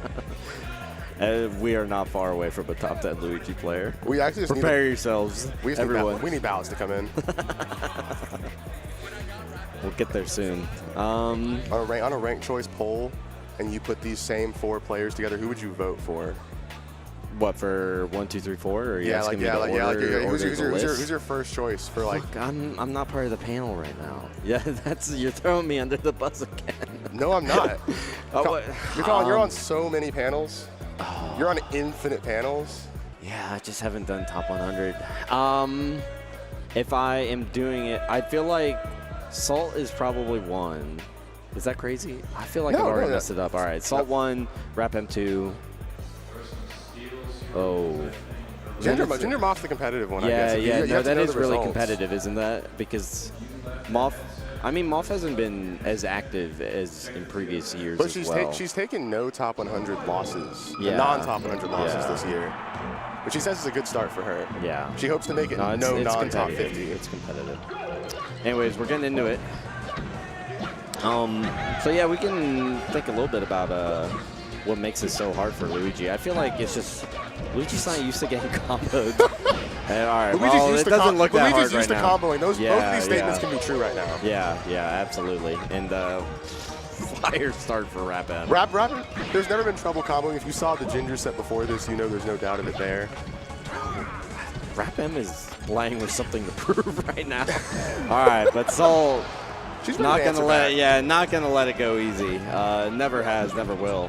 We are not far away from a top 10 Luigi player. We actually just prepare yourselves, everyone. We need ballots to come in. We'll get there soon. On a ranked choice poll, and you put these same 4 players together, who would you vote for? What, for 1, 2, 3, 4? Or who's your first choice for like? Look, I'm not part of the panel right now. Yeah, you're throwing me under the bus again. No, I'm not. You're on so many panels. You're on infinite panels. Yeah, I just haven't done top 100. If I am doing it, I feel like Salt is probably 1. Is that crazy? I feel like I've already messed it up. All right, Salt 1, Rapim 2. Oh. Ginger Moth's the competitive one, yeah, I guess. Yeah, that is really competitive, isn't that? Because Moth hasn't been as active as in previous years but as well. She's taken no top 100 losses, non-top 100 losses this year, which she says is a good start for her. Yeah. She hopes to make it non-top 50. It's competitive. Anyways, we're getting into it. So yeah, we can think a little bit about what makes it so hard for Luigi. I feel like it's just Luigi's not used to getting comboed. All right, Luigi's it doesn't look that hard used right to now. comboing. Both of these statements can be true right now. Yeah, absolutely. And fire start for Rapim. Rapim, there's never been trouble comboing. If you saw the Ginger set before this, you know there's no doubt of it there. Rapim is playing with something to prove right now. All right, but Soul, she's not gonna let it go easy. Never has, never will.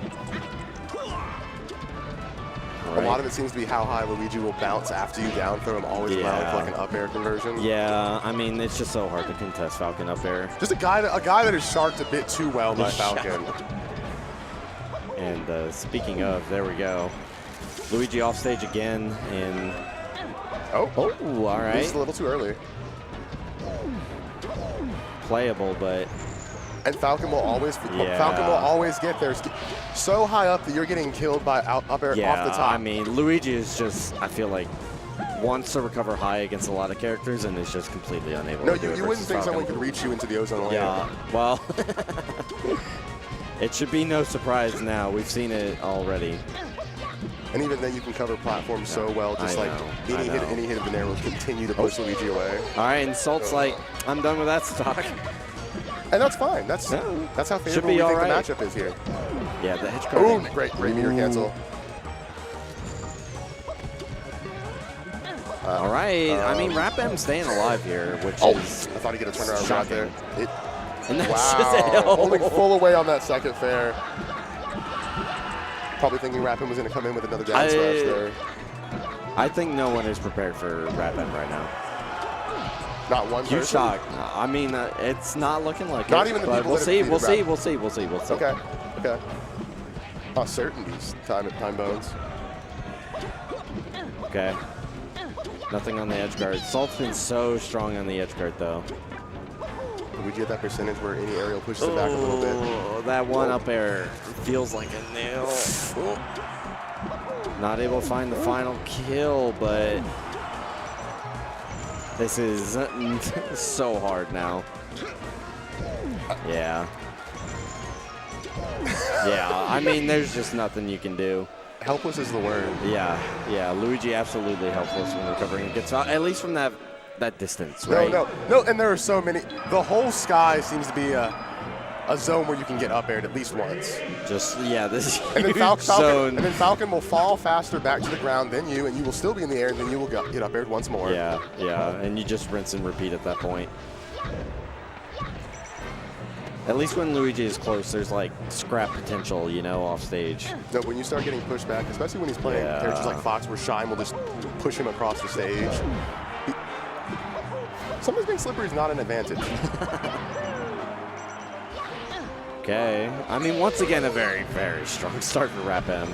A lot of it seems to be how high Luigi will bounce after you down throw him, always allow like an up air conversion. Yeah, I mean, it's just so hard to contest Falcon up air. Just a guy that is sharked a bit too well by Falcon. And speaking of, there we go. Luigi off stage again, and oh, all right. This is a little too early. Playable, but. And Falcon will always get there so high up that you're getting killed by up air off the top. I mean, Luigi is just, I feel like, wants to recover high against a lot of characters and is just completely unable to do it. You wouldn't think someone could reach you into the ozone lane. Yeah, well, it should be no surprise now. We've seen it already. And even then, you can cover platforms so well, just any hit of the nair will continue to push Luigi away. All right, and Salt's like, I'm done with that stock. And that's fine. That's how favorable we think the matchup is here. Yeah, the edge card. Oh, great meter cancel. All right. I mean, Rapim staying alive here, which is I thought he'd get a turnaround shot there. And that's wow. Holding full away on that second fair. Probably thinking Rapim was going to come in with another down smash there. I think no one is prepared for Rapim right now. Not one huge person? shock. I mean, it's not looking like not it. Even the but people we'll see. Okay. Certainties, time bones. Okay. Nothing on the edge guard. Salt's been so strong on the edge guard, though. We get that percentage where any aerial pushes it back a little bit. That one up air feels like a nail. Not able to find the final kill, but this is so hard now. Yeah. Yeah, I mean, there's just nothing you can do. Helpless is the word. Yeah. Luigi absolutely helpless when recovering against, at least from that distance, right? No, and there are so many. The whole sky seems to be a a zone where you can get up aired at least once. Just, yeah, this and then huge zone. And then Falcon will fall faster back to the ground than you, and you will still be in the air, and then you will get up aired once more. Yeah, yeah, and you just rinse and repeat at that point. At least when Luigi is close, there's like scrap potential, you know, off stage. No, when you start getting pushed back, especially when he's playing characters like Fox, where Shine will just push him across the stage. Sometimes being slippery is not an advantage. Okay. I mean, once again, a very, very strong start for Rap M.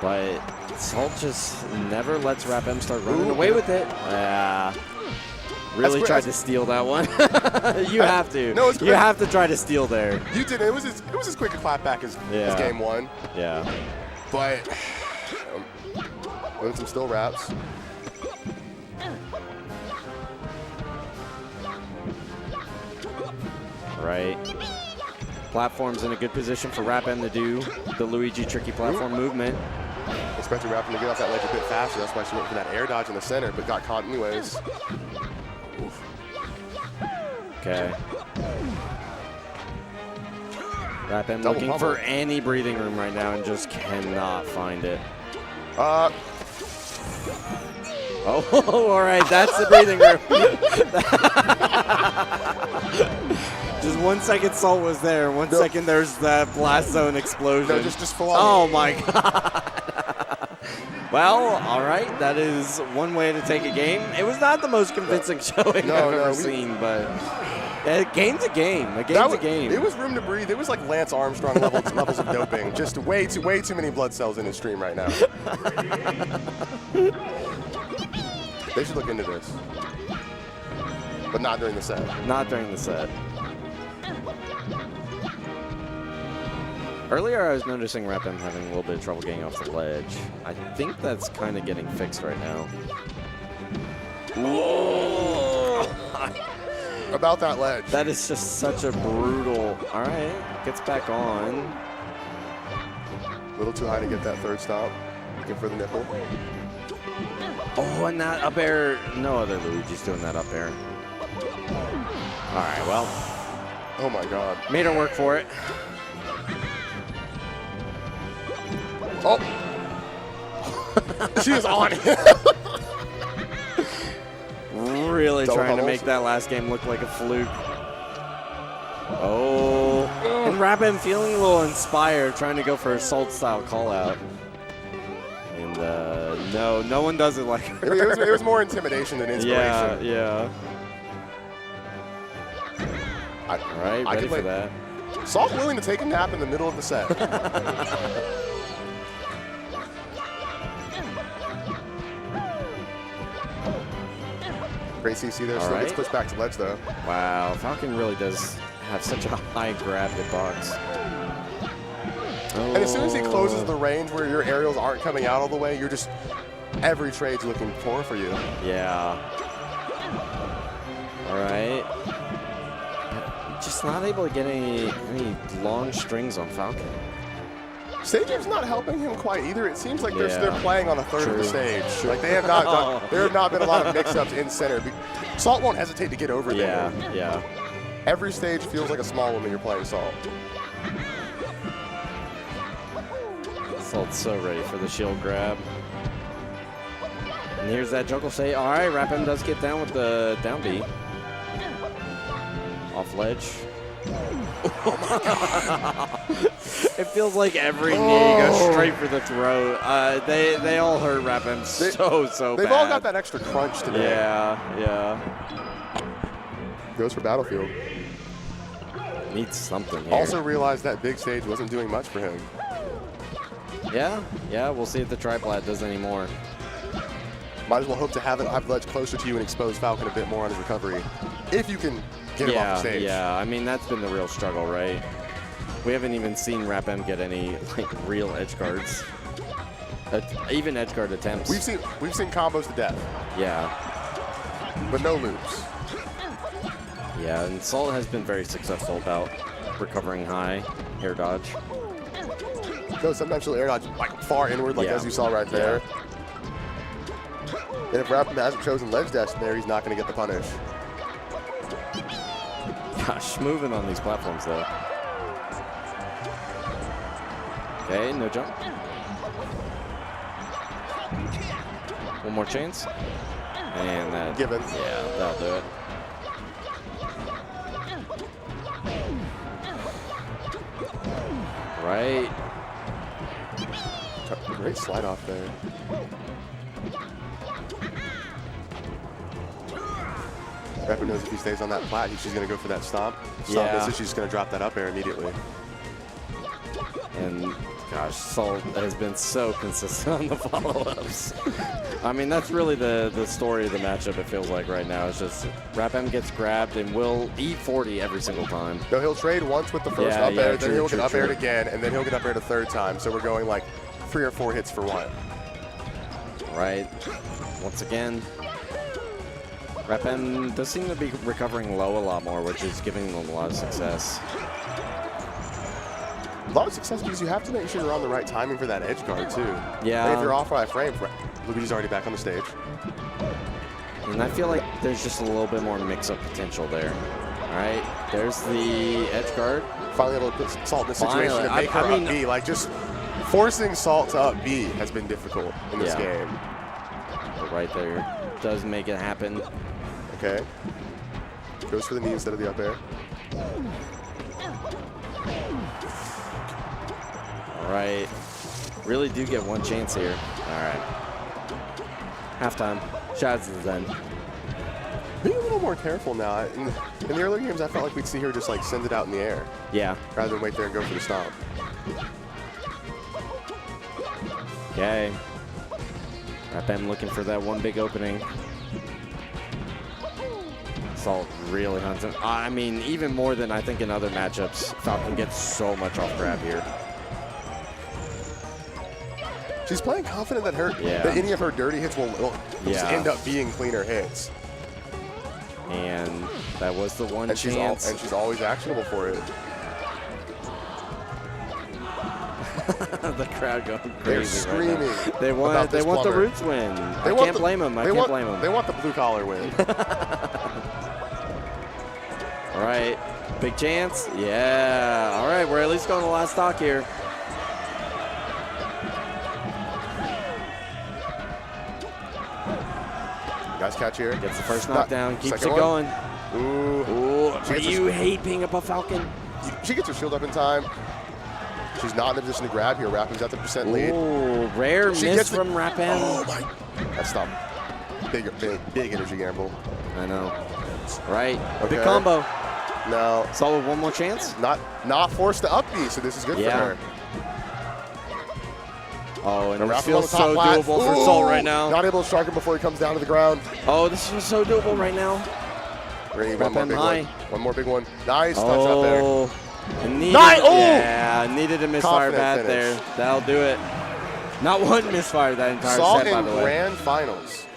But Salt just never lets Rap M start running away with it. Yeah. Really tried to steal that one. You have to. No, you have to try to steal there. You did. It was as quick a clapback as game one. Yeah. But doing some still wraps. Right. Platform's in a good position for Rap M to do the Luigi tricky platform movement. Expected Rap M to get off that ledge a bit faster. That's why she went for that air dodge in the center, but got caught anyways. Oof. Okay. Rap M looking for any breathing room right now and just cannot find it. Oh, all right, that's the breathing room. Just 1 second Salt was there. 1 second there's that blast zone explosion. No, just full on. Oh my God. Well, all right, that is one way to take a game. It was not the most convincing showing I've ever seen, but game's a game. A game's a game. It was room to breathe. It was like Lance Armstrong levels of doping. Just way too many blood cells in his stream right now. They should look into this. But not during the set. Not during the set. Earlier, I was noticing Rap M having a little bit of trouble getting off the ledge. I think that's kind of getting fixed right now. Whoa! About that ledge. That is just such a brutal. All right, gets back on. A little too high to get that third stop. Looking for the nipple. Oh, and that up air. No other Luigi's doing that up air. All right, well. Oh my God. Made her work for it. Oh. She is on him. Really trying to make that last game look like a fluke. Oh. And Rap M feeling a little inspired, trying to go for a Salt style call out. And no one does it like her. It was more intimidation than inspiration. Yeah. All right, ready for that. Salt willing to take a nap in the middle of the set. Great CC there. Still gets pushed back to ledge though. Wow, Falcon really does have such a high grab hitbox. And as soon as he closes the range where your aerials aren't coming out all the way, you're just every trade's looking poor for you. Yeah. All right. Just not able to get any long strings on Falcon. Stage game's not helping him quite either. It seems like they're playing on a third of the stage. Like they have not done, there have not been a lot of mix-ups in center. Salt won't hesitate to get over there. Yeah. Every stage feels like a small one when you're playing Salt. Salt's so ready for the shield grab. And here's that juggle say. All right, Rap M does get down with the down B. Off ledge. Oh my God. It feels like every knee goes straight for the throat. They all hurt Rap M so bad. They've all got that extra crunch today. Yeah. Goes for Battlefield. Needs something here. Also realized that big stage wasn't doing much for him. Yeah, we'll see if the triplat does any more. Might as well hope to have ledge closer to you and expose Falcon a bit more on his recovery. If you can get him off the stage. Yeah, I mean, that's been the real struggle, right? We haven't even seen Rap M get any real edge guards. Even edge guard attempts. We've seen combos to death. Yeah. But no loops. Yeah, and Salt has been very successful about recovering high air dodge. No, sometimes she'll air dodge far inward, as you saw right there. And if Rap M hasn't chosen ledge dash there, he's not going to get the punish. Gosh, moving on these platforms, though. Okay, no jump. One more chance. And that... Given. Yeah, that'll do it. Right. Great slide off there. Rapper knows if he stays on that plat, she's going to go for that stomp. Stomp misses, she's going to drop that up air immediately. And gosh, Salt has been so consistent on the follow-ups. I mean, that's really the story of the matchup, it feels like right now. It's just RapM gets grabbed and will eat 40 every single time. No, he'll trade once with the first up air, then he'll get up aired again, and then he'll get up aired a third time. So we're going like 3 or 4 hits for one. Right. Once again, RapM does seem to be recovering low a lot more, which is giving them a lot of success. A lot of success because you have to make sure you're on the right timing for that edge guard, too. Yeah. And if you're off by a frame, Luigi's already back on the stage. And I feel like there's just a little bit more mix-up potential there. All right, there's the edge guard. Finally able to put Salt in the situation to make her up B. Like, just forcing Salt to up B has been difficult in this game. But right there does make it happen. Okay. Goes for the knee instead of the up air. All right. Really do get one chance here. All right. Halftime. Shots to the Zen. Being a little more careful now. In the earlier games, I felt like we'd see her just like send it out in the air. Yeah. Rather than wait there and go for the stomp. Okay. RapM looking for that one big opening. Salt really hunts him. I mean, even more than I think in other matchups, Falcon gets so much off grab here. She's playing confident that that any of her dirty hits will just end up being cleaner hits. And that was the one chance. And she's always actionable for it. The crowd going crazy. They're screaming. Right they want the Roots win. I can't blame them. I can't blame them. They want the blue collar win. All right, big chance. Yeah. All right, we're at least going to the last stock here. Nice catch here. Gets the first knockdown. Keeps it going. Ooh. You hate being up a Falcon. She gets her shield up in time. She's not in a position to grab here. RapM's got the % lead. Ooh, rare miss from RapM. Oh my! That's not big energy gamble. I know. Right. Okay. Big combo. No. Salt with one more chance. Not forced to up B, so this is good for her. Oh, and this feels so doable for Salt right now. Not able to strike him before he comes down to the ground. Oh, this is so doable right now. We're gonna need one more big one. One more big one. Nice touch up there. Yeah, needed a misfire bat there. That'll do it. Not one misfire that entire set, by the way. Salt in grand finals.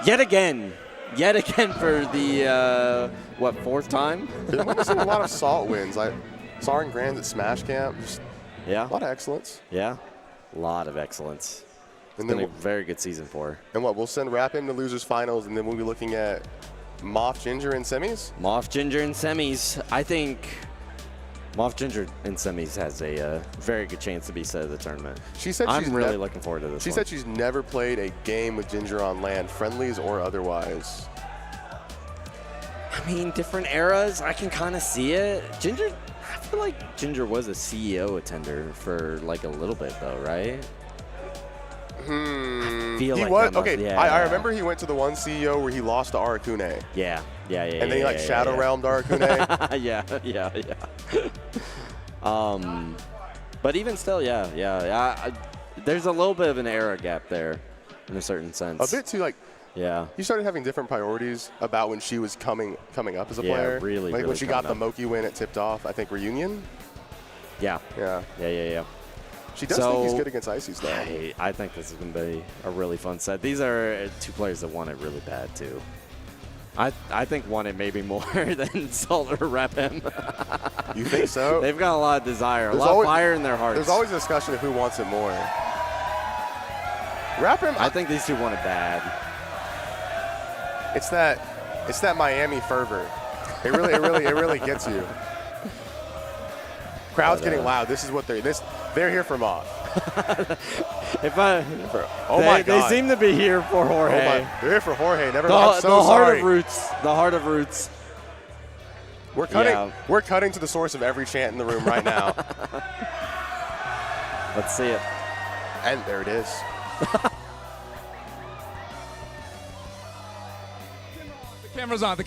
Yet again for the, what, 4th time? We're missing a lot of Salt wins. I saw her in grands at Smash Camp. A lot of excellence. Yeah, a lot of excellence. It's been a very good season for her. And we'll send RapM to losers finals, and then we'll be looking at Moth Ginger in semis? Moth Ginger in semis. I think Moth Ginger in semis has a very good chance to be set of the tournament. She said I'm really looking forward to this. She said she's never played a game with Ginger on land, friendlies or otherwise. I mean, different eras. I can kind of see it. Ginger, I feel like Ginger was a CEO attender for like a little bit, though, right? He was okay. I remember he went to the one CEO where he lost to Arakune. Yeah. And then he like shadow realmed Arakune. But even still, there's a little bit of an era gap there, in a certain sense. A bit too, like. Yeah. He started having different priorities about when she was coming up as a player. Really. Like really when she got the Moki win at Tipped Off, I think Reunion. Yeah. She does think he's good against Ices, though. I think this is going to be a really fun set. These are two players that want it really bad, too. I think want it maybe more than Salt or RapM. You think so? They've got a lot of desire, a lot of fire in their hearts. There's always a discussion of who wants it more. RapM, I think these two want it bad. It's that Miami fervor. It really gets you. Crowd's getting loud. This is what they're here for Moth. My God. They seem to be here for Jorge. They're here for Jorge. Never mind. I'm so sorry. The heart of Roots. We're cutting to the source of every chant in the room right now. Let's see it. And there it is. The camera's on. The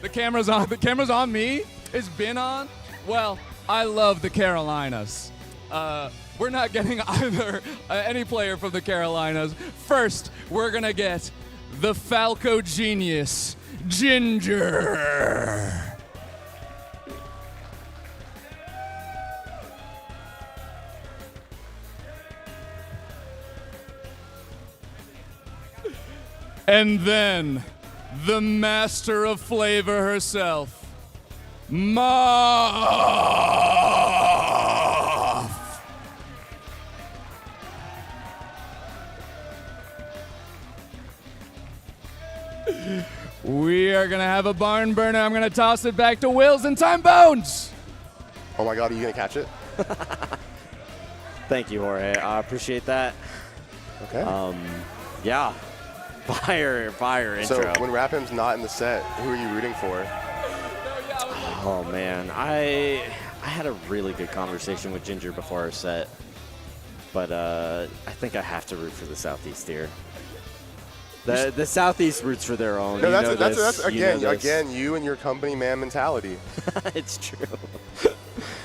camera's on. The camera's on me. It's been on. Well, I love the Carolinas. We're not getting either any player from the Carolinas. First, we're gonna get the Falco genius, Ginger. And then, the master of flavor herself, Moth. We are gonna have a barn burner. I'm gonna toss it back to Wills and Time Bones. Oh my God, are you gonna catch it? Thank you, Jorge. I appreciate that. Okay. Yeah. Fire intro. So when Raphim's not in the set, who are you rooting for? Oh man, I had a really good conversation with Ginger before our set, but I think I have to root for the Southeast here. The Southeast roots for their own. No, that's again you and your company man mentality. It's true.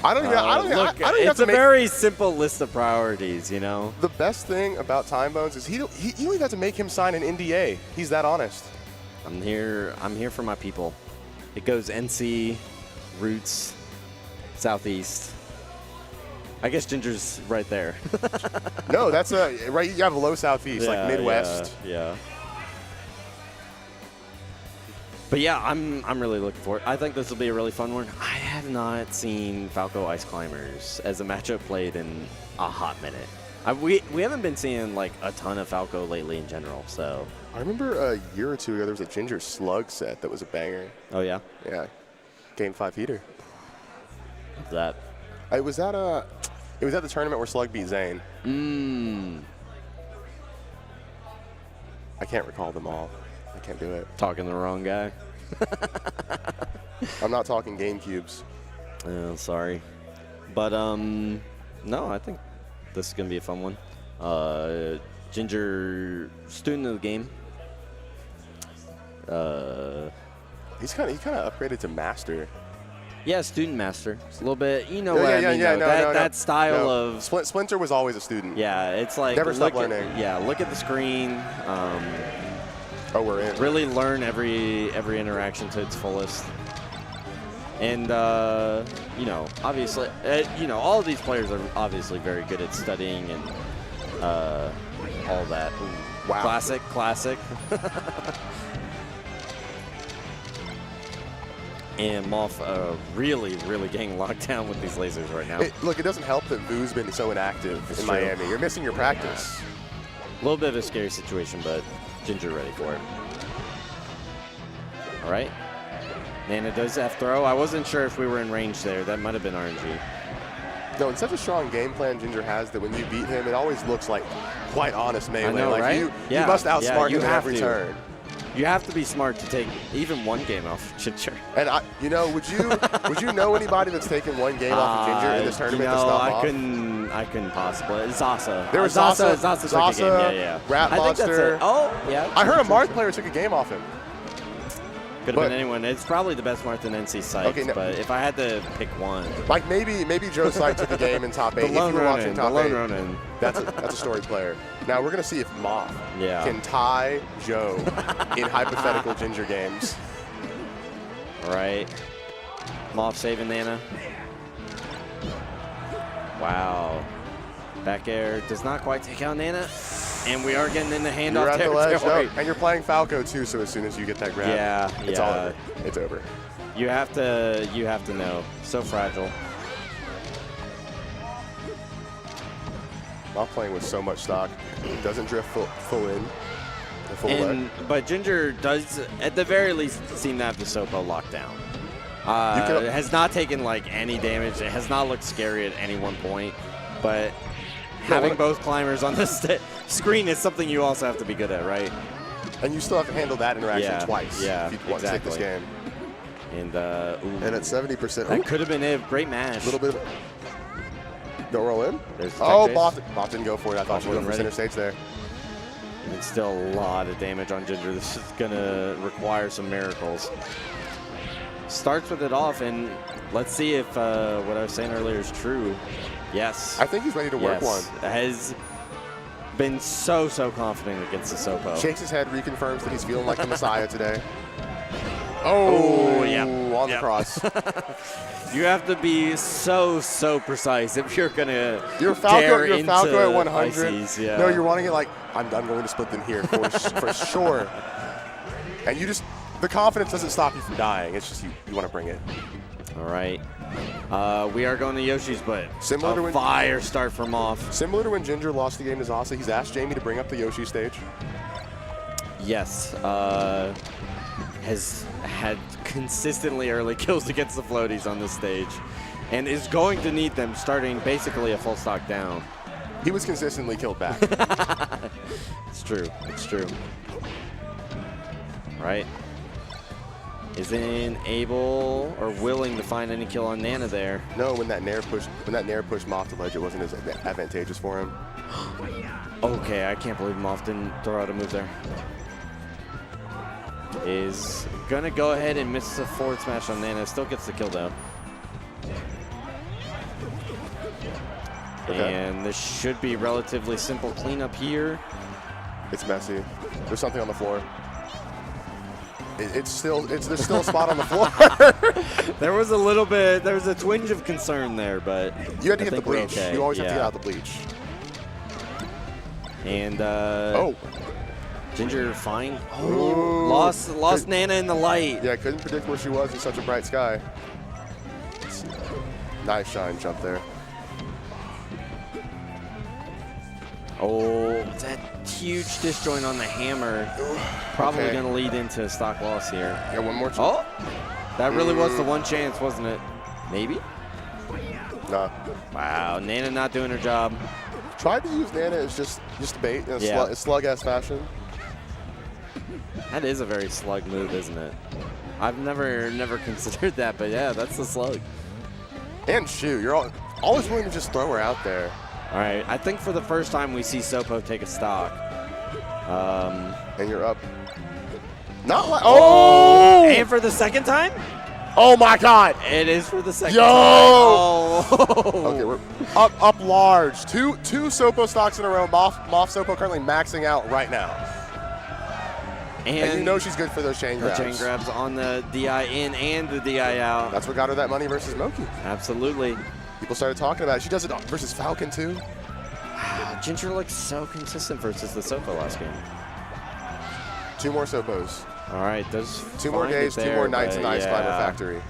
It's a very simple list of priorities, you know. The best thing about Time Bones is you don't even have to make him sign an NDA. He's that honest. I'm here for my people. It goes NC, Roots, Southeast. I guess Ginger's right there. No, that's right. You have a low Southeast, like Midwest. Yeah. But yeah, I'm really looking forward. I think this will be a really fun one. I have not seen Falco Ice Climbers as a matchup played in a hot minute. We haven't been seeing like a ton of Falco lately in general. So I remember a year or two ago there was a Ginger Slug set that was a banger. Oh yeah. Yeah. Game 5 heater. What's that? It was at the tournament where Slug beat Zane. I can't recall them all. I can't do it. Talking the wrong guy. I'm not talking GameCubes. Oh, sorry. But, no, I think this is going to be a fun one. Ginger, student of the game. He's kind of upgraded to master. Yeah, student master. It's a little bit, you know what I mean. That style of... Splinter was always a student. Yeah, it's like... Never stop learning. Look at the screen. Oh, we're in. Really learn every interaction to its fullest. And, obviously, all of these players are obviously very good at studying and all that. Ooh, wow. Classic. And Moth really getting locked down with these lasers right now. Look, it doesn't help that Vu's been so inactive in Miami. You're missing your practice. A little bit of a scary situation, but Ginger ready for it. All right. Nana does F throw. I wasn't sure if we were in range there. That might have been RNG. No, it's such a strong game plan Ginger has that when you beat him, it always looks like quite honest melee. I know, like right? You must outsmart him every turn. You have to be smart to take even one game off Ginger. And would you know anybody that's taken one game off of Ginger in this tournament that's not off? I couldn't possibly. Zasa. There was Zasa took a game. Yeah. Rat Monster. Oh, yeah. I heard a Marth player took a game off him. Could have been anyone. It's probably the best Marth in NC Sykes, but if I had to pick one. Like maybe Joe Sykes took a game in top 8. The Lone Ronin. That's a storied player. Now we're going to see if Moth can tie Joe in hypothetical Ginger games. All right. Moth saving Nana. Wow. Back air does not quite take out Nana. And we are getting in the handoff territory. And you're playing Falco too, so as soon as you get that grab, it's all over. It's over. You have to know. So fragile. Moth playing with so much stock. Doesn't drift full in. But Ginger does, at the very least, seem to have the Sopo locked down. It has not taken like any damage. It has not looked scary at any one point. But having both climbers on the screen is something you also have to be good at, right? And you still have to handle that interaction twice. Yeah, if you want to take this game. And and at 70%, that could have been a great mash. A little bit. Don't roll in. Moth didn't go for it. I thought she was going for center stage there. And still a lot of damage on Ginger. This is going to require some miracles. Starts with it off, and let's see if what I was saying earlier is true. Yes. I think he's ready to work one. Has been so confident against the Sopo. Shakes his head, reconfirms that he's feeling like the Messiah today. Yeah. On the cross. You have to be so precise if you're gonna. You're Falco at 100. Ices, yeah. No, you're wanting it like I'm going to split them here for sure. And you just the confidence doesn't stop you from dying. It's just you want to bring it. All right. We are going to Yoshi's, but similar to when fire start from off. Similar to when Ginger lost the game to Zasa, he's asked Jamie to bring up the Yoshi stage. Yes. Has had consistently early kills against the floaties on this stage and is going to need them starting basically a full stock down. He was consistently killed back. It's true. It's true. Right. Isn't able or willing to find any kill on Nana there. No, when that Nair pushed Moth to ledge, it wasn't as advantageous for him. Okay, I can't believe Moth didn't throw out a move there. Is gonna go ahead and miss the forward smash on Nana. Still gets the kill though. Okay. And this should be relatively simple cleanup here. It's messy. There's something on the floor. There's still a spot on the floor. There was a twinge of concern there, but you had to get the bleach. Okay. You always have to get out the bleach. And Ginger fine. Oh, lost Nana in the light. Yeah, couldn't predict where she was in such a bright sky. Nice shine jump there. Oh, that huge disjoint on the hammer. Probably going to lead into a stock loss here. Yeah, one more chance. Oh, that really was the one chance, wasn't it? Maybe? Nah. Wow, Nana not doing her job. Tried to use Nana as just bait in a slug-ass fashion. That is a very slug move, isn't it? I've never considered that, but yeah, that's the slug. And shoot, you're always willing to just throw her out there. All right, I think for the first time we see Sopo take a stock. And you're up. Not like And for the second time? Oh my God! It is for the second time. Oh! Okay, we're up large. Two Sopo stocks in a row. Moth Sopo currently maxing out right now. And you know she's good for those chain grabs. The chain grabs on the DI in and the DI out. That's what got her that money versus Moki. Absolutely. People started talking about it. She does it versus Falcon too. Wow, Ginger looks so consistent versus the Sopo last game. 2 more Sopos. All right, those 2 more days, 2 more nights in Ice Climber Factory.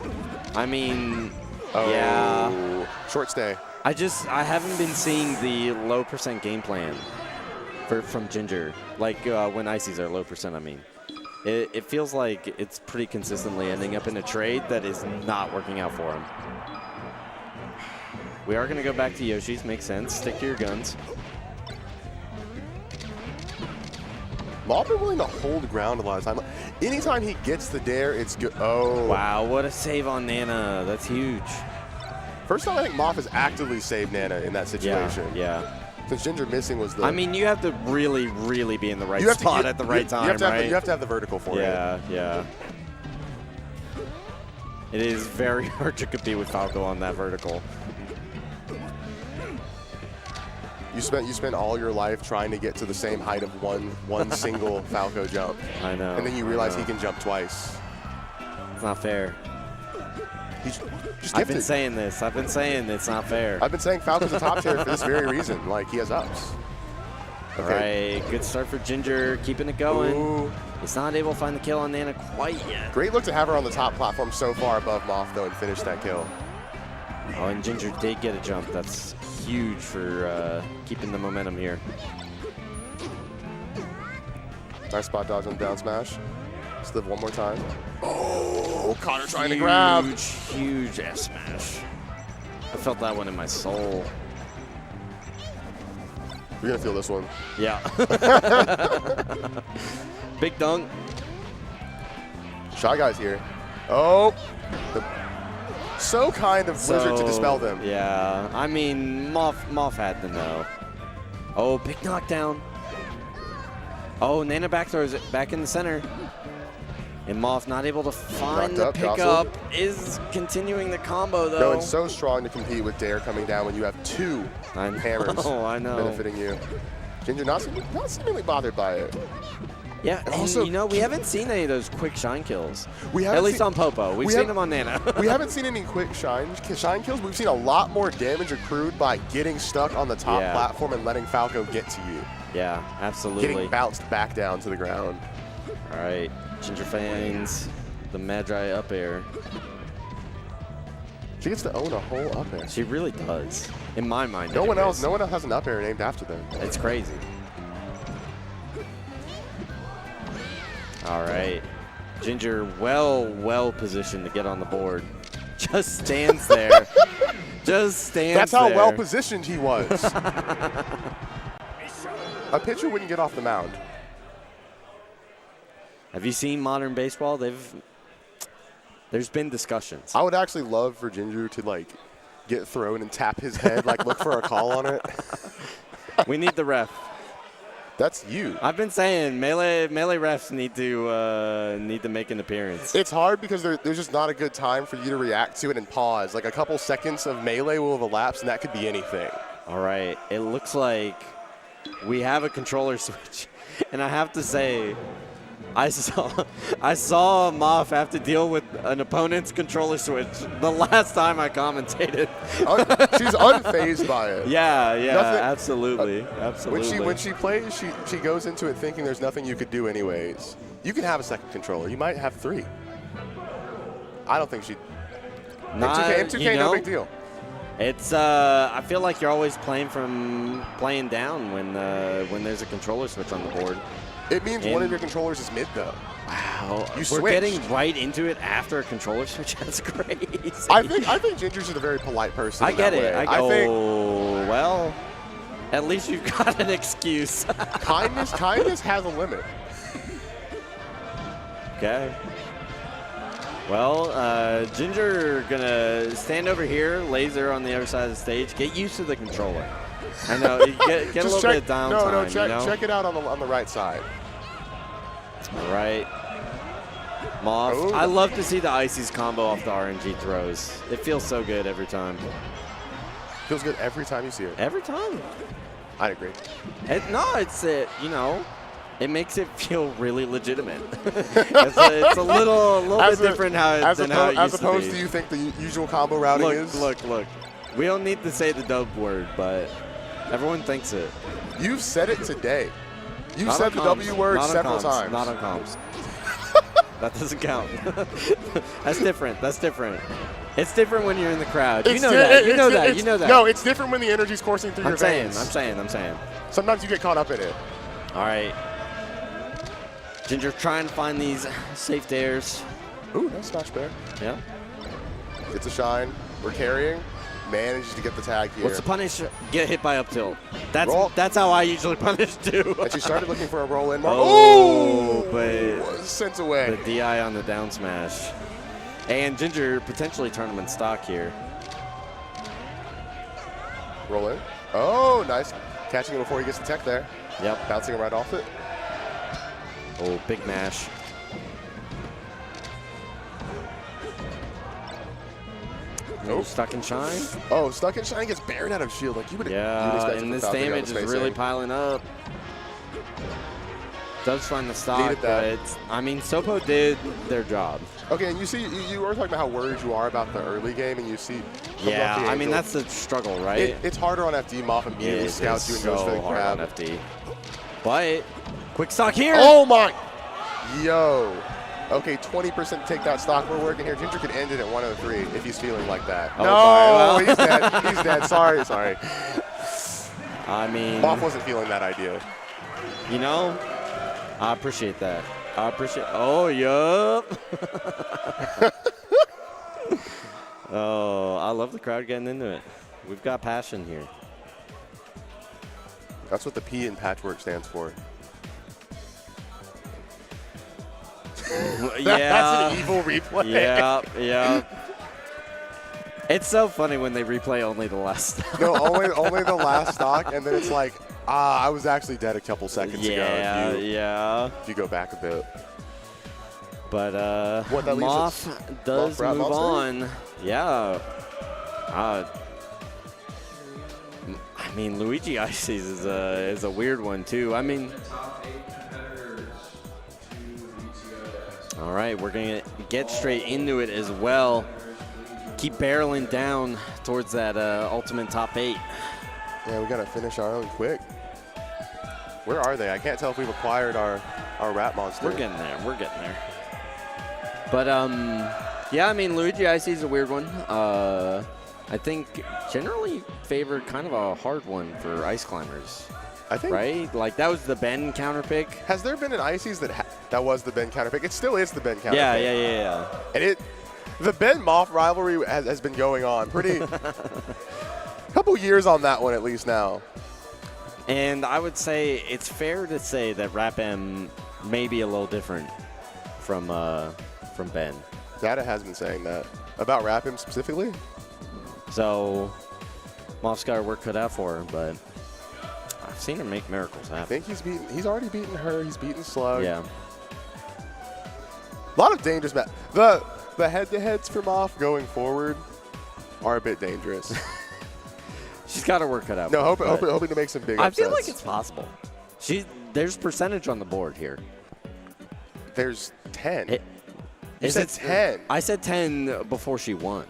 I mean, yeah. Short stay. I haven't been seeing the low percent game plan from Ginger. Like when Ices are low percent, I mean. It feels like it's pretty consistently ending up in a trade that is not working out for him. We are going to go back to Yoshi's. Makes sense. Stick to your guns. Mob been willing to hold ground a lot of time. Anytime he gets the dare, it's good. Oh. Wow, what a save on Nana. That's huge. First time I think Moff has actively saved Nana in that situation. Yeah. Since Ginger missing was the... I mean, you have to really, really be in the right spot at the right time, right? You have to have the vertical for it. Yeah. It is very hard to compete with Falco on that vertical. You spent all your life trying to get to the same height of one single Falco jump. I know. And then you realize he can jump twice. It's not fair. I've been saying this. I've been saying it's not fair. I've been saying Falco's a top tier for this very reason. Like, he has ups. Okay. All right, good start for Ginger, keeping it going. Ooh. He's not able to find the kill on Nana quite yet. Great look to have her on the top platform so far above Moth, though, and finish that kill. Oh, and Ginger did get a jump. That's huge for keeping the momentum here. Nice spot dodge on the down smash. Just live one more time. Oh, Connor trying to grab. Huge F smash. I felt that one in my soul. You're going to feel this one. Yeah. Big dunk. Shy Guy's here. Oh. So kind of Blizzard to dispel them. Yeah. I mean, Moth had to know. Oh, big knockdown. Oh, Nana back throws it back in the center. And Moth not able to find the pickup. Is continuing the combo, though. No, it's so strong to compete with Dare coming down when you have two hammers benefiting you. Ginger not seemingly bothered by it. Yeah, and also, you know, we haven't seen any of those quick shine kills. We At least on Popo. We've seen them on Nana. We haven't seen any quick shine kills. We've seen a lot more damage accrued by getting stuck on the top platform and letting Falco get to you. Yeah, absolutely. Getting bounced back down to the ground. All right, Ginger finds the Magi up air. She gets to own a whole up air. She really does. In my mind, no one else has an up air named after them. It's crazy. All right, Ginger well positioned to get on the board. Just stands there. Just stands That's how there. well positioned he was. A pitcher wouldn't get off the mound. Have you seen modern baseball? There's been discussions. I would actually love for Ginger to like get thrown and tap his head, like look for a call on it. We need the ref. That's you. I've been saying melee refs need to make an appearance. It's hard because there's just not a good time for you to react to it and pause. Like a couple seconds of melee will have elapsed, and that could be anything. All right, it looks like we have a controller switch, and I have to say, I saw Moth have to deal with an opponent's controller switch the last time I commentated. She's unfazed by it. Yeah, Nothing, absolutely. When she plays, she goes into it thinking there's nothing you could do anyways. You can have a second controller. You might have three. I don't think she. M2K, no big deal. It's I feel like you're always playing down when there's a controller switch on the board. It means one of your controllers is mid, though. Wow, we're getting right into it after a controller switch. That's crazy. I think Ginger's a very polite person. I get it. I think. Well, at least you've got an excuse. kindness has a limit. Okay. Well, Ginger gonna stand over here, laser on the other side of the stage. Get used to the controller. I know. Get a little bit of downtime. Check it out on the right side. All right. Moth. Ooh. I love to see the Icy's combo off the RNG throws. It feels so good every time. Feels good every time you see it. Every time. I'd agree. It makes it feel really legitimate. it's a little bit different than how it used as opposed to be. to you think the usual combo routing is. Look. We don't need to say the dub word, but everyone thinks it. You've said it today. You've said the W word several times. Not on comms. That doesn't count. That's different. It's different when you're in the crowd. You know that. No, it's different when the energy's coursing through your veins. I'm saying. Sometimes you get caught up in it. All right. Ginger trying to find these safe dares. Ooh, nice smash bear. Yeah. Gets a shine. We're carrying. Manages to get the tag here. What's the punish? Get hit by up tilt. That's how I usually punish too. And she started looking for a roll in. But was sent away. The DI on the down smash. And Ginger potentially tournament stock here. Roll in. Oh, nice. Catching him before he gets the tech there. Yep. Bouncing him right off it. Oh, big mash. Oh, stuck in shine. Oh, stuck in shine gets buried out of shield. Like you would. Yeah, and this damage is really piling up. Does find the stock, but Sopo did their job. Okay, and you see, you were talking about how worried you are about the early game, and you see. Yeah, I mean that's the struggle, right? It's harder on FD. Moth immediately scouts you and goes for the grab. On FD. But quick stock here. Oh my! Yo. Okay, 20% take that stock. We're working here. Ginger could end it at 103 if he's feeling like that. Oh, no, he's dead. He's dead. Sorry. I mean, Moth wasn't feeling that idea. I appreciate that. I appreciate. Oh, yup. Oh, I love the crowd getting into it. We've got passion here. That's what the P in Patchwork stands for. That's an evil replay. Yeah. It's so funny when they replay only the last stock. No, only the last stock, and then it's like, I was actually dead a couple seconds ago. If you go back a bit. But Moth does move on. Yeah. I mean, Luigi Ices is a weird one too. I mean, all right, we're gonna get straight into it as well. Keep barreling down towards that ultimate top 8. Yeah, we gotta finish our own quick. Where are they? I can't tell if we've acquired our rat monster. We're getting there. But yeah, I mean, Luigi Icy is a weird one. I think generally favored kind of a hard one for ice climbers. I think, right? Like that was the Ben counter pick. Has there been an Ices that was the Ben counter pick? It still is the Ben counter pick. Yeah. And the Ben Moth rivalry has been going on pretty couple years on that one at least now. And I would say it's fair to say that Rap M may be a little different from Ben. Data has been saying that about Rap M specifically. So Moth's got her work cut out for her, but I've seen her make miracles happen. I think he's already beaten her. He's beaten Slug. Yeah. A lot of dangerous the head-to-heads for Moth going forward are a bit dangerous. She's got her work cut out. No, hoping to make some big upsets. I feel like it's possible. There's percentage on the board here. There's 10. You said 10. I said 10 before she won.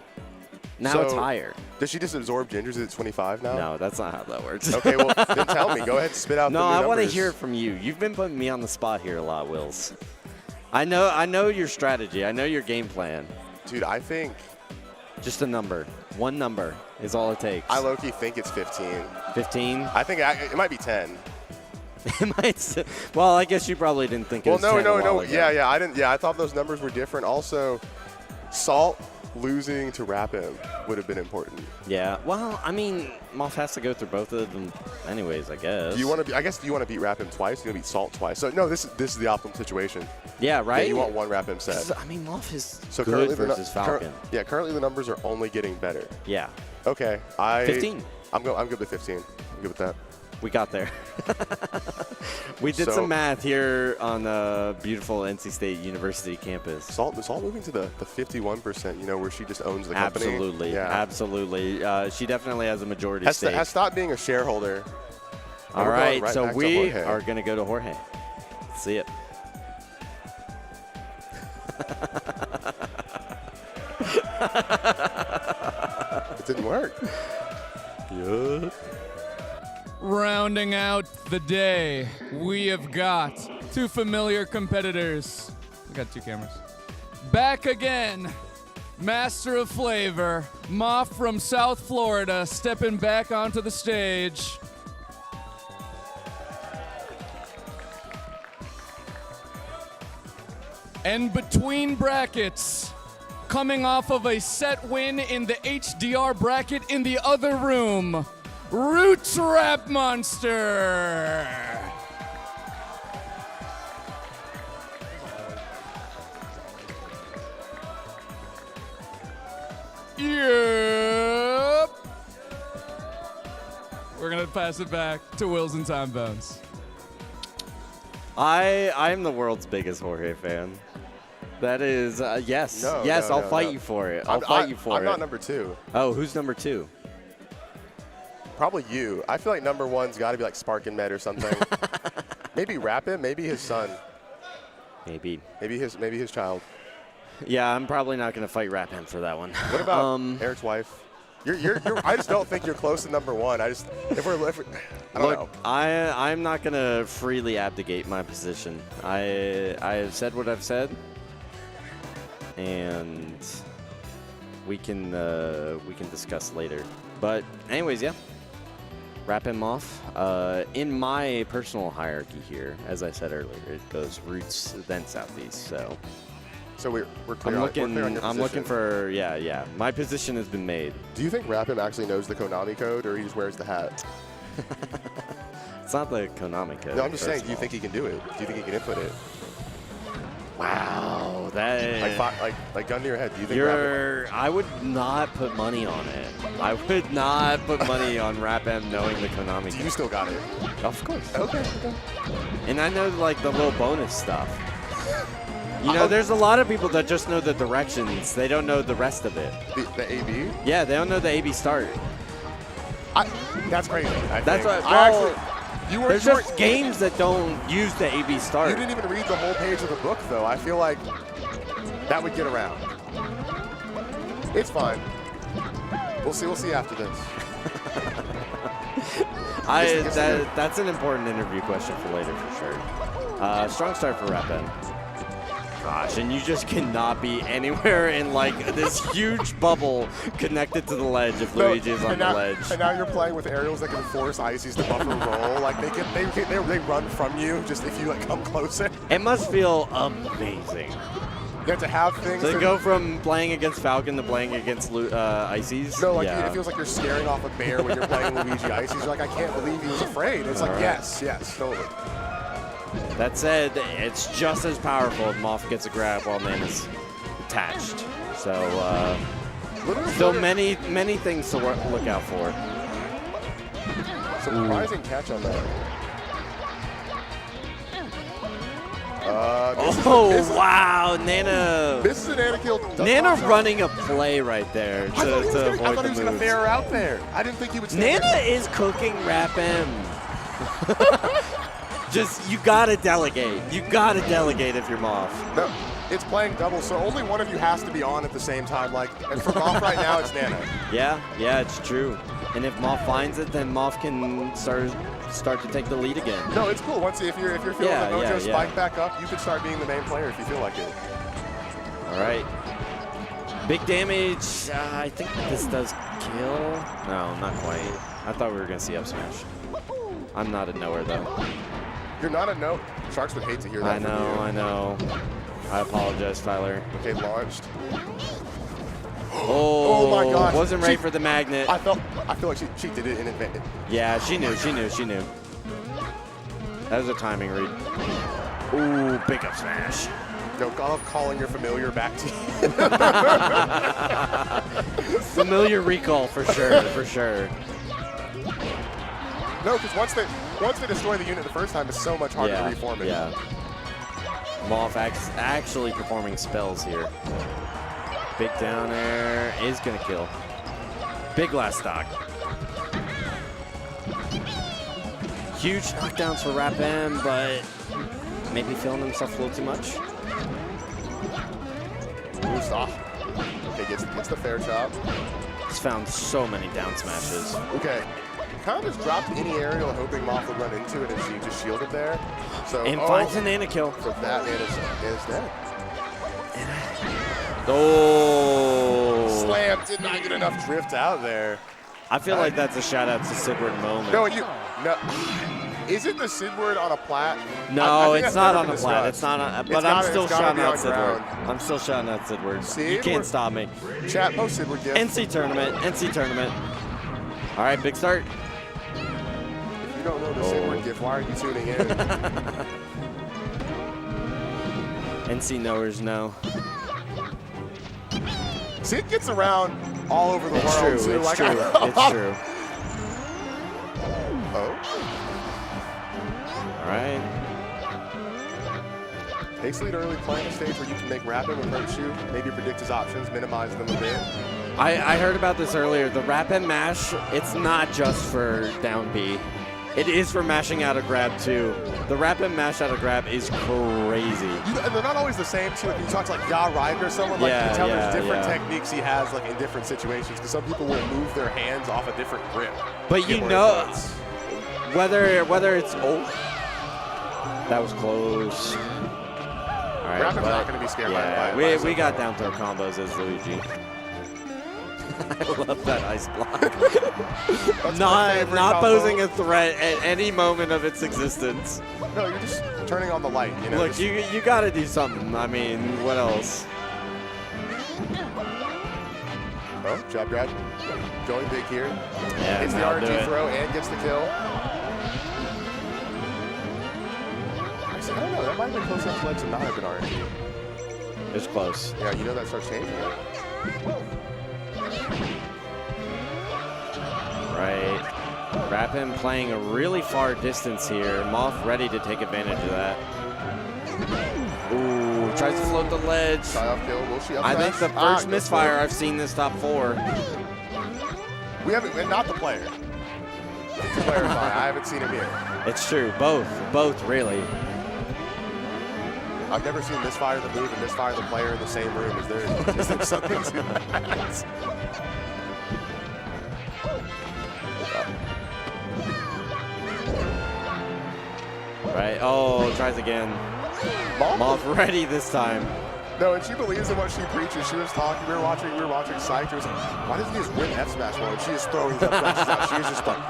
Now it's higher. Does she just absorb Ginger's at 25 now? No, that's not how that works. Okay, well, then tell me. Go ahead and spit out the new numbers. No, I want to hear it from you. You've been putting me on the spot here a lot, Wills. I know your strategy. I know your game plan. Dude, I think just a number. One number is all it takes. I low-key think it's 15. 15? I think it might be 10. It might. Well, I guess you probably didn't think it was 10 no. Yeah, I didn't. Yeah, I thought those numbers were different. Also, Salt losing to Rap M would have been important. Yeah. Well, I mean, Moth has to go through both of them anyways, I guess. Do you want to beat Rap M twice? You want to beat Salt twice? So no, this is the optimal situation. Yeah, right. Yeah, you want one Rap M set. I mean, Moth is so good versus Falcon. Currently the numbers are only getting better. Yeah. Okay. 15. I'm good with 15. I'm good with that. We got there. We did some math here on the beautiful NC State University campus. Salt moving to the 51%, where she just owns the company. Absolutely. Yeah. Absolutely. She definitely has a majority stake. Has stopped being a shareholder. All right, so we are going to go to Jorge. Let's see it. It didn't work. Yep. Rounding out the day, we have got two familiar competitors. We got two cameras. Back again, Master of Flavor, Moth from South Florida, stepping back onto the stage. And between brackets, coming off of a set win in the HDR bracket in the other room, Roots Rap Monster. Yep. We're going to pass it back to Wills and Time Bones. I'm the world's biggest Jorge fan. That is, yes. I'll fight you for it. I'll fight you for it. I'm not number 2. Oh, who's number 2? Probably you. I feel like number 1's got to be like Spark and Med or something. Maybe Rap Him. Maybe his son. Maybe his child. Yeah, I'm probably not going to fight Rap Him for that one. What about Eric's wife? I just don't think you're close to number 1. I don't know. I'm not going to freely abdicate my position. I have said what I've said, and we can discuss later. But anyways, yeah. Wrap him off. In my personal hierarchy here, as I said earlier, it goes roots, then southeast. So we're clear. I'm looking for yeah. My position has been made. Do you think Wrap him actually knows the Konami code, or he just wears the hat? It's not the Konami code. No, I'm just saying. Do you think he can do it? Do you think he can input it? Wow, that like gun to your head. Do you think? I would not put money on it. I would not put money on Wrap M knowing the Konami. You still got it. Of course. Okay. And I know like the little bonus stuff. You know, there's a lot of people that just know the directions. They don't know the rest of it. The AB? Yeah, they don't know the AB start. That's crazy. That's what. There's just games that don't use the AB start. You didn't even read the whole page of the book, though. I feel like that would get around. It's fine. We'll see after this. That's an important interview question for later, for sure. Strong start for Wrap M. Gosh, and you just cannot be anywhere in like this huge bubble connected to the ledge if Luigi is on the ledge. And now you're playing with aerials that can force Ices to buffer roll. Like they run from you just if you like come closer. It must feel amazing. You have to have things. So go from playing against Falcon to playing against Ices? No, like it feels like you're scaring off a bear when you're playing Luigi Ices. You're like, I can't believe he was afraid. It's like, yes, totally. That said, it's just as powerful if Moth gets a grab while Nana's attached. So, still many things to look out for. Surprising catch on that. Wow, Nana. This is a Nana kill. Nana running a play right there to avoid the moves. I thought he was going to fair out there. I didn't think he would stay Nana is cooking Wrap M. Just, you gotta delegate. You gotta delegate if you're Moth. No, it's playing double, so only one of you has to be on at the same time. Like, and for Moth right now, it's Nana. Yeah, it's true. And if Moth finds it, then Moth can start to take the lead again. No, it's cool. Once if you're feeling the mojo spike back up, you can start being the main player if you feel like it. All right. Big damage. I think this does kill. No, not quite. I thought we were gonna see up smash. I'm not a knower though. You're not a no. Sharks would hate to hear that. I know. I apologize, Tyler. Okay, launched. Oh my God! Wasn't ready for the magnet. I feel like she did it in advance. Yeah, she knew. That was a timing read. Ooh, big up smash. No, I love calling your familiar back to you. Familiar recall for sure. No, because once they destroy the unit the first time, it's so much harder to reform it. Yeah. Moth actually performing spells here. Big down air is gonna kill. Big last stock. Huge knockdowns for Wrap M, but maybe feeling himself a little too much. Boost off. Okay, gets the fair chop. He's found so many down smashes. Okay. Kind of just dropped any aerial hoping Moth would run into it, and she just shielded there. So and finds a Nana kill. For that, Nana's dead. Oh! Slam did not get enough drift out there. I feel like that's a shout out to Sidward moment. No, is it the Sidward on a plat? No, it's not on a plat. It's not on. But I'm still shouting out Sidward. I'm still shouting out Sidward. You can't stop me. Chat post Sidward gift. NC tournament. All right, big start. If you don't know the Sidward gift, why are you tuning in? NC knowers know. Sid gets around all over the world. True, too. it's like, true. It's true. Oh. All right. Takes lead early, playing a stage where you can make Wrap M approach you, maybe predict his options, minimize them a bit. I heard about this earlier. The Wrap M mash, it's not just for down B. It is for mashing out a grab too. The Wrap M mash out of grab is crazy. And they're not always the same too. If you talk to like Ya Ryder or someone, like you can tell there's different techniques he has like in different situations, because some people will move their hands off a different grip. But you know, whether it's that was close. All right, Wrap M's not going to be scared by we got down throw combos as Luigi. I love that ice block. not posing a threat at any moment of its existence. No, you're just turning on the light. You know. Look, you got to do something. I mean, what else? Oh, jab grab. Going big here. Yeah, gets the RNG throw and gets the kill. Actually, I don't know. That might have been close enough to let to not have been RNG. It's close. Yeah, you know that starts changing it. Right. Rapin playing a really far distance here. Moth ready to take advantage of that. Ooh, tries to float the ledge. Shy-off kill. Will she up I think the first misfire I've seen this top 4. We haven't, and not the player. To clarify, I haven't seen him here. It's true. Both really. I've never seen misfire the move and misfire the player in the same room. Is there something to that? Right. Oh, tries again. Moth ready this time. No, and she believes in what she preaches. She was talking. We were watching Psych. She was like, why doesn't he just win F smash mode? She is throwing F smashes out. She is just like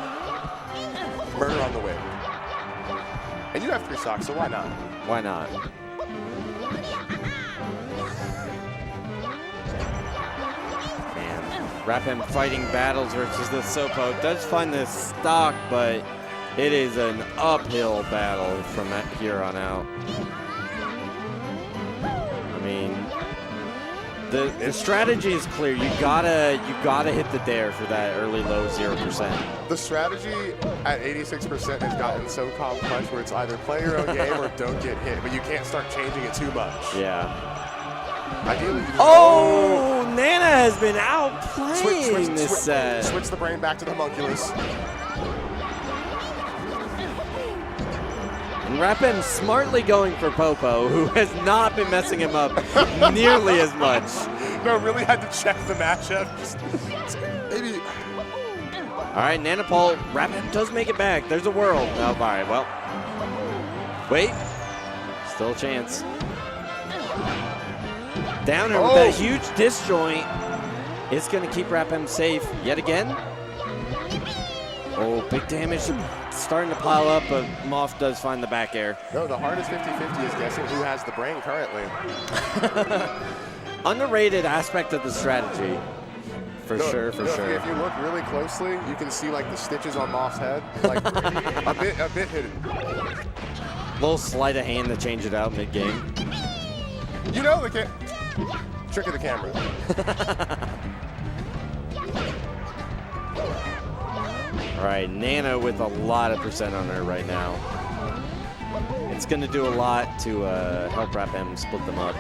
murder on the wing. And you have 3 stocks, so why not? Why not? Rapin fighting battles versus the Sopo. Does find this stock, but it is an uphill battle from here on out. I mean, the strategy is clear. You gotta hit the dare for that early low 0%. The strategy at 86% has gotten so complex where it's either play your own game or don't get hit, but you can't start changing it too much. Yeah. Ideally, you oh, Nana has been outplaying this set. Switch the brain back to the homunculus. And Rapin smartly going for Popo, who has not been messing him up nearly as much. No, really had to check the matchup. Maybe. All right, Nanopole, Rapin does make it back. There's a world. Oh, all right, well. Wait. Still a chance. Downer with that huge disjoint. It's going to keep Rapin safe yet again. Oh, big damage starting to pile up, but Moth does find the back air. No, the hardest 50-50 is guessing who has the brain currently. Underrated aspect of the strategy. For sure. If you look really closely, you can see like the stitches on Moth's head. Like a bit hidden. Little sleight of hand to change it out mid-game. You know the trick of the camera. All right, Nana with a lot of % on her right now. It's going to do a lot to help Rapin split them up.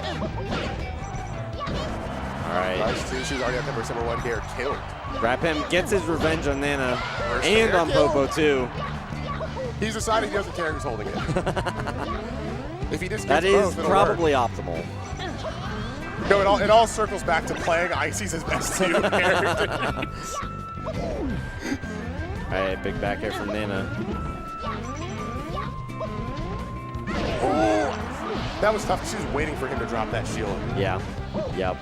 All right. Nice too. She's already at 10% number 1 dare killed. Rapin gets his revenge on Nana and on Popo too. He's decided he doesn't care who's holding it. If he just gets that is both, it'll probably work. optimal. No, it all circles back to playing Icy's his best 2 characters. All right, big back air from Nana. Oh, that was tough. She was waiting for him to drop that shield. Yeah. Yep.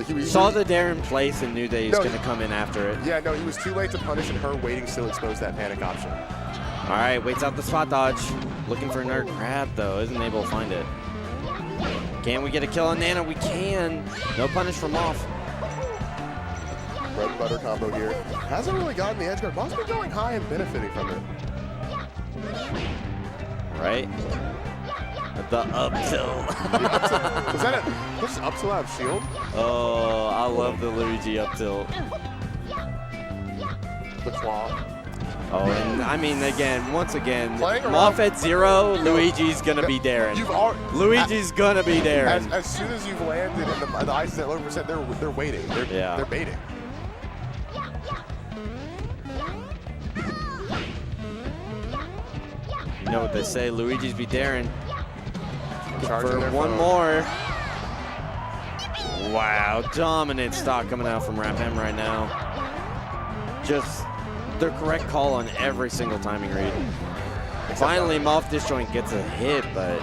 He saw the dare in place and knew that he was going to come in after it. Yeah, no, he was too late to punish, and her waiting still exposed that panic option. All right, waits out the spot dodge. Looking for another grab, though. Isn't able to find it. Can we get a kill on Nana? We can. No punish from Moth. Bread and butter combo here. Hasn't really gotten the edge guard. Moth's been going high and benefiting from it. Right. The up tilt. Is that this up tilt out of shield? Oh, I love the Luigi up tilt. The claw. Oh, and I mean, once again, Playing Moth at 0, Luigi's going to be daring. Luigi's going to be daring. As soon as you've landed and the ice is at low %, they're waiting. They're baiting. You know what they say, Luigi's be daring. Charging for one more. Wow, dominant stock coming out from Rapin right now. Just the correct call on every single timing read. Finally, Moth Disjoint gets a hit, but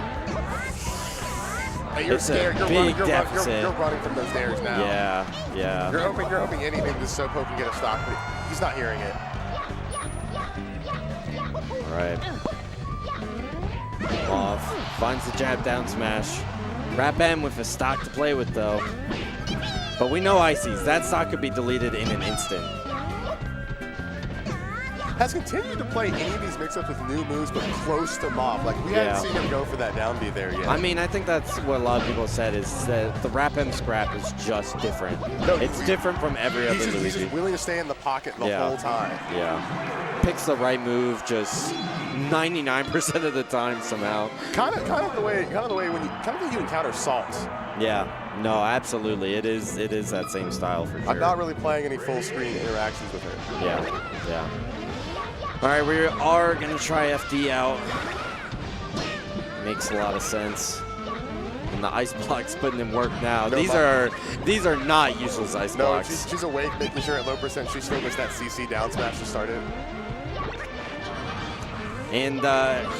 You're scared. You're big running, deficit. You're running from those dares now. Yeah. You're hoping anything that Sopo can get a stock, but he's not hearing it. All right. Off. Finds the jab down smash. Rap M with a stock to play with, though. But we know Ices. That stock could be deleted in an instant. Has continued to play any of these mix-ups with new moves, but close to Moff. Like, we haven't seen him go for that down B there yet. I mean, I think that's what a lot of people said, is that the Rap M scrap is just different. No, it's different from every other Luigi. He's just willing to stay in the pocket the whole time. Yeah. Picks the right move just 99% of the time somehow. Kind of the way when you encounter Salt. Yeah. No, absolutely. It is that same style for sure. I'm not really playing any full screen interactions with her. Yeah. All right, we are going to try FD out. Makes a lot of sense. And the ice block's putting in work now. These are not useless ice blocks. No, she's awake, making sure at low percent she still gets that CC down smash to start it. And,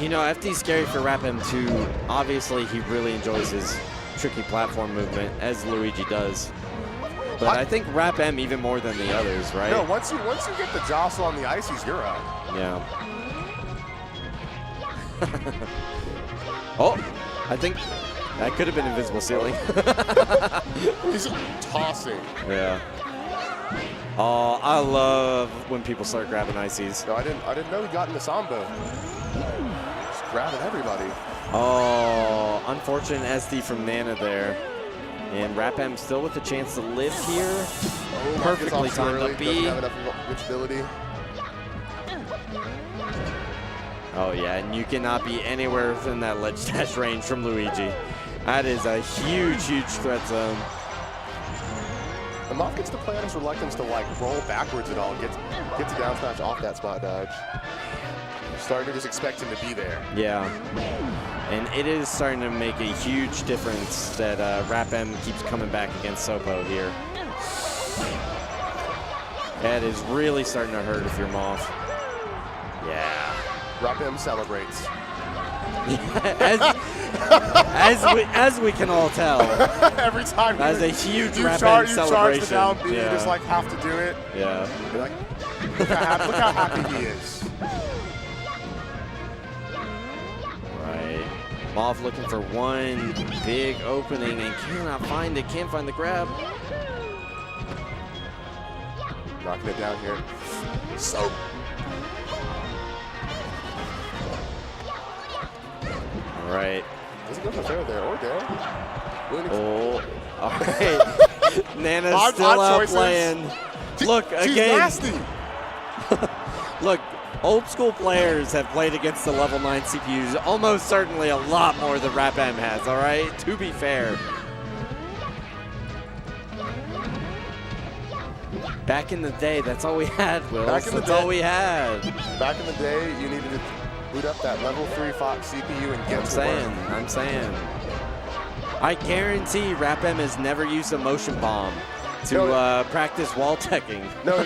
you know, FD's scary for Rap M too. Obviously, he really enjoys his tricky platform movement, as Luigi does. But I think Rap M even more than the others, right? No, once you get the jostle on the ices, you're up. Yeah. Oh, I think that could have been invisible ceiling. He's tossing. Yeah. Oh, I love when people start grabbing ices. No, I didn't know he got in the Sambo. Just grabbing everybody. Oh, unfortunate SD from Nana there. And Rap M still with a chance to live here. Oh, perfectly timed up B. Doesn't have enough reachability. Oh yeah, and you cannot be anywhere within that ledge dash range from Luigi. That is a huge threat zone. The Moff gets to play on his reluctance to like roll backwards at all and get to down smash off that spot dodge. You're starting to just expect him to be there. Yeah. And it is starting to make a huge difference that Rap M keeps coming back against Sopo here. That is really starting to hurt if you're Moff. Yeah. Rap M celebrates. as we can all tell. Every time that's a huge Rap celebration. M You charge the down B, yeah. you just like have to do it. Yeah. You're like, look how happy he is. Right. Moff looking for one big opening and cannot find it. Can't find the grab. Knocking it down here. So. All right. Doesn't go for fair there or there. Oh, all right. Nana's still out playing. Look, she's again. Nasty. Look, old school players have played against the level 9 CPUs almost certainly a lot more than Rap M has, all right? To be fair. Back in the day, that's all we had, Will. That's all we had. Back in the day, you needed to boot up that level 3 Fox CPU and get to work. I'm saying. I guarantee Rap M has never used a motion bomb to practice wall teching. No,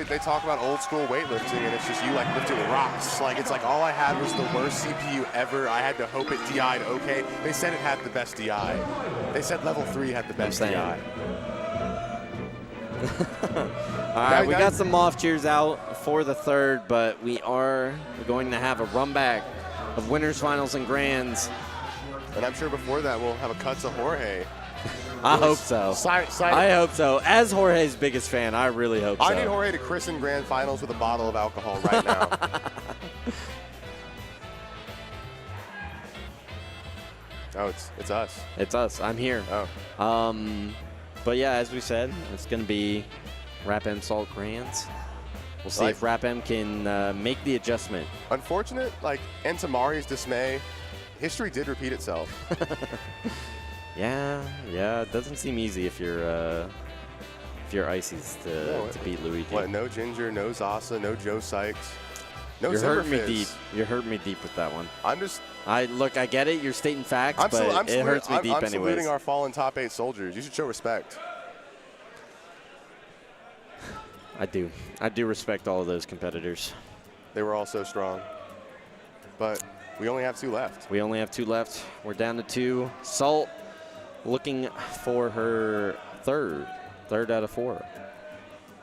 they talk about old school weightlifting, and it's just you like lifting rocks. Like it's like all I had was the worst CPU ever. I had to hope it DI'd okay. They said it had the best DI. They said level 3 had the best DI. All right, we got some Moff cheers out for the third, but we are going to have a run back of winners, finals, and grands. And I'm sure before that we'll have a cuts of Jorge. I hope so. I hope so. As Jorge's biggest fan, I really hope so. I need Jorge to christen grand finals with a bottle of alcohol right now. Oh, it's us. It's us. I'm here. Oh. But yeah, as we said, it's going to be Rap M Salt Grands. We'll see if Rap M can make the adjustment. Unfortunate, and to Mari's dismay, history did repeat itself. Yeah, it doesn't seem easy if you're Ices to beat Luigi. What? No Ginger, no Zasa, no Joe Sykes, no You're hurting me Zimmerfizz. deep. You're hurting me deep with that one. I'm just. I get it. You're stating facts, but it hurts me deep I'm anyways. saluting our fallen top 8 soldiers. You should show respect. I do. I do respect all of those competitors. They were all so strong. But We only have 2 left. We only have 2 left. We're down to 2. Salt looking for her third out of 4.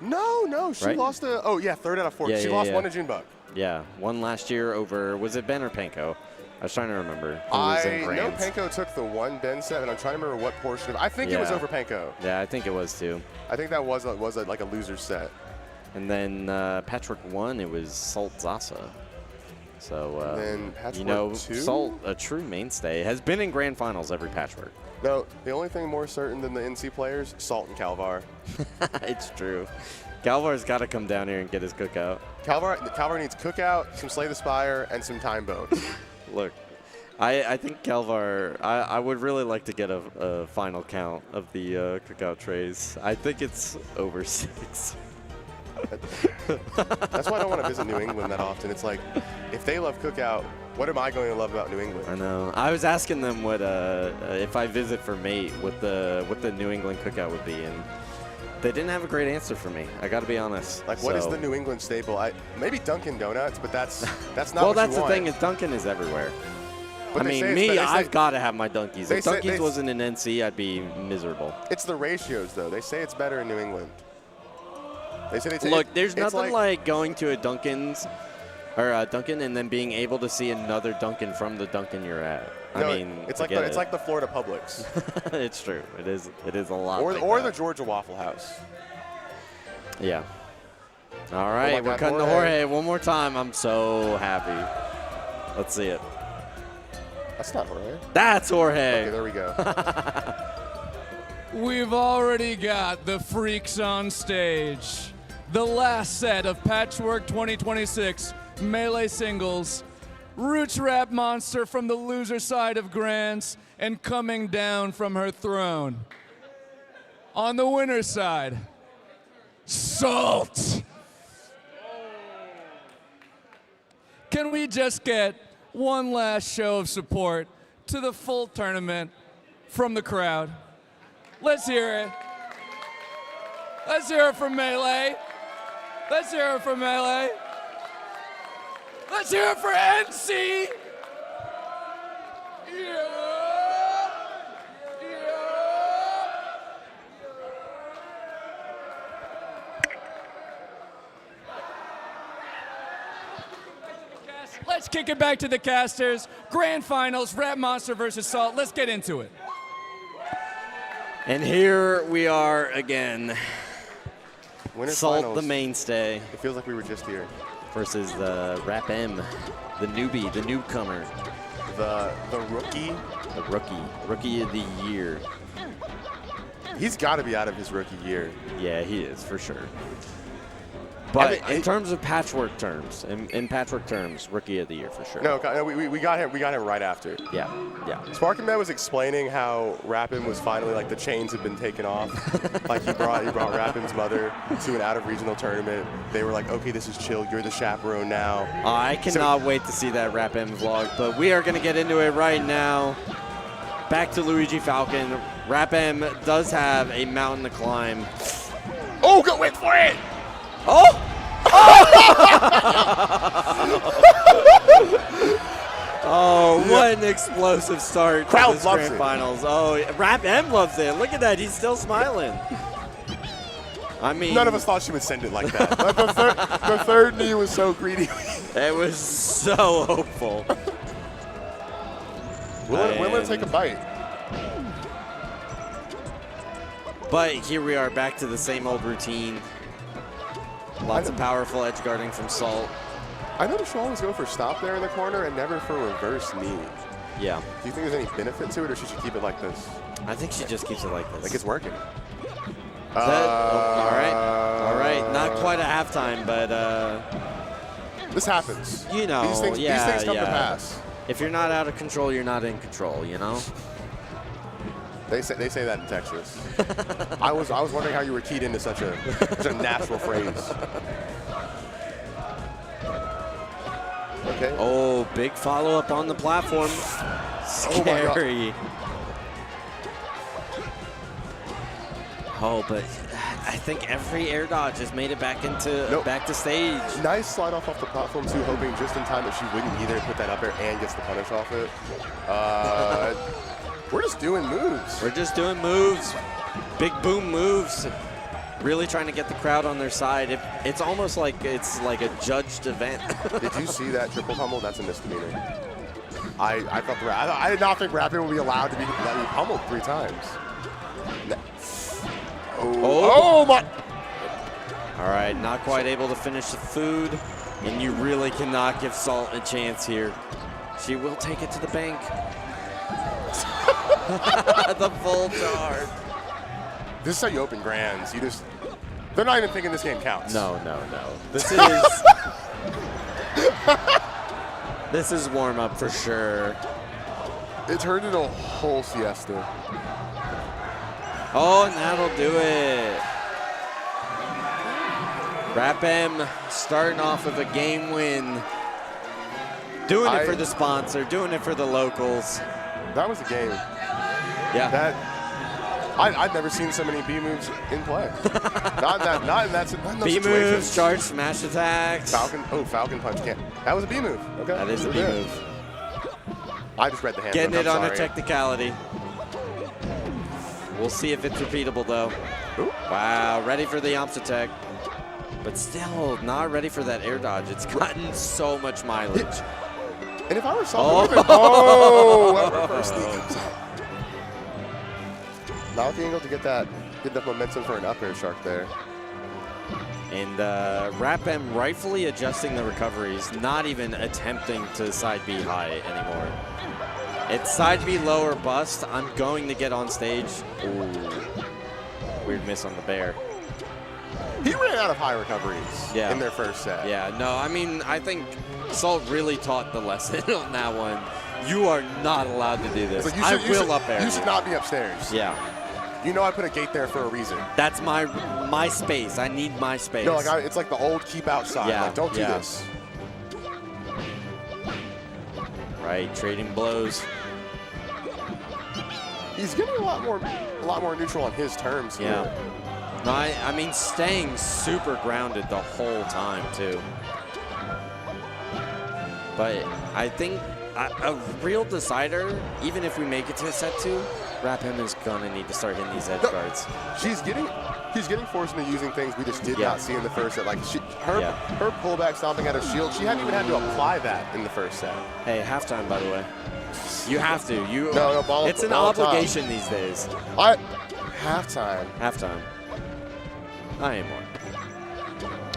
No, she lost a. Oh yeah, 3rd out of 4. Yeah, she lost 1 to Junebug. Yeah, 1 last year over. Was it Ben or Panko? I was trying to remember. I know Panko took the 1 Ben set, and I'm trying to remember what portion of. I think it was over Panko. Yeah, I think it was too. I think that was like a loser set. And then Patchwork 1, it was Salt Zasa. So then Patchwork you know, 2? Salt, a true mainstay, has been in grand finals every Patchwork. No, the only thing more certain than the NC players, Salt and Calvar. It's true. Calvar's got to come down here and get his cookout. Calvar needs cookout, some Slay the Spire, and some time bones. Look, I think Calvar, I would really like to get a final count of the cookout trays. I think it's over 6. That's why I don't want to visit New England that often. It's like, if they love cookout, what am I going to love about New England? I know. I was asking them what if I visit for mate, what the New England cookout would be, and they didn't have a great answer for me. I got to be honest. Like, what is the New England staple? Maybe Dunkin' Donuts, but that's not. Well, what that's you the want. thing is Dunkin' is everywhere. But I mean, me, I've got to have my Dunkies. If Dunkies wasn't in NC, I'd be miserable. It's the ratios, though. They say it's better in New England. They say Look, there's nothing like going to a Dunkin's or a Dunkin' and then being able to see another Dunkin' from the Dunkin' you're at. No, I mean, it's like the Florida Publix. It's true. It is a lot. Or the Georgia Waffle House. Yeah. All right, we're cutting to Jorge one more time. I'm so happy. Let's see it. That's not Jorge. That's Jorge. Okay, there we go. We've already got the freaks on stage. The last set of Patchwork 2026 Melee Singles. Roots Rap Monster from the loser side of Grants and coming down from her throne. On the winner's side, Salt. Can we just get one last show of support to the full tournament from the crowd? Let's hear it. Let's hear it from Melee. Let's hear it from Melee. Let's hear it for NC. Let's kick it back to the casters. Grand finals, Rap Monster versus Salt. Let's get into it. And here we are again. Winners Salt, finals. the mainstay. It feels like we were just here. Versus the Rap M, the newbie, the newcomer. The rookie. The rookie of the year. He's got to be out of his rookie year. Yeah, he is, for sure. But in terms of Patchwork terms, in Patchwork terms, rookie of the year for sure. No, we got him. We got him right after. Yeah. Sparkin' was explaining how Rappin was finally like the chains had been taken off. Like he brought Rappin's mother to an out of regional tournament. They were like, okay, this is chill. You're the chaperone now. I cannot wait to see that Rap M vlog. But we are going to get into it right now. Back to Luigi Falcon. Rap M does have a mountain to climb. Oh, go wait for it. Oh! Oh, what an explosive start to Crowd this loves grand it. finals. Oh, Rap M loves it. Look at that. He's still smiling. I mean, none of us thought she would send it like that. the third knee was so greedy. It was so hopeful. We'll take a bite. But here we are back to the same old routine. Lots of powerful edge guarding from Salt. I noticed she'll always go for stop there in the corner and never for reverse knee. Yeah. Do you think there's any benefit to it, or she should keep it like this? I think she just keeps it like this. Like it's working. All right. Not quite a halftime, but this happens. You know, these things come to pass. If you're not out of control, you're not in control. You know. They say that in Texas. I was wondering how you were keyed into such a natural phrase. Okay. Oh, big follow up on the platform. Scary. Oh, but I think every air dodge has made it back into back to stage. Nice slide off the platform too, hoping just in time that she wouldn't either put that up air and gets the punish off it. We're just doing moves. We're just doing moves. Big boom moves. Really trying to get the crowd on their side. It's almost like it's like a judged event. Did you see that triple pummel? That's a misdemeanor. I thought I did not think Rapid would be allowed to be pummeled 3 times. Oh my! All right, not quite able to finish the food, and you really cannot give Salt a chance here. She will take it to the bank. The full charge. This is how you open grands. They're not even thinking this game counts. No. This is warm up for sure. It turned into a whole siesta. Oh, and that'll do it. Rap M starting off with a game win. Doing it for the sponsor, doing it for the locals. That was a game. Yeah. I've never seen so many B moves in play. not in those B situations. moves, charge, smash attacks. Falcon punch can't. That was a B move. Okay. That is a B move. I just read the hand. Getting it on a technicality. We'll see if it's repeatable though. Ooh. Wow, ready for the Yamps attack. But still not ready for that air dodge. It's gotten so much mileage. And if I were Salt, that reverse comes out. Not being able to get enough momentum for an up air shark there. And Rap M rightfully adjusting the recoveries, not even attempting to side B high anymore. It's side B low or bust. I'm going to get on stage. Ooh. Weird miss on the bear. He ran out of high recoveries in their first set. Yeah, no, I mean, I think Salt really taught the lesson on that one. You are not allowed to do this. I will up air. You should not be upstairs. Yeah. You know I put a gate there for a reason. That's my space. I need my space. No, it's like the old keep outside. Yeah, like, don't do this. Right, trading blows. He's getting a lot more neutral on his terms here. Yeah. No, I mean, staying super grounded the whole time, too. But I think a real decider, even if we make it to set 2, Rap M is going to need to start hitting these edge guards. He's getting forced into using things we just did not see in the first set. Like her pullback stomping out of shield, she hadn't even had to apply that in the first set. Hey, halftime, by the way. You have to. It's an ball obligation top. these days. Halftime. Halftime. I ain't more.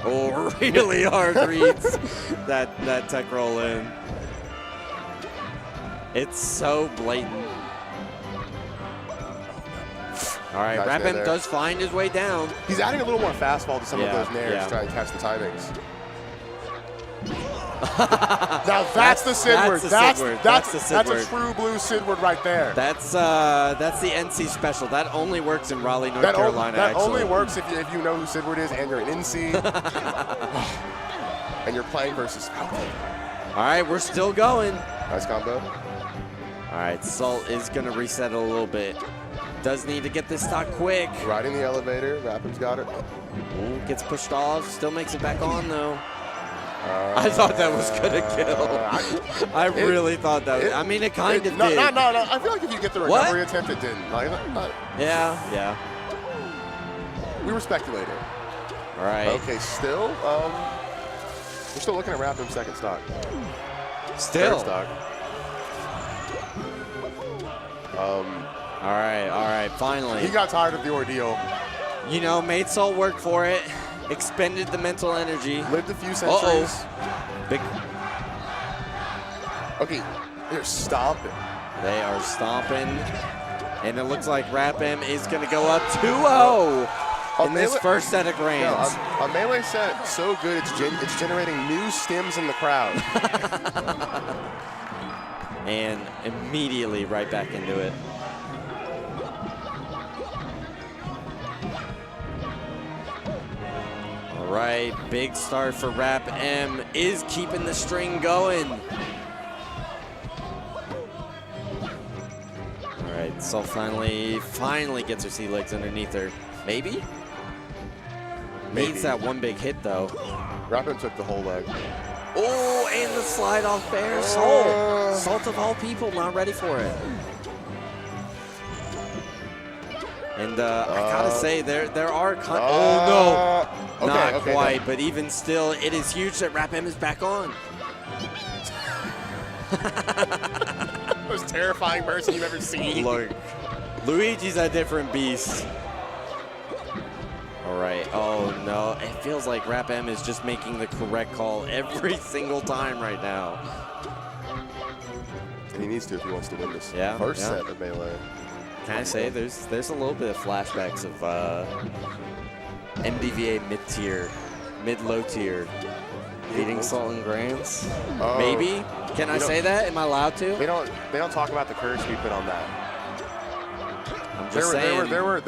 Oh, really hard reads that tech roll in. It's so blatant. All right, Rap M does find his way down. He's adding a little more fastball to some of those nairs to try and catch the timings. Now that's the Sidward. That's a true blue Sidward right there. That's the NC special. That only works in Raleigh, North Carolina. That only works if you know who Sidward is and you're an NC. And you're playing versus Falcon. All right, we're still going. Nice combo. All right, Salt is going to reset it a little bit. Does need to get this stock quick. Riding the elevator. Rapid's got it. Ooh, gets pushed off. Still makes it back on, though. I thought that was going to kill. I really thought that. I mean, it kind of did. No. I feel like if you get the recovery attempt, it didn't. Yeah. We were speculating. All right. Okay, still, we're still looking at Rap M's second stock. Still. Third stock. All right, finally. He got tired of the ordeal. You know, made Salt work for it. Expended the mental energy. Lived a few centuries. Big. Okay, they're stomping. They are stomping. And it looks like Rap M is going to go up 2-0 in this first set of grands. A melee set so good, it's generating new stims in the crowd. And immediately right back into it. All right, big start for Rap M, is keeping the string going. All right, so finally gets her sea legs underneath her. Maybe? Needs that one big hit, though. Rapin took the whole leg. Oh, and the slide off fair. Salt. Salt of all people, not ready for it. And I gotta say, there are. Oh no, not quite. But even still, it is huge that Rapin is back on. Most terrifying person you've ever seen. Look, Luigi's a different beast. All right. Oh no, it feels like Rapin is just making the correct call every single time right now. And he needs to if he wants to win this first set of Melee. Can I say there's a little bit of flashbacks of MDVA mid-tier, mid-low tier, beating Salt and Grants. Maybe? Can I say that? Am I allowed to? They don't talk about the curse we put on that. I'm just saying. There were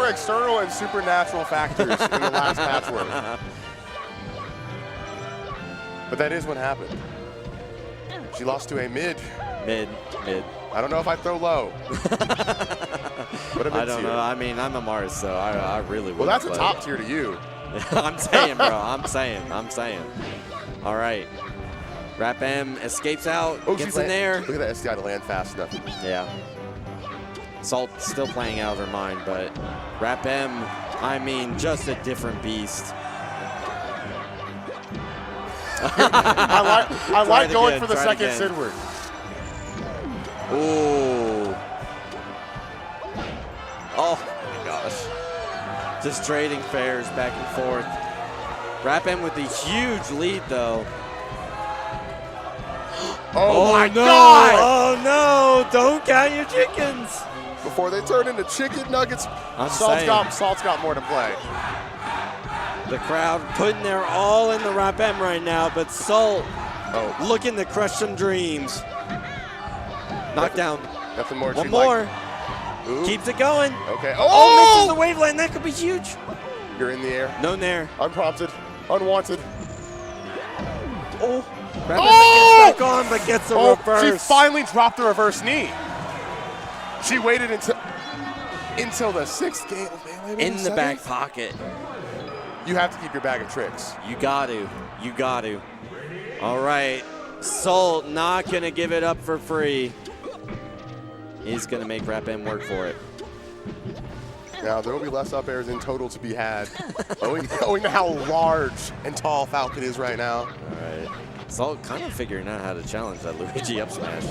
external and supernatural factors in the last Patchwork. But that is what happened. She lost to a mid. Mid. I don't know if I throw low. But I don't know. I mean, I'm a Mars, so I really would. Well, that's a top tier to you. I'm saying, bro. I'm saying. All right. Rapin escapes out, gets in there. Look at that SDI to land fast enough. Yeah. Salt still playing out of her mind, but Rapin, I mean, just a different beast. I like going for the second Sidward. Ooh. Oh my gosh. Just trading fairs back and forth. Rapin with the huge lead though. Oh my no. God! Oh no! Don't count your chickens. Before they turn into chicken nuggets, Salt's got more to play. The crowd putting their all in the Rapin right now, but Salt looking to crush some dreams. Knockdown. Nothing more. One more. Keeps it going. Okay. Oh, misses the waveland. That could be huge. You're in the air. No nair. Unprompted. Unwanted. Oh. Rapin gets back on, but gets the reverse. She finally dropped the reverse knee. She waited until the 6th game of Melee. In the back pocket. You have to keep your bag of tricks. You got to. All right. Salt not going to give it up for free. He's going to make Rapin work for it. Now, there will be less up airs in total to be had, owing to how large and tall Falcon is right now. All right. Salt kind of figuring out how to challenge that Luigi up smash.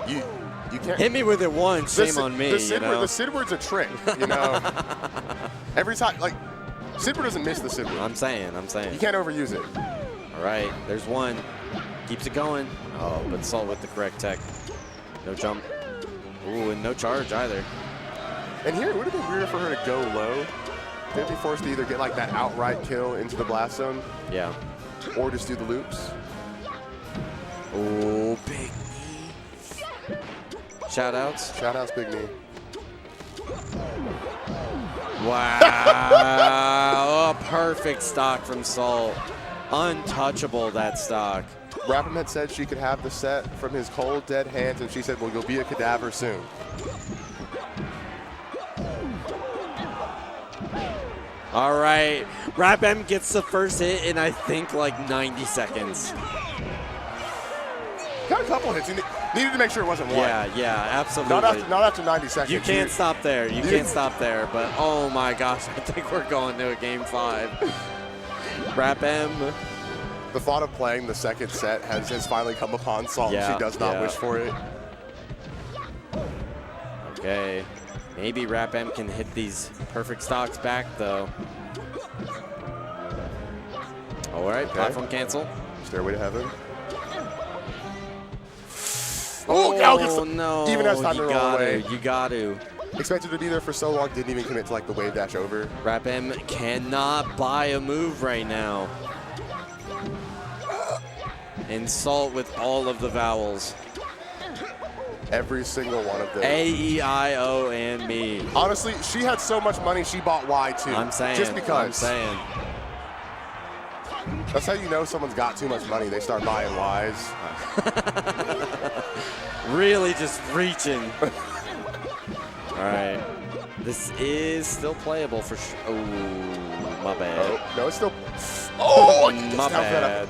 You can't hit me with it once. Shame on me. The Sidward's a trick, you know. Every time, like, Sidward doesn't miss the Sidward. I'm saying. You can't overuse it. All right, there's one. Keeps it going. Oh, but Salt with the correct tech. No jump. Ooh, and no charge either. And here, it would have been weirder for her to go low. They'd be forced to either get like that outright kill into the blast zone. Yeah. Or just do the loops. Oh, big knee. Shout-outs. Shout-outs, big knee. Wow. A perfect stock from Salt. Untouchable, that stock. Rapin had said she could have the set from his cold, dead hands, and she said, well, you'll be a cadaver soon. All right. Rapin gets the first hit in, I think, like 90 seconds. Got a couple hits. He needed to make sure it wasn't one. Yeah, absolutely. Not after 90 seconds. You can't stop there. You can't stop there. But, oh, my gosh, I think we're going to a Game 5. Rapin. The thought of playing the second set has finally come upon Salt. She does not wish for it. Okay. Maybe Rapin can hit these perfect stocks back, though. All right, platform cancel. Stairway to Heaven. Oh, no. Even has time to roll away. You got to. Expected to be there for so long, didn't even commit to like the wave dash over. Rapin cannot buy a move right now. And Salt with all of the vowels. Every single one of them. A, E, I, O, and me. Honestly, she had so much money, she bought Y too. I'm saying. Just because. I'm saying. That's how you know someone's got too much money. They start buying Ys. Really just reaching. All right. This is still playable for sure. Oh, my bad. Oh, no, it's still. Oh, my bad.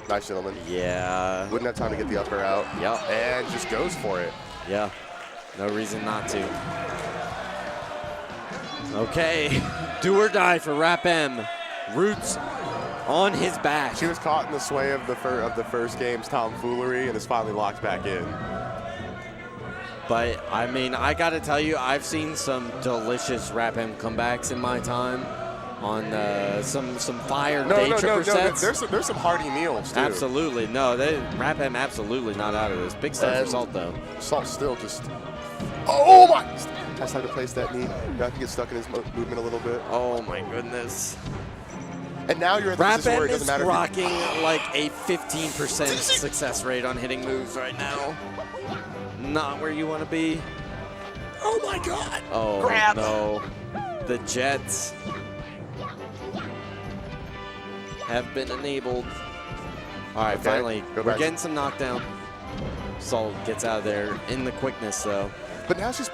Nice, gentlemen. Yeah. Wouldn't have time to get the upper out. Yep. And just goes for it. Yeah. No reason not to. Okay. Do or die for Rap M. Roots on his back. She was caught in the sway of the first game's tomfoolery and is finally locked back in. But, I mean, I got to tell you, I've seen some delicious Rap M comebacks in my time on some fire day tripper sets. There's some hearty meals, too. Absolutely. No, Rap M absolutely not out of this. Big stuff for Salt, though. Salt's still just... Oh, my... Has time to place that knee. Got to get stuck in his movement a little bit. Oh, my goodness. And now you're at the position where it doesn't matter. Rap M is rocking like a 15% success rate on hitting moves right now. Not where you want to be. Oh, my God. Oh, Grab. No. The Jets have been enabled. All right, finally, we're getting some knockdown. Salt gets out of there in the quickness, though. But now she's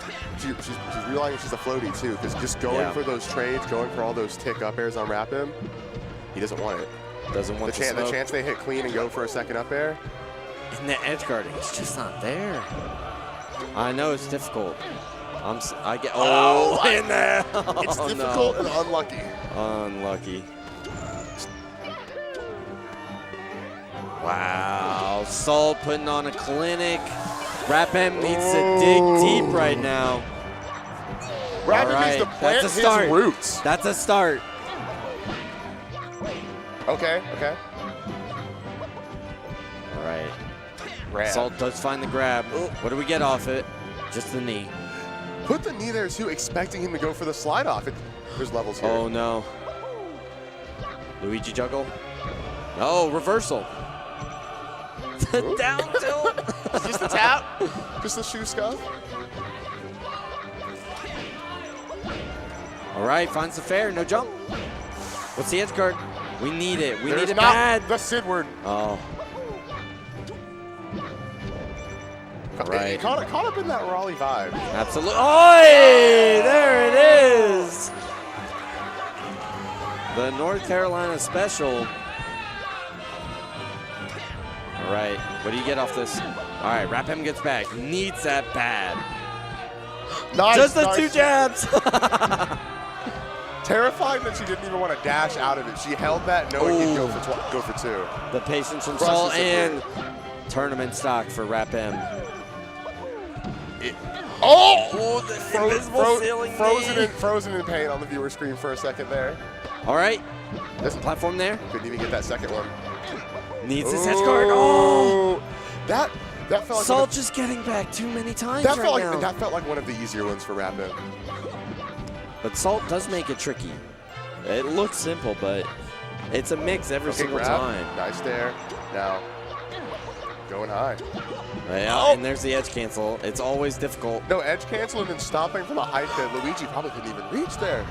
realizing she's a floaty, too, because just going for those trades, going for all those tick up airs on Rap M, he doesn't want it. Doesn't want the chance they hit clean and go for a second up air. And the edge guarding is just not there. I know it's difficult. I get in there. It's difficult and unlucky. Unlucky. Wow, Salt putting on a clinic. Rap M needs to dig deep right now. Rap M needs to plant his roots. That's a start. Okay. All right. Grab. Salt does find the grab. What do we get off it? Just the knee. Put the knee there, too, expecting him to go for the slide off. There's levels here. Oh, no. Luigi juggle. Oh, reversal. The down tilt. Just the tap. Just the shoe scuff. All right, finds the fair. No jump. What's the edge guard? We need it. We need it not bad. The Sidward. Oh. All right. Caught up in that Raleigh vibe. Absolutely. Oi! There it is. The North Carolina special. All right. What do you get off this? All right. Rap M gets back. Needs that bad. Nice. Just the two jabs. Terrified that she didn't even want to dash out of it. She held that knowing he'd go for two. The patience from Salt and tournament stock for Rap M. The invisible ceiling frozen in pain on the viewer screen for a second there. All right. There's a platform there. Couldn't even get that second one. Needs his edge guard. Oh. That felt like Salt just getting back too many times that felt like one of the easier ones for Rap M. But Salt does make it tricky. It looks simple, but it's a mix every single time. Nice there. Now, going high. Yeah, and there's the edge cancel. It's always difficult. No, edge cancel and then stopping from a height that Luigi probably couldn't even reach there.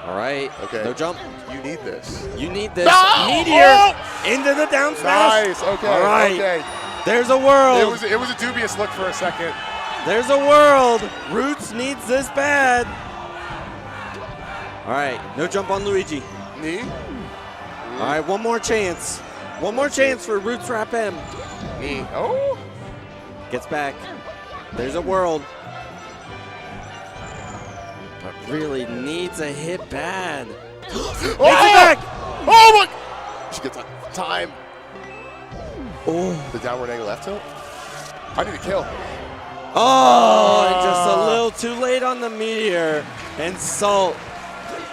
All right. Okay. No jump. You need this. You need this. Meteor into the down smash. Nice. Okay. All right. Okay. There's a world. It was a dubious look for a second. There's a world. Roots needs this bad. All right. No jump on Luigi. Knee. All right. One more chance. One more chance for Roots Rap M. Knee. Oh. Gets back. There's a world. But really needs a hit bad. Oh, back! Oh my! She gets time. Oh. The downward angle left tilt. I need to kill. Oh, and just a little too late on the meteor. And Salt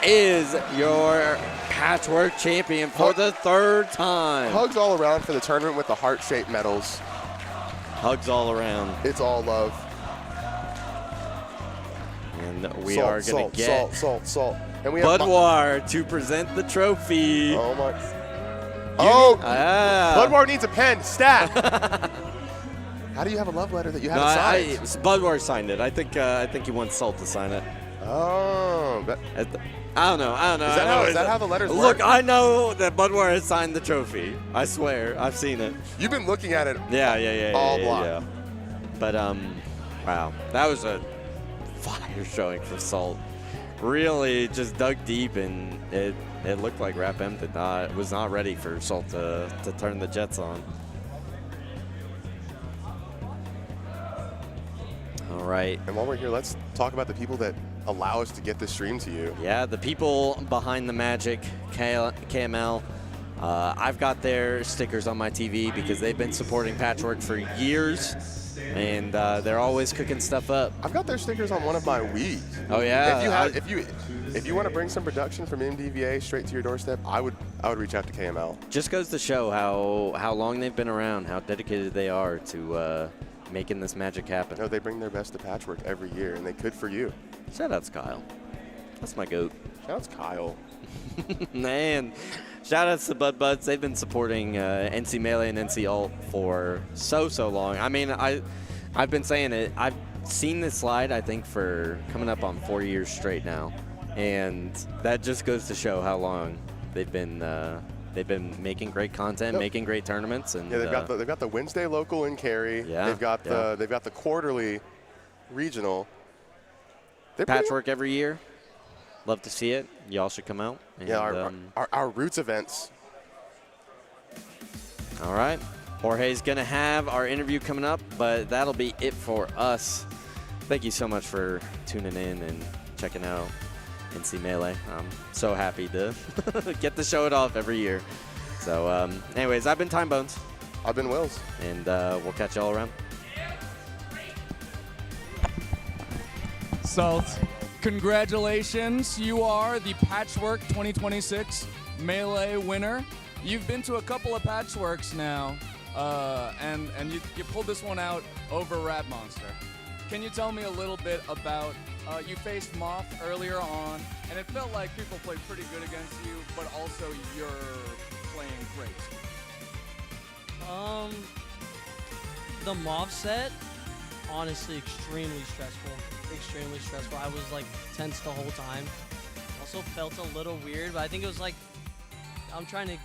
is your Patchwork champion for the third time. Hugs all around for the tournament with the heart-shaped medals. Hugs all around. It's all love. And we are going to get Salt. And we have BuddBuds to present the trophy. Oh my! BuddBuds needs a pen. Stat. How do you have a love letter that you haven't signed? BuddBuds signed it. I think he wants Salt to sign it. Oh. I don't know. Is that how the letters Look, work? I know that Budweiser has signed the trophy. I swear. I've seen it. You've been looking at it all block. Yeah. But, wow. That was a fire showing for Salt. Really just dug deep, and it looked like Rap M was not ready for Salt to turn the jets on. All right. And while we're here, let's talk about the people that allow us to get this stream to you. Yeah, the people behind the magic, KML. I've got their stickers on my TV because they've been supporting Patchwork for years, and they're always cooking stuff up. I've got their stickers on one of my Wii's. Oh yeah. If you want to bring some production from MDVA straight to your doorstep, I would reach out to KML. Just goes to show how long they've been around, how dedicated they are to making this magic happen. No, they bring their best to Patchwork every year, and they could for you. Shout outs Kyle. That's my goat. Shout outs Kyle. Man, shout outs to BuddBuds. They've been supporting NC Melee and NC Alt for so long. I mean, I've been saying it. I've seen this slide, I think, for coming up on 4 years straight now. And that just goes to show how long they've been making great content, making great tournaments. And yeah, they've got the Wednesday local in Cary. Yeah, they've got the quarterly regional. Patchwork every year. Love to see it. Y'all should come out. And, yeah, our roots events. All right. Jorge's going to have our interview coming up, but that'll be it for us. Thank you so much for tuning in and checking out NC Melee. I'm so happy to get to show it off every year. So, anyways, I've been Time Bones. I've been Wills. And we'll catch y'all around. Salt, congratulations. You are the Patchwork 2026 Melee winner. You've been to a couple of Patchworks now, and you pulled this one out over Rat Monster. Can you tell me a little bit about, you faced Moth earlier on, and it felt like people played pretty good against you, but also you're playing great. The Moth set, honestly, extremely stressful. Extremely stressful. I was like tense the whole time. Also felt a little weird, but I think it was like, I'm trying to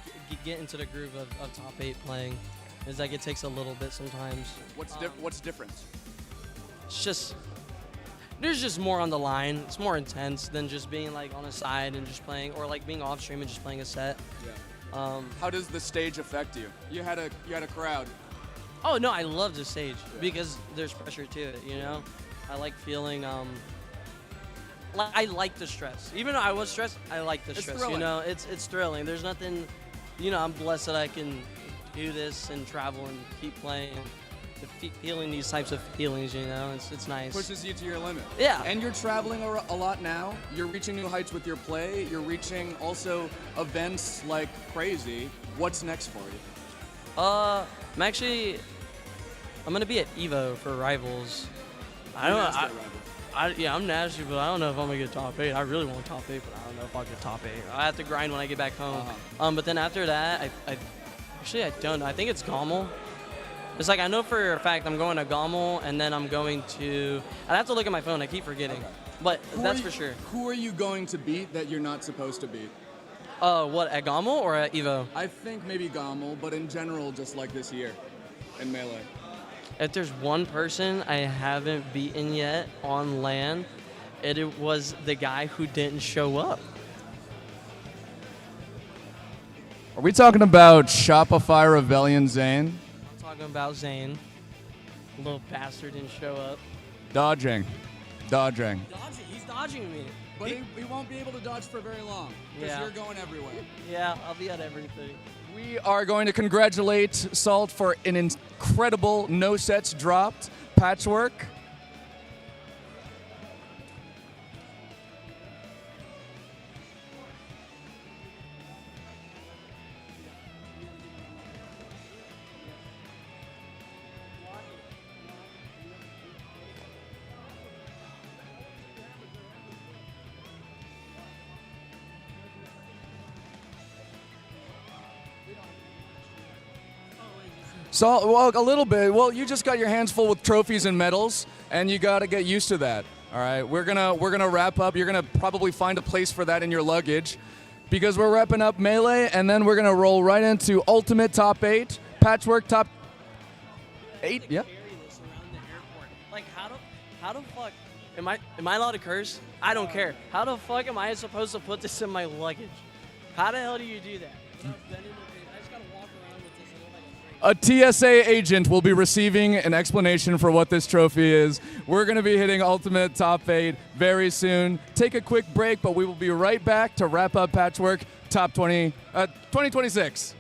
get into the groove of top 8 playing. It's like it takes a little bit sometimes. What's different? It's just, there's just more on the line. It's more intense than just being like on a side and just playing, or like being off stream and just playing a set. Yeah. How does the stage affect you? You had a crowd. Oh no, I love the stage because there's pressure to it. You know, I like feeling. I like the stress. Even though I was stressed, I like the stress. Thrilling. You know, it's thrilling. There's nothing. You know, I'm blessed that I can do this and travel and keep playing. Feeling these types of feelings, you know, it's nice. Pushes you to your limit. Yeah. And you're traveling a lot now. You're reaching new heights with your play. You're reaching also events like crazy. What's next for you? I'm gonna be at Evo for Rivals. I don't know. Yeah, I'm nasty, but I don't know if I'm gonna get top 8. I really want top 8, but I don't know if I'll get top 8. I have to grind when I get back home. But then after that, I don't know. I think it's Gommel. It's like I know for a fact I'm going to Gommel, and then I'm going to. I'd have to look at my phone. I keep forgetting, but that's for sure. Who are you going to beat that you're not supposed to beat? What, at Gommel or at Evo? I think maybe Gommel, but in general, just like this year in Melee. If there's one person I haven't beaten yet on LAN, it was the guy who didn't show up. Are we talking about Shopify Rebellion Zane? Talking about Zane. Little bastard didn't show up. Dodging. He's dodging me. But he won't be able to dodge for very long because you're going everywhere. Yeah, I'll be at everything. We are going to congratulate Salt for an incredible no sets dropped Patchwork. So, well, a little bit. Well, you just got your hands full with trophies and medals, and you got to get used to that. All right, we're gonna wrap up. You're gonna probably find a place for that in your luggage, because we're wrapping up Melee, and then we're gonna roll right into Ultimate Top 8, Patchwork Top 8. Yeah. Like how the fuck am I allowed to curse? I don't care. How the fuck am I supposed to put this in my luggage? How the hell do you do that? A TSA agent will be receiving an explanation for what this trophy is. We're going to be hitting Ultimate Top 8 very soon. Take a quick break, but we will be right back to wrap up Patchwork Top 2026.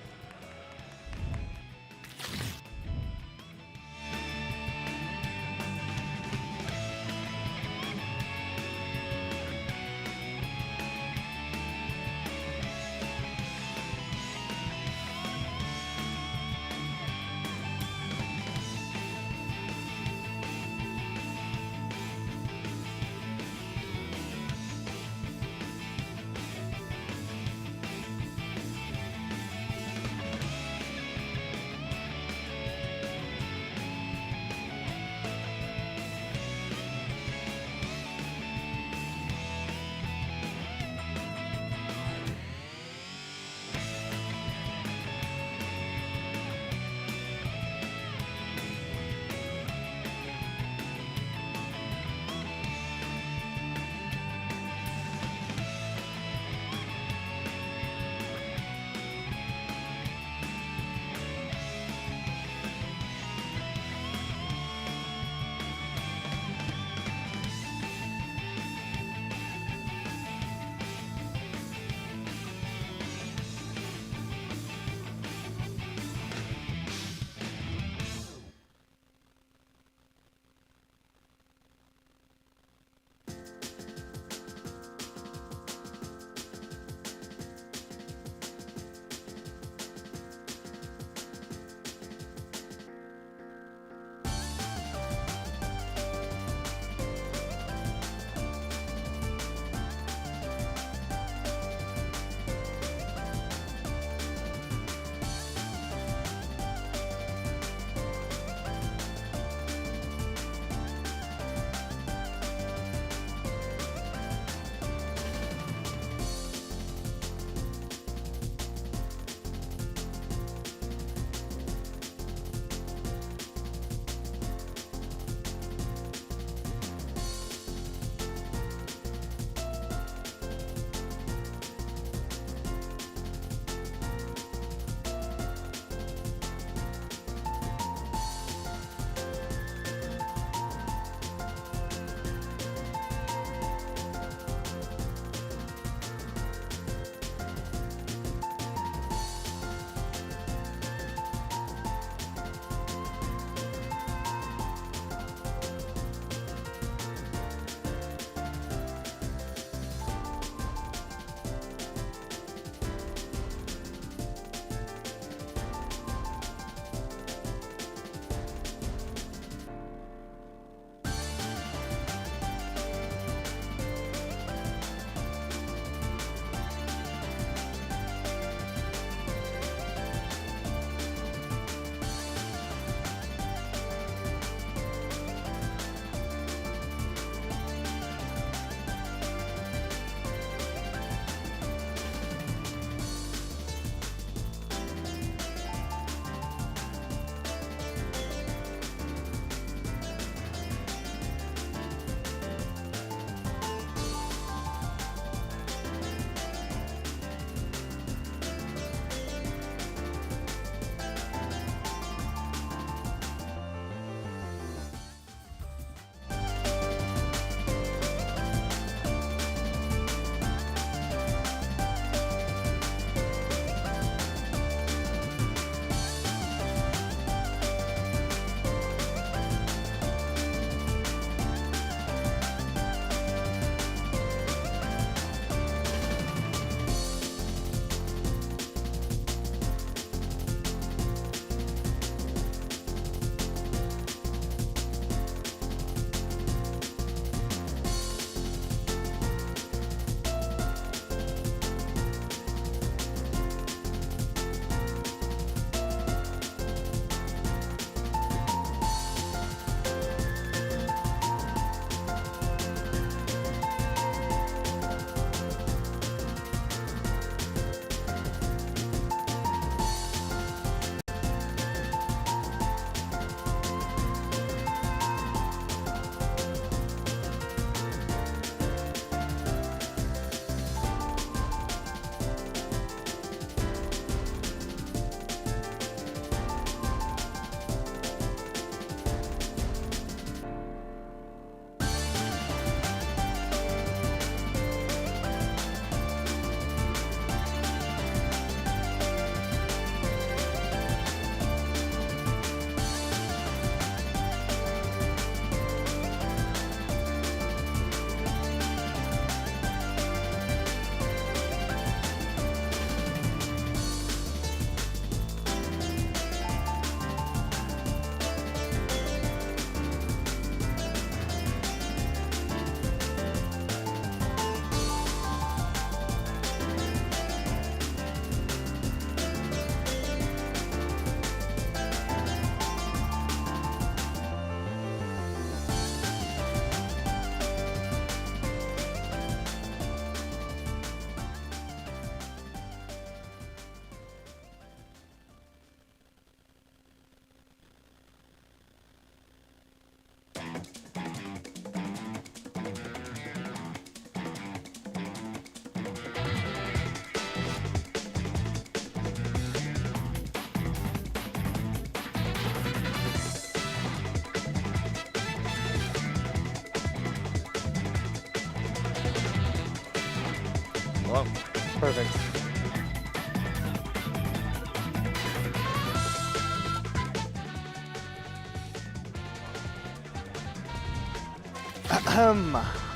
Perfect.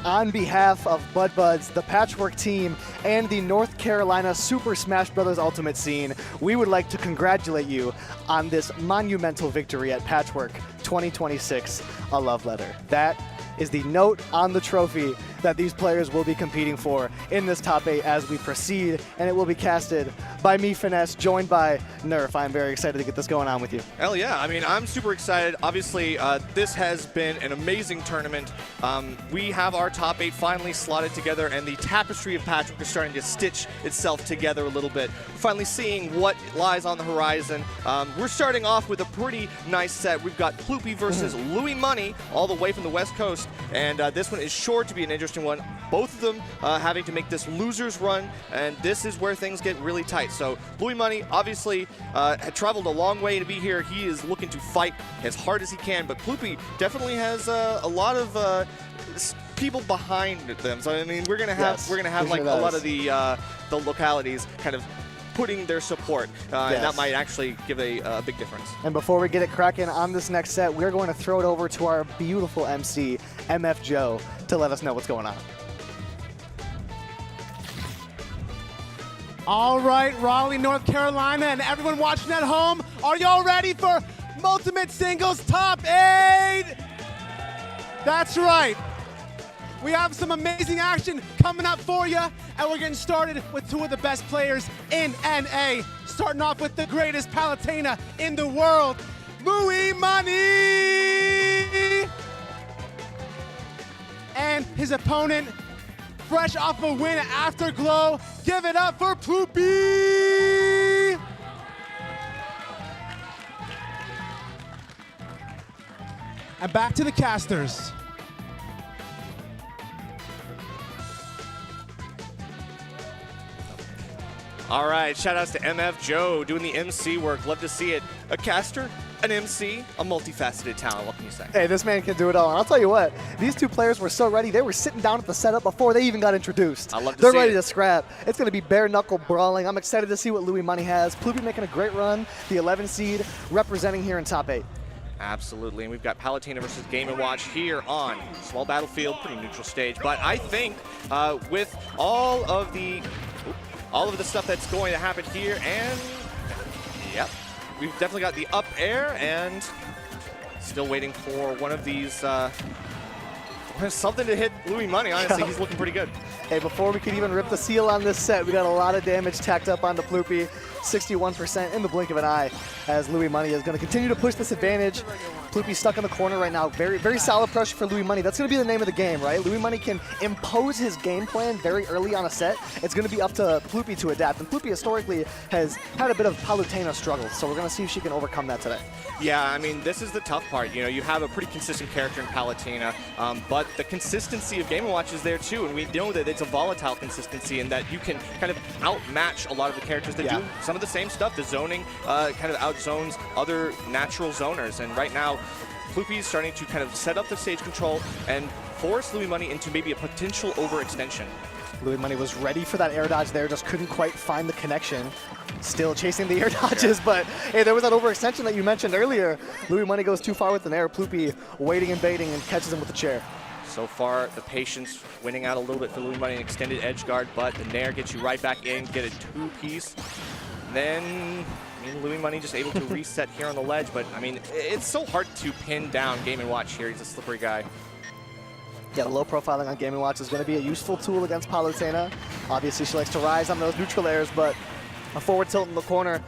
On behalf of BuddBuds, the Patchwork team, and the North Carolina Super Smash Bros. Ultimate scene, we would like to congratulate you on this monumental victory at Patchwork 2026, a love letter. That is the note on the trophy that these players will be competing for in this top 8 as we proceed, and it will be casted by me, Finesse, joined by Nerf. I'm very excited to get this going on with you. Hell yeah. I mean, I'm super excited. Obviously, this has been an amazing tournament. We have our top 8 finally slotted together, and the tapestry of Patchwork is starting to stitch itself together a little bit. We're finally seeing what lies on the horizon. We're starting off with a pretty nice set. We've got Ploopy versus Louis Money, all the way from the West Coast, and this one is sure to be an interesting one. Both of them having to make this loser's run, and this is where things get really tight. So Louis Money obviously had traveled a long way to be here. He is looking to fight as hard as he can, but Ploopy definitely has a lot of people behind them. So I mean, we're gonna have like a lot of the localities kind of putting their support, and that might actually give a big difference. And before we get it cracking on this next set, we're going to throw it over to our beautiful MC, MF Joe, to let us know what's going on. All right, Raleigh, North Carolina, and everyone watching at home, are y'all ready for Ultimate Singles Top 8? That's right. We have some amazing action coming up for you, and we're getting started with 2 of the best players in NA. Starting off with the greatest Palutena in the world, Louis Money! And his opponent, fresh off a win at Afterglow, give it up for Ploopy! And back to the casters. All right, shout outs to MF Joe doing the MC work. Love to see it. A caster, an MC, a multifaceted talent. What can you say? Hey, this man can do it all. And I'll tell you what, these 2 players were so ready. They were sitting down at the setup before they even got introduced. I love to They're see ready it. to scrap. It's going to be bare knuckle brawling. I'm excited to see what Louis Money has. Ploopy making a great run, the 11 seed, representing here in top 8. Absolutely, and we've got Palutena versus Game & Watch here on Small Battlefield, pretty neutral stage. But I think with all of the stuff that's going to happen here, and yep, we've definitely got the up air, and still waiting for one of these, something to hit Louis Money. Honestly, he's looking pretty good. Hey, before we could even rip the seal on this set, we got a lot of damage tacked up onto Ploopy. 61% in the blink of an eye, as Louis Money is going to continue to push this advantage. Ploopy stuck in the corner right now. Very, very solid pressure for Louis Money. That's going to be the name of the game, right? Louis Money can impose his game plan very early on a set. It's going to be up to Ploopy to adapt. And Ploopy historically has had a bit of Palutena struggles, so we're going to see if she can overcome that today. Yeah, I mean, this is the tough part. You know, you have a pretty consistent character in Palutena, but the consistency of Game & Watch is there too, and we know that it's a volatile consistency and that you can kind of outmatch a lot of the characters that do some of the same stuff. The zoning kind of outzones other natural zoners, and right now, Ploopy is starting to kind of set up the stage control and force Louis Money into maybe a potential overextension. Louis Money was ready for that air dodge there, just couldn't quite find the connection. Still chasing the air dodges, but hey, there was that overextension that you mentioned earlier. Louis Money goes too far with an air. Ploopy waiting and baiting and catches him with the chair. So far, the patience winning out a little bit for Louis Money, an extended edge guard, but the Nair gets you right back in, get a 2-piece. Then Louis Money just able to reset here on the ledge, but I mean, it's so hard to pin down Game & Watch here. He's a slippery guy. Yeah, the low profiling on Game & Watch is going to be a useful tool against Palutena. Obviously, she likes to rise on those neutral airs, but a forward tilt in the corner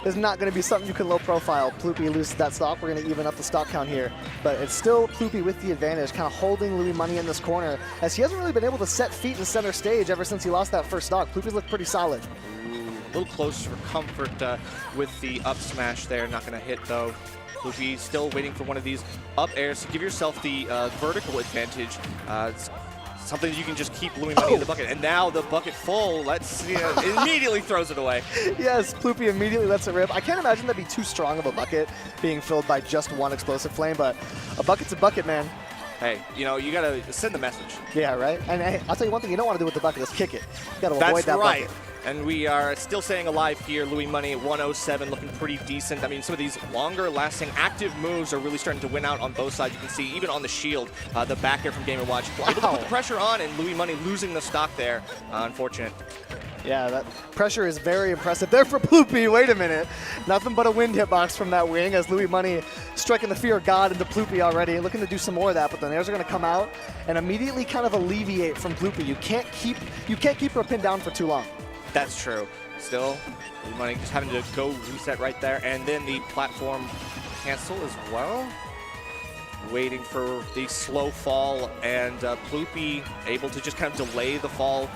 is not going to be something you can low profile. Ploopy loses that stock. We're going to even up the stock count here, but it's still Ploopy with the advantage, kind of holding Louis Money in this corner, as he hasn't really been able to set feet in center stage ever since he lost that first stock. Ploopy's looked pretty solid. A little close for comfort with the up smash there. Not going to hit, though. Ploopy still waiting for one of these up airs to give yourself the vertical advantage. It's something that you can just keep Louis Money in the bucket. And now the bucket full. Let's see. Immediately throws it away. Yes, Ploopy immediately lets it rip. I can't imagine that'd be too strong of a bucket being filled by just one explosive flame, but a bucket's a bucket, man. Hey, you know, you got to send the message. Yeah, right? And hey, I'll tell you one thing you don't want to do with the bucket is kick it. You got to avoid that bucket. And we are still staying alive here. Louis Money at 107, looking pretty decent. I mean, some of these longer-lasting active moves are really starting to win out on both sides. You can see even on the shield, the back air from Game & Watch. Able to put the pressure on, and Louis Money losing the stock there. Unfortunate. Yeah, that pressure is very impressive there for Ploopy. Wait a minute. Nothing but a wind hitbox from that wing as Louis Money striking the fear of God into Ploopy already, looking to do some more of that, but the nairs are going to come out and immediately kind of alleviate from Ploopy. You can't keep her pinned down for too long. That's true. Still, Louis Money just having to go reset right there, and then the platform cancel as well. Waiting for the slow fall, and Ploopy able to just kind of delay the fall.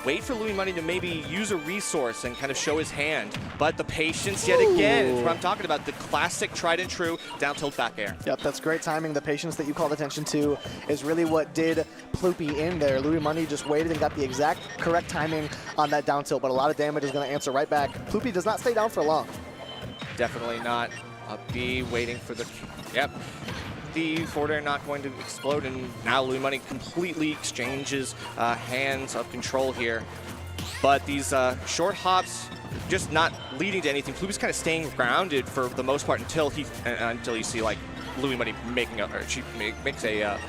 Wait for Louis Money to maybe use a resource and kind of show his hand. But the patience yet again, is what I'm talking about. The classic tried and true down tilt back air. Yep, that's great timing. The patience that you called attention to is really what did Ploopy in there. Louis Money just waited and got the exact correct timing on that down tilt, but a lot of damage is going to answer right back. Ploopy does not stay down for long. Definitely not. Up B, waiting for the... Yep. The forward air not going to explode, and now Louis Money completely exchanges hands of control here. But these short hops just not leading to anything. Ploopy's kind of staying grounded for the most part until you see like Louis Money making a, or she makes a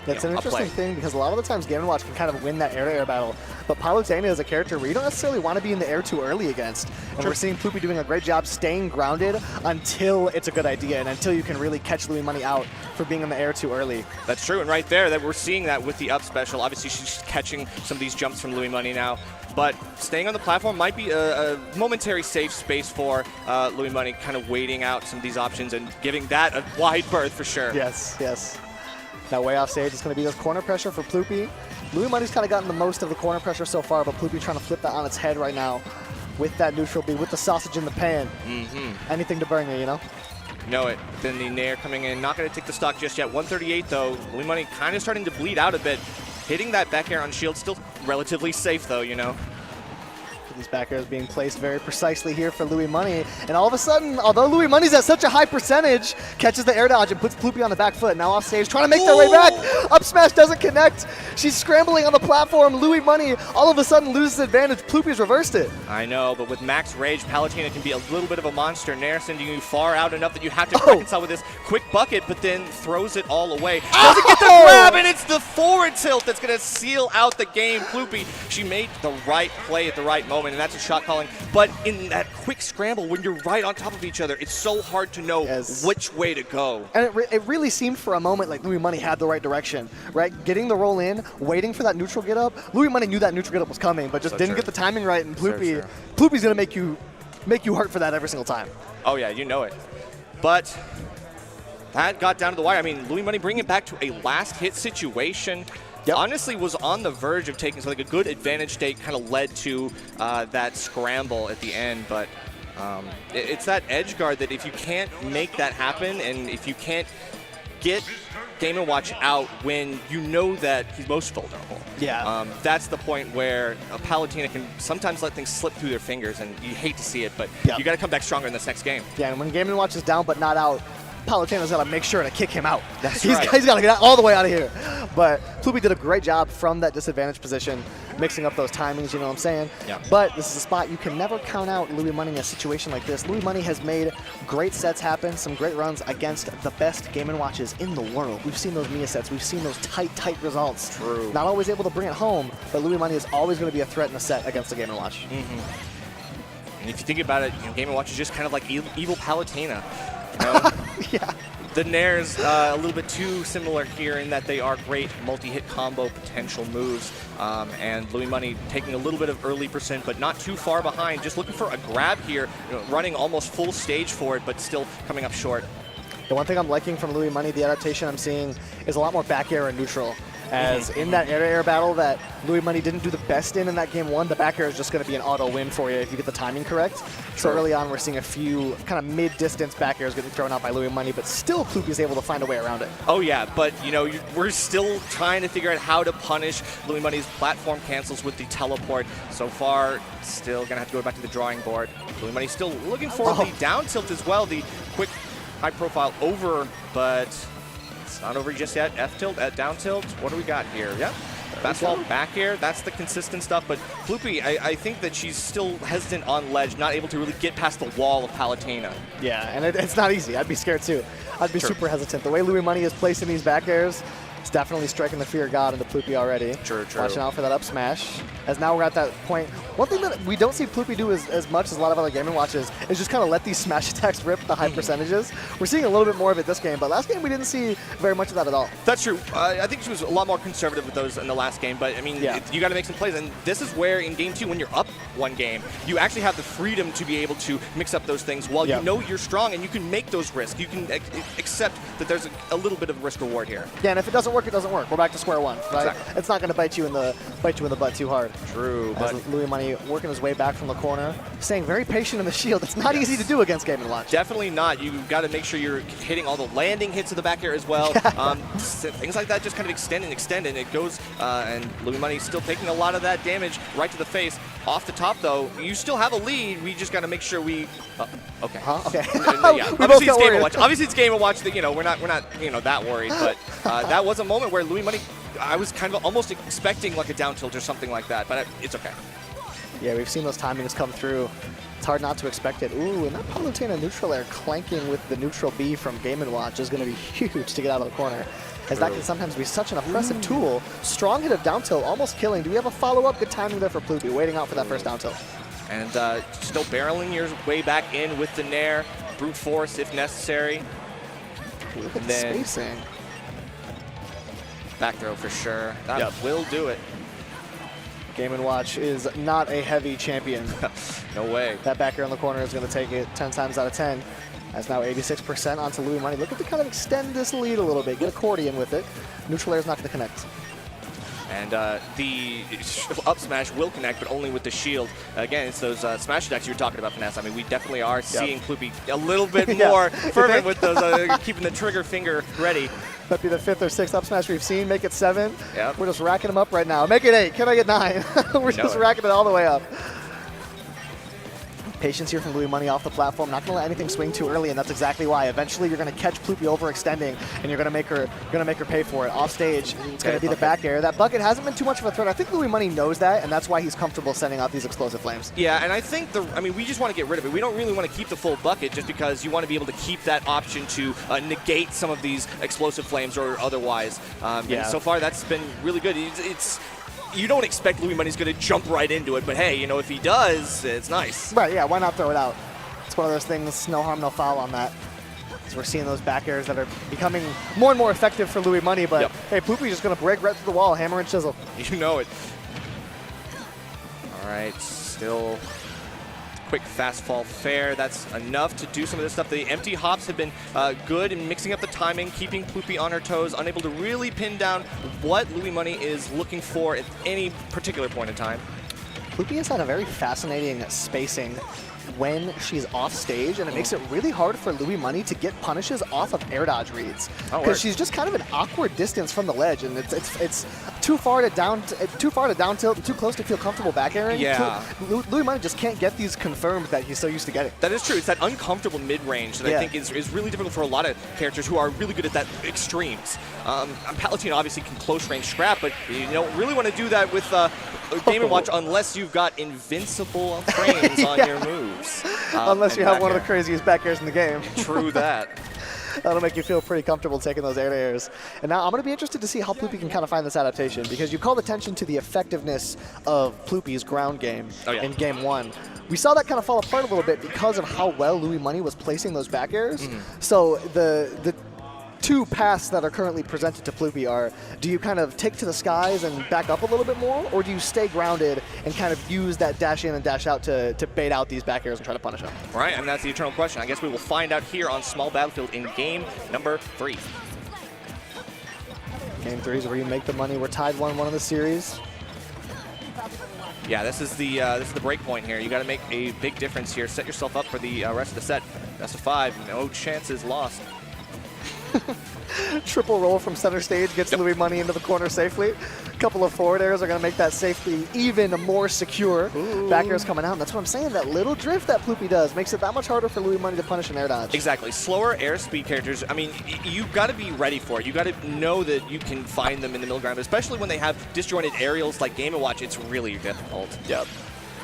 That's an interesting thing because a lot of the times Game & Watch can kind of win that air-to-air battle, but Palutena is a character where you don't necessarily want to be in the air too early against. And we're seeing Ploopy doing a great job staying grounded until it's a good idea and until you can really catch Louis Money out for being in the air too early. That's true, and right there, that we're seeing that with the up special. Obviously, she's catching some of these jumps from Louis Money now, but staying on the platform might be a momentary safe space for Louis Money, kind of waiting out some of these options and giving that a wide berth for sure. Yes, yes. That way off stage is going to be this corner pressure for Ploopy. Louis Money's kind of gotten the most of the corner pressure so far, but Ploopy trying to flip that on its head right now with that neutral B, with the sausage in the pan. Anything to burn you, you know? Know it. Then the Nair coming in, not going to take the stock just yet. 138 though. Louis Money kind of starting to bleed out a bit. Hitting that back air on shield, still relatively safe though, you know? These back airs being placed very precisely here for Louis Money. And all of a sudden, although Louis Money's at such a high percentage, catches the air dodge and puts Ploopy on the back foot. Now off stage, trying to make their way back. Up smash doesn't connect. She's scrambling on the platform. Louis Money all of a sudden loses advantage. Ploopy's reversed it. I know, but with max rage, Palutena can be a little bit of a monster. Nair sending you far out enough that you have to reconcile with this quick bucket, but then throws it all away. Doesn't get the grab, and it's the forward tilt that's going to seal out the game. Ploopy, she made the right play at the right moment, and that's a shot calling. But in that quick scramble, when you're right on top of each other, it's so hard to know which way to go. And it really seemed for a moment like Louis Money had the right direction, right? Getting the roll in, waiting for that neutral get up. Louis Money knew that neutral get up was coming, but just didn't get the timing right, and Ploopy's going to make you hurt for that every single time. Oh yeah, you know it. But that got down to the wire. I mean, Louis Money bringing it back to a last hit situation. Honestly was on the verge of taking something. A good advantage state kind of led to that scramble at the end, but it's that edge guard that if you can't make that happen and if you can't get Game & Watch out when you know that he's most vulnerable. That's the point where a Palutena can sometimes let things slip through their fingers, and you hate to see it, but you got to come back stronger in this next game. Yeah, and when Game & Watch is down but not out, Palutena's got to make sure to kick him out. That's He's got to get all the way out of here. But Ploopy did a great job from that disadvantaged position, mixing up those timings, you know what I'm saying? But this is a spot you can never count out Louis Money in a situation like this. Louis Money has made great sets happen, some great runs against the best Game & Watches in the world. We've seen those Mia sets. We've seen those tight results. True. Not always able to bring it home, but Louis Money is always going to be a threat in a set against the Game & Watch. And if you think about it, Game & Watch is just kind of like evil Palutena. You know? The Nair's a little bit too similar here in that they are great multi-hit combo potential moves. And Louis Money taking a little bit of early percent, but not too far behind. Just looking for a grab here, running almost full stage for it, but still coming up short. The one thing I'm liking from Louis Money, the adaptation I'm seeing, is a lot more back air and neutral. As in that air-to-air battle that Louis Money didn't do the best in that game one, the back air is just going to be an auto win for you if you get the timing correct. So early on, we're seeing a few kind of mid-distance back airs getting thrown out by Louis Money, but still Ploopy's able to find a way around it. Oh yeah, but we're still trying to figure out how to punish Louis Money's platform cancels with the teleport. So far, still going to have to go back to the drawing board. Louis Money still looking for the down tilt as well, the quick high-profile over, but it's not over just yet. F tilt at down tilt. What do we got here? Yep. Fastball back air, that's the consistent stuff. But Floopy, I think that she's still hesitant on ledge, not able to really get past the wall of Palutena. Yeah, and it's not easy. I'd be scared too. I'd be super hesitant. The way Louis Money is placing these back airs, it's definitely striking the fear of God into Ploopy already. True. Watching out for that up smash. As now we're at that point. One thing that we don't see Ploopy do as much as a lot of other Game & Watches is just kind of let these smash attacks rip the high percentages. We're seeing a little bit more of it this game, but last game we didn't see very much of that at all. That's true. I think she was a lot more conservative with those in the last game, but I mean, you got to make some plays, and this is where in game 2, when you're up one game, you actually have the freedom to be able to mix up those things while you know you're strong, and you can make those risks. You can accept that there's a little bit of risk reward here. Yeah, and if it doesn't work, it doesn't work. We're back to square one, right? Exactly. It's not going to bite you in the butt too hard. True, but Louis Money working his way back from the corner, staying very patient in the shield. It's not easy to do against Game & Watch. Definitely not. You got to make sure you're hitting all the landing hits of the back air as well. Things like that just kind of extend, and it goes. And Louis Money still taking a lot of that damage right to the face. Off the top, though, you still have a lead. We just got to make sure we. Okay. Okay. Yeah. Obviously, it's Game & Watch. Obviously, it's Game & Watch. That we're not that worried. But that was a moment where Louis Money. I was kind of almost expecting like a down tilt or something like that, but it's okay. Yeah, we've seen those timings come through. It's hard not to expect it. Ooh, and that Palutena neutral air clanking with the neutral B from Game & Watch is going to be huge to get out of the corner. As that can sometimes be such an oppressive tool. Strong hit of down tilt, almost killing. Do we have a follow-up? Good timing there for Ploopy, waiting out for that first down tilt. And still barreling your way back in with the Nair. Brute force if necessary. Look at the spacing. Back throw for sure. That will do it. Game & Watch is not a heavy champion. No way. That back air in the corner is going to take it 10 times out of 10. That's now 86% onto Louis Money. Looking to kind of extend this lead a little bit. Get accordion with it. Neutral air is not going to connect. And the up smash will connect, but only with the shield. Again, it's those smash attacks you were talking about, Finesse. I mean, we definitely are seeing Ploopy a little bit more fervent with those, keeping the trigger finger ready. That'd be the 5th or 6th up smash we've seen. Make it 7. Yep. We're just racking them up right now. Make it 8. Can I get 9? We're just racking it all the way up. Patience here from Louis Money off the platform. Not going to let anything swing too early, and that's exactly why. Eventually, you're going to catch Ploopy overextending, and you're going to make her pay for it. Off stage, it's going to be the back air. That bucket hasn't been too much of a threat. I think Louis Money knows that, and that's why he's comfortable sending out these explosive flames. Yeah, and I think we just want to get rid of it. We don't really want to keep the full bucket just because you want to be able to keep that option to negate some of these explosive flames or otherwise. And so far, that's been really good. You don't expect Louis Money's going to jump right into it, but hey, if he does, it's nice. Right, yeah, why not throw it out? It's one of those things, no harm, no foul on that. As we're seeing those back airs that are becoming more and more effective for Louis Money, but hey, Ploopy's just going to break right through the wall, hammer and chisel. You know it. All right, still quick fast fall fair. That's enough to do some of this stuff. The empty hops have been good in mixing up the timing, keeping Ploopy on her toes, unable to really pin down what Louis Money is looking for at any particular point in time. Ploopy has had a very fascinating spacing when she's off stage, and it makes it really hard for Louis Money to get punishes off of air dodge reads because she's just kind of an awkward distance from the ledge, and it's too far to down tilt and too close to feel comfortable back airing. Yeah, Louis Money just can't get these confirmed that he's so used to getting. That is true. It's that uncomfortable mid range that I think is really difficult for a lot of characters who are really good at that extremes. Palutena obviously can close range scrap, but you don't really want to do that with Game & Watch unless you've got invincible frames on your moves. Unless you have one of the craziest back airs in the game. True that. That'll make you feel pretty comfortable taking those air to airs. And now I'm going to be interested to see how Ploopy can kind of find this adaptation, because you called attention to the effectiveness of Ploopy's ground game in Game 1. We saw that kind of fall apart a little bit because of how well Louis Money was placing those back airs. So the two paths that are currently presented to Ploopy are, do you kind of take to the skies and back up a little bit more, or do you stay grounded and kind of use that dash in and dash out to bait out these back airs and try to punish them? Right, and that's the eternal question. I guess we will find out here on Small Battlefield in game number 3. Game 3 is where you make the money. We're tied 1-1 in the series. Yeah, this is the break point here. You got to make a big difference here. Set yourself up for the rest of the set. Best of 5, no chances lost. Triple roll from center stage gets Louis Money into the corner safely. A couple of forward airs are going to make that safety even more secure. Back air's coming out, and that's what I'm saying. That little drift that Ploopy does makes it that much harder for Louis Money to punish an air dodge. Exactly. Slower airspeed characters, I mean, you've got to be ready for it. You've got to know that you can find them in the middle ground, especially when they have disjointed aerials like Game & Watch. It's really difficult. Yep.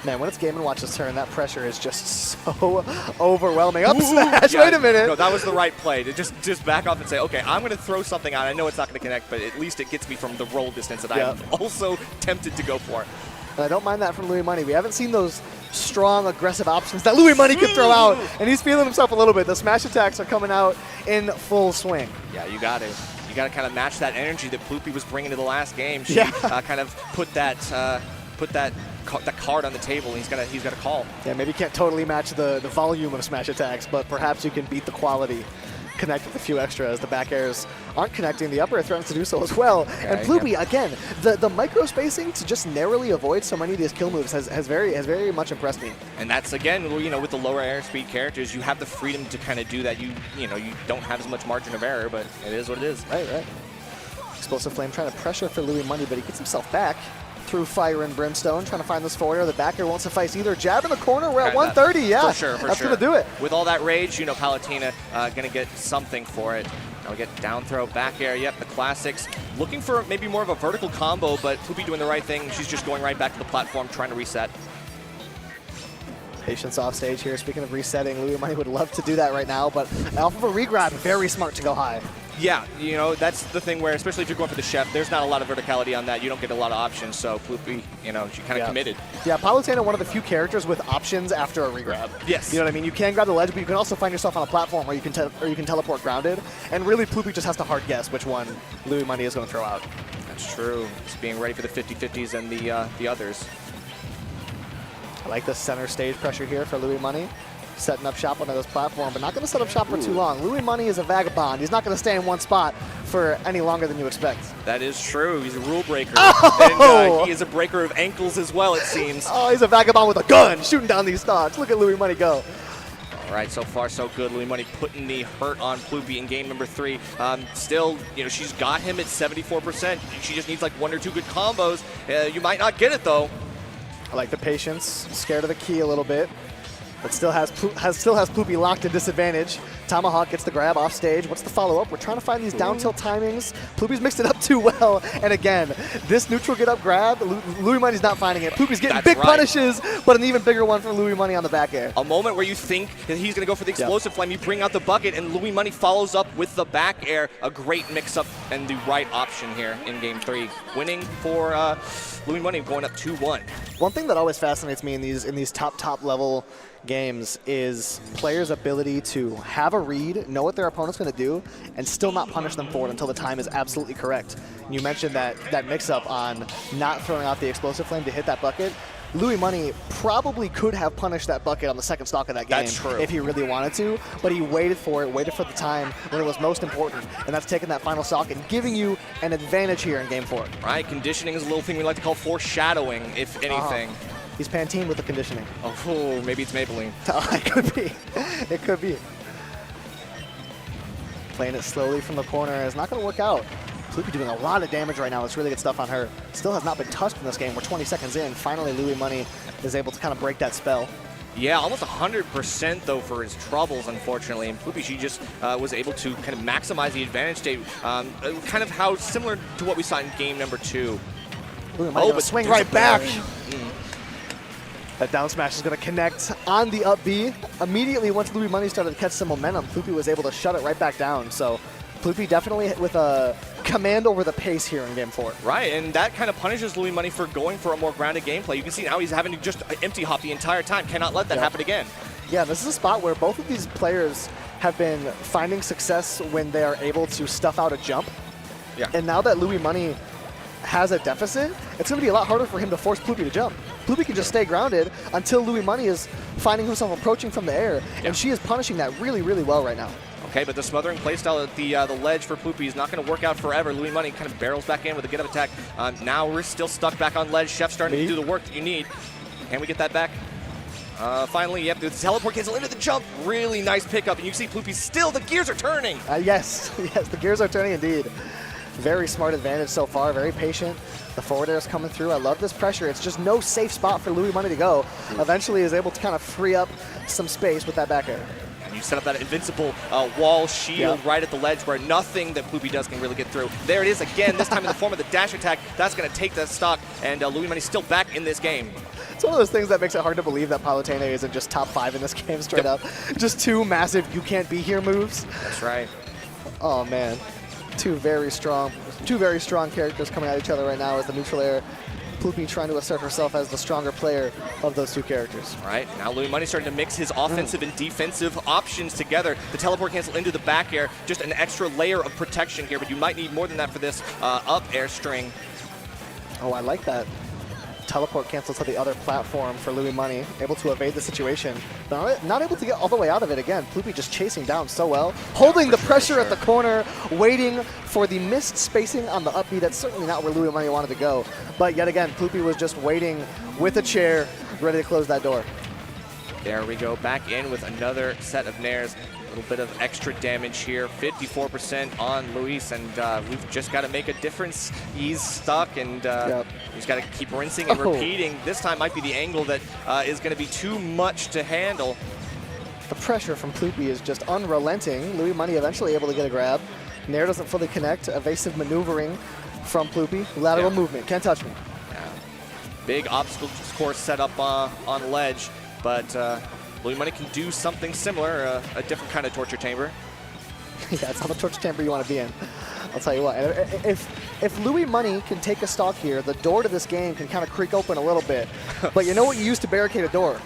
Man, when it's Game & Watch's turn, that pressure is just so overwhelming. Up smash, Yeah, wait a minute. No, that was the right play. To just back off and say, okay, I'm going to throw something out. I know it's not going to connect, but at least it gets me from the roll distance that I'm also tempted to go for. And I don't mind that from Louis Money. We haven't seen those strong, aggressive options that Louis Money could throw out, and he's feeling himself a little bit. The smash attacks are coming out in full swing. Yeah, you got it. You got to kind of match that energy that Ploopy was bringing to the last game. She kind of put that card on the table, and he's got to call. Yeah, maybe you can't totally match the volume of smash attacks, but perhaps you can beat the quality. Connect with a few extras. The back airs aren't connecting. The up air threatens to do so as well. Okay, and Ploopy, again, the micro spacing to just narrowly avoid so many of these kill moves has very much impressed me. And that's, again, you know, with the lower airspeed characters, you have the freedom to kind of do that. You don't have as much margin of error, but it is what it is. Right. Explosive Flame trying to pressure for Louis Money, but he gets himself back through Fire and Brimstone, trying to find this forward air. The back air won't suffice either. Jab in the corner, we're at 130, yeah. For sure. That's going to do it. With all that rage, you know, Palutena going to get something for it. Now we get down throw, back air, the classics. Looking for maybe more of a vertical combo, but Ploopy doing the right thing. She's just going right back to the platform, trying to reset. Patience off stage here. Speaking of resetting, Louis Money would love to do that right now, but off of a regrab, very smart to go high. Yeah, you know, that's the thing where, especially if you're going for the chef, there's not a lot of verticality on that. You don't get a lot of options, so Ploopy, you know, she kind of committed. Yeah, Palutena, one of the few characters with options after a regrab. Yes. You know what I mean? You can grab the ledge, but you can also find yourself on a platform where you can teleport grounded, and really Ploopy just has to hard guess which one Louis Money is going to throw out. That's true. Just being ready for the 50-50s and the others. I like the center stage pressure here for Louis Money. Setting up shop on this platform, but not going to set up shop for too long. Louis Money is a vagabond. He's not going to stay in one spot for any longer than you expect. That is true. He's a rule breaker. Oh! And he is a breaker of ankles as well, it seems. Oh, he's a vagabond with a gun shooting down these stocks. Look at Louis Money go. All right, so far so good. Louis Money putting the hurt on Ploopy in game number 3. Still, you know, she's got him at 74%. She just needs like 1 or 2 good combos. You might not get it though. I like the patience. Scared of the key a little bit. But still has Ploopy locked in disadvantage. Tomahawk gets the grab off stage. What's the follow-up? We're trying to find these down tilt timings. Ploopy's mixed it up too well. And again, this neutral get up grab, Louis Money's not finding it. Ploopy's getting big punishes, but an even bigger one from Louis Money on the back air. A moment where you think that he's going to go for the explosive flame, you bring out the bucket, and Louis Money follows up with the back air. A great mix-up and the right option here in game 3. Winning for Louis Money, going up 2-1. One thing that always fascinates me in these top level games is players' ability to have a read, know what their opponent's going to do, and still not punish them for it until the time is absolutely correct. You mentioned that mix-up on not throwing out the explosive flame to hit that bucket. Louis Money probably could have punished that bucket on the second stock of that game if he really wanted to, but he waited for the time when it was most important, and that's taking that final stock and giving you an advantage here in game 4. Right, conditioning is a little thing we like to call foreshadowing, if anything. He's Pantene with the conditioning. Oh, maybe it's Maybelline. It could be. It could be. Playing it slowly from the corner is not going to work out. Ploopy doing a lot of damage right now. It's really good stuff on her. Still has not been touched in this game. We're 20 seconds in. Finally, Louis Money is able to kind of break that spell. Yeah, almost 100% though for his troubles, unfortunately. And Ploopy, she just was able to kind of maximize the advantage state. Kind of how similar to what we saw in game number 2. Louis Money but swing right back. That down smash is going to connect on the up B. Immediately, once Louis Money started to catch some momentum, Ploopy was able to shut it right back down. So Ploopy definitely with a command over the pace here in game 4. Right, and that kind of punishes Louis Money for going for a more grounded gameplay. You can see now he's having to just empty hop the entire time. Cannot let that happen again. Yeah, this is a spot where both of these players have been finding success when they are able to stuff out a jump. Yeah. And now that Louis Money has a deficit, it's going to be a lot harder for him to force Ploopy to jump. Ploopy can just stay grounded until Louis Money is finding himself approaching from the air, and she is punishing that really, really well right now. Okay, but the smothering playstyle at the ledge for Ploopy is not going to work out forever. Louis Money kind of barrels back in with a get-up attack. Now we're still stuck back on ledge. Chef's starting to do the work that you need. Can we get that back? Finally, yep, the teleport cancel into the jump. Really nice pickup, and you see Ploopy still, the gears are turning. Yes, yes, the gears are turning indeed. Very smart advantage so far, very patient. The forward air is coming through. I love this pressure. It's just no safe spot for Louis Money to go. Eventually is able to kind of free up some space with that back air. And you set up that invincible wall shield right at the ledge where nothing that Ploopy does can really get through. There it is again, this time in the form of the dash attack. That's going to take that stock, and Louis Money's still back in this game. It's one of those things that makes it hard to believe that Palutena isn't just top 5 in this game straight up. Just 2 massive you can't be here moves. That's right. Oh man. Two very strong characters coming at each other right now as the neutral air. Ploopy trying to assert herself as the stronger player of those 2 characters. All right, now Louis Money starting to mix his offensive and defensive options together. The teleport cancel into the back air, just an extra layer of protection here, but you might need more than that for this up air string. Oh, I like that. Teleport cancel to the other platform for Louis Money, able to evade the situation, but not able to get all the way out of it again. Ploopy just chasing down so well, holding the pressure at the corner, waiting for the missed spacing on the up B. That's certainly not where Louis Money wanted to go, but yet again, Ploopy was just waiting with a chair, ready to close that door. There we go, back in with another set of nairs. A little bit of extra damage here, 54% on Luis, and we've just got to make a difference. He's stuck, and he's got to keep rinsing and repeating. This time might be the angle that is going to be too much to handle. The pressure from Ploopy is just unrelenting. Louis Money eventually able to get a grab. Nair doesn't fully connect. Evasive maneuvering from Ploopy. Lateral movement, can't touch me. Yeah. Big obstacle course set up on ledge, but Louis Money can do something similar, a different kind of torture chamber. Yeah, it's not the torture chamber you want to be in. I'll tell you what. If Louis Money can take a stock here, the door to this game can kind of creak open a little bit. But you know what you use to barricade a door?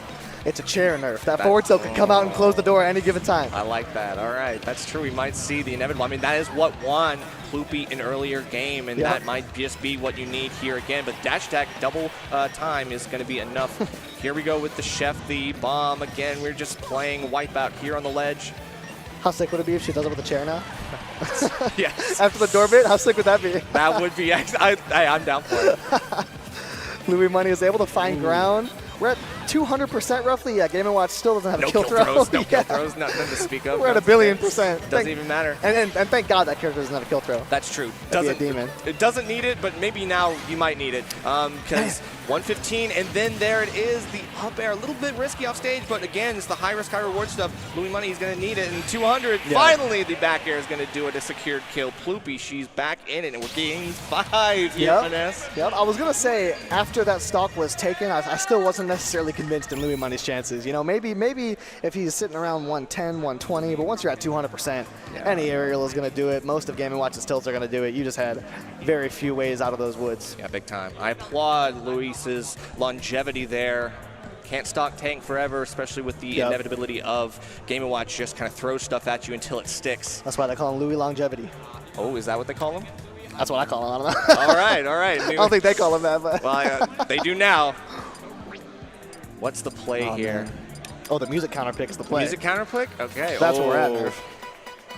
It's a chair nerf. That forward tilt can come out and close the door at any given time. I like that. All right, that's true. We might see the inevitable. I mean, that is what won Ploopy an earlier game, and that might just be what you need here again. But dash attack double time is going to be enough. Here we go with the chef, the bomb again. We're just playing wipeout here on the ledge. How sick would it be if she does it with a chair now? Yes. After the door bit, how sick would that be? That would be. I'm down for it. Louis Money is able to find ground. We're at 200% roughly. Yeah, Game & Watch still doesn't have no a kill throw. No kill throws, nothing to speak of. We're at 1 billion%. Doesn't even matter. And thank God that character doesn't have a kill throw. That's true. That'd be a demon. It doesn't need it, but maybe now you might need it. Because 115, and then there it is, the up air. A little bit risky off stage, but again, it's the high risk, high reward stuff. Louis Money is going to need it. And 200, finally the back air is going to do it. A secured kill. Ploopy, she's back in it, and we're game 5 here, Finesse. Yep, I was going to say, after that stock was taken, I still wasn't necessarily convinced in Louis Money's chances. You know, maybe if he's sitting around 110, 120, but once you're at 200%, any aerial is going to do it. Most of Game & Watch's tilts are going to do it. You just had very few ways out of those woods. Yeah, big time. I applaud Luis's longevity there. Can't stock tank forever, especially with the inevitability of Game & Watch just kind of throw stuff at you until it sticks. That's why they call him Louis Longevity. Oh, is that what they call him? That's what I call him. I don't know. All right, all right. I don't think they call him that, but well, they do now. What's the play here? Man. Oh, the music counter pick is the play. Music counter pick? Okay. That's where we're at, Nerf.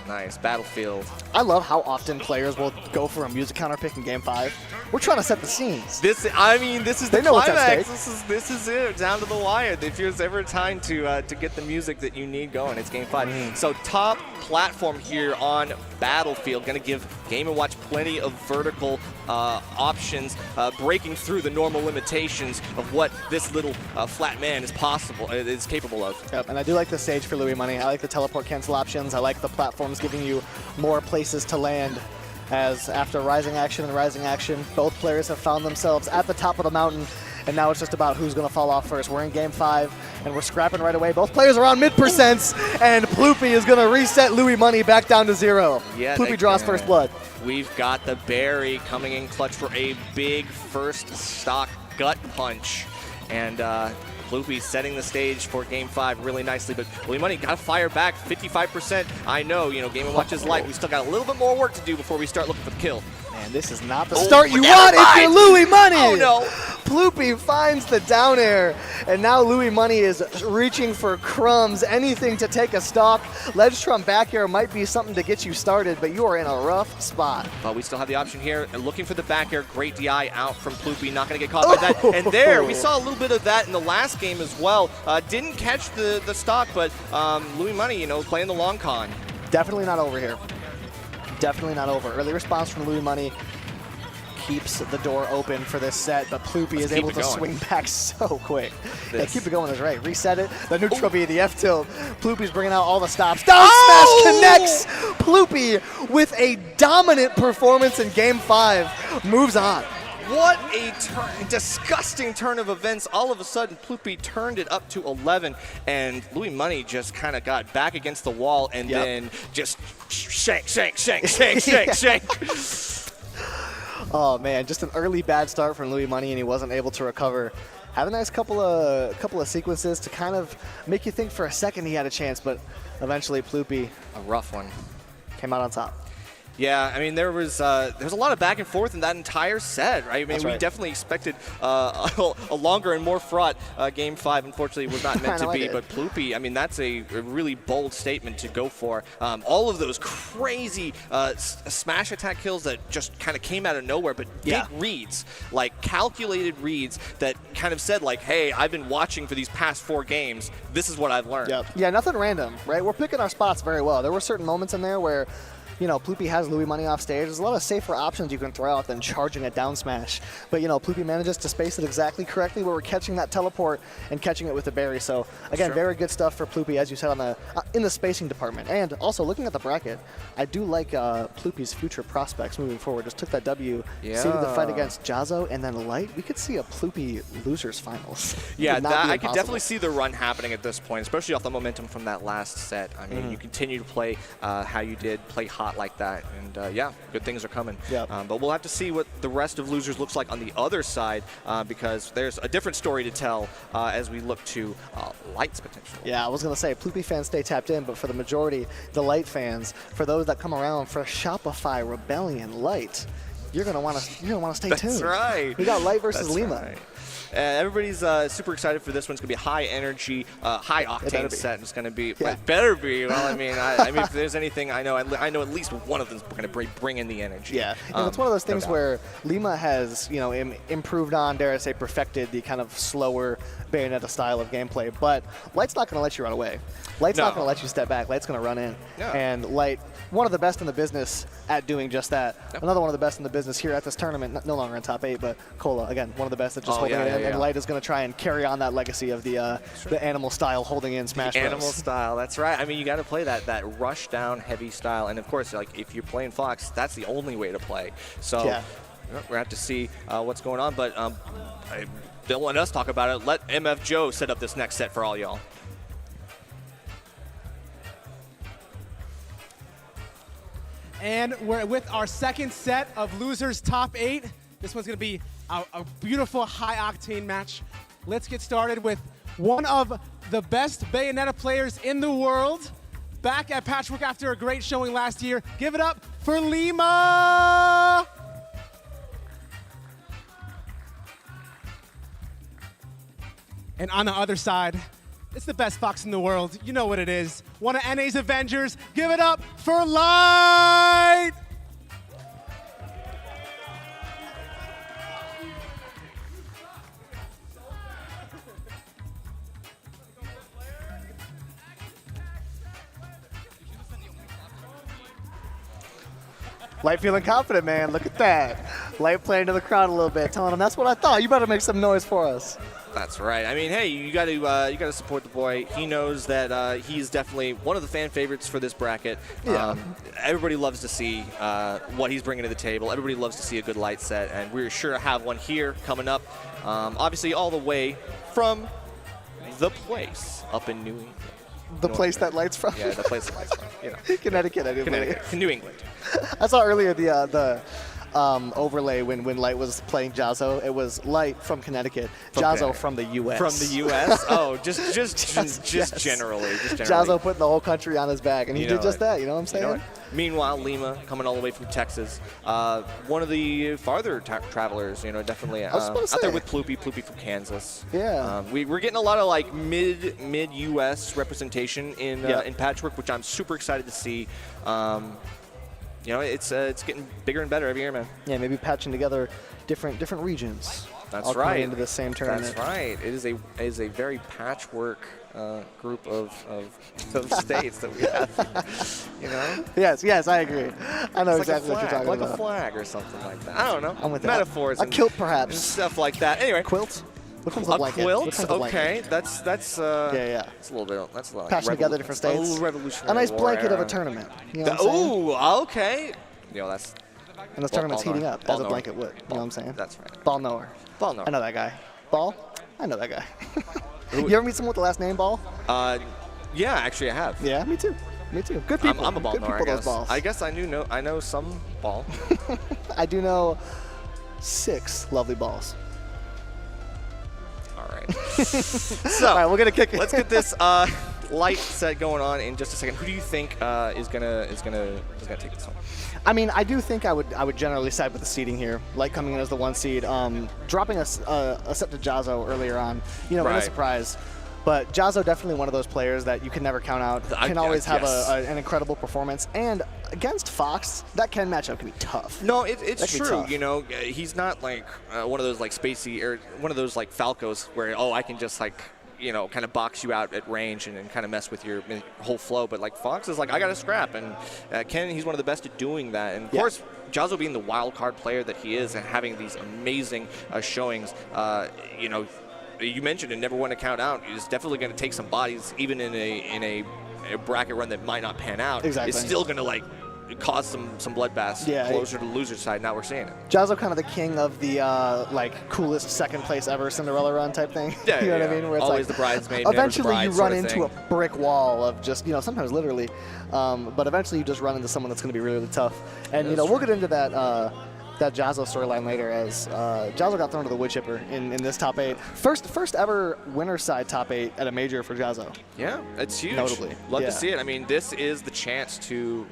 Nice. Battlefield. I love how often players will go for a music counter pick in Game 5. We're trying to set the scenes. This is the climax. This is it. Down to the wire. If there's ever time to get the music that you need going, it's Game 5. So top platform here on Battlefield. Going to give Game & Watch plenty of vertical options, breaking through the normal limitations of what this little flat man is capable of. Yep, and I do like the stage for Louis Money. I like the teleport cancel options. I like the platforms giving you more places to land, as after rising action and rising action, both players have found themselves at the top of the mountain, and now it's just about who's going to fall off first. We're in Game 5, and we're scrapping right away. Both players are on mid-percents, and Ploopy is going to reset Louis Money back down to 0. Yeah, Ploopy draws first blood. We've got the Barry coming in clutch for a big first stock gut punch, and Ploopy setting the stage for Game 5 really nicely, but Louis Money got to fire back 55%. I know, Game & Watch is light. We still got a little bit more work to do before we start looking for the kill. Man, this is not the start you want if you're Louis Money. Oh, no. Ploopy finds the down air, and now Louis Money is reaching for crumbs, anything to take a stock. Ledge Trump back air might be something to get you started, but you are in a rough spot. But we still have the option here, and looking for the back air. Great DI out from Ploopy, not going to get caught by that. And there, we saw a little bit of that in the last game as well. Didn't catch the stock, but Louis Money, you know, playing the long con. Definitely not over here. Definitely not over. Early response from Louis Money keeps the door open for this set, but Ploopy is able to swing back so quick. Yeah, keep it going is right. Reset it. The neutral B, the F tilt. Ploopy's bringing out all the stops. Down smash connects. Ploopy with a dominant performance in Game 5 moves on. What a disgusting turn of events. All of a sudden, Ploopy turned it up to 11, and Louis Money just kind of got back against the wall and then just shank. Oh man, just an early bad start from Louis Money, and he wasn't able to recover. Had a nice couple of sequences to kind of make you think for a second he had a chance, but eventually Ploopy, a rough one, came out on top. Yeah, I mean, there was a lot of back and forth in that entire set, right? I mean, we definitely expected a longer and more fraught Game 5. Unfortunately, it was not meant to be. But Ploopy, I mean, that's a really bold statement to go for. All of those crazy smash attack kills that just kind of came out of nowhere, but big reads, like calculated reads that kind of said, like, hey, I've been watching for these past 4 games. This is what I've learned. Yeah, nothing random, right? We're picking our spots very well. There were certain moments in there where, you know, Ploopy has Louis Money off stage. There's a lot of safer options you can throw out than charging a down smash. But, you know, Ploopy manages to space it exactly correctly where we're catching that teleport and catching it with the berry. So, again, very good stuff for Ploopy, as you said, on the in the spacing department. And also, looking at the bracket, I do like Ploopy's future prospects moving forward. Just took that W, seeded the fight against Jazzo, and then Light. We could see a Ploopy losers finals. Yeah, I could definitely see the run happening at this point, especially off the momentum from that last set. I mean, you continue to play how you did, play hot like that, and yeah, good things are coming. But we'll have to see what the rest of losers looks like on the other side, because there's a different story to tell as we look to Light's potential. Yeah, I was going to say, Ploopy fans stay tapped in, but for the majority, the Light fans, for those that come around for Shopify Rebellion Light, you're going to want to stay tuned. That's right. We got Light versus Lima. Right. Everybody's super excited for this one. It's going to be a high energy, high octane set. It's going to be, it better be. Well, I mean, if there's anything, I know at least one of them's going to bring in the energy. Yeah, and it's one of those things where Lima has, you know, improved on, dare I say, perfected the kind of slower Bayonetta style of gameplay. But Light's not going to let you run away. Light's not going to let you step back. Light's going to run in. And Light, one of the best in the business at doing just that. Another one of the best in the business here at this tournament, no longer in top 8, but Cola, again, one of the best at just holding it in. And Light is going to try and carry on that legacy of the animal style holding in Smash Bros. Animal style, that's right. I mean, you got to play that rush down heavy style. And of course, like if you're playing Fox, that's the only way to play. So we're going to have to see what's going on. But don't let us talk about it. Let MF Joe set up this next set for all y'all. And we're with our second set of losers top 8. This one's going to be a beautiful high-octane match. Let's get started with one of the best Bayonetta players in the world. Back at Patchwork after a great showing last year. Give it up for Lima! And on the other side, it's the best Fox in the world. You know what it is. One of NA's Avengers. Give it up for Light! Light feeling confident, man. Look at that. Light playing to the crowd a little bit, telling them, that's what I thought. You better make some noise for us. That's right. I mean, hey, you got to support the boy. He knows that he's definitely one of the fan favorites for this bracket. Everybody loves to see what he's bringing to the table. Everybody loves to see a good Light set, and we're sure to have one here coming up. Obviously, all the way from the place up in New England. The place that Light's from? Yeah, the place that Light's from. You know. Connecticut, anyway. Connecticut, New England. I saw earlier the overlay when Light was playing Jazzo. It was Light from Connecticut, Jazzo from the U.S. From the U.S. Oh, just Yes. generally. Jazzo putting the whole country on his back, and he did just that. You know what I'm saying? Meanwhile, Lima coming all the way from Texas, one of the farther travelers, definitely out there with Ploopy from Kansas. Yeah. We're getting a lot of like mid U.S. representation in Patchwork, which I'm super excited to see. It's getting bigger and better every year, man. Yeah, maybe patching together different regions. That's all right. coming into the same tournament. That's right. It is a very patchwork group of states that we have. Yes, I agree. I know It's exactly what you're talking like about. a flag or something like that. I don't know. I'm with that. Metaphors. A kilt, perhaps. And stuff like that. Anyway. Quilt. Which one's a blanket? Quilt. Which one's a blanket? Okay. That's It's a little bit. That's like patching together different states. A little revolutionary. A nice war blanket era. of a tournament. You know what I'm saying? Oh, okay. That's. And this tournament's ball heating knower. up Ball as a knower. blanket would. You know what I'm saying? That's right. Ball knower. Ball knower. I know that guy. Ball? I know that guy. You ever meet someone with the last name Ball? Yeah, actually I have. Yeah, me too. Me too. Good people. I'm a ball Good knower, people, I those guess. balls. I guess I know some ball. I do know 6 lovely balls. All right. So, all right, we're gonna kick it. Let's get this light set going on in just a second. Who do you think is gonna take this one? I mean, I do think I would generally side with the seeding here. Light coming in as the 1 seed, dropping a set to Jazzo earlier on, in a surprise. But Jazzo definitely one of those players that you can never count out. Can always have an incredible performance. And against Fox, that Ken matchup can be tough. No, it's true. Tough. He's not like one of those like spacey or one of those like Falcos where I can just like kind of box you out at range and kind of mess with your whole flow. But like Fox is like, I got to scrap, and Ken, he's one of the best at doing that. And of course, Jazzo being the wild card player that he is and having these amazing showings, you mentioned and never want to count out. Is definitely going to take some bodies, even in a bracket run that might not pan out. Exactly. It's still going to cause some bloodbaths closer to the loser side. Now we're seeing it. Jazzo kind of the king of the coolest second place ever Cinderella run type thing. Yeah, you know what I mean? Where it's always like, the bridesmaid. Eventually you run into a a brick wall of just sometimes literally, but eventually you just run into someone that's going to be really, really tough. And we'll get into that Jazzo storyline later, as Jazzo got thrown to the wood chipper in this top 8. First ever winner's side top 8 at a major for Jazzo. Yeah, it's huge. Notably. Love to see it. I mean, this is the chance to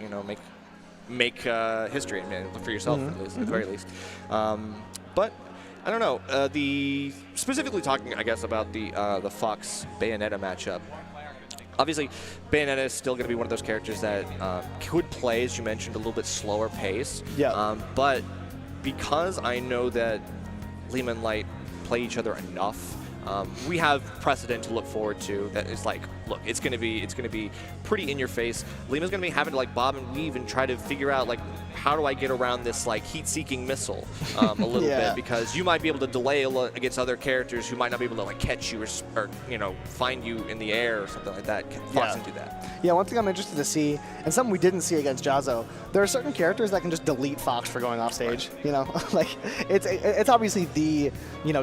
make history, for yourself at the very least. But I don't know. Specifically talking, I guess, about the Fox Bayonetta matchup. Obviously, Bayonetta is still going to be one of those characters that could play, as you mentioned, a little bit slower pace. Yeah. But because I know that Lima and Light play each other enough, we have precedent to look forward to. That is like, look, it's going to be pretty in your face. Lima's going to be having to bob and weave and try to figure out how do I get around this heat-seeking missile a little bit, because you might be able to delay against other characters who might not be able to catch you or find you in the air or something like that. Fox can do that. Yeah, one thing I'm interested to see, and something we didn't see against Jazzo, there are certain characters that can just delete Fox for going off stage. Right. It's obviously the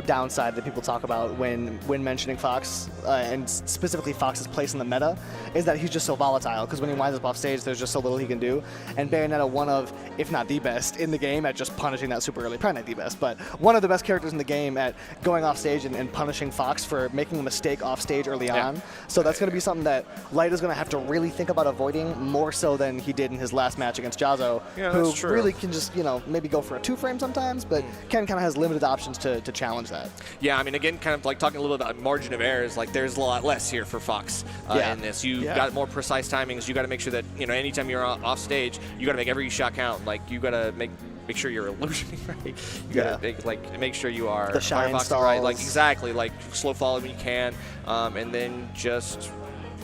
downside that people talk about when mentioning Fox, and specifically Fox's place in the meta, is that he's just so volatile, because when he winds up off stage, there's just so little he can do. And Bayonetta, one of, if not the best in the game at just punishing that super early, probably not the best, but one of the best characters in the game at going off stage and punishing Fox for making a mistake off stage early on. So that's going to be something that Light is going to have to really think about avoiding, more so than he did in his last match against Jazzo, who really can just maybe go for a 2-frame sometimes, but Ken kind of has limited options to challenge that. Yeah, I mean, again, kind of talking a little bit about margin of error, is there's a lot less here for Fox in this. You've got more precise timings. You got to make sure that anytime you're off stage, you got to make every shot count. You got to make sure you're illusioning right. You got to make sure you are the shine fireboxing right. Exactly. Slow follow when you can, and then just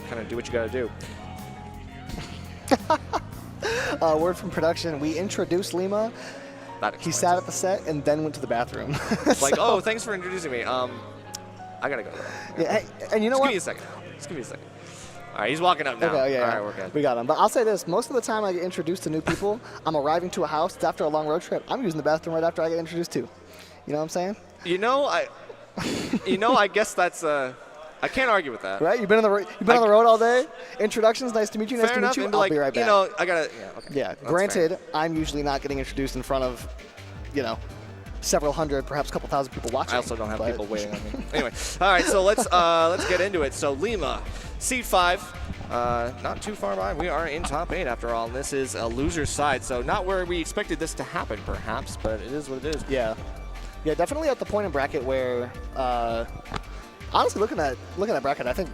kind of do what you got to do. Word from production: we introduced Lima. He sat at the set and then went to the bathroom. Oh, thanks for introducing me. I gotta go. Yeah, hey, and you know what? Give me a second. Just give me a second. All right, he's walking up now. Okay, All right, we're good. We got him. But I'll say this: most of the time I get introduced to new people, I'm arriving to a house. It's after a long road trip. I'm using the bathroom right after I get introduced to. You know what I'm saying? I guess that's I can't argue with that. Right? You've been on the road all day. Introductions. Nice to meet you. Nice to meet you. I'll be right back. I gotta. Yeah. Granted, I'm usually not getting introduced in front of you know, several hundred, perhaps a couple thousand people watching. I also don't have people waiting on me. Anyway, all right, so let's get into it. So Lima, seed 5. Not too far behind. We are in top 8 after all. And this is a loser's side, so not where we expected this to happen, perhaps, but it is what it is. Yeah, definitely at the point in bracket where, honestly, looking at bracket, I think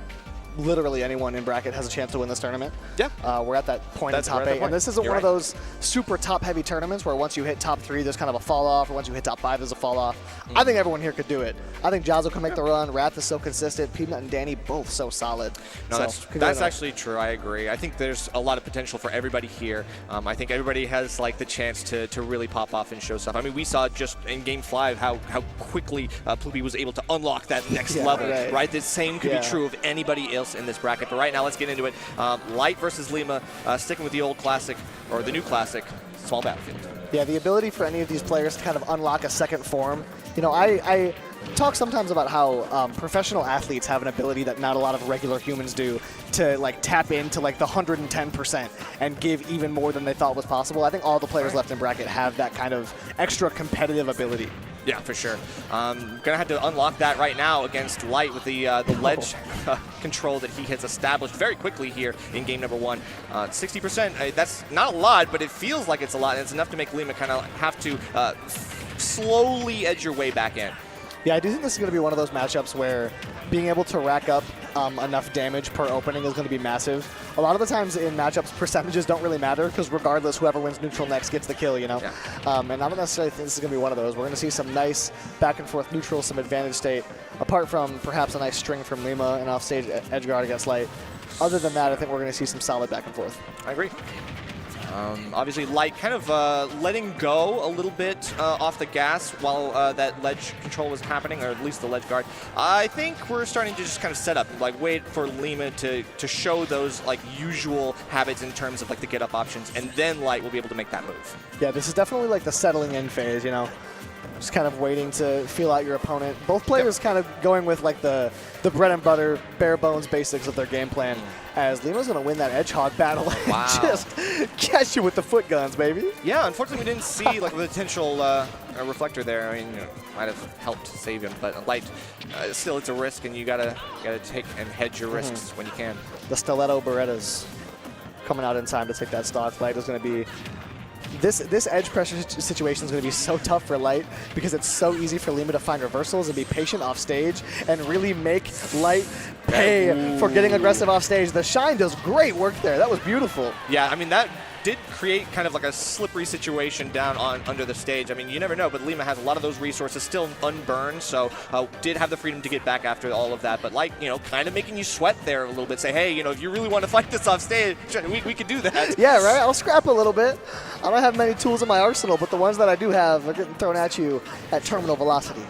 literally anyone in bracket has a chance to win this tournament. Yeah. We're at that point in top 8, and this isn't one of those super top-heavy tournaments where once you hit top 3, there's kind of a fall-off, or once you hit top 5, there's a fall-off. I think everyone here could do it. I think Jazzo can make the run. Wrath is so consistent. Peanut and Danny both so solid. No, so, that's actually true. I agree. I think there's a lot of potential for everybody here. I think everybody has like the chance to really pop off and show stuff. I mean, we saw just in Game 5 how quickly Pluby was able to unlock that next level. Right. The same could be true of anybody else in this bracket. But right now, let's get into it. Light versus Lima, sticking with the old classic, or the new classic, small battlefield. Yeah, the ability for any of these players to kind of unlock a second form. You know, I talk sometimes about how professional athletes have an ability that not a lot of regular humans do to like tap into like the 110% and give even more than they thought was possible. I think all the players left in bracket have that kind of extra competitive ability. Yeah, for sure. Gonna have to unlock that right now against Light with the ledge control that he has established very quickly here in game number 1. 60%, that's not a lot, but it feels like it's a lot. And it's enough to make Lima kind of have to slowly edge your way back in. Yeah, I do think this is going to be one of those matchups where being able to rack up enough damage per opening is going to be massive. A lot of the times in matchups, percentages don't really matter because regardless, whoever wins neutral next gets the kill, you know? Yeah. And I don't necessarily think this is going to be one of those. We're going to see some nice back and forth neutral, some advantage state, apart from perhaps a nice string from Lima and offstage edge guard against Light. Other than that, I think we're going to see some solid back and forth. I agree. Obviously, Light kind of letting go a little bit off the gas while that ledge control was happening, or at least the ledge guard. I think we're starting to just kind of set up, like wait for Lima to show those like usual habits in terms of like the get up options, and then Light will be able to make that move. Yeah, this is definitely like the settling in phase, you know. Just kind of waiting to feel out your opponent. Both players kind of going with like the bread and butter, bare bones basics of their game plan, as Lima's going to win that Edgehog battle and just catch you with the foot guns, baby. Yeah, unfortunately we didn't see like the potential reflector there. I mean, you know, might have helped save him, but Light, still it's a risk, and you gotta take and hedge your risks when you can. The Stiletto Berettas coming out in time to take that stock. Light is going to be... This edge pressure situation is going to be so tough for Light because it's so easy for Lima to find reversals and be patient off stage and really make Light pay for getting aggressive off stage. The Shine does great work there. That was beautiful. Yeah, I mean, that did create kind of like a slippery situation down under the stage. I mean, you never know, but Lima has a lot of those resources still unburned, so did have the freedom to get back after all of that. But like, you know, kind of making you sweat there a little bit. Say, hey, you know, if you really want to fight this off stage, we could do that. Yeah, right? I'll scrap a little bit. I don't have many tools in my arsenal, but the ones that I do have are getting thrown at you at terminal velocity.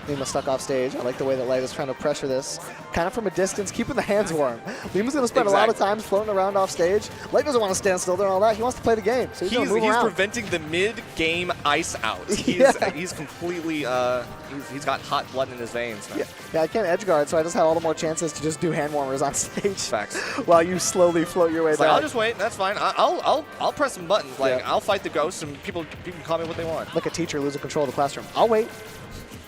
Lima stuck off stage. I like the way that Light is trying to pressure this. Kind of from a distance, keeping the hands warm. Lima's going to spend a lot of time floating around off stage. Light doesn't want to stand still there and all that. He wants to play the game, so he's going to move around. He's preventing the mid-game ice out. He's completely, he's got hot blood in his veins. Yeah, I can't edge guard, so I just have all the more chances to just do hand warmers on stage. Facts. While you slowly float your way back. Like, I'll just wait. That's fine. I'll press some buttons. Like I'll fight the ghosts, and people can call me what they want. Like a teacher losing control of the classroom. I'll wait.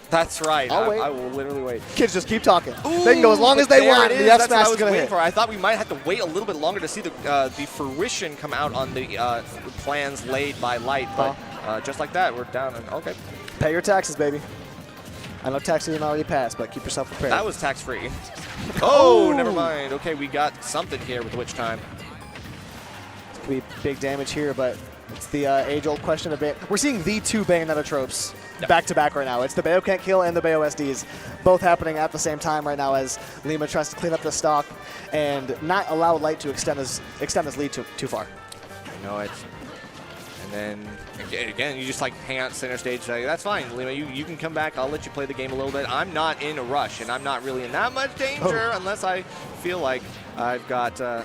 That's right. I'll wait. I will literally wait. Kids just keep talking. They can go as long as they want. The F smash is going to hit. I thought we might have to wait a little bit longer to see the fruition come out on the plans laid by Light, but just like that, we're down. Okay. Pay your taxes, baby. I know tax season already passed, but keep yourself prepared. That was tax-free. Oh, never mind. Okay, we got something here with Witch Time. It's going to be big damage here, but it's the age-old question of we're seeing the two Bayonetta tropes back-to-back right now. It's the Bayo can't kill and the Bayo SDs, both happening at the same time right now as Lima tries to clean up the stock and not allow Light to extend his lead too far. I know it. And then, again, you just like hang out center stage. Like, that's fine, Lima. You can come back. I'll let you play the game a little bit. I'm not in a rush, and I'm not really in that much danger unless I feel like I've got a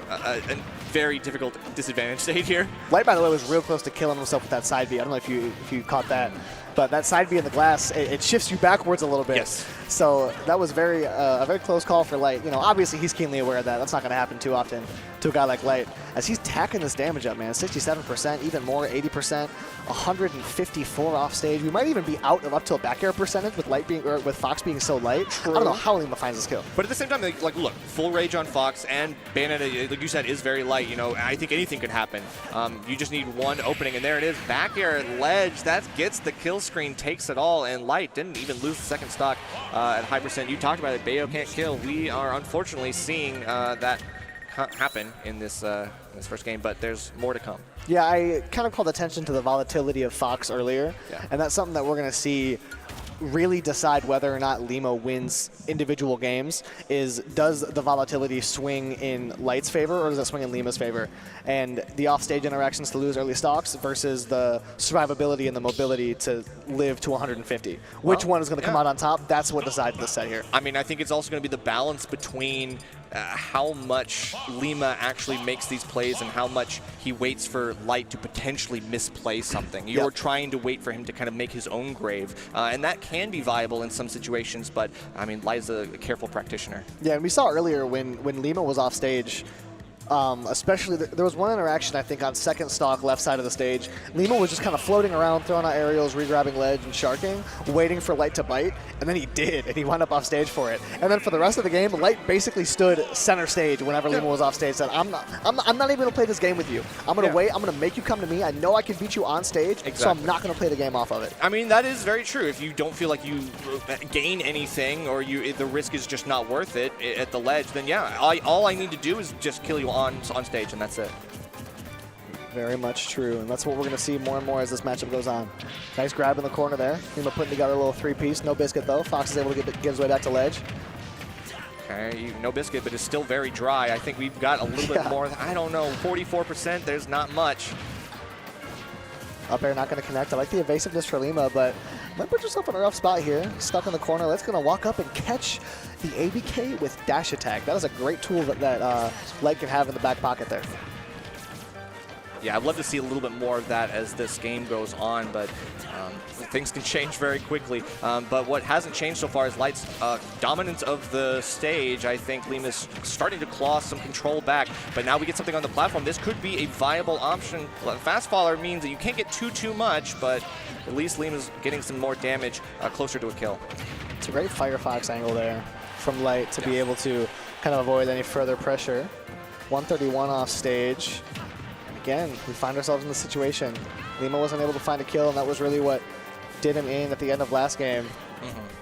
very difficult disadvantage state here. Light, by the way, was real close to killing himself with that side B. I don't know if you caught that. But that side B in the glass, it shifts you backwards a little bit. Yes. So that was a very close call for Light. You know, obviously he's keenly aware of that. That's not going to happen too often to a guy like Light. As he's tacking this damage up, man, 67%, even more, 80%, 154 off stage. We might even be out of up till back air percentage with Light being, or with Fox being so light. I don't know how Lima finds this kill. But at the same time, like look, full rage on Fox and Bayonetta, like you said, is very light. You know, I think anything could happen. You just need one opening, and there it is. Back air ledge, that gets the kill screen, takes it all, and Light didn't even lose the second stock at high percent. You talked about it, Bayo can't kill. We are unfortunately seeing that happen in this first game, but there's more to come. Yeah, I kind of called attention to the volatility of Fox earlier, and that's something that we're going to see really decide whether or not Lima wins individual games. Does the volatility swing in Light's favor, or does it swing in Lima's favor? And the offstage interactions to lose early stocks versus the survivability and the mobility to live to 150. Which one is going to come out on top? That's what decides the set here. I mean, I think it's also going to be the balance between how much Lima actually makes these plays and how much he waits for Light to potentially misplay something. You're trying to wait for him to kind of make his own grave, and that can be viable in some situations, but I mean, Light's a careful practitioner. Yeah, and we saw earlier when Lima was off stage, especially there was one interaction, I think, on second stock left side of the stage. Lima was just kind of floating around, throwing out aerials, regrabbing ledge and sharking, waiting for Light to bite, and then he did, and he wound up off stage for it. And then for the rest of the game, Light basically stood center stage whenever Lima was off stage, said, I'm not even going to play this game with you. I'm going to wait, I'm going to make you come to me. I know I can beat you on stage, so I'm not going to play the game off of it. I mean, that is very true. If you don't feel like you gain anything, or the risk is just not worth it at the ledge, then yeah, all I need to do is just kill you on stage, and that's it. Very much true, and that's what we're going to see more and more as this matchup goes on. Nice grab in the corner there. Lima putting together a little three-piece. No biscuit, though. Fox is able to get his way back to ledge. Okay, no biscuit, but it's still very dry. I think we've got a little bit more. I don't know, 44%. There's not much. Up air not going to connect. I like the evasiveness for Lima, but might put yourself in a rough spot here. Stuck in the corner. Let's going to walk up and catch the ABK with dash attack. That is a great tool that Light can have in the back pocket there. Yeah, I'd love to see a little bit more of that as this game goes on, but things can change very quickly. But what hasn't changed so far is Light's dominance of the stage. I think Lima's starting to claw some control back, but now we get something on the platform. This could be a viable option. Fast faller means that you can't get too much, but at least Lima's getting some more damage closer to a kill. It's a great Firefox angle there from Light to be able to kind of avoid any further pressure. 131 off stage. Again, we find ourselves in the situation. Lima wasn't able to find a kill, and that was really what did him in at the end of last game.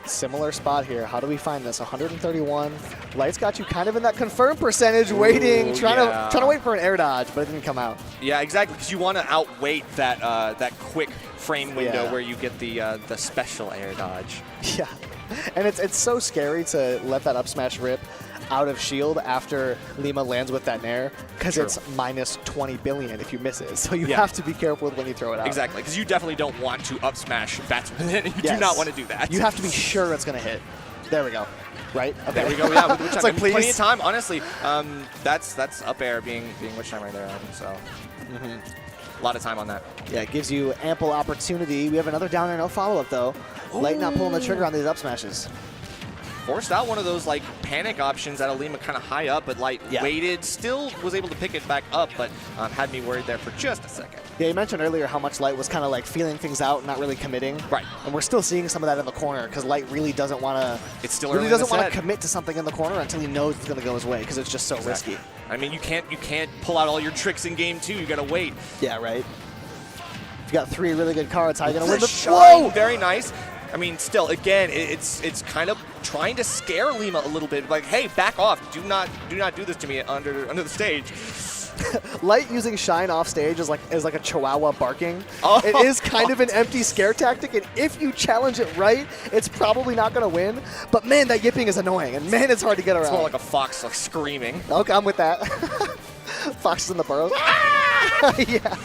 Similar spot here. How do we find this? 131. Light's got you kind of in that confirmed percentage, waiting, trying to wait for an air dodge, but it didn't come out. Yeah, exactly, because you want to outwait that quick frame window where you get the special air dodge. Yeah, and it's so scary to let that up smash rip out of shield after Lima lands with that nair, because it's minus 20 billion if you miss it. So you have to be careful with when you throw it out. Exactly, because you definitely don't want to up smash bats with it. You do not want to do that. You have to be sure it's going to hit. There we go. Right? Okay. There we go. Yeah, with it's like plenty of time. Honestly, that's up air being witch time right there. So a lot of time on that. Yeah, it gives you ample opportunity. We have another down air, no follow up though. Light not pulling the trigger on these up smashes. Forced out one of those like panic options out of Lima kind of high up, but Light waited, still was able to pick it back up, but had me worried there for just a second. Yeah, you mentioned earlier how much Light was kind of like feeling things out, not really committing. Right. And we're still seeing some of that in the corner because Light really doesn't want to. It's still really doesn't want to commit to something in the corner until he knows it's going to go his way because it's just so risky. I mean, you can't pull out all your tricks in game 2. You got to wait. Yeah, right. You've got 3 really good cards. How are you going to win the Whoa! Very nice. I mean, still, again, it's kind of trying to scare Lima a little bit. Like, hey, back off. Do not do this to me under the stage. Light using Shine off stage is like a chihuahua barking. It is kind of an empty scare tactic, and if you challenge it right, it's probably not going to win. But man, that yipping is annoying, and man, it's hard to get around. It's more like a fox like screaming. Okay, I'm with that. Foxes in the burrows. Yeah.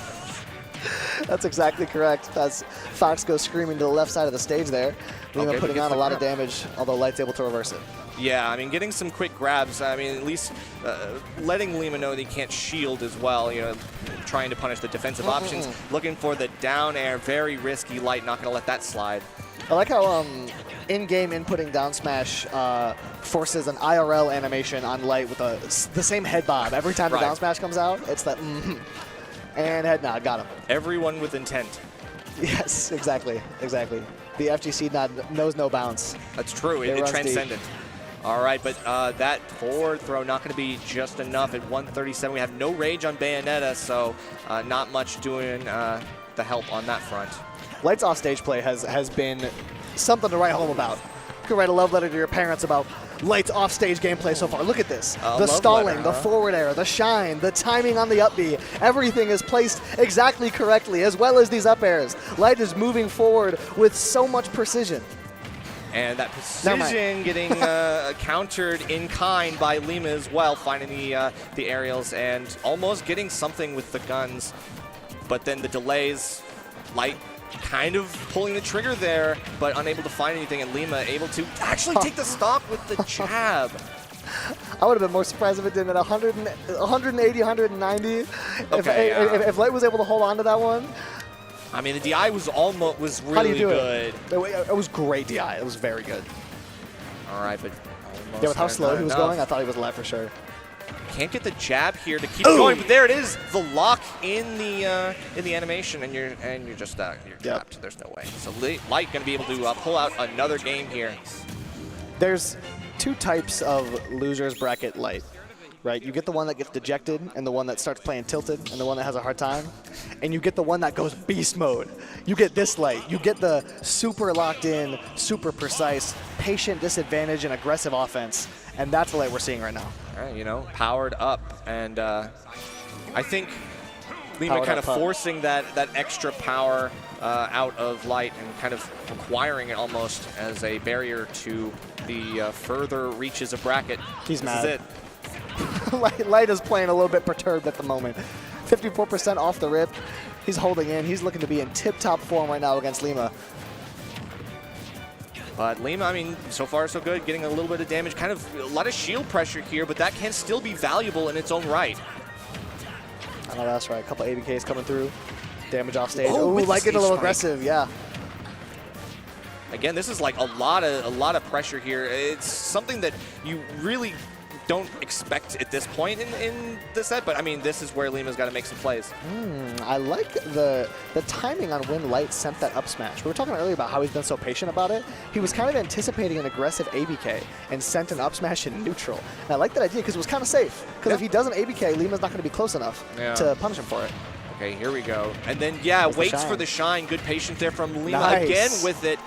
That's exactly correct. As Fox goes screaming to the left side of the stage there. Lima putting on a lot of damage, although Light's able to reverse it. Yeah, I mean, getting some quick grabs. I mean, at least letting Lima know that he can't shield as well, you know, trying to punish the defensive options. Looking for the down air, very risky. Light not going to let that slide. I like how in-game inputting down smash forces an IRL animation on Light with the same head bob. Every time the down smash comes out, it's that and head nod, got him. Everyone with intent. Yes, exactly. The FGC nod knows no bounds. That's true, it's transcendent. All right, but that forward throw not going to be just enough at 137. We have no rage on Bayonetta, so not much doing the help on that front. Light's offstage play has been something to write home about. You can write a love letter to your parents about Light's offstage gameplay so far. Look at this. The stalling, the forward air, the shine, the timing on the up B. Everything is placed exactly correctly, as well as these up airs. Light is moving forward with so much precision. And that precision getting countered in kind by Lima as well, finding the aerials and almost getting something with the guns. But then the delays, Light kind of pulling the trigger there, but unable to find anything, and Lima able to actually take the stock with the jab. I would have been more surprised if it did at 180, 190. Okay, if Light was able to hold on to that one. I mean, the DI was really good. It was great DI. It was very good. All right, but yeah, with how slow he was going, I thought he was left for sure. Can't get the jab here to keep going, but there it is, the lock in the animation, and you're just you're trapped. There's no way. So Light gonna be able to pull out another game here. There's two types of losers bracket Light, right? You get the one that gets dejected, and the one that starts playing tilted, and the one that has a hard time, and you get the one that goes beast mode. You get this Light. You get the super locked in, super precise, patient disadvantage, and aggressive offense, and that's the Light we're seeing right now. You know, powered up, and I think Lima kind of forcing that extra power out of Light and kind of requiring it almost as a barrier to the further reaches of bracket. He's mad. This is it. Light is playing a little bit perturbed at the moment. 54% off the rip. He's holding in. He's looking to be in tip-top form right now against Lima. But Lima, I mean, so far so good, getting a little bit of damage, kind of a lot of shield pressure here, but that can still be valuable in its own right. I know that's right. A couple ABKs coming through. Damage off stage. Oh, like getting a little aggressive, yeah. Again, this is like a lot of pressure here. It's something that you really don't expect at this point in the set, but I mean, this is where Lima's got to make some plays. I like the timing on when Light sent that up smash. We were talking earlier about how he's been so patient about it. He was kind of anticipating an aggressive ABK and sent an up smash in neutral. And I like that idea because it was kind of safe. Because if he does an ABK, Lima's not going to be close enough to punish him for it. Okay, here we go. And then, waits for the shine. Good patience there from Lima again with it.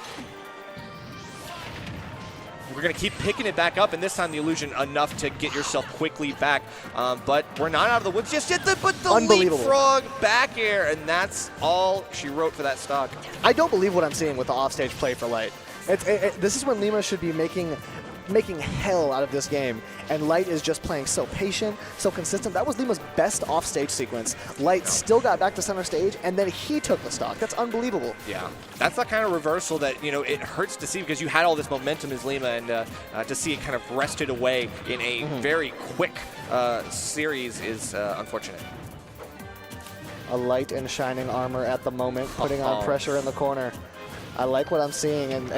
We're going to keep picking it back up, and this time the illusion enough to get yourself quickly back. But we're not out of the woods just yet. But the leapfrog back air, and that's all she wrote for that stock. I don't believe what I'm seeing with the offstage play for Light. This is when Lima should be making hell out of this game, and Light is just playing so patient, so consistent. That was Lima's best offstage sequence. Light still got back to center stage, and then he took the stock. That's unbelievable. Yeah, that's the kind of reversal that, you know, it hurts to see because you had all this momentum as Lima, and to see it kind of wrested away in a very quick series is unfortunate. A Light in shining armor at the moment, putting on pressure in the corner. I like what I'm seeing, and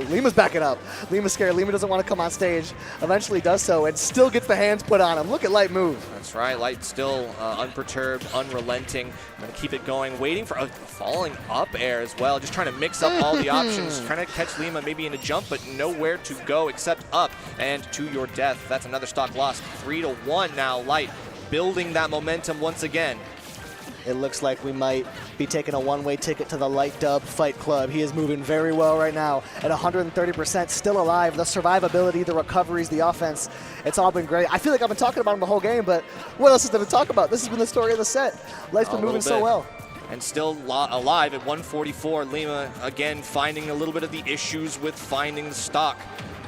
Lima's backing up. Lima's scared. Lima doesn't want to come on stage. Eventually does so, and still gets the hands put on him. Look at Light move. That's right. Light still unperturbed, unrelenting. Going to keep it going, waiting for a falling up air as well. Just trying to mix up all the options, trying to catch Lima maybe in a jump, but nowhere to go except up and to your death. That's another stock loss. 3-1 now. Light building that momentum once again. It looks like we might be taking a one-way ticket to the Light Dub Fight Club. He is moving very well right now at 130%, still alive. The survivability, the recoveries, the offense, it's all been great. I feel like I've been talking about him the whole game, but what else is there to talk about? This has been the story of the set. Light's been moving so well. And still alive at 144. Lima, again, finding a little bit of the issues with finding the stock.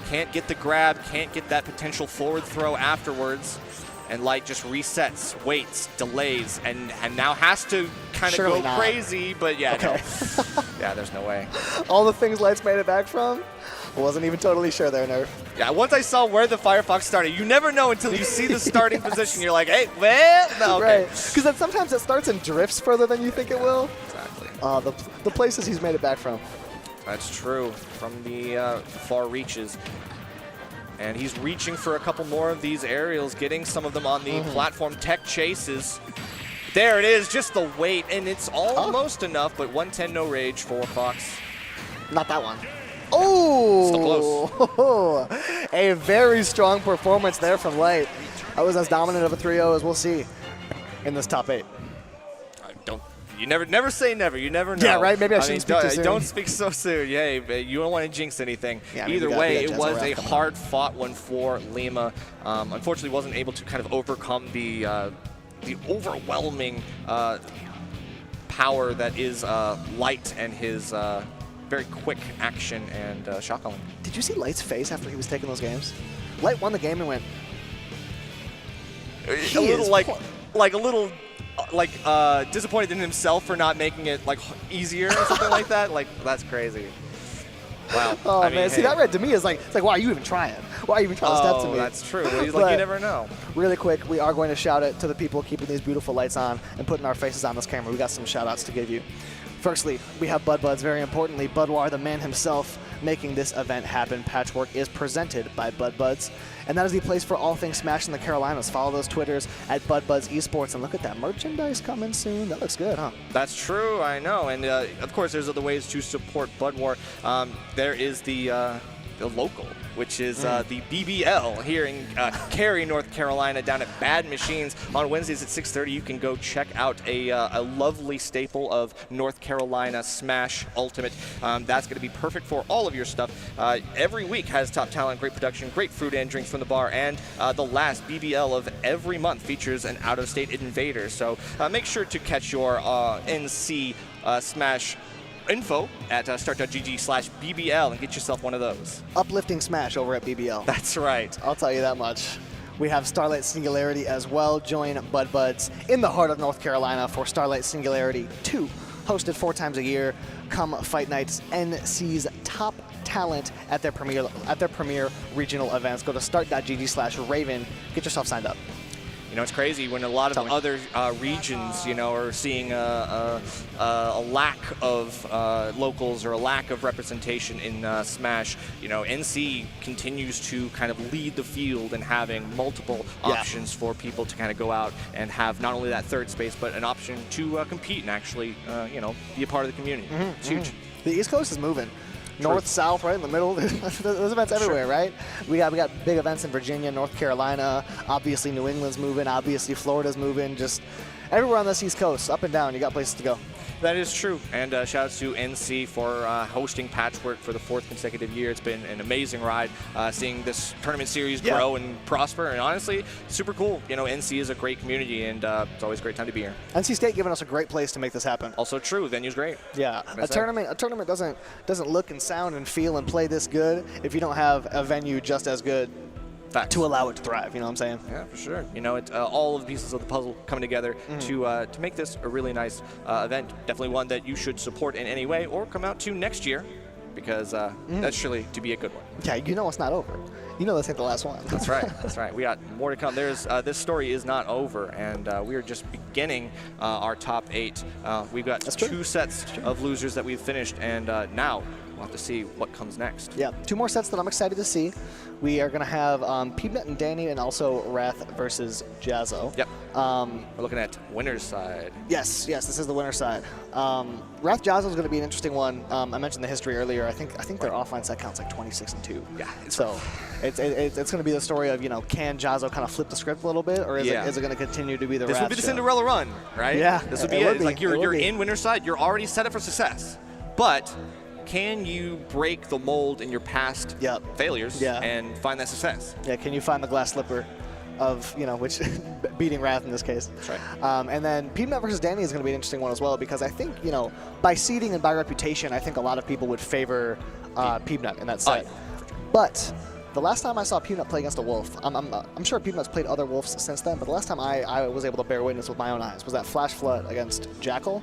Can't get the grab, can't get that potential forward throw afterwards. And Light just resets, waits, delays, and now has to kind of go crazy, but yeah, no. Yeah, there's no way. All the things Light's made it back from, wasn't even totally sure there, Nerf. Yeah, once I saw where the Firefox started, you never know until you see the starting position. You're like, hey, well, no, okay. Right, because then sometimes it starts and drifts further than you think it will. Exactly. The places he's made it back from. That's true, from the far reaches. And he's reaching for a couple more of these aerials, getting some of them on the platform. Tech chases. There it is, just the weight, and it's almost enough, but 110 no rage for Fox. Not that one. Oh! Still close. A very strong performance there from Light. That was as dominant of a 3-0 as we'll see in this top 8. You never say never. You never know. Yeah, right? Maybe I shouldn't speak too soon. Don't speak so soon. Yeah, you don't want to jinx anything. Yeah, Either way, it was a hard-fought one for Lima. Unfortunately, wasn't able to kind of overcome the overwhelming power that is Light and his very quick action and shot calling. Did you see Light's face after he was taking those games? Light won the game and went. A little disappointed in himself for not making it like easier or something like that. Like, that's crazy. Wow. Oh, man. See, that read to me is like, it's like, why are you even trying? Why are you even trying to step to me? That's true. He's like, you never know. Really quick, we are going to shout out to the people keeping these beautiful lights on and putting our faces on this camera. We got some shout outs to give you. Firstly, we have BuddBuds. Very importantly, Budwar, the man himself, making this event happen. Patchwork is presented by BuddBuds. And that is the place for all things Smash in the Carolinas. Follow those Twitters at BuddBuds Esports. And look at that merchandise coming soon. That looks good, huh? That's true, I know. And, of course, there's other ways to support Budwar. There is the local, which is the BBL here in Cary, North Carolina, down at Bad Machines on Wednesdays at 6:30. You can go check out a lovely staple of North Carolina Smash Ultimate. That's going to be perfect for all of your stuff. Every week has top talent, great production, great food and drinks from the bar, and the last BBL of every month features an out-of-state invader. So make sure to catch your NC Smash info at start.gg/BBL and get yourself one of those. Uplifting Smash over at BBL. That's right. I'll tell you that much. We have Starlight Singularity as well. Join BuddBuds in the heart of North Carolina for Starlight Singularity 2, hosted 4 times a year. Come fight nights, NC's top talent at their premier regional events. Go to start.gg/Raven. Get yourself signed up. You know, it's crazy when a lot of other regions, you know, are seeing a lack of locals or a lack of representation in Smash. You know, NC continues to kind of lead the field and having multiple options for people to kind of go out and have not only that third space, but an option to compete and actually, you know, be a part of the community. It's huge. The East Coast is moving. North, south, right in the middle. There's events everywhere, right? We got big events in Virginia, North Carolina. Obviously, New England's moving. Obviously, Florida's moving. Just everywhere on this East Coast, up and down, you got places to go. That is true. And shout out to NC for hosting Patchwork for the 4th consecutive year. It's been an amazing ride seeing this tournament series grow and prosper. And honestly, super cool. You know, NC is a great community, and it's always a great time to be here. NC State giving us a great place to make this happen. Also true. Venue's great. Yeah. A tournament doesn't look and sound and feel and play this good if you don't have a venue just as good. Facts. To allow it to thrive, you know what I'm saying? Yeah, for sure. You know, it's all of the pieces of the puzzle coming together to make this a really nice event. Definitely one that you should support in any way or come out to next year, because that's surely to be a good one. Yeah, you know it's not over. You know this ain't the last one. That's right. That's right. We got more to come. There's this story is not over, and we are just beginning our top 8. We've got 2 sets of losers that we've finished, and now we'll have to see what comes next. Yeah, 2 more sets that I'm excited to see. We are going to have Peanut and Danny, and also Wrath versus Jazzo. Yep. We're looking at winner's side. Yes, this is the winner's side. Wrath Jazzo is going to be an interesting one. I mentioned the history earlier. I think their offline set count's like 26-2. Yeah. So it's going to be the story of, you know, can Jazzo kind of flip the script a little bit, or is it going to continue to be the Wrath? This would be the Cinderella run, right? Yeah. This would be it. Like you're in winner's side. You're already set up for success, but can you break the mold in your past failures and find that success? Yeah, can you find the glass slipper of, you know, which beating Wrath in this case. That's right. And then Peanut versus Danny is going to be an interesting one as well, because I think, you know, by seeding and by reputation, I think a lot of people would favor Peanut in that set. But the last time I saw Peanut play against a wolf, I'm sure Peanut's played other wolves since then, but the last time I was able to bear witness with my own eyes was that Flash Flood against Jackal.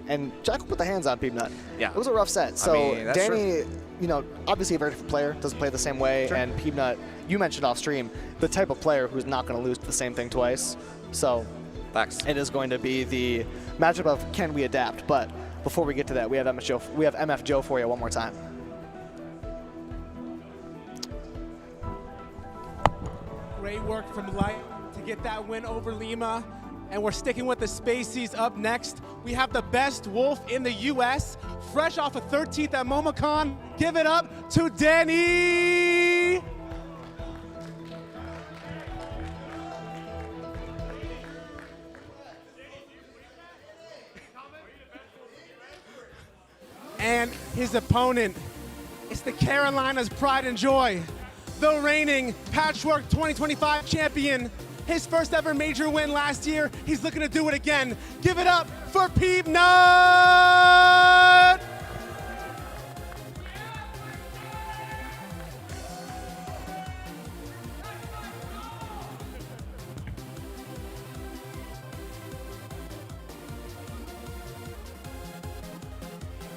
And Jackal put the hands on Peanut. Yeah. It was a rough set. So Danny, you know, obviously a very different player, doesn't play the same way. Sure. And Peanut, you mentioned off stream, the type of player who's not going to lose to the same thing twice. So Facts. It is going to be the matchup of can we adapt. But before we get to that, we have MF Joe for you one more time. Great work from Light to get that win over Lima. And we're sticking with the Spaceys up next. We have the best wolf in the U.S., fresh off of 13th at MomoCon. Give it up to Danny! And his opponent is the Carolinas' pride and joy, the reigning Patchwork 2025 champion. His first ever major win last year. He's looking to do it again. Give it up for Peanut!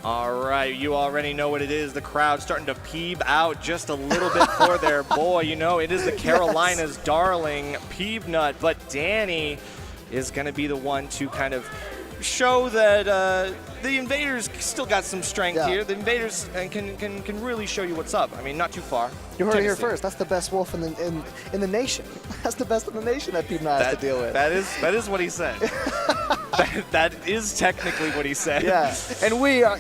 All right, you already know what it is. The crowd starting to peep out just a little bit for their boy. You know, it is the Carolinas' darling Peanut, but Danny is going to be the one to kind of show that the Invaders still got some strength here. The Invaders can really show you what's up. I mean, not too far. You heard it here first. That's the best wolf in the nation. That's the best in the nation that Peanut has to deal with. That is what he said. that is technically what he said. Yeah, and we are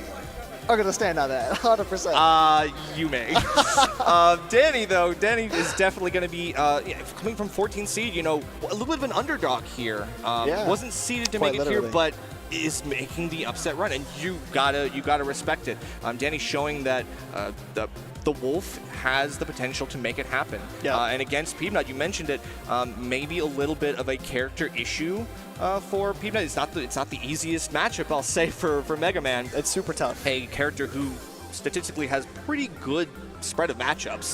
going to stand on that 100%. You may. Danny is definitely going to be coming from 14th seed. You know, a little bit of an underdog here. Wasn't seeded to make it here, but is making the upset run, and you gotta respect it. Danny's showing that the Wolf has the potential to make it happen. And against Peanut, you mentioned it, maybe a little bit of a character issue for Peanut. It's not the easiest matchup, I'll say, for Mega Man. It's super tough. A character who statistically has pretty good spread of matchups.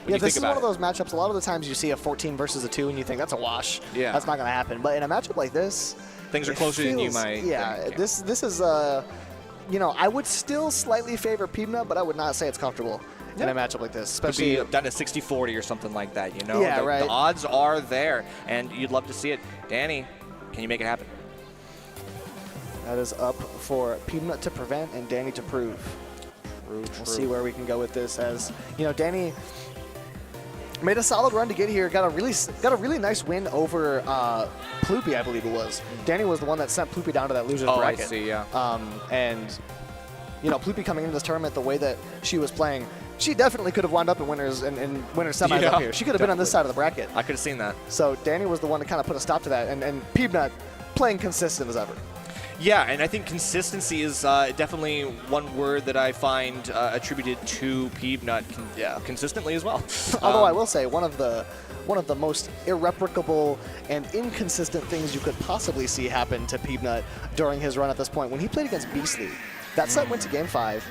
This is one of those matchups. A lot of the times you see a 14 versus a 2 and you think that's a wash. That's not going to happen. But in a matchup like this, things are closer than you might think. This is you know, I would still slightly favor Peanut, but I would not say it's comfortable in a matchup like this, especially done to 60-40 or something like that. You know, right. The odds are there, and you'd love to see it. Danny, can you make it happen? That is up for Peanut to prevent and Danny to prove. We'll see where we can go with this. As you know, Danny made a solid run to get here. Got a really nice win over Ploopy, I believe it was. Danny was the one that sent Ploopy down to that loser's bracket. I see. Yeah. And you know, Ploopy coming into this tournament the way that she was playing, she definitely could have wound up in winners semis up here. She could have been on this side of the bracket. I could have seen that. So Danny was the one to kind of put a stop to that, and Peanut playing consistent as ever. Yeah, and I think consistency is definitely one word that I find attributed to Peanut consistently as well. Although I will say one of the most irreplicable and inconsistent things you could possibly see happen to Peanut during his run at this point, when he played against Beastley. That set went to Game 5.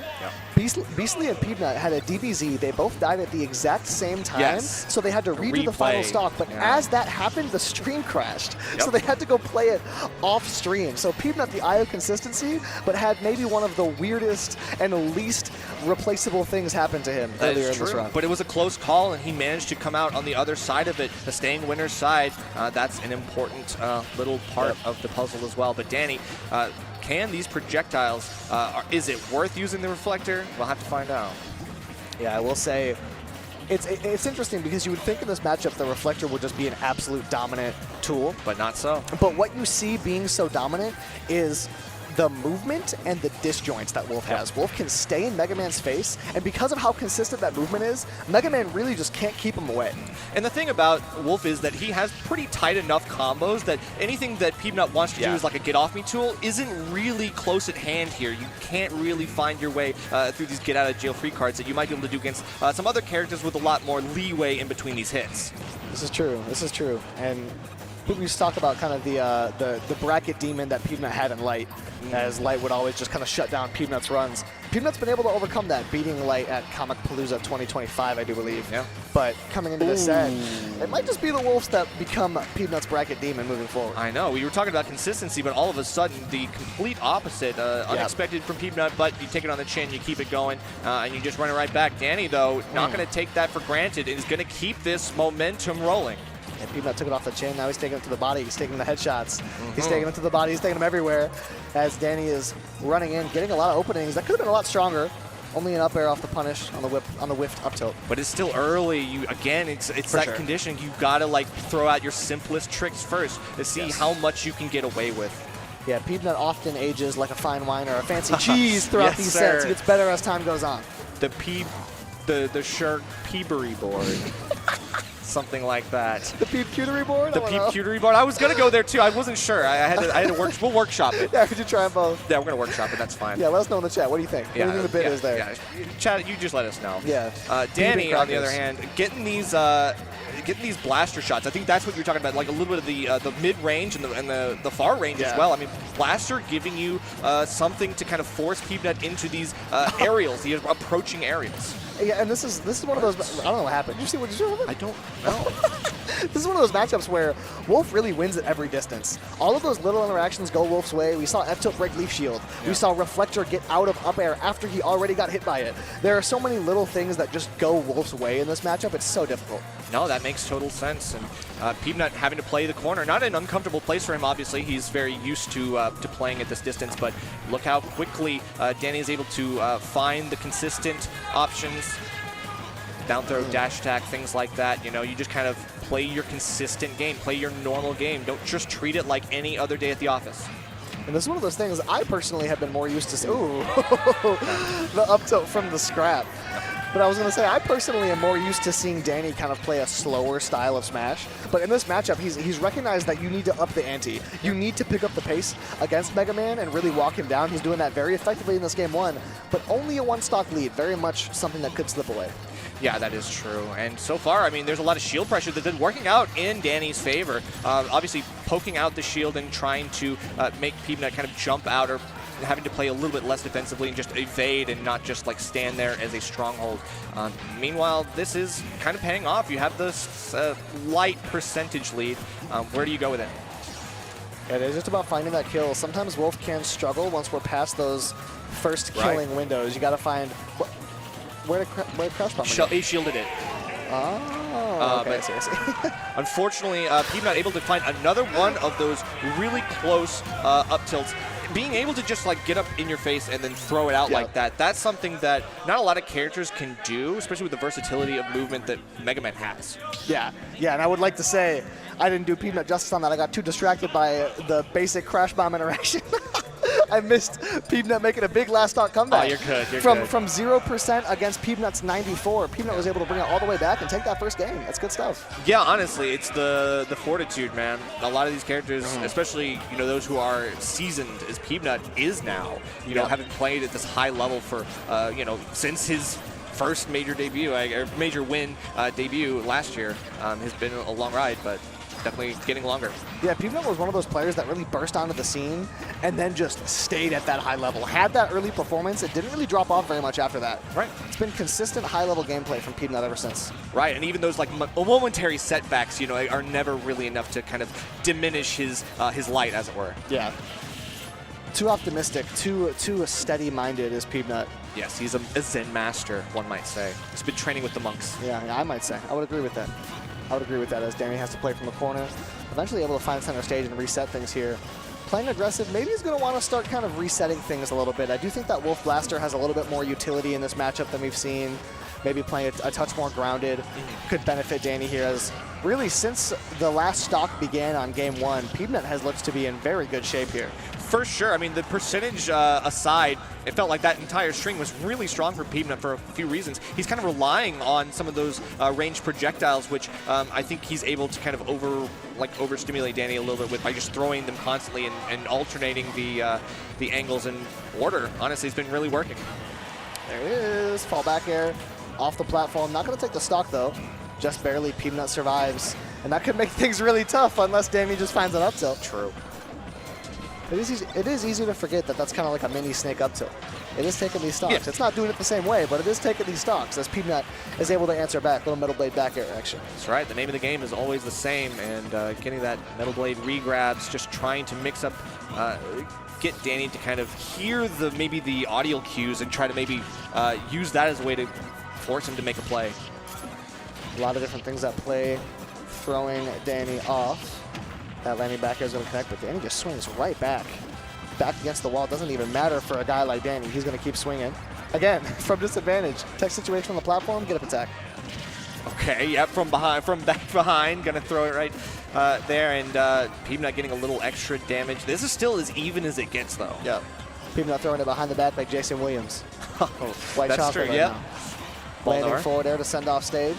Beastley and Peanut had a DBZ. They both died at the exact same time, so they had to redo the final stock. But as that happened, the stream crashed, so they had to go play it off stream. So Peanut, the eye of consistency, but had maybe one of the weirdest and least replaceable things happen to him earlier in this run. But it was a close call, and he managed to come out on the other side of it, staying winner's side. That's an important little part of the puzzle as well. But Danny, can these projectiles, is it worth using the reflector? We'll have to find out. Yeah, I will say it's interesting because you would think in this matchup the reflector would just be an absolute dominant tool. But not so. But what you see being so dominant is the movement and the disjoints that Wolf has. Wolf can stay in Mega Man's face, and because of how consistent that movement is, Mega Man really just can't keep him away. And the thing about Wolf is that he has pretty tight enough combos that anything that Peanut wants to do is like a get-off-me tool isn't really close at hand here. You can't really find your way through these get-out-of-jail-free cards that you might be able to do against some other characters with a lot more leeway in between these hits. This is true. This is true. And we used to talk about kind of the bracket demon that Peanut had in Light, as Light would always just kind of shut down Peanut's runs. Peanut's been able to overcome that, beating Light at Comic Palooza 2025, I do believe. Yeah. But coming into this set, it might just be the Wolves that become Peanut's bracket demon moving forward. I know. We were talking about consistency, but all of a sudden, the complete opposite, unexpected from Peanut, but you take it on the chin, you keep it going, and you just run it right back. Danny, though, not going to take that for granted and is going to keep this momentum rolling. And Peanut took it off the chin. Now he's taking it to the body. He's taking the headshots. He's taking it to the body. He's taking them everywhere as Danny is running in, getting a lot of openings. That could have been a lot stronger. Only an up air off the punish on the whiffed up tilt. But it's still early. It's that condition. You gotta like throw out your simplest tricks first to see how much you can get away with. Yeah, Peanut often ages like a fine wine or a fancy cheese throughout these sets. It gets better as time goes on. The Shark Peabery board. Something like that. The Peep-Cutery board? The Peep-Cutery board. I was going to go there too. I wasn't sure. I had to we'll workshop it. Yeah, could you try them both? Yeah, we're going to workshop it. That's fine. Yeah, let us know in the chat. What do you think? Yeah, what do you think the bid is there? Yeah. Chat, you just let us know. Yeah. Danny, on the other hand, getting these blaster shots. I think that's what you're talking about, like a little bit of the mid-range and the far range as well. I mean, blaster giving you something to kind of force Peanut into these aerials, the approaching aerials. Yeah, and this is one of those. I don't know what happened. Did you see what happened? I don't know. This is one of those matchups where Wolf really wins at every distance. All of those little interactions go Wolf's way. We saw F-tilt break Leaf Shield. Yeah. We saw Reflector get out of up air after he already got hit by it. There are so many little things that just go Wolf's way in this matchup. It's so difficult. No, that makes total sense. And Peanut having to play the corner, not an uncomfortable place for him, obviously. He's very used to playing at this distance, but look how quickly Danny is able to find the consistent options. Down throw, dash attack, things like that. You know, you just kind of play your consistent game, play your normal game. Don't just treat it like any other day at the office. And this is one of those things I personally have been more used to. Ooh, the up tilt from the scrap. But I was going to say, I personally am more used to seeing Danny kind of play a slower style of Smash. But in this matchup, he's recognized that you need to up the ante. You need to pick up the pace against Mega Man and really walk him down. He's doing that very effectively in this game one, but only a one-stock lead. Very much something that could slip away. Yeah, that is true. And so far, I mean, there's a lot of shield pressure that's been working out in Danny's favor. Obviously, poking out the shield and trying to make Peanut kind of jump out or having to play a little bit less defensively and just evade and not just like stand there as a stronghold. Meanwhile, this is kind of paying off. You have this light percentage lead. Where do you go with it? It is just about finding that kill. Sometimes Wolf can struggle once we're past those first killing windows. You got to find where to crouch bomb. He shielded it. Oh, okay. But unfortunately, Peanut able to find another one of those really close up tilts. Being able to just like get up in your face and then throw it out like that, that's something that not a lot of characters can do, especially with the versatility of movement that Mega Man has. Yeah, and I would like to say I didn't do Peanut justice on that. I got too distracted by the basic crash bomb interaction. I missed Peanut making a big last stock comeback. Oh, you're good. From 0% against Peanut's 94, Peanut was able to bring it all the way back and take that first game. That's good stuff. Yeah, honestly, it's the fortitude, man. A lot of these characters, especially those who are seasoned as Peanut is now, having played at this high level for since his first major debut, or major win debut last year, has been a long ride, but definitely getting longer. Yeah, Peanut was one of those players that really burst onto the scene and then just stayed at that high level. Had that early performance, it didn't really drop off very much after that. Right. It's been consistent high-level gameplay from Peanut ever since. Right, and even those like momentary setbacks, are never really enough to kind of diminish his light, as it were. Yeah. Too optimistic, too steady-minded is Peanut. Yes, he's a Zen master, one might say. He's been training with the monks. Yeah, I might say. I would agree with that. As Danny has to play from the corner. Eventually able to find center stage and reset things here. Playing aggressive, maybe he's going to want to start kind of resetting things a little bit. I do think that Wolf Blaster has a little bit more utility in this matchup than we've seen. Maybe playing a touch more grounded could benefit Danny here, as really since the last stock began on game one, Peanut has looked to be in very good shape here. For sure. I mean, the percentage aside, it felt like that entire string was really strong for Peanut for a few reasons. He's kind of relying on some of those ranged projectiles, which I think he's able to kind of overstimulate Danny a little bit with by just throwing them constantly and alternating the angles and order. Honestly, it's been really working. There it is. Fall back air off the platform. Not going to take the stock, though. Just barely. Peanut survives. And that could make things really tough unless Danny just finds an up tilt. True. It is easy to forget that that's kind of like a mini snake up tilt. It is taking these stocks. Yeah. It's not doing it the same way, but it is taking these stocks as Peanut is able to answer back. Little Metal Blade back air action. That's right. The name of the game is always the same, and getting that Metal Blade re-grabs, just trying to mix up, get Danny to kind of hear maybe the audio cues and try to maybe use that as a way to force him to make a play. A lot of different things at play throwing Danny off. That landing back air is going to connect, but Danny just swings right back. Back against the wall. Doesn't even matter for a guy like Danny. He's going to keep swinging. Again, from disadvantage. Tech situation on the platform, get up attack. Okay, yep, from back behind. Going to throw it right there, and Peanut getting a little extra damage. This is still as even as it gets, though. Yep. Peanut throwing it behind the back like Jason Williams. White That's chocolate true, right yeah. now. Landing forward air to send off stage.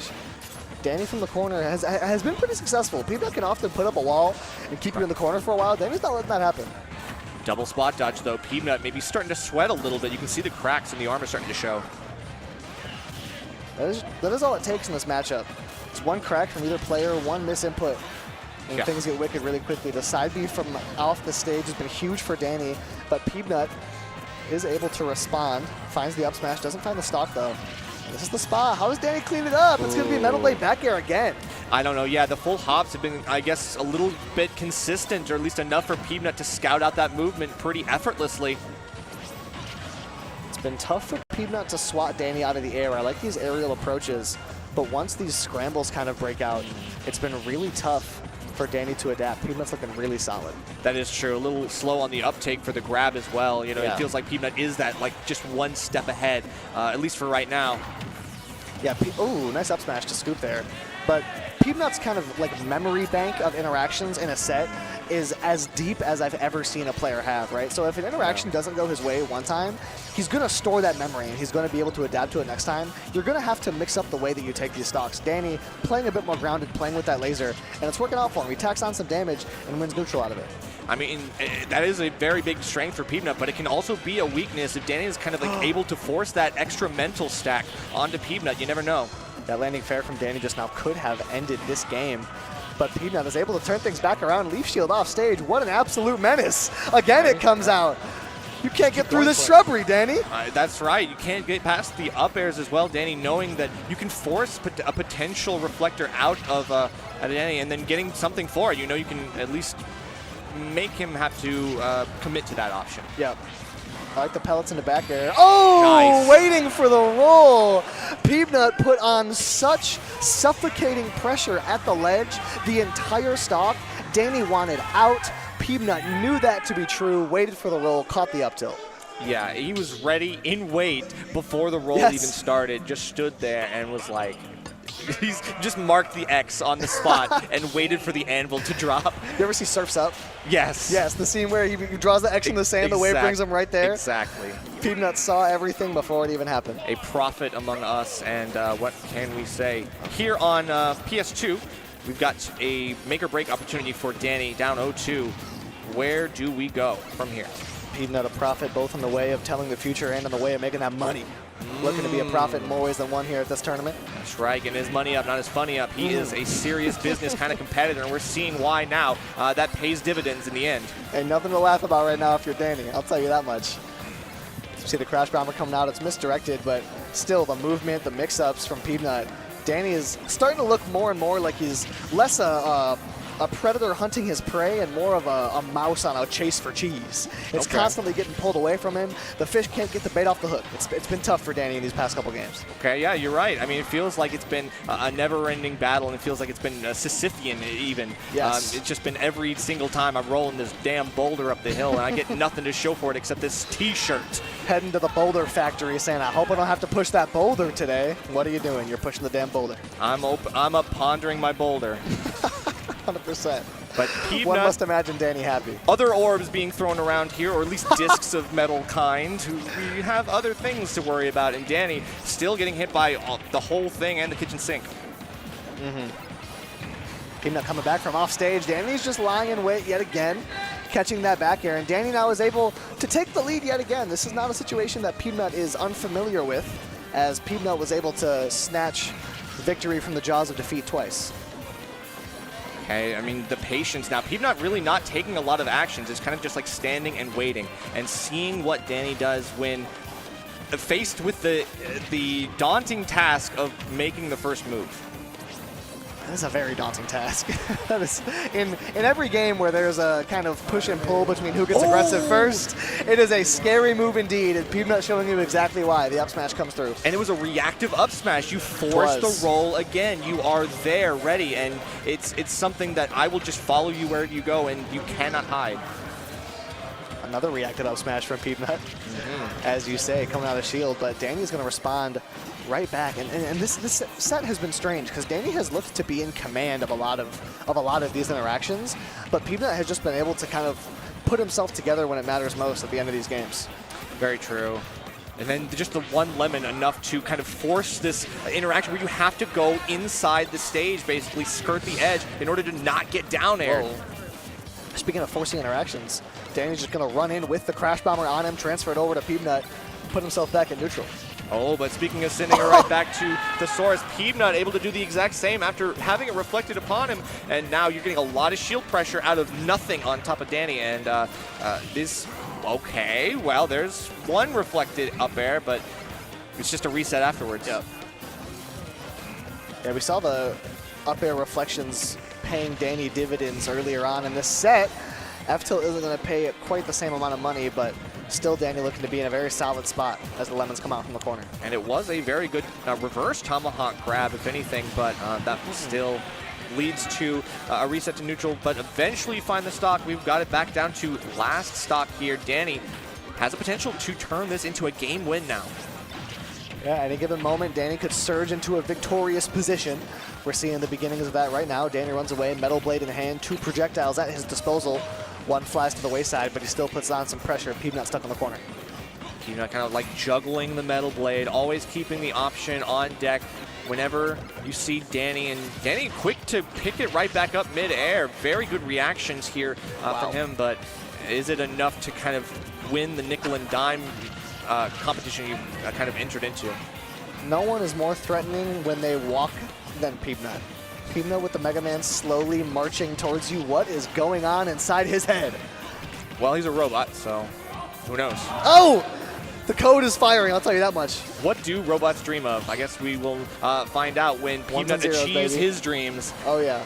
Danny from the corner has been pretty successful. Peanut can often put up a wall and keep you in the corner for a while. Danny's not letting that happen. Double spot dodge, though. Peanut maybe starting to sweat a little bit. You can see the cracks in the armor starting to show. That is all it takes in this matchup. It's one crack from either player, one misinput, and things get wicked really quickly. The side B from off the stage has been huge for Danny, but Peanut is able to respond, finds the up smash, doesn't find the stock, though. This is the spot. How does Danny clean it up? It's going to be Metal Blade back air again. I don't know. Yeah, the full hops have been, I guess, a little bit consistent, or at least enough for Peanut to scout out that movement pretty effortlessly. It's been tough for Peanut to swat Danny out of the air. I like these aerial approaches, but once these scrambles kind of break out, it's been really tough for Danny to adapt. Peanut's looking really solid. That is true. A little slow on the uptake for the grab as well. You know, It feels like Peanut is that, like, just one step ahead, at least for right now. Yeah, oh, nice up smash to scoop there. But Peanut's kind of like memory bank of interactions in a set is as deep as I've ever seen a player have, right? So if an interaction doesn't go his way one time, he's going to store that memory and he's going to be able to adapt to it next time. You're going to have to mix up the way that you take these stocks. Danny playing a bit more grounded, playing with that laser, and it's working out for him. He tacks on some damage and wins neutral out of it. I mean, that is a very big strength for Peanut, but it can also be a weakness if Danny is kind of like able to force that extra mental stack onto Peanut. You never know. That landing fair from Danny just now could have ended this game, but Peanut is able to turn things back around. Leaf shield off stage. What an absolute menace. Again, it comes out. You can't get through this shrubbery, Danny. That's right. You can't get past the up airs as well, Danny, knowing that you can force a potential reflector out of Danny and then getting something for it. You know you can at least make him have to commit to that option. Yep. I like the pellets in the back air. Oh, nice. Waiting for the roll. Peanut put on such suffocating pressure at the ledge the entire stock. Danny wanted out. Peanut knew that to be true, waited for the roll, caught the up tilt. Yeah, he was ready in wait before the roll even started, just stood there and was like, he's just marked the X on the spot and waited for the anvil to drop. You ever see Surf's Up? Yes. Yes, the scene where he draws the X in the sand, the wave brings him right there. Exactly. Peanut saw everything before it even happened. A prophet among us, and what can we say? Here on PS2, we've got a make-or-break opportunity for Danny, down 0-2. Where do we go from here? Peanut a prophet both in the way of telling the future and in the way of making that money. Looking to be a prophet in more ways than one here at this tournament. That's right, getting his money up, not his funny up. He is a serious business kind of competitor, and we're seeing why now. That pays dividends in the end. Ain't nothing to laugh about right now if you're Danny, I'll tell you that much. You see the crash bomber coming out, it's misdirected, but still the movement, the mix-ups from Peanut. Danny is starting to look more and more like he's less a predator hunting his prey and more of a mouse on a chase for cheese. It's constantly getting pulled away from him. The fish can't get the bait off the hook. It's been tough for Danny in these past couple games. Okay, yeah, you're right. I mean, it feels like it's been a never-ending battle, and it feels like it's been Sisyphean even. Yes. It's just been every single time I'm rolling this damn boulder up the hill, and I get nothing to show for it except this T-shirt. Heading to the boulder factory saying, I hope I don't have to push that boulder today. What are you doing? You're pushing the damn boulder. I'm up pondering my boulder. 100%. But Peanut, one must imagine Danny happy. Other orbs being thrown around here, or at least discs of metal kind. We have other things to worry about, and Danny still getting hit by the whole thing and the kitchen sink. Peanut coming back from off stage. Danny's just lying in wait yet again, catching that back air, and Danny now is able to take the lead yet again. This is not a situation that Peanut is unfamiliar with, as Peanut was able to snatch victory from the jaws of defeat twice. Okay, I mean, the patience now. Peanut really not taking a lot of actions. It's kind of just like standing and waiting and seeing what Danny does when faced with the daunting task of making the first move. That's a very daunting task. That is, in every game where there's a kind of push and pull between who gets aggressive first, it is a scary move indeed, and Peanut showing you exactly why the up smash comes through. And it was a reactive up smash. You forced the roll again. You are there, ready, and it's something that I will just follow you where you go, and you cannot hide. Another reactive up smash from Peanut, as you say, coming out of shield, but Danny's going to respond right back, and this set has been strange because Danny has looked to be in command of a lot of these interactions, but Peanut has just been able to kind of put himself together when it matters most at the end of these games. Very true. And then just the one lemon enough to kind of force this interaction where you have to go inside the stage, basically skirt the edge in order to not get down air. Speaking of forcing interactions, Danny's just going to run in with the Crash Bomber on him, transfer it over to Peanut, put himself back in neutral. Oh, but speaking of sending her right back to Thesaurus, Peanut able to do the exact same after having it reflected upon him, and now you're getting a lot of shield pressure out of nothing on top of Danny, and this, okay, well, there's one reflected up air, but it's just a reset afterwards. Yep. Yeah, we saw the up air reflections paying Danny dividends earlier on in this set. F-Tilt isn't going to pay quite the same amount of money, but still Danny looking to be in a very solid spot as the lemons come out from the corner. And it was a very good reverse tomahawk grab, if anything, but that still leads to a reset to neutral, but eventually you find the stock. We've got it back down to last stock here. Danny has a potential to turn this into a game win now. Yeah, at any given moment, Danny could surge into a victorious position. We're seeing the beginnings of that right now. Danny runs away, Metal Blade in hand, 2 projectiles at his disposal. One flies to the wayside, but he still puts on some pressure. Peanut stuck in the corner. Peanut kind of like juggling the Metal Blade, always keeping the option on deck whenever you see Danny. And Danny quick to pick it right back up mid-air. Very good reactions here from him, but is it enough to kind of win the nickel and dime competition you kind of entered into? No one is more threatening when they walk than Peanut. Peanut with the Mega Man slowly marching towards you. What is going on inside his head? Well, he's a robot, so who knows? Oh! The code is firing, I'll tell you that much. What do robots dream of? I guess we will find out when Peanut achieves his dreams. Oh, yeah.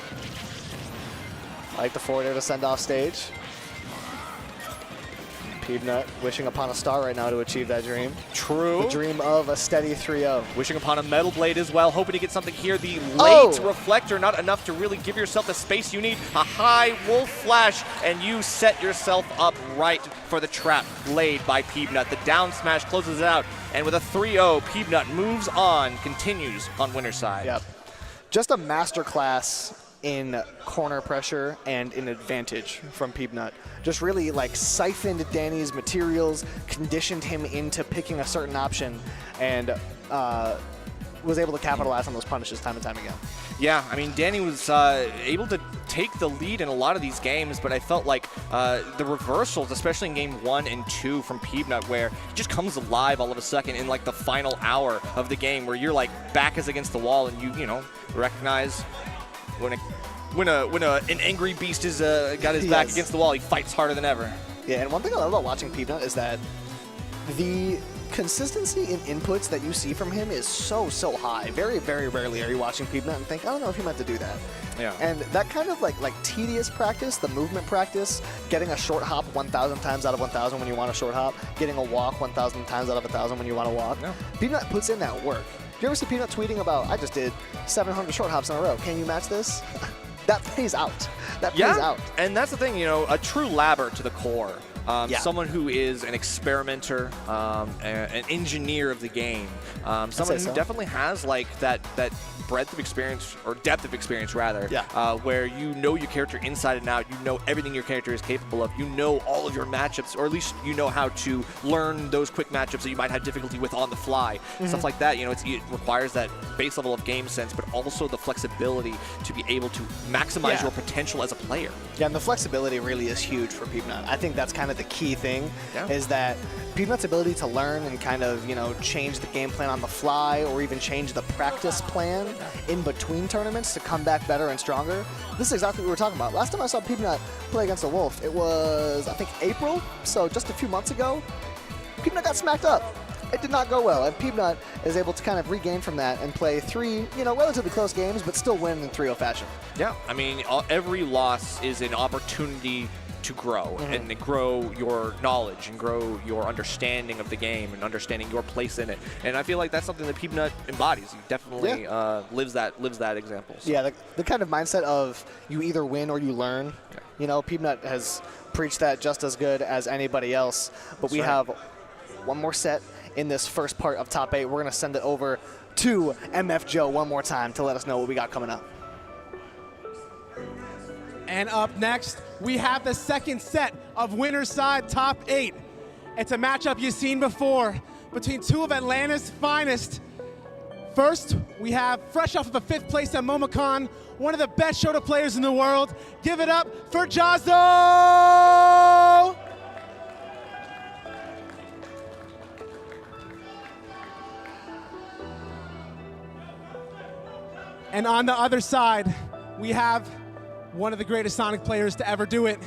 I like the forward air to send off stage. Peanut wishing upon a star right now to achieve that dream. True. The dream of a steady 3-0. Wishing upon a Metal Blade as well, hoping to get something here. The late reflector, not enough to really give yourself the space you need. A high wolf flash, and you set yourself up right for the trap laid by Peanut. The down smash closes it out, and with a 3-0, Peanut moves on, continues on winner's side. Yep. Just a masterclass in corner pressure and in advantage from Peanut. Just really like siphoned Danny's materials, conditioned him into picking a certain option, and was able to capitalize on those punishes time and time again. Yeah, I mean, Danny was able to take the lead in a lot of these games, but I felt like the reversals, especially in game 1 and 2 from Peanut, where he just comes alive all of a sudden in like the final hour of the game, where you're like back is against the wall, and you know recognize when an angry beast is got his back against the wall, he fights harder than ever. Yeah, and one thing I love about watching Peanut is that the consistency in inputs that you see from him is so high. Very, very rarely are you watching Peanut and think, I don't know if he meant to do that. Yeah. And that kind of like tedious practice, the movement practice, getting a short hop 1,000 times out of 1,000 when you want a short hop, getting a walk 1,000 times out of 1,000 when you want to walk. Yeah. Peanut puts in that work. Do you ever see Peanut tweeting about, I just did 700 short hops in a row. Can you match this? That pays out. That pays out. And that's the thing, you know, a true labber to the core. Someone who is an experimenter, an engineer of the game, someone who definitely has like that breadth of experience, or depth of experience rather, where you know your character inside and out, you know everything your character is capable of, you know all of your matchups, or at least you know how to learn those quick matchups that you might have difficulty with on the fly, stuff like that. You know, it requires that base level of game sense, but also the flexibility to be able to maximize your potential as a player. Yeah, and the flexibility really is huge for Peanut. I think that's kind of the key thing, is that Peanut's ability to learn and kind of, you know, change the game plan on the fly, or even change the practice plan in between tournaments to come back better and stronger. This is exactly what we were talking about. Last time I saw Peanut play against a Wolf, it was, I think, April, so just a few months ago. Peanut got smacked up. it did not go well. And Peanut is able to kind of regain from that and play 3, relatively close games, but still win in 3-0 fashion. Yeah, I mean, every loss is an opportunity to grow and grow your knowledge and grow your understanding of the game and understanding your place in it. And I feel like that's something that Peanut embodies. He definitely lives that example. So. Yeah, the kind of mindset of you either win or you learn. Yeah. Peanut has preached that just as good as anybody else. But we have one more set in this first part of top 8. We're going to send it over to MF Joe one more time to let us know what we got coming up. And up next, we have the second set of winner's side top 8. It's a matchup you've seen before between two of Atlanta's finest. First, we have fresh off of a 5th place at MomoCon, one of the best Shota players in the world. Give it up for Jazzo! And on the other side, we have one of the greatest Sonic players to ever do it.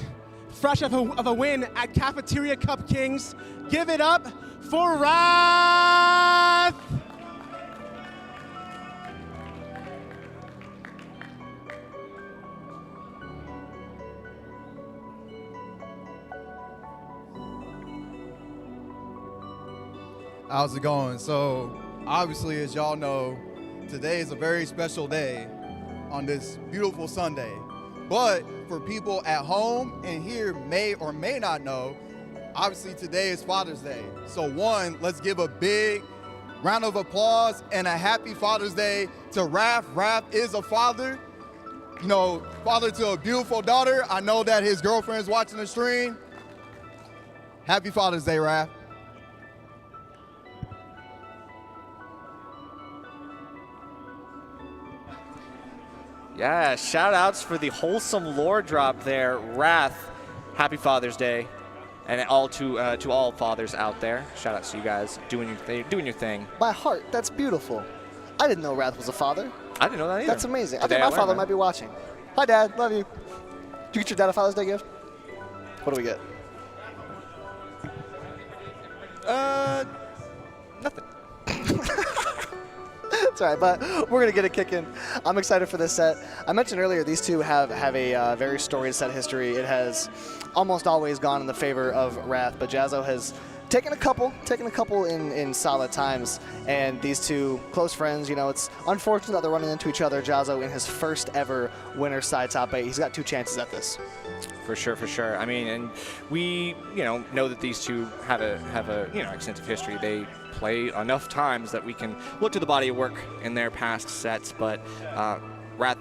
Fresh off of a win at Cafeteria Cup Kings, give it up for Wrath! How's it going? So, obviously, as y'all know, today is a very special day on this beautiful Sunday. But for people at home and here may or may not know, obviously today is Father's Day. So one, let's give a big round of applause and a happy Father's Day to Raph. Raph is a father, father to a beautiful daughter. I know that his girlfriend's watching the stream. Happy Father's Day, Raph. Yeah, shout outs for the wholesome lore drop there. Wrath, happy Father's Day. And to all fathers out there. Shout outs to you guys doing your thing. My heart, that's beautiful. I didn't know Wrath was a father. I didn't know that either. That's amazing. I think my father might be watching. Hi, Dad. Love you. Did you get your dad a Father's Day gift? What do we get? Nothing. That's all right, but we're going to get it kicking. I'm excited for this set. I mentioned earlier these two have a very storied set history. It has almost always gone in the favor of Wrath, but Jazzo has taken a couple in solid times, and these two close friends, it's unfortunate that they're running into each other. Jazzo in his first ever winner's side top 8. He's got 2 chances at this. For sure. I mean, and we, know that these two have a extensive history. They play enough times that we can look to the body of work in their past sets, but Wrath,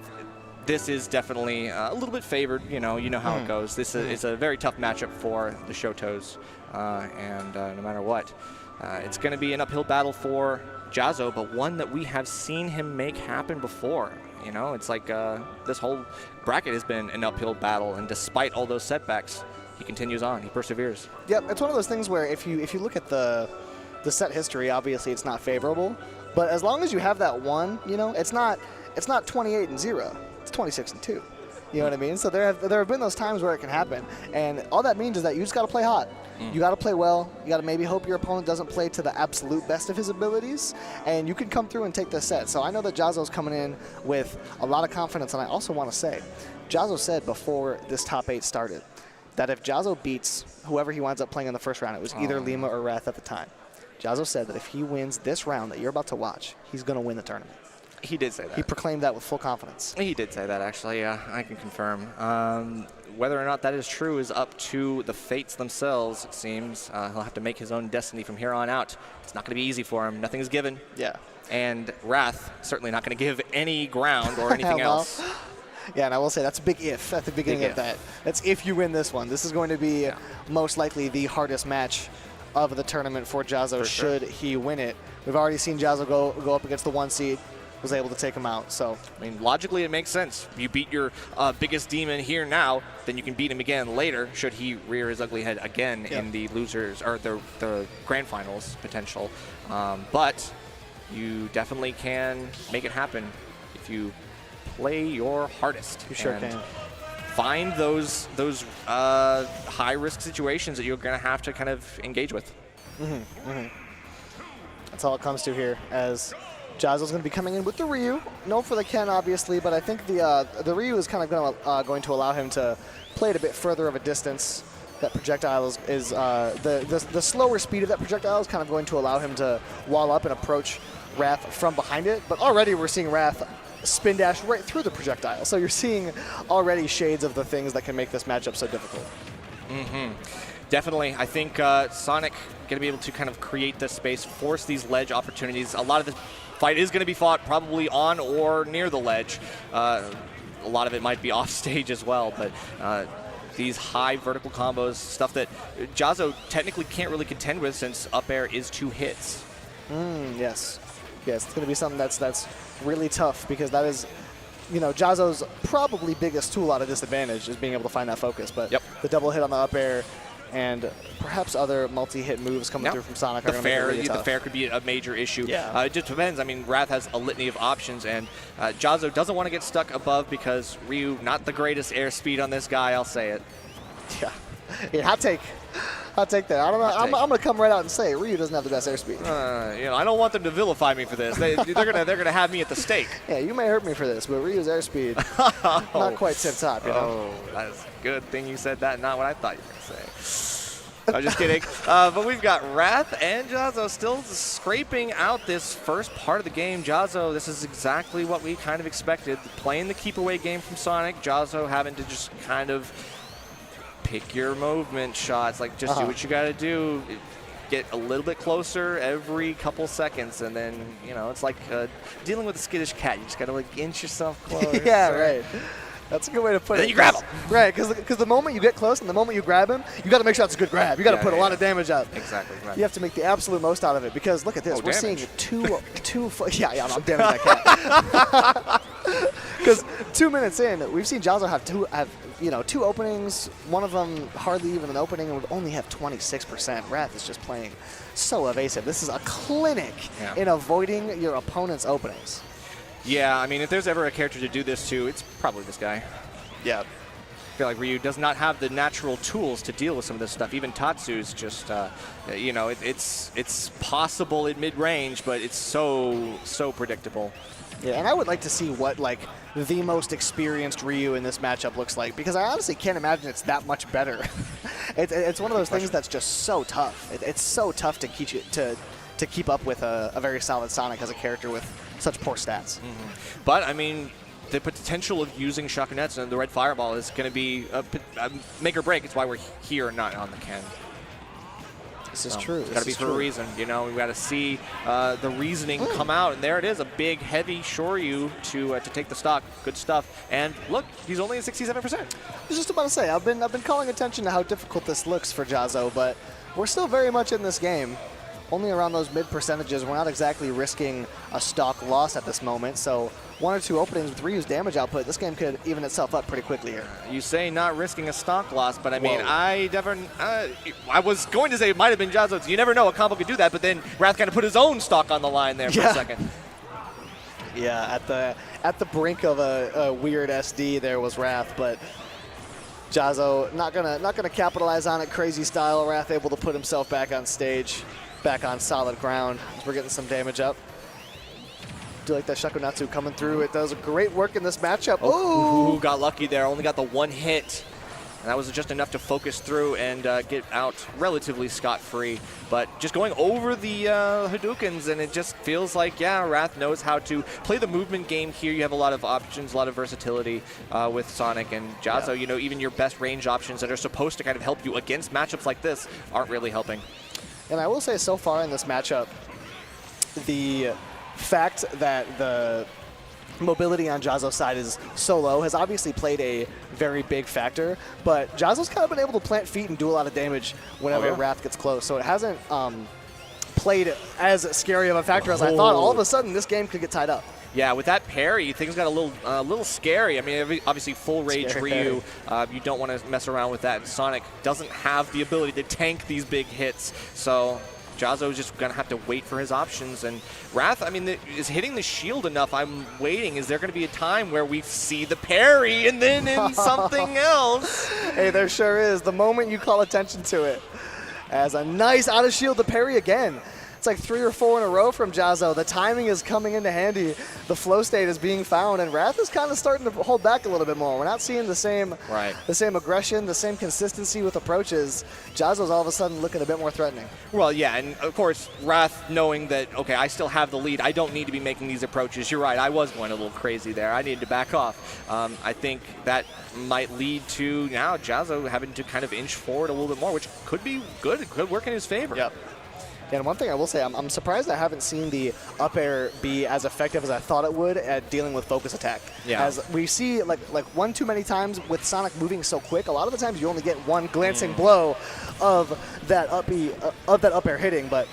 this is definitely a little bit favored. You know how it goes. This is a very tough matchup for the Shotos, and no matter what, it's going to be an uphill battle for Jazzo, but one that we have seen him make happen before. It's like this whole bracket has been an uphill battle, and despite all those setbacks, he continues on. He perseveres. Yep, it's one of those things where if you look at the set history, obviously it's not favorable, but as long as you have that one, it's not 28-0. It's 26-2. You know what I mean? So there have been those times where it can happen, and all that means is that you just got to play hot. You got to play well. You got to maybe hope your opponent doesn't play to the absolute best of his abilities, and you can come through and take this set. So I know that Jazzo's coming in with a lot of confidence, and I also want to say, Jazzo said before this top 8 started that if Jazzo beats whoever he winds up playing in the first round, it was either Lima or Wrath at the time, Jazzo said that if he wins this round that you're about to watch, he's going to win the tournament. He did say that. He proclaimed that with full confidence. He did say that, actually. Yeah, I can confirm. Whether or not that is true is up to the fates themselves, it seems. He'll have to make his own destiny from here on out. It's not going to be easy for him. Nothing is given. Yeah. And Wrath certainly not going to give any ground or anything else. Yeah, and I will say that's a big if at the beginning of that. That's if you win this one. This is going to be most likely the hardest match of the tournament for Jazzo should he win it. We've already seen Jazzo go up against the 1 seed. Was able to take him out. So I mean, logically it makes sense. You beat your biggest demon here now, then you can beat him again later should he rear his ugly head again in the losers or the grand finals potential. But you definitely can make it happen if you play your hardest. You sure can. Find those high risk situations that you're going to have to kind of engage with. That's all it comes to here, as Jazzo's going to be coming in with the Ryu. No for the Ken, obviously, but I think the Ryu is kind of going to allow him to play it a bit further of a distance. That projectile is the slower speed of that projectile is kind of going to allow him to wall up and approach Wrath from behind it. But already we're seeing Wrath spin dash right through the projectile. So you're seeing already shades of the things that can make this matchup so difficult. Definitely. I think Sonic going to be able to kind of create this space, force these ledge opportunities. A lot of the fight is going to be fought probably on or near the ledge. A lot of it might be off stage as well, but these high vertical combos, stuff that Jazzo technically can't really contend with since up air is 2 hits. Yes. Yes, it's going to be something that's really tough, because that is, you know, Jazzo's probably biggest tool out of disadvantage is being able to find that focus. But the double hit on the up air and perhaps other multi-hit moves coming through from Sonic are going to make it really tough. The fair could be a major issue. Yeah. It just depends. I mean, Wrath has a litany of options, and Jazzo doesn't want to get stuck above because Ryu, not the greatest airspeed on this guy, I'll say it. Yeah, hot take. Hot take there. I don't know. I'm going to come right out and say Ryu doesn't have the best airspeed. You know, I don't want them to vilify me for this. They're gonna have me at the stake. Yeah, you may hurt me for this, but Ryu's airspeed not quite tip top. You know. Oh, that's a good thing you said that. Not what I thought you were gonna say. I'm just kidding. But we've got Wrath and Jazzo still scraping out this first part of the game. Jazzo, this is exactly what we kind of expected. Playing the keep away game from Sonic. Jazzo having to just kind of pick your movement shots. Like, just do what you got to do. Get a little bit closer every couple seconds, and then, you know, it's like dealing with a skittish cat. You just got to, like, inch yourself close. Yeah, right. That's a good way to put it. And then you grab him. Right, because the moment you get close and the moment you grab him, you got to make sure that's a good grab. You got to put a lot of damage out. Exactly. Right. You have to make the absolute most out of it, because look at this. We're damage. seeing two. Yeah, I'm damaging that cat. Because 2 minutes in, we've seen Jazzo have two openings. One of them hardly even an opening, and would only have 26%. Wrath is just playing so evasive. This is a clinic in avoiding your opponent's openings. Yeah, I mean, if there's ever a character to do this to, it's probably this guy. Yeah. I feel like Ryu does not have the natural tools to deal with some of this stuff. Even Tatsu's just, you know, it's possible at mid-range, but it's so predictable. Yeah, and I would like to see what, like, the most experienced Ryu in this matchup looks like, because I honestly can't imagine it's that much better. It's one of those things that's just so tough. It's so tough to keep up with a very solid Sonic as a character with such poor stats. But, I mean, the potential of using Shakunetsu and the Red Fireball is going to be a make or break. It's why we're here and not on the Ken. This is true. It's got to be for a reason. You know, we've got to see the reasoning come out. And there it is, a big, heavy Shoryu to take the stock. Good stuff. And look, he's only at 67%. I was just about to say, I've been calling attention to how difficult this looks for Jazzo, but we're still very much in this game. Only around those mid percentages. We're not exactly risking a stock loss at this moment. So 1 or 2 openings with Ryu's damage output, this game could even itself up pretty quickly here. You say not risking a stock loss, but I mean, I was going to say it might have been Jazzo. You never know, a combo could do that, but then Wrath kind of put his own stock on the line there for a second. Yeah, at the brink of a weird SD there was Wrath, but Jazzo not gonna capitalize on it crazy style. Wrath able to put himself back on stage, back on solid ground as we're getting some damage up. Do like that Shakunetsu coming through. It does great work in this matchup. Ooh, got lucky there. Only got the 1 hit. And that was just enough to focus through and get out relatively scot-free. But just going over the Hadoukens, and it just feels like, yeah, Wrath knows how to play the movement game here. You have a lot of options, a lot of versatility with Sonic and Jazzo. You know, even your best range options that are supposed to kind of help you against matchups like this aren't really helping. And I will say, so far in this matchup, the fact that the mobility on Jazzo's side is so low has obviously played a very big factor, but Jazzo's kind of been able to plant feet and do a lot of damage whenever Wrath gets close, so it hasn't played as scary of a factor as I thought. All of a sudden, this game could get tied up. Yeah, with that parry, things got a little scary. I mean, obviously full rage Ryu, you don't want to mess around with that. Sonic doesn't have the ability to tank these big hits, so Jazzo's just going to have to wait for his options. And Wrath, I mean, is hitting the shield enough. I'm waiting. Is there going to be a time where we see the parry and then in something else? Hey, there sure is. The moment you call attention to it. As a nice out of shield to parry again. It's like 3 or 4 in a row from Jazzo. The timing is coming into handy. The flow state is being found, and Wrath is kind of starting to hold back a little bit more. We're not seeing the same aggression, the same consistency with approaches. Jazzo's all of a sudden looking a bit more threatening. Well, yeah, and of course, Wrath knowing that, okay, I still have the lead. I don't need to be making these approaches. You're right, I was going a little crazy there. I needed to back off. I think that might lead to now Jazzo having to kind of inch forward a little bit more, which could be good. It could work in his favor. Yep. And one thing I will say, I'm surprised I haven't seen the up air be as effective as I thought it would at dealing with focus attack. Yeah. As we see, like one too many times with Sonic moving so quick, a lot of the times you only get one glancing blow of that up air hitting, but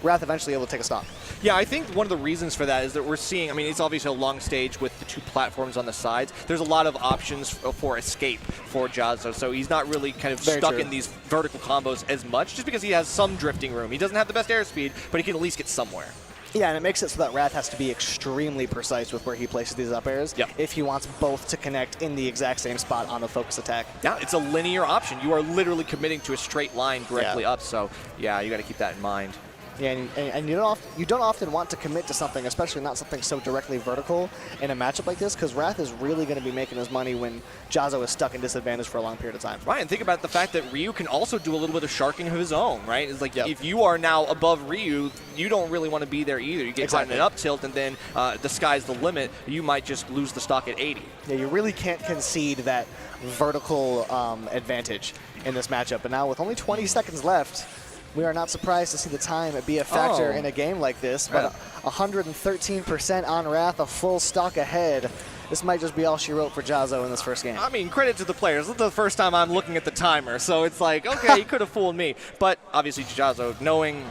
Wrath eventually able to take a stop. Yeah, I think one of the reasons for that is that we're seeing, I mean, it's obviously a long stage with the 2 platforms on the sides. There's a lot of options for escape for Jazzo, so he's not really kind of stuck in these vertical combos as much, just because he has some drifting room. He doesn't have the best airspeed, but he can at least get somewhere. Yeah, and it makes it so that Wrath has to be extremely precise with where he places these up airs if he wants both to connect in the exact same spot on the focus attack. Yeah, it's a linear option. You are literally committing to a straight line directly up, so yeah, you got to keep that in mind. Yeah, and you don't often want to commit to something, especially not something so directly vertical in a matchup like this, because Wrath is really going to be making his money when Jazzo is stuck in disadvantage for a long period of time. Right, and think about the fact that Ryu can also do a little bit of sharking of his own, right? It's like if you are now above Ryu, you don't really want to be there either. You get caught in an up tilt, and then the sky's the limit. You might just lose the stock at 80. Yeah, you really can't concede that vertical advantage in this matchup. But now with only 20 seconds left, we are not surprised to see the time be a factor in a game like this, but 113% on Wrath, a full stock ahead. This might just be all she wrote for Jazzo in this first game. I mean, credit to the players. This is the first time I'm looking at the timer, so it's like, okay, he could have fooled me. But obviously Jazzo, knowing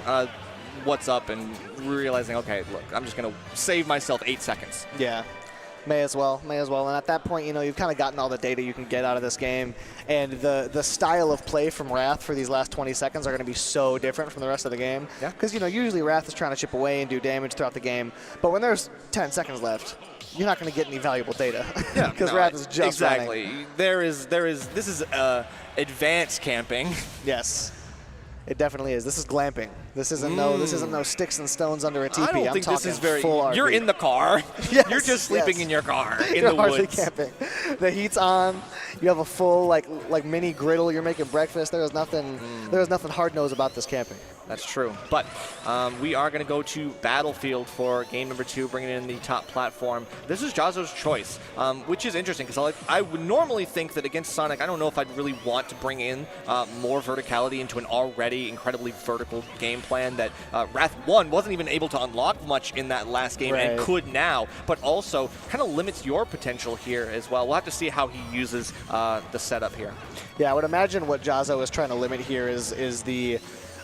what's up and realizing, okay, look, I'm just going to save myself 8 seconds. Yeah. May as well. And at that point, you've kind of gotten all the data you can get out of this game. And the style of play from Wrath for these last 20 seconds are going to be so different from the rest of the game. Yeah. Because, usually Wrath is trying to chip away and do damage throughout the game. But when there's 10 seconds left, you're not going to get any valuable data. Yeah, because Wrath is just running. This is advanced camping. Yes. It definitely is. This is glamping. This isn't no sticks and stones under a teepee. I don't think I'm this is very. Full RP. You're in the car. Yes, you're just sleeping in your car in you're the hardly woods. Camping. The heat's on. You have a full like mini griddle. You're making breakfast. There is nothing hard nosed about this camping. That's true. But we are going to go to Battlefield for game number 2, bringing in the top platform. This is Jazzo's choice, which is interesting because I would normally think that against Sonic, I don't know if I'd really want to bring in more verticality into an already incredibly vertical game plan that Wrath 1 wasn't even able to unlock much in that last game and could now, but also kind of limits your potential here as well. We'll have to see how he uses the setup here. Yeah, I would imagine what Jazzo is trying to limit here is the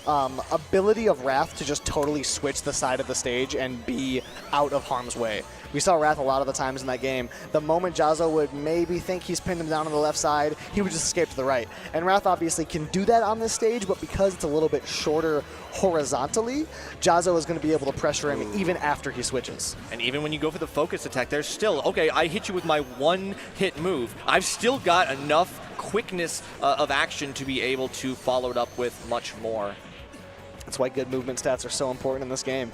ability of Wrath to just totally switch the side of the stage and be out of harm's way. We saw Wrath a lot of the times in that game. The moment Jazzo would maybe think he's pinned him down on the left side, he would just escape to the right. And Wrath obviously can do that on this stage, but because it's a little bit shorter horizontally, Jazzo is going to be able to pressure him even after he switches. And even when you go for the focus attack, there's still, okay, I hit you with my one-hit move. I've still got enough quickness of action to be able to follow it up with much more. That's why good movement stats are so important in this game.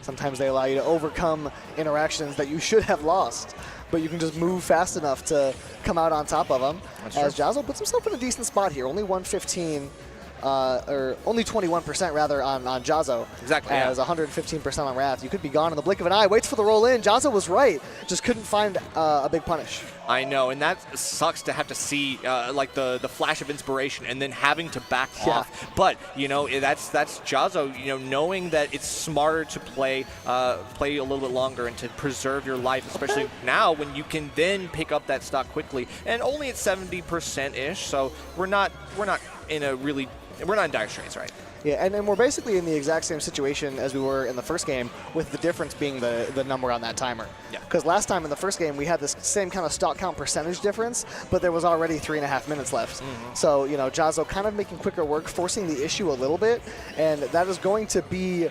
Sometimes they allow you to overcome interactions that you should have lost, but you can just move fast enough to come out on top of them. As Jazzo puts himself in a decent spot here, only 115, or only 21% rather on Jazzo. Exactly. As 115% on Wrath. You could be gone in the blink of an eye. Waits for the roll in. Jazzo was right. Just couldn't find a big punish. I know, and that sucks to have to see like the flash of inspiration and then having to back off. But that's Jazzo. Knowing that it's smarter to play a little bit longer and to preserve your life, especially now when you can then pick up that stock quickly. And only at 70%-ish, so we're not in dire straits, right? Yeah, and we're basically in the exact same situation as we were in the first game, with the difference being the number on that timer. Yeah. Because last time in the first game, we had this same kind of stock count percentage difference, but there was already 3.5 minutes left. Mm-hmm. So, Jazzo kind of making quicker work, forcing the issue a little bit, and that is going to be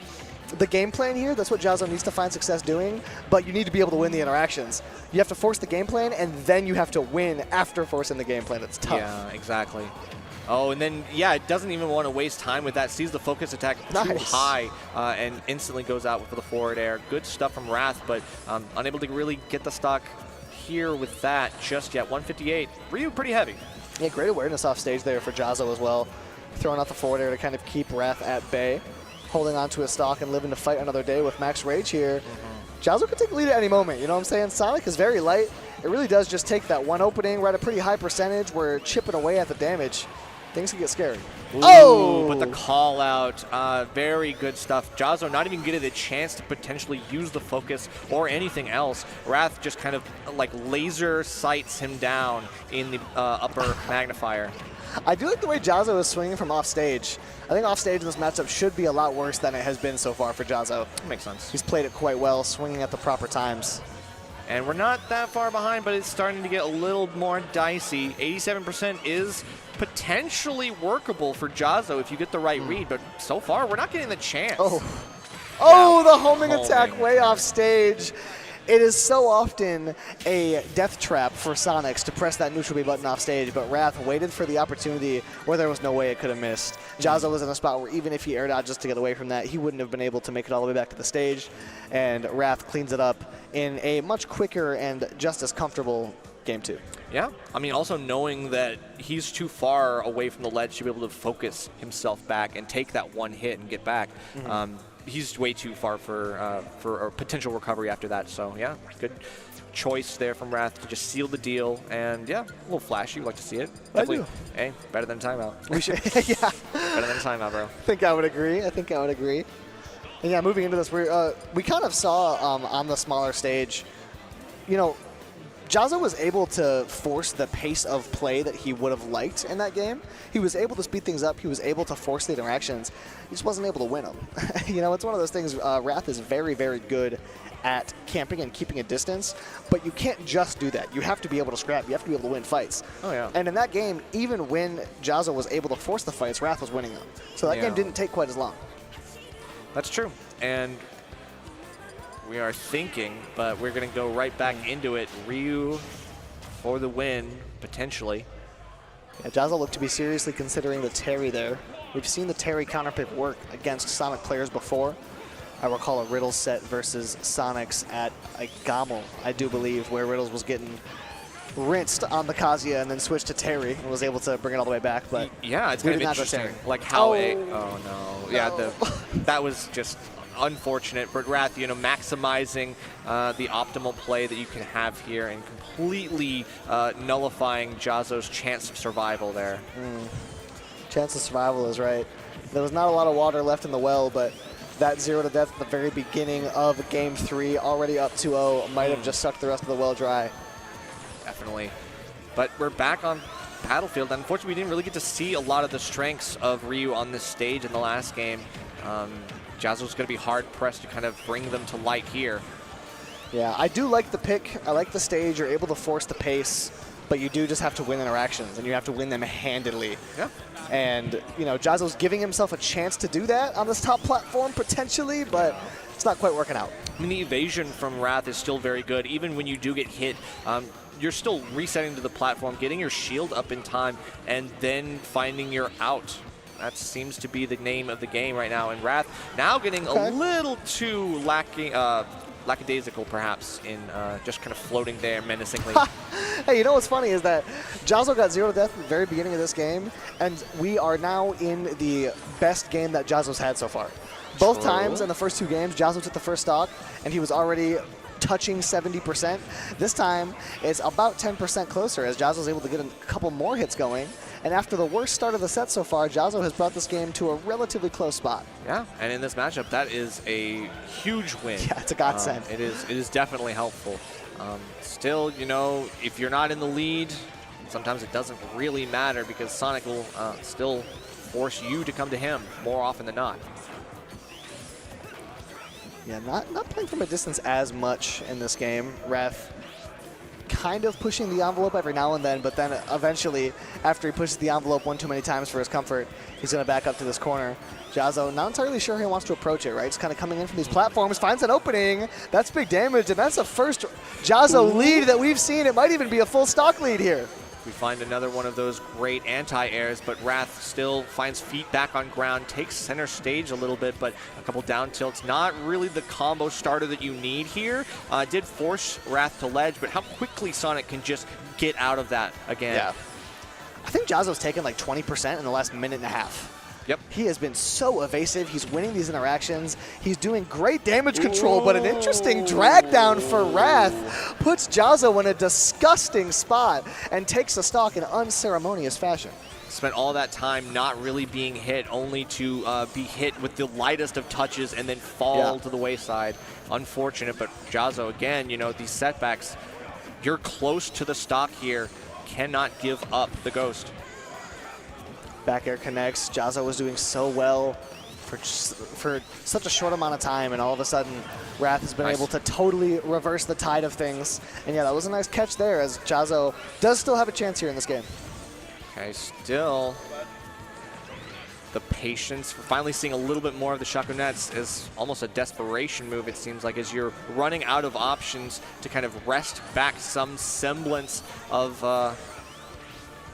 the game plan here. That's what Jazzo needs to find success doing, but you need to be able to win the interactions. You have to force the game plan, and then you have to win after forcing the game plan. It's tough. Yeah, exactly. Oh, and then, yeah, it doesn't even want to waste time with that. Sees the focus attack too high and instantly goes out for the forward air. Good stuff from Wrath, but unable to really get the stock here with that just yet. 158. Ryu pretty heavy. Yeah, great awareness off stage there for Jazzo as well. Throwing out the forward air to kind of keep Wrath at bay. Holding on to his stock and living to fight another day with max rage here. Jazzo could take the lead at any moment, you know what I'm saying? Sonic is very light. It really does just take that one opening. We're at a pretty high percentage. We're chipping away at the damage. Things can get scary. Ooh, but the call out, very good stuff. Jazzo not even getting the chance to potentially use the focus or anything else. Wrath just kind of like laser sights him down in the upper magnifier. I do like the way Jazzo is swinging from off stage. I think off stage in this matchup should be a lot worse than it has been so far for Jazzo. Makes sense. He's played it quite well, swinging at the proper times. And we're not that far behind, but it's starting to get a little more dicey. 87% is potentially workable for Jazzo if you get the right read, but so far we're not getting the chance. Oh, the homing attack way off stage. It is so often a death trap for Sonics to press that neutral B button off stage, but Wrath waited for the opportunity where there was no way it could have missed. Jazzo was in a spot where even if he air dodged just to get away from that, he wouldn't have been able to make it all the way back to the stage, and Wrath cleans it up in a much quicker and just as comfortable game 2. Yeah, I mean, also knowing that he's too far away from the ledge to be able to focus himself back and take that one hit and get back. He's way too far for a potential recovery after that. So, yeah, good choice there from Wrath to just seal the deal. And, yeah, a little flashy. We'd like to see it. Definitely, hey, better than timeout. We should, yeah. Better than timeout, bro. I think I would agree. And, yeah, moving into this, we kind of saw on the smaller stage, you know, Jazzo was able to force the pace of play that he would have liked in that game. He was able to speed things up. He was able to force the interactions. He just wasn't able to win them. You know, it's one of those things. Wrath is very, very good at camping and keeping a distance, but you can't just do that. You have to be able to scrap. You have to be able to win fights. Oh, yeah. And in that game, even when Jazzo was able to force the fights, Wrath was winning them. So that game didn't take quite as long. That's true. And we are thinking, but we're going to go right back into it. Ryu for the win, potentially. Yeah, Jazzo looked to be seriously considering the Terry there. We've seen the Terry counterpick work against Sonic players before. I recall a Riddles set versus Sonics at a Gommel, I do believe, where Riddles was getting rinsed on the Kazuya and then switched to Terry and was able to bring it all the way back. But yeah, it's kind of interesting. Like how oh no. Yeah, that was just unfortunate. But Wrath, you know, maximizing the optimal play that you can have here and completely nullifying Jazzo's chance of survival there. Chance of survival is right. There was not a lot of water left in the well, but that 0 to death at the very beginning of Game 3, already up 2-0, might have just sucked the rest of the well dry. Definitely. But we're back on Battlefield. Unfortunately, we didn't really get to see a lot of the strengths of Ryu on this stage in the last game. Jazzo's going to be hard-pressed to kind of bring them to light here. Yeah, I do like the pick. I like the stage. You're able to force the pace, but you do just have to win interactions, and you have to win them handedly. Yeah. And, you know, Jazzo's giving himself a chance to do that on this top platform, potentially, but it's not quite working out. I mean, the evasion from Wrath is still very good. Even when you do get hit, you're still resetting to the platform, getting your shield up in time, and then finding your out. That seems to be the name of the game right now. And Wrath now getting a little too lackadaisical, perhaps, in just kind of floating there menacingly. Hey, you know what's funny is that Jazzo got 0 to death at the very beginning of this game, and we are now in the best game that Jazzo's had so far. Both times in the first 2 games, Jazzo took the first stock, and he was already touching 70%. This time, it's about 10% closer as Jazzo's able to get a couple more hits going. And after the worst start of the set so far, Jazzo has brought this game to a relatively close spot. Yeah, and in this matchup, that is a huge win. Yeah, it's a godsend. It is definitely helpful. Still, you know, if you're not in the lead, sometimes it doesn't really matter because Sonic will still force you to come to him more often than not. Yeah, not playing from a distance as much in this game. Wrath kind of pushing the envelope every now and then, but then eventually, after he pushes the envelope one too many times for his comfort, he's going to back up to this corner. Jazzo, not entirely sure how he wants to approach it, right? He's kind of coming in from these platforms, finds an opening. That's big damage, and that's the first Jazzo lead that we've seen. It might even be a full stock lead here. We find another one of those great anti-airs, but Wrath still finds feet back on ground, takes center stage a little bit, but a couple down tilts. Not really the combo starter that you need here. Did force Wrath to ledge, but how quickly Sonic can just get out of that again. Yeah. I think Jazzo's taken like 20% in the last minute and a half. Yep. He has been so evasive. He's winning these interactions. He's doing great damage control, but an interesting drag down for Wrath puts Jazzo in a disgusting spot and takes a stock in unceremonious fashion. Spent all that time not really being hit, only to be hit with the lightest of touches and then fall to the wayside. Unfortunate, but Jazzo, again, you know, these setbacks, you're close to the stock here. Cannot give up the Ghost. Back air connects. Jazzo was doing so well for such a short amount of time, and all of a sudden, Wrath has been able to totally reverse the tide of things. And yeah, that was a nice catch there, as Jazzo does still have a chance here in this game. Okay, still the patience. We're finally seeing a little bit more of the Shakunets as almost a desperation move, it seems like, as you're running out of options to kind of wrest back some semblance of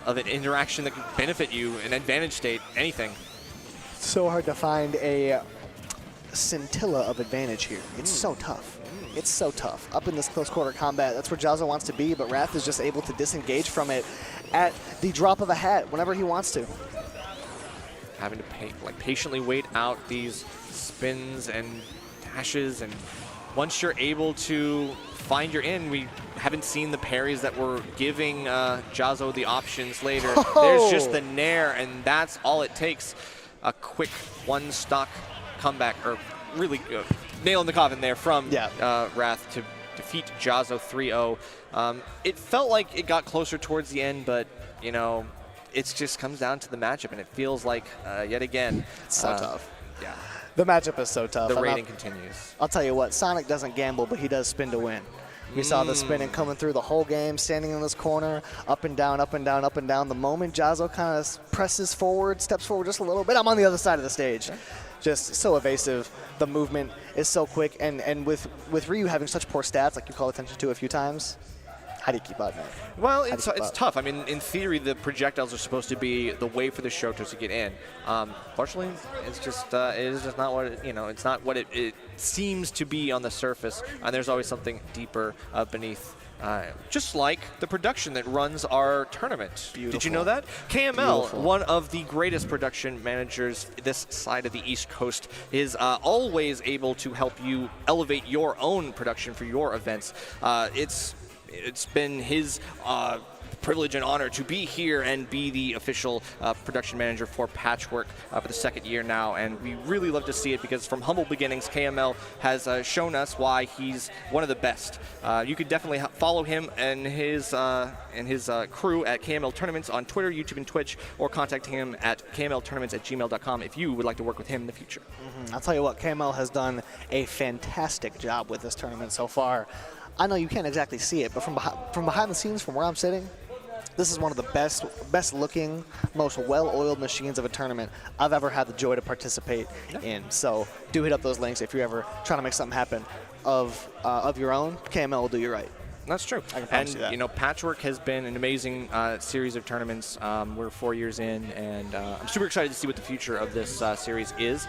an interaction that can benefit you, an advantage state, anything. So hard to find a scintilla of advantage here. It's so tough. It's so tough. Up in this close quarter combat, that's where Jazzo wants to be, but Wrath is just able to disengage from it at the drop of a hat whenever he wants to. Having to patiently wait out these spins and dashes, and once you're able to find your in, we haven't seen the parries that were giving Jazzo the options later. There's just the nair, and that's all it takes. A quick one stock comeback, or really nail in the coffin there from Wrath to defeat Jazzo 3-0. It felt like it got closer towards the end, but you know, it just comes down to the matchup, and it feels like yet again it's so tough. Yeah. The matchup is so tough. The rating continues. I'll tell you what, Sonic doesn't gamble, but he does spin to win. We saw the spinning coming through the whole game, standing in this corner, up and down, up and down, up and down. The moment Jazzo kind of presses forward, steps forward just a little bit, I'm on the other side of the stage. Okay. Just so evasive. The movement is so quick, and with Ryu having such poor stats, like you call attention to a few times, how do you keep up, man? Well, it's tough. I mean, in theory, the projectiles are supposed to be the way for the Shotos to get in. Fortunately, it's just it is just not what it's not what it seems to be on the surface. And there's always something deeper beneath. Just like the production that runs our tournament. Beautiful. Did you know that? KML, one of the greatest production managers this side of the East Coast, is always able to help you elevate your own production for your events. It's been his privilege and honor to be here and be the official production manager for Patchwork for the second year now, and we really love to see it because from humble beginnings, KML has shown us why he's one of the best. You can definitely follow him and his crew at KML Tournaments on Twitter, YouTube, and Twitch, or contact him at kmltournaments@gmail.com if you would like to work with him in the future. I'll tell you what, KML has done a fantastic job with this tournament so far. I know you can't exactly see it, but from behind the scenes, from where I'm sitting, this is one of the best looking, most well-oiled machines of a tournament I've ever had the joy to participate in. So do hit up those links if you're ever trying to make something happen of your own. KML will do you right. That's true. I can promise you that. You know, Patchwork has been an amazing series of tournaments. We're 4 years in, and I'm super excited to see what the future of this series is.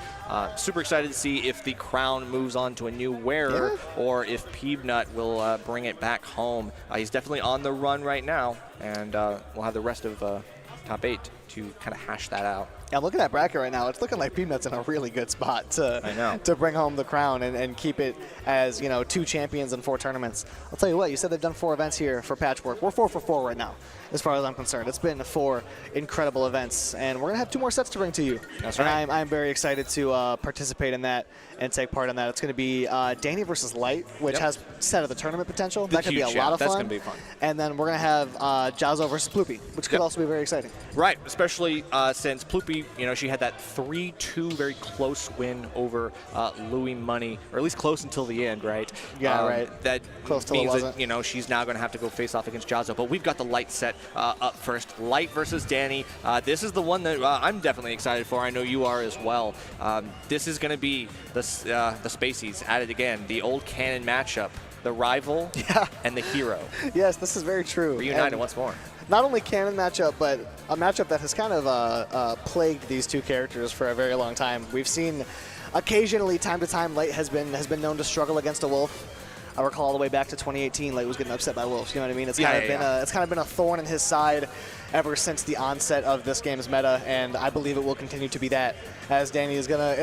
Super excited to see if the crown moves on to a new wearer, or if Peebnut will bring it back home. He's definitely on the run right now, and we'll have the rest of top 8 to kind of hash that out. Yeah, I'm looking at bracket right now. It's looking like Peanut's in a really good spot to bring home the crown and keep it as, 2 champions in 4 tournaments. I'll tell you what, you said they've done 4 events here for Patchwork. We're 4 for 4 right now, as far as I'm concerned. It's been 4 incredible events, and we're going to have 2 more sets to bring to you. That's right. And I'm very excited to participate in that and take part in that. It's going to be Danny versus Light, which has set of the tournament potential. That could be a lot of fun. That's going to be fun. And then we're going to have Jazzo versus Ploopy, which could also be very exciting. Right, especially since Ploopy, she had that 3-2 very close win over Louis Money, or at least close until the end, right? Yeah, right. That close till means it wasn't. that, she's now going to have to go face off against Jazzo. But we've got the Light set up first. Light versus Danny. This is the one that I'm definitely excited for. I know you are as well. This is going to be the Spaceys at it again. The old canon matchup. The rival and the hero. Yes, this is very true. Reunited once more. not only canon matchup, but a matchup that has kind of plagued these two characters for a very long time. We've seen occasionally, time to time, Light has been known to struggle against a Wolf. I recall all the way back to 2018, Light was getting upset by Wolves. You know what I mean? It's kind of been a thorn in his side ever since the onset of this game's meta, and I believe it will continue to be that, as Danny is gonna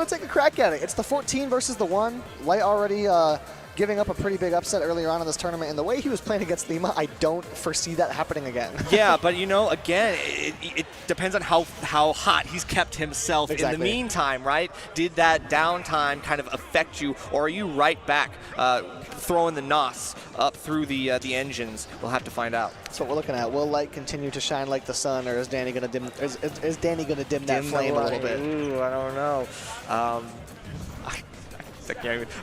take a crack at it. It's the 14 versus the 1. Light already giving up a pretty big upset earlier on in this tournament, and the way he was playing against Lima, I don't foresee that happening again. Yeah, but you know, again, it depends on how hot he's kept himself. Exactly. In the meantime, right? Did that downtime kind of affect you, or are you right back throwing the NOS up through the engines? We'll have to find out. That's what we're looking at. Will Light continue to shine like the sun, or is Danny gonna dim? Is Danny gonna dim that flame a little bit? Ooh, I don't know.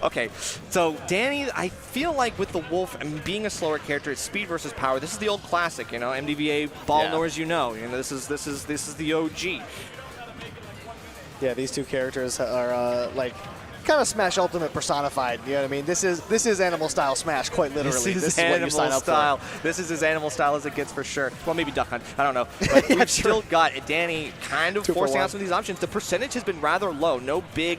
Okay, so Danny, I feel like with the Wolf and being a slower character, it's speed versus power. This is the old classic, you know, MDVA ball knows you know. You know, this is the OG. Yeah, these two characters are like kind of Smash Ultimate personified. You know what I mean? This is Animal Style Smash, quite literally. This is what you sign up for. This is as Animal Style as it gets for sure. Well, maybe Duck Hunt. I don't know. But we've still got Danny kind of forcing out some of these options. The percentage has been rather low. No big,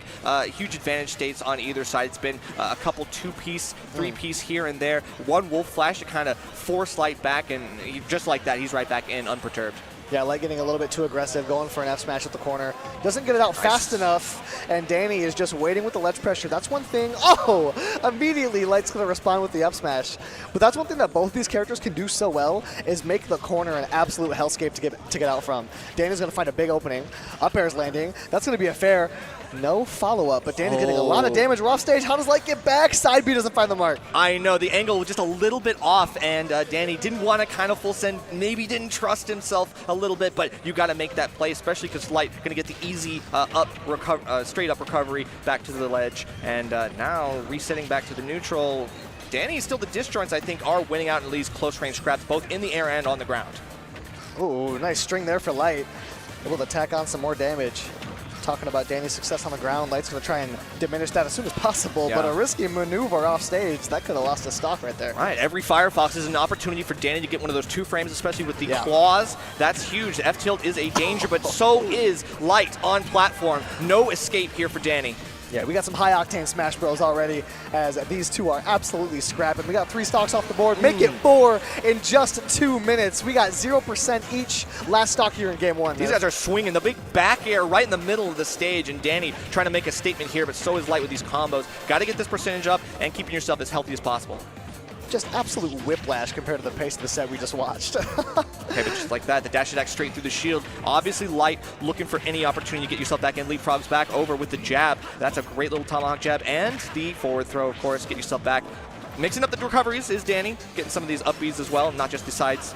huge advantage states on either side. It's been a couple 2-piece, 3-piece here and there. One Wolf Flash to kind of force Light back, and just like that, he's right back in unperturbed. Yeah, Light getting a little bit too aggressive, going for an F smash at the corner. Doesn't get it out fast enough, and Danny is just waiting with the ledge pressure. That's one thing. Oh! Immediately, Light's going to respond with the up smash. But that's one thing that both these characters can do so well, is make the corner an absolute hellscape to get out from. Danny's going to find a big opening. Up air's landing. That's going to be a fair. No follow-up, but Danny's getting a lot of damage. We're off stage. How does Light get back? Side B doesn't find the mark. I know. The angle was just a little bit off, and Danny didn't want to kind of full send. Maybe didn't trust himself a little bit, but you got to make that play, especially because Light going to get the easy straight up recovery back to the ledge. And now resetting back to the neutral. Danny, still the disjoints, I think, are winning out in these close-range scraps, both in the air and on the ground. Ooh, nice string there for Light. Able to tack on some more damage. Talking about Danny's success on the ground, Light's going to try and diminish that as soon as possible, but a risky maneuver off stage, that could have lost his stock right there. Right, every Firefox is an opportunity for Danny to get one of those 2 frames, especially with the claws. That's huge. The F-tilt is a danger, but so is Light on platform. No escape here for Danny. Yeah, we got some high-octane Smash Bros already, as these two are absolutely scrapping. We got 3 stocks off the board, make it 4 in just 2 minutes. We got 0% each last stock here in Game 1. These guys are swinging the big back air right in the middle of the stage, and Danny trying to make a statement here, but so is Light with these combos. Got to get this percentage up and keeping yourself as healthy as possible. Just absolute whiplash compared to the pace of the set we just watched. Okay, but just like that, the dash attack straight through the shield. Obviously, Light looking for any opportunity to get yourself back in. Leapfrogs back over with the jab. That's a great little tomahawk jab. And the forward throw, of course, get yourself back. Mixing up the recoveries is Danny. Getting some of these up Bs as well, not just the sides.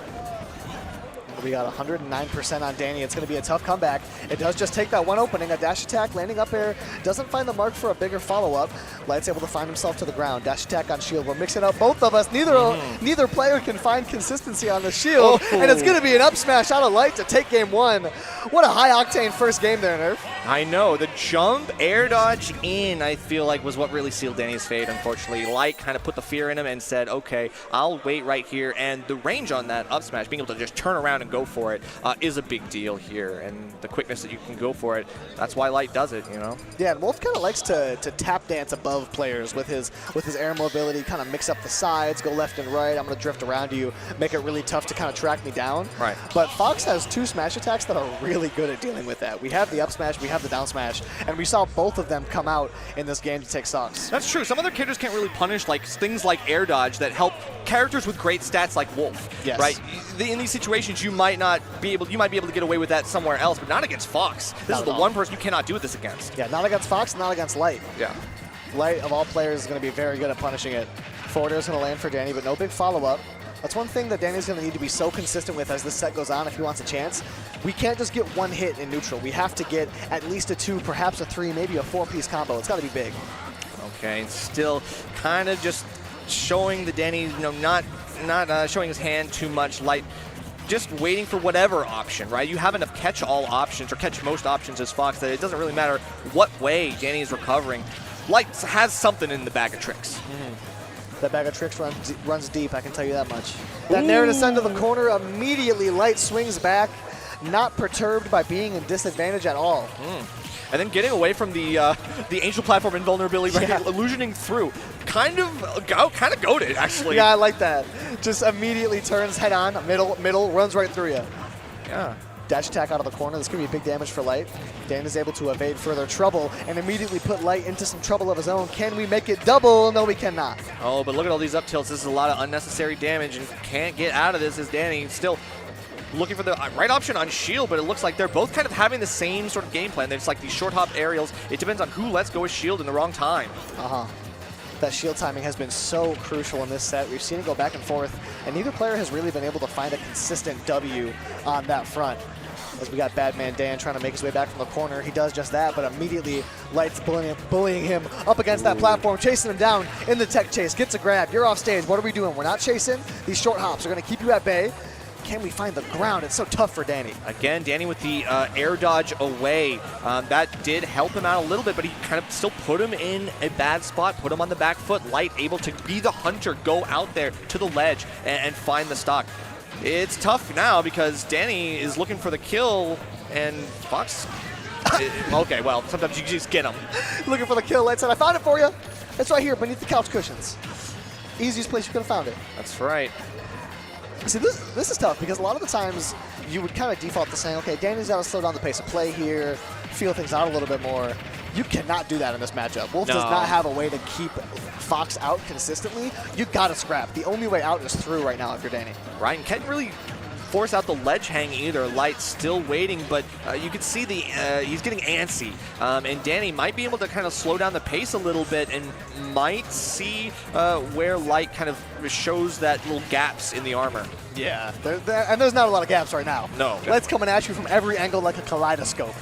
We got 109% on Danny. It's going to be a tough comeback. It does just take that one opening, a dash attack, landing up air. Doesn't find the mark for a bigger follow-up. Light's able to find himself to the ground. Dash attack on shield. We're mixing up both of us. Neither player can find consistency on the shield. And it's going to be an up smash out of Light to take Game 1. What a high-octane first game there, Nerf. I know. The jump air dodge in, I feel like, was what really sealed Danny's fate, unfortunately. Light kind of put the fear in him and said, okay, I'll wait right here. And the range on that up smash, being able to just turn around and go for it, is a big deal here. And the quickness that you can go for it, that's why Light does it, you know? Yeah, and Wolf kind of likes to tap dance above players with his air mobility, kind of mix up the sides, go left and right. I'm going to drift around you, make it really tough to kind of track me down. Right. But Fox has 2 smash attacks that are really good at dealing with that. We have the up smash, we have the down smash, and we saw both of them come out in this game to take stocks. That's true. Some other characters can't really punish like things like air dodge that help characters with great stats like Wolf. Yes. Right. In these situations, you might be able to get away with that somewhere else, but not against Fox. This is the one person you cannot do this against. Yeah, not against Fox, not against Light. Yeah. Light, of all players, is going to be very good at punishing it. Forward air is going to land for Danny, but no big follow-up. That's one thing that Danny's going to need to be so consistent with as this set goes on if he wants a chance. We can't just get one hit in neutral. We have to get at least a 2, perhaps a 3, maybe a 4-piece combo. It's got to be big. Okay, still kind of just showing the Danny, not showing his hand too much. Light just waiting for whatever option, right? You have enough catch-all options or catch most options as Fox that it doesn't really matter what way Danny is recovering. Light has something in the bag of tricks. That bag of tricks runs deep, I can tell you that much. That Nair descend to the corner, immediately Light swings back, not perturbed by being in disadvantage at all. And then getting away from the Angel Platform invulnerability, right here, illusioning through. Kind of goated, actually. Yeah, I like that. Just immediately turns head on, middle, runs right through you. Yeah. Dash attack out of the corner. This could be big damage for Light. Dan is able to evade further trouble and immediately put Light into some trouble of his own. Can we make it double? No, we cannot. Oh, but look at all these up tilts. This is a lot of unnecessary damage and can't get out of this as Danny still looking for the right option on shield, but it looks like they're both kind of having the same sort of game plan. There's like these short hop aerials. It depends on who lets go with shield in the wrong time. That shield timing has been so crucial in this set. We've seen it go back and forth, and neither player has really been able to find a consistent W on that front. As we got Badman Dan trying to make his way back from the corner. He does just that, but immediately Light's bullying him up against that platform, chasing him down in the tech chase. Gets a grab. You're off stage. What are we doing? We're not chasing. These short hops are going to keep you at bay. Can we find the ground? It's so tough for Danny. Again, Danny with the air dodge away. That did help him out a little bit, but he kind of still put him in a bad spot, put him on the back foot. Light able to be the hunter, go out there to the ledge and find the stock. It's tough now because Danny is looking for the kill, and Fox... okay, well, sometimes you just get him. Looking for the kill. Light said, I found it for you. It's right here beneath the couch cushions. Easiest place you could have found it. That's right. See, this is tough because a lot of the times you would kind of default to saying, okay, Danny's got to slow down the pace of play here, feel things out a little bit more. You cannot do that in this matchup. Wolf does not have a way to keep Fox out consistently. You got to scrap. The only way out is through right now if you're Danny. Right, and can't really force out the ledge hang either. Light's still waiting, but you can see he's getting antsy. And Danny might be able to kind of slow down the pace a little bit and might see where Light kind of shows that little gaps in the armor. Yeah, and there's not a lot of gaps right now. No. Light's coming at you from every angle like a kaleidoscope.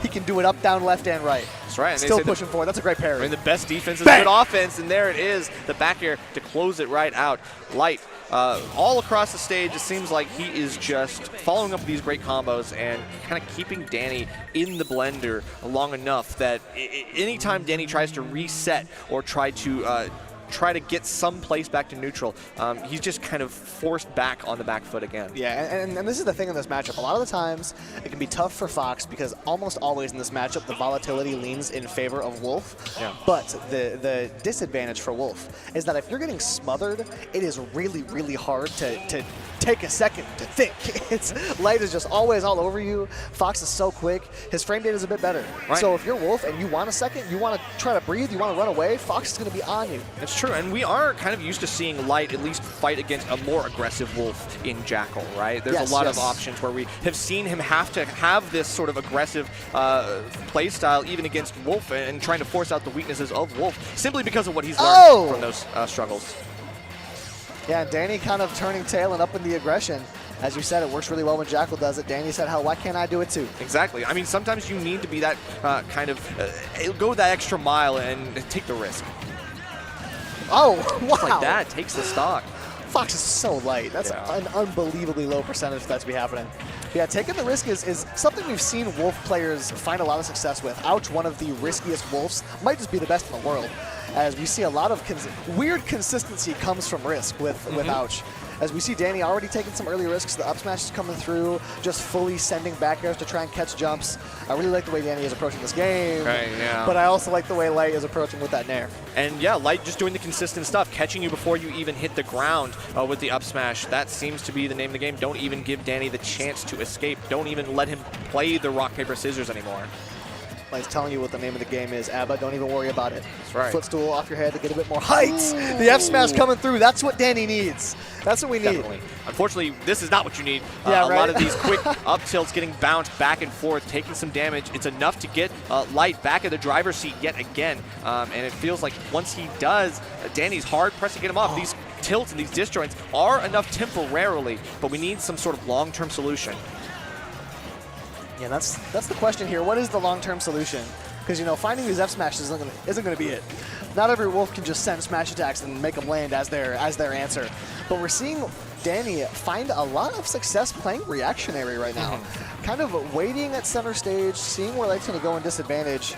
He can do it up, down, left, and right. That's right. And Still pushing forward. That's a great parry. I mean, the best defense is good offense, and there it is. The back air to close it right out. Light, all across the stage, it seems like he is just following up these great combos and kind of keeping Danny in the blender long enough that anytime Danny tries to reset or try to get some place back to neutral, he's just kind of forced back on the back foot again. Yeah, and this is the thing in this matchup. A lot of the times, it can be tough for Fox because almost always in this matchup, the volatility leans in favor of Wolf. Yeah. But the disadvantage for Wolf is that if you're getting smothered, it is really, really hard to take a second to think. Light is just always all over you. Fox is so quick. His frame data is a bit better. Right. So if you're Wolf and you want a second, you want to try to breathe, you want to run away, Fox is going to be on you. It's true, and we are kind of used to seeing Light at least fight against a more aggressive Wolf in Jackal, right? There's a lot of options where we have seen him have to have this sort of aggressive play style even against Wolf and trying to force out the weaknesses of Wolf simply because of what he's learned from those struggles. Yeah, Danny kind of turning tail and up in the aggression. As you said, it works really well when Jackal does it. Danny said, hell, why can't I do it too? Exactly. I mean, sometimes you need to be that kind of, go that extra mile and take the risk. Oh, wow. Just like that, takes the stock. Fox is so light. That's an unbelievably low percentage for that to be happening. Yeah, taking the risk is something we've seen Wolf players find a lot of success with. Ouch, one of the riskiest Wolves, might just be the best in the world. As we see a lot of weird consistency comes from risk with Ouch. As we see Danny already taking some early risks, the up smash is coming through, just fully sending back airs to try and catch jumps. I really like the way Danny is approaching this game, but I also like the way Light is approaching with that Nair. And yeah, Light just doing the consistent stuff, catching you before you even hit the ground with the up smash. That seems to be the name of the game. Don't even give Danny the chance to escape. Don't even let him play the rock, paper, scissors anymore. Light's telling you what the name of the game is, Abba. Don't even worry about it. That's right. Footstool off your head to get a bit more height. The F smash coming through. That's what Danny needs. That's what we need. Definitely. Unfortunately, this is not what you need. A lot of these quick up tilts getting bounced back and forth, taking some damage. It's enough to get Light back in the driver's seat yet again. And it feels like once he does, Danny's hard pressed to get him off. These tilts and these disjoints are enough temporarily, but we need some sort of long-term solution. Yeah, that's the question here. What is the long-term solution? Because, you know, finding these F smashes isn't going to be it. Not every Wolf can just send smash attacks and make them land as their answer. But we're seeing Danny find a lot of success playing reactionary right now. Kind of waiting at center stage, seeing where Light's going to go in disadvantage,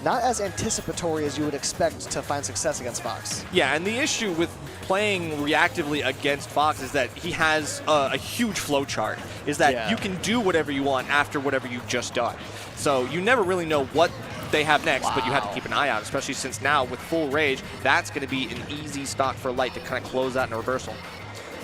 not as anticipatory as you would expect to find success against Fox. Yeah, and the issue with playing reactively against Fox is that he has a huge flow chart, is that you can do whatever you want after whatever you've just done. So you never really know what they have next, but you have to keep an eye out, especially since now with full rage, that's going to be an easy stock for Light to kind of close out in a reversal.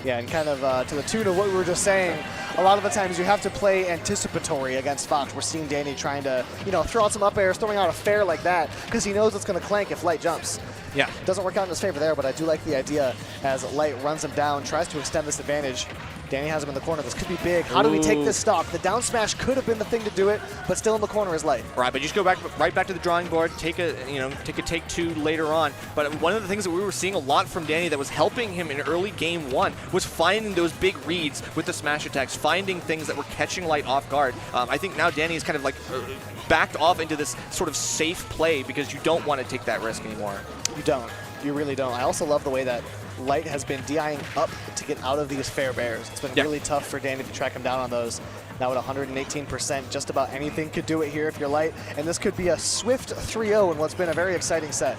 Yeah, and kind of to the tune of what we were just saying, a lot of the times you have to play anticipatory against Fox. We're seeing Danny trying to, throw out some up airs, throwing out a fair like that, because he knows it's going to clank if Light jumps. Yeah. Doesn't work out in his favor there, but I do like the idea as Light runs him down, tries to extend this advantage. Danny has him in the corner. This could be big. How do we take this stock? The down smash could have been the thing to do it, but still in the corner is Light. Right, but you just go right back to the drawing board, take a take two later on. But one of the things that we were seeing a lot from Danny that was helping him in early game one was finding those big reads with the smash attacks, finding things that were catching Light off guard. I think now Danny is kind of like backed off into this sort of safe play because you don't want to take that risk anymore. You don't. You really don't. I also love the way that Light has been DIing up to get out of these fair bears. It's been really tough for Danny to track him down on those. Now at 118%, just about anything could do it here if you're Light, and this could be a swift 3-0 in what's been a very exciting set.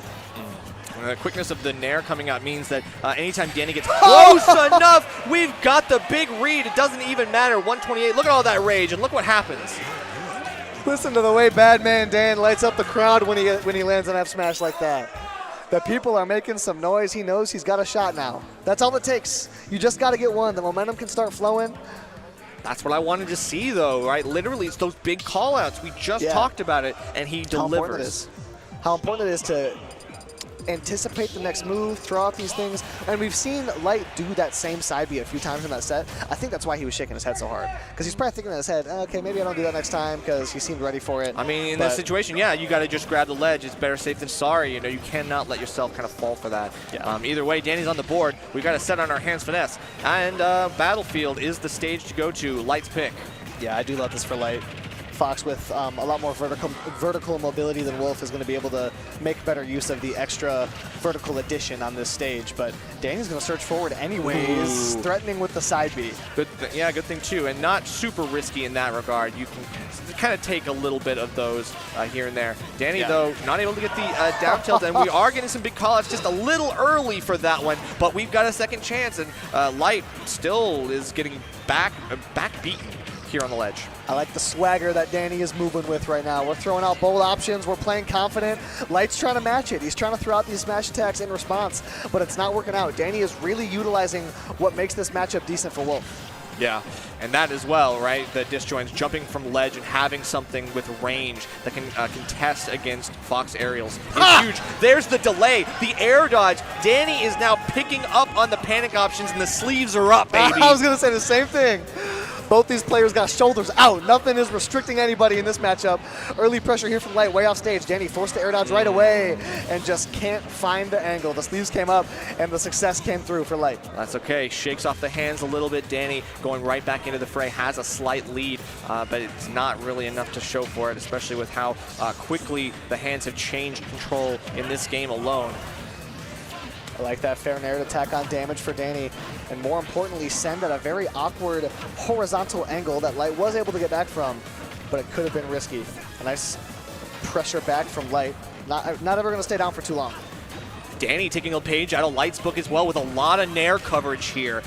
The quickness of the Nair coming out means that anytime Danny gets close enough, we've got the big read. It doesn't even matter. 128, look at all that rage, and look what happens. Listen to the way Bad Man Dan lights up the crowd when he lands an F smash like that. The people are making some noise. He knows he's got a shot now. That's all it takes. You just got to get one. The momentum can start flowing. That's what I wanted to see, though, right? Literally, it's those big call-outs. We just talked about it, and he delivers. How important it is to anticipate the next move, throw out these things. And we've seen Light do that same side B a few times in that set. I think that's why he was shaking his head so hard. Because he's probably thinking in his head, okay, maybe I don't do that next time, because he seemed ready for it. I mean, in this situation, yeah, you got to just grab the ledge. It's better safe than sorry. You cannot let yourself kind of fall for that. Yeah. Either way, Danny's on the board. We got a set on our hands finesse. And Battlefield is the stage to go to. Light's pick. Yeah, I do love this for Light. Fox with a lot more vertical mobility than Wolf is going to be able to make better use of the extra vertical addition on this stage. But Danny's going to search forward anyways, threatening with the side B. Good thing too, and not super risky in that regard. You can kind of take a little bit of those here and there. Danny, though, not able to get the down tilt, and we are getting some big call-outs just a little early for that one, but we've got a second chance, and Light still is getting back beaten here on the ledge. I like the swagger that Danny is moving with right now. We're throwing out bold options. We're playing confident. Light's trying to match it. He's trying to throw out these smash attacks in response, but it's not working out. Danny is really utilizing what makes this matchup decent for Wolf. Yeah, and that as well, right? The disjoints jumping from ledge and having something with range that can contest against Fox aerials is huge. There's the delay, the air dodge. Danny is now picking up on the panic options, and the sleeves are up, baby. I was going to say the same thing. Both these players got shoulders out. Nothing is restricting anybody in this matchup. Early pressure here from Light, way off stage. Danny forced the air dodge right away and just can't find the angle. The sleeves came up, and the success came through for Light. That's okay. Shakes off the hands a little bit. Danny going right back into the fray, has a slight lead, but it's not really enough to show for it, especially with how quickly the hands have changed control in this game alone. I like that fair Nair attack on damage for Danny, and more importantly, send at a very awkward horizontal angle that Light was able to get back from, but it could have been risky. A nice pressure back from Light. Not ever going to stay down for too long. Danny taking a page out of Light's book as well with a lot of Nair coverage here.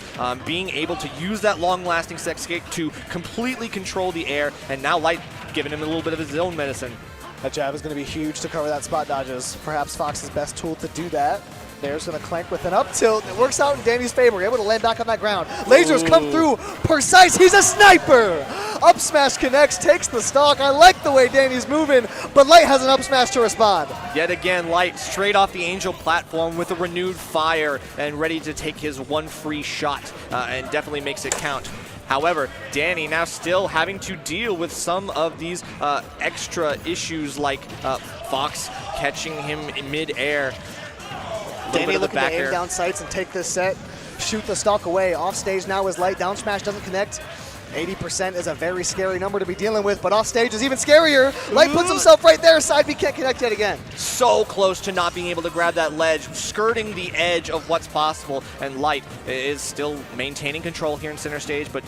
Being able to use that long-lasting sex kick to completely control the air, and now Light giving him a little bit of his own medicine. That jab is going to be huge to cover that spot dodges. Perhaps Fox's best tool to do that. Nair's going to clank with an up tilt. It works out in Danny's favor. Able to land back on that ground. Lasers come through. Precise. He's a sniper. Up smash connects, takes the stock. I like the way Danny's moving, but Light has an up smash to respond. Yet again, Light straight off the Angel platform with a renewed fire and ready to take his one free shot and definitely makes it count. However, Danny now still having to deal with some of these extra issues like Fox catching him in mid-air. Danny looking to aim down sights and take this set, shoot the stock away. Off stage now is Light. Down smash doesn't connect. 80% is a very scary number to be dealing with, but off stage is even scarier. Light puts himself right there. Side B can't connect yet again. So close to not being able to grab that ledge, skirting the edge of what's possible, and Light is still maintaining control here in center stage, but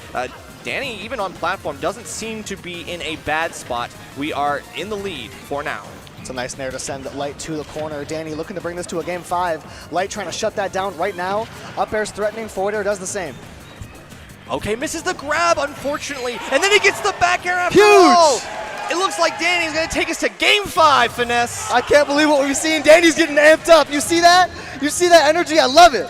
Danny, even on platform, doesn't seem to be in a bad spot. We are in the lead for now. It's a nice nair to send Light to the corner. Danny looking to bring this to a game 5. Light trying to shut that down right now. Up air's threatening. Forward air does the same. Okay, misses the grab, unfortunately. And then he gets the back air after Huge! all. It looks like Danny's going to take us to game 5, Finesse. I can't believe what we've seen. Danny's getting amped up. You see that? You see that energy? I love it.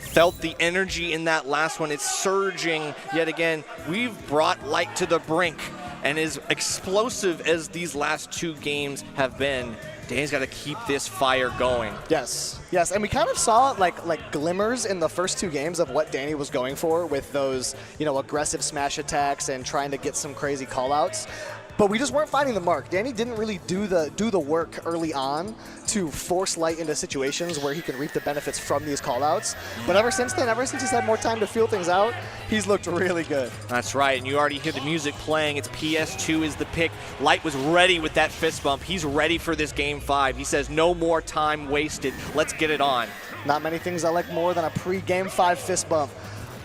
Felt the energy in that last one. It's surging yet again. We've brought Light to the brink. And as explosive as these last 2 games have been, Danny's got to keep this fire going. Yes, yes, and we kind of saw like glimmers in the first 2 games of what Danny was going for with those, aggressive smash attacks and trying to get some crazy callouts. But we just weren't finding the mark. Danny didn't really do the work early on to force Light into situations where he can reap the benefits from these callouts. But ever since then, ever since he's had more time to feel things out, he's looked really good. That's right, and you already hear the music playing. It's PS2 is the pick. Light was ready with that fist bump. He's ready for this game 5. He says no more time wasted. Let's get it on. Not many things I like more than a pre-game 5 fist bump.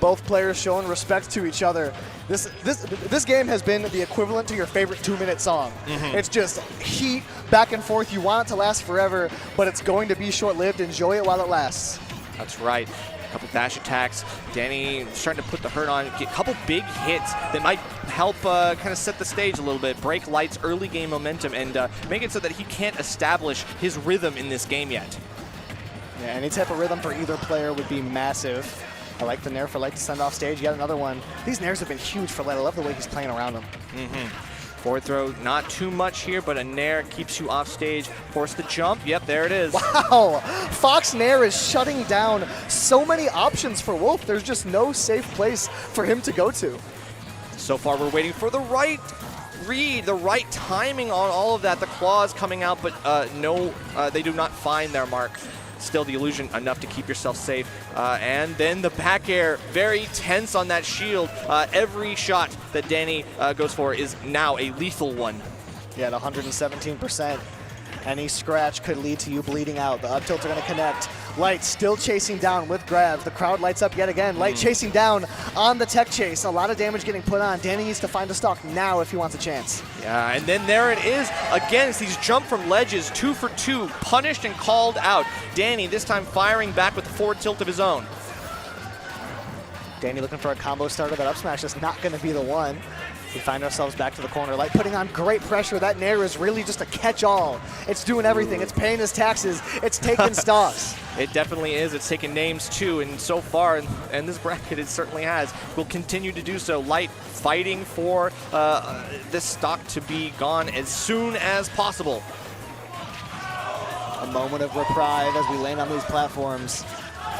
Both players showing respect to each other. This game has been the equivalent to your favorite 2-minute song. It's just heat back and forth. You want it to last forever, but it's going to be short-lived. Enjoy it while it lasts. That's right. A couple dash attacks. Danny starting to put the hurt on. Get a couple big hits that might help kind of set the stage a little bit, break Light's early game momentum, and make it so that he can't establish his rhythm in this game yet. Yeah, any type of rhythm for either player would be massive. I like the nair for Light to send off stage. Yet another one. These nairs have been huge for Light. I love the way he's playing around them. Forward throw, not too much here, but a nair keeps you off stage. Force the jump. Yep, there it is. Wow. Fox nair is shutting down so many options for Wolf. There's just no safe place for him to go to. So far, we're waiting for the right read, the right timing on all of that. The claws coming out, but no, they do not find their mark. Still the illusion enough to keep yourself safe. And then the back air, very tense on that shield. Every shot that Danny goes for is now a lethal one. Yeah, at 117%. Any scratch could lead to you bleeding out. The up tilts are going to connect. Light still chasing down with grabs. The crowd lights up yet again. Light chasing down on the tech chase. A lot of damage getting put on. Danny needs to find a stock now if he wants a chance. Yeah, and then there it is. Again, it's these jump from ledges, 2 for 2, punished and called out. Danny this time firing back with the forward tilt of his own. Danny looking for a combo starter. That up smash is not going to be the one. We find ourselves back to the corner. Light putting on great pressure. That nair is really just a catch-all. It's doing everything. It's paying his taxes. It's taking stocks. It definitely is. It's taken names too, and so far in this bracket it certainly has. Will continue to do so. Light fighting for this stock to be gone as soon as possible. A moment of reprieve as we land on these platforms.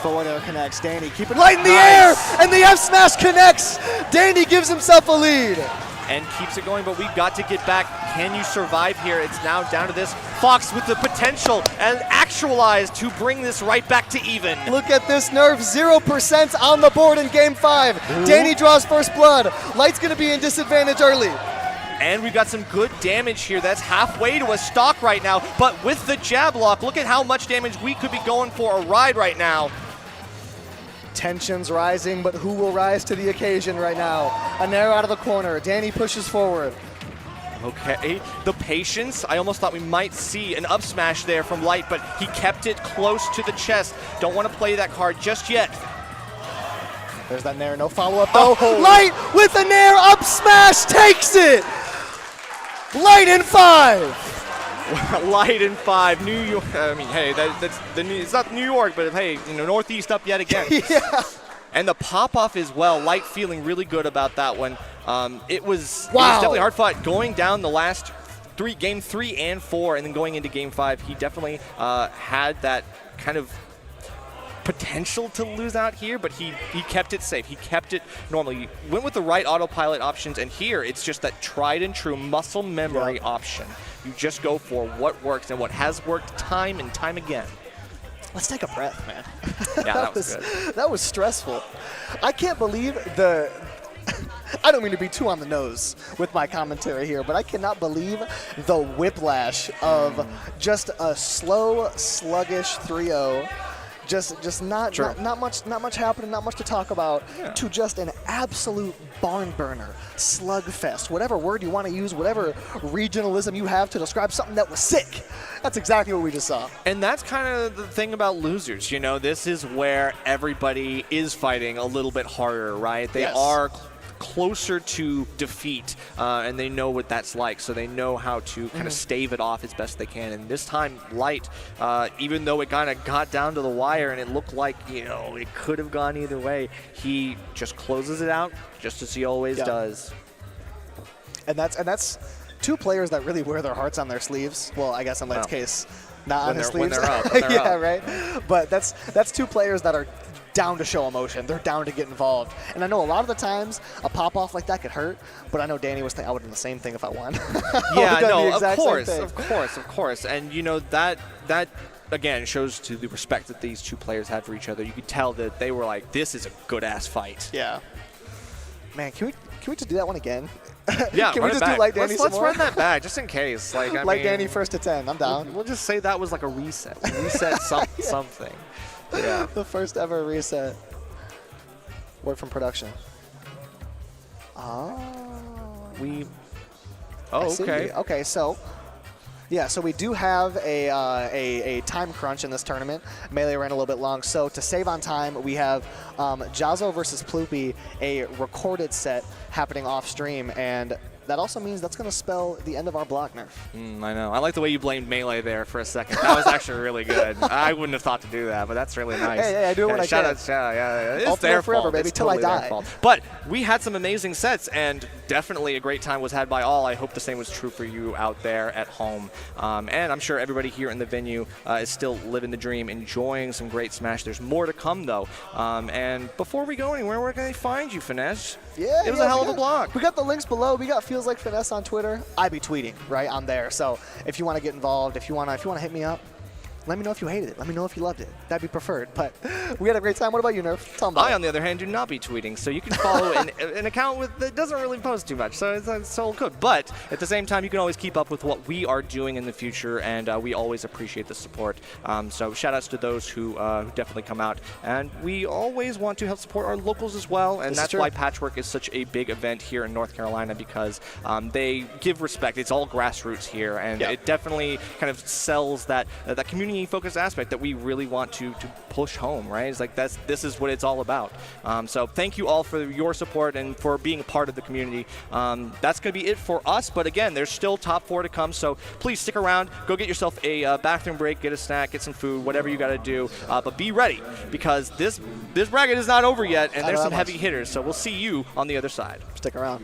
Forward air connects. Danny keeping Light in the air, and the F smash connects. Danny gives himself a lead. And keeps it going, but we've got to get back. Can you survive here? It's now down to this. Fox with the potential and actualized to bring this right back to even. Look at this nerve, 0% on the board in game 5. Danny draws first blood. Light's gonna be in disadvantage early. And we've got some good damage here. That's halfway to a stock right now, but with the jab lock, look at how much damage we could be going for a ride right now. Tensions rising, but who will rise to the occasion right now? A nair out of the corner. Danny pushes forward. Okay, the patience. I almost thought we might see an up smash there from Light, but he kept it close to the chest. Don't want to play that card just yet. There's that nair, no follow-up though. Light with a nair up smash takes it! Light in 5! Light in 5, New York. I mean, hey, it's not New York, but hey, Northeast up yet again. Yeah. And the pop-off as well. Light feeling really good about that one. It was wow. Definitely hard fought. Going down the last game 3 and 4, and then going into game 5, he definitely had that kind of potential to lose out here, but he kept it safe. He kept it normal. He went with the right autopilot options, and here it's just that tried and true muscle memory option. You just go for what works and what has worked time and time again. Let's take a breath, man. Yeah, that was good. That was stressful. I can't believe I don't mean to be too on the nose with my commentary here, but I cannot believe the whiplash of just a slow, sluggish 3-0 just not much happening, not much to talk about, to just an absolute barn burner, slugfest, whatever word you want to use, whatever regionalism you have to describe something that was sick. That's exactly what we just saw. And that's kind of the thing about losers. You know, this is where everybody is fighting a little bit harder, right? They are closer to defeat, and they know what that's like, so they know how to kind of stave it off as best they can. And this time, Light, even though it kind of got down to the wire and it looked like, you know, it could have gone either way, he just closes it out just as he always does. And that's two players that really wear their hearts on their sleeves. Well, I guess in Light's case, not on his sleeves. When they're up. When they're yeah, up. right? But that's two players that are down to show emotion. They're down to get involved. And I know a lot of the times a pop-off like that could hurt, but I know Danny was thinking I would have done the same thing if I won. Yeah, no, of course. And, you know, that again, shows to the respect that these two players had for each other. You could tell that they were like, this is a good-ass fight. Yeah. Man, can we just do that one again? Yeah, can we just do like Danny some let's more? run that back, just in case. Like, I mean, Danny first to 10. I'm down. We'll just say that was like a reset. Reset something. Yeah. The first ever reset. Word from production. Oh. Okay. Okay, so. Yeah, so we do have a time crunch in this tournament. Melee ran a little bit long, so to save on time, we have Jazzo versus Ploopy, a recorded set happening off stream, and that also means that's going to spell the end of our block nerf. I know. I like the way you blamed Melee there for a second. That was actually really good. I wouldn't have thought to do that, but that's really nice. Hey, I do it when I can. It's their forever, baby, till I die. But we had some amazing sets, and definitely a great time was had by all. I hope the same was true for you out there at home. And I'm sure everybody here in the venue is still living the dream, enjoying some great Smash. There's more to come, though. And before we go anywhere, where can they find you, Finesse? Yeah, it was a hell of a block. We got the links below. We got Feels Like Finesse on Twitter. I be tweeting right on there. So if you want to get involved, if you want to hit me up, let me know if you hated it. Let me know if you loved it. That'd be preferred. But we had a great time. What about you, Nerf? Tell them about I, on the other hand, do not be tweeting. So you can follow an account that doesn't really post too much. So it's all good. But at the same time, you can always keep up with what we are doing in the future. And we always appreciate the support. So shout outs to those who definitely come out. And we always want to help support our locals as well. And that's why Patchwork is such a big event here in North Carolina, because they give respect. It's all grassroots here. And it definitely kind of sells that community-focused aspect that we really want to push home, right? It's like this is what it's all about. So thank you all for your support and for being a part of the community. That's going to be it for us, but again, there's still top 4 to come, so please stick around. Go get yourself a bathroom break, get a snack, get some food, whatever you got to do, but be ready, because this bracket is not over yet, and there's some heavy hitters, so we'll see you on the other side. Stick around.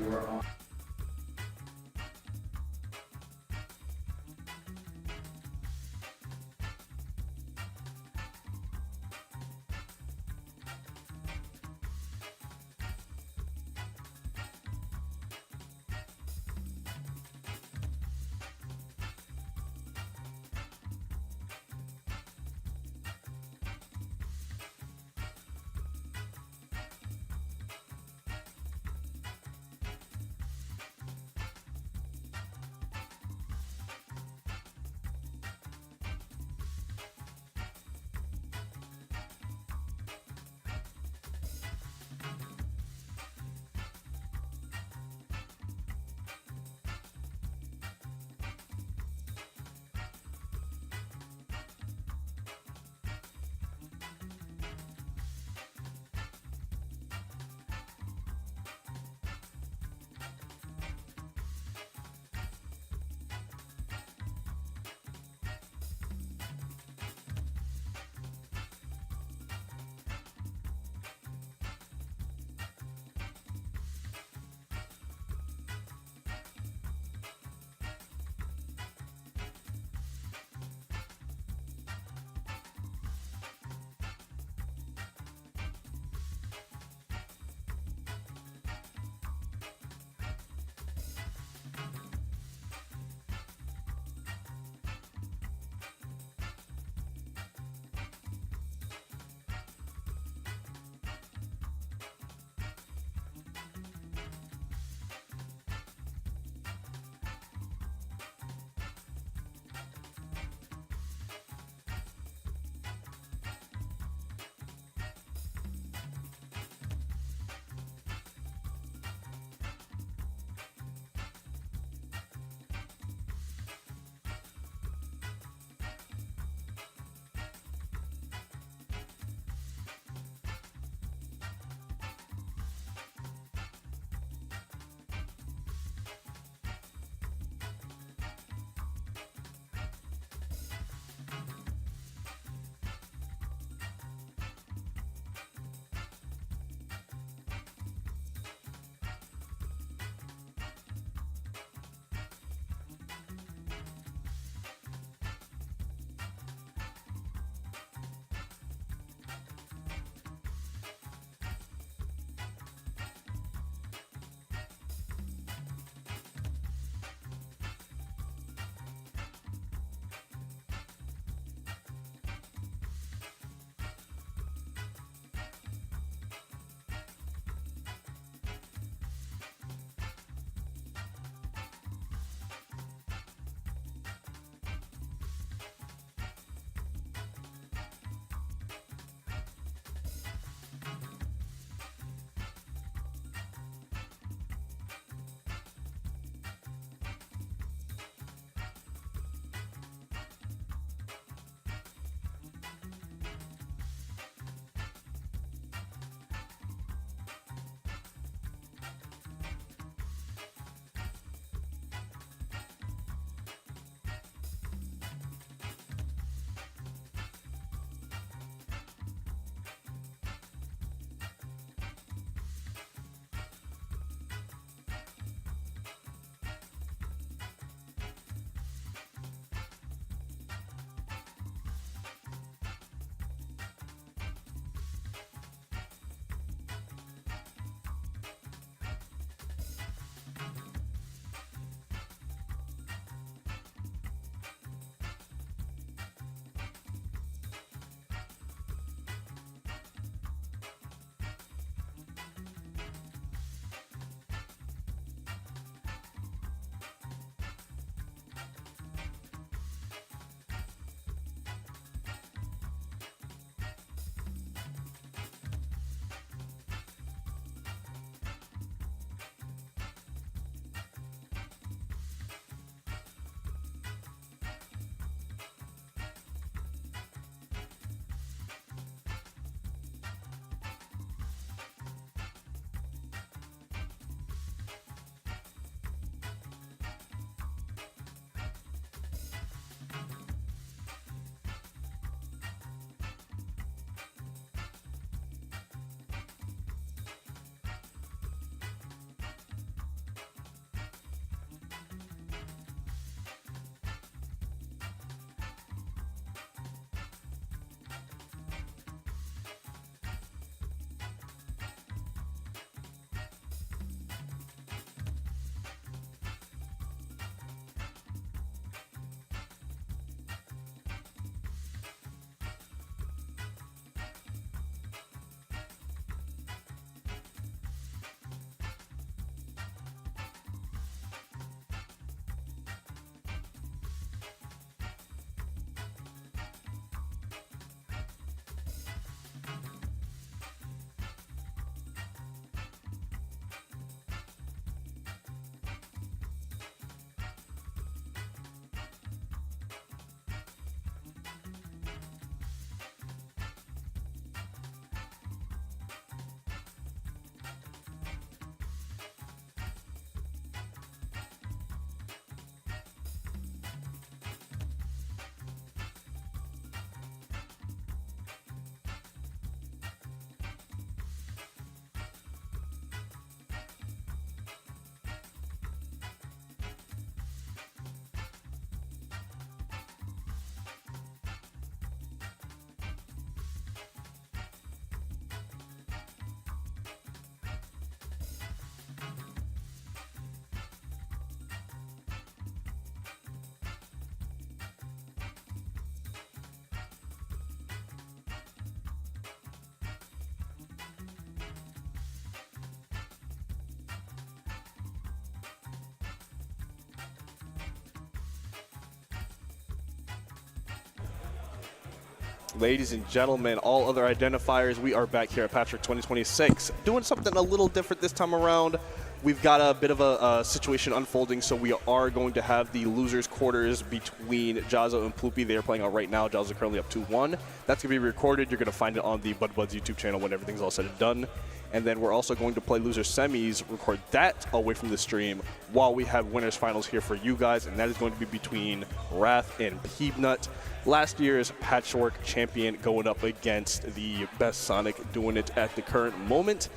Ladies and gentlemen, all other identifiers, we are back here at Patchwork 2026, doing something a little different this time around. We've got a bit of a situation unfolding, so we are going to have the losers quarters between Jazzo and Ploopy. They are playing out right now. Jazzo currently up 2-1. That's going to be recorded. You're going to find it on the BuddBuds YouTube channel when everything's all said and done. And then we're also going to play loser semis, record that away from the stream while we have winners finals here for you guys, and that is going to be between Wrath and Peanut. Last year's Patchwork champion going up against the best Sonic doing it at the current moment.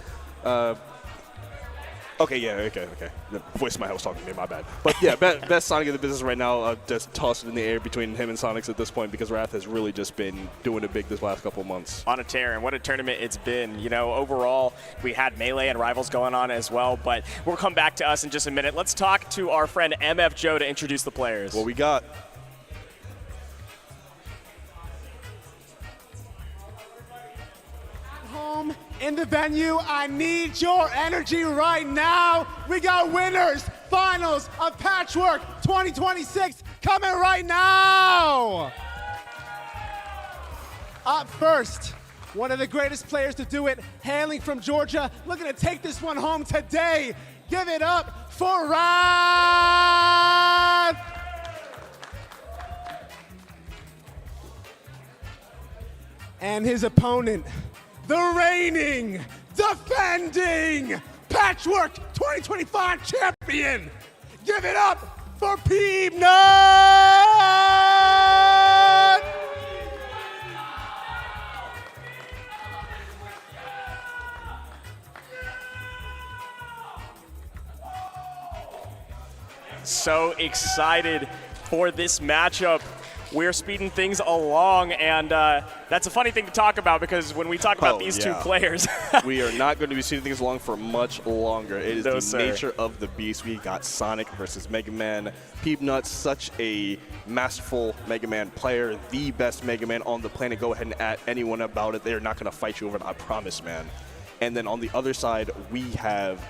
Okay. The voice of my head was talking to me, my bad. But yeah, best Sonic in the business right now, just tossed it in the air between him and Sonics at this point because Wrath has really just been doing it big this last couple of months. On a tear, and what a tournament it's been. You know, overall, we had Melee and Rivals going on as well, but we'll come back to us in just a minute. Let's talk to our friend MF Joe to introduce the players. What we got? Home in the venue, I need your energy right now. We got winners, finals of Patchwork 2026 coming right now. Up first, one of the greatest players to do it, hailing from Georgia, looking to take this one home today. Give it up for Wrath. And his opponent, the reigning, defending Patchwork 2025 champion. Give it up for Peanut! So excited for this matchup. We're speeding things along, and that's a funny thing to talk about because when we talk about these two players, we are not going to be speeding things along for much longer. It is the nature of the beast. We got Sonic versus Mega Man. Peanut, such a masterful Mega Man player, the best Mega Man on the planet. Go ahead and at anyone about it. They are not going to fight you over it, I promise, man. And then on the other side, we have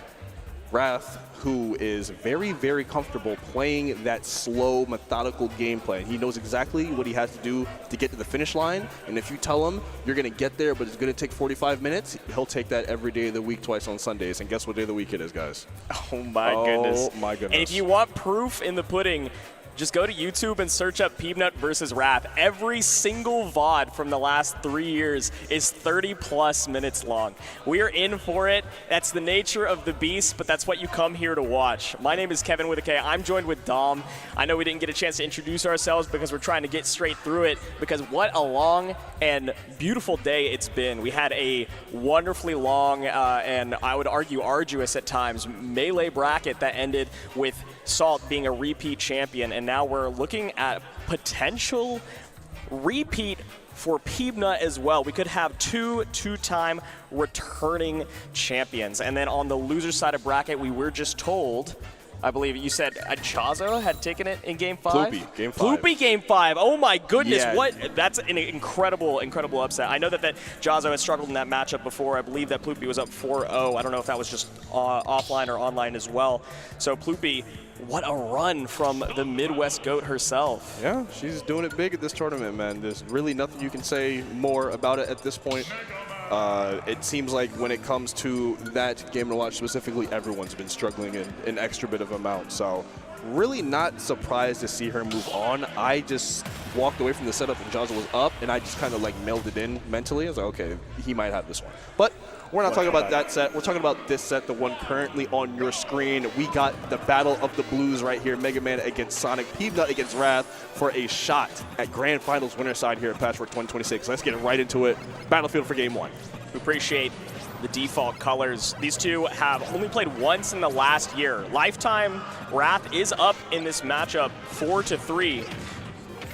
Wrath, who is very, very comfortable playing that slow, methodical gameplay. He knows exactly what he has to do to get to the finish line, and if you tell him you're going to get there, but it's going to take 45 minutes, he'll take that every day of the week, twice on Sundays. And guess what day of the week it is, guys? Oh, my goodness. Oh, my goodness. And if you want proof in the pudding, just go to YouTube and search up Peanut versus Wrath. Every single VOD from the last 3 years is 30+ minutes long. We are in for it. That's the nature of the beast, but that's what you come here to watch. My name is Kevin with a K. I'm joined with Dom. I know we didn't get a chance to introduce ourselves because we're trying to get straight through it because what a long and beautiful day it's been. We had a wonderfully long and I would argue arduous at times Melee bracket that ended with Salt being a repeat champion, and now we're looking at potential repeat for Peanut as well. We could have two-time returning champions. And then on the loser side of bracket, we were just told, I believe you said Jazzo had taken it in Game 5? Ploopy, Game 5. Ploopy, Game 5. Oh my goodness, Yeah. what? That's an incredible upset. I know that Jazzo has struggled in that matchup before. I believe that Ploopy was up 4-0. I don't know if that was just offline or online as well. So Ploopy, what a run from the Midwest GOAT herself. Yeah, she's doing it big at this tournament, man. There's really nothing you can say more about it at this point. It seems like when it comes to that Game & Watch specifically, everyone's been struggling in an extra bit of amount. So really not surprised to see her move on. I just walked away from the setup when Jazzo was up, and I just kind of like melded in mentally. I was like, okay, he might have this one. But we're not talking about that set. We're talking about this set, the one currently on your screen. We got the Battle of the Blues right here. Mega Man against Sonic, Peanut against Wrath for a shot at Grand Finals winner side here at Patchwork 2026. Let's get right into it. Battlefield for Game 1. We appreciate the default colors. These two have only played once in the last year. Lifetime, Wrath is up in this matchup 4-3.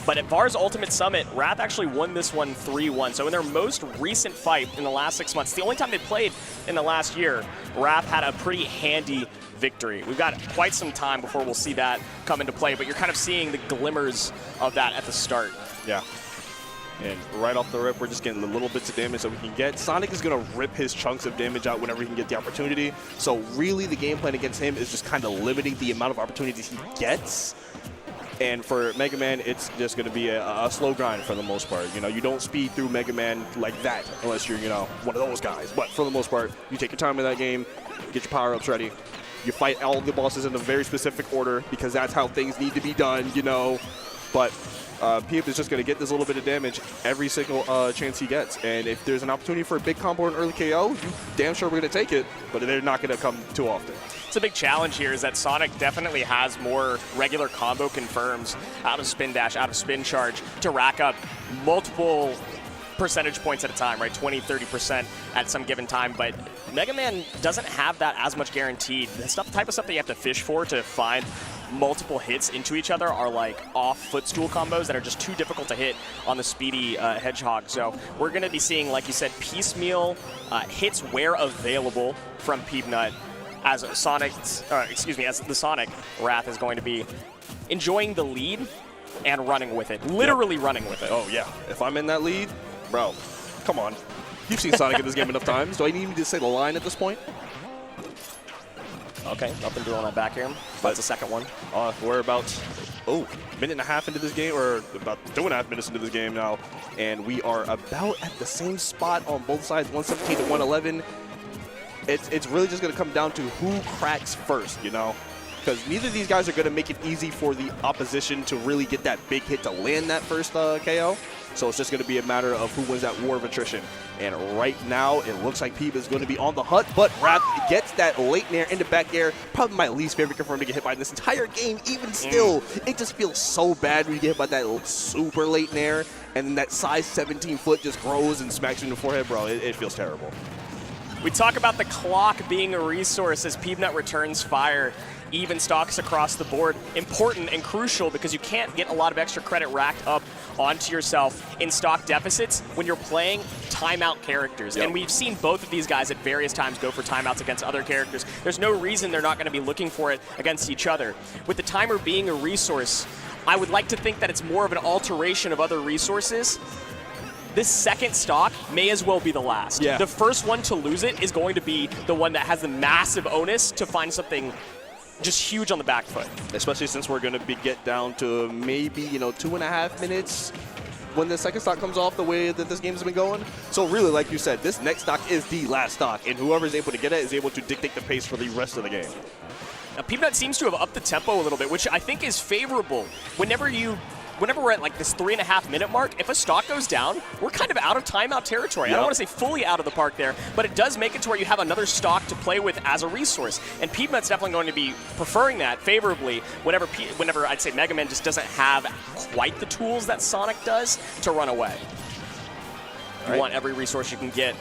But at VAR's Ultimate Summit, Wrath actually won this one 3-1. So in their most recent fight in the last 6 months, the only time they played in the last year, Wrath had a pretty handy victory. We've got quite some time before we'll see that come into play, but you're kind of seeing the glimmers of that at the start. Yeah. And right off the rip, we're just getting the little bits of damage that we can get. Sonic is going to rip his chunks of damage out whenever he can get the opportunity. So really the game plan against him is just kind of limiting the amount of opportunities he gets. And for Mega Man, it's just going to be a slow grind for the most part. You know, you don't speed through Mega Man like that unless you're, you know, one of those guys. But for the most part, you take your time in that game, get your power-ups ready. You fight all the bosses in a very specific order because that's how things need to be done, you know. But Peep is just going to get this little bit of damage every single chance he gets. And if there's an opportunity for a big combo or an early KO, you damn sure we're going to take it, but they're not going to come too often. It's a big challenge here is that Sonic definitely has more regular combo confirms out of spin dash, out of spin charge to rack up multiple percentage points at a time, right? 20, 30% at some given time, but Mega Man doesn't have that as much guaranteed. The type of stuff that you have to fish for to find multiple hits into each other are like off footstool combos that are just too difficult to hit on the speedy Hedgehog. So we're going to be seeing, like you said, piecemeal hits where available from Peanut as Sonic's, as the Sonic Wrath is going to be enjoying the lead and running with it, literally running with it. Oh yeah, if I'm in that lead, bro, come on. You've seen Sonic in this game enough times. Do I need to say the line at this point? Okay, nothing doing on that back here. That's the second one. We're about, minute and a half into this game, or about 2.5 minutes into this game now, and we are about at the same spot on both sides, 117 to 111. It's really just going to come down to who cracks first, you know? Because neither of these guys are going to make it easy for the opposition to really get that big hit to land that first KO. So it's just going to be a matter of who wins that war of attrition. And right now, it looks like Peep is going to be on the hunt, but Wrath gets that late nair into back air. Probably my least favorite confirm to get hit by in this entire game. Even still, it just feels so bad when you get hit by that super late nair, and then that size 17 foot just grows and smacks you in the forehead, bro. It feels terrible. We talk about the clock being a resource as Peanut returns fire. Even stocks across the board. Important and crucial because you can't get a lot of extra credit racked up onto yourself in stock deficits when you're playing timeout characters. Yep. And we've seen both of these guys at various times go for timeouts against other characters. There's no reason they're not going to be looking for it against each other. With the timer being a resource, I would like to think that it's more of an alteration of other resources. This second stock may as well be the last. Yeah. The first one to lose it is going to be the one that has the massive onus to find something just huge on the back foot. Especially since we're going to get down to maybe, 2.5 minutes when the second stock comes off the way that this game's been going. So really, like you said, this next stock is the last stock, and whoever's able to get it is able to dictate the pace for the rest of the game. Now, Peanut seems to have upped the tempo a little bit, which I think is favorable. Whenever we're at like this 3.5 minute mark, if a stock goes down, we're kind of out of timeout territory. Yep. I don't want to say fully out of the park there, but it does make it to where you have another stock to play with as a resource. And Peanut's definitely going to be preferring that favorably whenever I'd say Mega Man just doesn't have quite the tools that Sonic does to run away. You want every resource you can get.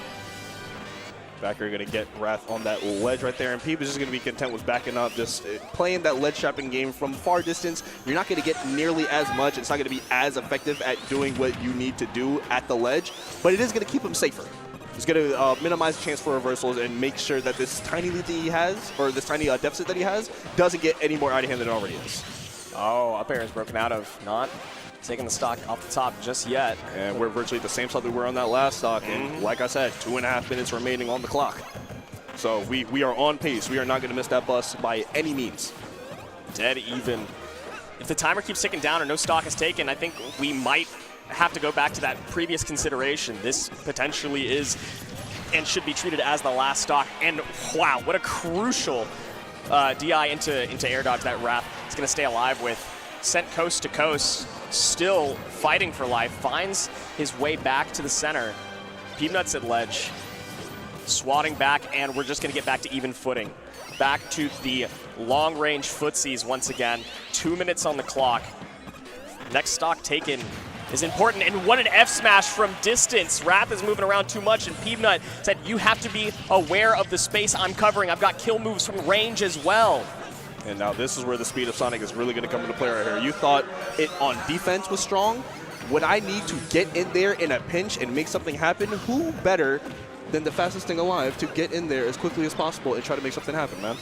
Back here, going to get Wrath on that ledge right there, and Peep is just going to be content with backing up, just playing that ledge trapping game from far distance. You're not going to get nearly as much. It's not going to be as effective at doing what you need to do at the ledge, but it is going to keep him safer. It's going to minimize the chance for reversals and make sure that this tiny lead that he has, or this tiny deficit that he has, doesn't get any more out of hand than it already is. Oh, up air is broken out of. Not taking the stock off the top just yet. And we're virtually at the same spot that we were on that last stock. And like I said, 2.5 minutes remaining on the clock. So we are on pace. We are not going to miss that bus by any means. Dead even. If the timer keeps ticking down or no stock is taken, I think we might have to go back to that previous consideration. This potentially is and should be treated as the last stock. And wow, what a crucial DI into air dodge that Wrath is going to stay alive with. Sent coast to coast, still fighting for life, finds his way back to the center. Peanut's at ledge, swatting back, and we're just going to get back to even footing. Back to the long-range footsies once again. 2 minutes on the clock. Next stock taken is important, and what an F smash from distance. Wrath is moving around too much, and Peanut said, you have to be aware of the space I'm covering. I've got kill moves from range as well. And now this is where the speed of Sonic is really going to come into play right here. You thought it on defense was strong. When I need to get in there in a pinch and make something happen, who better than the fastest thing alive to get in there as quickly as possible and try to make something happen, man?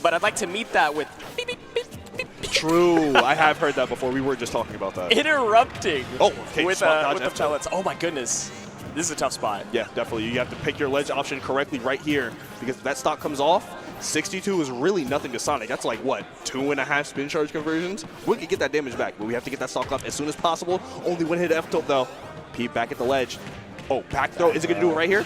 But I'd like to meet that with beep, beep, beep, beep, beep. True. I have heard that before. We were just talking about that. Interrupting okay, with the pellets. Oh my goodness. This is a tough spot. Yeah, definitely. You have to pick your ledge option correctly right here because if that stock comes off, 62 is really nothing to Sonic. That's like, what, 2.5 spin charge conversions? We could get that damage back, but we have to get that stock up as soon as possible. Only one hit F tilt, though. Pete back at the ledge. Oh, back throw. Is it going to do it right here?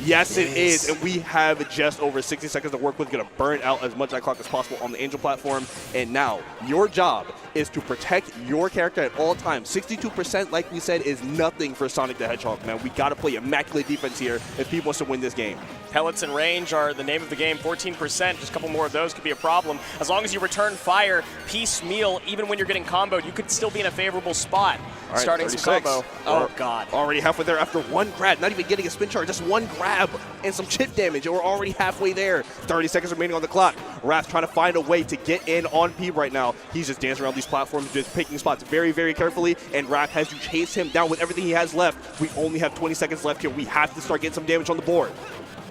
Yes, it is, and we have just over 60 seconds to work with. Going to burn out as much of that clock as possible on the Angel platform. And now, your job is to protect your character at all times. 62%, like we said, is nothing for Sonic the Hedgehog, man. We got to play immaculate defense here if Pete wants to win this game. Pellets and range are the name of the game. 14%, just a couple more of those could be a problem. As long as you return fire piecemeal, even when you're getting comboed, you could still be in a favorable spot. All right, starting 36. some combo. Oh, God. Already halfway there after one grab, not even getting a spin charge, just one grab and some chip damage, and we're already halfway there. 30 seconds remaining on the clock. Raph trying to find a way to get in on Pete right now. He's just dancing around these platforms, just picking spots very, very carefully, and Raph has to chase him down with everything he has left. We only have 20 seconds left here. We have to start getting some damage on the board.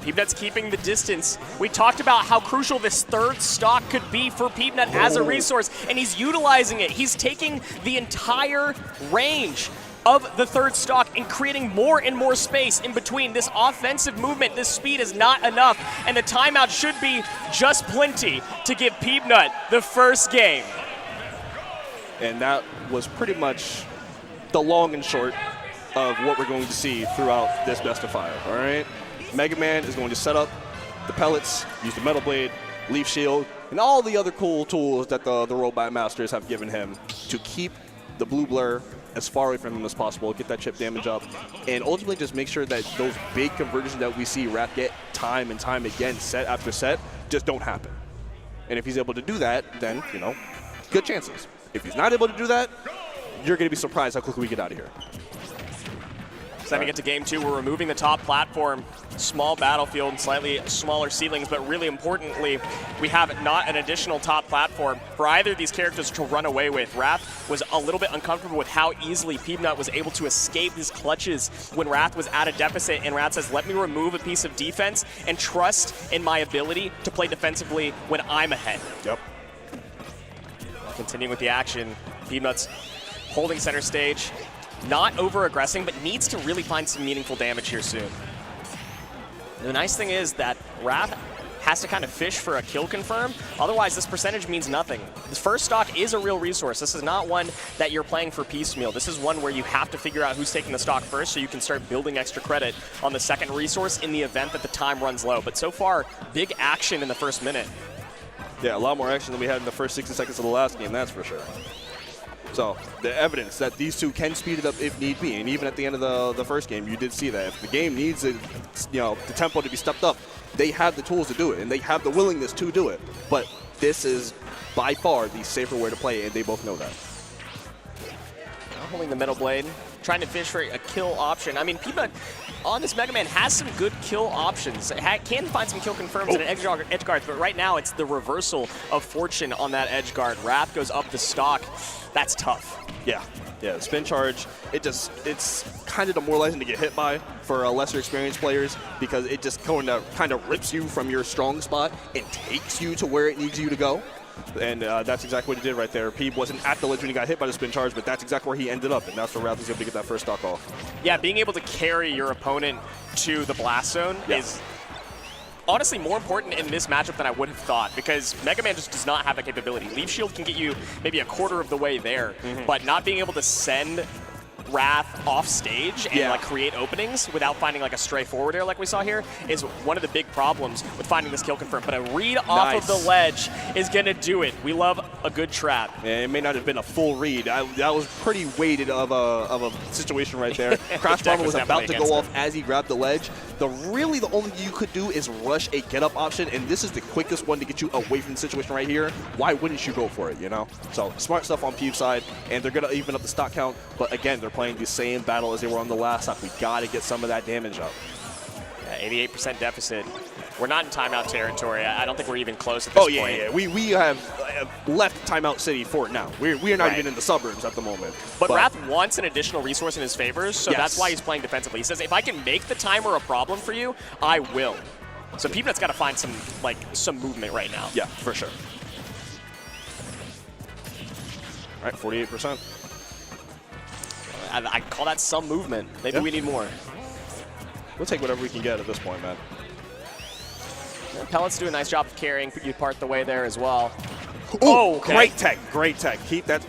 Peepnut's keeping the distance. We talked about how crucial this third stock could be for Peepnut as a resource, and he's utilizing it. He's taking the entire range of the third stock and creating more and more space in between. This offensive movement, this speed is not enough, and the timeout should be just plenty to give Peepnut the first game. And that was pretty much the long and short of what we're going to see throughout this best of 5, all right? Mega Man is going to set up the pellets, use the Metal Blade, Leaf Shield, and all the other cool tools that the Robot Masters have given him to keep the blue blur as far away from him as possible, get that chip damage up, and ultimately just make sure that those big conversions that we see Raph get time and time again, set after set, just don't happen. And if he's able to do that, then, you know, good chances. If he's not able to do that, you're going to be surprised how quickly we get out of here. So then we get to game 2. We're removing the top platform, small battlefield, and slightly smaller ceilings, but really importantly, we have not an additional top platform for either of these characters to run away with. Raph was a little bit uncomfortable with how easily Peepnut was able to escape his clutches when Raph was at a deficit, and Raph says, let me remove a piece of defense and trust in my ability to play defensively when I'm ahead. Yep. Continuing with the action, Peepnut's holding center stage, not over-aggressing, but needs to really find some meaningful damage here soon. The nice thing is that Raph has to kind of fish for a kill confirm, otherwise this percentage means nothing. This first stock is a real resource. This is not one that you're playing for piecemeal. This is one where you have to figure out who's taking the stock first so you can start building extra credit on the second resource in the event that the time runs low. But so far, big action in the first minute. Yeah, a lot more action than we had in the first 60 seconds of the last game, that's for sure. So the evidence that these two can speed it up if need be, and even at the end of the first game, you did see that. If the game needs it, you know, the tempo to be stepped up, they have the tools to do it, and they have the willingness to do it. But this is by far the safer way to play, and they both know that. Now holding the Metal Blade, trying to fish for a kill option. I mean, Peepnut on this Mega Man has some good kill options. Can find some kill confirms and edge guards, but right now it's the reversal of fortune on that edge guard. Raph goes up the stock. That's tough. Yeah, the spin charge, it's kind of demoralizing to get hit by for lesser experienced players because it just kind of rips you from your strong spot and takes you to where it needs you to go. And that's exactly what he did right there. Pete wasn't at the ledge when he got hit by the spin charge, but that's exactly where he ended up, and that's where Raph was able to get that first stock off. Yeah, being able to carry your opponent to the blast zone is honestly more important in this matchup than I would have thought, because Mega Man just does not have that capability. Leaf Shield can get you maybe a quarter of the way there, but not being able to send Raph off stage and like create openings without finding like a stray forward air like we saw here is one of the big problems with finding this kill confirm. But a read off of the ledge is going to do it. We love a good trap. Yeah, it may not have been a full read. That was pretty weighted of a situation right there. Crash Bomber was about to go off as he grabbed the ledge. Really the only thing you could do is rush a get up option, and this is the quickest one to get you away from the situation right here. Why wouldn't you go for it, you know? So smart stuff on Peeve's side, and they're going to even up the stock count, but again, they're playing the same battle as they were on the last stock. We got to get some of that damage up. Yeah, 88% deficit. We're not in timeout territory. I don't think we're even close at this point. Yeah. We have left timeout city for it now. We are not even in the suburbs at the moment. But Raph wants an additional resource in his favor, so that's why he's playing defensively. He says, if I can make the timer a problem for you, I will. So Peepnut's got to find some movement right now. Yeah, for sure. All right, 48%. I call that some movement. Maybe we need more. We'll take whatever we can get at this point, man. Pellets do a nice job of carrying you part the way there as well. Oh, okay. Great tech, great tech. Keep that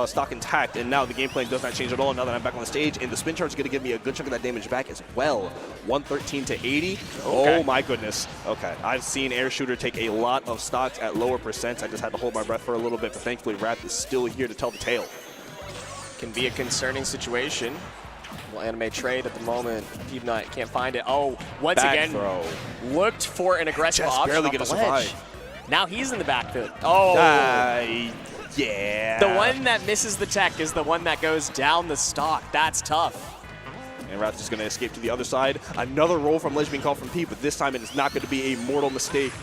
stock intact, and now the game plan does not change at all now that I'm back on the stage, and the spin charge is going to give me a good chunk of that damage back as well. 113 to 80. Okay. Oh my goodness. Okay, I've seen Air Shooter take a lot of stocks at lower percents. I just had to hold my breath for a little bit, but thankfully Wrath is still here to tell the tale. Can be a concerning situation. Well, anime trade at the moment. Peanut can't find it. Oh, once Back again, throw. Looked for an aggressive Just option barely off gonna the ledge. survive. Now he's in the backfield. Oh. Yeah. The one that misses the tech is the one that goes down the stock. That's tough. And Wrath is going to escape to the other side. Another roll from ledge being called from P, but this time it is not going to be a mortal mistake.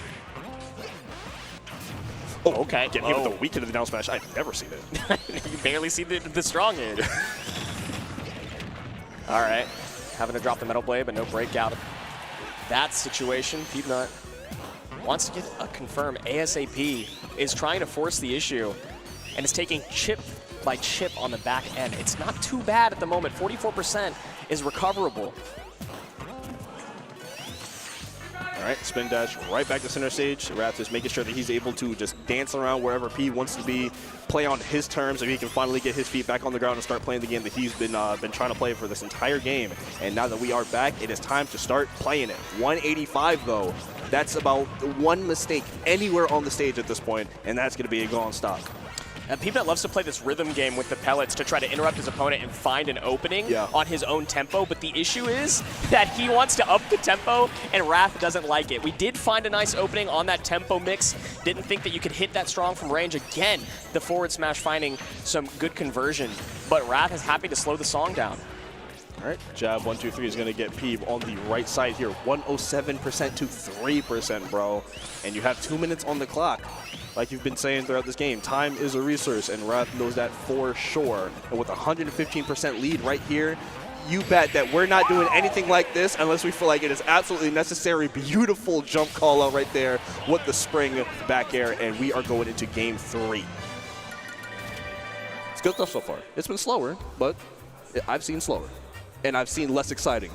Oh, okay. Getting hit with the weak hit of the down smash. I've never seen it. You barely see the strong hit. All right. Having to drop the metal blade, but no breakout of that situation. Peanut wants to get a confirm ASAP, is trying to force the issue, and is taking chip by chip on the back end. It's not too bad at the moment. 44% is recoverable. All right, spin dash right back to center stage. Wrath is making sure that he's able to just dance around wherever P wants to be, play on his terms, so he can finally get his feet back on the ground and start playing the game that he's been trying to play for this entire game. And now that we are back, it is time to start playing it. 185 though. That's about one mistake anywhere on the stage at this point, and that's going to be a gone stock. And Peanut loves to play this rhythm game with the pellets to try to interrupt his opponent and find an opening on his own tempo. But the issue is that he wants to up the tempo, and Wrath doesn't like it. We did find a nice opening on that tempo mix. Didn't think that you could hit that strong from range. Again, the forward smash finding some good conversion. But Wrath is happy to slow the song down. All right, jab 1, 2, 3 is going to get Peeb on the right side here. 107% to 3%, bro. And you have 2 minutes on the clock. Like you've been saying throughout this game, time is a resource, and Wrath knows that for sure. And with a 115% lead right here, you bet that we're not doing anything like this unless we feel like it is absolutely necessary. Beautiful jump call out right there with the spring back air, and we are going into game 3. It's good stuff so far. It's been slower, but I've seen slower. And I've seen less exciting,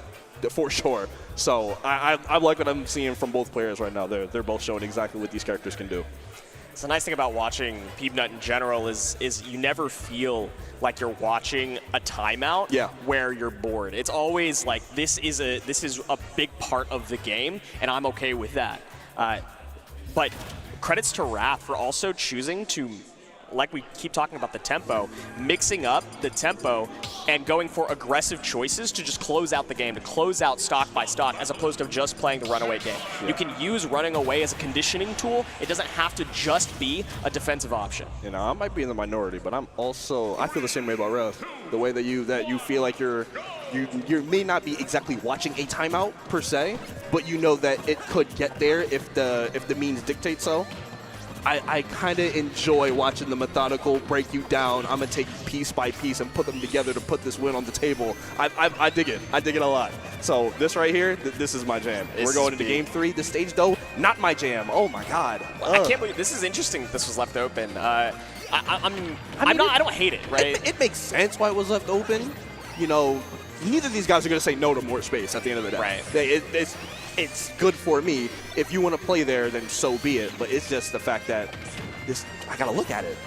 for sure. So I like what I'm seeing from both players right now. They're both showing exactly what these characters can do. So the nice thing about watching Peanut in general is you never feel like you're watching a timeout where you're bored. It's always like this is a big part of the game, and I'm okay with that. But credits to Wrath for also choosing to, like we keep talking about the tempo, mixing up the tempo and going for aggressive choices to just close out the game, to close out stock by stock, as opposed to just playing the runaway game. You can use running away as a conditioning tool. It doesn't have to just be a defensive option. You know, I might be in the minority, but I feel the same way about Wrath. The way that you feel like you may not be exactly watching a timeout per se, but you know that it could get there if the means dictate so. I kind of enjoy watching the methodical break you down. I'm going to take piece by piece and put them together to put this win on the table. I dig it. I dig it a lot. So this right here, this is my jam. We're going into game 3. The stage, though, not my jam. Oh, my God. I can't believe this is interesting that this was left open. I don't hate it, right? It makes sense why it was left open. You know, neither of these guys are going to say no to more space at the end of the day. Right. It's good for me. If you want to play there, then so be it. But it's just the fact that I gotta look at it.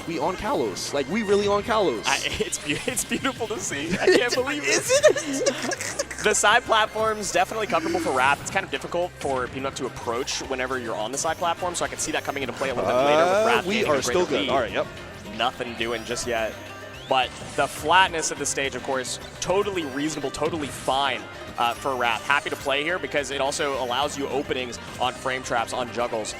We on Kalos. Like, we really on Kalos. It's beautiful to see. I can't believe it. Is it? The side platform's definitely comfortable for Wrath. It's kind of difficult for Peanut to approach whenever you're on the side platform, so I can see that coming into play a little bit later with Wrath. We are still good. All right, yep. Nothing doing just yet. But the flatness of the stage, of course, totally reasonable, totally fine for Wrath. Happy to play here because it also allows you openings on frame traps, on juggles.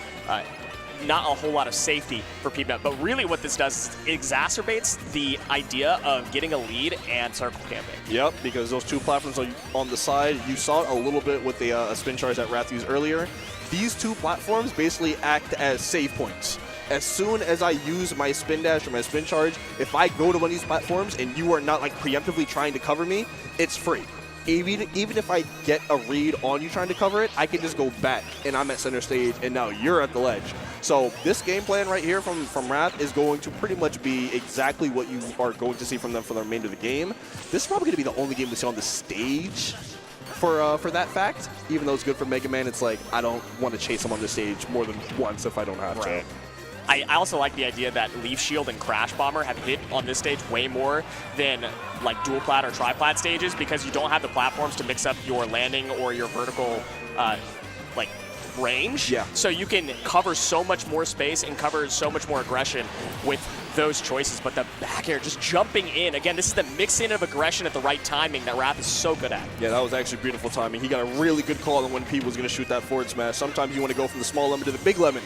Not a whole lot of safety for Peanut, but really what this does is it exacerbates the idea of getting a lead and circle camping. Yep, because those two platforms on the side, you saw it a little bit with the spin charge that Wrath used earlier. These two platforms basically act as save points. As soon as I use my spin dash or my spin charge, if I go to one of these platforms and you are not like preemptively trying to cover me, it's free. Even if I get a read on you trying to cover it, I can just go back and I'm at center stage and now you're at the ledge. So this game plan right here from Wrath is going to pretty much be exactly what you are going to see from them for the remainder of the game. This is probably going to be the only game we see on the stage for that fact. Even though it's good for Mega Man, it's like I don't want to chase him on the stage more than once if I don't have to. I also like the idea that Leaf Shield and Crash Bomber have hit on this stage way more than like dual plat or tri-plat stages because you don't have the platforms to mix up your landing or your vertical like range. Yeah. So you can cover so much more space and cover so much more aggression with those choices. But the back air, just jumping in. Again, this is the mix-in of aggression at the right timing that Raph is so good at. Yeah, that was actually beautiful timing. He got a really good call on when Pete was going to shoot that forward smash. Sometimes you want to go from the small lemon to the big lemon.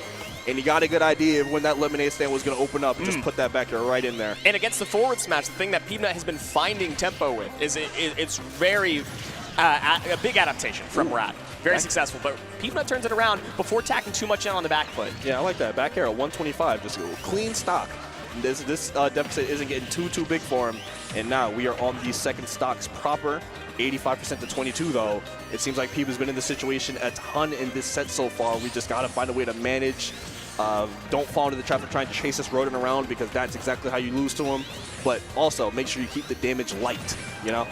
And he got a good idea of when that lemonade stand was going to open up and just put that back there right in there. And against the forward smash, the thing that Peanut has been finding tempo with is it's very a big adaptation from Raph. Very successful, but Peanut turns it around before tacking too much in on the back foot. Yeah, I like that. Back air at 125, just a clean stock. This deficit isn't getting too big for him. And now we are on the second stocks proper. 85% to 22 though. It seems like Peep has been in this situation a ton in this set so far. We just got to find a way to manage. Don't fall into the trap of trying to chase this rodent around because that's exactly how you lose to him. But also make sure you keep the damage light, you know?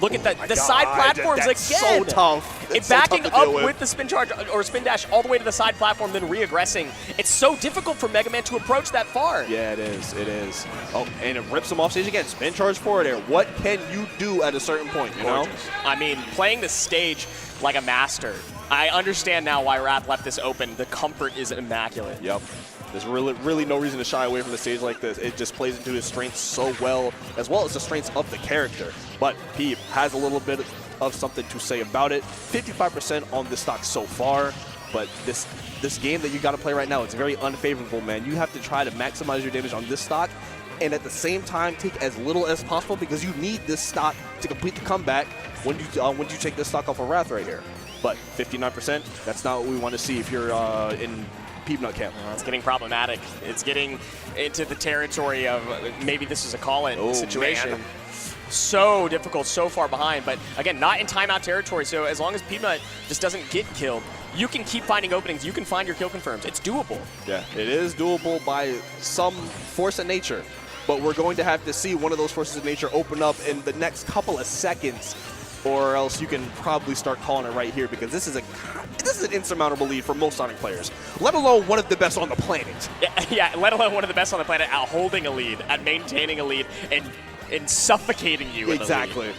Look at that, the side platforms that's again. So tough. It's backing up with the spin charge or spin dash all the way to the side platform, then re-aggressing. It's so difficult for Mega Man to approach that far. Yeah, it is. It is. Oh, and it rips him off stage again. Spin charge forward air. What can you do at a certain point, you know? I mean, playing the stage like a master. I understand now why Raph left this open. The comfort is immaculate. Yep. There's really no reason to shy away from the stage like this. It just plays into his strengths so well as the strengths of the character. But Peep has a little bit of something to say about it. 55% on this stock so far, but this game that you got to play right now, it's very unfavorable, man. You have to try to maximize your damage on this stock and at the same time take as little as possible because you need this stock to complete the comeback when you take this stock off of Wrath right here. But 59%, that's not what we want to see if you're in Peanut camp. It's getting problematic. It's getting into the territory of maybe this is a call-in situation. Man. So difficult, so far behind, but again, not in timeout territory, so as long as Peanut just doesn't get killed, you can keep finding openings, you can find your kill confirms. It's doable. Yeah, it is doable by some force of nature, but we're going to have to see one of those forces of nature open up in the next couple of seconds, or else you can probably start calling it right here because this is an insurmountable lead for most Sonic players, let alone one of the best on the planet. Yeah, let alone one of the best on the planet at holding a lead, at maintaining a lead, and suffocating you with exactly. a lead.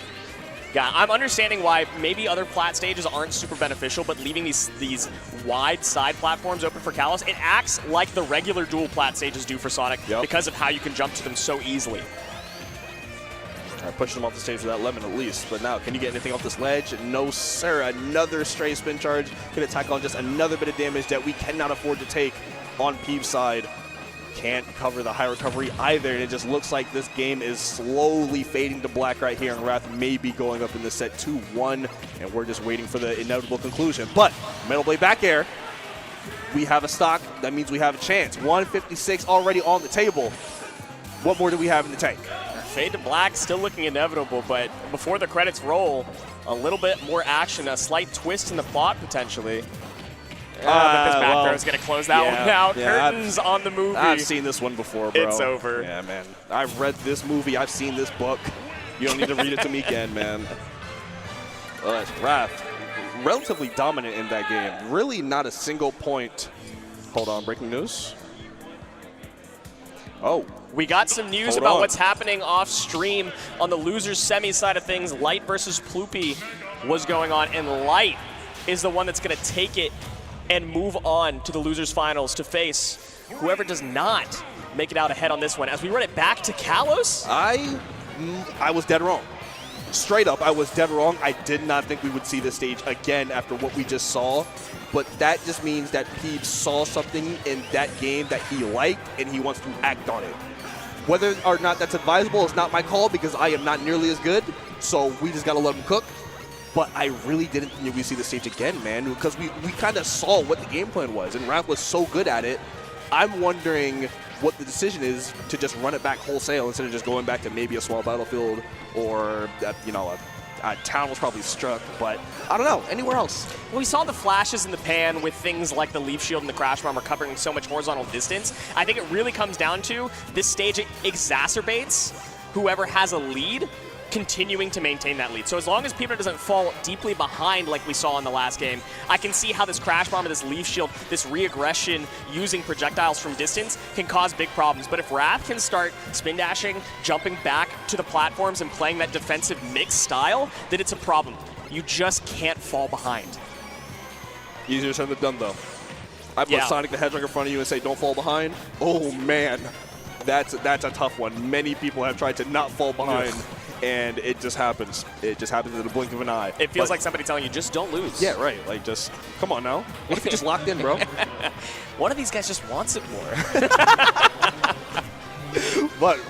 Yeah, I'm understanding why maybe other plat stages aren't super beneficial, but leaving these wide side platforms open for Kalos, it acts like the regular dual plat stages do for Sonic because of how you can jump to them so easily. Pushing him off the stage with that lemon at least. But now, can you get anything off this ledge? No, sir. Another stray spin charge. Can attack on just another bit of damage that we cannot afford to take on Peep's side. Can't cover the high recovery either. And it just looks like this game is slowly fading to black right here. And Wrath may be going up in the set 2-1. And we're just waiting for the inevitable conclusion. But Metal Blade back air. We have a stock. That means we have a chance. 156 already on the table. What more do we have in the tank? Fade to black, still looking inevitable, but before the credits roll, a little bit more action, a slight twist in the plot potentially. But this back throw is going to close that one out. Curtains on the movie. I've seen this one before, bro. It's over. Yeah, man. I've read this movie. I've seen this book. You don't need to read it to me again, man. Wrath, relatively dominant in that game. Really not a single point. Hold on, breaking news. Oh. We got some news about what's happening off stream on the losers semi side of things. Light versus Ploopy was going on, and Light is the one that's going to take it and move on to the losers finals to face whoever does not make it out ahead on this one. As we run it back to Kalos. I was dead wrong. Straight up, I was dead wrong. I did not think we would see this stage again after what we just saw. But that just means that Peep saw something in that game that he liked, and he wants to act on it. Whether or not that's advisable is not my call because I am not nearly as good, so we just got to let him cook. But I really didn't think we'd see the stage again, man, because we kind of saw what the game plan was, and Wrath was so good at it. I'm wondering what the decision is to just run it back wholesale instead of just going back to maybe a small battlefield or, a town was probably struck, but I don't know, anywhere else. Well, we saw the flashes in the pan with things like the Leaf Shield and the Crash Bomber covering so much horizontal distance. I think it really comes down to this stage exacerbates whoever has a lead continuing to maintain that lead. So as long as Peanut doesn't fall deeply behind like we saw in the last game, I can see how this Crash Bomb, this Leaf Shield, this re-aggression using projectiles from distance can cause big problems. But if Wrath can start spin dashing, jumping back to the platforms and playing that defensive mix style, then it's a problem. You just can't fall behind. Easier said than done, though. I put Sonic the Hedgehog in front of you and say, don't fall behind. Oh, man. That's a tough one. Many people have tried to not fall behind, and it just happens. It just happens in the blink of an eye. It feels like somebody telling you, just don't lose. Yeah, right. Like, just, come on now. What if you just locked in, bro? One of these guys just wants it more. But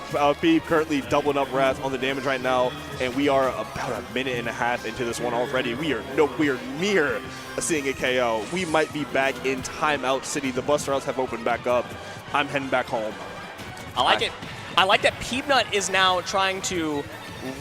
Peep currently doubling up Wrath on the damage right now, and we are about a minute and a half into this one already. We are near seeing a KO. We might be back in Timeout City. The bus routes have opened back up. I'm heading back home. I like it. I like that Peanut is now trying to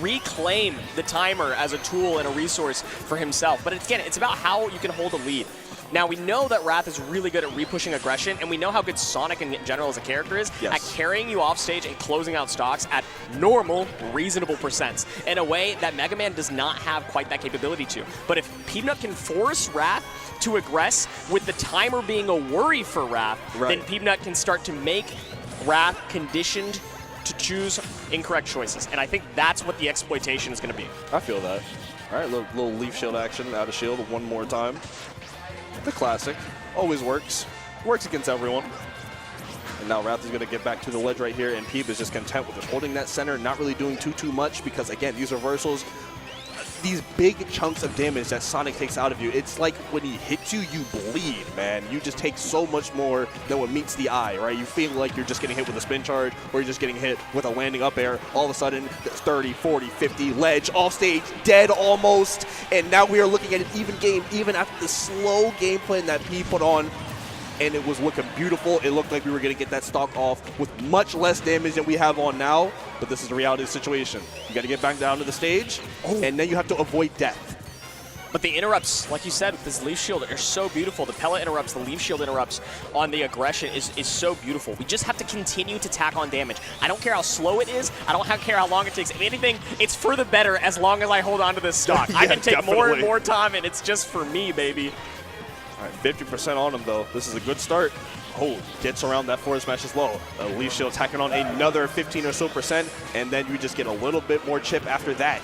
reclaim the timer as a tool and a resource for himself. But again, it's about how you can hold a lead. Now, we know that Wrath is really good at re-pushing aggression, and we know how good Sonic in general as a character is at carrying you off stage and closing out stocks at normal, reasonable percents in a way that Mega Man does not have quite that capability to. But if Peanut can force Wrath to aggress with the timer being a worry for Wrath, then Peanut can start to make Wrath conditioned to choose incorrect choices. And I think that's what the exploitation is going to be. I feel that. All right, little Leaf Shield action out of shield one more time. The classic. Always works. Works against everyone. And now Wrath is going to get back to the ledge right here, and Peep is just content with just holding that center, not really doing too much, because, again, these reversals, these big chunks of damage that Sonic takes out of you, it's like when he hits you, you bleed, man. You just take so much more than what meets the eye, right? You feel like you're just getting hit with a spin charge, or you're just getting hit with a landing up air. All of a sudden, 30, 40, 50, ledge, off stage, dead almost. And now we are looking at an even game, even after the slow game plan that P put on. And it was looking beautiful. It looked like we were going to get that stock off with much less damage than we have on now. But this is the reality of the situation. You got to get back down to the stage, and then you have to avoid death. But the interrupts, like you said, with this Leaf Shield are so beautiful. The pellet interrupts, the Leaf Shield interrupts on the aggression is so beautiful. We just have to continue to tack on damage. I don't care how slow it is. I don't care how long it takes. If anything, it's for the better as long as I hold on to this stock. I can take more and more time, and it's just for me, baby. All right, 50% on him, though. This is a good start. Oh, gets around that forward smash as low. Leaf Shield tacking on another 15 or so %, and then you just get a little bit more chip after that.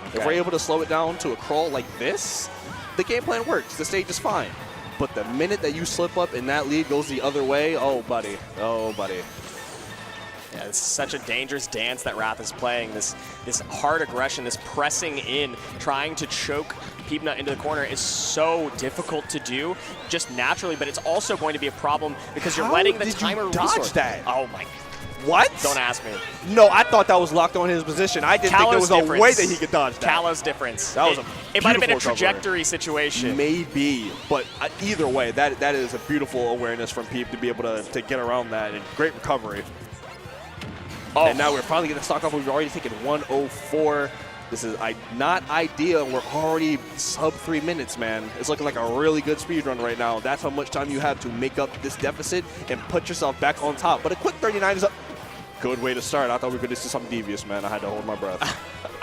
Okay. If we're able to slow it down to a crawl like this, the game plan works. The stage is fine. But the minute that you slip up and that lead goes the other way, oh, buddy. Oh, buddy. Yeah, this is such a dangerous dance that Wrath is playing. This hard aggression, this pressing in, trying to choke Peanut into the corner is so difficult to do just naturally, but it's also going to be a problem because you're letting the timer resource. That? Oh my. What? Don't ask me. No, I thought that was locked on his position. I didn't think there was a way that he could dodge that. Kalos difference. That was it might have been a trajectory situation. Maybe, but either way, that is a beautiful awareness from Peep to be able to get around that, and great recovery. Oh. And now we're finally getting stock off. We've already taken 104. This is not ideal. We're already sub 3 minutes, man. It's looking like a really good speed run right now. That's how much time you have to make up this deficit and put yourself back on top. But a quick 39 is a good way to start. I thought we were going to see something devious, man. I had to hold my breath.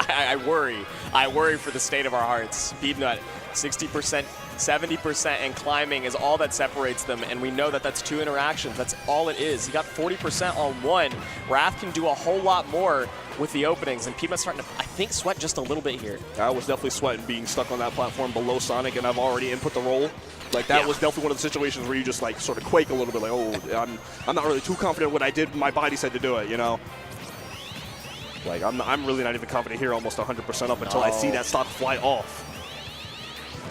I worry. I worry for the state of our hearts. Peanut, 60%, 70%, and climbing is all that separates them, and we know that that's 2 interactions. That's all it is. He got 40% on 1. Wrath can do a whole lot more with the openings, and Peanut's starting to, I think, sweat just a little bit here. I was definitely sweating being stuck on that platform below Sonic, and I've already input the roll. Like, that was definitely one of the situations where you just, like, sort of quake a little bit, like, oh, I'm not really too confident what I did. My body said to do it, you know? Like, I'm really not even confident here, almost 100% up until I see that stock fly off.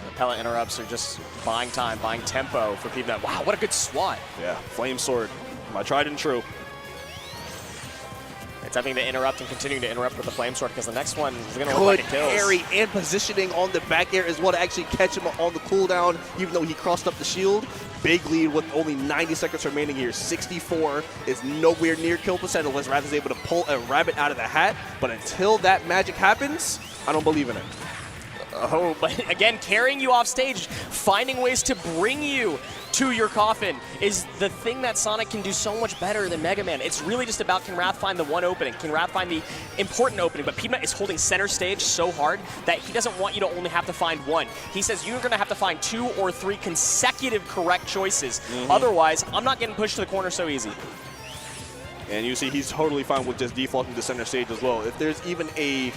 The pellet interrupts are just buying time, buying tempo for Peanut. Wow, what a good swat. Yeah, Flame Sword. My tried and true. It's having to interrupt and continuing to interrupt with the Flame Sword because the next one is going to look like it kills. Parry and positioning on the back air as well to actually catch him on the cooldown, even though he crossed up the shield. Big lead with only 90 seconds remaining here. 64 is nowhere near kill percent unless Wrath is able to pull a rabbit out of the hat. But until that magic happens, I don't believe in it. Oh, but again, carrying you off stage, finding ways to bring you to your coffin is the thing that Sonic can do so much better than Mega Man. It's really just about, can Wrath find the one opening? Can Wrath find the important opening? But Peanut is holding center stage so hard that he doesn't want you to only have to find one. He says you're going to have to find 2 or 3 consecutive correct choices. Otherwise, I'm not getting pushed to the corner so easy. And you see he's totally fine with just defaulting to center stage as well. If there's even a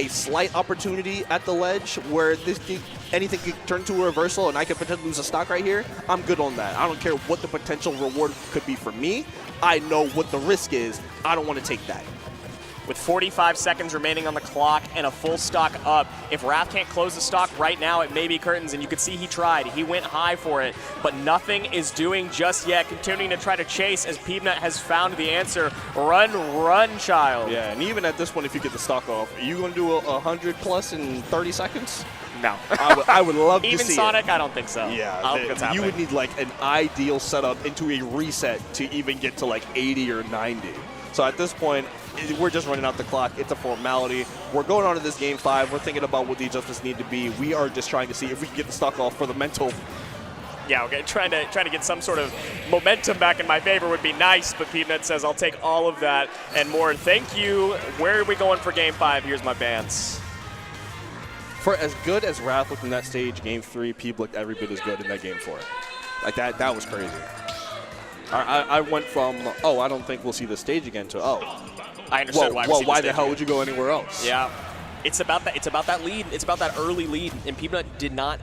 slight opportunity at the ledge where anything could turn to a reversal and I could potentially lose a stock right here, I'm good on that. I don't care what the potential reward could be for me. I know what the risk is. I don't want to take that. With 45 seconds remaining on the clock and a full stock up, if Wrath can't close the stock right now, it may be curtains, and you can see he tried. He went high for it, but nothing is doing just yet. Continuing to try to chase as Peanut has found the answer. Run, run, child. Yeah, and even at this point, if you get the stock off, are you going to do 100 plus in 30 seconds? No. I would love to see Even Sonic, I don't think so. Yeah, I don't think it's happening. you would need like an ideal setup into a reset to even get to like 80 or 90. So at this point, we're just running out the clock. It's a formality. We're going on to this game 5. We're thinking about what the adjustments need to be. We are just trying to see if we can get the stock off for the mental. Yeah, okay. Trying to get some sort of momentum back in my favor would be nice, but Peanut says I'll take all of that and more. Thank you. Where are we going for game 5? Here's my bands. For as good as Wrath looked in that stage, game 3, Peeb looked every bit as good in that game 4. Like that was crazy. I went from, I don't think we'll see the stage again, to, I understood why. Well, why the hell would you go anywhere else? Yeah, it's about that. It's about that lead. It's about that early lead, and Peanut did not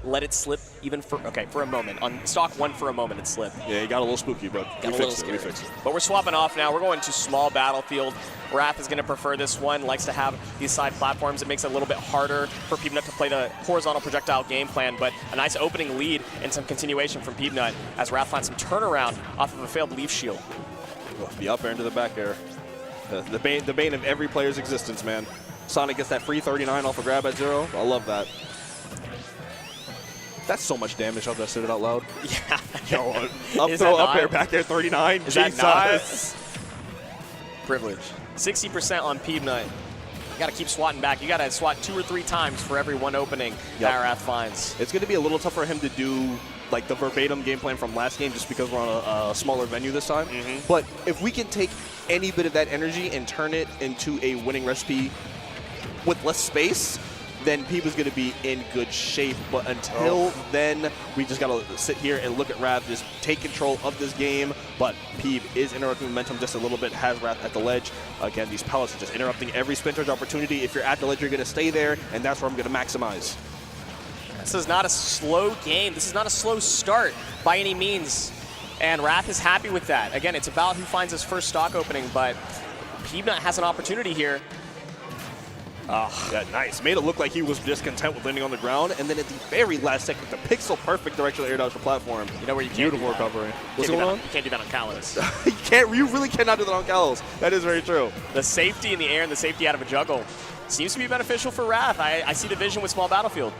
let it slip even for a moment. On stock 1 for a moment, it slipped. Yeah, he got a little spooky, but we fixed it. But we're swapping off now. We're going to small battlefield. Wrath is going to prefer this one. Likes to have these side platforms. It makes it a little bit harder for Peanut to play the horizontal projectile game plan, but a nice opening lead and some continuation from Peanut as Wrath finds some turnaround off of a failed leaf shield. The up air into the back air. The bane of every player's existence, man. Sonic gets that free 39 off a grab at 0. I love that. That's so much damage. I'll just say it out loud. Yeah. Yo, up throw, up air, back air 39. Is that not privilege? 60% on Peanut. You got to keep swatting back. You got to swat 2 or 3 times for every one opening that Wrath finds. It's going to be a little tough for him to do like the verbatim game plan from last game just because we're on a smaller venue this time. But if we can take any bit of that energy and turn it into a winning recipe with less space, then Peeb is going to be in good shape. But until then, we just got to sit here and look at Wrath, just take control of this game. But Peeb is interrupting momentum just a little bit, has Wrath at the ledge. Again, these pellets are just interrupting every spin charge opportunity. If you're at the ledge, you're going to stay there, and that's where I'm going to maximize. This is not a slow game. This is not a slow start by any means. And Wrath is happy with that. Again, it's about who finds his first stock opening, but Peanut has an opportunity here. Oh, yeah, nice. Made it look like he was just content with landing on the ground, and then at the very last second, the pixel-perfect directional air dodge for platform. You know where you can't Beautiful do that. recovery. What's going on? You can't do that on Kalos. You really cannot do that on Kalos. That is very true. The safety in the air and the safety out of a juggle seems to be beneficial for Wrath. I see the vision with small battlefield.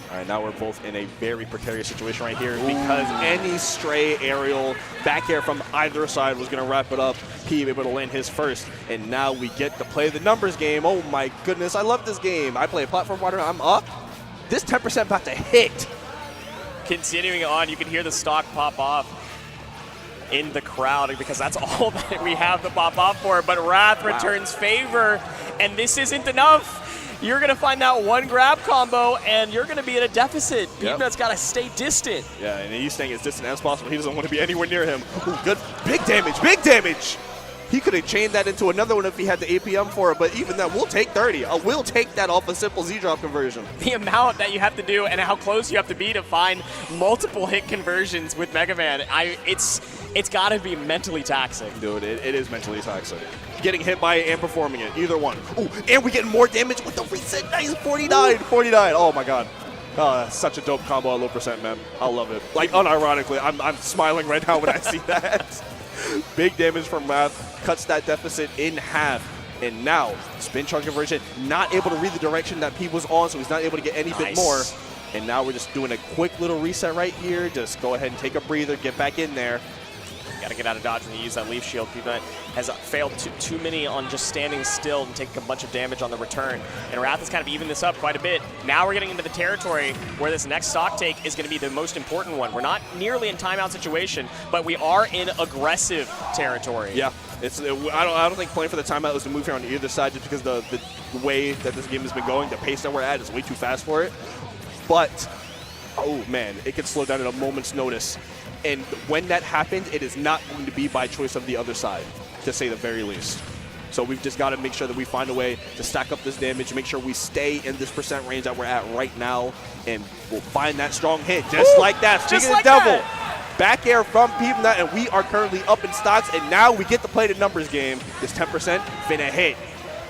All right, now we're both in a very precarious situation right here because any stray aerial back air from either side was going to wrap it up. Peeb able to land his first, and now we get to play the numbers game. Oh my goodness, I love this game. I play a platform water, I'm up. This 10% about to hit. Continuing on, you can hear the stock pop off in the crowd because that's all that we have to pop off for. But Wrath returns favor, and this isn't enough. You're going to find that one grab combo, and you're going to be at a deficit. Peanut's got to stay distant. Yeah, and he's staying as distant as possible. He doesn't want to be anywhere near him. Ooh, good. Big damage, big damage. He could have chained that into another one if he had the APM for it, but even that, we'll take 30. We'll take that off a simple Z-drop conversion. The amount that you have to do and how close you have to be to find multiple hit conversions with Mega Man, it's got to be mentally taxing. Dude, it is mentally taxing. Getting hit by it and performing it, either one. Ooh, and we get more damage with the reset. Nice, 49. Oh my god. Oh, such a dope combo at low percent, man. I love it. Like, unironically, I'm smiling right now when I see that. Big damage from Wrath, cuts that deficit in half. And now, spin charge conversion, not able to read the direction that Peeb was on, so he's not able to get any bit more. And now we're just doing a quick little reset right here. Just go ahead and take a breather, get back in there. Got to get out of dodge when you use that leaf shield. Peanut has failed too many on just standing still and taking a bunch of damage on the return. And Wrath has kind of evened this up quite a bit. Now we're getting into the territory where this next stock take is going to be the most important one. We're not nearly in timeout situation, but we are in aggressive territory. Yeah, I don't think playing for the timeout is the move here on either side, just because the way that this game has been going, the pace that we're at is way too fast for it. But, oh man, it can slow down at a moment's notice. And when that happens, it is not going to be by choice of the other side, to say the very least. So we've just got to make sure that we find a way to stack up this damage, make sure we stay in this percent range that we're at right now, and we'll find that strong hit just like that. Speaking of the devil, back air from Peanut, and we are currently up in stocks, and now we get to play the numbers game. This 10% finna hit.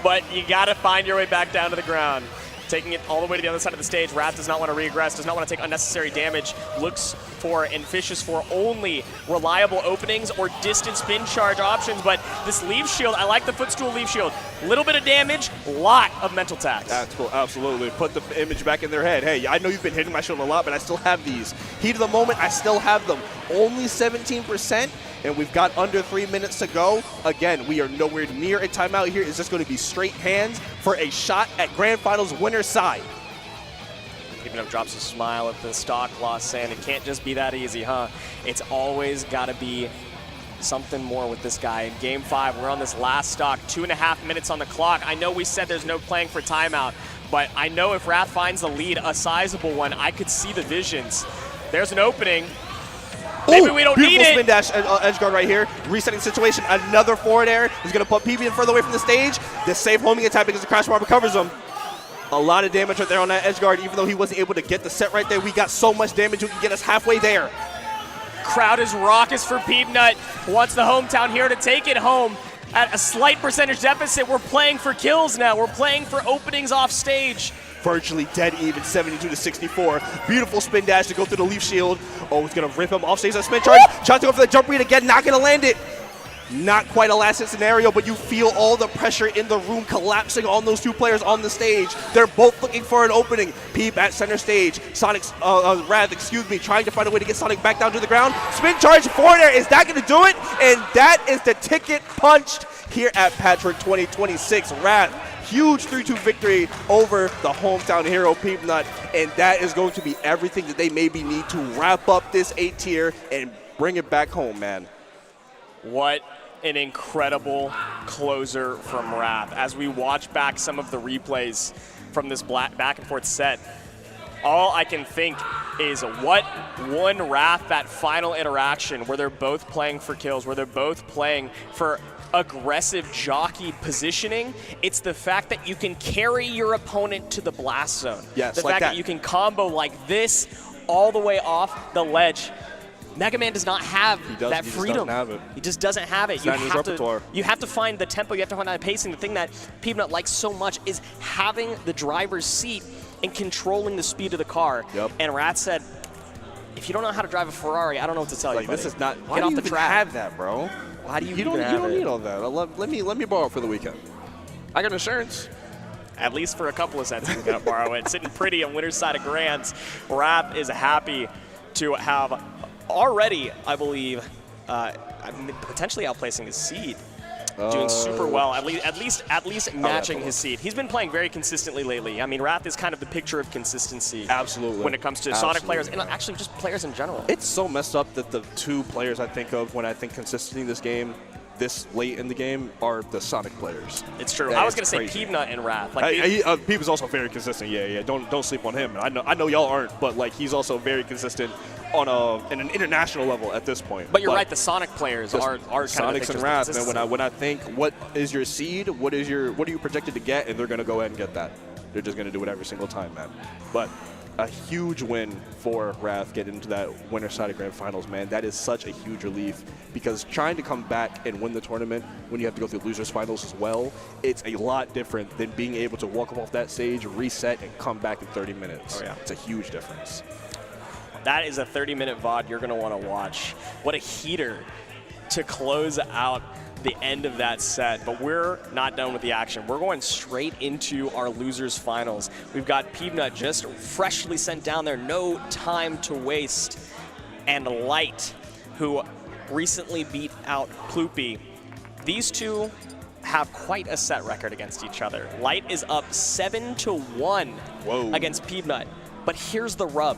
But you got to find your way back down to the ground. Taking it all the way to the other side of the stage. Wrath does not want to regress, does not want to take unnecessary damage, looks for and fishes for only reliable openings or distant spin charge options, but this leaf shield, I like the footstool leaf shield. Little bit of damage, lot of mental tax. Absolutely. Put the image back in their head. Hey, I know you've been hitting my shield a lot, but I still have these. Heat of the moment, I still have them. Only 17%, and we've got under 3 minutes to go. Again, we are nowhere near a timeout here. It's just going to be straight hands for a shot at Grand Finals winner's side. Peanut drops a smile at the stock loss, saying it can't just be that easy, huh? It's always got to be something more with this guy. In Game 5, we're on this last stock, 2.5 minutes on the clock. I know we said there's no playing for timeout, but I know if Wrath finds the lead, a sizable one, I could see the visions. There's an opening. Maybe we don't need it. Beautiful spin dash edge guard right here. Resetting situation. Another forward air. He's going to put PB further away from the stage. This safe homing attack because the crash bar recovers him. A lot of damage right there on that edge guard. Even though he wasn't able to get the set right there, we got so much damage we can get us halfway there. Crowd is raucous for Peanut. Wants the hometown hero to take it home at a slight percentage deficit. We're playing for kills now. We're playing for openings off stage. Virtually dead even, 72-64. Beautiful spin dash to go through the leaf shield. Oh, it's going to rip him off stage on spin charge. Tries to go for the jump read again, not going to land it. Not quite a last hit scenario, but you feel all the pressure in the room collapsing on those two players on the stage. They're both looking for an opening. Peep at center stage. Wrath, trying to find a way to get Sonic back down to the ground. Spin charge forward air. Is that going to do it? And that is the ticket punched here at Patchwork 2026. Wrath, huge 3-2 victory over the hometown hero Peanut, and that is going to be everything that they maybe need to wrap up this 8 tier and bring it back home, man. What an incredible closer from Wrath. As we watch back some of the replays from this back and forth set, all I can think is what won Wrath that final interaction where they're both playing for kills, where they're both playing for aggressive jockey positioning. It's the fact that you can carry your opponent to the blast zone. Yes, the like fact that you can combo like this all the way off the ledge. Mega Man does not have that freedom. Just doesn't have it. He just doesn't have it. It's not in his repertoire. You have to find the tempo. You have to find that pacing. The thing that Peanut likes so much is having the driver's seat and controlling the speed of the car. Yep. And Rat said, if you don't know how to drive a Ferrari, I don't know what to tell you. Like, this is not. Get off the track. Have that, bro? Why do you don't have it? need all that. Let me borrow it for the weekend. I got insurance. At least for a couple of sets, he's going to borrow it. Sitting pretty on winner's side of Grands. Wrath is happy to have already, I believe, potentially outplacing his seed. Doing super well, at least matching his seed. He's been playing very consistently lately. I mean, Wrath is kind of the picture of consistency. Absolutely. When it comes to Sonic players, and actually just players in general. It's so messed up that the two players I think of when I think consistency in this game, this late in the game, are the Sonic players. It's true. I was going to say Peanut and Wrath. Like Peep is also very consistent. Yeah. Don't sleep on him. I know y'all aren't, but like he's also very consistent on an international level at this point. But you're right. The Sonic players are kind of Sonics and Wrath. And when I think, what is your seed? What are you projected to get? And they're going to go ahead and get that. They're just going to do it every single time, man. But a huge win for Wrath getting into that winner's side of Grand Finals, man. That is such a huge relief because trying to come back and win the tournament when you have to go through losers finals as well, it's a lot different than being able to walk off that stage, reset, and come back in 30 minutes. Oh, yeah. It's a huge difference. That is a 30-minute VOD you're going to want to watch. What a heater to close out the end of that set, but we're not done with the action. We're going straight into our losers finals. We've got Peanut just freshly sent down there, no time to waste, and Light, who recently beat out Ploopy. These two have quite a set record against each other. Light is up 7-1 against Peanut. But here's the rub.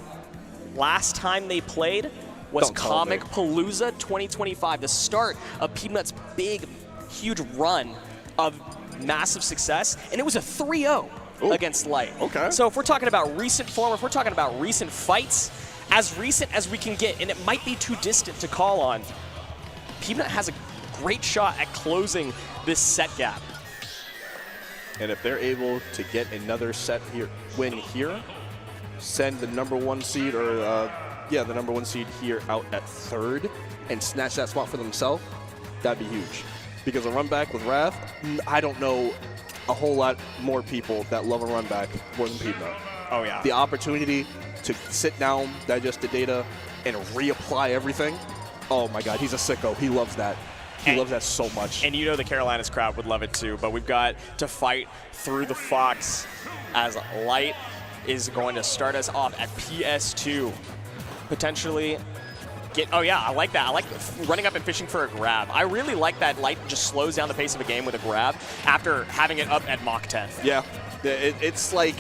Last time they played was Comic Palooza 2025, the start of Peanut's big, huge run of massive success, and it was a 3-0 against Light. Okay. So if we're talking about recent form, if we're talking about recent fights, as recent as we can get, and it might be too distant to call on, Peanut has a great shot at closing this set gap. And if they're able to get another win here, send the #1 seed, or the #1 seed here out at 3rd, and snatch that spot for themselves, that'd be huge. Because a run back with Wrath, I don't know a whole lot more people that love a run back more than Peanut. Oh yeah. The opportunity to sit down, digest the data, and reapply everything. Oh my God, he's a sicko. He loves that. He loves that so much. And you know the Carolinas crowd would love it too, but we've got to fight through the Fox as Light is going to start us off at PS2. Potentially oh yeah, I like that. I like running up and fishing for a grab. I really like that Light just slows down the pace of a game with a grab after having it up at Mach 10. Yeah. It's like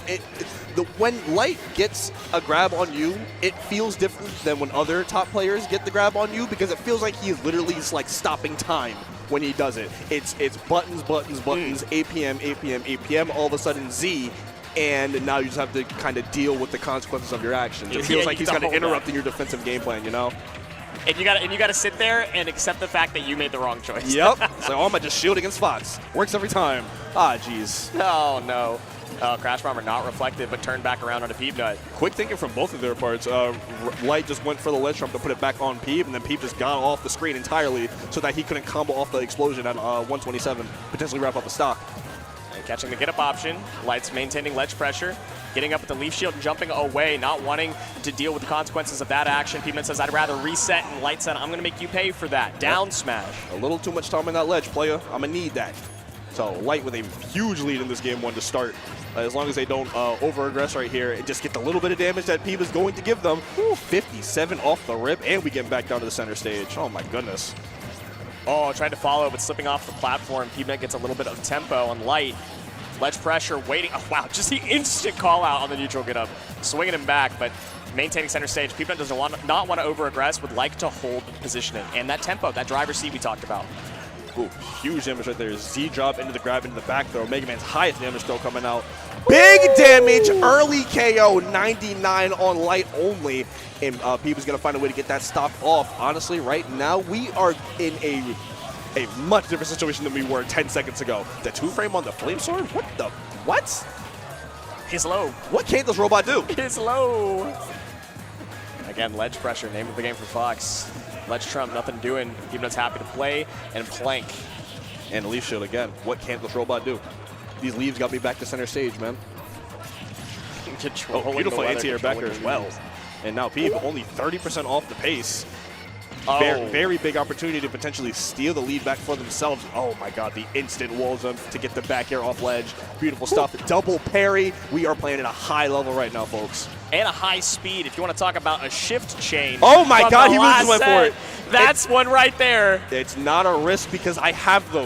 when Light gets a grab on you, it feels different than when other top players get the grab on you, because it feels like he's literally just like stopping time when he does it. It's buttons, APM, APM, APM, all of a sudden Z, and now you just have to kind of deal with the consequences of your actions. It feels like he's kind of interrupting your defensive game plan, you know? And you gotta sit there and accept the fact that you made the wrong choice. Yep. So I'm gonna just shield against Fox. Works every time. Ah, jeez. Oh no. Crash Bomber not reflected, but turned back around onto Peanut. Quick thinking from both of their parts. Light just went for the ledge jump to put it back on Peep, and then Peep just got off the screen entirely so that he couldn't combo off the explosion at 127, potentially wrap up the stock. And catching the get-up option. Light's maintaining ledge pressure. Getting up with the leaf shield and jumping away, not wanting to deal with the consequences of that action. Peanut says, I'd rather reset, and Light said, I'm going to make you pay for that. Down smash. A little too much time on that ledge, player. I'm going to need that. So Light with a huge lead in this game one to start. As long as they don't over-aggress right here and just get the little bit of damage that Peep is going to give them. 57 off the rip, and we get back down to the center stage. Oh, my goodness. Oh, trying to follow, but slipping off the platform. Peanut gets a little bit of tempo on Light. Ledge pressure, waiting. Oh, wow, just the instant call out on the neutral get up. Swinging him back, but maintaining center stage. Peanut does not want to over-aggress, would like to hold positioning. And that tempo, that driver's seat we talked about. Ooh, huge damage right there. Z drop into the grab, into the back throw. Mega Man's highest damage throw coming out. Big damage, early KO, 99 on Light only. And Peep is going to find a way to get that stock off. Honestly, right now, we are in a much different situation than we were 10 seconds ago. The 2-frame on the Flame Sword? What? He's low. What can't this robot do? He's low. Again, ledge pressure, name of the game for Fox. Ledge Trump, nothing doing. Peanut's happy to play and plank. And Leaf Shield again. What can't this robot do? These leaves got me back to center stage, man. Beautiful anti-air back there as well. And now Peep only 30% off the pace. Very big opportunity to potentially steal the lead back for themselves. Oh my God, the instant wall jump to get the back air off ledge. Beautiful stuff. Double parry. We are playing at a high level right now, folks. And a high speed. If you want to talk about a shift change. Oh my God, he went for it. That's one right there. It's not a risk because I have them.